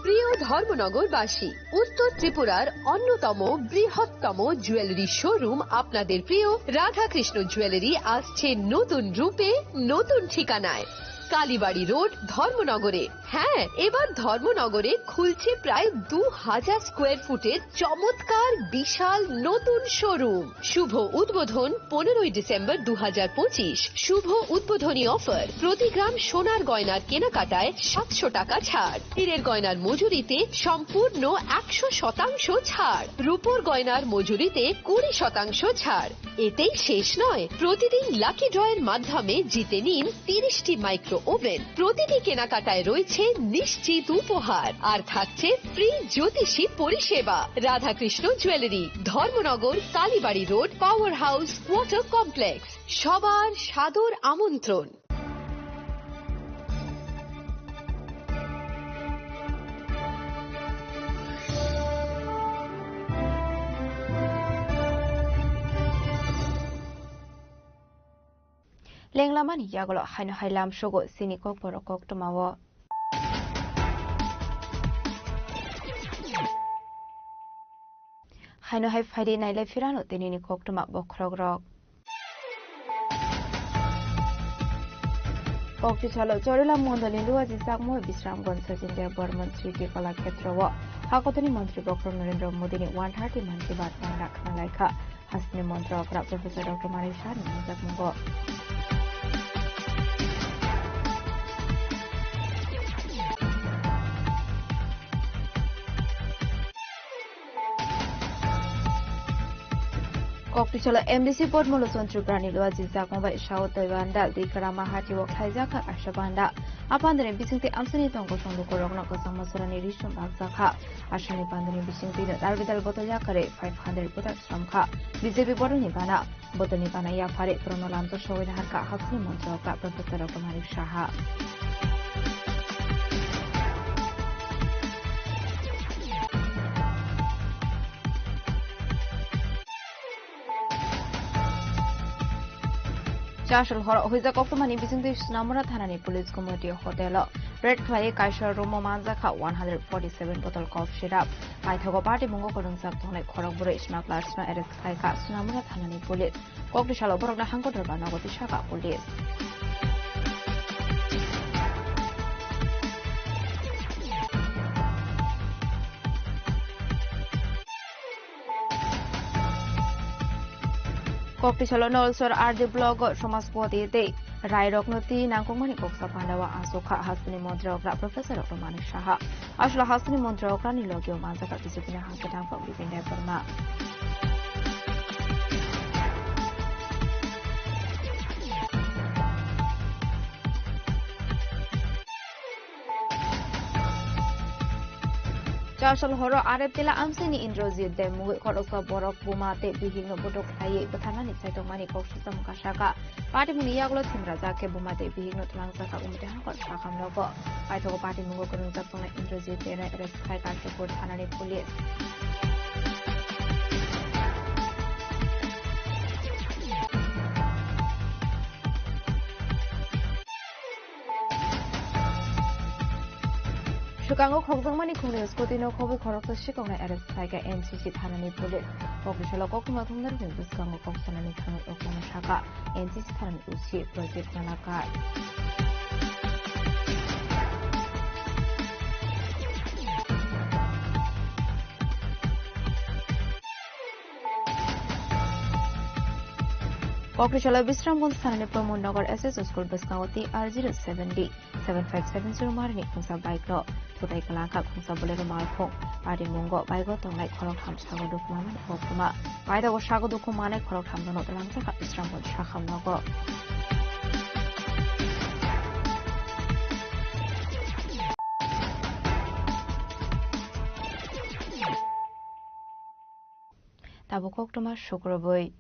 প্রিয় ধর্মনগরবাসী, উত্তর ত্রিপুরার অন্যতম বৃহত্তম জুয়েলারি শোরুম আপনাদের প্রিয় রাধাকৃষ্ণ জুয়েলারি আসছে নতুন রূপে, নতুন ঠিকানায়, কালীবাড়ি রোড, ধর্মনগরে। হ্যাঁ, এবার ধর্মনগরে খুলছে প্রায় 2000 স্কোয়ার ফুটের চমৎকার বিশাল নতুন শোরুম। শুভ উদ্বোধন 15 ডিসেম্বর 2025। শুভ উদ্বোধনী অফার, প্রতি গ্রাম সোনার গয়নার কেনাকাটায় 700 টাকা ছাড়, হীরের গয়নার মজুরিতে সম্পূর্ণ 100% ছাড়, রূপোর গয়নার মজুরিতে 20% ছাড়। এতেই শেষ নয়, প্রতিদিন লাকি ড্রয়ের মাধ্যমে জিতে নিন 30টি মাইক্রো ওভেন। প্রতিটি কেনাকাটায় রয়েছে নিশ্চিত উপহার আর থাকছে ফ্রি জ্যোতিষী পরিষেবা। Radhakrishna jewellery, Dharmanagar, Kalibari road, power house, water complex. সবার সাদর আমন্ত্রণ। লেংলামানি ইয়াগল হাইনো হাইলাম সগো সিনি কক বড় কক টমাও হাইনো হাই ফাইডে নাইলে ফিরানো তিনিনি কক টমা বখরগ রক ককটি চলো চরিলা মন্ডলী লুয়াজি সাকমো বিশ্রামগঞ্জ সচিন্দ্র বর্মন স্মৃতি কলাক্ষেত্র হাকতনি মন্ত্রী ডক্টর নরেন্দ্র মোদীনি 130 মন কি বাত পান্ডা খানালাইখা হাসনি মন্ত্রকরা প্রফেসর ডক্টর মানিক সাহা নিজাকমঙ্গ ককটিচলা এমডিসি পদ্মলো সন্ত্রপ্রাণী লুয়াজি জাকমবাই সাও তৈবান্ডা দিকরামা হাটি ও খাইজাখা আশাবান্ডা আপান্দনে বিসিংতে আমসনি তঙ্গ সংদুক রগনা কসামসরানি রিসুম বাগজাখা আশানি পান্দনি বিসিংতে দারবিদাল বতজাকারে 500 পতাক শ্রমখা বিজেপি বড়নি বানা বতনি বানা ইয়াফারে প্রণলান্ত সওয়না হারকা হাসনি মন্ত্রকা প্রফেসর ডক্টর মানিক সাহা চাশল হর হইজা কক্তমানি বিসিংতে সুনামুরা থানানি পুলিশ কমিটি হোটেল রেড খাই কাইশর রুম মানজাখা 147 বোতল কফ সিরাপ আইথগো পার্টি মঙ্গ করুন সাক ধনে খড়গপুরে স্মাগলার্সনা এরেস্ট খাইকা সুনামুরা থানানি পুলিশ কক্টিশাল বরগনা হাঙ্কটর বানাগতি শাখা পুলিশ ককটিশাল নলসর আরডি ব্লগ সমাজপতিতে রায়রকনতি নাংকংমানি কক্সা পান্ডাওয়া আসোখা হাসনি মন্ত্রকরা প্রফেসর ডক্টর মানিক সাহা আসলে হাসনি মন্ত্রকরা নিলগীয় মানজাকা বিজেপির হাসপাতাল Bipin Varma Chasal horo arep tila amsini Indrajit de mugui koroksa borok bumate bihingno bodok laye bethanani saitomani koksam kasaka party muni yaglo thimraja ke bumate bihingno tlangsaka umte hakot sakamlogo paitho party mungo kurung japona Indrajit de arrest khai Kashipur thanani police Shukango Kogsangmani Kunis Kotino Kobe Korokta Shikona arrest like NCC Tanani police. Kokishalo Kokuma Thunder Wimbus Kango Koksanani Kang Okona Shaka, NCC Tanani Usi, Project Nanakai. Kokishalo Bisrambon Sanani Promo Nagar SS School Baskawati R07D 7570 Marni Kungsa Bike Law. Tutai Kalaka Kungsa Bolero Malpong, Party Mungo, Baigoton like Korokam Sagodu Kuman, Hokuma, by the Washagodu Kumane Korokam, the Notalanka, Bisrambon Shakam Nago. Tabukok Thomas Shukroboy.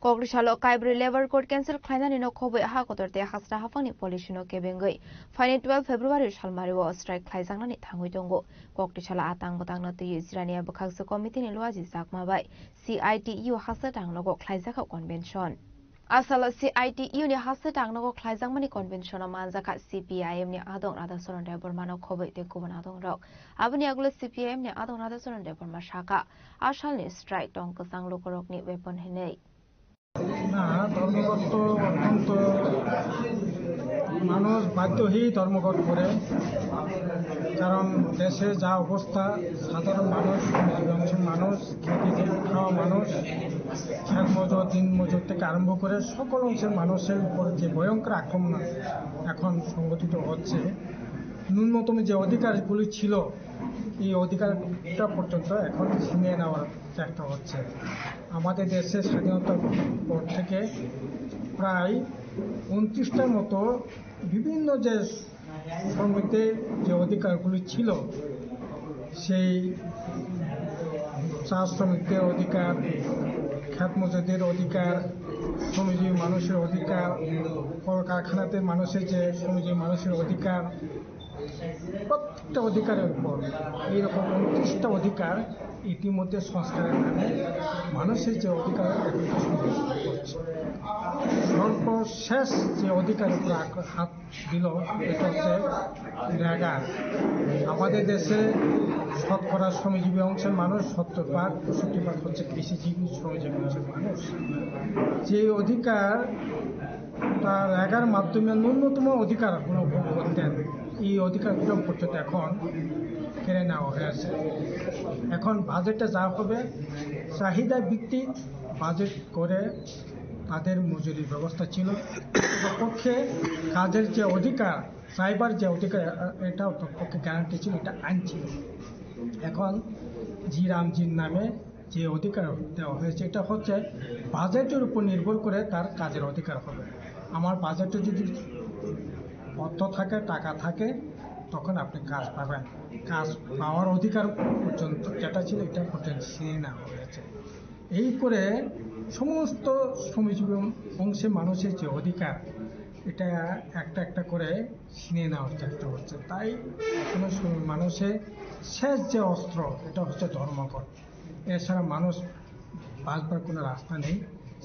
Kokishalo Kaibri Labor Court cancel Khainani no Kobe Hakotorte Hasra Hafani Polishino Kebengui. Fine 12 February Shalmariwo strike Klaizangani Tanguitongo. Kokishala Atang Botang not the Isrania Bukaksu Committee in Luazi Sakmabai. CITU Hasatang Logo Klaizaka Convention. Asala CITU ni Hasatang Logo Klaizangmani Convention of Manzaka CPIM ni Adon Ada Soron de Burmano Kobe de Kubanadon Rock. Abniaglo CPIM ni Adon Ada Soron de Burmashaka. Ashali strike Donkasang Lokorok ni weapon hene. না ধর্মঘট অত্যন্ত মানুষ বাধ্য হয়েই ধর্মঘট করে কারণ দেশে যা অবস্থা সাধারণ মানুষ অংশের মানুষ খেতে খাওয়া মানুষ খেত মজুর দিন মজুর থেকে আরম্ভ করে সকল অংশের মানুষের উপর যে ভয়ঙ্কর আক্রমণ এখন সংগঠিত হচ্ছে ন্যূনতম যে অধিকারগুলি ছিল এই অধিকারটা পর্যন্ত এখন ছিনিয়ে নেওয়ার চেষ্টা হচ্ছে আমাদের দেশের স্বাধীনতার পর থেকে প্রায় 29টার মতো বিভিন্ন যে শ্রমিকদের যে অধিকারগুলি ছিল সেই চা শ্রমিকদের অধিকার খেত মজুরদের অধিকার শ্রমজীবী মানুষের অধিকার কলকারখানাতে মানুষের যে শ্রমজীবী মানুষের অধিকার প্রত্যেকটা অধিকারের উপর এইরকম 29টা অধিকার ইতিমধ্যে সংস্কারের নামে মানুষের যে অধিকার করছে সর্বশেষ যে অধিকারের উপর হাত দিল এটা হচ্ছে রেগা আমাদের দেশে শতকরা শ্রমজীবী অংশের মানুষ 70% হচ্ছে কৃষিজীবী শ্রমজীবী অংশের মানুষ যে অধিকার তার রেগার মাধ্যমে ন্যূনতম অধিকারগুলো ভোগ করতেন এই অধিকারগুলো পর্যন্ত এখন কেড়ে নেওয়া হয়েছে এখন বাজেটে যা হবে চাহিদা ভিত্তিক বাজেট করে তাদের মজুরির ব্যবস্থা ছিল পক্ষে কাজের যে অধিকার চাইবার যে অধিকার এটা পক্ষে গ্যারান্টি ছিল এটা আইন ছিল এখন জি রামজির নামে যে অধিকার দেওয়া হয়েছে এটা হচ্ছে বাজেটের উপর নির্ভর করে তার কাজের অধিকার হবে আমার বাজেটে যদি অর্থ থাকে টাকা থাকে তখন আপনি কাজ পাবেন কাজ পাওয়ার অধিকার পর্যন্ত যেটা ছিল এটা পর্যন্ত ছিনিয়ে নেওয়া হয়েছে এই করে সমস্ত শ্রমজীবী অংশের মানুষের যে অধিকার এটা একটা একটা করে ছিনিয়ে নেওয়ার চেষ্টা হচ্ছে তাই কোনো মানুষের শেষ যে অস্ত্র এটা হচ্ছে ধর্মঘট এছাড়া মানুষ বাঁচবার কোনো রাস্তা নেই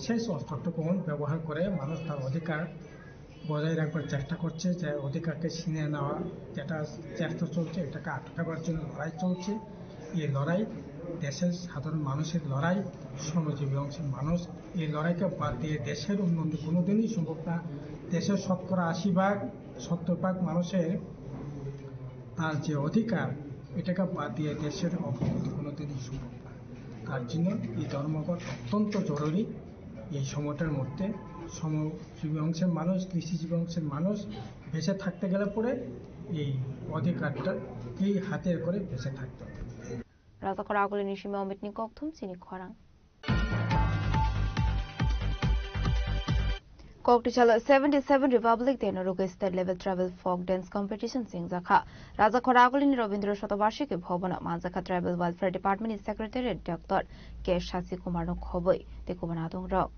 শেষ অস্ত্রটুকু ব্যবহার করে মানুষ তার অধিকার বজায় রাখবার চেষ্টা করছে যে অধিকারকে ছিনিয়ে নেওয়া যেটা চেষ্টা চলছে এটাকে আটকাবার জন্য লড়াই চলছে এই লড়াই দেশের সাধারণ মানুষের লড়াই শ্রমজীবী অংশের মানুষ এই লড়াইকে বাদ দিয়ে দেশের উন্নতি কোনোদিনই সম্ভব না দেশের 70% মানুষের তার যে অধিকার এটাকে বাদ দিয়ে দেশের অগ্রগতি কোনোদিনই সম্ভব না তার জন্য এই ধর্মঘট অত্যন্ত জরুরি এই সময়টার মধ্যে শ্রমজীবী অংশের মানুষ কৃষিজীবী অংশের মানুষ বেঁচে থাকতে গেলে পরে এই অধিকারটাকেই হাতের করে বেঁচে থাকতে হবে রাজাকর আগলে নিশিমে অমিতনি ককথুম চিনি খরাং Koktichal 77 Republic Day Naruga State Level Travel Folk Dance Competition Singzakha Raja Khoragulin Robindra Shatabarshiki Bhavana Manzakha Tribal Welfare Department Secretary Dr. K. Shasi Kumar Nokhoboi Tekubanadong Rock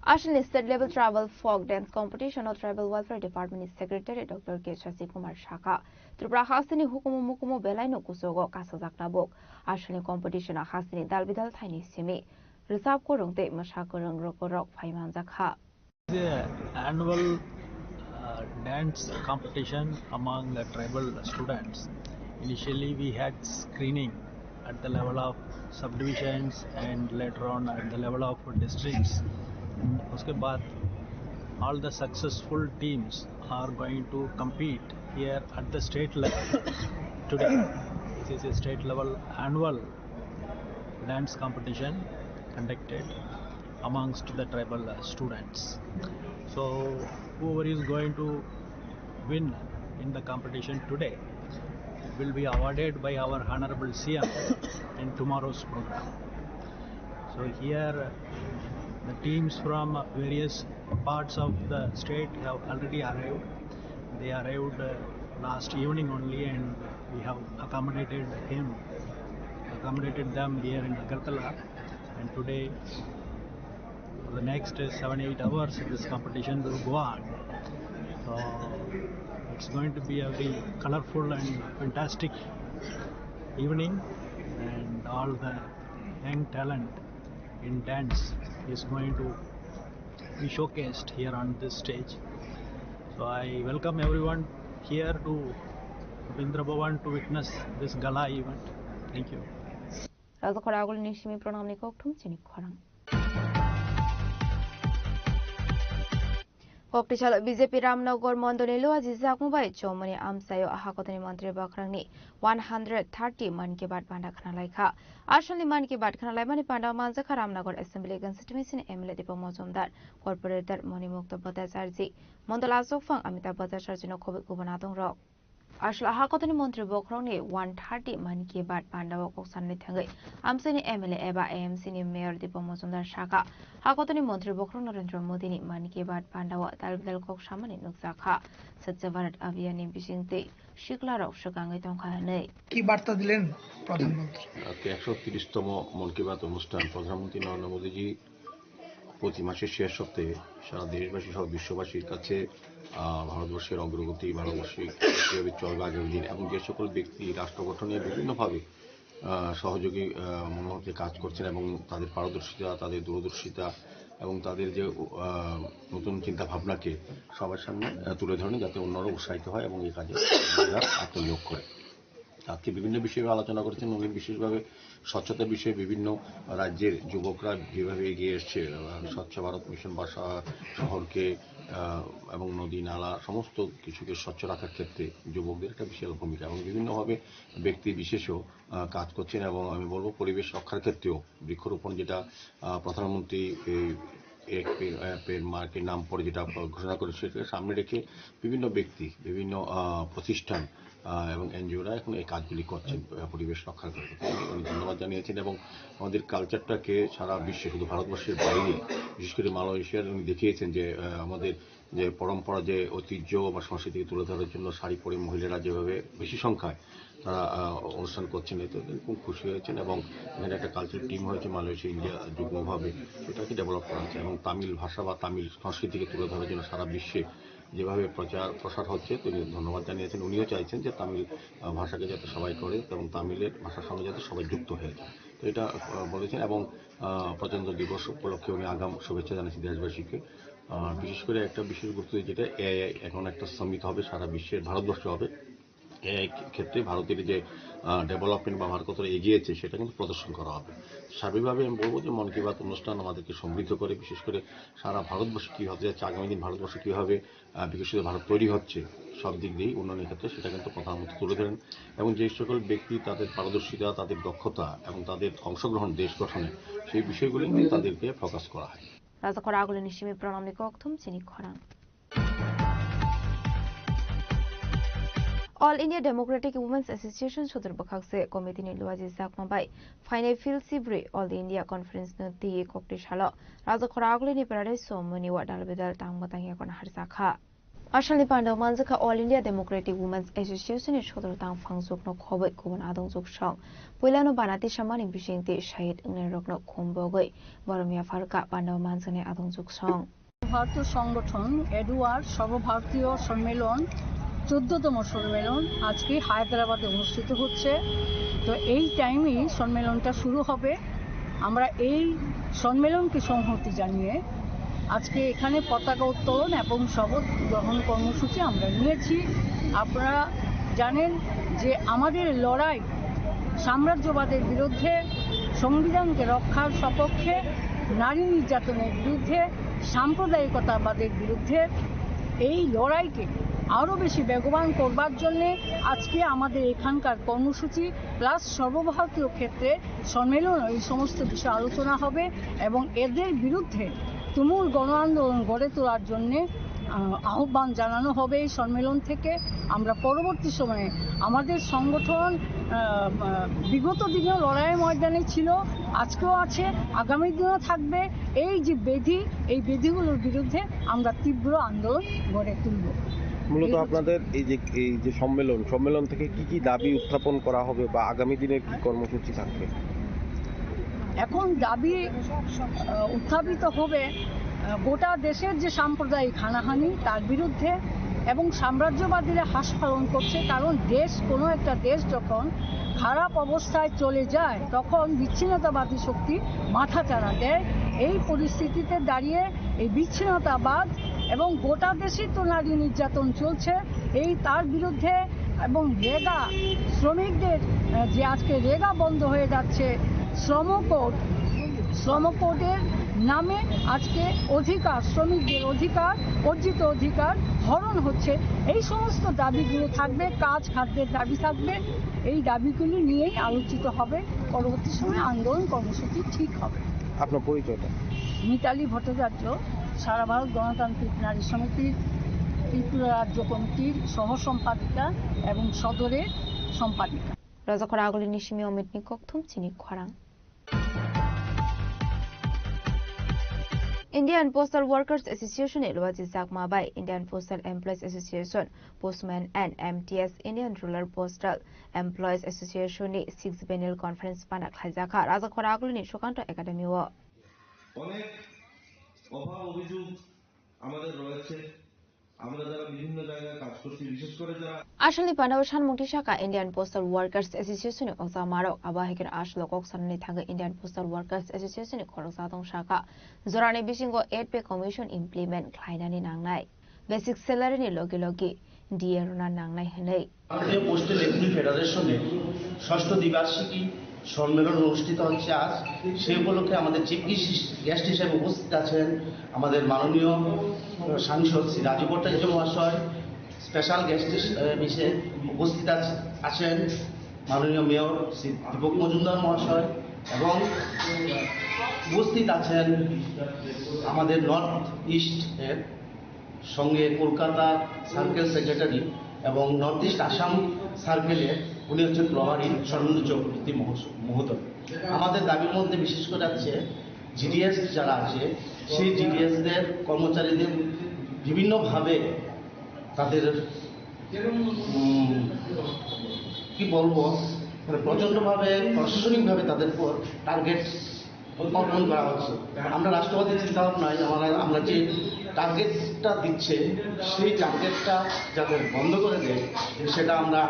Ashan State Level Travel Folk Dance Competition of Tribal Welfare Department Secretary Dr. K. Shasi Kumar Shaka Tripura Hasini Hukumu Mukumu Belaino Kusogo Kasazaknabok Ashan Competition Hasini Dalbidal Tiny Simi Reserve Kurungte Mashakurung Rokorok Paimanzakha The annual dance competition among the tribal students. Initially we had screening at the level of subdivisions and later on at the level of districts. Uske baad all the successful teams are going to compete here at the state level today. This is a state level annual dance competition conducted amongst the tribal students. So whoever is going to win in the competition today will be awarded by our Honorable CM in tomorrow's program. So here the teams from various parts of the state have already arrived. They arrived last evening only, and we have accommodated them here in Agartala, and today for the next 7-8 hours this competition will go on. So it's going to be a very colorful and fantastic evening, and all the young talent in dance is going to be showcased here on this stage. So I welcome everyone here to Rabindra Bhavan to witness this gala event. Thank you. Raza Khoragul Nishimi Pranam Nikoktum Chinik Khorang Koktichal BJP Ramnagar Mondonilo Azizak Mubai Chomani Amsayo Ahakotani Mantri Bakrangni 130 Man Ki Baat Panda Khanalaikha Ashali Man Ki Baat Khanalaimani Panda Manzakha Ramnagar Assembly Constituency MLA Dipo Mozumdar Corporator Moni Mukta Bhattacharji Mondala Sokfang Amitabh Bhattacharji no Khobik Gubanadong Rock Ashla Hakotani Mantri Bakrangni 130 Man Ki Baat Panda Wokok Sanni Thangai Amsani MLA Eba AMC ni Mayor Dipo Mozumdar Shaka Hakotani Mantri Bakrang Narendra Modi ni Man Ki Baat Panda wa Dalbidal Kok Shamani Nukzakha Satya Bharat Abhiyan ni Bishingte Shikla Rok Shagangai Tongkha Nei কি বার্তা দিলেন প্রধানমন্ত্রী আজকে 130তম মন কি বাত অনুষ্ঠান প্রধানমন্ত্রী নরেন্দ্র মোদীজি প্রতি মাসের শেষ সপ্তাহে সারা দেশবাসী সহ বিশ্ববাসীর কাছে ভারতবর্ষের অগ্রগতি ভারতবর্ষের কিভাবে চলবে আগামী দিন এবং যে সকল ব্যক্তি রাষ্ট্র গঠনে বিভিন্নভাবে সহযোগী মনোভাবে কাজ করছেন এবং তাদের পারদর্শিতা তাদের দূরদর্শিতা এবং তাদের যে নতুন চিন্তা ভাবনাকে সবার সামনে তুলে ধরেন যাতে অন্যরা উৎসাহিত হয় এবং এই কাজে আত্মনিয়োগ করে আজকে বিভিন্ন বিষয়ে আলোচনা করেছেন উনি বিশেষভাবে স্বচ্ছতার বিষয়ে বিভিন্ন রাজ্যের যুবকরা যেভাবে এগিয়ে এসছে স্বচ্ছ ভারত মিশন বা শহরকে এবং নদী নালা সমস্ত কিছুকে স্বচ্ছ রাখার ক্ষেত্রে যুবকদের একটা বিশাল ভূমিকা এবং বিভিন্নভাবে ব্যক্তি বিশেষও কাজ করছেন এবং আমি বলবো পরিবেশ রক্ষার ক্ষেত্রেও বৃক্ষরোপণ যেটা প্রধানমন্ত্রী এক পের মার্কের নাম পরে যেটা ঘোষণা করে সেটাকে সামনে রেখে বিভিন্ন ব্যক্তি বিভিন্ন প্রতিষ্ঠান এবং এনজিওরা এখন এই কাজগুলি করছেন পরিবেশ রক্ষার ক্ষেত্রে উনি ধন্যবাদ জানিয়েছেন এবং আমাদের কালচারটাকে সারা বিশ্বে শুধু ভারতবর্ষের বাইরে বিশেষ করে মালয়েশিয়ার উনি দেখিয়েছেন যে আমাদের যে পরম্পরা যে ঐতিহ্য বা সংস্কৃতিকে তুলে ধরার জন্য শাড়ি পরে মহিলারা যেভাবে বেশি সংখ্যায় তারা অনুষ্ঠান করছেন এতে খুব খুশি হয়েছেন এবং এখানে একটা কালচার টিম হয়েছে মালয়েশিয়া ইন্ডিয়া যুগ্মভাবে সেটাকে ডেভেলপ করা হচ্ছে এবং তামিল ভাষা বা তামিল সংস্কৃতিকে তুলে ধরার জন্য সারা বিশ্বে যেভাবে প্রসার হচ্ছে তিনি ধন্যবাদ জানিয়েছেন উনিও চাইছেন যে তামিল ভাষাকে যাতে সবাই করে এবং তামিলের ভাষার সঙ্গে যাতে সবাই যুক্ত হয়ে যায় তো এটা বলেছেন এবং প্রজাতন্ত্র দিবস উপলক্ষে উনি আগাম শুভেচ্ছা জানিয়েছেন দেশবাসীকে বিশেষ করে একটা বিশেষ গুরুত্ব যেটা এআই এখন একটা সামিট হবে সারা বিশ্বের ভারতবর্ষ হবে এই ক্ষেত্রে ভারতের যে ডেভেলপমেন্ট বা ভারত কতটা এগিয়েছে সেটা কিন্তু প্রদর্শন করা হবে স্বাভাবিকভাবে আমি বলবো যে মন কি বাত অনুষ্ঠান আমাদেরকে সমৃদ্ধ করে বিশেষ করে সারা ভারতবর্ষ কী হতে যাচ্ছে আগামী দিন ভারতবর্ষ কীভাবে বিকশিত ভারত তৈরি হচ্ছে সব দিক দিয়েই উন্নয়নের ক্ষেত্রে সেটা কিন্তু প্রধানমন্ত্রী তুলে ধরেন এবং যে সকল ব্যক্তি তাদের পারদর্শিতা তাদের দক্ষতা এবং তাদের অংশগ্রহণ দেশ গঠনে সেই বিষয়গুলি নিয়ে তাদেরকে ফোকাস করা হয় রাজা খরাগুলি নিশিমি প্রণামী কক্থম চিনি খরাং All India Democratic Women's Association Shodor Bakhakse Committee ni Luaji Zakmabai Final Field Sibri All India Conference no Di Kokti Shalo Raja Khoragli ni Paradise Somani Wadal Bidal Tangbatang Yakon Harsakha Ashali Panda Manzaka All India Democratic Women's Association ni Shodor Tang Fangsuk no Khobet Kuban Adong Zuk Shong Puilano Banati Shamani Bishinti Shahid Ngerok no Kumbogoi Boromia Farka Panda Manzane Adong Zuk Shong ভারতীয় সংগঠন এডুয়ার সর্বভারতীয় সম্মেলন 14তম সম্মেলন আজকে হায়দ্রাবাদে অনুষ্ঠিত হচ্ছে তো এই টাইমেই সম্মেলনটা শুরু হবে আমরা এই সম্মেলনকে সংহতি জানিয়ে আজকে এখানে পতাকা উত্তোলন এবং শপথ গ্রহণ কর্মসূচি আমরা নিয়েছি আপনারা জানেন যে আমাদের লড়াই সাম্রাজ্যবাদের বিরুদ্ধে সংবিধানকে রক্ষার সপক্ষে নারী নির্যাতনের বিরুদ্ধে সাম্প্রদায়িকতাবাদের বিরুদ্ধে এই লড়াইকে আরও বেশি বেগবান করবার জন্য আজকে আমাদের এখানকার কর্মসূচি প্লাস সর্বভারতীয় ক্ষেত্রে সম্মেলন এই সমস্ত বিষয়ে আলোচনা হবে এবং এদের বিরুদ্ধে তুমুল গণ আন্দোলন গড়ে তোলার জন্য আহ্বান জানানো হবে এই সম্মেলন থেকে আমরা পরবর্তী সময়ে আমাদের সংগঠন বিগত দিনেও লড়াইয়ের ময়দানে ছিল আজকেও আছে আগামী দিনেও থাকবে এই যে বেধি এই বেধিগুলোর বিরুদ্ধে আমরা তীব্র আন্দোলন গড়ে তুলব মূলত আপনাদের এই যে সম্মেলন থেকে কি দাবি উত্থাপন করা হবে বা আগামী দিনের কি কর্মসূচি থাকবে এখন দাবি উত্থাপিত হবে গোটা দেশের যে সাম্প্রদায়িক হানাহানি তার বিরুদ্ধে এবং সাম্রাজ্যবাদীরা হাস পালন করছে কারণ কোনো একটা দেশ যখন খারাপ অবস্থায় চলে যায় তখন বিচ্ছিন্নতাবাদী শক্তি মাথাচাড়া দেয় এই পরিস্থিতিতে দাঁড়িয়ে এই বিচ্ছিন্নতাবাদ এবং গোটা দেশেই তো নারী নির্যাতন চলছে তার বিরুদ্ধে এবং রেগা শ্রমিকদের যে আজকে রেগা বন্ধ হয়ে যাচ্ছে শ্রম কোডের নামে আজকে শ্রমিকদের অর্জিত অধিকার হরণ হচ্ছে এই সমস্ত দাবিগুলো থাকবে খাদ্যের দাবি থাকবে এই দাবিগুলি নিয়েই আলোচিত হবে পরবর্তী সময়ে আন্দোলন কর্মসূচি ঠিক হবে আপনার পরিচয়টা মিতালি ভট্টাচার্য সারা ভারত গণতান্ত্রিক নারী সমিতির ত্রিপুরা রাজ্য কমিটির সহ সম্পাদিকা এবং সদরের সম্পাদিকা রাজাখরা আগলি নিশিমি অমিত নিকথুম চিনি খরাং Indian Postal Workers Association Luaji Zakmabai Indian Postal Employees Association Postman and MTS Indian Rural Postal Employees Association 6 Biennial Conference Panak Khajaka Rajakhora Agulini Shokanto Academy ও অনেক অভাব অভিযোগ আমাদের রয়েছে আমরা যারা বিভিন্ন জায়গায় কাজ করছি বিশেষ করে যারা Ashali Panawshan Mutishaka Indian Postal Workers Association Osamaro Abahikin Ashlo Koksanani Thanga Indian Postal Workers Association Korosatong Shaka Zorani Bishingo 8-pay commission implement Klainani Nangnai Basic salary ni logi Dieruna Nangnai Henei ভারতীয় postal employee ফেডারেশনের ষষ্ঠ দ্বিবার্ষিকী সম্মেলন অনুষ্ঠিত হচ্ছে আজ সেই উপলক্ষে আমাদের চিফ গেস্ট হিসেবে উপস্থিত আছেন আমাদের মাননীয় সাংসদ শ্রী রাজীব ভট্টাচার্য মহাশয় স্পেশাল গেস্ট হিসেবে উপস্থিত আছেন মাননীয় মেয়র শ্রী দীপক মজুমদার মহাশয় এবং উপস্থিত আছেন আমাদের নর্থ ইস্টের সঙ্গে কলকাতা সার্কেল সেক্রেটারি এবং নর্থ ইস্ট আসাম সার্কেলের উনি হচ্ছেন প্রভারী সর্বেন্দ্র চক্রবর্তী মহোদয় আমাদের দাবির মধ্যে বিশেষ করে আছে জিডিএস যারা আছে সেই জিডিএসদের কর্মচারীদের বিভিন্নভাবে তাদের কি বলবো মানে প্রচণ্ডভাবে প্রশাসনিকভাবে তাদের উপর টার্গেট অর্পণ করা হচ্ছে আমরা রাষ্ট্রবাদী চিন্তাভাবনায় আমরা যে টার্গেটটা দিচ্ছে সেই টার্গেটটা যাতে বন্ধ করে দেয় সেটা আমরা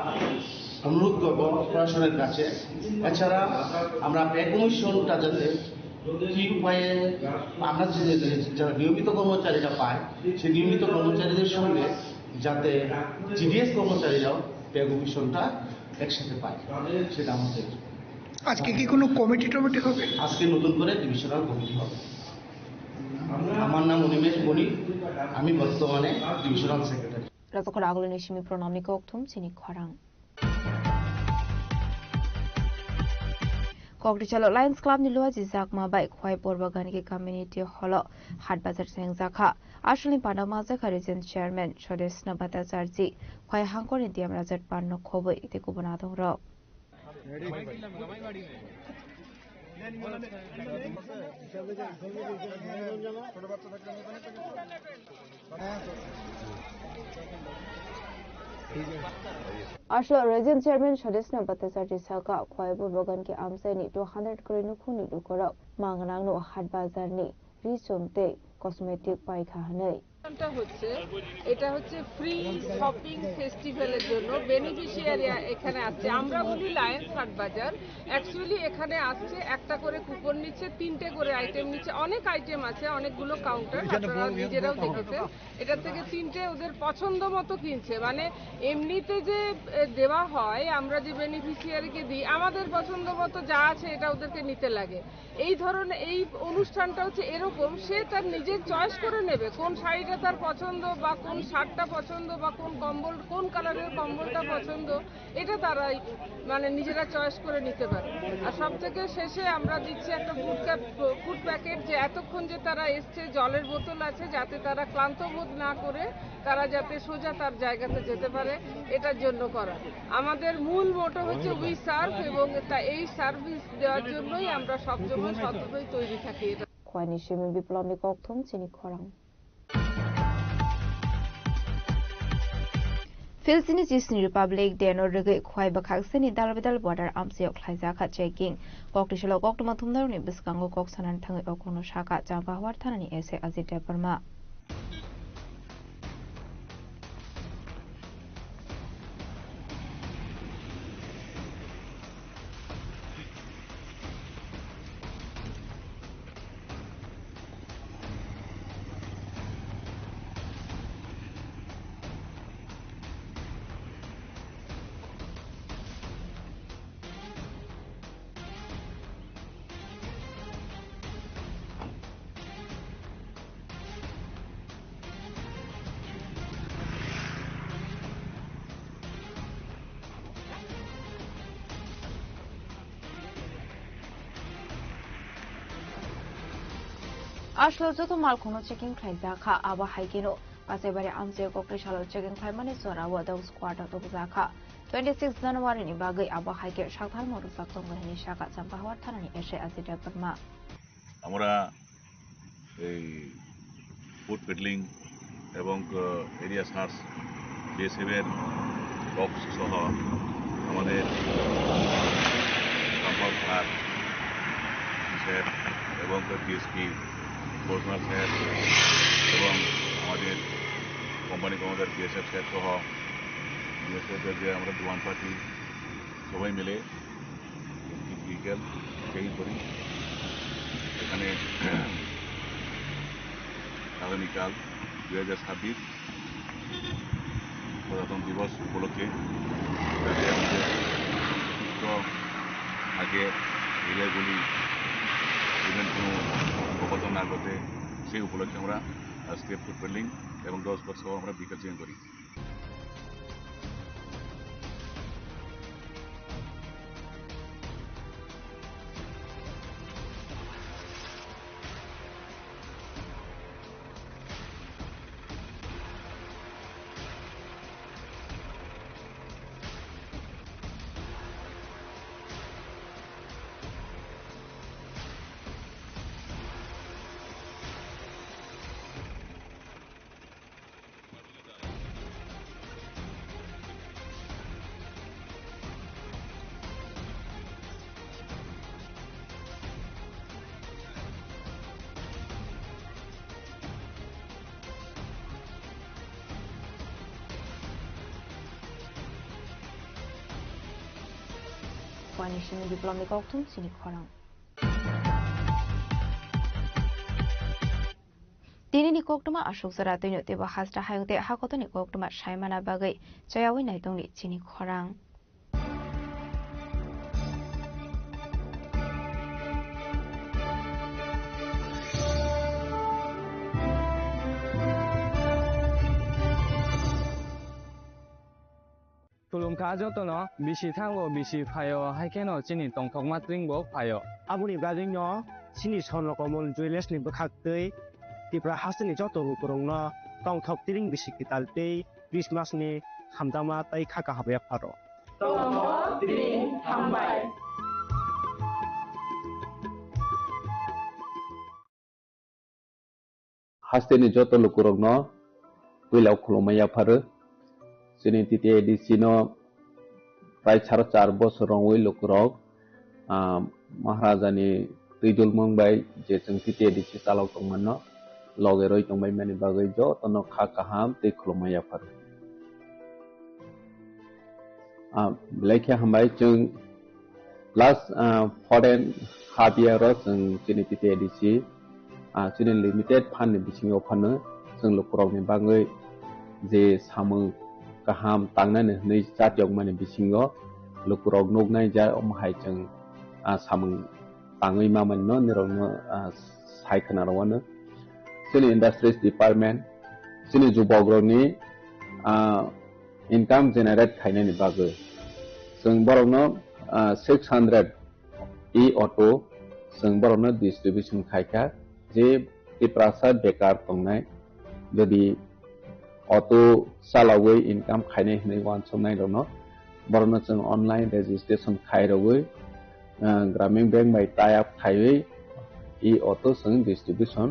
অনুরোধ করব প্রশাসনের কাছে এছাড়া আমরা পে কমিশনটা যাতে কী উপায়ে আমরা যারা নিয়মিত কর্মচারীরা পায় সেই নিয়মিত কর্মচারীদের সঙ্গে যাতে জিডিএস কর্মচারীরাও পে কমিশনটা একসাথে পায় সেটা আমাদের আজকে কি কোনো কমিটি হবে আজকে নতুন করে ডিভিশনাল কমিটি হবে আমার নাম অনিমেষ বণি আমি বর্তমানে ডিভিশনাল সেক্রেটারি রাজাখরা আগলি নিশিমি প্রণামিক অক্থুম চিনি খরাং Koktichalo Lions Club ni luwa jizak ma bai khwai porbagan ki community hall hat bazar seng zakha ashling panama zakha region chairman Shodesna Bhattacharjee khwai hangkor ni tiam rajat panno khoboi ite kubana dongro Ashla Region Chairman Shodesna Bhattacharjee Saka khwai porbagan ki amsai ni 200 crore nu khuni dukoro mangnang no hat bazar ni risomte cosmetic paikha hanai এটা হচ্ছে free shopping ফেস্টিভ্যালের জন্য beneficiary এখানে আসছে আমরা বলি Lions হাট বাজার actually এখানে আসছে একটা করে কুপন নিচ্ছে তিনটে করে আইটেম নিচ্ছে অনেক আইটেম আছে অনেকগুলো কাউন্টার আপনারা নিজেরাও দেখেছেন এটা থেকে তিনটে ওদের পছন্দ মতো কিনছে মানে এমনিতে যে দেওয়া হয় আমরা যে বেনিফিশিয়ারিকে দিই আমাদের পছন্দ মতো যা আছে এটা ওদেরকে নিতে লাগে এই ধরনের এই অনুষ্ঠানটা হচ্ছে এরকম সে তার নিজের চয়েস করে নেবে কোন শাড়িটা তার পছন্দ বা কোন শার্টটা পছন্দ বা কোন কম্বল কোন কালারের কম্বলটা পছন্দ এটা তারাই মানে নিজেরা চয়েস করে নিতে পারে আর সবথেকে শেষে আমরা দিচ্ছি একটা ফুড প্যাকেট যে এতক্ষণ যে তারা এসছে জলের বোতল আছে যাতে তারা ক্লান্ত বোধ না করে তারা যাতে সোজা তার জায়গাতে যেতে পারে এটার জন্য করা আমাদের মূল মোটো হচ্ছে উই সার্ভ এবং এই সার্ভিস দেওয়ার জন্যই আমরা সবসময় সততই তৈরি থাকি এটা khwani shimi biplom ni kokthum chini khorang Philippines Disney Republic Deno Rege khwai bakhak seni dalbedal border amsiok khlaija kha checking koktisalo koktuma thumdar ni biskango koksanan thangai okono shaka jamba hawar thanani ese Ajit Parma Ashlo joto mal khono checking khlaija kha aba haikino pasebare amse koktisalo checking khlaimani sora wa dong squad to zakha 26 January ni bagai aba haike shakthal modu saktong gahini shaka jamba hawar thanani ese Ajit Parma আমরা এই food peddling এবং area search বিএসএফের box সহ আমাদের সম্পদ sir এবং DSP পরিচালক sir এবং আমাদের কোম্পানি কমান্ডার বিএসএফ স্যার সহ বিএসএফের যে আমরা জওয়ান পার্টি সবাই মিলে বিকেল চেকিং করি এখানে আগামীকাল 2026 প্রজাতন্ত্র দিবস উপলক্ষে যাতে আমাদের সুস্থ থাকে এরিয়াগুলি ইভেন কোনো অঘটন না ঘটে সেই উপলক্ষে আমরা আজকে ফুড পেডলিং এবং ডজ স্পট সহ আমরা বিকেল চেকিং করি khwani shimi biplom ni kokthum chini khorang Dini ni koktuma ashok sara toino teba hasta hayongte hakotoni koktuma shaimana bagai chayawi naitong ni chini khorang Lumka Jotono, Bishi Tango, Bishi Fayo, Haikeno, Chini Tongkok Matringbo, Fayo. Abuni Gazino, Sini Sonokomon, Julius Nibakate, Tipra Hasani Joto, Kurona, Tongkok Tiling Bishikitalte, Christmas Ni, Hamdama, Taikaka Habiaparo. Tongkok Tiling Hambai. Hasteni Joto Lukurogno, Willow Kolomaya Paru, Sinitite Dicino, Raichar Charbos Rongwi Lukurog, Maharajani Ridul Mumbai, Jason Tite Dicitalo Tomano, Logero Tomay Mani Bagajo, Tono Kakaham, the Kolomaya Paru. Blake Hambai Chung last foreign half year and Sinitite Dici. Chini limited pan bising open sing lukurong ni bangai je samung kaham tangna ni chat yong mani bisingo lukurong nog nai ja hai chang samung tangai ma man no ni rong sai kana rawana chini industries department chini jubogrong ni income generate khaina ni bagai sing borong no 600 e-auto sing borong no distribution khaika जे इप्रासा बेकार तंगनाय जदि auto सालावै income खायनाय हनै वान समनाय दङ बरनो जों online registration खायरवै ग्रामीण bank by tie up खायवै इ auto जों distribution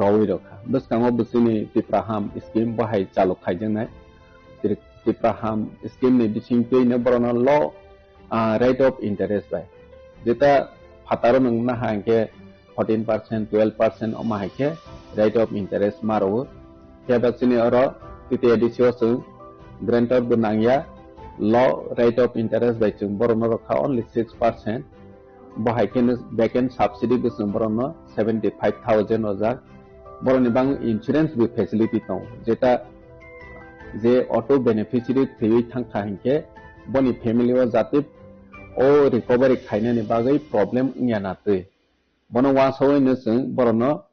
रवै रखा बसकांगो बसिनि तिप्राहाम स्कीम बाहाय चालु खायजोंनाय तिप्राहाम स्कीम नि बिथिं पेनो बरनो ल रेट ऑफ इंटरेस्ट बाय जेता फातारो नंगना हांके 14%, 12% of my rate of interest maro. Cabasini oro, Tite edition, grantor bunangya, low rate of interest by Chumbornoka only 6%. Bohakin backend subsidy with Sumborno 75,000 or that. Boronibang insurance with facility now. Jeta the auto beneficiary 3 Tankanke, Boni family was at it, or recovery kind of bagay problem in Yanate. Bono was so innocent, Borono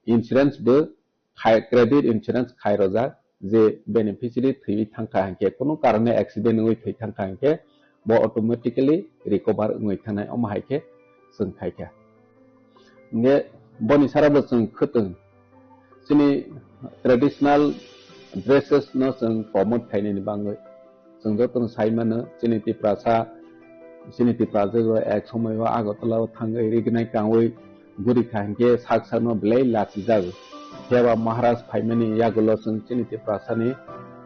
insurance bill, high credit insurance, Kairoza, the beneficiary 3 Tankanke, Kono Karane accident with Tankanke, bo automatically recover with Tana Omahake, Sun Kaika. Ne Bonisarabas Kutun, Sini traditional dresses no sun promote Kaini Bango, Sungoton Simon, Siniti Prasa. Siniti Plaza Exomo Agotala Tanga Rignai Kanway, Gurikanke, Saxano Blay Latzizag, Heva Maharaj Paimani Yagulosan, Siniti Prasani,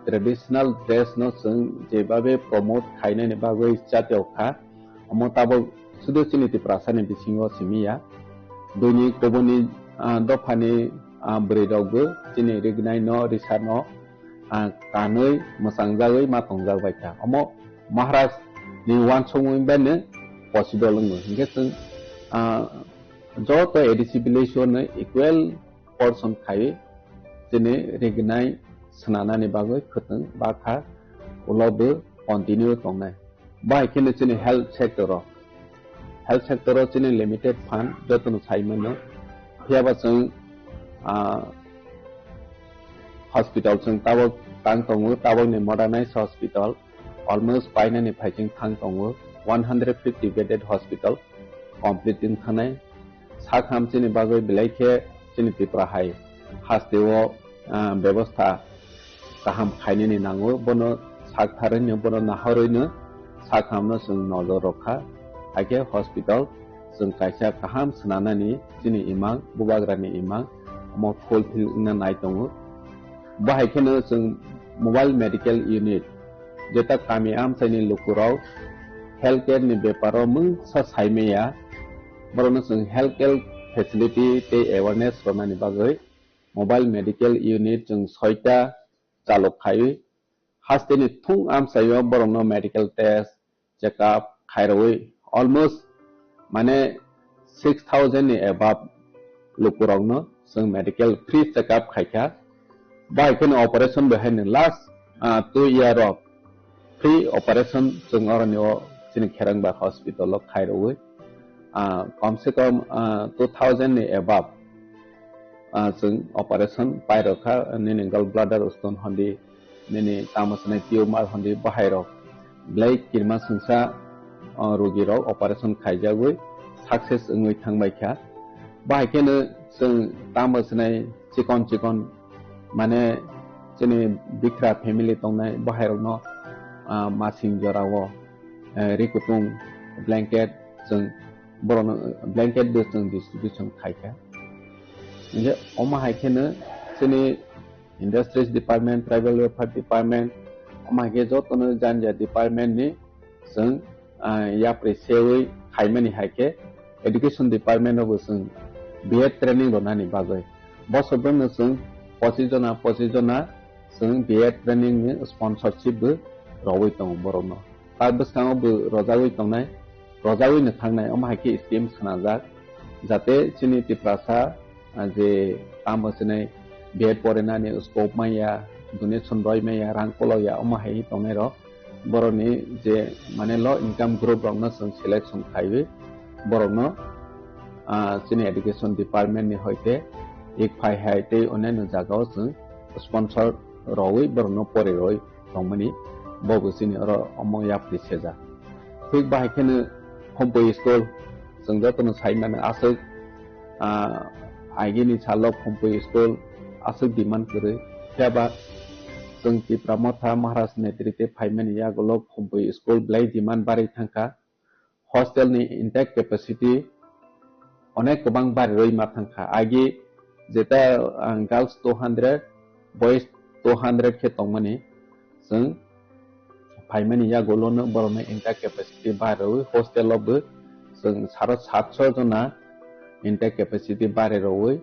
traditional dress no sun, Jebabe promote Kainani Bagway Chatioka, Amotabo Sudo Siniti Prasani Bisingo Simia, Duni Koboni Dopani Bredogu, Sini Rignai no Risano, Kanoi, Masangzawi, Matongzavaita, Amo Maharaj. Ni one song ben possible no ngesung joto edibilation equal person khai jene regnai sanana ni bagoi khutang bakha ulobe continue tongnai bai kene jene health sector jene limited fund joto saiman no hiaba sung hospital sung tawo tang tongu tawo ni modernized hospital almost finally fighting Tang Tong 150 bedded hospital completing Thane Sakham Chini Bagoi Bilake Chiniti Prahai Hastewo Bevasta Kaham Kainini Nango Bono Sakharan Bono Naharino Sakham Sung Nozo Roka Ake Hospital Sung Kaisha Kaham Sananani Chini Imang Bubagrani Imang Mo fulfill in a night on Bahakeno Sung Mobile Medical Unit Jeta kami am seni lukurau healthcare ni beparo mung sasaimea barono sung healthcare facility te awareness rona ni bagoi mobile medical unit sung soita chalok khai hasteni thung am sayo barono medical test checkup khairoi almost mane 6,000 ni above lukurau no sung medical free checkup khaika by ken operation behind last 2 year of free operation sung oranyo sini Kherangba hospital lo khairoi kam se kam 2000 ni above sung operation pairokha nini gallbladder stone hondi nini tamasne tumor hondi bahairo ब्लाइ किरमा संसा रोगिराव operation खायजागै success ओङै थांबायखा बाहायखेनो जों तामसनाय चिकन माने जोंनि बिख्रा फेमिलि दंनाय बाहेरावनो मासिं जराव रिकुटुं ब्लेंकेट जों बर'नो ब्लेंकेट बो जों डिस्ट्रिबिउशन खायखा जे अमा हायखेनो जोंनि industries department tribal welfare department अमा हायखे जतनो जानजा डिपार्टमेंट नि जों या प्रेसेवै खायमानि हायखे एजुकेशन डिपार्टमेंट अब जों बीएड ट्रेनिंग रनानि बागै बसबनो जों 25 जना जों बीएड ट्रेनिंग नि स्पॉन्सरशिप बो रवै दं बर'नो तार बसाङावबो रजावै दंनाय रजावैनो थांनाय अमा हायखे स्कीम सोनाजाक जाते जोंनि तिप्रासा जे तामसनाय बीएड परेनानि स्कोप माया डोनेशन रय माया रांकलया अमा हाय दंनाय र बर'नि जे माने लो इनकम ग्रुप रंनो जों सिलेक्शन खायो बर'नो जोंनि एजुकेशन डिपार्टमेंट नि होते एक फाइ हायते अनेन जागाव जों स्पॉन्सर रवै बर'नो परे रय दंमनि बबो जोंनि र अमया प्रिसेजा थिक बाहायखेनो हमपो स्कुल जों जतनो साइमाने आसक आइगिनि सालक हमपो स्कुल आसक डिमांड करे त्याबा जों तिप्रामथा महाराज नेतृत्वे फाइमानि यागलक हमपो स्कुल ब्लाइ डिमांड बारै थांखा हॉस्टेल नि इंटेक कैपेसिटी अनेक गोबां बारै रय मा थांखा आइगि जेता गर्ल्स 200 बॉयज 200 के तंगमनि जों फाइमानि यागलनो बर'नो इंटेक कैपेसिटी बारै हॉस्टेलावबो जों 750 जना इंटेक कैपेसिटी बारै रवै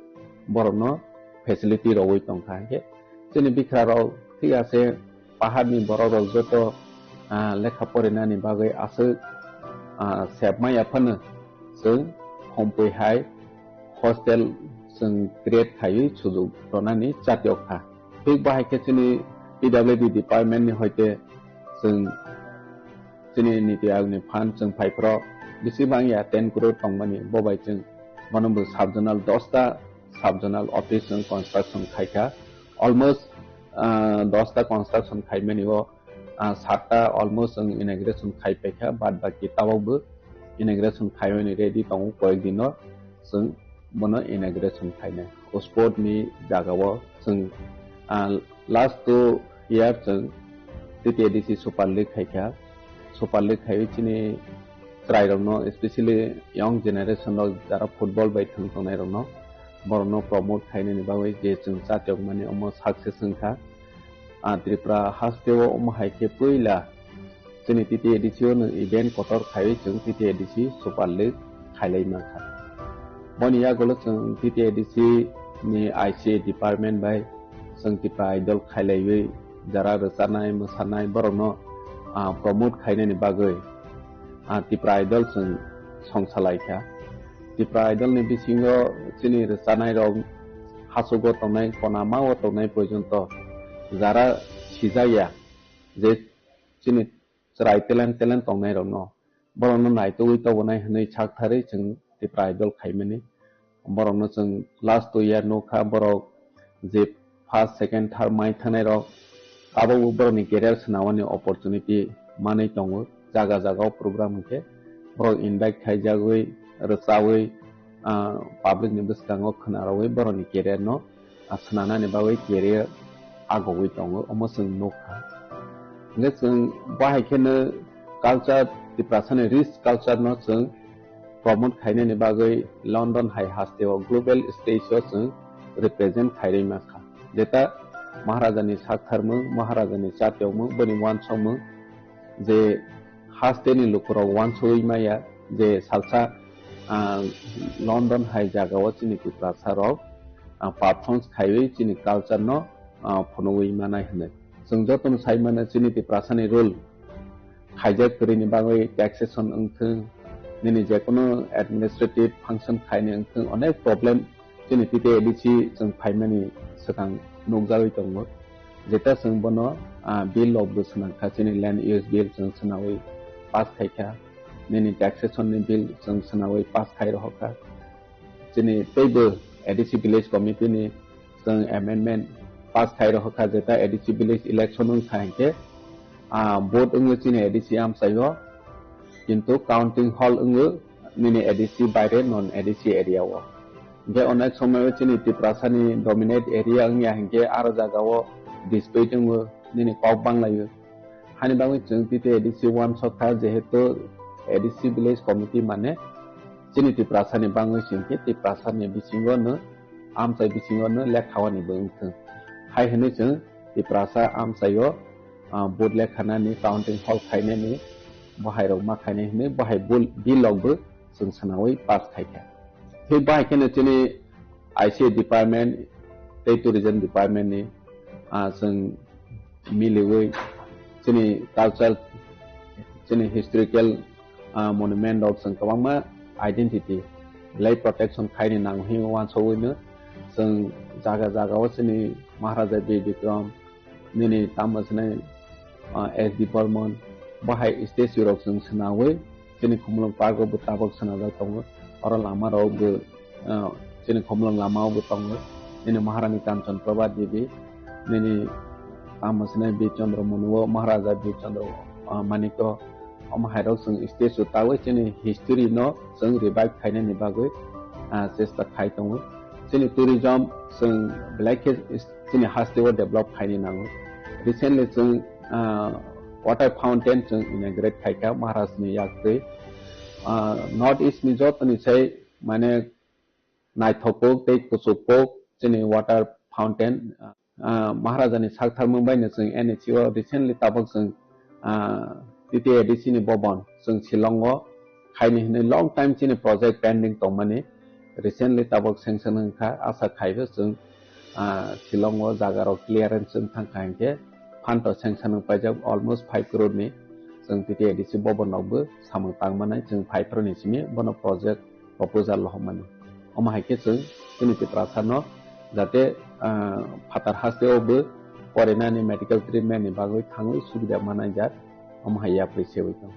बर'नो फेसिलिटी रवै दंखा जोंनि बिख्राराव ठीक आसे पाहाड़नि बर' जत लेखा फरायनायनि बागै आसो सेबमायाफोरनो जों हमपैहाय हॉस्टेल जों क्रिएट खायो सुजुग रनानि जातियखा थिक बाहायखे जोंनि पीडब्ल्यूडी डिपार्टमेंट नि होते जों जोंनि नीति आयोगनि फान्ड जों फाइफ्राव बेसेबां या 10 करोड़ दंमोन बबाय जों मनबो साबजोनाल 10टा साबजोनाल ऑफिस जों कंस्ट्रक्शन खायखा ऑलमोस्ट 10टा कंस्ट्रक्शन खायमानि वो 7टा ऑलमोस्ट जों इनॉग्रेशन खायपेखा बाद बाकी तावबो इनॉग्रेशन खायमानि रेडी दं कय दिन जों बनो इनॉग्रेशन खायना स्पोर्ट नि जागाव जों लास्ट 2 इयर जों टीटीएडीसी सुपर लीग खायखा सुपर लीग खायो चिनि ट्राई रनो स्पेशली यंग जनरेशन जरा फुटबॉल बाय थांनाय रनो बरनो प्रमोट खायनानि बागै जे जों जातियक माने अम सक्सेस संखा त्रिपुरा हास्टेव अम हायखे पहिला जोंनि टीटीएडीसी नो इवेंट कटर खायो जों टीटीएडीसी सुपर लीग खायलाय माखा बनिया गलो जों टीटीएडीसी नि आईसी डिपार्टमेंट बाय जों त्रिपुरा आइडल खायलायै जरा रसानाय मोसानाय बरनो प्रमोट खायनानि बागै त्रिपुरा आइडल जों संसालायखा त्रिपुरा आइडल नि बिसिङाव जोंनि रसानाय रं हासुग तंनाय कनामा तंनाय पर्यन्त जरा सिजाया जे जोंनि राय टेलेंट तंनाय रं बरनो नायतो तबनाय हनै साकथारै जों त्रिपुरा आइडल खायमानि बरनो जों लास्ट 2 इयर नखा बर जे फर्स्ट सेकेंड थर्ड माइ थानाय रं आबो बरनि कैरियर सनावनि अपॉर्चुनिटी मानै दङ जागा जागाव प्रोग्राम के बर इनवाइट खायजागै रसावै पब्लिक नि बसकाङाव खनारावै बरनि कैरियर न सनानानि बागै कैरियर आगोवै दङ अमसों नखा जों बाहायखेनो कल्चर त्रिपुरानि रिच कल्चर न जों प्रमोट खायनानि बागै लंडन हाई हास्टेव ग्लोबल स्टेजआव जों रिप्रेजेंट खायरै माखा जेता महाराजानि साकथारमो महाराजानि जातियावमो बनि वानसमो जे हास्टेनि लुकुराव वानसोय माया जे सालसा लंडन हाई जागाव चिनि त्रिपुरासाराव परफॉर्मेंस खाययै चिनि कल्चर न फनोवै मानाय हने जों जतन साइमाने चिनि त्रिपुरासानि रूल खायजाक करिनि बागै टैक्सेशन अंथों निनि जेकोनो एडमिनिस्ट्रेटिव फंक्शन खायने अंथों अनेक प्रॉब्लम चिनि टीटीएडीसी जों फाइमानि सकां नगजावै दङ जेता जों बनो बिल ऑफ द सनाखा चिनि लैंड यूज बिल जों सनावै पास खायखा निनि टैक्सेशन नि बिल जों सनावै पास खाय रहका चिनि तैबो एडीसी विलेज कमिटी नि जों अमेंडमेंट पास खाय रहका जेता एडीसी विलेज इलेक्शन खायके both ungu chini edisi am sayo কিন্তু কাউন্টিং হল ungu nini edisi বাইরে non edisi area wo ge onek সময় chini tiprasani dominate area ngya hingke aro jaga wo dispute ungu nini kok banglayo hani bangi chung tite edisi 1 sokha jehetu edisi village committee mane chini tiprasani bangi singke tiprasani bisingo no amsai bisingo no lekhawani bungthung hai hene chung tiprasa amsayo board lekhanani counting hall khainani bahai rok ma khaine hene bahai bilogbo chung sanawi pass khaika he bahai kene chini ICA department tourism department ni chung miliwei chini cultural chini historical monument of chung kwangma identity life protection khaine nang hi wan sowino chung jaga jaga o chini Maharaja Bikram nini tamasne SD Burman bahai statue rok chung sanawe chini khumlong park bo tabak sanaja tongo oro lama rok bo chini khumlong lama bo tongo nini Maharani Kanchan Prabha Devi nini tamasne Bichandra Manuwa Maharaja Bichandra Maniko amahai rok chung statue tawe chini history no chung revive khaine ni bagoi chesta khai tongo chini tourism chung black chini hastewa develop khaine nango recently chung water fountain chung inaugurate khaika Maharashtra ni yakre north east ni jot ni sai mane naithopok tei kusupok chini water fountain Maharaja ni sakthar mumbai ni chung NHO recently tabak chung titi edisi ni bobon chung Shillongo khaini hine long time chini project pending tongmani recently tabak sanction kha asa khaibe chung Shillongo jaga clearance chung thangkhainke Phanto sanction pajab almost 5 crore ni chung titi edisi bobon nokbo samang tangmanai chung 5 crore ni simi bono project proposal lohmani omahaike chung chini tiprasano jate phatar hasteobo porenani medical treatment ni bagoi thangoi subida manai jat omahaya appreciate ito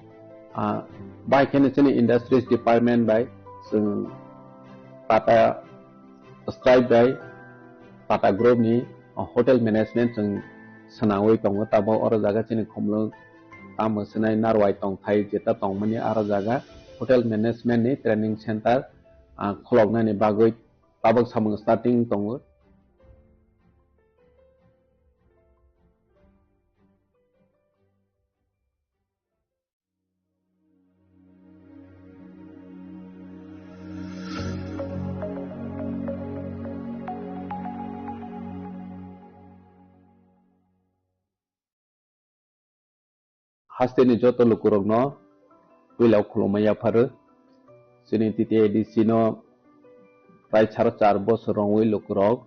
by kene chini industries department by chung Tata Stripe by Tata Group ni hotel management chung sanawai tongo tabo oro jaga chini khumlong tamasnai narwai tong thai jeta tongmani aro jaga hotel management ni training center kholoknani bagoi tabok samang starting tongo hasteni joto lukurogno wilau khulumaya pharu chini titi edisi no prai 4.5 bosor rongwi lukurog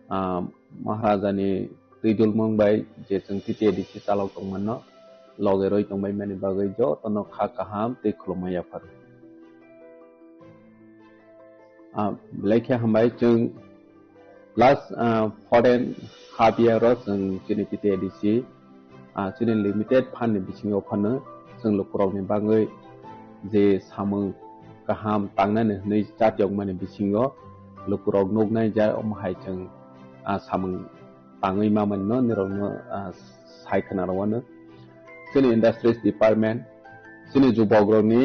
Maharaja ni Tridul Mumbai je chung titi edisi talok tongmanno loge roi tongbai mani bagai jo tono kha kaham te khulumaya pharu lekha hambai chung last foreign half year ro chung chini titi edisi chini limited fund ni bisingo phano chung lukurog ni bagai je samung kaham tangnani nei chatyok mani bisingo lukurog nognai ja omhai chung samung tangoi maman no nirogno saikana rawana chini industries department chini jubogrog ni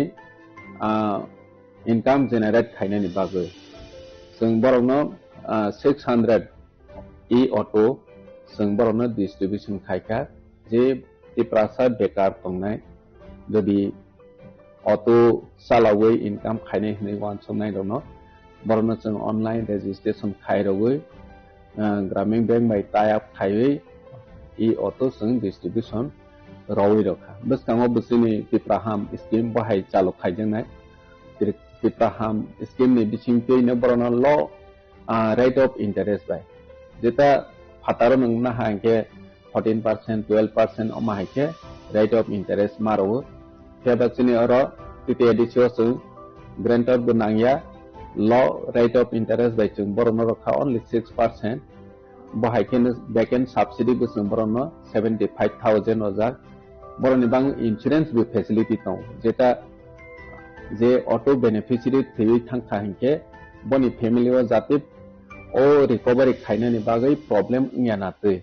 income generate khaina ni bagai chung borogno 600 e-auto chung borogno distribution khaika je tiprasa bekar tongnai jodi auto salawai income khaine hne wan somnai dono borno chung online registration khairogoi gramin bank by tie up khaiwi e auto chung distribution rawi rokha baskango busini tipraham scheme bahai chalo khaijengnai tipraham scheme ni bisingte ne borno law rate of interest by jeta phataro nungna hangke 14% 12% omahike rate of interest maro Kebachini oro titi edisio chung grantor bunangya low rate of interest by chung borono rokha only 6% bahaiken backend subsidy bu chung borono 75,000 ojak boroni bang insurance bu facility tong jeta je auto beneficiary thei thangkha hinke boni family o jati o recovery khaina ni bagai problem ngya na te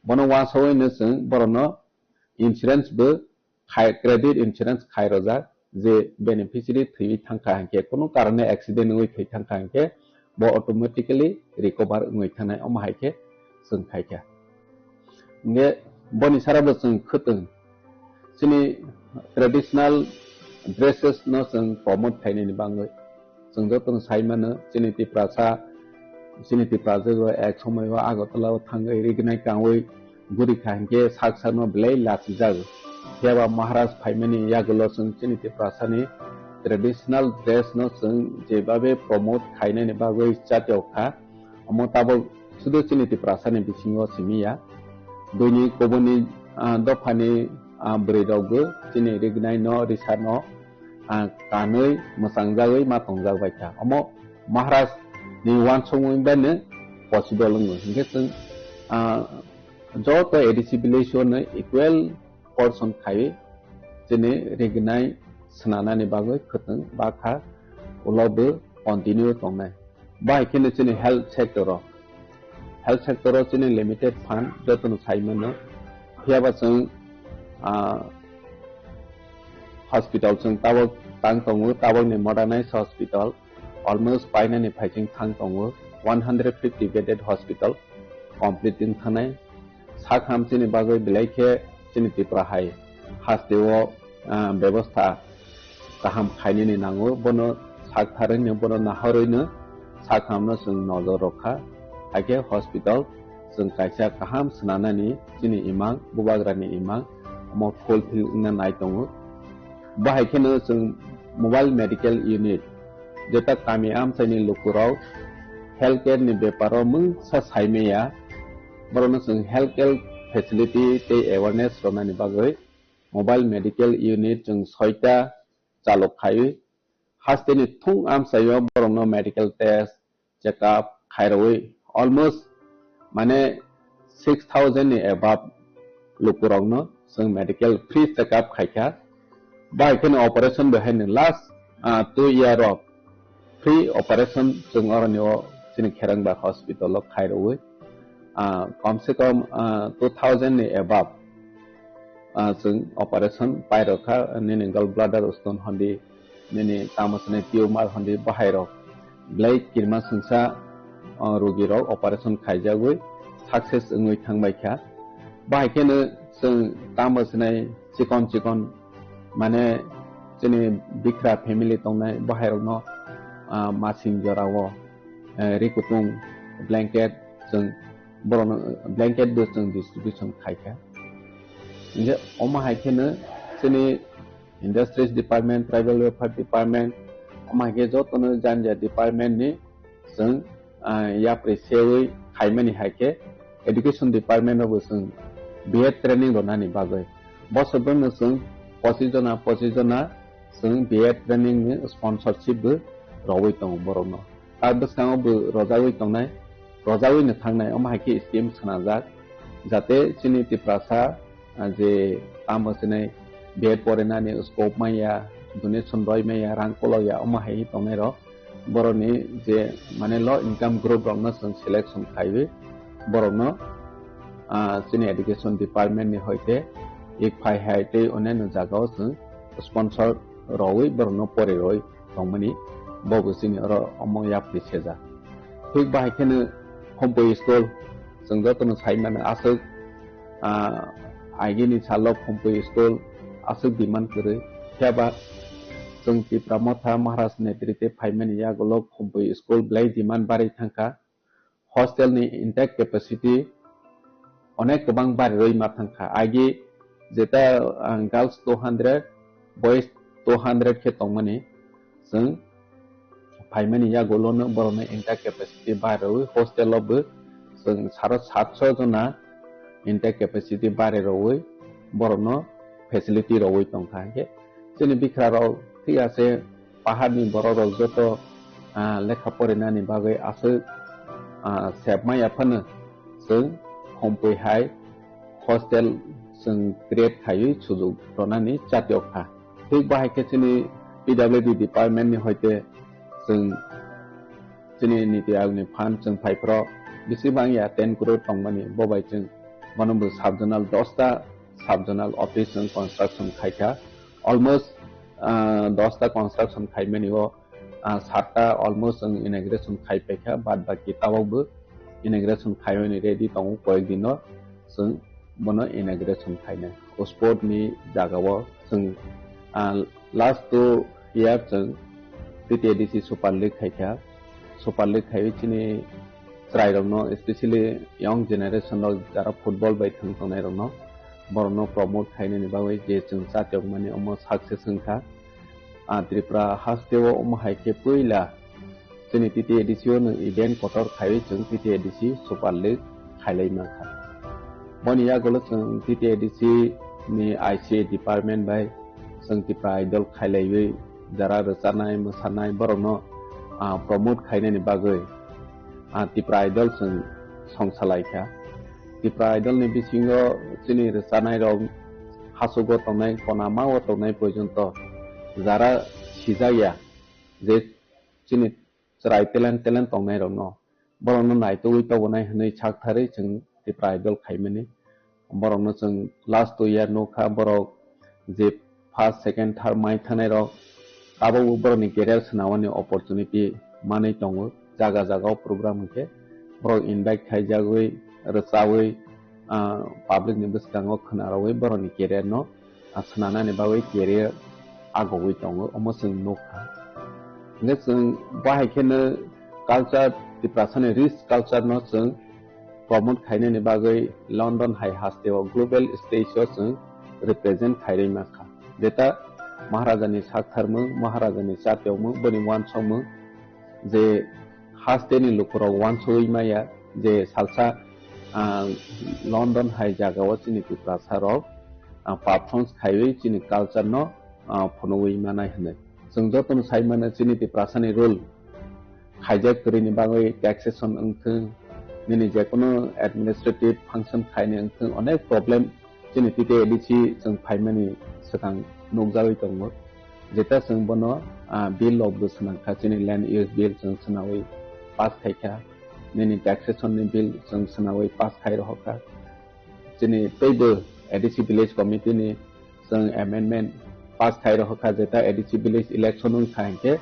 bono wa soi ne chung borono इन्सुरेन्सबो credit insurance खायरजा जे beneficiary थै थांखा हांके कोनो कारणे accident होई थै थांखा हांके बो ऑटोमेटिकली रिकवर होई थानाय अमाहायके जों खायखा ने बनि साराबो जों खोतों जोंनि ट्रेडिशनल ड्रेसेस न जों प्रमोट खायनायनि बाङै जों जतन साइमानो जोंनि तिप्राजो एक समय आगरतला थाङै रिगनाय कावै गुरि खांके साकसानो ब्लै लासि जागो हेवा महाराज फाइमानि यागलो जों जोंनि तिप्रासानि ट्रेडिशनल ड्रेस न जों जेबाबे प्रमोट खायनायनि बागै जातियावखा अमताबो सुदु जोंनि तिप्रासानि बिथिङाव सिमिया दुनि कोबनि दफानि ब्रेदावबो जोंनि रिगनाय न रिसा न कानै मोसांजागै मातंजाबायथा अम महाराज नि वान समयबानो पसिबल नङो हिंगे जों जत एडिसिबिलेशन इक्वल पर्सन खायो जोंनि रिगनाय स्नानानि बागै खोतों बाखा उलावबो कन्टिन्यू दंनाय बाहायखिनो जोंनि हेल्थ सेक्टराव जोंनि लिमिटेड फान्ड जतन साइमोनो हियाबा जों हॉस्पिटल जों तावक तांग दङो तावकनि मडार्नाइज हॉस्पिटल almost पाइनानि फाइजिं थांग दङो 150 bedded hospital completing थानाय साखामसिनि बागै बिलाइखे जोंनि तिप्राहाय हास्तेव व्यवस्था गाहाम खायनिनि नांगौ बनो साखथारैनो बनो नाहरैनो साखामनो जों नजर रखा हागे हॉस्पिटल जों कायसा गाहाम स्नानानि जोंनि इमां बुबाग्रानि इमां म फुलफिल नाय दङो बाहायखेनो जों मोबाइल मेडिकल यूनिट जेता कामी आमसाइनि लुकुराव हेल्थ केयर नि बेपाराव मुं सा साइमेया बरनो जों हेल्थ केयर फेसिलिटी ते अवेयरनेस रनानि बागै मोबाइल मेडिकल यूनिट जों 6टा चालक खायो हास्तेनि थुं आमसाइयाव बरनो मेडिकल टेस्ट चेकअप खायरवै अलमोस्ट माने 6000 नि एबाब लुकुरावनो जों मेडिकल फ्री चेकअप खायखा बाहायखेनो ऑपरेशन बेहायनो last 2 year of free operation जों अरनियो जोंनि खेरंबा हॉस्पिटल खायरवै कम से कम 2000 नि एबाब जों ऑपरेशन पायरखा निनि गल ब्लाडर स्टोन हंदी निनि तामसने ट्यूमर हंदी बाहायरो ब्लै किरमा संसा रोगिरो ऑपरेशन खायजावै सक्सेस ngै थांबायखा बाहायखेनो जों तामसने चिकन माने जोंनि बिख्रा फेमिली दंनाय बाहायरो मासिं जरावो रिकुटुं ब्लैंकेट जों बरनो ब्लैंकेट बो जों डिस्ट्रीब्यूशन खायखा इंगे अमा हायखेनो जोंनि industries department tribal welfare department अमा हायखे जतनो जानजा डिपार्टमेंट नि जों या प्रेसेयै खायमानि हायखे एजुकेशन डिपार्टमेंट बो जों बीएड ट्रेनिंग रनानि बागै बसबनो जों 25 जना जों बीएड ट्रेनिंग नि स्पॉन्सरशिप बो रवै दं बरनो आबसाङावबो रजावैनो थांनाय अमाहायखे स्कीम सोनाजाक जाते जोंनि तिप्रासा जे तामसने बीएड परेनानि स्कोप माया डोनेशन रय माया रांकलया अमाहाय दंनाय र बरनि जे माने लो इनकम ग्रुप रनो जों सिलेक्शन खायो बरनो जोंनि एजुकेशन डिपार्टमेंट नि होयते एक फाइ हायते अनेन जागाव जों स्पॉन्सर रवै बरनो परे रय दंमनि बबसिनि र अमया प्रिसेजा ठीक बाहायखेनो हमपो स्कूल जों जतनो साइमानो आसो आइगिनि सालक हमपो स्कूल आसो डिमांड करे हेबा जों तिप्रामथा महाराज नेतृत्व फाइमानि यागलक हमपो स्कूल ब्लै डिमांड बारै थांखा हॉस्टेल नि इंटेक कैपेसिटी अनेक गोबां बारै मा थांखा आइगि जेता गर्ल्स 200 बॉयज 200 के दंमनि जों फाइमानि यागलनो बरनो इंटेक कैपेसिटी बारै हॉस्टेलावबो जों 750 जना इंटेक कैपेसिटी बारै रवै बरनो फेसिलिटी रवै दंखा के जोंनि बिखराव थियासे पाहाड़नि बररो जत लेखा फरायनायनि बागै आसो सेबमायाफोनो जों हमपैहाय हॉस्टेल जों क्रिएट खायो सुजुग रनानि जातियखा ठीक बाहायखे जोंनि पीडब्ल्यूडी डिपार्टमेंट नि होयते जों जोंनि नीति आयोगनि फान्ड जों फाइफ्राव बेसेबां या 10 करोड़ दंमोन बबाय जों मनबो साबजोनाल 10टा সাবজোনাল অফিস কনস্ট্রাকশন খাইকা অলমোস্ট 10টা কনস্ট্রাকশন খাইমানিও 7টা অলমোস্ট ইনাগ্রেশন খাইপাইকা বাদ বাকি তাবাवबो इनाग्रेशन खायनि रेडी दं कयेक दिन जों बनो इनाग्रेशन खायनो स्पोर्ट नि जागाव जों लास्ट 2 इयार जों टीटीएडीसी सुपार लीग खायखा सुपार लीग खायचिनि ट्राइरनो स्पेशली यंग जेनारेशन जारा फुटबल बाय थंनायरनो बरनो प्रमोट खायनि बागै जे जों सात्यक माने अमो सक्सेस होनखा त्रिपुरा हास्टेव अमो हायके पहिला जोंनि टीटीएडीसी नो इवेंट कटर खायो जों टीटीएडीसी सुपार लीग खायलायमाखा बनिया गलो जों टीटीएडीसी नि आईसीए डिपार्टमेंट बाय जों त्रिपुरा आइडल खायलायै जारा रोजानाय मोसानाय बरनो प्रमोट खायनायनि बागै त्रिपुरा आइडल जों संसालायखा त्रिपुरा आइडल नि बिसिङाव जोंनि रोजानाय रं हासुगो तंनाय कनामाव तंनाय पर्यन्त जारा सिजाया जे जोंनि जाय टेलेन्ट तंनाय रनो बरनो नायतो उइतो बनाय हनै छाकथारै जों त्रिपुरा आइडल खायमानि बरनो जों लास्ट 2 इयार नोखा बर जे फर्स्ट सेकेंड थर्ड माइ थानाय र आबो बरनि केरियर सनावनि अपॉर्चुनिटी मानै दङ जागा जागाव प्रोग्राम के बर इनभाइट खायजागै रसावै पब्लिक नि बसगाङाव खोनारावै बरनि केरियर न सनानानि बावै केरियर आगौै दङ अमो जों नोखा जों बाहायखेनो कालचार त्रिपुरानि रिच कालचार न जों प्रमोट खायनायनि बागै लंडन हाई हास्टेव ग्लोबल स्टेजआव जों रिप्रेजेंट खायरैमाखा जेता महाराजानि साकथारमो महाराजानि सात्यवमो बनि वानसमो जे हास्टेनि लुखराव वानसयमाया जे सालसा लंडन हाई जागाव जोंनि त्रिपुरा साराव परफॉर्मेंस खायै जोंनि कालचार न फनवैमानाय होनो जों जतन साइमानो जोंनि त्रिपुरानि रुल खायजा करिनि बागै टैक्सेशन अंथों निनि जेकुनु एडमिनिस्ट्रेटिव फंक्शन खायने अंथों अनेक प्रॉब्लम जोंनि टीटीएडीसी जों फाइमानि सकां नुजाबै दङ जेता जों बनो बिल ऑफ बोसनाखा जोंनि लैंड यूज बिल जों सनावै पास खायखा निनि टैक्सेशन नि बिल जों सनावै पास खायरहका जोंनि तैबो एडीसी विलेज कमिटी नि जों अमेंडमेंट पास खायरहका जेता एडीसी विलेज इलेक्शन खायके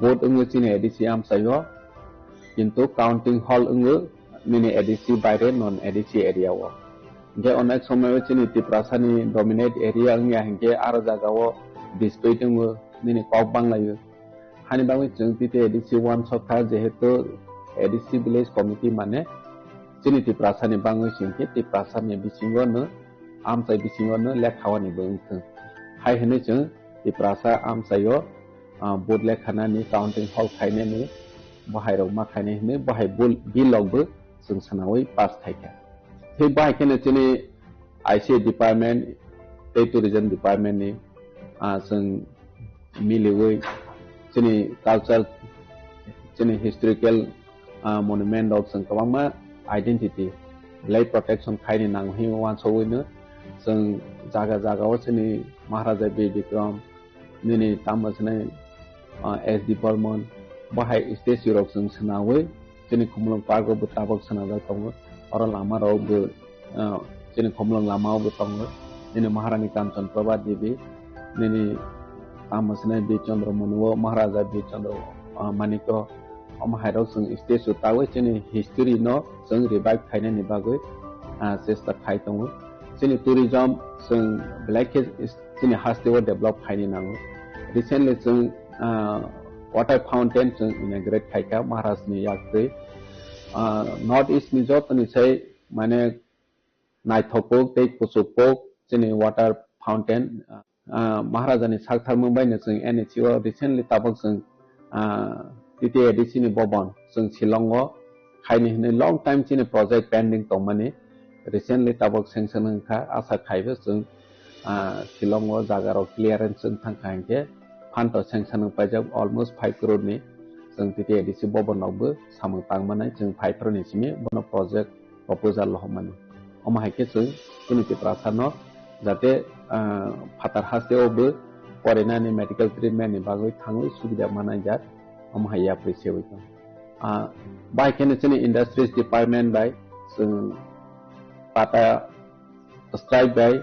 बोर्ड अंगो चिने एडीसी आमसायो किंतु काउंटिंग हॉल अंगो मिनि एडीसी बायरे नॉन एडीसी एरिया वो जे अनेक समय चिनि त्रिपुरानि डोमिनेट एरिया अंगिया हंके आरो जागाव डिस्प्यूट अंगो मिनि कॉप बांलायो हानि बागै जों टीटी एडीसी 1 सखा जेहेतु एडीसी विलेज कमिटी माने चिनि त्रिपुरानि बांगै सिंके त्रिपुरानि बिसिङावनो आमसाय बिसिङावनो लेखावानि बंथों हाय हने जों त्रिपुरा आमसायो बोर्ड खानानि काउंटिंग हॉल खायनानि बाहायराव मा खायनाय हने बाहाय बिलआवबो जों सनावै पास खायखा हे बाहायखेनो जोंनि आईसीए डिपार्टमेंट टूरिज्म डिपार्टमेंट नि जों मिलिवै जोंनि कालचार जोंनि हिस्टोरिकल मनुमेंट ऑफ जों गोबां आइडेंटिटी लाइफ प्रोटेक्शन खायनि नांहै वानसवैनो जों जागा जागाव जोंनि महाराजा बी विक्रम निनि तामसनाय एसडी बर्मन बाहाय स्टेज यूरोप जों सनावै जोंनि खमलं पार्कआवबो ताबक सनाजा दङ और लामारावबो जोंनि खमलं लामायावबो दङ निनि महारानी कांचन प्रभा देवी निनि तामसनाय बी चंद्र मनुव महाराजा बी चंद्र मानिक अमहायराव जों स्टेज तावै जोंनि हिस्ट्री न जों रिवाइव खायनायनि बागै चेष्टा खाय दङ जोंनि टूरिज्म जों ब्लैक जोंनि हास्टेव डेभलप खायनि नांगौ रिसेंटली जों वाटर फाउंटेन जों इनाग्रेट खायका महाराजनि याख्रै नॉर्थ ईस्ट नि जतनिसै माने नायथोपोक दै कुसुपोक जोंनि वाटर फाउंटेन महाराजानि साकथारमो बायनो जों एनएचओ रिसेंटली ताबक जों टीटीएडीसी नि भवन जों शिलंआव खायनि हने लॉन्ग टाइम जोंनि प्रोजेक्ट पेंडिंग दं माने रिसेंटली ताबक सेंक्शन होनखा आशा खायबो जों शिलंआव जागाराव क्लियरेंस जों थांखांके फंड सेंक्शन होपाजोब अलमोस्ट 5 करोड़ नि जों टीटीएडीसी भवनावबो सामो तांमानाय जों 5 करोड़ निसिमि बनो प्रोजेक्ट प्रपोजल हममानि अमहायके जों जोंनि त्रिपुरानो जाते फातार हास्टेवबो फरेनानि मेडिकल ट्रिटमेंट नि बागै थाङै सुबिदा मानाय जात अमहाय एप्रिशिएट बायकेनो जोंनि इंडस्ट्रीज डिपार्टमेंट बाय जों टाटा स्ट्राइक बाय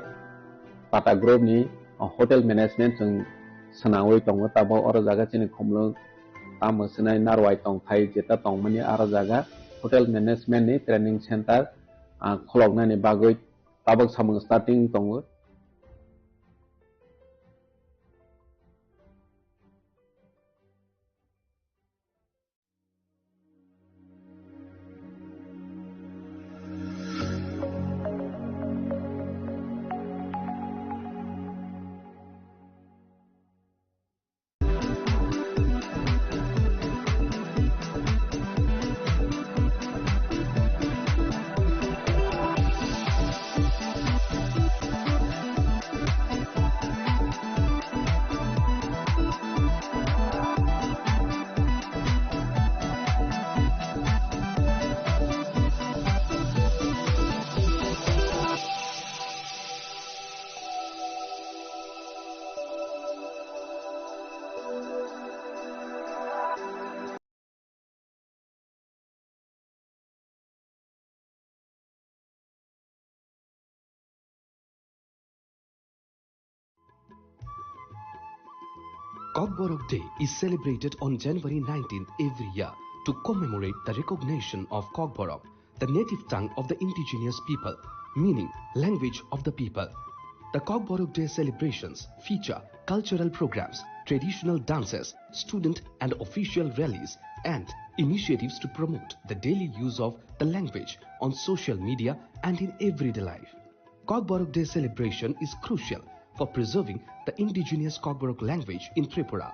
टाटा ग्रुप नि होटेल मैनेजमेंट जों सनावै दङ ताबो अर जागा चिनि खमलो ताम सनाय नारवाय दं थाइ जेता दं माने आरो जागा होटेल मैनेजमेंट नि ट्रेनिंग सेंटर खलबनायनि बागै ताबक सामं स्टार्टिं दङ Kokborok Day is celebrated on January 19th every year to commemorate the recognition of Kokborok, the native tongue of the indigenous people, meaning language of the people. The Kokborok Day celebrations feature cultural programs, traditional dances, student and official rallies, and initiatives to promote the daily use of the language on social media and in everyday life. Kokborok Day celebration is crucial for preserving the indigenous Kokborok language in Tripura